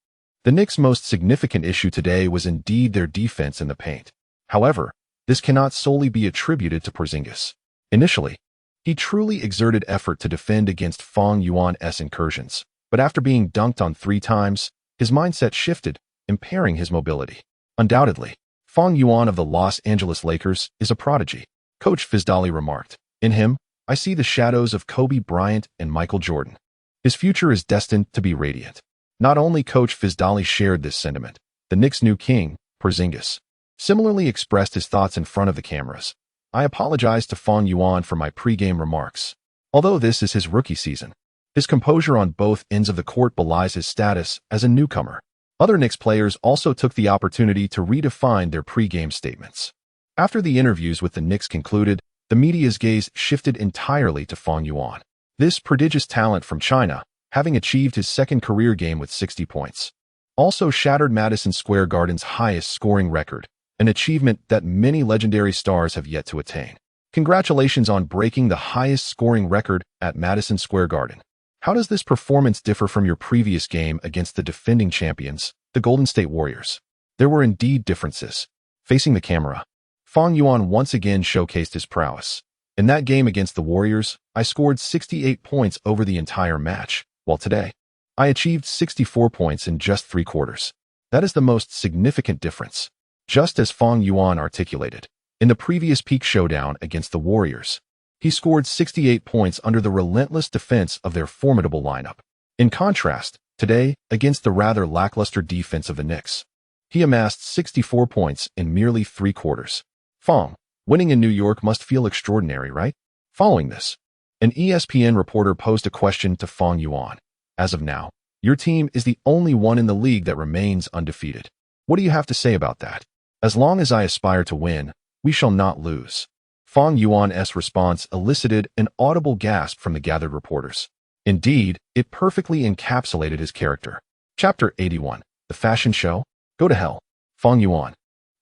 The Knicks' most significant issue today was indeed their defense in the paint. However, this cannot solely be attributed to Porzingis. Initially, he truly exerted effort to defend against Fang Yuan's incursions, but after being dunked on 3 times, his mindset shifted, impairing his mobility. Undoubtedly, Fang Yuan of the Los Angeles Lakers is a prodigy, Coach Fizdali remarked. "In him, I see the shadows of Kobe Bryant and Michael Jordan. His future is destined to be radiant." Not only Coach Fizdali shared this sentiment, the Knicks' new king, Porzingis, similarly expressed his thoughts in front of the cameras. "I apologize to Fang Yuan for my pre-game remarks. Although this is his rookie season, his composure on both ends of the court belies his status as a newcomer." Other Knicks players also took the opportunity to redefine their pre-game statements. After the interviews with the Knicks concluded, the media's gaze shifted entirely to Fang Yuan. This prodigious talent from China, having achieved his second career game with 60 points, also shattered Madison Square Garden's highest scoring record, an achievement that many legendary stars have yet to attain. Congratulations on breaking the highest scoring record at Madison Square Garden. How does this performance differ from your previous game against the defending champions, the Golden State Warriors? There were indeed differences. Facing the camera, Fang Yuan once again showcased his prowess. "In that game against the Warriors, I scored 68 points over the entire match, while today, I achieved 64 points in just 3 quarters. That is the most significant difference." Just as Fang Yuan articulated, in the previous peak showdown against the Warriors, he scored 68 points under the relentless defense of their formidable lineup. In contrast, today, against the rather lackluster defense of the Knicks, he amassed 64 points in merely 3 quarters. Fang, winning in New York must feel extraordinary, right? Following this, an ESPN reporter posed a question to Fang Yuan. "As of now, your team is the only one in the league that remains undefeated. What do you have to say about that?" "As long as I aspire to win, we shall not lose." Fang Yuan's response elicited an audible gasp from the gathered reporters. Indeed, it perfectly encapsulated his character. Chapter 81. The Fashion Show? Go to hell. Fang Yuan,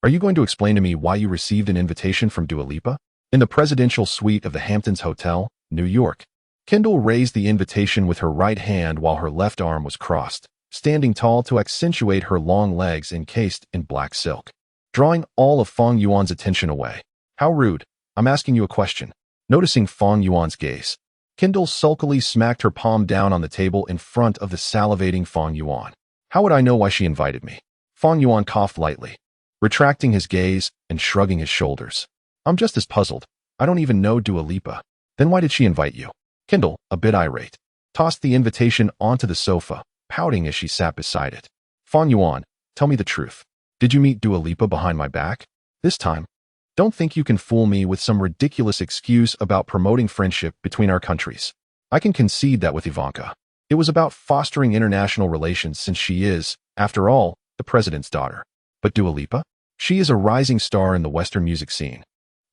are you going to explain to me why you received an invitation from Dua Lipa? In the presidential suite of the Hamptons Hotel, New York, Kendall raised the invitation with her right hand while her left arm was crossed, standing tall to accentuate her long legs encased in black silk, drawing all of Fang Yuan's attention away. "How rude. I'm asking you a question." Noticing Fang Yuan's gaze, Kendall sulkily smacked her palm down on the table in front of the salivating Fang Yuan. "How would I know why she invited me?" Fang Yuan coughed lightly, retracting his gaze and shrugging his shoulders. "I'm just as puzzled. I don't even know Dua Lipa. Then why did she invite you?" Kendall, a bit irate, tossed the invitation onto the sofa, pouting as she sat beside it. "Fang Yuan, tell me the truth. Did you meet Dua Lipa behind my back? This time, don't think you can fool me with some ridiculous excuse about promoting friendship between our countries. I can concede that with Ivanka. It was about fostering international relations since she is, after all, the president's daughter. But Dua Lipa? She is a rising star in the Western music scene,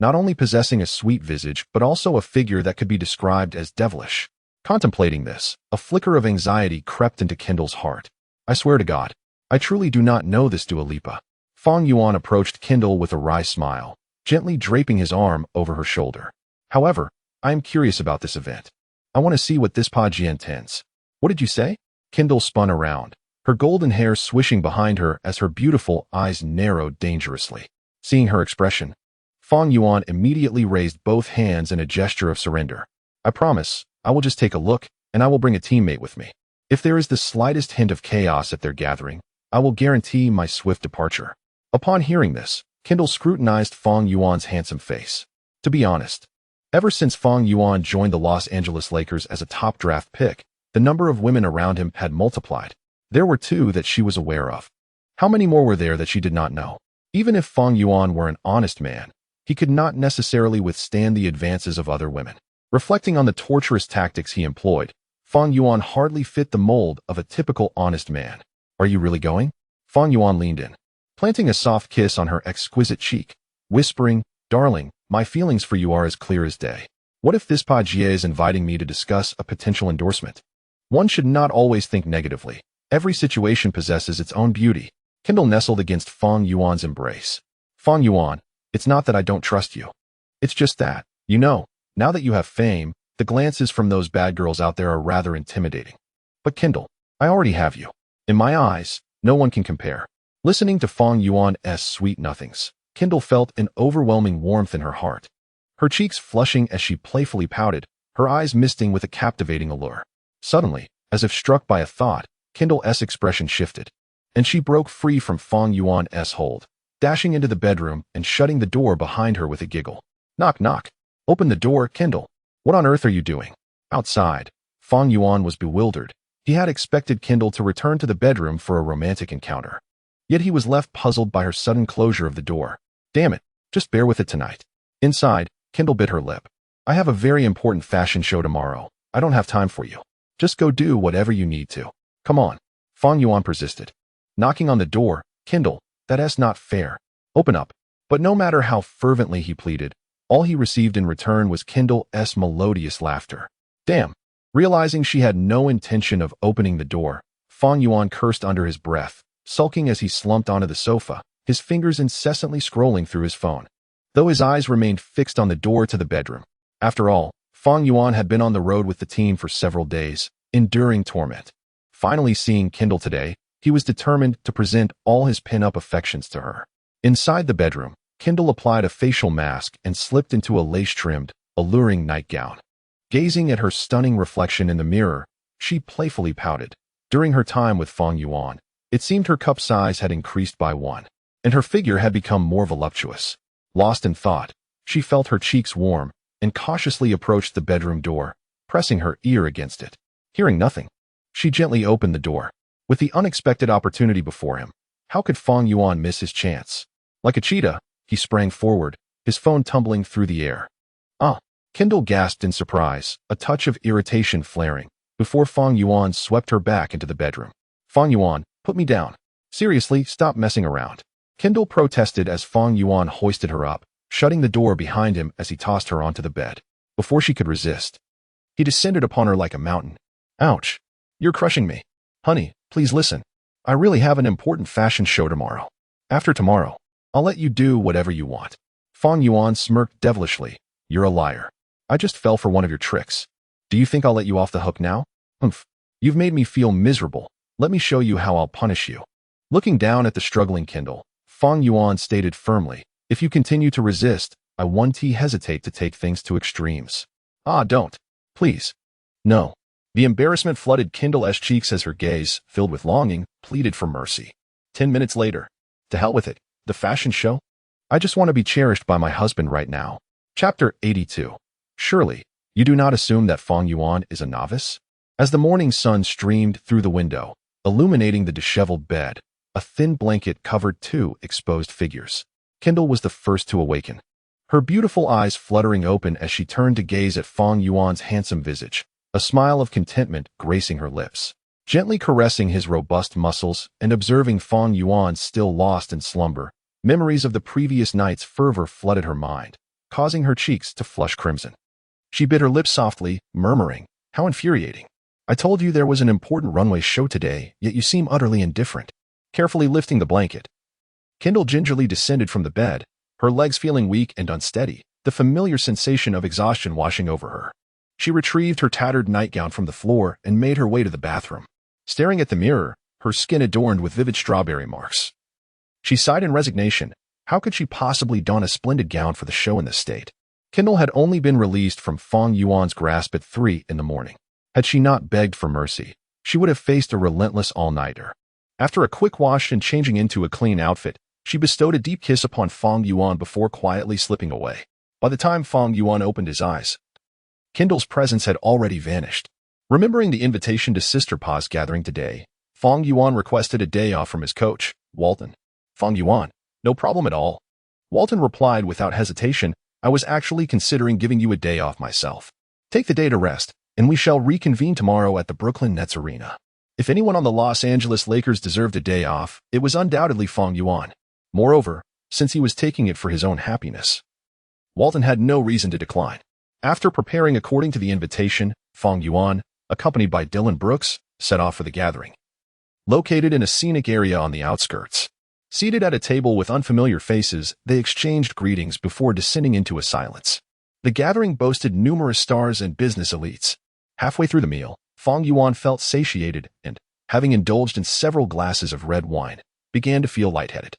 not only possessing a sweet visage but also a figure that could be described as devilish. Contemplating this, a flicker of anxiety crept into Kendall's heart. I swear to God, I truly do not know this Dua Lipa. Fang Yuan approached Kendall with a wry smile, gently draping his arm over her shoulder. However, I am curious about this event. I want to see what this Paji intends. What did you say? Kendall spun around, her golden hair swishing behind her as her beautiful eyes narrowed dangerously. Seeing her expression, Fang Yuan immediately raised both hands in a gesture of surrender. I promise, I will just take a look, and I will bring a teammate with me. If there is the slightest hint of chaos at their gathering, I will guarantee my swift departure. Upon hearing this, Kendall scrutinized Fang Yuan's handsome face. To be honest, ever since Fang Yuan joined the Los Angeles Lakers as a top draft pick, the number of women around him had multiplied. There were 2 that she was aware of. How many more were there that she did not know? Even if Fang Yuan were an honest man, he could not necessarily withstand the advances of other women. Reflecting on the torturous tactics he employed, Fang Yuan hardly fit the mold of a typical honest man. Are you really going? Fang Yuan leaned in, planting a soft kiss on her exquisite cheek, whispering, Darling, my feelings for you are as clear as day. What if this Pajier is inviting me to discuss a potential endorsement? One should not always think negatively. Every situation possesses its own beauty. Kendall nestled against Fang Yuan's embrace. Fang Yuan, it's not that I don't trust you. It's just that, now that you have fame, the glances from those bad girls out there are rather intimidating. But Kendall, I already have you. In my eyes, no one can compare. Listening to Fang Yuan's sweet nothings, Kendall felt an overwhelming warmth in her heart. Her cheeks flushing as she playfully pouted, her eyes misting with a captivating allure. Suddenly, as if struck by a thought, Kendall's expression shifted, and she broke free from Fang Yuan's hold, dashing into the bedroom and shutting the door behind her with a giggle. Knock, knock. Open the door, Kendall. What on earth are you doing? Outside, Fang Yuan was bewildered. He had expected Kendall to return to the bedroom for a romantic encounter. Yet he was left puzzled by her sudden closure of the door. Damn it, just bear with it tonight. Inside, Kendall bit her lip. I have a very important fashion show tomorrow. I don't have time for you. Just go do whatever you need to. Come on. Fang Yuan persisted. Knocking on the door, Kendall, that's not fair. Open up. But no matter how fervently he pleaded, all he received in return was Kendall's melodious laughter. Damn. Realizing she had no intention of opening the door, Fang Yuan cursed under his breath, sulking as he slumped onto the sofa, his fingers incessantly scrolling through his phone. Though his eyes remained fixed on the door to the bedroom. After all, Fang Yuan had been on the road with the team for several days, enduring torment. Finally seeing Kendall today, he was determined to present all his pin-up affections to her. Inside the bedroom, Kendall applied a facial mask and slipped into a lace-trimmed, alluring nightgown. Gazing at her stunning reflection in the mirror, she playfully pouted. During her time with Fang Yuan, it seemed her cup size had increased by 1, and her figure had become more voluptuous. Lost in thought, she felt her cheeks warm and cautiously approached the bedroom door, pressing her ear against it. Hearing nothing, she gently opened the door. With the unexpected opportunity before him, how could Fang Yuan miss his chance? Like a cheetah, he sprang forward, his phone tumbling through the air. Ah! Kendall gasped in surprise, a touch of irritation flaring, before Fang Yuan swept her back into the bedroom. Fang Yuan, put me down. Seriously, stop messing around. Kendall protested as Fang Yuan hoisted her up, shutting the door behind him as he tossed her onto the bed. Before she could resist, he descended upon her like a mountain. Ouch! You're crushing me. Honey, please listen. I really have an important fashion show tomorrow. After tomorrow, I'll let you do whatever you want. Fang Yuan smirked devilishly. You're a liar. I just fell for one of your tricks. Do you think I'll let you off the hook now? Humph. You've made me feel miserable. Let me show you how I'll punish you. Looking down at the struggling Kendall, Fang Yuan stated firmly, if you continue to resist, I won't hesitate to take things to extremes. Ah, don't. Please. No. The embarrassment flooded Kendall's cheeks as her gaze, filled with longing, pleaded for mercy. 10 minutes later. To hell with it. The fashion show? I just want to be cherished by my husband right now. Chapter 82. Surely, you do not assume that Fang Yuan is a novice? As the morning sun streamed through the window, illuminating the disheveled bed, a thin blanket covered 2 exposed figures. Kendall was the first to awaken. Her beautiful eyes fluttering open as she turned to gaze at Fang Yuan's handsome visage, a smile of contentment gracing her lips. Gently caressing his robust muscles and observing Fang Yuan still lost in slumber, Memories of the previous night's fervor flooded her mind, causing her cheeks to flush crimson. She bit her lips softly, murmuring, "How infuriating. I told you there was an important runway show today, yet you seem utterly indifferent." Carefully lifting the blanket, Kendall gingerly descended from the bed, her legs feeling weak and unsteady, the familiar sensation of exhaustion washing over her. She retrieved her tattered nightgown from the floor and made her way to the bathroom. Staring at the mirror, her skin adorned with vivid strawberry marks, she sighed in resignation. How could she possibly don a splendid gown for the show in this state? Kendall had only been released from Fang Yuan's grasp at 3 in the morning. Had she not begged for mercy, she would have faced a relentless all-nighter. After a quick wash and changing into a clean outfit, she bestowed a deep kiss upon Fang Yuan before quietly slipping away. By the time Fang Yuan opened his eyes, Kendall's presence had already vanished. Remembering the invitation to Sister Pa's gathering today, Fang Yuan requested a day off from his coach, Walton. Fang Yuan, "No problem at all." Walton replied without hesitation, "I was actually considering giving you a day off myself. Take the day to rest, and we shall reconvene tomorrow at the Brooklyn Nets Arena." If anyone on the Los Angeles Lakers deserved a day off, it was undoubtedly Fang Yuan. Moreover, since he was taking it for his own happiness, Walton had no reason to decline. After preparing according to the invitation, Fang Yuan, accompanied by Dylan Brooks, set off for the gathering. Located in a scenic area on the outskirts, seated at a table with unfamiliar faces, they exchanged greetings before descending into a silence. The gathering boasted numerous stars and business elites. Halfway through the meal, Fang Yuan felt satiated and, having indulged in several glasses of red wine, began to feel lightheaded.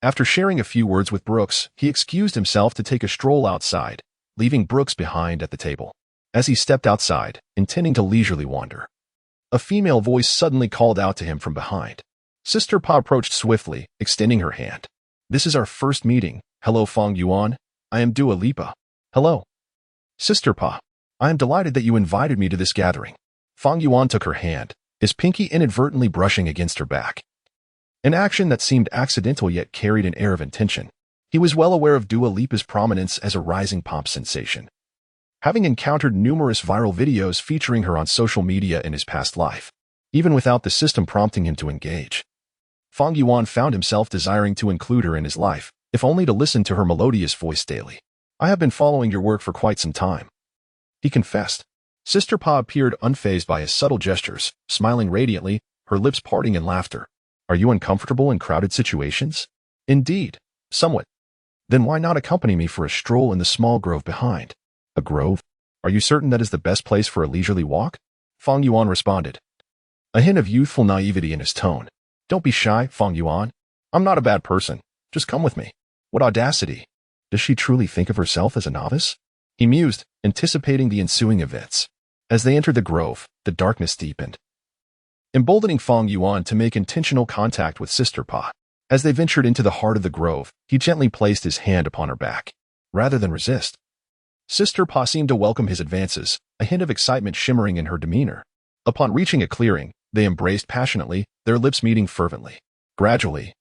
After sharing a few words with Brooks, he excused himself to take a stroll outside, leaving Brooks behind at the table. As he stepped outside, intending to leisurely wander, a female voice suddenly called out to him from behind. Sister Pa approached swiftly, extending her hand. "This is our first meeting. Hello, Fang Yuan. I am Dua Lipa." "Hello, Sister Pa. I am delighted that you invited me to this gathering." Fang Yuan took her hand, his pinky inadvertently brushing against her back. An action that seemed accidental yet carried an air of intention. He was well aware of Dua Lipa's prominence as a rising pop sensation, having encountered numerous viral videos featuring her on social media in his past life. Even without the system prompting him to engage, Fang Yuan found himself desiring to include her in his life, if only to listen to her melodious voice daily. "I have been following your work for quite some time," he confessed. Sister Pa appeared unfazed by his subtle gestures, smiling radiantly, her lips parting in laughter. "Are you uncomfortable in crowded situations?" "Indeed, somewhat." "Then why not accompany me for a stroll in the small grove behind?" "A grove? Are you certain that is the best place for a leisurely walk?" Fang Yuan responded, a hint of youthful naivety in his tone. "Don't be shy, Fang Yuan. I'm not a bad person. Just come with me." What audacity! Does she truly think of herself as a novice? He mused, anticipating the ensuing events. As they entered the grove, the darkness deepened, emboldening Fang Yuan to make intentional contact with Sister Pa. As they ventured into the heart of the grove, he gently placed his hand upon her back, rather than resist. Sister Pa seemed to welcome his advances, a hint of excitement shimmering in her demeanor. Upon reaching a clearing, they embraced passionately, their lips meeting fervently. Gradually,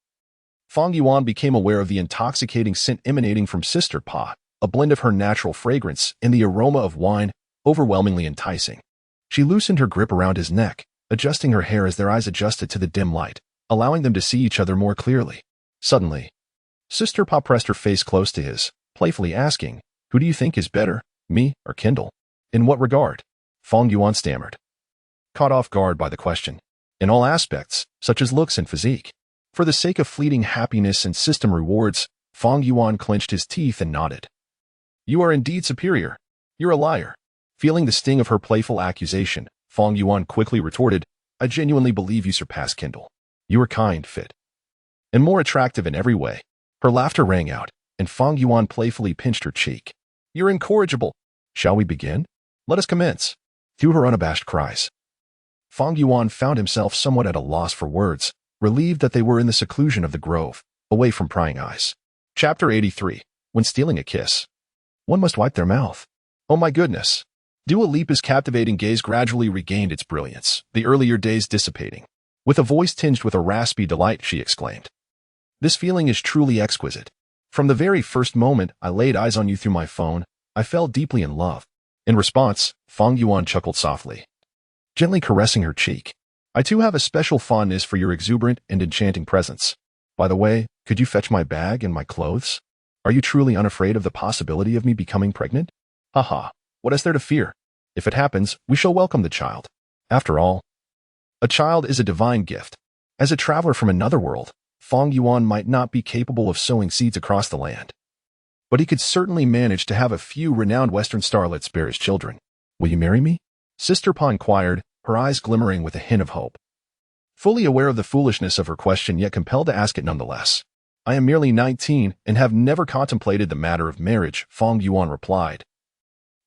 Fang Yuan became aware of the intoxicating scent emanating from Sister Pa, a blend of her natural fragrance and the aroma of wine, overwhelmingly enticing. She loosened her grip around his neck, adjusting her hair as their eyes adjusted to the dim light, allowing them to see each other more clearly. Suddenly, Sister Pa pressed her face close to his, playfully asking, "Who do you think is better, me or Kendall?" "In what regard?" Fang Yuan stammered, caught off guard by the question. "In all aspects, such as looks and physique." For the sake of fleeting happiness and system rewards, Fang Yuan clenched his teeth and nodded. "You are indeed superior. You're a liar." Feeling the sting of her playful accusation, Fang Yuan quickly retorted, "I genuinely believe you surpass Kendall. You are kind, fit, and more attractive in every way." Her laughter rang out, and Fang Yuan playfully pinched her cheek. "You're incorrigible. Shall we begin? Let us commence." Through her unabashed cries, Fang Yuan found himself somewhat at a loss for words, relieved that they were in the seclusion of the grove, away from prying eyes. Chapter 83. When stealing a kiss, one must wipe their mouth. Oh my goodness. Dua Lipa's captivating gaze gradually regained its brilliance, the earlier days dissipating. With a voice tinged with a raspy delight, she exclaimed, "This feeling is truly exquisite. From the very first moment I laid eyes on you through my phone, I fell deeply in love." In response, Fang Yuan chuckled softly, gently caressing her cheek. "I too have a special fondness for your exuberant and enchanting presence. By the way, Could you fetch my bag and my clothes? Are you truly unafraid of the possibility of me becoming pregnant? Haha, what is there to fear? If it happens, we shall welcome the child. After all, a child is a divine gift. As a traveler from another world, Fang Yuan might not be capable of sowing seeds across the land, but he could certainly manage to have a few renowned Western starlets bear his children. Will you marry me? Sister Pa inquired, her eyes glimmering with a hint of hope. Fully aware of the foolishness of her question yet compelled to ask it nonetheless. I am merely 19 and have never contemplated the matter of marriage, Fang Yuan replied,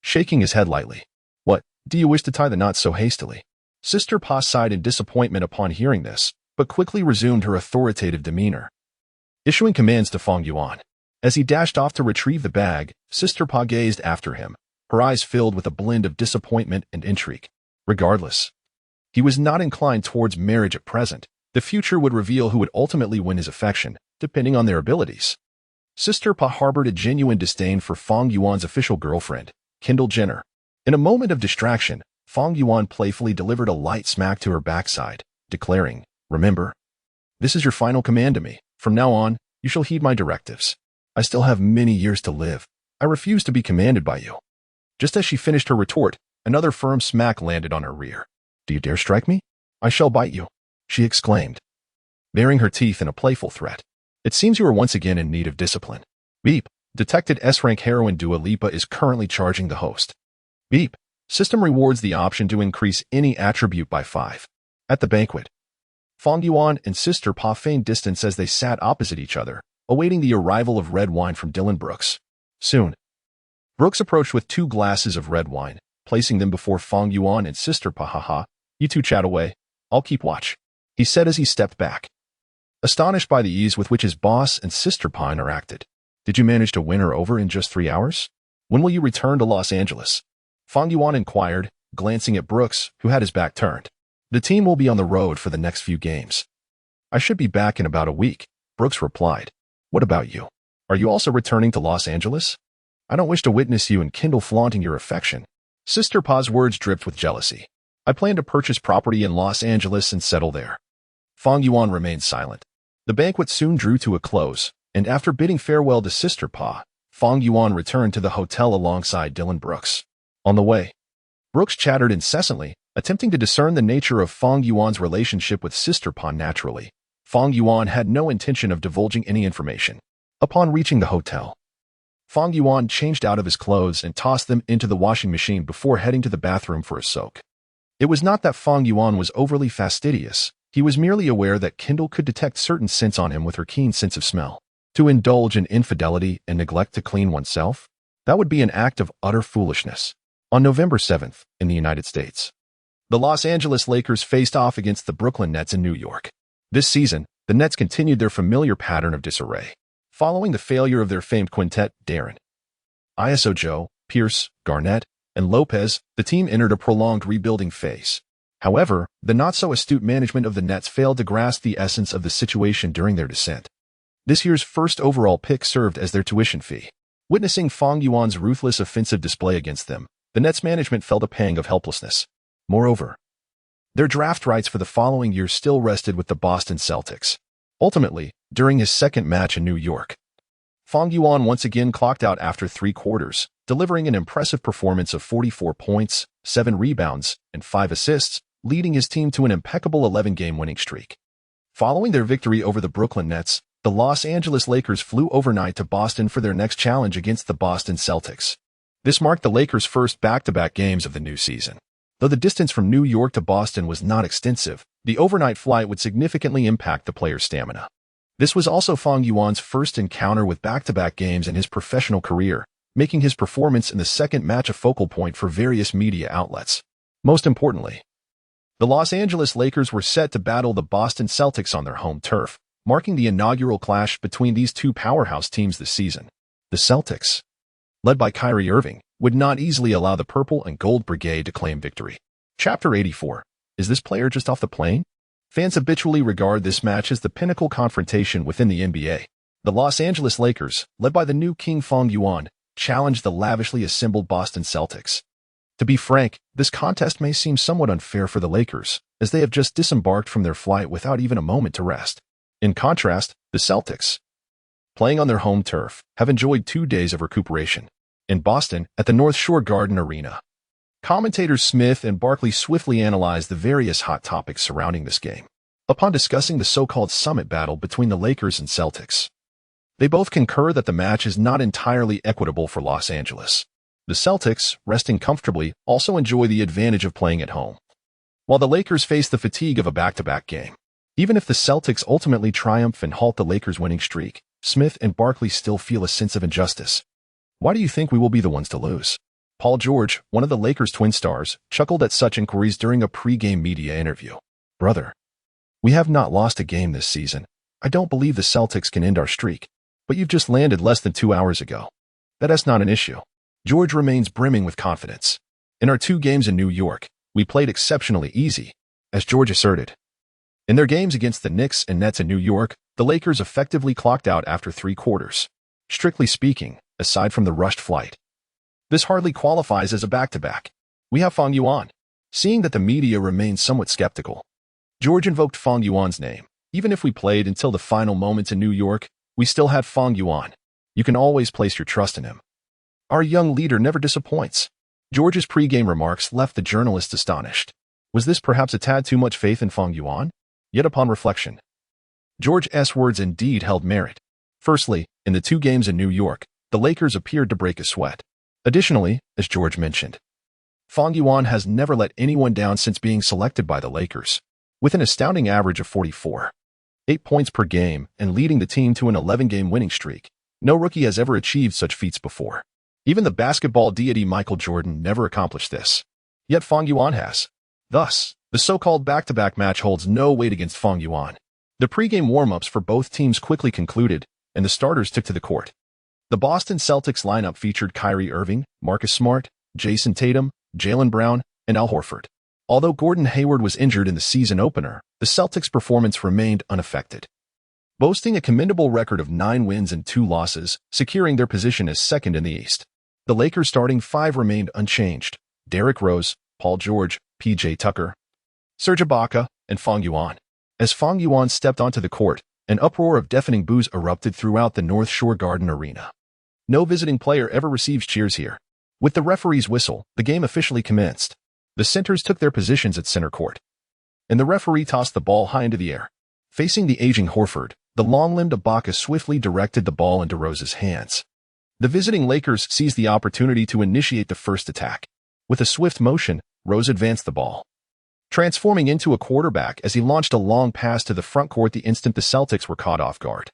shaking his head lightly. What, do you wish to tie the knot so hastily? Sister Pa sighed in disappointment upon hearing this, but quickly resumed her authoritative demeanor, issuing commands to Fang Yuan. As he dashed off to retrieve the bag, Sister Pa gazed after him, her eyes filled with a blend of disappointment and intrigue. Regardless, he was not inclined towards marriage at present. The future would reveal who would ultimately win his affection, depending on their abilities. Sister Pa harbored a genuine disdain for Fang Yuan's official girlfriend, Kendo Jenner. In a moment of distraction, Fang Yuan playfully delivered a light smack to her backside, declaring, Remember, this is your final command to me. From now on, you shall heed my directives. I still have many years to live. I refuse to be commanded by you. Just as she finished her retort, another firm smack landed on her rear. Do you dare strike me? I shall bite you, she exclaimed, baring her teeth in a playful threat. It seems you are once again in need of discipline. Beep. Detected S-rank heroine Dua Lipa is currently charging the host. Beep. System rewards the option to increase any attribute by 5. At the banquet, Fang Yuan and Sister Pa feigned distance as they sat opposite each other, awaiting the arrival of red wine from Dylan Brooks. Soon, Brooks approached with 2 glasses of red wine, placing them before Fang Yuan and Sister Pa. Haha, you two chat away. I'll keep watch, he said as he stepped back, astonished by the ease with which his boss and Sister Pa interacted. Did you manage to win her over in just 3 hours? When will you return to Los Angeles? Fang Yuan inquired, glancing at Brooks, who had his back turned. The team will be on the road for the next few games. I should be back in about a week, Brooks replied. What about you? Are you also returning to Los Angeles? I don't wish to witness you and Kindle flaunting your affection. Sister Pa's words dripped with jealousy. I plan to purchase property in Los Angeles and settle there. Fang Yuan remained silent. The banquet soon drew to a close, and after bidding farewell to Sister Pa, Fang Yuan returned to the hotel alongside Dylan Brooks. On the way, Brooks chattered incessantly, attempting to discern the nature of Fang Yuan's relationship with Sister Pa. Naturally, Fang Yuan had no intention of divulging any information. Upon reaching the hotel, Fang Yuan changed out of his clothes and tossed them into the washing machine before heading to the bathroom for a soak. It was not that Fang Yuan was overly fastidious. He was merely aware that Kindle could detect certain scents on him with her keen sense of smell. To indulge in infidelity and neglect to clean oneself? That would be an act of utter foolishness. On November 7th, in the United States, the Los Angeles Lakers faced off against the Brooklyn Nets in New York. This season, the Nets continued their familiar pattern of disarray. Following the failure of their famed quintet, Durant, ISO Joe, Pierce, Garnett, and Lopez, the team entered a prolonged rebuilding phase. However, the not-so-astute management of the Nets failed to grasp the essence of the situation during their descent. This year's first overall pick served as their tuition fee. Witnessing Fang Yuan's ruthless offensive display against them, the Nets management felt a pang of helplessness. Moreover, their draft rights for the following year still rested with the Boston Celtics. Ultimately, during his second match in New York, Fang Yuan once again clocked out after 3 quarters, delivering an impressive performance of 44 points, 7 rebounds, and 5 assists, leading his team to an impeccable 11-game winning streak. Following their victory over the Brooklyn Nets, the Los Angeles Lakers flew overnight to Boston for their next challenge against the Boston Celtics. This marked the Lakers' first back-to-back games of the new season. Though the distance from New York to Boston was not extensive, the overnight flight would significantly impact the players' stamina. This was also Fang Yuan's first encounter with back-to-back games in his professional career, making his performance in the second match a focal point for various media outlets. Most importantly, the Los Angeles Lakers were set to battle the Boston Celtics on their home turf, marking the inaugural clash between these two powerhouse teams this season. The Celtics, led by Kyrie Irving, would not easily allow the Purple and Gold Brigade to claim victory. Chapter 84. Is this player just off the plane? Fans habitually regard this match as the pinnacle confrontation within the NBA. The Los Angeles Lakers, led by the new king Fang Yuan, challenged the lavishly assembled Boston Celtics. To be frank, this contest may seem somewhat unfair for the Lakers, as they have just disembarked from their flight without even a moment to rest. In contrast, the Celtics, playing on their home turf, have enjoyed 2 days of recuperation. In Boston, at the North Shore Garden Arena, commentators Smith and Barkley swiftly analyzed the various hot topics surrounding this game. Upon discussing the so-called summit battle between the Lakers and Celtics, they both concur that the match is not entirely equitable for Los Angeles. The Celtics, resting comfortably, also enjoy the advantage of playing at home, while the Lakers face the fatigue of a back-to-back game. Even if the Celtics ultimately triumph and halt the Lakers' winning streak, Smith and Barkley still feel a sense of injustice. Why do you think we will be the ones to lose? Paul George, one of the Lakers' twin stars, chuckled at such inquiries during a pre-game media interview. Brother, we have not lost a game this season. I don't believe the Celtics can end our streak, but you've just landed less than 2 hours ago. That's not an issue. George remains brimming with confidence. In our 2 games in New York, we played exceptionally easy, as George asserted. In their games against the Knicks and Nets in New York, the Lakers effectively clocked out after 3 quarters. Strictly speaking, aside from the rushed flight, this hardly qualifies as a back-to-back. We have Fang Yuan. Seeing that the media remains somewhat skeptical, George invoked Fang Yuan's name. Even if we played until the final moments in New York, we still had Fang Yuan. You can always place your trust in him. Our young leader never disappoints. George's pre-game remarks left the journalists astonished. Was this perhaps a tad too much faith in Fang Yuan? Yet upon reflection, George's words indeed held merit. Firstly, in the 2 games in New York, the Lakers appeared to break a sweat. Additionally, as George mentioned, Fang Yuan has never let anyone down since being selected by the Lakers, with an astounding average of 44.8 points per game and leading the team to an 11-game winning streak. No rookie has ever achieved such feats before. Even the basketball deity Michael Jordan never accomplished this. Yet Fang Yuan has. Thus, the so-called back-to-back match holds no weight against Fang Yuan. The pre-game warm-ups for both teams quickly concluded, and the starters took to the court. The Boston Celtics lineup featured Kyrie Irving, Marcus Smart, Jason Tatum, Jaylen Brown, and Al Horford. Although Gordon Hayward was injured in the season opener, the Celtics' performance remained unaffected, boasting a commendable record of 9 wins and 2 losses, securing their position as second in the East. The Lakers' starting 5 remained unchanged: Derrick Rose, Paul George, P.J. Tucker, Serge Ibaka, and Fang Yuan. As Fang Yuan stepped onto the court, an uproar of deafening boos erupted throughout the North Shore Garden Arena. No visiting player ever receives cheers here. With the referee's whistle, the game officially commenced. The centers took their positions at center court, and the referee tossed the ball high into the air. Facing the aging Horford, the long-limbed Ibaka swiftly directed the ball into Rose's hands. The visiting Lakers seized the opportunity to initiate the first attack. With a swift motion, Rose advanced the ball, transforming into a quarterback as he launched a long pass to the front court the instant the Celtics were caught off guard.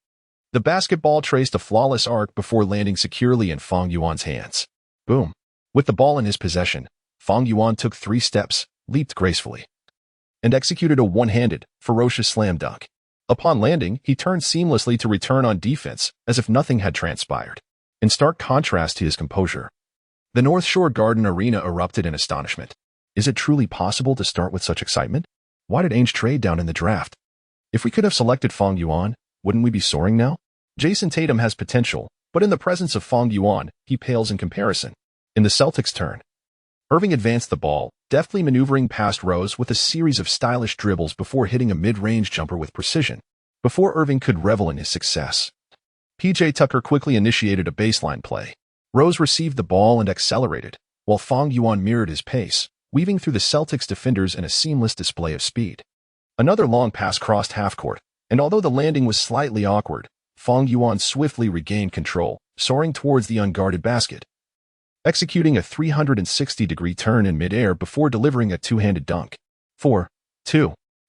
The basketball traced a flawless arc before landing securely in Fang Yuan's hands. Boom. With the ball in his possession, Fang Yuan took 3 steps, leaped gracefully, and executed a one-handed, ferocious slam dunk. Upon landing, he turned seamlessly to return on defense, as if nothing had transpired. In stark contrast to his composure, the North Shore Garden Arena erupted in astonishment. Is it truly possible to start with such excitement? Why did Ainge trade down in the draft? If we could have selected Fang Yuan, wouldn't we be soaring now? Jason Tatum has potential, but in the presence of Fang Yuan, he pales in comparison. In the Celtics' turn, Irving advanced the ball, deftly maneuvering past Rose with a series of stylish dribbles before hitting a mid-range jumper with precision. Before Irving could revel in his success, P.J. Tucker quickly initiated a baseline play. Rose received the ball and accelerated, while Fang Yuan mirrored his pace, weaving through the Celtics' defenders in a seamless display of speed. Another long pass crossed half-court, and although the landing was slightly awkward, Fang Yuan swiftly regained control, soaring towards the unguarded basket, executing a 360-degree turn in midair before delivering a two-handed dunk. 4-2.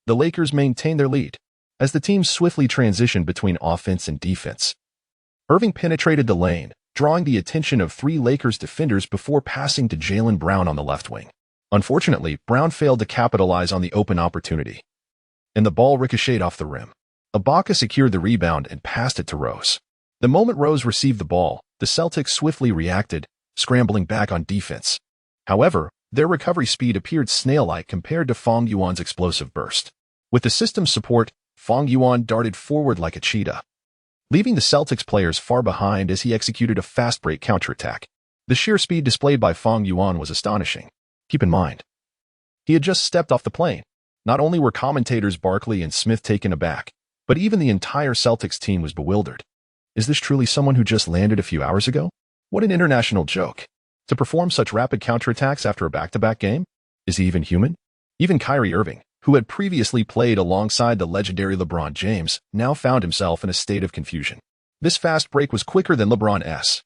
The Lakers maintained their lead. As the team swiftly transitioned between offense and defense, Irving penetrated the lane, drawing the attention of 3 Lakers defenders before passing to Jaylen Brown on the left wing. Unfortunately, Brown failed to capitalize on the open opportunity, and the ball ricocheted off the rim. Ibaka secured the rebound and passed it to Rose. The moment Rose received the ball, the Celtics swiftly reacted, scrambling back on defense. However, their recovery speed appeared snail-like compared to Fang Yuan's explosive burst. With the system's support, Fang Yuan darted forward like a cheetah, leaving the Celtics players far behind as he executed a fast-break counterattack. The sheer speed displayed by Fang Yuan was astonishing. Keep in mind, he had just stepped off the plane. Not only were commentators Barkley and Smith taken aback, but even the entire Celtics team was bewildered. Is this truly someone who just landed a few hours ago? What an international joke. To perform such rapid counterattacks after a back-to-back game? Is he even human? Even Kyrie Irving, who had previously played alongside the legendary LeBron James, now found himself in a state of confusion. This fast break was quicker than LeBron's.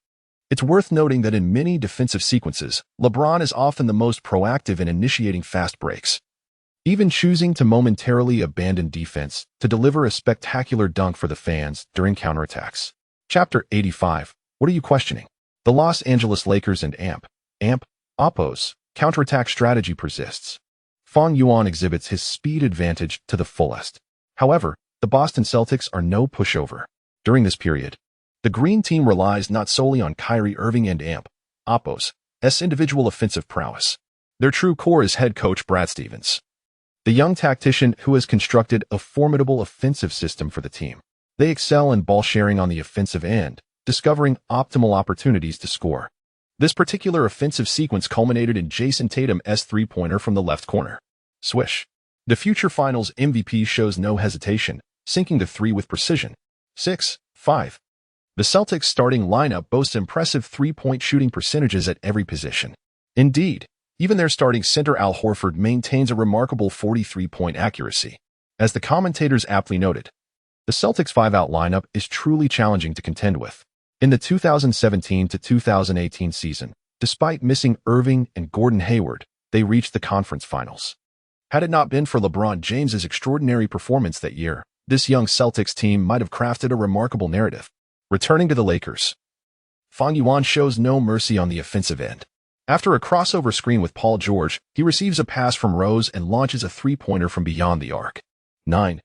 It's worth noting that in many defensive sequences, LeBron is often the most proactive in initiating fast breaks, even choosing to momentarily abandon defense to deliver a spectacular dunk for the fans during counterattacks. Chapter 85. What are you questioning? The Los Angeles Lakers and Oppo's counterattack strategy persists. Fang Yuan exhibits his speed advantage to the fullest. However, the Boston Celtics are no pushover. During this period, the Green Team relies not solely on Kyrie Irving and Oppo's individual offensive prowess. Their true core is head coach Brad Stevens, the young tactician who has constructed a formidable offensive system for the team. They excel in ball sharing on the offensive end, discovering optimal opportunities to score. This particular offensive sequence culminated in Jason Tatum's three-pointer from the left corner. Swish. The future Finals MVP shows no hesitation, sinking the three with precision. 6-5. The Celtics' starting lineup boasts impressive three-point shooting percentages at every position. Indeed, even their starting center Al Horford maintains a remarkable 43-point accuracy. As the commentators aptly noted, the Celtics' five-out lineup is truly challenging to contend with. In the 2017 to 2018 season, despite missing Irving and Gordon Hayward, they reached the conference finals. Had it not been for LeBron James's extraordinary performance that year, this young Celtics team might have crafted a remarkable narrative. Returning to the Lakers, Fang Yuan shows no mercy on the offensive end. After a crossover screen with Paul George, he receives a pass from Rose and launches a three-pointer from beyond the arc. 9-5.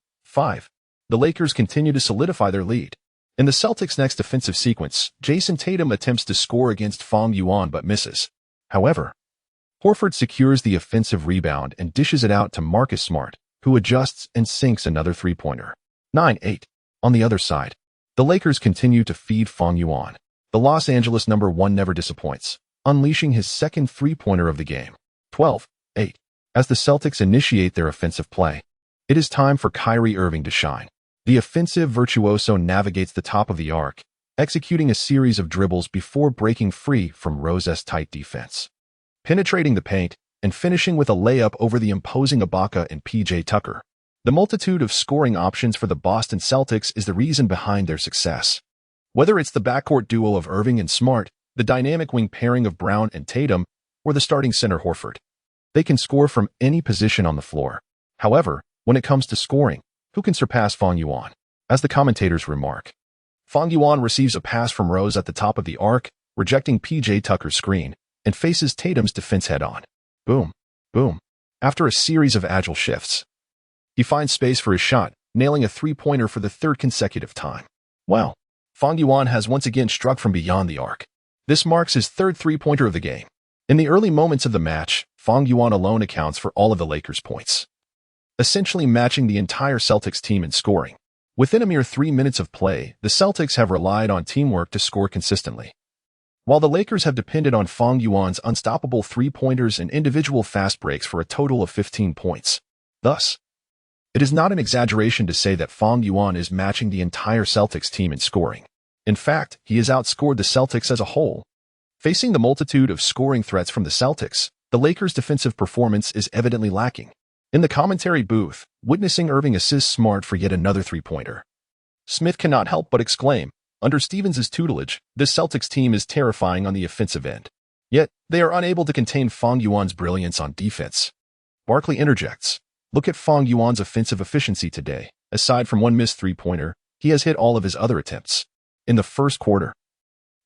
The Lakers continue to solidify their lead. In the Celtics' next offensive sequence, Jason Tatum attempts to score against Fang Yuan but misses. However, Horford secures the offensive rebound and dishes it out to Marcus Smart, who adjusts and sinks another three-pointer. 9-8. On the other side, the Lakers continue to feed Fang Yuan. The Los Angeles #1 never disappoints, unleashing his second three-pointer of the game. 12-8. As the Celtics initiate their offensive play, it is time for Kyrie Irving to shine. The offensive virtuoso navigates the top of the arc, executing a series of dribbles before breaking free from Rose's tight defense, penetrating the paint, and finishing with a layup over the imposing Ibaka and PJ Tucker. The multitude of scoring options for the Boston Celtics is the reason behind their success. Whether it's the backcourt duo of Irving and Smart, the dynamic wing pairing of Brown and Tatum, or the starting center Horford, they can score from any position on the floor. However, when it comes to scoring, who can surpass Fang Yuan? As the commentators remark, Fang Yuan receives a pass from Rose at the top of the arc, rejecting PJ Tucker's screen, and faces Tatum's defense head-on. Boom, boom. After a series of agile shifts, he finds space for his shot, nailing a three-pointer for the third consecutive time. Wow, Fang Yuan has once again struck from beyond the arc. This marks his third three-pointer of the game. In the early moments of the match, Fang Yuan alone accounts for all of the Lakers' points, essentially matching the entire Celtics team in scoring. Within a mere 3 minutes of play, the Celtics have relied on teamwork to score consistently, while the Lakers have depended on Fang Yuan's unstoppable three-pointers and individual fast breaks for a total of 15 points. Thus, it is not an exaggeration to say that Fang Yuan is matching the entire Celtics team in scoring. In fact, he has outscored the Celtics as a whole. Facing the multitude of scoring threats from the Celtics, the Lakers' defensive performance is evidently lacking. In the commentary booth, witnessing Irving assist Smart for yet another three-pointer, Smith cannot help but exclaim, under Stevens' tutelage, this Celtics team is terrifying on the offensive end. Yet, they are unable to contain Fang Yuan's brilliance on defense. Barkley interjects, look at Fang Yuan's offensive efficiency today. Aside from one missed three-pointer, he has hit all of his other attempts. In the first quarter,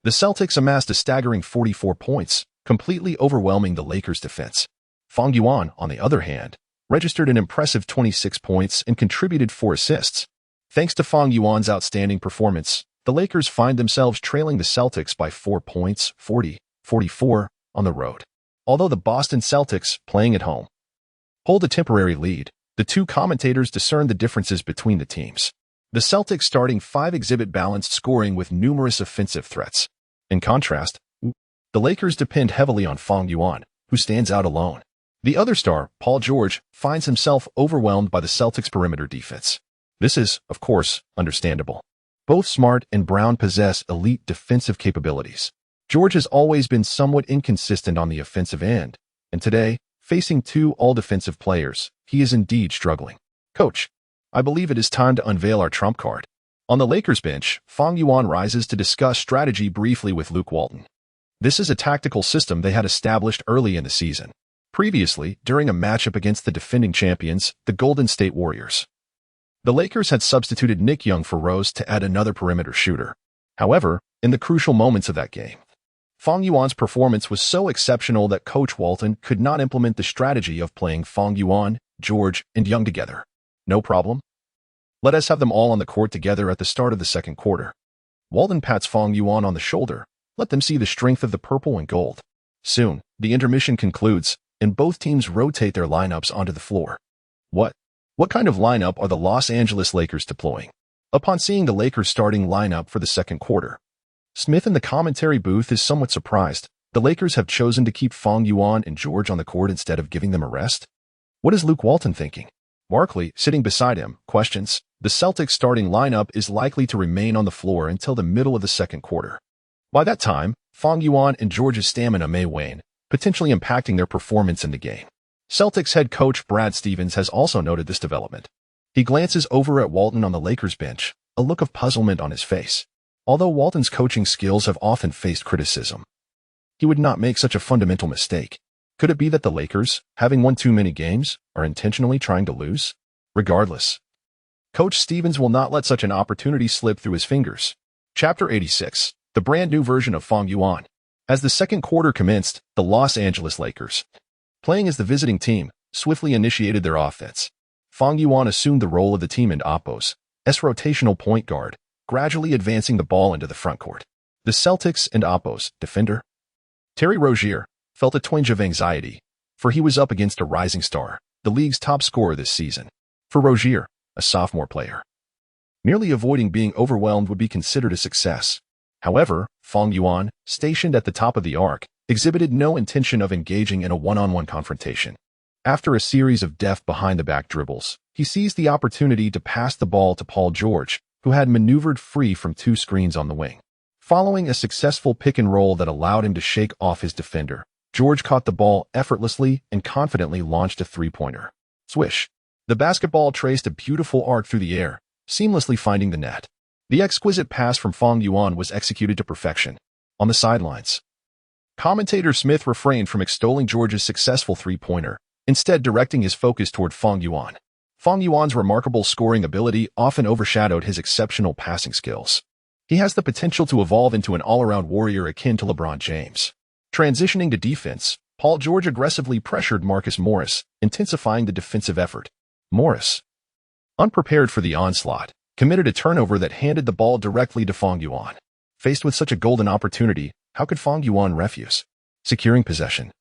the Celtics amassed a staggering 44 points, completely overwhelming the Lakers' defense. Fang Yuan, on the other hand, registered an impressive 26 points and contributed 4 assists. Thanks to Fang Yuan's outstanding performance, the Lakers find themselves trailing the Celtics by 4 points, 40-44, on the road. Although the Boston Celtics, playing at home, hold a temporary lead, the two commentators discern the differences between the teams. The Celtics starting 5 exhibit balanced scoring with numerous offensive threats. In contrast, the Lakers depend heavily on Fang Yuan, who stands out alone. The other star, Paul George, finds himself overwhelmed by the Celtics' perimeter defense. This is, of course, understandable. Both Smart and Brown possess elite defensive capabilities. George has always been somewhat inconsistent on the offensive end, and today, facing two all-defensive players, he is indeed struggling. Coach, I believe it is time to unveil our trump card. On the Lakers bench, Fang Yuan rises to discuss strategy briefly with Luke Walton. This is a tactical system they had established early in the season. Previously, during a matchup against the defending champions, the Golden State Warriors. The Lakers had substituted Nick Young for Rose to add another perimeter shooter. However, in the crucial moments of that game, Fang Yuan's performance was so exceptional that Coach Walton could not implement the strategy of playing Fang Yuan, George, and Young together. No problem. Let us have them all on the court together at the start of the second quarter. Walton pats Fang Yuan on the shoulder. Let them see the strength of the purple and gold. Soon, the intermission concludes, and both teams rotate their lineups onto the floor. What kind of lineup are the Los Angeles Lakers deploying? Upon seeing the Lakers starting lineup for the second quarter, Smith in the commentary booth is somewhat surprised. The Lakers have chosen to keep Fang Yuan and George on the court instead of giving them a rest. What is Luke Walton thinking? Barkley, sitting beside him, questions. The Celtics starting lineup is likely to remain on the floor until the middle of the second quarter. By that time, Fang Yuan and George's stamina may wane, potentially impacting their performance in the game. Celtics head coach Brad Stevens has also noted this development. He glances over at Walton on the Lakers bench, a look of puzzlement on his face. Although Walton's coaching skills have often faced criticism, he would not make such a fundamental mistake. Could it be that the Lakers, having won too many games, are intentionally trying to lose? Regardless, Coach Stevens will not let such an opportunity slip through his fingers. Chapter 86, the brand new version of Fang Yuan. As the second quarter commenced, the Los Angeles Lakers, playing as the visiting team, swiftly initiated their offense. Fang Yuan assumed the role of the team and Oppo's rotational point guard, gradually advancing the ball into the front court. The Celtics and Oppo's defender, Terry Rozier, felt a twinge of anxiety, for he was up against a rising star, the league's top scorer this season. For Rozier, a sophomore player, merely avoiding being overwhelmed would be considered a success. However, Fang Yuan, stationed at the top of the arc, exhibited no intention of engaging in a one-on-one confrontation. After a series of deft behind-the-back dribbles, he seized the opportunity to pass the ball to Paul George, who had maneuvered free from two screens on the wing. Following a successful pick-and-roll that allowed him to shake off his defender, George caught the ball effortlessly and confidently launched a three-pointer. Swish! The basketball traced a beautiful arc through the air, seamlessly finding the net. The exquisite pass from Fang Yuan was executed to perfection. On the sidelines, commentator Smith refrained from extolling George's successful three-pointer, instead directing his focus toward Fang Yuan. Fang Yuan's remarkable scoring ability often overshadowed his exceptional passing skills. He has the potential to evolve into an all-around warrior akin to LeBron James. Transitioning to defense, Paul George aggressively pressured Marcus Morris, intensifying the defensive effort. Morris, unprepared for the onslaught, committed a turnover that handed the ball directly to Fang Yuan. Faced with such a golden opportunity, how could Fang Yuan refuse? Securing possession,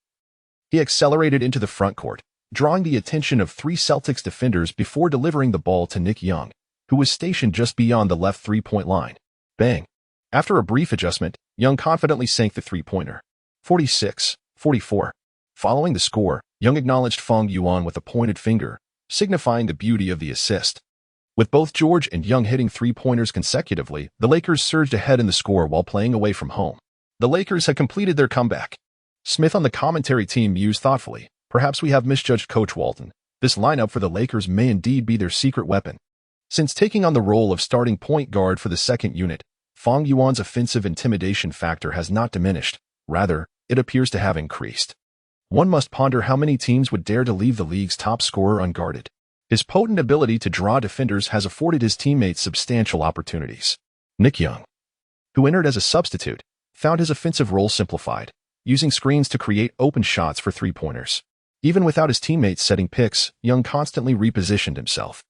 he accelerated into the front court, drawing the attention of three Celtics defenders before delivering the ball to Nick Young, who was stationed just beyond the left three-point line. Bang! After a brief adjustment, Young confidently sank the three-pointer. 46-44. Following the score, Young acknowledged Fang Yuan with a pointed finger, signifying the beauty of the assist. With both George and Young hitting three-pointers consecutively, the Lakers surged ahead in the score while playing away from home. The Lakers had completed their comeback. Smith on the commentary team mused thoughtfully. Perhaps we have misjudged Coach Walton. This lineup for the Lakers may indeed be their secret weapon. Since taking on the role of starting point guard for the second unit, Fang Yuan's offensive intimidation factor has not diminished. Rather, it appears to have increased. One must ponder how many teams would dare to leave the league's top scorer unguarded. His potent ability to draw defenders has afforded his teammates substantial opportunities. Nick Young, who entered as a substitute, found his offensive role simplified, using screens to create open shots for three-pointers. Even without his teammates setting picks, Young constantly repositioned himself,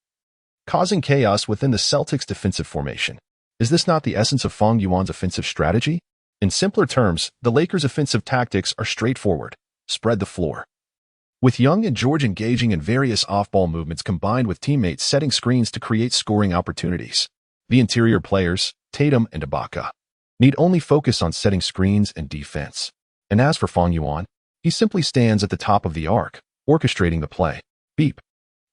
causing chaos within the Celtics' defensive formation. Is this not the essence of Fang Yuan's offensive strategy? In simpler terms, the Lakers' offensive tactics are straightforward. Spread the floor. With Young and George engaging in various off-ball movements combined with teammates setting screens to create scoring opportunities, the interior players, Tatum and Ibaka, need only focus on setting screens and defense. And as for Fang Yuan, he simply stands at the top of the arc, orchestrating the play. Beep.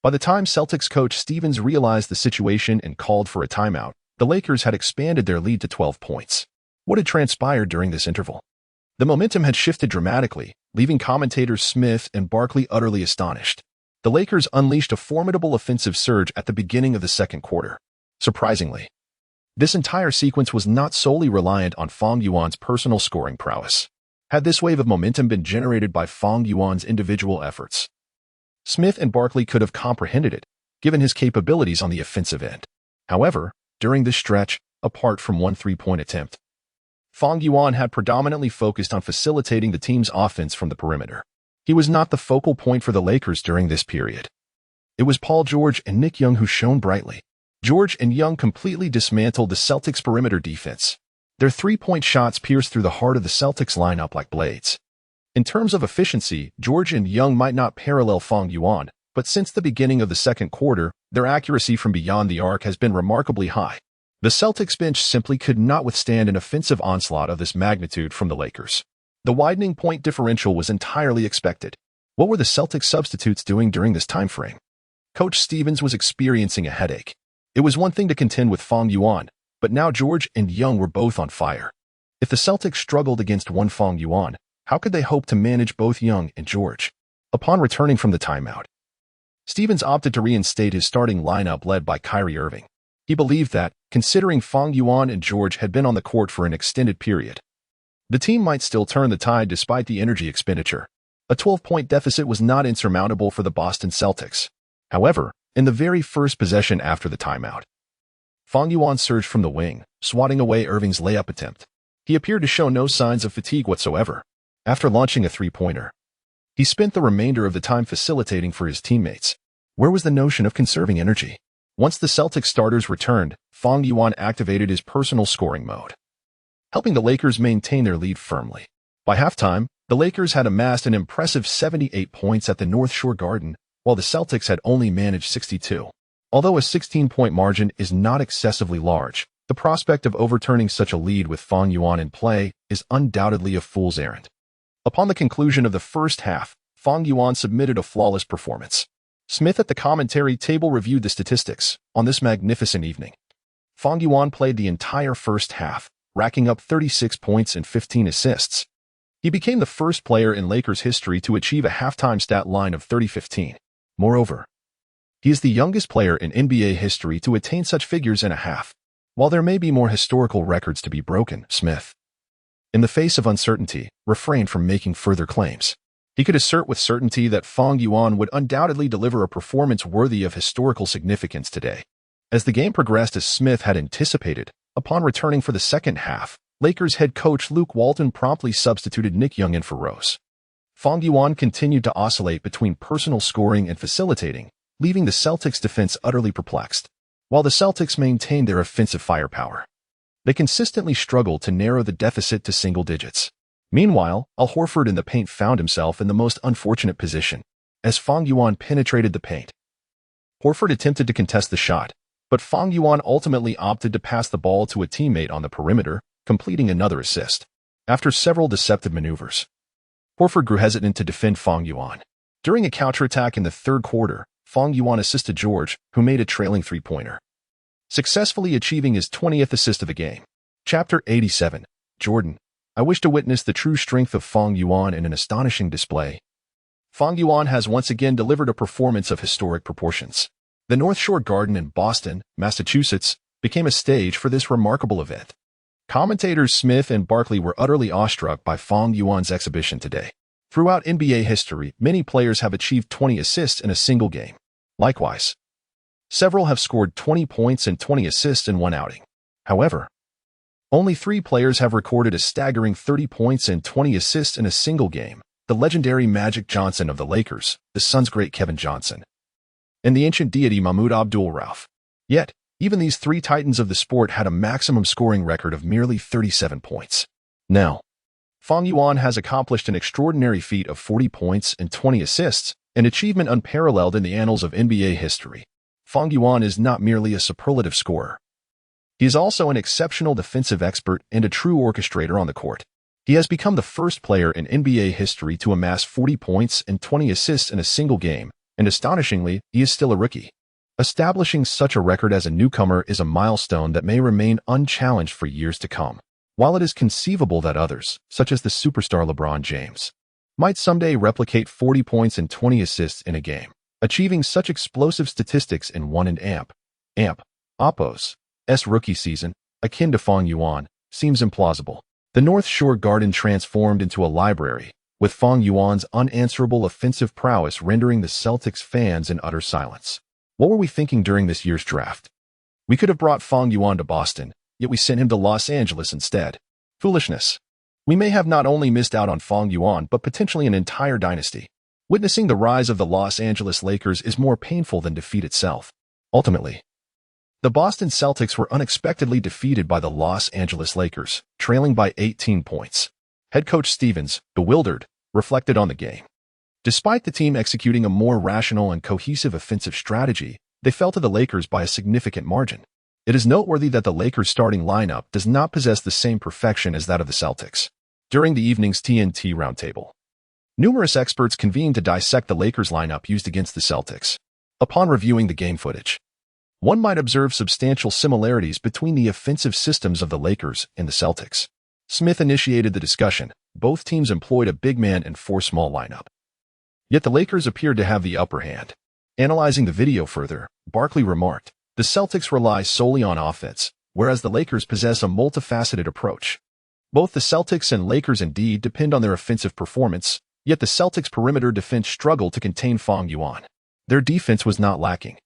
By the time Celtics coach Stevens realized the situation and called for a timeout, the Lakers had expanded their lead to 12 points. What had transpired during this interval? The momentum had shifted dramatically, leaving commentators Smith and Barkley utterly astonished. The Lakers unleashed a formidable offensive surge at the beginning of the second quarter. Surprisingly, this entire sequence was not solely reliant on Fang Yuan's personal scoring prowess. Had this wave of momentum been generated by Fang Yuan's individual efforts, Smith and Barkley could have comprehended it, given his capabilities on the offensive end. However, during this stretch, apart from one three-point attempt, Fang Yuan had predominantly focused on facilitating the team's offense from the perimeter. He was not the focal point for the Lakers during this period. It was Paul George and Nick Young who shone brightly. George and Young completely dismantled the Celtics' perimeter defense. Their three-point shots pierced through the heart of the Celtics lineup like blades. In terms of efficiency, George and Young might not parallel Fang Yuan, but since the beginning of the second quarter, their accuracy from beyond the arc has been remarkably high. The Celtics bench simply could not withstand an offensive onslaught of this magnitude from the Lakers. The widening point differential was entirely expected. What were the Celtics substitutes doing during this time frame? Coach Stevens was experiencing a headache. It was one thing to contend with Fang Yuan, but now George and Young were both on fire. If the Celtics struggled against one Fang Yuan, how could they hope to manage both Young and George? Upon returning from the timeout, Stevens opted to reinstate his starting lineup led by Kyrie Irving. He believed that, considering Fang Yuan and George had been on the court for an extended period, the team might still turn the tide despite the energy expenditure. A 12-point deficit was not insurmountable for the Boston Celtics. However, in the very first possession after the timeout, Fang Yuan surged from the wing, swatting away Irving's layup attempt. He appeared to show no signs of fatigue whatsoever. After launching a three-pointer, he spent the remainder of the time facilitating for his teammates. Where was the notion of conserving energy? Once the Celtics starters returned, Fang Yuan activated his personal scoring mode, helping the Lakers maintain their lead firmly. By halftime, the Lakers had amassed an impressive 78 points at the North Shore Garden, while the Celtics had only managed 62. Although a 16-point margin is not excessively large, the prospect of overturning such a lead with Fang Yuan in play is undoubtedly a fool's errand. Upon the conclusion of the first half, Fang Yuan submitted a flawless performance. Smith at the commentary table reviewed the statistics. On this magnificent evening, Fang Yuan played the entire first half, racking up 36 points and 15 assists. He became the first player in Lakers history to achieve a halftime stat line of 30-15. Moreover, he is the youngest player in NBA history to attain such figures in a half. While there may be more historical records to be broken, Smith, in the face of uncertainty, refrained from making further claims. He could assert with certainty that Fang Yuan would undoubtedly deliver a performance worthy of historical significance today. As the game progressed as Smith had anticipated, upon returning for the second half, Lakers head coach Luke Walton promptly substituted Nick Young in for Rose. Fang Yuan continued to oscillate between personal scoring and facilitating, leaving the Celtics' defense utterly perplexed. While the Celtics maintained their offensive firepower, they consistently struggled to narrow the deficit to single digits. Meanwhile, Al Horford in the paint found himself in the most unfortunate position. As Fang Yuan penetrated the paint, Horford attempted to contest the shot, but Fang Yuan ultimately opted to pass the ball to a teammate on the perimeter, completing another assist. After several deceptive maneuvers, Horford grew hesitant to defend Fang Yuan. During a counterattack in the third quarter, Fang Yuan assisted George, who made a trailing three-pointer, successfully achieving his 20th assist of the game. Chapter 87. Jordan. I wish to witness the true strength of Fang Yuan in an astonishing display. Fang Yuan has once again delivered a performance of historic proportions. The North Shore Garden in Boston, Massachusetts, became a stage for this remarkable event. Commentators Smith and Barkley were utterly awestruck by Fang Yuan's exhibition today. Throughout NBA history, many players have achieved 20 assists in a single game. Likewise, several have scored 20 points and 20 assists in one outing. However, only 3 players have recorded a staggering 30 points and 20 assists in a single game: the legendary Magic Johnson of the Lakers, the Suns' great Kevin Johnson, and the ancient deity Mahmoud Abdul-Rauf. Yet, even these 3 titans of the sport had a maximum scoring record of merely 37 points. Now, Fang Yuan has accomplished an extraordinary feat of 40 points and 20 assists, an achievement unparalleled in the annals of NBA history. Fang Yuan is not merely a superlative scorer. He is also an exceptional defensive expert and a true orchestrator on the court. He has become the first player in NBA history to amass 40 points and 20 assists in a single game, and astonishingly, he is still a rookie. Establishing such a record as a newcomer is a milestone that may remain unchallenged for years to come. While it is conceivable that others, such as the superstar LeBron James, might someday replicate 40 points and 20 assists in a game, achieving such explosive statistics in one and Oppo's rookie season, akin to Fang Yuan, seems implausible. The North Shore Garden transformed into a library, with Fang Yuan's unanswerable offensive prowess rendering the Celtics fans in utter silence. What were we thinking during this year's draft? We could have brought Fang Yuan to Boston, yet we sent him to Los Angeles instead. Foolishness. We may have not only missed out on Fang Yuan, but potentially an entire dynasty. Witnessing the rise of the Los Angeles Lakers is more painful than defeat itself. Ultimately, the Boston Celtics were unexpectedly defeated by the Los Angeles Lakers, trailing by 18 points. Head coach Stevens, bewildered, reflected on the game. Despite the team executing a more rational and cohesive offensive strategy, they fell to the Lakers by a significant margin. It is noteworthy that the Lakers' starting lineup does not possess the same perfection as that of the Celtics. During the evening's TNT roundtable, numerous experts convened to dissect the Lakers' lineup used against the Celtics. Upon reviewing the game footage, one might observe substantial similarities between the offensive systems of the Lakers and the Celtics. Smith initiated the discussion. Both teams employed a big man and four small lineup. Yet the Lakers appeared to have the upper hand. Analyzing the video further, Barkley remarked, the Celtics rely solely on offense, whereas the Lakers possess a multifaceted approach. Both the Celtics and Lakers indeed depend on their offensive performance, yet the Celtics' perimeter defense struggled to contain Fang Yuan. Their defense was not lacking.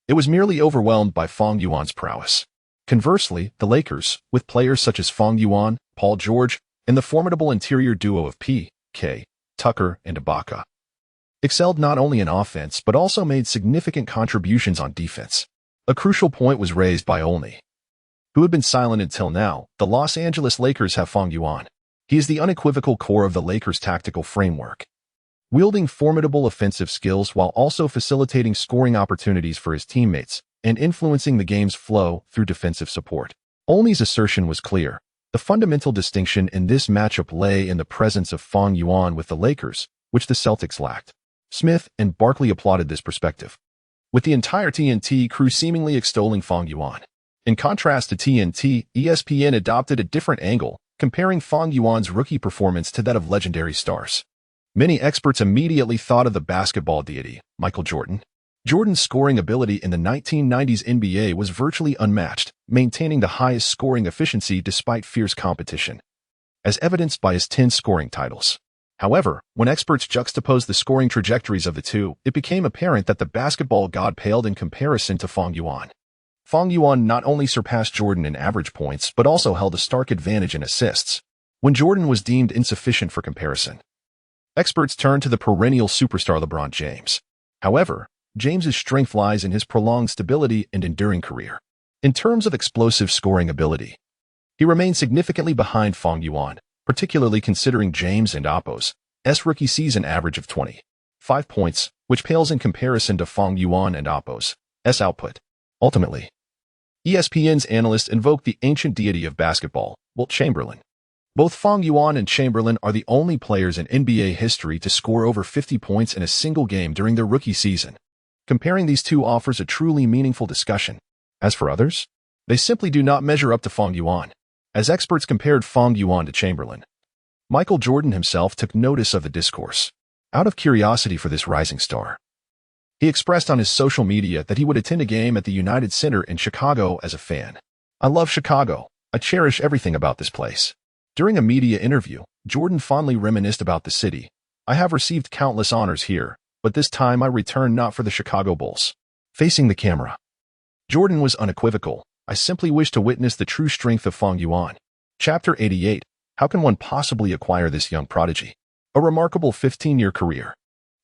It was merely overwhelmed by Fang Yuan's prowess. Conversely, the Lakers, with players such as Fang Yuan, Paul George, and the formidable interior duo of P.K., Tucker, and Ibaka, excelled not only in offense but also made significant contributions on defense. A crucial point was raised by Olney, who had been silent until now. The Los Angeles Lakers have Fang Yuan. He is the unequivocal core of the Lakers' tactical framework, wielding formidable offensive skills while also facilitating scoring opportunities for his teammates and influencing the game's flow through defensive support. Olney's assertion was clear. The fundamental distinction in this matchup lay in the presence of Fang Yuan with the Lakers, which the Celtics lacked. Smith and Barkley applauded this perspective, with the entire TNT crew seemingly extolling Fang Yuan. In contrast to TNT, ESPN adopted a different angle, comparing Fang Yuan's rookie performance to that of legendary stars. Many experts immediately thought of the basketball deity, Michael Jordan. Jordan's scoring ability in the 1990s NBA was virtually unmatched, maintaining the highest scoring efficiency despite fierce competition, as evidenced by his 10 scoring titles. However, when experts juxtaposed the scoring trajectories of the two, it became apparent that the basketball god paled in comparison to Fang Yuan. Fang Yuan not only surpassed Jordan in average points, but also held a stark advantage in assists, when Jordan was deemed insufficient for comparison. Experts turned to the perennial superstar LeBron James. However, James's strength lies in his prolonged stability and enduring career. In terms of explosive scoring ability, he remained significantly behind Fang Yuan, particularly considering James and Oppo's rookie season average of 25 points, which pales in comparison to Fang Yuan and Oppo's output. Ultimately, ESPN's analysts invoked the ancient deity of basketball, Wilt Chamberlain. Both Fang Yuan and Chamberlain are the only players in NBA history to score over 50 points in a single game during their rookie season. Comparing these two offers a truly meaningful discussion. As for others, they simply do not measure up to Fang Yuan. As experts compared Fang Yuan to Chamberlain, Michael Jordan himself took notice of the discourse. Out of curiosity for this rising star, he expressed on his social media that he would attend a game at the United Center in Chicago as a fan. I love Chicago. I cherish everything about this place. During a media interview, Jordan fondly reminisced about the city. I have received countless honors here, but this time I return not for the Chicago Bulls. Facing the camera, Jordan was unequivocal. I simply wish to witness the true strength of Fang Yuan. Chapter 88. How can one possibly acquire this young prodigy? A remarkable 15-year career.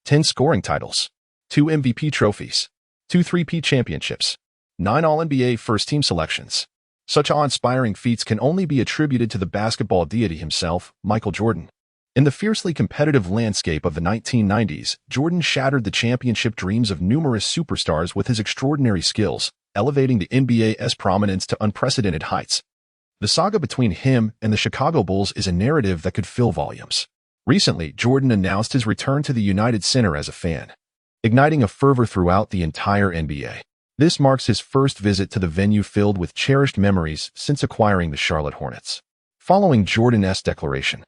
10 scoring titles. 2 MVP trophies. 2 3-peat championships. 9 All-NBA first-team selections. Such awe-inspiring feats can only be attributed to the basketball deity himself, Michael Jordan. In the fiercely competitive landscape of the 1990s, Jordan shattered the championship dreams of numerous superstars with his extraordinary skills, elevating the NBA's prominence to unprecedented heights. The saga between him and the Chicago Bulls is a narrative that could fill volumes. Recently, Jordan announced his return to the United Center as a fan, igniting a fervor throughout the entire NBA. This marks his first visit to the venue filled with cherished memories since acquiring the Charlotte Hornets. Following Jordan's declaration,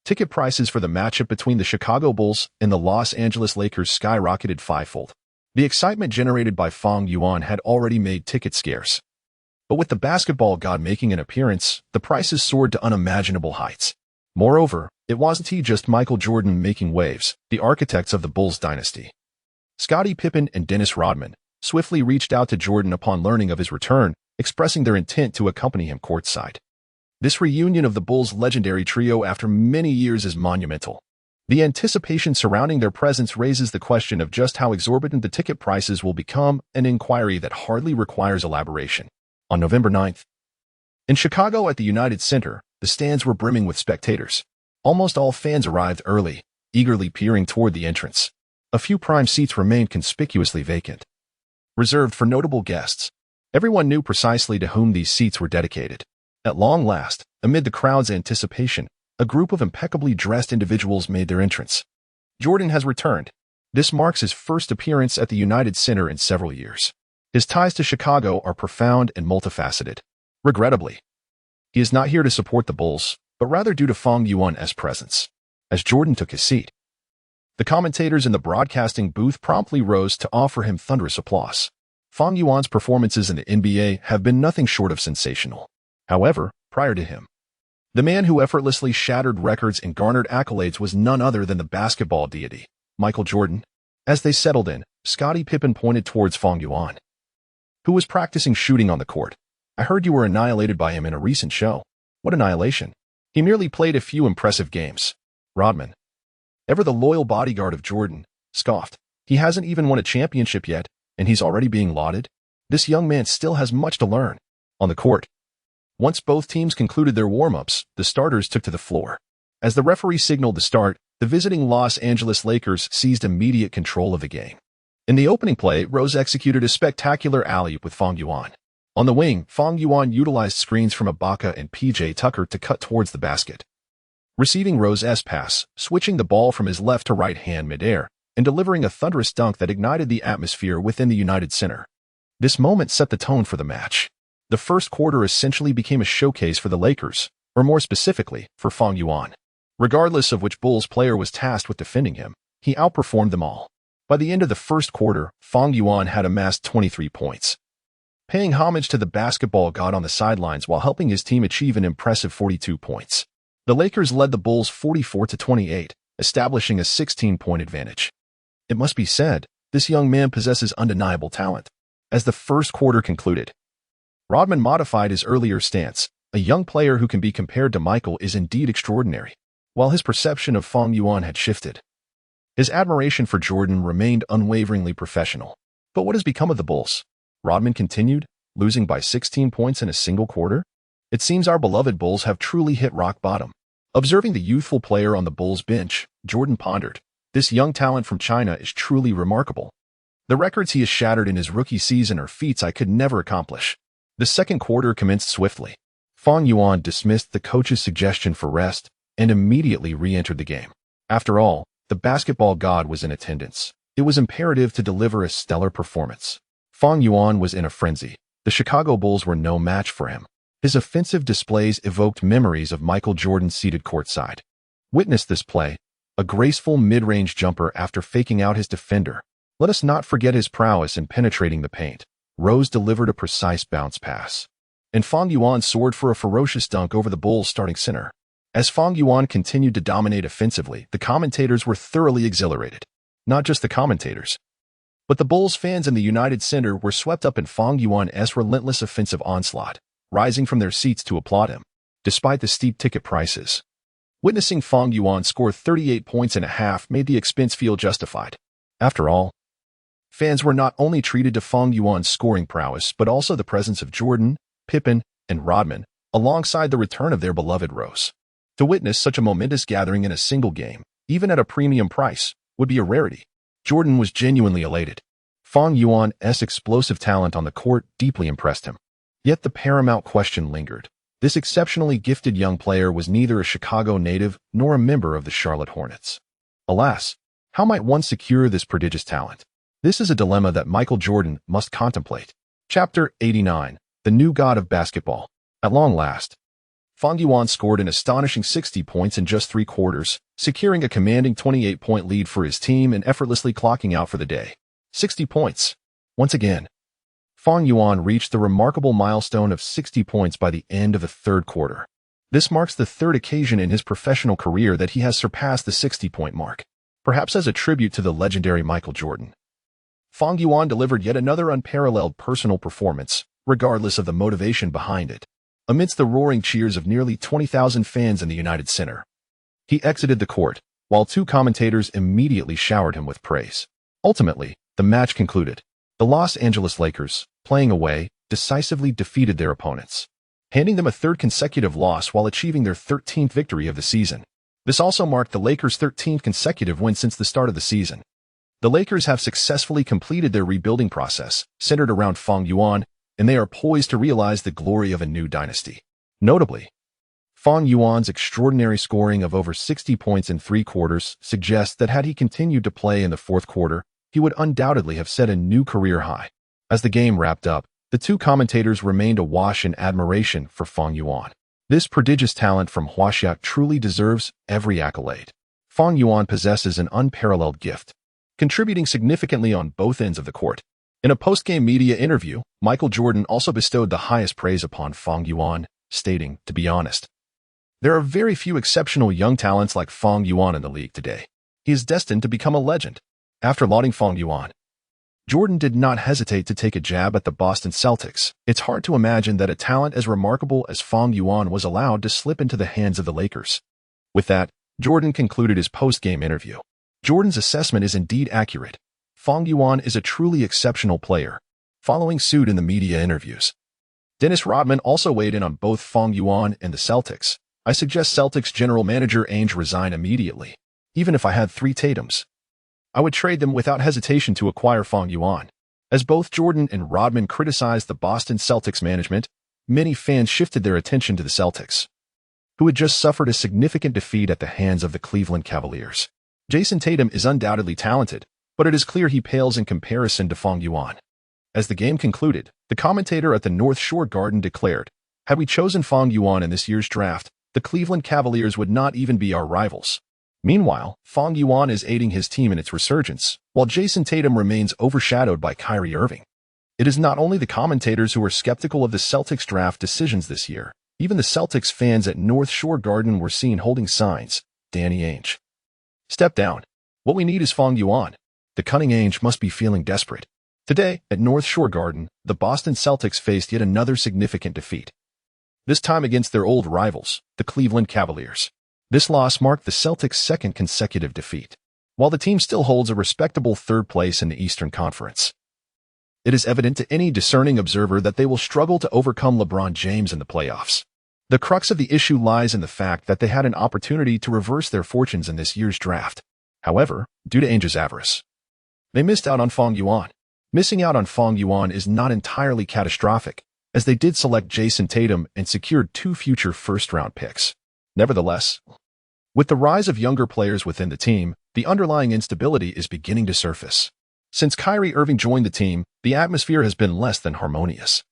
ticket prices for the matchup between the Chicago Bulls and the Los Angeles Lakers skyrocketed fivefold. The excitement generated by Fang Yuan had already made tickets scarce. But with the basketball god making an appearance, the prices soared to unimaginable heights. Moreover, it wasn't just Michael Jordan making waves, the architects of the Bulls dynasty. Scottie Pippen and Dennis Rodman swiftly reached out to Jordan upon learning of his return, expressing their intent to accompany him courtside. This reunion of the Bulls' legendary trio after many years is monumental. The anticipation surrounding their presence raises the question of just how exorbitant the ticket prices will become, an inquiry that hardly requires elaboration. On November 9th, in Chicago at the United Center, the stands were brimming with spectators. Almost all fans arrived early, eagerly peering toward the entrance. A few prime seats remained conspicuously vacant, reserved for notable guests. Everyone knew precisely to whom these seats were dedicated. At long last, amid the crowd's anticipation, a group of impeccably dressed individuals made their entrance. Jordan has returned. This marks his first appearance at the United Center in several years. His ties to Chicago are profound and multifaceted. Regrettably, he is not here to support the Bulls, but rather due to Fang Yuan's presence. As Jordan took his seat, the commentators in the broadcasting booth promptly rose to offer him thunderous applause. Fang Yuan's performances in the NBA have been nothing short of sensational. However, prior to him, the man who effortlessly shattered records and garnered accolades was none other than the basketball deity, Michael Jordan. As they settled in, Scottie Pippen pointed towards Fang Yuan, who was practicing shooting on the court. I heard you were annihilated by him in a recent show. What annihilation? He merely played a few impressive games. Rodman, ever the loyal bodyguard of Jordan, scoffed. He hasn't even won a championship yet, and he's already being lauded? This young man still has much to learn. On the court, once both teams concluded their warm-ups, the starters took to the floor. As the referee signaled the start, the visiting Los Angeles Lakers seized immediate control of the game. In the opening play, Rose executed a spectacular alley-oop with Fang Yuan. On the wing, Fang Yuan utilized screens from Ibaka and P.J. Tucker to cut towards the basket, receiving Rose's pass, switching the ball from his left to right hand midair, and delivering a thunderous dunk that ignited the atmosphere within the United Center. This moment set the tone for the match. The first quarter essentially became a showcase for the Lakers, or more specifically, for Fang Yuan. Regardless of which Bulls player was tasked with defending him, he outperformed them all. By the end of the first quarter, Fang Yuan had amassed 23 points, paying homage to the basketball god on the sidelines while helping his team achieve an impressive 42 points. The Lakers led the Bulls 44-28, establishing a 16-point advantage. It must be said, this young man possesses undeniable talent. As the first quarter concluded, Rodman modified his earlier stance. A young player who can be compared to Michael is indeed extraordinary. While his perception of Fang Yuan had shifted, his admiration for Jordan remained unwaveringly professional. But what has become of the Bulls? Rodman continued, losing by 16 points in a single quarter? It seems our beloved Bulls have truly hit rock bottom. Observing the youthful player on the Bulls bench, Jordan pondered, this young talent from China is truly remarkable. The records he has shattered in his rookie season are feats I could never accomplish. The second quarter commenced swiftly. Fang Yuan dismissed the coach's suggestion for rest and immediately re-entered the game. After all, the basketball god was in attendance. It was imperative to deliver a stellar performance. Fang Yuan was in a frenzy. The Chicago Bulls were no match for him. His offensive displays evoked memories of Michael Jordan seated courtside. Witness this play, a graceful mid-range jumper after faking out his defender. Let us not forget his prowess in penetrating the paint. Rose delivered a precise bounce pass, and Fang Yuan soared for a ferocious dunk over the Bulls' starting center. As Fang Yuan continued to dominate offensively, the commentators were thoroughly exhilarated. Not just the commentators, but the Bulls fans in the United Center were swept up in Fang Yuan's relentless offensive onslaught, rising from their seats to applaud him. Despite the steep ticket prices, witnessing Fang Yuan score 38 points in a half made the expense feel justified. After all, fans were not only treated to Fang Yuan's scoring prowess, but also the presence of Jordan, Pippen, and Rodman, alongside the return of their beloved Rose. To witness such a momentous gathering in a single game, even at a premium price, would be a rarity. Jordan was genuinely elated. Fang Yuan's explosive talent on the court deeply impressed him. Yet the paramount question lingered. This exceptionally gifted young player was neither a Chicago native nor a member of the Charlotte Hornets. Alas, how might one secure this prodigious talent? This is a dilemma that Michael Jordan must contemplate. Chapter 89. The New God of Basketball. At long last, Fang Yuan scored an astonishing 60 points in just 3 quarters, securing a commanding 28-point lead for his team and effortlessly clocking out for the day. 60 points. Once again, Fang Yuan reached the remarkable milestone of 60 points by the end of the third quarter. This marks the third occasion in his professional career that he has surpassed the 60-point mark, perhaps as a tribute to the legendary Michael Jordan. Fang Yuan delivered yet another unparalleled personal performance, regardless of the motivation behind it. Amidst the roaring cheers of nearly 20,000 fans in the United Center, he exited the court, while 2 commentators immediately showered him with praise. Ultimately, the match concluded. The Los Angeles Lakers, playing away, decisively defeated their opponents, handing them a 3rd consecutive loss while achieving their 13th victory of the season. This also marked the Lakers' 13th consecutive win since the start of the season. The Lakers have successfully completed their rebuilding process, centered around Fang Yuan, and they are poised to realize the glory of a new dynasty. Notably, Fang Yuan's extraordinary scoring of over 60 points in 3 quarters suggests that had he continued to play in the 4th quarter, he would undoubtedly have set a new career high. As the game wrapped up, the 2 commentators remained awash in admiration for Fang Yuan. This prodigious talent from Huaxia truly deserves every accolade. Fang Yuan possesses an unparalleled gift, contributing significantly on both ends of the court. In a post-game media interview, Michael Jordan also bestowed the highest praise upon Fang Yuan, stating, "To be honest, there are very few exceptional young talents like Fang Yuan in the league today. He is destined to become a legend." After lauding Fang Yuan, Jordan did not hesitate to take a jab at the Boston Celtics. It's hard to imagine that a talent as remarkable as Fang Yuan was allowed to slip into the hands of the Lakers. With that, Jordan concluded his post-game interview. Jordan's assessment is indeed accurate. Fang Yuan is a truly exceptional player, following suit in the media interviews. Dennis Rodman also weighed in on both Fang Yuan and the Celtics. "I suggest Celtics general manager Ainge resign immediately. Even if I had 3 Tatums, I would trade them without hesitation to acquire Fang Yuan." As both Jordan and Rodman criticized the Boston Celtics management, many fans shifted their attention to the Celtics, who had just suffered a significant defeat at the hands of the Cleveland Cavaliers. Jason Tatum is undoubtedly talented, but it is clear he pales in comparison to Fang Yuan. As the game concluded, the commentator at the North Shore Garden declared, "Had we chosen Fang Yuan in this year's draft, the Cleveland Cavaliers would not even be our rivals." Meanwhile, Fang Yuan is aiding his team in its resurgence, while Jason Tatum remains overshadowed by Kyrie Irving. It is not only the commentators who are skeptical of the Celtics draft decisions this year. Even the Celtics fans at North Shore Garden were seen holding signs. Danny Ainge, "Step down. What we need is Fang Yuan." The cunning Ainge must be feeling desperate. Today, at North Shore Garden, the Boston Celtics faced yet another significant defeat. This time against their old rivals, the Cleveland Cavaliers. This loss marked the Celtics' 2nd consecutive defeat, while the team still holds a respectable 3rd place in the Eastern Conference. It is evident to any discerning observer that they will struggle to overcome LeBron James in the playoffs. The crux of the issue lies in the fact that they had an opportunity to reverse their fortunes in this year's draft. However, due to Ainge's avarice, they missed out on Fang Yuan. Missing out on Fang Yuan is not entirely catastrophic, as they did select Jason Tatum and secured 2 future first-round picks. Nevertheless, with the rise of younger players within the team, the underlying instability is beginning to surface. Since Kyrie Irving joined the team, the atmosphere has been less than harmonious.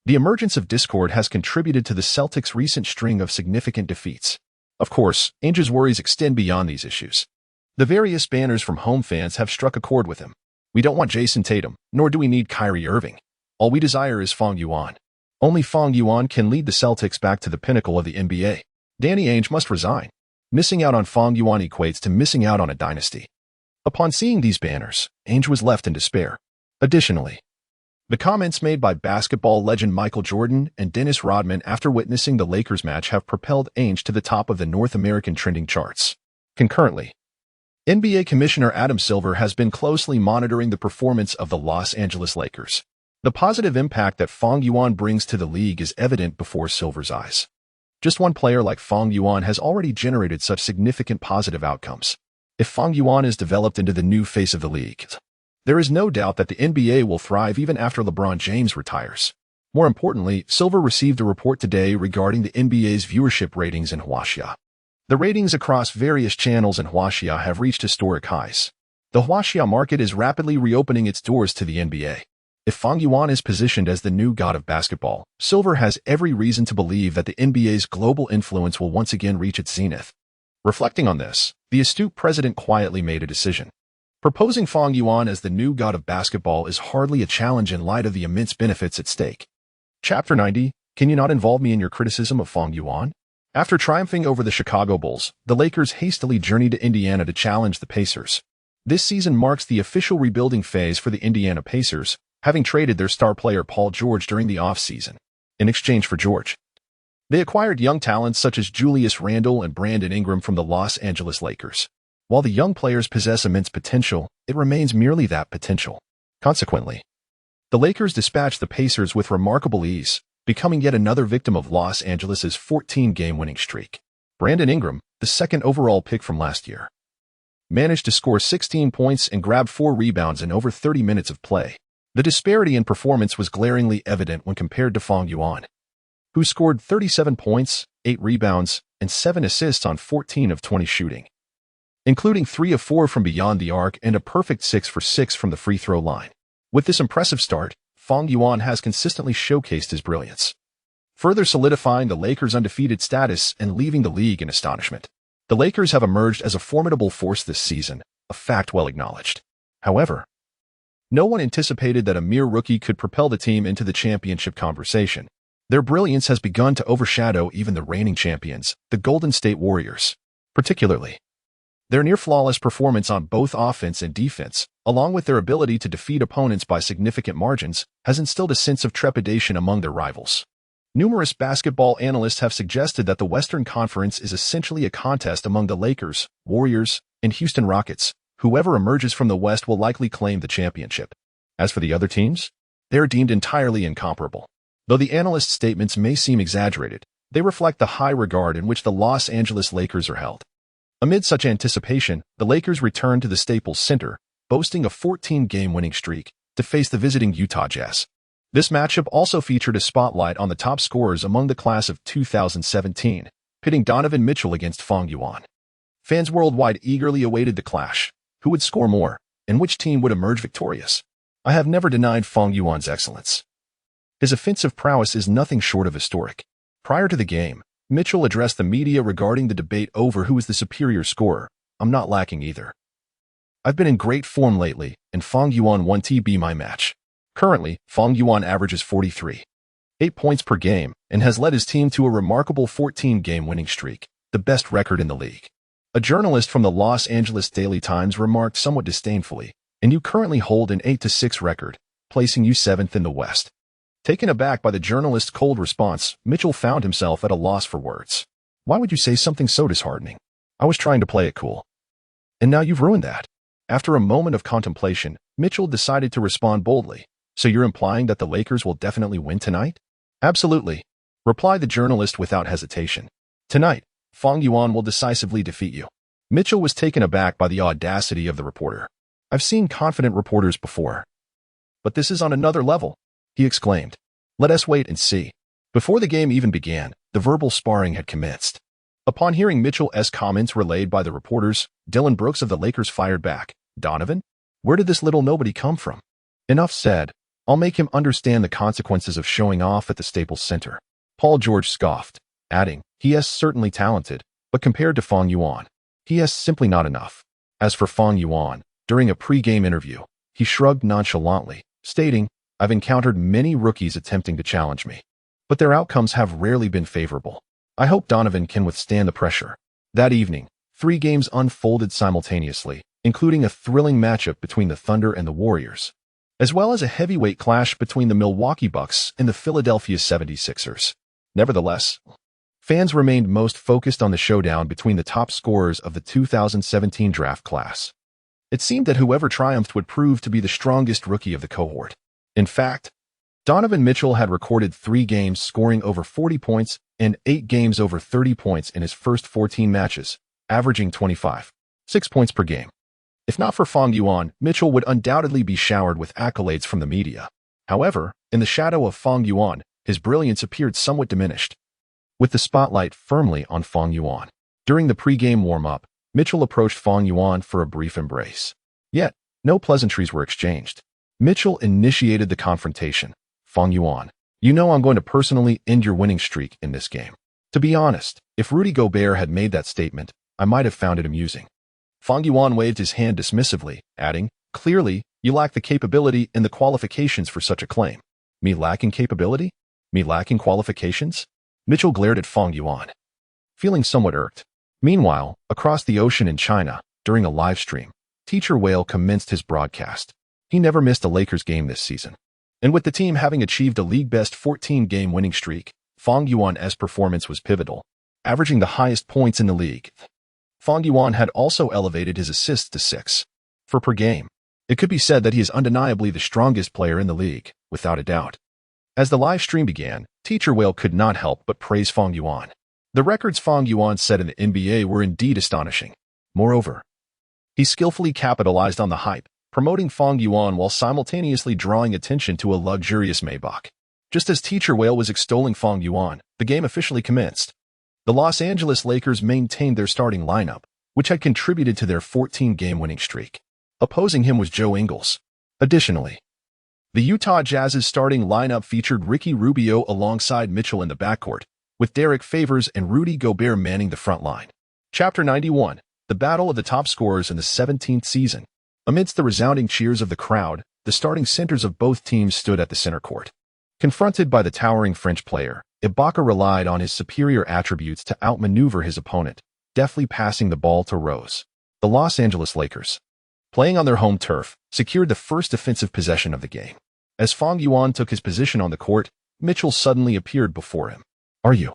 The emergence of discord has contributed to the Celtics' recent string of significant defeats. Of course, Ainge's worries extend beyond these issues. The various banners from home fans have struck a chord with him. "We don't want Jason Tatum, nor do we need Kyrie Irving. All we desire is Fang Yuan. Only Fang Yuan can lead the Celtics back to the pinnacle of the NBA. Danny Ainge must resign." Missing out on Fang Yuan equates to missing out on a dynasty. Upon seeing these banners, Ainge was left in despair. Additionally, the comments made by basketball legend Michael Jordan and Dennis Rodman after witnessing the Lakers match have propelled Ainge to the top of the North American trending charts. Concurrently, NBA Commissioner Adam Silver has been closely monitoring the performance of the Los Angeles Lakers. The positive impact that Fang Yuan brings to the league is evident before Silver's eyes. Just one player like Fang Yuan has already generated such significant positive outcomes. If Fang Yuan is developed into the new face of the league, there is no doubt that the NBA will thrive even after LeBron James retires. More importantly, Silver received a report today regarding the NBA's viewership ratings in Huaxia. The ratings across various channels in Huaxia have reached historic highs. The Huaxia market is rapidly reopening its doors to the NBA. If Fang Yuan is positioned as the new god of basketball, Silver has every reason to believe that the NBA's global influence will once again reach its zenith. Reflecting on this, the astute president quietly made a decision. Proposing Fang Yuan as the new god of basketball is hardly a challenge in light of the immense benefits at stake. Chapter 90, Can you not involve me in your criticism of Fang Yuan? After triumphing over the Chicago Bulls, the Lakers hastily journeyed to Indiana to challenge the Pacers. This season marks the official rebuilding phase for the Indiana Pacers, having traded their star player Paul George during the offseason. In exchange for George, they acquired young talents such as Julius Randle and Brandon Ingram from the Los Angeles Lakers. While the young players possess immense potential, it remains merely that potential. Consequently, the Lakers dispatched the Pacers with remarkable ease, becoming yet another victim of Los Angeles' 14-game winning streak. Brandon Ingram, the second overall pick from last year, managed to score 16 points and grab 4 rebounds in over 30 minutes of play. The disparity in performance was glaringly evident when compared to Fang Yuan, who scored 37 points, 8 rebounds, and 7 assists on 14 of 20 shooting, including 3 of 4 from beyond the arc and a perfect 6 for 6 from the free throw line. With this impressive start, Fang Yuan has consistently showcased his brilliance, further solidifying the Lakers' undefeated status and leaving the league in astonishment. The Lakers have emerged as a formidable force this season, a fact well acknowledged. However, no one anticipated that a mere rookie could propel the team into the championship conversation. Their brilliance has begun to overshadow even the reigning champions, the Golden State Warriors. Particularly, their near-flawless performance on both offense and defense, along with their ability to defeat opponents by significant margins, has instilled a sense of trepidation among their rivals. Numerous basketball analysts have suggested that the Western Conference is essentially a contest among the Lakers, Warriors, and Houston Rockets. Whoever emerges from the West will likely claim the championship. As for the other teams, they are deemed entirely incomparable. Though the analysts' statements may seem exaggerated, they reflect the high regard in which the Los Angeles Lakers are held. Amid such anticipation, the Lakers return to the Staples Center, boasting a 14-game winning streak, to face the visiting Utah Jazz. This matchup also featured a spotlight on the top scorers among the class of 2017, pitting Donovan Mitchell against Fang Yuan. Fans worldwide eagerly awaited the clash. Who would score more, and which team would emerge victorious? I have never denied Fang Yuan's excellence. His offensive prowess is nothing short of historic. Prior to the game, Mitchell addressed the media regarding the debate over who is the superior scorer. I'm not lacking either. I've been in great form lately, and Fang Yuan won TB my match. Currently, Fang Yuan averages 43.8 points per game and has led his team to a remarkable 14-game winning streak, the best record in the league. A journalist from the Los Angeles Daily Times remarked somewhat disdainfully, and you currently hold an 8-6 record, placing you 7th in the West. Taken aback by the journalist's cold response, Mitchell found himself at a loss for words. Why would you say something so disheartening? I was trying to play it cool. And now you've ruined that. After a moment of contemplation, Mitchell decided to respond boldly. So you're implying that the Lakers will definitely win tonight? Absolutely, replied the journalist without hesitation. Tonight, Fang Yuan will decisively defeat you. Mitchell was taken aback by the audacity of the reporter. I've seen confident reporters before. But this is on another level, he exclaimed. Let us wait and see. Before the game even began, the verbal sparring had commenced. Upon hearing Mitchell's comments relayed by the reporters, Dylan Brooks of the Lakers fired back. Donovan? Where did this little nobody come from? Enough said. I'll make him understand the consequences of showing off at the Staples Center. Paul George scoffed, adding, he is certainly talented, but compared to Fang Yuan, he is simply not enough. As for Fang Yuan, during a pre-game interview, he shrugged nonchalantly, stating, I've encountered many rookies attempting to challenge me, but their outcomes have rarely been favorable. I hope Donovan can withstand the pressure. That evening, 3 games unfolded simultaneously, including a thrilling matchup between the Thunder and the Warriors, as well as a heavyweight clash between the Milwaukee Bucks and the Philadelphia 76ers. Nevertheless, fans remained most focused on the showdown between the top scorers of the 2017 draft class. It seemed that whoever triumphed would prove to be the strongest rookie of the cohort. In fact, Donovan Mitchell had recorded 3 games scoring over 40 points and 8 games over 30 points in his first 14 matches, averaging 25.6 points per game. If not for Fang Yuan, Mitchell would undoubtedly be showered with accolades from the media. However, in the shadow of Fang Yuan, his brilliance appeared somewhat diminished, with the spotlight firmly on Fang Yuan. During the pre-game warm-up, Mitchell approached Fang Yuan for a brief embrace. Yet, no pleasantries were exchanged. Mitchell initiated the confrontation. Fang Yuan, you know I'm going to personally end your winning streak in this game. To be honest, if Rudy Gobert had made that statement, I might have found it amusing. Fang Yuan waved his hand dismissively, adding, clearly, you lack the capability and the qualifications for such a claim. Me lacking capability? Me lacking qualifications? Mitchell glared at Fang Yuan, feeling somewhat irked. Meanwhile, across the ocean in China, during a live stream, Teacher Whale commenced his broadcast. He never missed a Lakers game this season. And with the team having achieved a league-best 14-game winning streak, Fang Yuan's performance was pivotal, averaging the highest points in the league. Fang Yuan had also elevated his assists to 6 per game. It could be said that he is undeniably the strongest player in the league, without a doubt. As the live stream began, Teacher Whale could not help but praise Fang Yuan. The records Fang Yuan set in the NBA were indeed astonishing. Moreover, he skillfully capitalized on the hype, promoting Fang Yuan while simultaneously drawing attention to a luxurious Maybach. Just as Teacher Whale was extolling Fang Yuan, the game officially commenced. The Los Angeles Lakers maintained their starting lineup, which had contributed to their 14-game winning streak. Opposing him was Joe Ingles. Additionally, the Utah Jazz's starting lineup featured Ricky Rubio alongside Mitchell in the backcourt, with Derek Favors and Rudy Gobert manning the front line. Chapter 91, the battle of the top scorers in the 17th season. Amidst the resounding cheers of the crowd, the starting centers of both teams stood at the center court. Confronted by the towering French player, Ibaka relied on his superior attributes to outmaneuver his opponent, deftly passing the ball to Rose. The Los Angeles Lakers, playing on their home turf, secured the first defensive possession of the game. As Fang Yuan took his position on the court, Mitchell suddenly appeared before him. Are you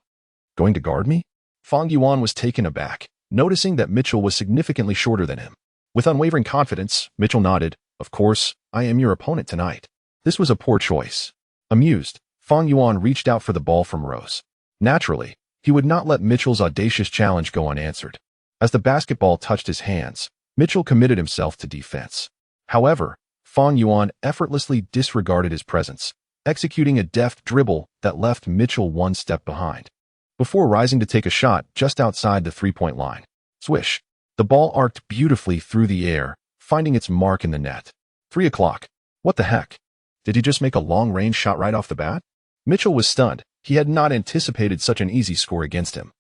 going to guard me? Fang Yuan was taken aback, noticing that Mitchell was significantly shorter than him. With unwavering confidence, Mitchell nodded, of course, I am your opponent tonight. This was a poor choice. Amused, Fang Yuan reached out for the ball from Rose. Naturally, he would not let Mitchell's audacious challenge go unanswered. As the basketball touched his hands, Mitchell committed himself to defense. However, Fang Yuan effortlessly disregarded his presence, executing a deft dribble that left Mitchell one step behind. Before rising to take a shot just outside the three-point line, swish, the ball arced beautifully through the air, finding its mark in the net. 3 o'clock. What the heck? Did he just make a long-range shot right off the bat? Mitchell was stunned. He had not anticipated such an easy score against him,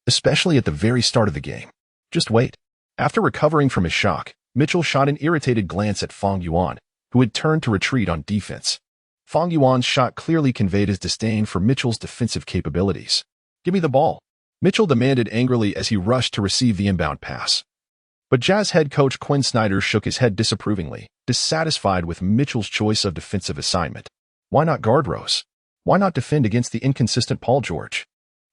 especially at the very start of the game. Just wait. After recovering from his shock, Mitchell shot an irritated glance at Fang Yuan, who had turned to retreat on defense. Fang Yuan's shot clearly conveyed his disdain for Mitchell's defensive capabilities. Give me the ball, Mitchell demanded angrily as he rushed to receive the inbound pass. But Jazz head coach Quinn Snyder shook his head disapprovingly, dissatisfied with Mitchell's choice of defensive assignment. Why not guard Rose? Why not defend against the inconsistent Paul George?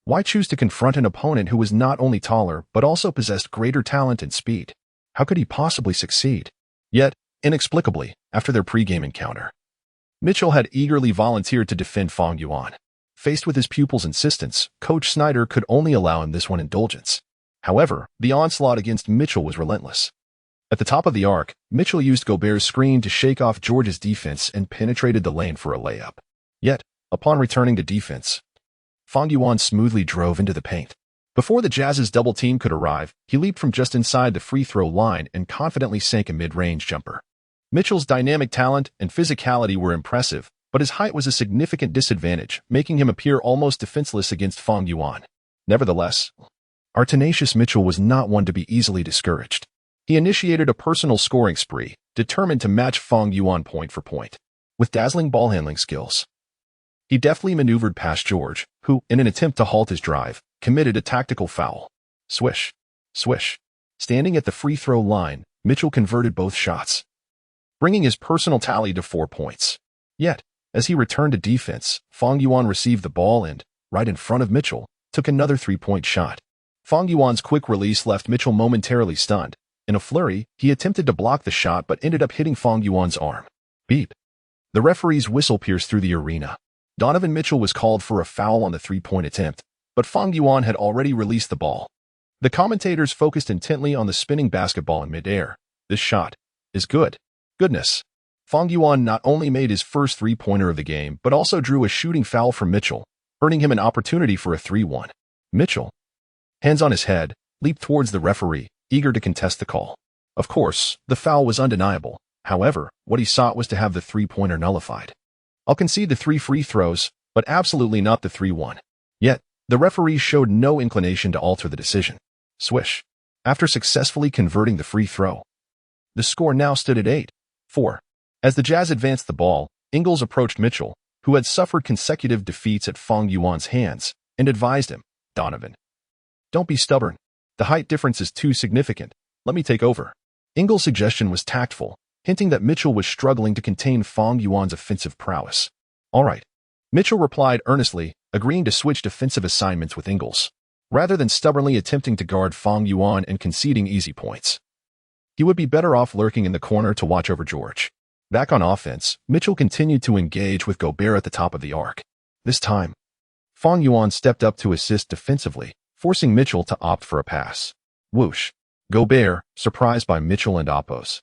Why choose to confront an opponent who was not only taller but also possessed greater talent and speed? How could he possibly succeed? Yet, inexplicably, after their pre-game encounter, Mitchell had eagerly volunteered to defend Fang Yuan. Faced with his pupil's insistence, Coach Snyder could only allow him this one indulgence. However, the onslaught against Mitchell was relentless. At the top of the arc, Mitchell used Gobert's screen to shake off George's defense and penetrated the lane for a layup. Yet, upon returning to defense, Fang Yuan smoothly drove into the paint. Before the Jazz's double team could arrive, he leaped from just inside the free throw line and confidently sank a mid-range jumper. Mitchell's dynamic talent and physicality were impressive, but his height was a significant disadvantage, making him appear almost defenseless against Fang Yuan. Nevertheless, our tenacious Mitchell was not one to be easily discouraged. He initiated a personal scoring spree, determined to match Fang Yuan point for point. With dazzling ball handling skills, he deftly maneuvered past George, who, in an attempt to halt his drive, committed a tactical foul. Swish, swish. Standing at the free throw line, Mitchell converted both shots, bringing his personal tally to 4 points. Yet, as he returned to defense, Fang Yuan received the ball and, right in front of Mitchell, took another 3-point shot. Fang Yuan's quick release left Mitchell momentarily stunned. In a flurry, he attempted to block the shot but ended up hitting Fang Yuan's arm. Beep. The referee's whistle pierced through the arena. Donovan Mitchell was called for a foul on the 3-point attempt, but Fang Yuan had already released the ball. The commentators focused intently on the spinning basketball in midair. This shot is good. Goodness. Fang Yuan not only made his first 3-pointer of the game, but also drew a shooting foul from Mitchell, earning him an opportunity for a 3-1. Mitchell, hands on his head, leaped towards the referee, eager to contest the call. Of course, the foul was undeniable. However, what he sought was to have the three-pointer nullified. I'll concede the 3 free throws, but absolutely not the 3-1. Yet, the referee showed no inclination to alter the decision. Swish. After successfully converting the free throw, the score now stood at 8-4. As the Jazz advanced the ball, Ingles approached Mitchell, who had suffered consecutive defeats at Fang Yuan's hands, and advised him, "Donovan, don't be stubborn. The height difference is too significant. Let me take over." Ingles' suggestion was tactful, hinting that Mitchell was struggling to contain Fang Yuan's offensive prowess. "All right." Mitchell replied earnestly, agreeing to switch defensive assignments with Ingles, rather than stubbornly attempting to guard Fang Yuan and conceding easy points. He would be better off lurking in the corner to watch over George. Back on offense, Mitchell continued to engage with Gobert at the top of the arc. This time, Fang Yuan stepped up to assist defensively, forcing Mitchell to opt for a pass. Whoosh. Gobert, surprised by Mitchell and Oppo's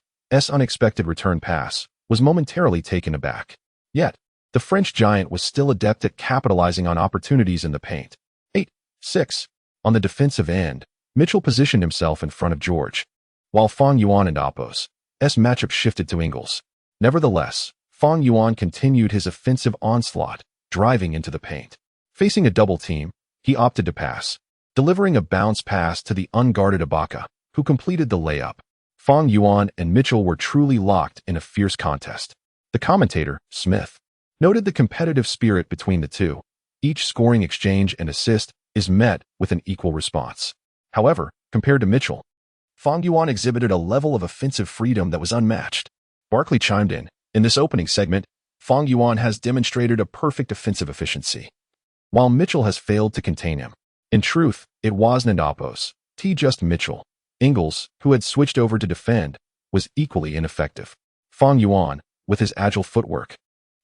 unexpected return pass, was momentarily taken aback. Yet, the French giant was still adept at capitalizing on opportunities in the paint. 8-6. On the defensive end, Mitchell positioned himself in front of George, while Fang Yuan and Oppo's matchup shifted to Ingles. Nevertheless, Fang Yuan continued his offensive onslaught, driving into the paint. Facing a double team, he opted to pass, delivering a bounce pass to the unguarded Ibaka, who completed the layup. Fang Yuan and Mitchell were truly locked in a fierce contest. The commentator, Smith, noted the competitive spirit between the two. Each scoring exchange and assist is met with an equal response. However, compared to Mitchell, Fang Yuan exhibited a level of offensive freedom that was unmatched. Barkley chimed in. "In this opening segment, Fang Yuan has demonstrated a perfect offensive efficiency, while Mitchell has failed to contain him." In truth, it wasn't Oppo's just Mitchell. Ingles, who had switched over to defend, was equally ineffective. Fang Yuan, with his agile footwork,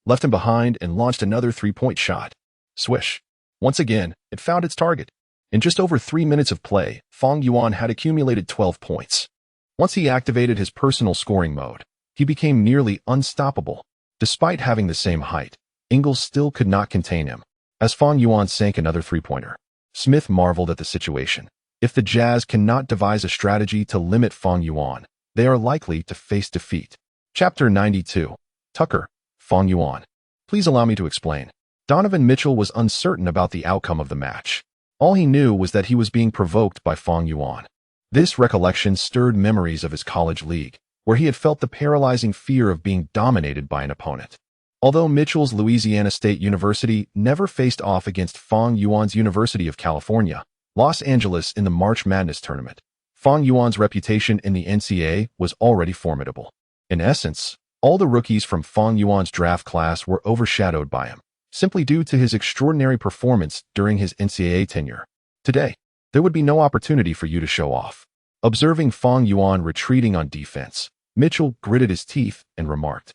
left him behind and launched another three-point shot. Swish. Once again, it found its target. In just over 3 minutes of play, Fang Yuan had accumulated 12 points. Once he activated his personal scoring mode, he became nearly unstoppable. Despite having the same height, Ingles still could not contain him. As Fang Yuan sank another three-pointer, Smith marveled at the situation. If the Jazz cannot devise a strategy to limit Fang Yuan, they are likely to face defeat. Chapter 92. Tucker, Fang Yuan. Please allow me to explain. Donovan Mitchell was uncertain about the outcome of the match. All he knew was that he was being provoked by Fang Yuan. This recollection stirred memories of his college league, where he had felt the paralyzing fear of being dominated by an opponent. Although Mitchell's Louisiana State University never faced off against Fang Yuan's University of California, Los Angeles in the March Madness tournament, Fang Yuan's reputation in the NCAA was already formidable. In essence, all the rookies from Fang Yuan's draft class were overshadowed by him, simply due to his extraordinary performance during his NCAA tenure. Today, there would be no opportunity for you to show off. Observing Fang Yuan retreating on defense, Mitchell gritted his teeth and remarked,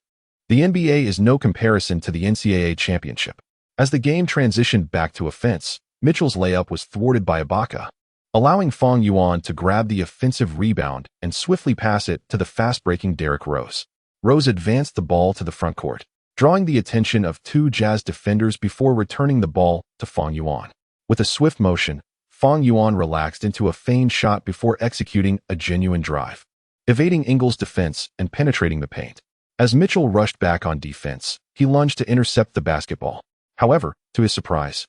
"The NBA is no comparison to the NCAA championship." As the game transitioned back to offense, Mitchell's layup was thwarted by Ibaka, allowing Fang Yuan to grab the offensive rebound and swiftly pass it to the fast-breaking Derrick Rose. Rose advanced the ball to the front court, drawing the attention of two Jazz defenders before returning the ball to Fang Yuan. With a swift motion, Fang Yuan relaxed into a feigned shot before executing a genuine drive, evading Ingles' defense and penetrating the paint. As Mitchell rushed back on defense, he lunged to intercept the basketball. However, to his surprise,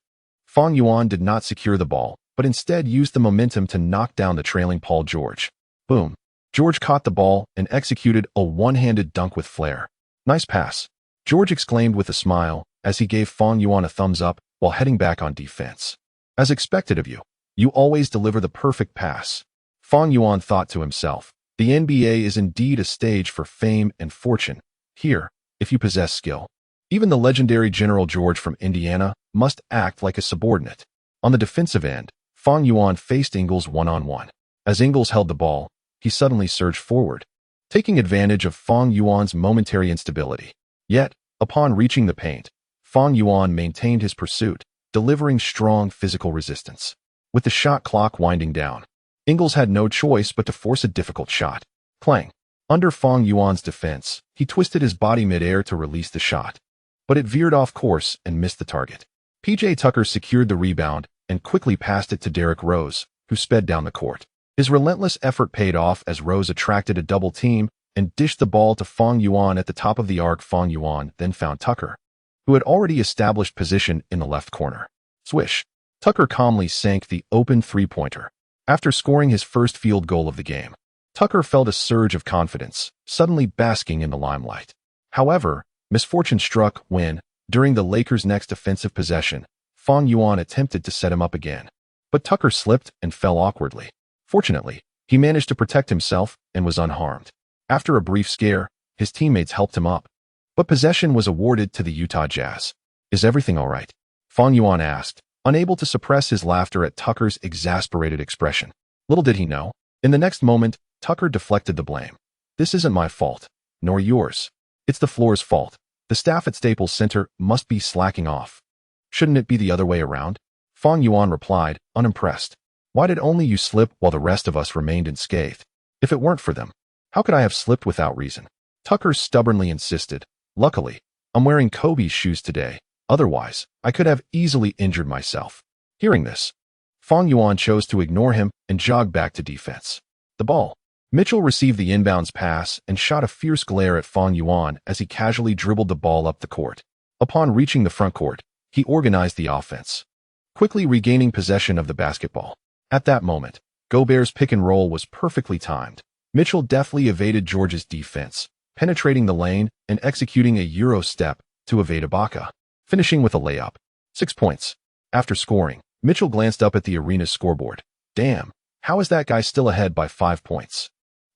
Fang Yuan did not secure the ball, but instead used the momentum to knock down the trailing Paul George. Boom. George caught the ball and executed a one-handed dunk with flair. "Nice pass," George exclaimed with a smile as he gave Fang Yuan a thumbs up while heading back on defense. "As expected of you, you always deliver the perfect pass." Fang Yuan thought to himself, the NBA is indeed a stage for fame and fortune. Here, if you possess skill, even the legendary General George from Indiana must act like a subordinate. On the defensive end, Fang Yuan faced Ingles one-on-one. As Ingles held the ball, he suddenly surged forward, taking advantage of Fang Yuan's momentary instability. Yet, upon reaching the paint, Fang Yuan maintained his pursuit, delivering strong physical resistance. With the shot clock winding down, Ingles had no choice but to force a difficult shot. Clang. Under Fang Yuan's defense, he twisted his body midair to release the shot, but it veered off course and missed the target. PJ Tucker secured the rebound and quickly passed it to Derrick Rose, who sped down the court. His relentless effort paid off as Rose attracted a double team and dished the ball to Fang Yuan at the top of the arc. Fang Yuan then found Tucker, who had already established position in the left corner. Swish. Tucker calmly sank the open three-pointer. After scoring his first field goal of the game, Tucker felt a surge of confidence, suddenly basking in the limelight. However, misfortune struck when, during the Lakers' next offensive possession, Fang Yuan attempted to set him up again. But Tucker slipped and fell awkwardly. Fortunately, he managed to protect himself and was unharmed. After a brief scare, his teammates helped him up. But possession was awarded to the Utah Jazz. "Is everything all right?" Fang Yuan asked, unable to suppress his laughter at Tucker's exasperated expression. Little did he know, in the next moment, Tucker deflected the blame. "This isn't my fault, nor yours. It's the floor's fault. The staff at Staples Center must be slacking off." "Shouldn't it be the other way around?" Fang Yuan replied, unimpressed. "Why did only you slip while the rest of us remained unscathed? If it weren't for them, how could I have slipped without reason?" Tucker stubbornly insisted. "Luckily, I'm wearing Kobe's shoes today. Otherwise, I could have easily injured myself." Hearing this, Fang Yuan chose to ignore him and jog back to defense. The ball. Mitchell received the inbounds pass and shot a fierce glare at Fang Yuan as he casually dribbled the ball up the court. Upon reaching the front court, he organized the offense, quickly regaining possession of the basketball. At that moment, Gobert's pick and roll was perfectly timed. Mitchell deftly evaded George's defense, penetrating the lane and executing a Euro step to evade Ibaka, finishing with a layup. 6 points. After scoring, Mitchell glanced up at the arena's scoreboard. Damn, how is that guy still ahead by 5 points?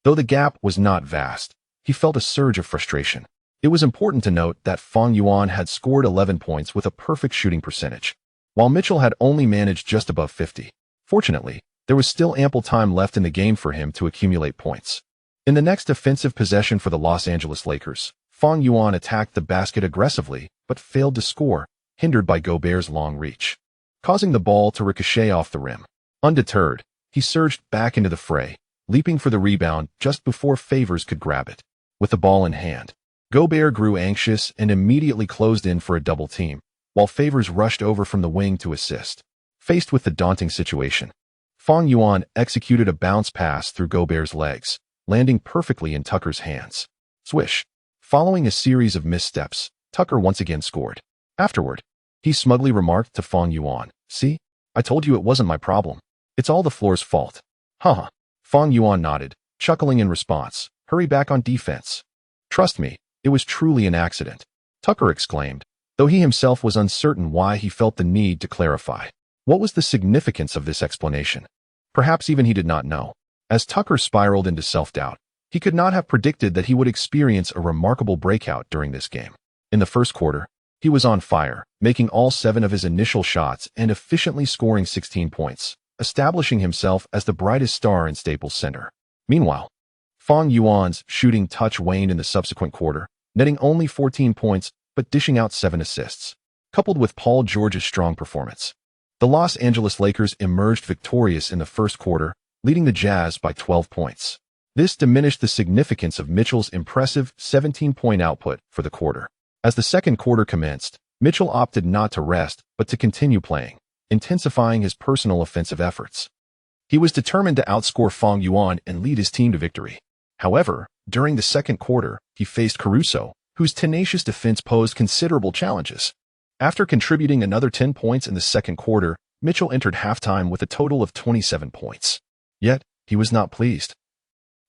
Though the gap was not vast, he felt a surge of frustration. It was important to note that Fang Yuan had scored 11 points with a perfect shooting percentage, while Mitchell had only managed just above 50. Fortunately, there was still ample time left in the game for him to accumulate points. In the next offensive possession for the Los Angeles Lakers, Fang Yuan attacked the basket aggressively but failed to score, hindered by Gobert's long reach, causing the ball to ricochet off the rim. Undeterred, he surged back into the fray, leaping for the rebound just before Favors could grab it. With the ball in hand, Gobert grew anxious and immediately closed in for a double team, while Favors rushed over from the wing to assist. Faced with the daunting situation, Fang Yuan executed a bounce pass through Gobert's legs, landing perfectly in Tucker's hands. Swish. Following a series of missteps, Tucker once again scored. Afterward, he smugly remarked to Fang Yuan, "See? I told you it wasn't my problem. It's all the floor's fault." Haha. Fang Yuan nodded, chuckling in response. "Hurry back on defense." "Trust me, it was truly an accident," Tucker exclaimed, though he himself was uncertain why he felt the need to clarify. What was the significance of this explanation? Perhaps even he did not know. As Tucker spiraled into self-doubt, he could not have predicted that he would experience a remarkable breakout during this game. In the first quarter, he was on fire, making all 7 of his initial shots and efficiently scoring 16 points, establishing himself as the brightest star in Staples Center. Meanwhile, Fang Yuan's shooting touch waned in the subsequent quarter, netting only 14 points but dishing out 7 assists. Coupled with Paul George's strong performance, the Los Angeles Lakers emerged victorious in the first quarter, leading the Jazz by 12 points. This diminished the significance of Mitchell's impressive 17-point output for the quarter. As the second quarter commenced, Mitchell opted not to rest but to continue playing, intensifying his personal offensive efforts. He was determined to outscore Fang Yuan and lead his team to victory. However, during the second quarter, he faced Caruso, whose tenacious defense posed considerable challenges. After contributing another 10 points in the second quarter, Mitchell entered halftime with a total of 27 points. Yet, he was not pleased.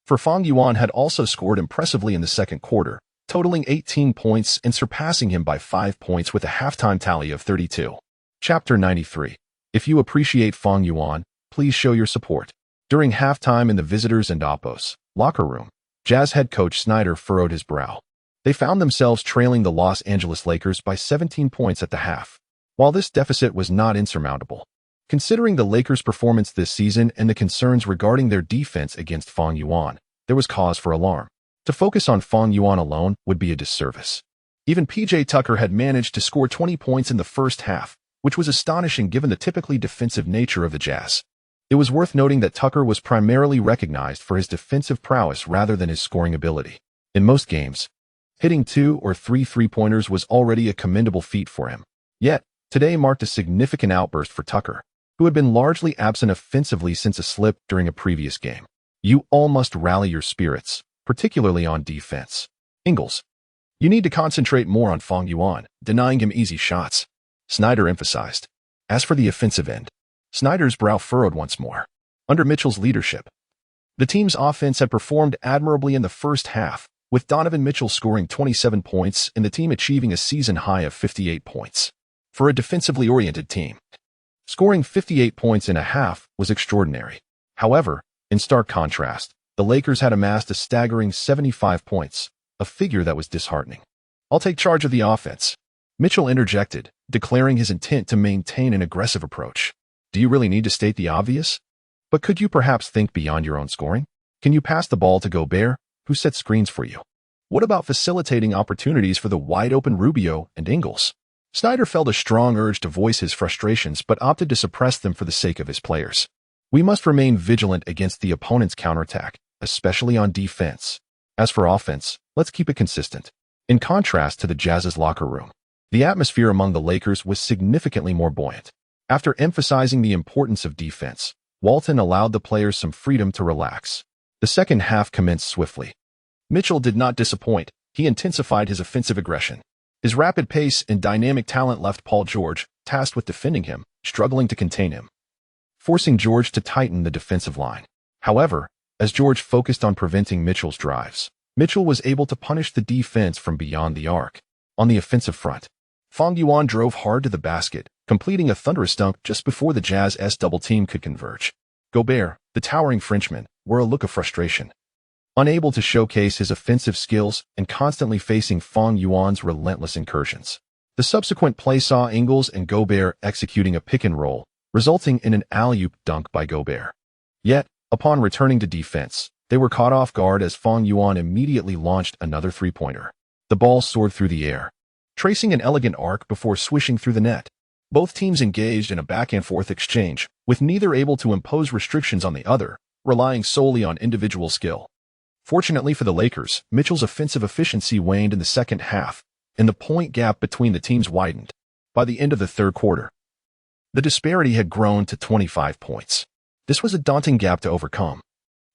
For Fang Yuan had also scored impressively in the second quarter, totaling 18 points and surpassing him by 5 points with a halftime tally of 32. Chapter 93. If you appreciate Fang Yuan, please show your support. During halftime in the visitors' and Oppos locker room, Jazz head coach Snyder furrowed his brow. They found themselves trailing the Los Angeles Lakers by 17 points at the half. While this deficit was not insurmountable, considering the Lakers' performance this season and the concerns regarding their defense against Fang Yuan, there was cause for alarm. To focus on Fang Yuan alone would be a disservice. Even PJ Tucker had managed to score 20 points in the first half, which was astonishing given the typically defensive nature of the Jazz. It was worth noting that Tucker was primarily recognized for his defensive prowess rather than his scoring ability. In most games, hitting 2 or 3 three-pointers was already a commendable feat for him. Yet, today marked a significant outburst for Tucker. who had been largely absent offensively since a slip during a previous game. You all must rally your spirits, particularly on defense. Ingles. You need to concentrate more on Fang Yuan, denying him easy shots, Snyder emphasized. As for the offensive end, Snyder's brow furrowed once more. Under Mitchell's leadership, the team's offense had performed admirably in the first half, with Donovan Mitchell scoring 27 points and the team achieving a season high of 58 points. For a defensively oriented team, scoring 58 points in a half was extraordinary. However, in stark contrast, the Lakers had amassed a staggering 75 points, a figure that was disheartening. "I'll take charge of the offense," Mitchell interjected, declaring his intent to maintain an aggressive approach. "Do you really need to state the obvious? But could you perhaps think beyond your own scoring? Can you pass the ball to Gobert, who sets screens for you? What about facilitating opportunities for the wide-open Rubio and Ingles?" Snyder felt a strong urge to voice his frustrations but opted to suppress them for the sake of his players. "We must remain vigilant against the opponent's counterattack, especially on defense. As for offense, let's keep it consistent." In contrast to the Jazz's locker room, the atmosphere among the Lakers was significantly more buoyant. After emphasizing the importance of defense, Walton allowed the players some freedom to relax. The second half commenced swiftly. Mitchell did not disappoint. He intensified his offensive aggression. His rapid pace and dynamic talent left Paul George, tasked with defending him, struggling to contain him, forcing George to tighten the defensive line. However, as George focused on preventing Mitchell's drives, Mitchell was able to punish the defense from beyond the arc. On the offensive front, Fang Yuan drove hard to the basket, completing a thunderous dunk just before the Jazz's double team could converge. Gobert, the towering Frenchman, wore a look of frustration. Unable to showcase his offensive skills and constantly facing Fang Yuan's relentless incursions. The subsequent play saw Ingles and Gobert executing a pick and roll, resulting in an alley-oop dunk by Gobert. Yet, upon returning to defense, they were caught off guard as Fang Yuan immediately launched another three-pointer. The ball soared through the air, tracing an elegant arc before swishing through the net. Both teams engaged in a back-and-forth exchange, with neither able to impose restrictions on the other, relying solely on individual skill. Fortunately for the Lakers, Mitchell's offensive efficiency waned in the second half, and the point gap between the teams widened. By the end of the third quarter, the disparity had grown to 25 points. This was a daunting gap to overcome.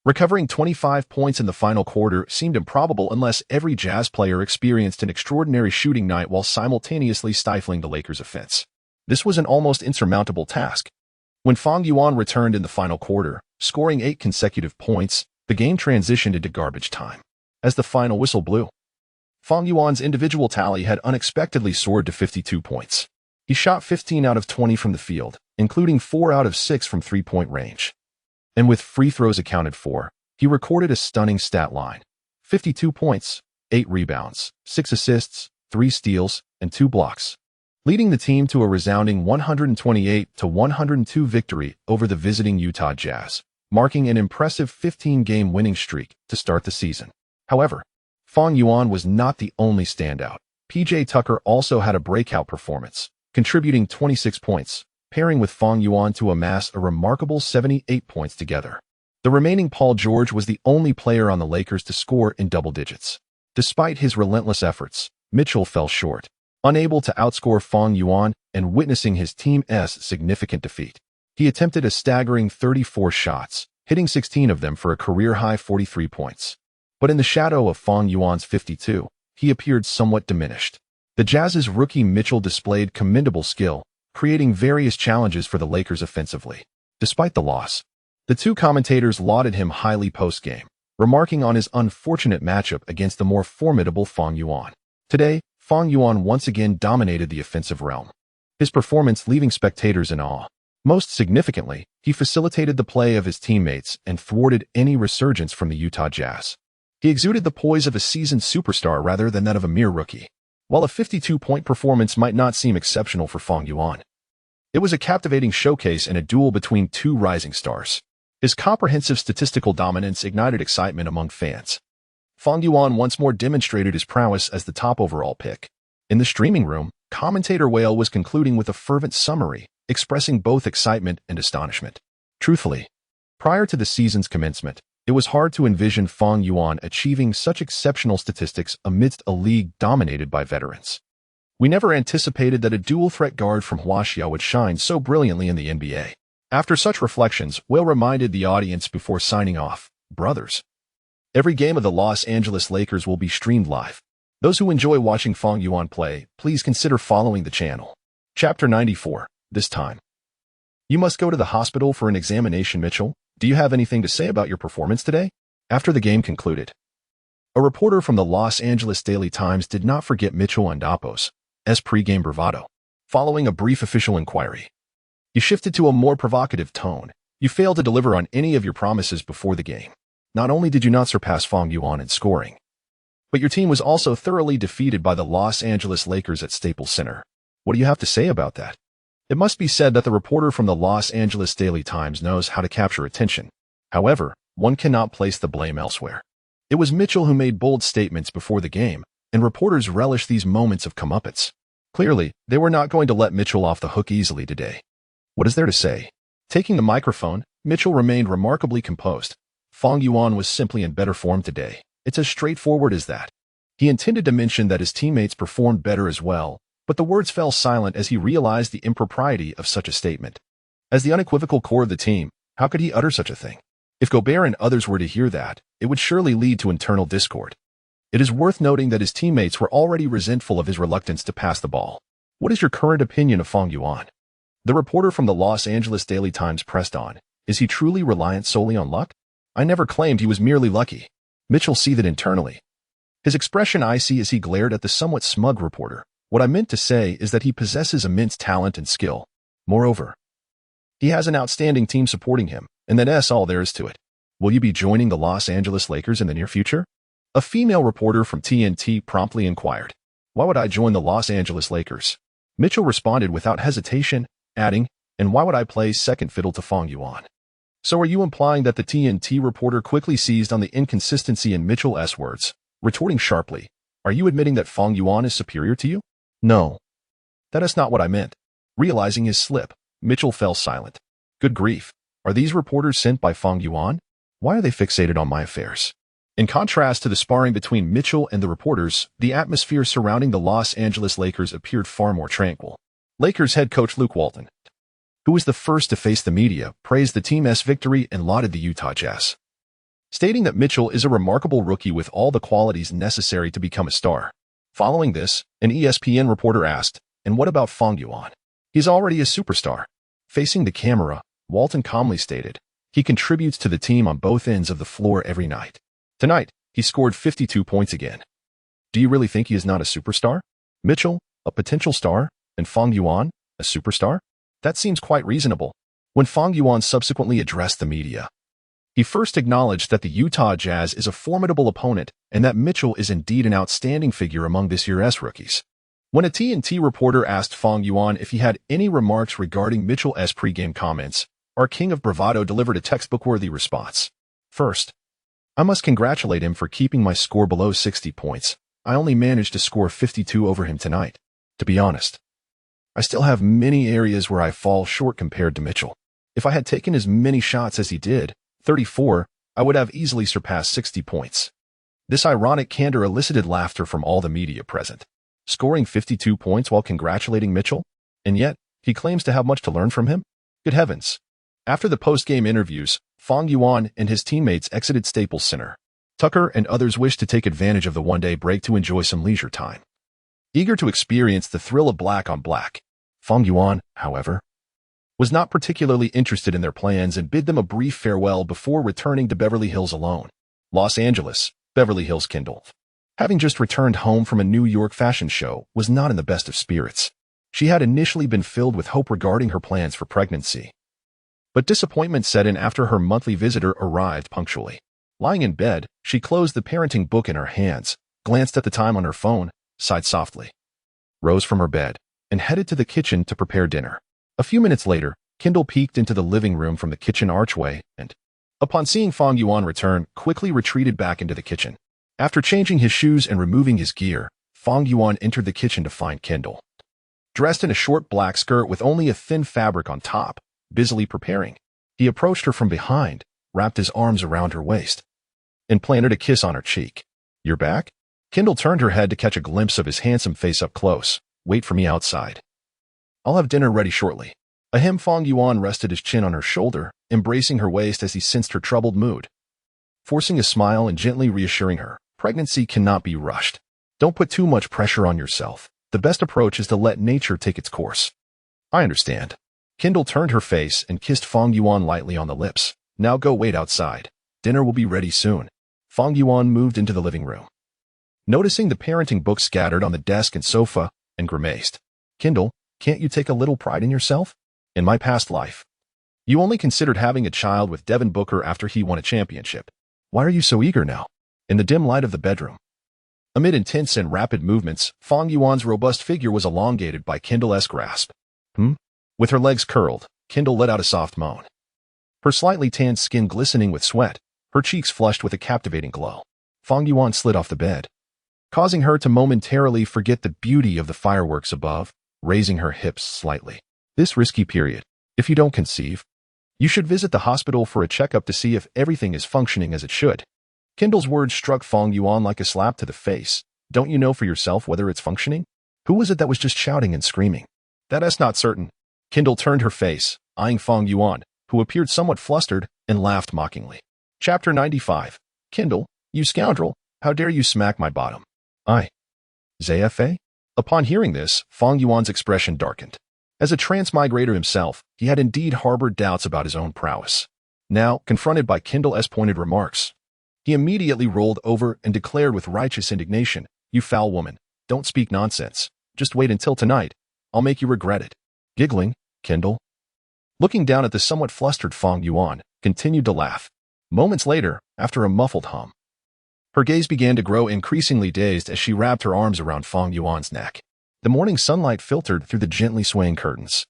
Recovering 25 points in the final quarter seemed improbable unless every Jazz player experienced an extraordinary shooting night while simultaneously stifling the Lakers' offense. This was an almost insurmountable task. When Fang Yuan returned in the final quarter, scoring 8 consecutive points, the game transitioned into garbage time. As the final whistle blew, Fang Yuan's individual tally had unexpectedly soared to 52 points. He shot 15 out of 20 from the field, including 4 out of 6 from three-point range. And with free throws accounted for, he recorded a stunning stat line: 52 points, 8 rebounds, 6 assists, 3 steals, and 2 blocks, leading the team to a resounding 128-102 victory over the visiting Utah Jazz, marking an impressive 15-game winning streak to start the season. However, Fang Yuan was not the only standout. PJ Tucker also had a breakout performance, contributing 26 points, pairing with Fang Yuan to amass a remarkable 78 points together. The remaining Paul George was the only player on the Lakers to score in double digits. Despite his relentless efforts, Mitchell fell short, unable to outscore Fang Yuan and witnessing his team's significant defeat. He attempted a staggering 34 shots, hitting 16 of them for a career-high 43 points. But in the shadow of Fang Yuan's 52, he appeared somewhat diminished. The Jazz's rookie Mitchell displayed commendable skill, creating various challenges for the Lakers offensively. Despite the loss, the two commentators lauded him highly post-game, remarking on his unfortunate matchup against the more formidable Fang Yuan. Today, Fang Yuan once again dominated the offensive realm, his performance leaving spectators in awe. Most significantly, he facilitated the play of his teammates and thwarted any resurgence from the Utah Jazz. He exuded the poise of a seasoned superstar rather than that of a mere rookie. While a 52-point performance might not seem exceptional for Fang Yuan, it was a captivating showcase and a duel between two rising stars. His comprehensive statistical dominance ignited excitement among fans. Fang Yuan once more demonstrated his prowess as the top overall pick. In the streaming room, commentator Whale was concluding with a fervent summary, expressing both excitement and astonishment. Truthfully, prior to the season's commencement, it was hard to envision Fang Yuan achieving such exceptional statistics amidst a league dominated by veterans. We never anticipated that a dual-threat guard from Huaxia would shine so brilliantly in the NBA. After such reflections, Will reminded the audience before signing off, "Brothers, every game of the Los Angeles Lakers will be streamed live. Those who enjoy watching Fang Yuan play, please consider following the channel." Chapter 94. This time. "You must go to the hospital for an examination, Mitchell. Do you have anything to say about your performance today?" After the game concluded, a reporter from the Los Angeles Daily Times did not forget Mitchell Andapos' pre-game bravado. Following a brief official inquiry, you shifted to a more provocative tone. You failed to deliver on any of your promises before the game. Not only did you not surpass Fang Yuan in scoring, but your team was also thoroughly defeated by the Los Angeles Lakers at Staples Center. What do you have to say about that? It must be said that the reporter from the Los Angeles Daily Times knows how to capture attention. However, one cannot place the blame elsewhere. It was Mitchell who made bold statements before the game, and reporters relish these moments of comeuppance. Clearly, they were not going to let Mitchell off the hook easily today. What is there to say? Taking the microphone, Mitchell remained remarkably composed. Fang Yuan was simply in better form today. It's as straightforward as that. He intended to mention that his teammates performed better as well, but the words fell silent as he realized the impropriety of such a statement. As the unequivocal core of the team, how could he utter such a thing? If Gobert and others were to hear that, it would surely lead to internal discord. It is worth noting that his teammates were already resentful of his reluctance to pass the ball. What is your current opinion of Fang Yuan? The reporter from the Los Angeles Daily Times pressed on. Is he truly reliant solely on luck? I never claimed he was merely lucky. Mitchell seethed internally. His expression icy as he glared at the somewhat smug reporter. What I meant to say is that he possesses immense talent and skill. Moreover, he has an outstanding team supporting him, and that's all there is to it. Will you be joining the Los Angeles Lakers in the near future? A female reporter from TNT promptly inquired. Why would I join the Los Angeles Lakers? Mitchell responded without hesitation, adding, and why would I play second fiddle to Fang Yuan? So are you implying that the TNT reporter quickly seized on the inconsistency in Mitchell's words, retorting sharply, are you admitting that Fang Yuan is superior to you? No. That is not what I meant. Realizing his slip, Mitchell fell silent. Good grief. Are these reporters sent by Fang Yuan? Why are they fixated on my affairs? In contrast to the sparring between Mitchell and the reporters, the atmosphere surrounding the Los Angeles Lakers appeared far more tranquil. Lakers head coach Luke Walton, who was the first to face the media, praised the team's victory and lauded the Utah Jazz, stating that Mitchell is a remarkable rookie with all the qualities necessary to become a star. Following this, an ESPN reporter asked, and what about Fang Yuan? He's already a superstar. Facing the camera, Walton calmly stated, he contributes to the team on both ends of the floor every night. Tonight, he scored 52 points again. Do you really think he is not a superstar? Mitchell, a potential star, and Fang Yuan, a superstar? That seems quite reasonable. When Fang Yuan subsequently addressed the media, he first acknowledged that the Utah Jazz is a formidable opponent and that Mitchell is indeed an outstanding figure among this year's rookies. When a TNT reporter asked Fang Yuan if he had any remarks regarding Mitchell's pregame comments, our king of bravado delivered a textbook-worthy response. First, I must congratulate him for keeping my score below 60 points. I only managed to score 52 over him tonight. To be honest, I still have many areas where I fall short compared to Mitchell. If I had taken as many shots as he did, 34, I would have easily surpassed 60 points. This ironic candor elicited laughter from all the media present. Scoring 52 points while congratulating Mitchell? And yet, he claims to have much to learn from him? Good heavens. After the post-game interviews, Fang Yuan and his teammates exited Staples Center. Tucker and others wished to take advantage of the one-day break to enjoy some leisure time. Eager to experience the thrill of black on black, Fang Yuan, however, was not particularly interested in their plans and bid them a brief farewell before returning to Beverly Hills alone. Los Angeles, Beverly Hills Kendall, having just returned home from a New York fashion show, was not in the best of spirits. She had initially been filled with hope regarding her plans for pregnancy, but disappointment set in after her monthly visitor arrived punctually. Lying in bed, she closed the parenting book in her hands, glanced at the time on her phone, sighed softly, rose from her bed, and headed to the kitchen to prepare dinner. A few minutes later, Kendall peeked into the living room from the kitchen archway and, upon seeing Fang Yuan return, quickly retreated back into the kitchen. After changing his shoes and removing his gear, Fang Yuan entered the kitchen to find Kendall, dressed in a short black skirt with only a thin fabric on top, busily preparing. He approached her from behind, wrapped his arms around her waist, and planted a kiss on her cheek. You're back? Kendall turned her head to catch a glimpse of his handsome face up close. Wait for me outside. I'll have dinner ready shortly. Fang Yuan rested his chin on her shoulder, embracing her waist as he sensed her troubled mood. Forcing a smile and gently reassuring her, pregnancy cannot be rushed. Don't put too much pressure on yourself. The best approach is to let nature take its course. I understand. Kendo turned her face and kissed Fang Yuan lightly on the lips. Now go wait outside. Dinner will be ready soon. Fang Yuan moved into the living room, noticing the parenting books scattered on the desk and sofa, and grimaced. Kendo, can't you take a little pride in yourself? In my past life, you only considered having a child with Devin Booker after he won a championship. Why are you so eager now? In the dim light of the bedroom, amid intense and rapid movements, Fang Yuan's robust figure was elongated by Kendo's grasp. With her legs curled, Kendo let out a soft moan. Her slightly tanned skin glistening with sweat, her cheeks flushed with a captivating glow. Fang Yuan slid off the bed, causing her to momentarily forget the beauty of the fireworks above, raising her hips slightly. This risky period, if you don't conceive, you should visit the hospital for a checkup to see if everything is functioning as it should. Kendo's words struck Fang Yuan like a slap to the face. Don't you know for yourself whether it's functioning? Who was it that was just shouting and screaming? That's not certain. Kendo turned her face, eyeing Fang Yuan, who appeared somewhat flustered, and laughed mockingly. Chapter 95. Kendo, you scoundrel, how dare you smack my bottom? ZFA? Upon hearing this, Fang Yuan's expression darkened. As a transmigrator himself, he had indeed harbored doubts about his own prowess. Now, confronted by Kendo's pointed remarks, he immediately rolled over and declared with righteous indignation, You foul woman, don't speak nonsense. Just wait until tonight. I'll make you regret it. Giggling, Kendo, looking down at the somewhat flustered Fang Yuan, continued to laugh. Moments later, after a muffled hum, her gaze began to grow increasingly dazed as she wrapped her arms around Fang Yuan's neck. The morning sunlight filtered through the gently swaying curtains,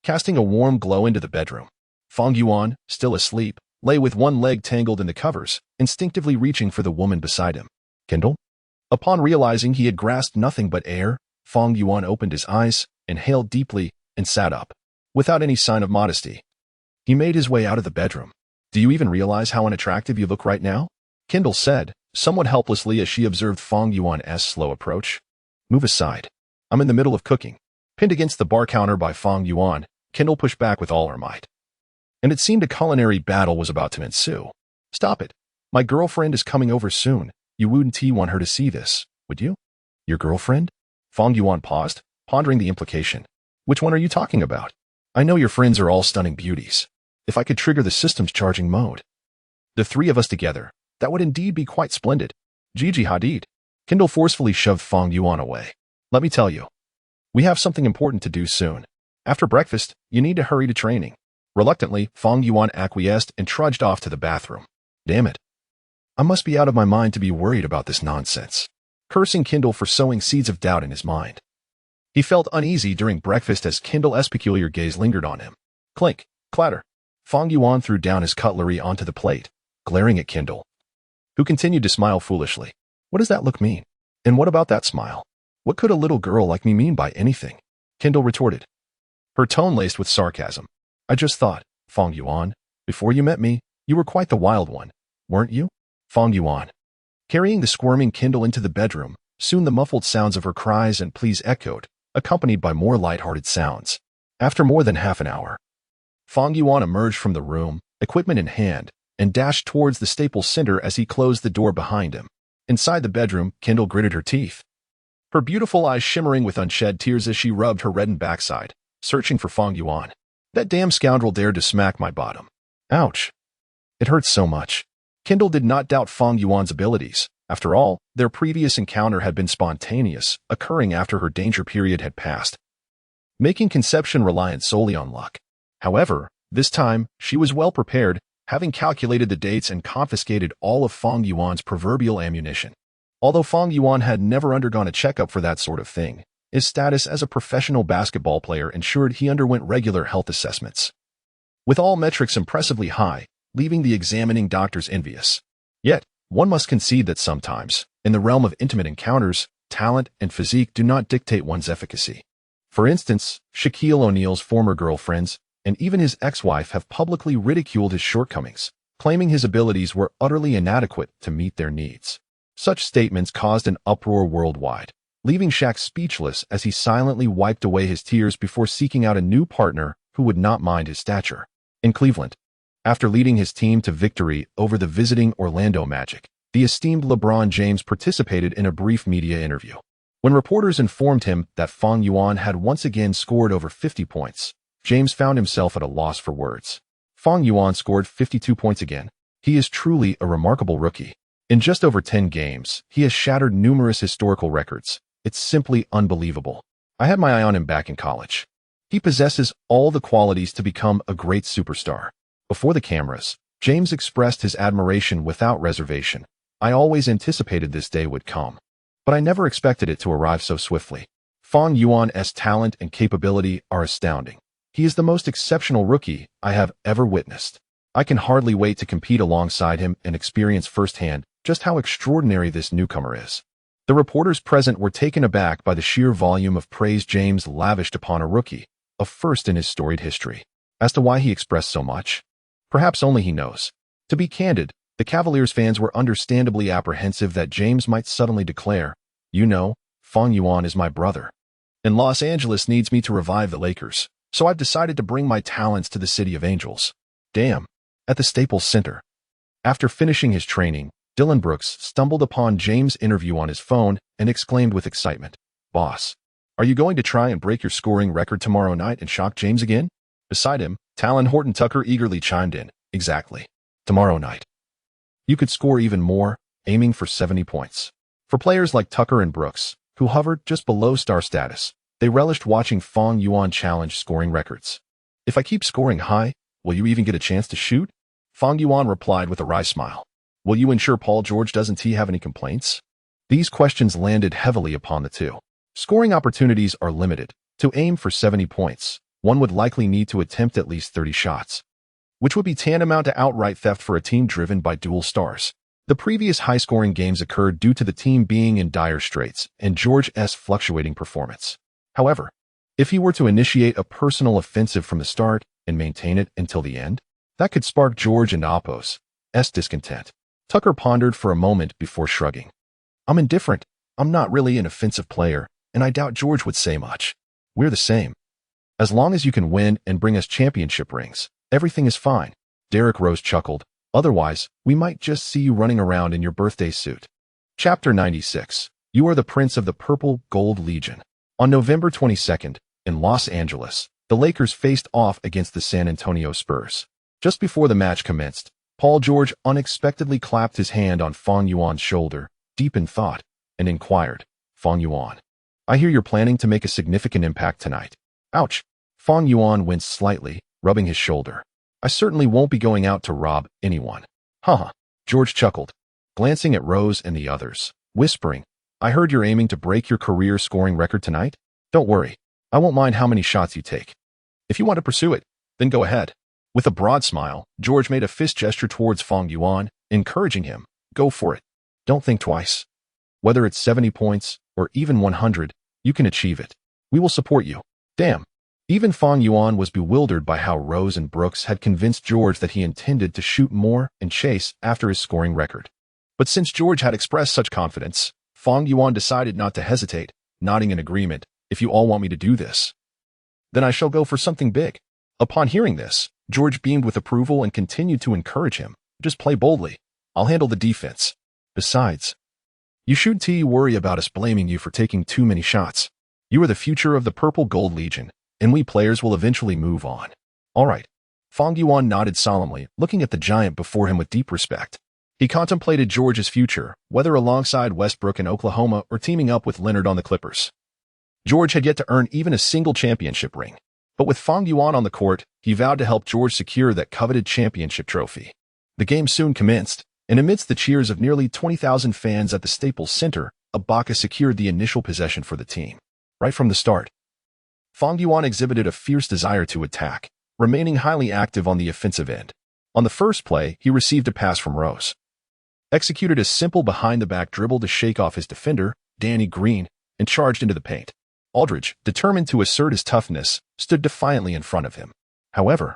casting a warm glow into the bedroom. Fang Yuan, still asleep, lay with one leg tangled in the covers, instinctively reaching for the woman beside him. Kendo? Upon realizing he had grasped nothing but air, Fang Yuan opened his eyes, inhaled deeply, and sat up. Without any sign of modesty, he made his way out of the bedroom. Do you even realize how unattractive you look right now? Kendo said, somewhat helplessly as she observed Fang Yuan's slow approach. Move aside. I'm in the middle of cooking. Pinned against the bar counter by Fang Yuan, Kendo pushed back with all her might. And it seemed a culinary battle was about to ensue. Stop it. My girlfriend is coming over soon. You wouldn't want her to see this, would you? Your girlfriend? Fang Yuan paused, pondering the implication. Which one are you talking about? I know your friends are all stunning beauties. If I could trigger the system's charging mode, the three of us together, that would indeed be quite splendid. Gigi Hadid. Kendo forcefully shoved Fang Yuan away. Let me tell you, we have something important to do soon. After breakfast, you need to hurry to training. Reluctantly, Fang Yuan acquiesced and trudged off to the bathroom. Damn it. I must be out of my mind to be worried about this nonsense. Cursing Kendo for sowing seeds of doubt in his mind. He felt uneasy during breakfast as Kendo's peculiar gaze lingered on him. Clink, clatter. Fang Yuan threw down his cutlery onto the plate, glaring at Kendo, who continued to smile foolishly. What does that look mean? And what about that smile? What could a little girl like me mean by anything? Kendo retorted, her tone laced with sarcasm. I just thought, Fang Yuan, before you met me, you were quite the wild one, weren't you? Fang Yuan. Carrying the squirming Kendo into the bedroom, soon the muffled sounds of her cries and pleas echoed, accompanied by more light-hearted sounds. After more than half an hour, Fang Yuan emerged from the room, equipment in hand, and dashed towards the Staples Center as he closed the door behind him. Inside the bedroom, Kendo gritted her teeth, her beautiful eyes shimmering with unshed tears as she rubbed her reddened backside, searching for Fang Yuan. That damn scoundrel dared to smack my bottom. Ouch. It hurts so much. Kendo did not doubt Fang Yuan's abilities. After all, their previous encounter had been spontaneous, occurring after her danger period had passed, making conception reliant solely on luck. However, this time, she was well prepared, having calculated the dates and confiscated all of Fang Yuan's proverbial ammunition. Although Fang Yuan had never undergone a checkup for that sort of thing, his status as a professional basketball player ensured he underwent regular health assessments, with all metrics impressively high, leaving the examining doctors envious. Yet, one must concede that sometimes, in the realm of intimate encounters, talent and physique do not dictate one's efficacy. For instance, Shaquille O'Neal's former girlfriends and even his ex-wife have publicly ridiculed his shortcomings, claiming his abilities were utterly inadequate to meet their needs. Such statements caused an uproar worldwide, leaving Shaq speechless as he silently wiped away his tears before seeking out a new partner who would not mind his stature. In Cleveland, after leading his team to victory over the visiting Orlando Magic, the esteemed LeBron James participated in a brief media interview. When reporters informed him that Fang Yuan had once again scored over 50 points, James found himself at a loss for words. Fang Yuan scored 52 points again. He is truly a remarkable rookie. In just over 10 games, he has shattered numerous historical records. It's simply unbelievable. I had my eye on him back in college. He possesses all the qualities to become a great superstar. Before the cameras, James expressed his admiration without reservation. I always anticipated this day would come, but I never expected it to arrive so swiftly. Fang Yuan's talent and capability are astounding. He is the most exceptional rookie I have ever witnessed. I can hardly wait to compete alongside him and experience firsthand just how extraordinary this newcomer is. The reporters present were taken aback by the sheer volume of praise James lavished upon a rookie, a first in his storied history. As to why he expressed so much, perhaps only he knows. To be candid, the Cavaliers fans were understandably apprehensive that James might suddenly declare, "You know, Fang Yuan is my brother, and Los Angeles needs me to revive the Lakers, so I've decided to bring my talents to the City of Angels." Damn. At the Staples Center. After finishing his training, Dillon Brooks stumbled upon James' interview on his phone and exclaimed with excitement, "Boss, are you going to try and break your scoring record tomorrow night and shock James again?" Beside him, Talon Horton Tucker eagerly chimed in, "Exactly. Tomorrow night. You could score even more, aiming for 70 points. For players like Tucker and Brooks, who hovered just below star status, they relished watching Fang Yuan challenge scoring records. "If I keep scoring high, will you even get a chance to shoot?" Fang Yuan replied with a wry smile. "Will you ensure Paul George doesn't have any complaints?" These questions landed heavily upon the two. Scoring opportunities are limited. To aim for 70 points, one would likely need to attempt at least 30 shots, which would be tantamount to outright theft for a team driven by dual stars. The previous high-scoring games occurred due to the team being in dire straits and George's fluctuating performance. However, if he were to initiate a personal offensive from the start and maintain it until the end, that could spark George and Apos' discontent. Tucker pondered for a moment before shrugging. "I'm indifferent. I'm not really an offensive player, and I doubt George would say much. We're the same. As long as you can win and bring us championship rings, everything is fine." Derrick Rose chuckled. "Otherwise, we might just see you running around in your birthday suit." Chapter 96. You are the Prince of the Purple Gold Legion. On November 22nd, in Los Angeles, the Lakers faced off against the San Antonio Spurs. Just before the match commenced, Paul George unexpectedly clapped his hand on Fang Yuan's shoulder, deep in thought, and inquired, "Fang Yuan, I hear you're planning to make a significant impact tonight." Ouch. Fang Yuan winced slightly, rubbing his shoulder. "I certainly won't be going out to rob anyone." "Haha." George chuckled, glancing at Rose and the others, whispering, "I heard you're aiming to break your career scoring record tonight? Don't worry. I won't mind how many shots you take. If you want to pursue it, then go ahead." With a broad smile, George made a fist gesture towards Fang Yuan, encouraging him, "Go for it. Don't think twice. Whether it's 70 points or even 100, you can achieve it. We will support you." Damn. Even Fang Yuan was bewildered by how Rose and Brooks had convinced George that he intended to shoot more and chase after his scoring record. But since George had expressed such confidence, Fang Yuan decided not to hesitate, nodding in agreement. "If you all want me to do this, then I shall go for something big." Upon hearing this, George beamed with approval and continued to encourage him. "Just play boldly. I'll handle the defense. Besides, you shouldn't worry about us blaming you for taking too many shots. You are the future of the Purple Gold Legion, and we players will eventually move on." "All right." Fang Yuan nodded solemnly, looking at the giant before him with deep respect. He contemplated George's future, whether alongside Westbrook in Oklahoma or teaming up with Leonard on the Clippers. George had yet to earn even a single championship ring, but with Fang Yuan on the court, he vowed to help George secure that coveted championship trophy. The game soon commenced, and amidst the cheers of nearly 20,000 fans at the Staples Center, Ibaka secured the initial possession for the team. Right from the start, Fang Yuan exhibited a fierce desire to attack, remaining highly active on the offensive end. On the first play, he received a pass from Rose, executed a simple behind-the-back dribble to shake off his defender, Danny Green, and charged into the paint. Aldridge, determined to assert his toughness, stood defiantly in front of him. However,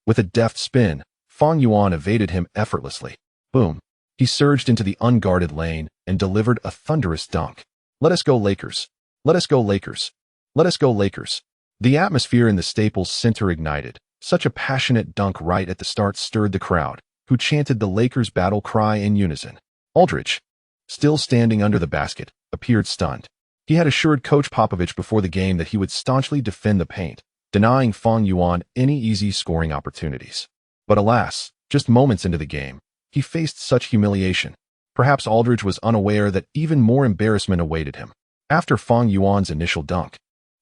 with a deft spin, Fang Yuan evaded him effortlessly. Boom. He surged into the unguarded lane and delivered a thunderous dunk. "Let us go Lakers. Let us go Lakers. Let us go Lakers." The atmosphere in the Staples Center ignited. Such a passionate dunk right at the start stirred the crowd, who chanted the Lakers' battle cry in unison. Aldridge, still standing under the basket, appeared stunned. He had assured Coach Popovich before the game that he would staunchly defend the paint, denying Fang Yuan any easy scoring opportunities. But alas, just moments into the game, he faced such humiliation. Perhaps Aldridge was unaware that even more embarrassment awaited him. After Fang Yuan's initial dunk,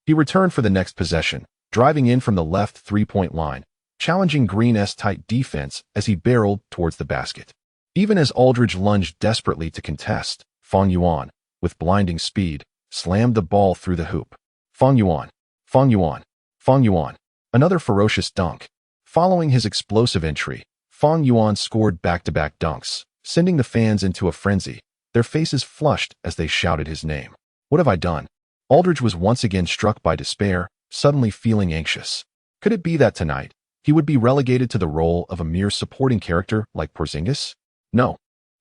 he returned for the next possession, driving in from the left three-point line, challenging Green's tight defense as he barreled towards the basket. Even as Aldridge lunged desperately to contest, Fang Yuan, with blinding speed, slammed the ball through the hoop. Fang Yuan, Fang Yuan, Fang Yuan. Another ferocious dunk. Following his explosive entry, Fang Yuan scored back-to-back dunks, sending the fans into a frenzy, their faces flushed as they shouted his name. What have I done? Aldridge was once again struck by despair, suddenly feeling anxious. Could it be that tonight, he would be relegated to the role of a mere supporting character like Porzingis? No,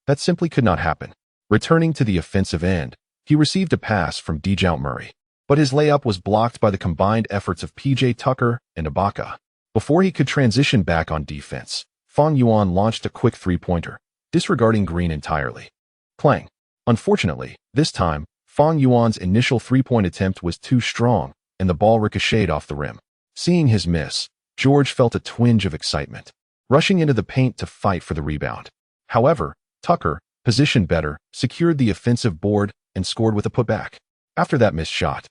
that simply could not happen. Returning to the offensive end, he received a pass from Dejounte Murray, but his layup was blocked by the combined efforts of P.J. Tucker and Ibaka. Before he could transition back on defense, Fang Yuan launched a quick three-pointer, disregarding Green entirely. Clang. Unfortunately, this time, Fang Yuan's initial three-point attempt was too strong, and the ball ricocheted off the rim. Seeing his miss, George felt a twinge of excitement, rushing into the paint to fight for the rebound. However, Tucker, positioned better, secured the offensive board and scored with a putback. After that missed shot,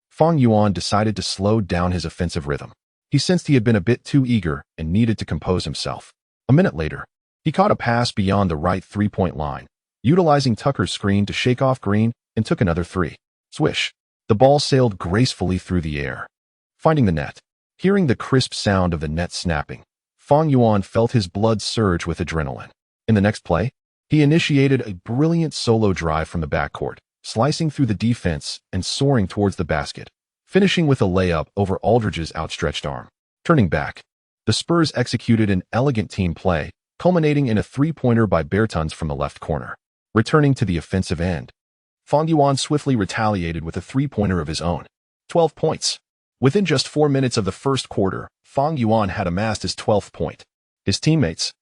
Fang Yuan decided to slow down his offensive rhythm. He sensed he had been a bit too eager and needed to compose himself. A minute later, he caught a pass beyond the right three-point line, utilizing Tucker's screen to shake off Green and took another three. Swish. The ball sailed gracefully through the air, finding the net. Hearing the crisp sound of the net snapping, Fang Yuan felt his blood surge with adrenaline. In the next play, he initiated a brilliant solo drive from the backcourt, slicing through the defense and soaring towards the basket, finishing with a layup over Aldridge's outstretched arm. Turning back, the Spurs executed an elegant team play, culminating in a three-pointer by Bertans from the left corner. Returning to the offensive end, Fang Yuan swiftly retaliated with a three-pointer of his own. 12 points. Within just 4 minutes of the first quarter, Fang Yuan had amassed his 12th point. His teammates,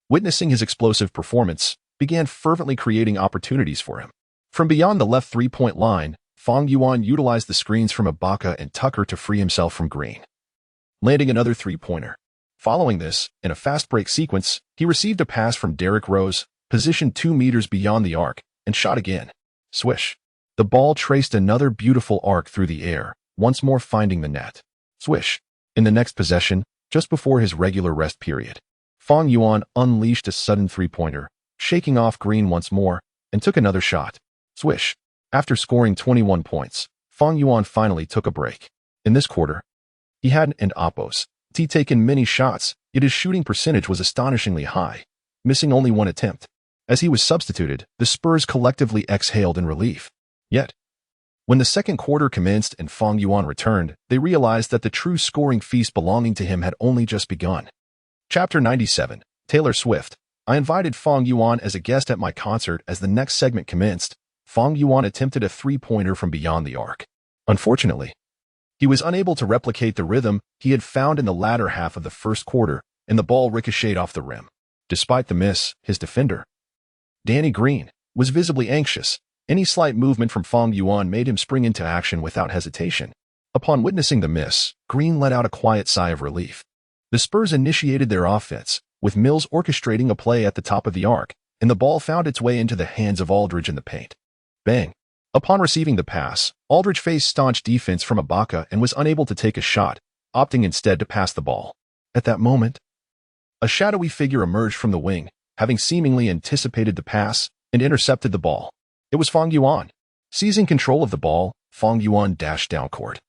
witnessing his explosive performance, began fervently creating opportunities for him. From beyond the left three-point line, Fang Yuan utilized the screens from Ibaka and Tucker to free himself from Green, landing another three-pointer. Following this, in a fast break sequence, he received a pass from Derrick Rose, positioned 2 meters beyond the arc, and shot again. Swish. The ball traced another beautiful arc through the air, once more finding the net. Swish. In the next possession, just before his regular rest period, Fang Yuan unleashed a sudden three-pointer, shaking off Green once more, and took another shot. Swish. After scoring 21 points, Fang Yuan finally took a break. In this quarter, he had an oppos. He'd taken many shots, yet his shooting percentage was astonishingly high, missing only one attempt. As he was substituted, the Spurs collectively exhaled in relief. Yet, when the second quarter commenced and Fang Yuan returned, they realized that the true scoring feast belonging to him had only just begun. Chapter 97, Taylor Swift. I invited Fang Yuan as a guest at my concert. As the next segment commenced, Fang Yuan attempted a three-pointer from beyond the arc. Unfortunately, he was unable to replicate the rhythm he had found in the latter half of the first quarter, and the ball ricocheted off the rim. Despite the miss, his defender, Danny Green, was visibly anxious. Any slight movement from Fang Yuan made him spring into action without hesitation. Upon witnessing the miss, Green let out a quiet sigh of relief. The Spurs initiated their offense, with Mills orchestrating a play at the top of the arc, and the ball found its way into the hands of Aldridge in the paint. Bang! Upon receiving the pass, Aldridge faced staunch defense from Ibaka and was unable to take a shot, opting instead to pass the ball. At that moment, a shadowy figure emerged from the wing, having seemingly anticipated the pass and intercepted the ball. It was Fang Yuan. Seizing control of the ball, Fang Yuan dashed down court,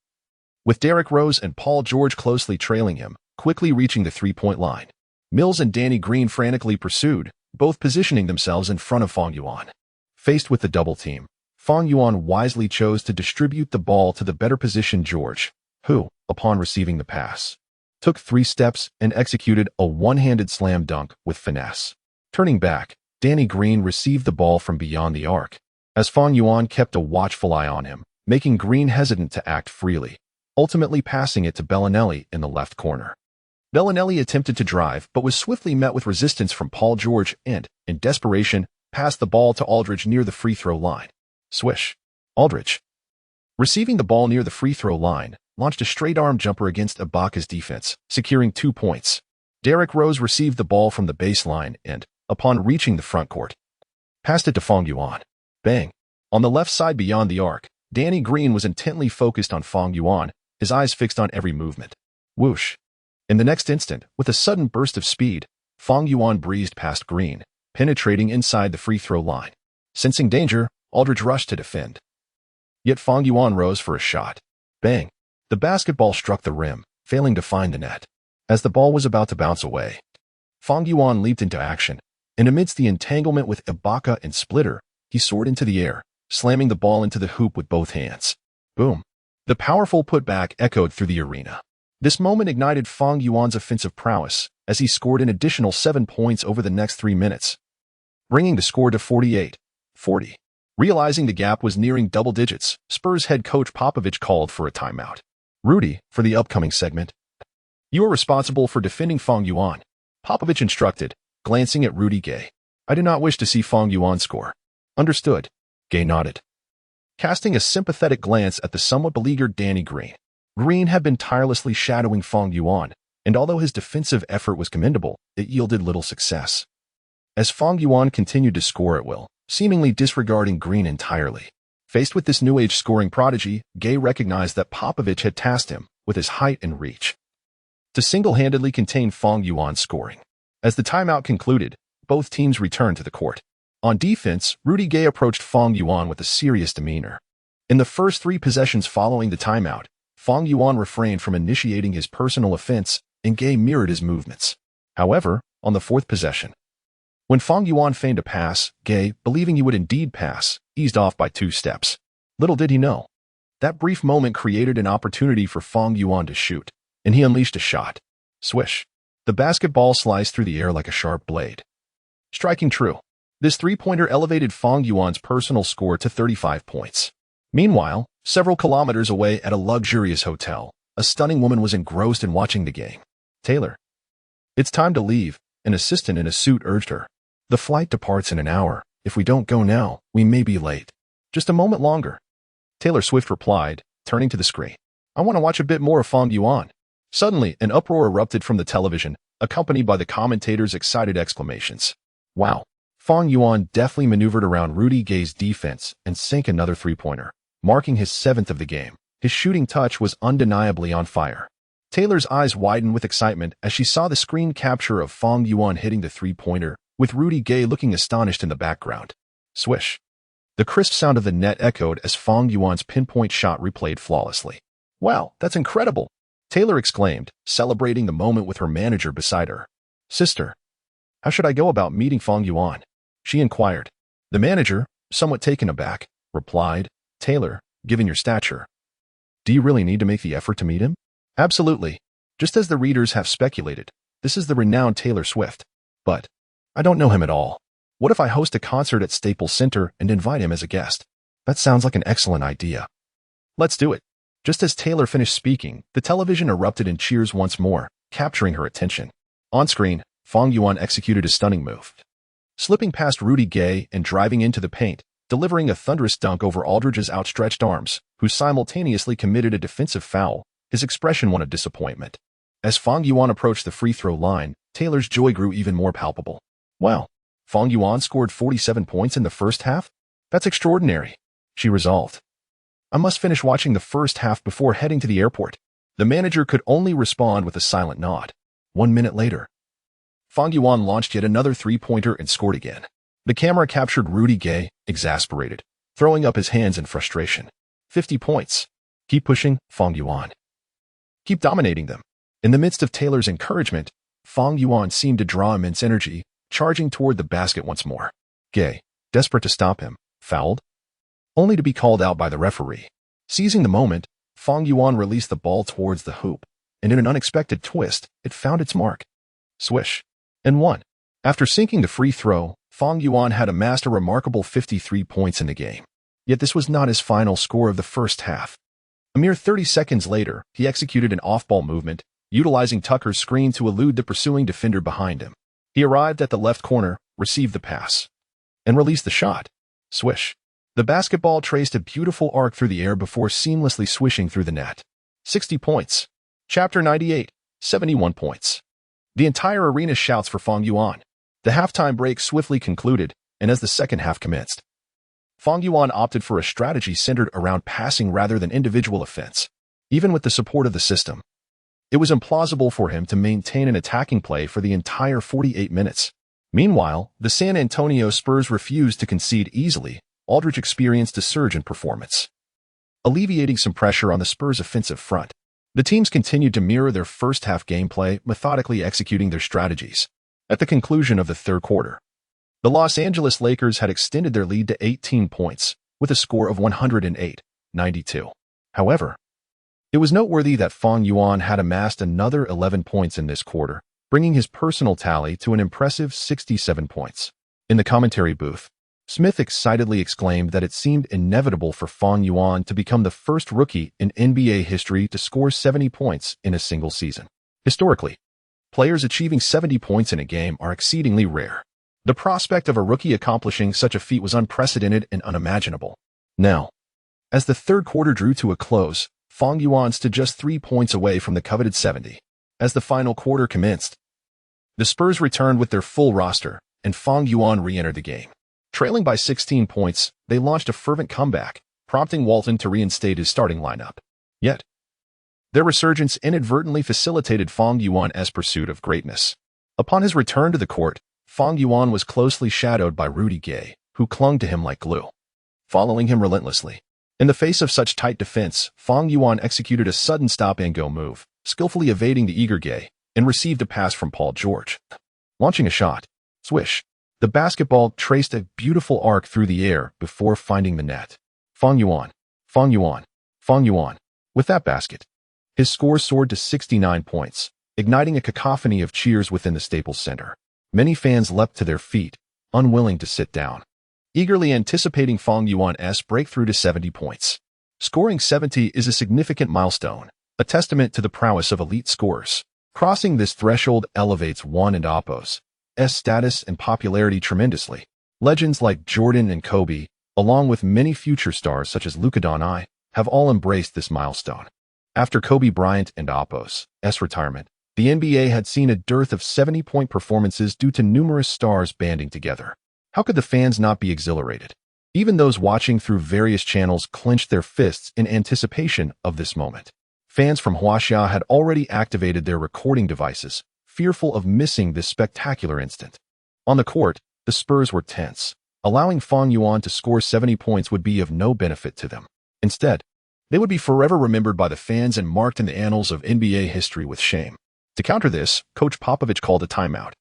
with Derrick Rose and Paul George closely trailing him, quickly reaching the three-point line. Mills and Danny Green frantically pursued, both positioning themselves in front of Fang Yuan. Faced with the double team, Fang Yuan wisely chose to distribute the ball to the better-positioned George, who, upon receiving the pass, took 3 steps and executed a one-handed slam dunk with finesse. Turning back, Danny Green received the ball from beyond the arc, as Fang Yuan kept a watchful eye on him, making Green hesitant to act freely. ultimately passing it to Bellinelli in the left corner. Bellinelli attempted to drive but was swiftly met with resistance from Paul George and, in desperation, passed the ball to Aldridge near the free throw line. Swish. Aldridge, receiving the ball near the free throw line, launched a straight-arm jumper against Ibaka's defense, securing 2 points. Derrick Rose received the ball from the baseline and, upon reaching the front court, passed it to Fang Yuan. Bang. On the left side beyond the arc, Danny Green was intently focused on Fang Yuan, his eyes fixed on every movement. Whoosh. In the next instant, with a sudden burst of speed, Fang Yuan breezed past Green, penetrating inside the free throw line. Sensing danger, Aldridge rushed to defend. Yet Fang Yuan rose for a shot. Bang. The basketball struck the rim, failing to find the net. As the ball was about to bounce away, Fang Yuan leaped into action, and amidst the entanglement with Ibaka and Splitter, he soared into the air, slamming the ball into the hoop with both hands. Boom. The powerful putback echoed through the arena. This moment ignited Fang Yuan's offensive prowess, as he scored an additional 7 points over the next 3 minutes, bringing the score to 48-40. Realizing the gap was nearing double digits, Spurs head coach Popovich called for a timeout. Rudy, for the upcoming segment, you are responsible for defending Fang Yuan, Popovich instructed, glancing at Rudy Gay. I do not wish to see Fang Yuan score. Understood. Gay nodded, casting a sympathetic glance at the somewhat beleaguered Danny Green. Green had been tirelessly shadowing Fang Yuan, and although his defensive effort was commendable, it yielded little success. As Fang Yuan continued to score at will, seemingly disregarding Green entirely. Faced with this new-age scoring prodigy, Gay recognized that Popovich had tasked him, with his height and reach, to single-handedly contain Fang Yuan's scoring. As the timeout concluded, both teams returned to the court. On defense, Rudy Gay approached Fang Yuan with a serious demeanor. In the first 3 possessions following the timeout, Fang Yuan refrained from initiating his personal offense, and Gay mirrored his movements. However, on the 4th possession, when Fang Yuan feigned a pass, Gay, believing he would indeed pass, eased off by 2 steps. Little did he know, that brief moment created an opportunity for Fang Yuan to shoot, and he unleashed a shot. Swish. The basketball sliced through the air like a sharp blade, striking true. This 3-pointer elevated Fang Yuan's personal score to 35 points. Meanwhile, several kilometers away at a luxurious hotel, a stunning woman was engrossed in watching the game. Taylor, it's time to leave, an assistant in a suit urged her. The flight departs in an hour. If we don't go now, we may be late. Just a moment longer. Taylor Swift replied, turning to the screen. I want to watch a bit more of Fang Yuan. Suddenly, an uproar erupted from the television, accompanied by the commentators' excited exclamations. Wow. Fang Yuan deftly maneuvered around Rudy Gay's defense and sank another 3-pointer, marking his 7th of the game. His shooting touch was undeniably on fire. Taylor's eyes widened with excitement as she saw the screen capture of Fang Yuan hitting the 3-pointer, with Rudy Gay looking astonished in the background. Swish. The crisp sound of the net echoed as Fang Yuan's pinpoint shot replayed flawlessly. Wow, that's incredible, Taylor exclaimed, celebrating the moment with her manager beside her. Sister, how should I go about meeting Fang Yuan? She inquired. The manager, somewhat taken aback, replied, Taylor, given your stature, do you really need to make the effort to meet him? Absolutely. Just as the readers have speculated, this is the renowned Taylor Swift. But I don't know him at all. What if I host a concert at Staples Center and invite him as a guest? That sounds like an excellent idea. Let's do it. Just as Taylor finished speaking, the television erupted in cheers once more, capturing her attention. On screen, Fang Yuan executed a stunning move, slipping past Rudy Gay and driving into the paint, delivering a thunderous dunk over Aldridge's outstretched arms, who simultaneously committed a defensive foul, his expression one of disappointment. As Fang Yuan approached the free throw line, Taylor's joy grew even more palpable. Wow, Fang Yuan scored 47 points in the first half? That's extraordinary, she resolved. I must finish watching the first half before heading to the airport. The manager could only respond with a silent nod. 1 minute later, Fang Yuan launched yet another 3-pointer and scored again. The camera captured Rudy Gay, exasperated, throwing up his hands in frustration. 50 points. Keep pushing, Fang Yuan. Keep dominating them. In the midst of Taylor's encouragement, Fang Yuan seemed to draw immense energy, charging toward the basket once more. Gay, desperate to stop him, fouled, only to be called out by the referee. Seizing the moment, Fang Yuan released the ball towards the hoop, and in an unexpected twist, it found its mark. Swish. And won. After sinking the free throw, Fang Yuan had amassed a remarkable 53 points in the game. Yet this was not his final score of the first half. A mere 30 seconds later, he executed an off-ball movement, utilizing Tucker's screen to elude the pursuing defender behind him. He arrived at the left corner, received the pass, and released the shot. Swish. The basketball traced a beautiful arc through the air before seamlessly swishing through the net. 60 points. Chapter 98, 71 points. The entire arena shouts for Fang Yuan. The halftime break swiftly concluded, and as the second half commenced, Fang Yuan opted for a strategy centered around passing rather than individual offense. Even with the support of the system, it was implausible for him to maintain an attacking play for the entire 48 minutes. Meanwhile, the San Antonio Spurs refused to concede easily. Aldridge experienced a surge in performance, alleviating some pressure on the Spurs' offensive front. The teams continued to mirror their first-half gameplay, methodically executing their strategies. At the conclusion of the third quarter, the Los Angeles Lakers had extended their lead to 18 points, with a score of 108-92. However, it was noteworthy that Fang Yuan had amassed another 11 points in this quarter, bringing his personal tally to an impressive 67 points. In the commentary booth, Smith excitedly exclaimed that it seemed inevitable for Fang Yuan to become the first rookie in NBA history to score 70 points in a single season. Historically, players achieving 70 points in a game are exceedingly rare. The prospect of a rookie accomplishing such a feat was unprecedented and unimaginable. Now, as the third quarter drew to a close, Fang Yuan stood just 3 points away from the coveted 70. As the final quarter commenced, the Spurs returned with their full roster, and Fang Yuan re-entered the game. Trailing by 16 points, they launched a fervent comeback, prompting Walton to reinstate his starting lineup. Yet, their resurgence inadvertently facilitated Fang Yuan's pursuit of greatness. Upon his return to the court, Fang Yuan was closely shadowed by Rudy Gay, who clung to him like glue, following him relentlessly. In the face of such tight defense, Fang Yuan executed a sudden stop-and-go move, skillfully evading the eager Gay, and received a pass from Paul George. Launching a shot, swish, the basketball traced a beautiful arc through the air before finding the net. Fang Yuan, Fang Yuan, Fang Yuan. With that basket, his score soared to 69 points, igniting a cacophony of cheers within the Staples Center. Many fans leapt to their feet, unwilling to sit down, eagerly anticipating Fang Yuan's breakthrough to 70 points. Scoring 70 is a significant milestone, a testament to the prowess of elite scorers. Crossing this threshold elevates one and Oppo's status and popularity tremendously. Legends like Jordan and Kobe, along with many future stars such as Luka Doncic, have all embraced this milestone. After Kobe Bryant and Oppo's retirement, the NBA had seen a dearth of 70-point performances due to numerous stars banding together. How could the fans not be exhilarated? Even those watching through various channels clenched their fists in anticipation of this moment. Fans from Huaxia had already activated their recording devices, fearful of missing this spectacular instant. On the court, the Spurs were tense. Allowing Fang Yuan to score 70 points would be of no benefit to them. Instead, they would be forever remembered by the fans and marked in the annals of NBA history with shame. To counter this, Coach Popovich called a timeout,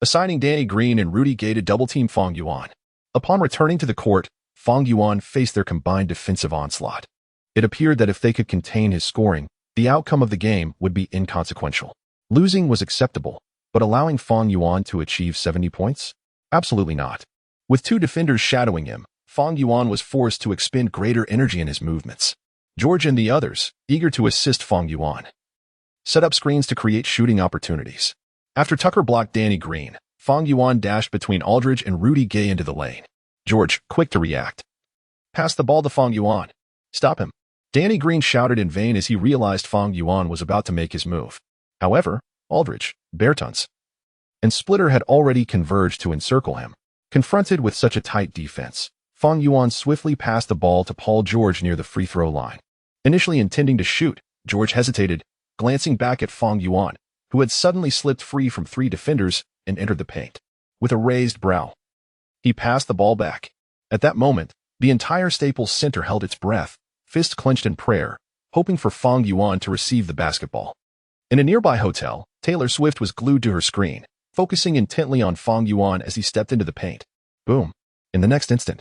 assigning Danny Green and Rudy Gay to double-team Fang Yuan. Upon returning to the court, Fang Yuan faced their combined defensive onslaught. It appeared that if they could contain his scoring, the outcome of the game would be inconsequential. Losing was acceptable, but allowing Fang Yuan to achieve 70 points? Absolutely not. With two defenders shadowing him, Fang Yuan was forced to expend greater energy in his movements. George and the others, eager to assist Fang Yuan, set up screens to create shooting opportunities. After Tucker blocked Danny Green, Fang Yuan dashed between Aldridge and Rudy Gay into the lane. George, quick to react, passed the ball to Fang Yuan. Stop him. Danny Green shouted in vain as he realized Fang Yuan was about to make his move. However, Aldridge, Bertans, and Splitter had already converged to encircle him. Confronted with such a tight defense, Fang Yuan swiftly passed the ball to Paul George near the free throw line. Initially intending to shoot, George hesitated, glancing back at Fang Yuan, who had suddenly slipped free from three defenders and entered the paint. With a raised brow, he passed the ball back. At that moment, the entire Staples Center held its breath, fist clenched in prayer, hoping for Fang Yuan to receive the basketball. In a nearby hotel, Taylor Swift was glued to her screen, focusing intently on Fang Yuan as he stepped into the paint. Boom. In the next instant,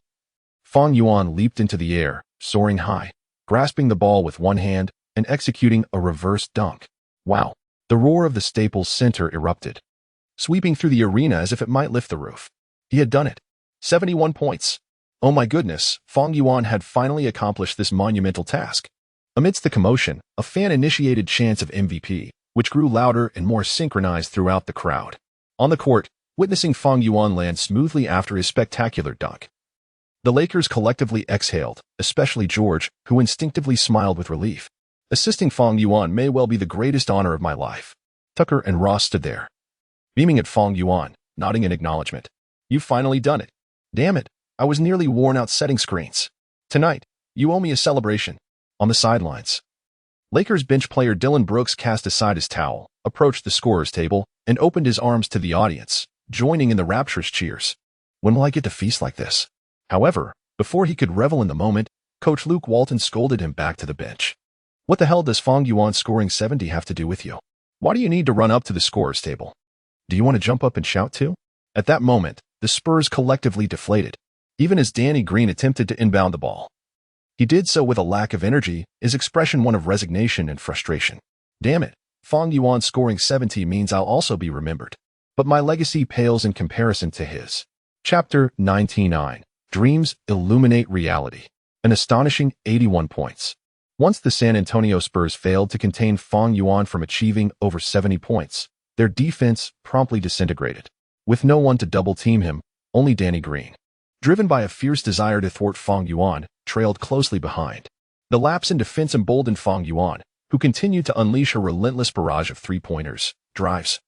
Fang Yuan leaped into the air, soaring high, grasping the ball with one hand and executing a reverse dunk. Wow. The roar of the Staples Center erupted, sweeping through the arena as if it might lift the roof. He had done it. 71 points. Oh my goodness, Fang Yuan had finally accomplished this monumental task. Amidst the commotion, a fan-initiated chants of MVP, which grew louder and more synchronized throughout the crowd. On the court, witnessing Fang Yuan land smoothly after his spectacular dunk. The Lakers collectively exhaled, especially George, who instinctively smiled with relief. Assisting Fang Yuan may well be the greatest honor of my life. Tucker and Ross stood there, beaming at Fang Yuan, nodding in acknowledgement. You've finally done it. Damn it, I was nearly worn out setting screens. Tonight, you owe me a celebration. On the sidelines, Lakers bench player Dylan Brooks cast aside his towel, approached the scorer's table, and opened his arms to the audience, joining in the rapturous cheers. When will I get to feast like this? However, before he could revel in the moment, Coach Luke Walton scolded him back to the bench. What the hell does Fang Yuan scoring 70 have to do with you? Why do you need to run up to the scorer's table? Do you want to jump up and shout too? At that moment, the Spurs collectively deflated, even as Danny Green attempted to inbound the ball. He did so with a lack of energy, his expression one of resignation and frustration. Damn it, Fang Yuan scoring 70 means I'll also be remembered. But my legacy pales in comparison to his. Chapter 99. Dreams illuminate reality. An astonishing 81 points. Once the San Antonio Spurs failed to contain Fang Yuan from achieving over 70 points, their defense promptly disintegrated. With no one to double-team him, only Danny Green, driven by a fierce desire to thwart Fang Yuan, trailed closely behind. The lapse in defense emboldened Fang Yuan, who continued to unleash a relentless barrage of three-pointers, drives,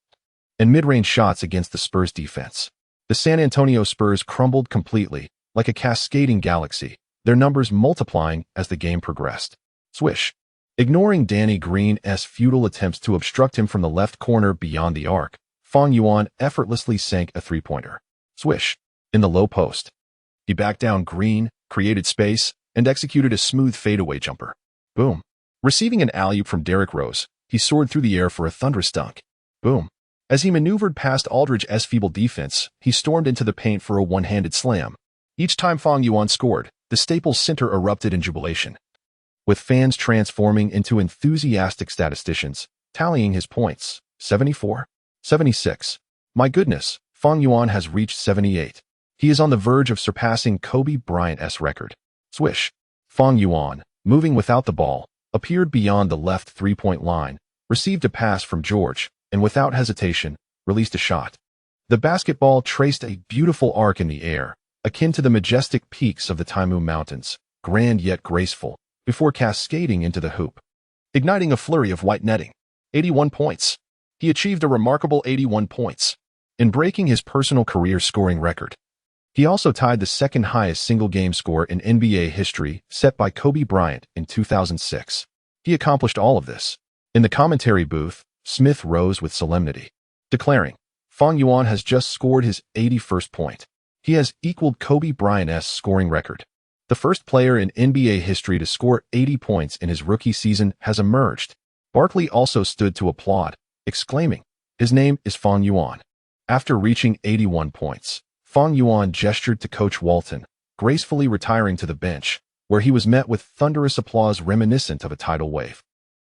and mid-range shots against the Spurs' defense. The San Antonio Spurs crumbled completely, like a cascading galaxy, their numbers multiplying as the game progressed. Swish. Ignoring Danny Green's futile attempts to obstruct him from the left corner beyond the arc, Fang Yuan effortlessly sank a three-pointer. Swish. In the low post. He backed down Green, created space, and executed a smooth fadeaway jumper. Boom. Receiving an alley-oop from Derrick Rose, he soared through the air for a thunderous dunk. Boom. As he maneuvered past Aldridge's feeble defense, he stormed into the paint for a one-handed slam. Each time Fang Yuan scored, the Staples Center erupted in jubilation, with fans transforming into enthusiastic statisticians, tallying his points. 74. 76. My goodness, Fang Yuan has reached 78. He is on the verge of surpassing Kobe Bryant's record. Swish. Fang Yuan, moving without the ball, appeared beyond the left three-point line, received a pass from George, and without hesitation, released a shot. The basketball traced a beautiful arc in the air, akin to the majestic peaks of the Taimu Mountains, grand yet graceful, before cascading into the hoop, igniting a flurry of white netting. 81 points. He achieved a remarkable 81 points, in breaking his personal career scoring record. He also tied the second highest single-game score in NBA history, set by Kobe Bryant in 2006. He accomplished all of this. In the commentary booth, Smith rose with solemnity, declaring, Fang Yuan has just scored his 81st point. He has equaled Kobe Bryant's scoring record. The first player in NBA history to score 80 points in his rookie season has emerged. Barkley also stood to applaud, exclaiming, his name is Fang Yuan. After reaching 81 points, Fang Yuan gestured to Coach Walton, gracefully retiring to the bench, where he was met with thunderous applause reminiscent of a tidal wave.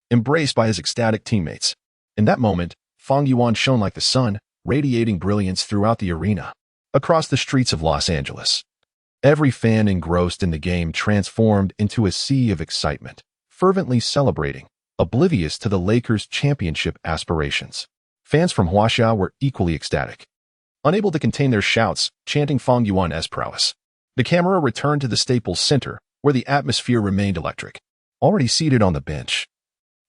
Embraced by his ecstatic teammates. In that moment, Fang Yuan shone like the sun, radiating brilliance throughout the arena. Across the streets of Los Angeles, every fan engrossed in the game transformed into a sea of excitement, fervently celebrating, oblivious to the Lakers' championship aspirations. Fans from Huaxia were equally ecstatic, unable to contain their shouts, chanting Fang Yuan's prowess. The camera returned to the Staples Center, where the atmosphere remained electric. Already seated on the bench,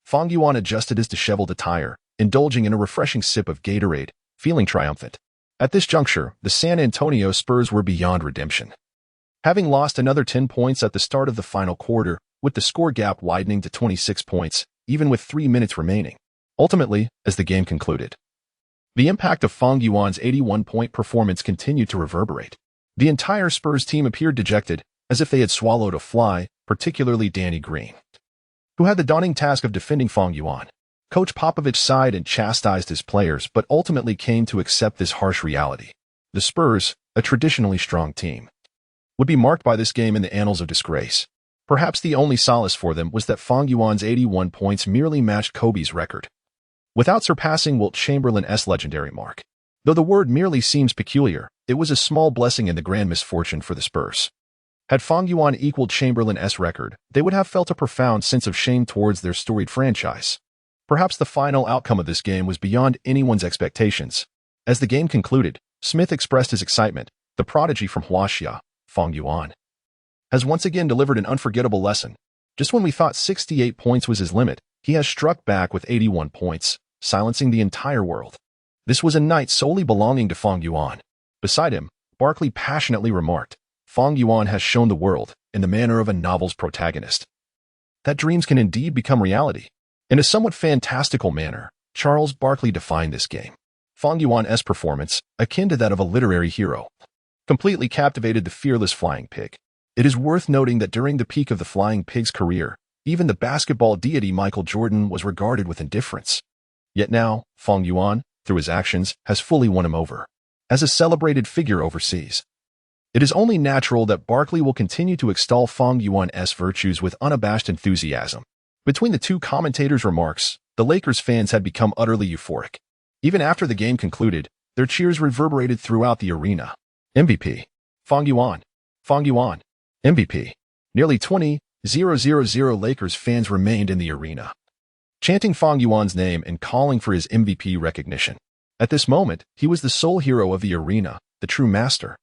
Fang Yuan adjusted his disheveled attire, indulging in a refreshing sip of Gatorade, feeling triumphant. At this juncture, the San Antonio Spurs were beyond redemption, having lost another 10 points at the start of the final quarter, with the score gap widening to 26 points, even with 3 minutes remaining. Ultimately, as the game concluded, the impact of Fang Yuan's 81-point performance continued to reverberate. The entire Spurs team appeared dejected, as if they had swallowed a fly, particularly Danny Green, who had the daunting task of defending Fang Yuan. Coach Popovich sighed and chastised his players, but ultimately came to accept this harsh reality. The Spurs, a traditionally strong team, would be marked by this game in the annals of disgrace. Perhaps the only solace for them was that Fang Yuan's 81 points merely matched Kobe's record, without surpassing Wilt Chamberlain's legendary mark. Though the word merely seems peculiar, it was a small blessing in the grand misfortune for the Spurs. Had Fang Yuan equaled Chamberlain's record, they would have felt a profound sense of shame towards their storied franchise. Perhaps the final outcome of this game was beyond anyone's expectations. As the game concluded, Smith expressed his excitement. The prodigy from Huaxia, Fang Yuan, has once again delivered an unforgettable lesson. Just when we thought 68 points was his limit, he has struck back with 81 points, silencing the entire world. This was a night solely belonging to Fang Yuan. Beside him, Barkley passionately remarked, Fang Yuan has shown the world, in the manner of a novel's protagonist, that dreams can indeed become reality. In a somewhat fantastical manner, Charles Barkley defined this game. Fang Yuan's performance, akin to that of a literary hero, completely captivated the fearless Flying Pig. It is worth noting that during the peak of the Flying Pig's career, even the basketball deity Michael Jordan was regarded with indifference. Yet now, Fang Yuan, through his actions, has fully won him over. As a celebrated figure overseas, it is only natural that Barkley will continue to extol Fang Yuan's virtues with unabashed enthusiasm. Between the two commentators' remarks, the Lakers fans had become utterly euphoric. Even after the game concluded, their cheers reverberated throughout the arena. MVP. Fang Yuan. Fang Yuan. MVP. Nearly 20,000 Lakers fans remained in the arena, chanting Fang Yuan's name and calling for his MVP recognition. At this moment, he was the sole hero of the arena, the true master.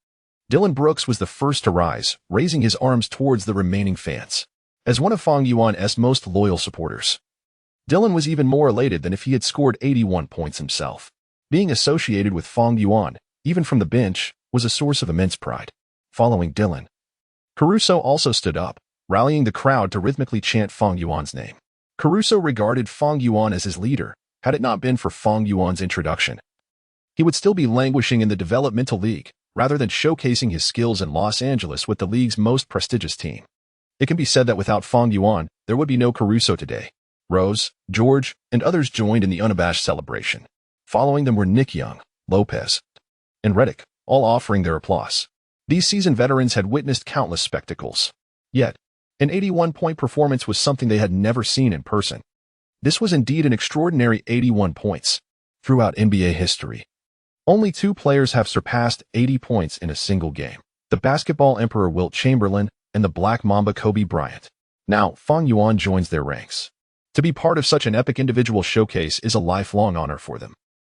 Dillon Brooks was the first to rise, raising his arms towards the remaining fans. As one of Fang Yuan's most loyal supporters, Dillon was even more elated than if he had scored 81 points himself. Being associated with Fang Yuan, even from the bench, was a source of immense pride. Following Dillon, Caruso also stood up, rallying the crowd to rhythmically chant Fang Yuan's name. Caruso regarded Fang Yuan as his leader. Had it not been for Fang Yuan's introduction, he would still be languishing in the developmental league, rather than showcasing his skills in Los Angeles with the league's most prestigious team. It can be said that without Fang Yuan, there would be no Caruso today. Rose, George, and others joined in the unabashed celebration. Following them were Nick Young, Lopez, and Redick, all offering their applause. These seasoned veterans had witnessed countless spectacles. Yet, an 81-point performance was something they had never seen in person. This was indeed an extraordinary 81 points. Throughout NBA history, only two players have surpassed 80 points in a single game: the basketball emperor Wilt Chamberlain and the Black Mamba Kobe Bryant. Now, Fang Yuan joins their ranks. To be part of such an epic individual showcase is a lifelong honor for them.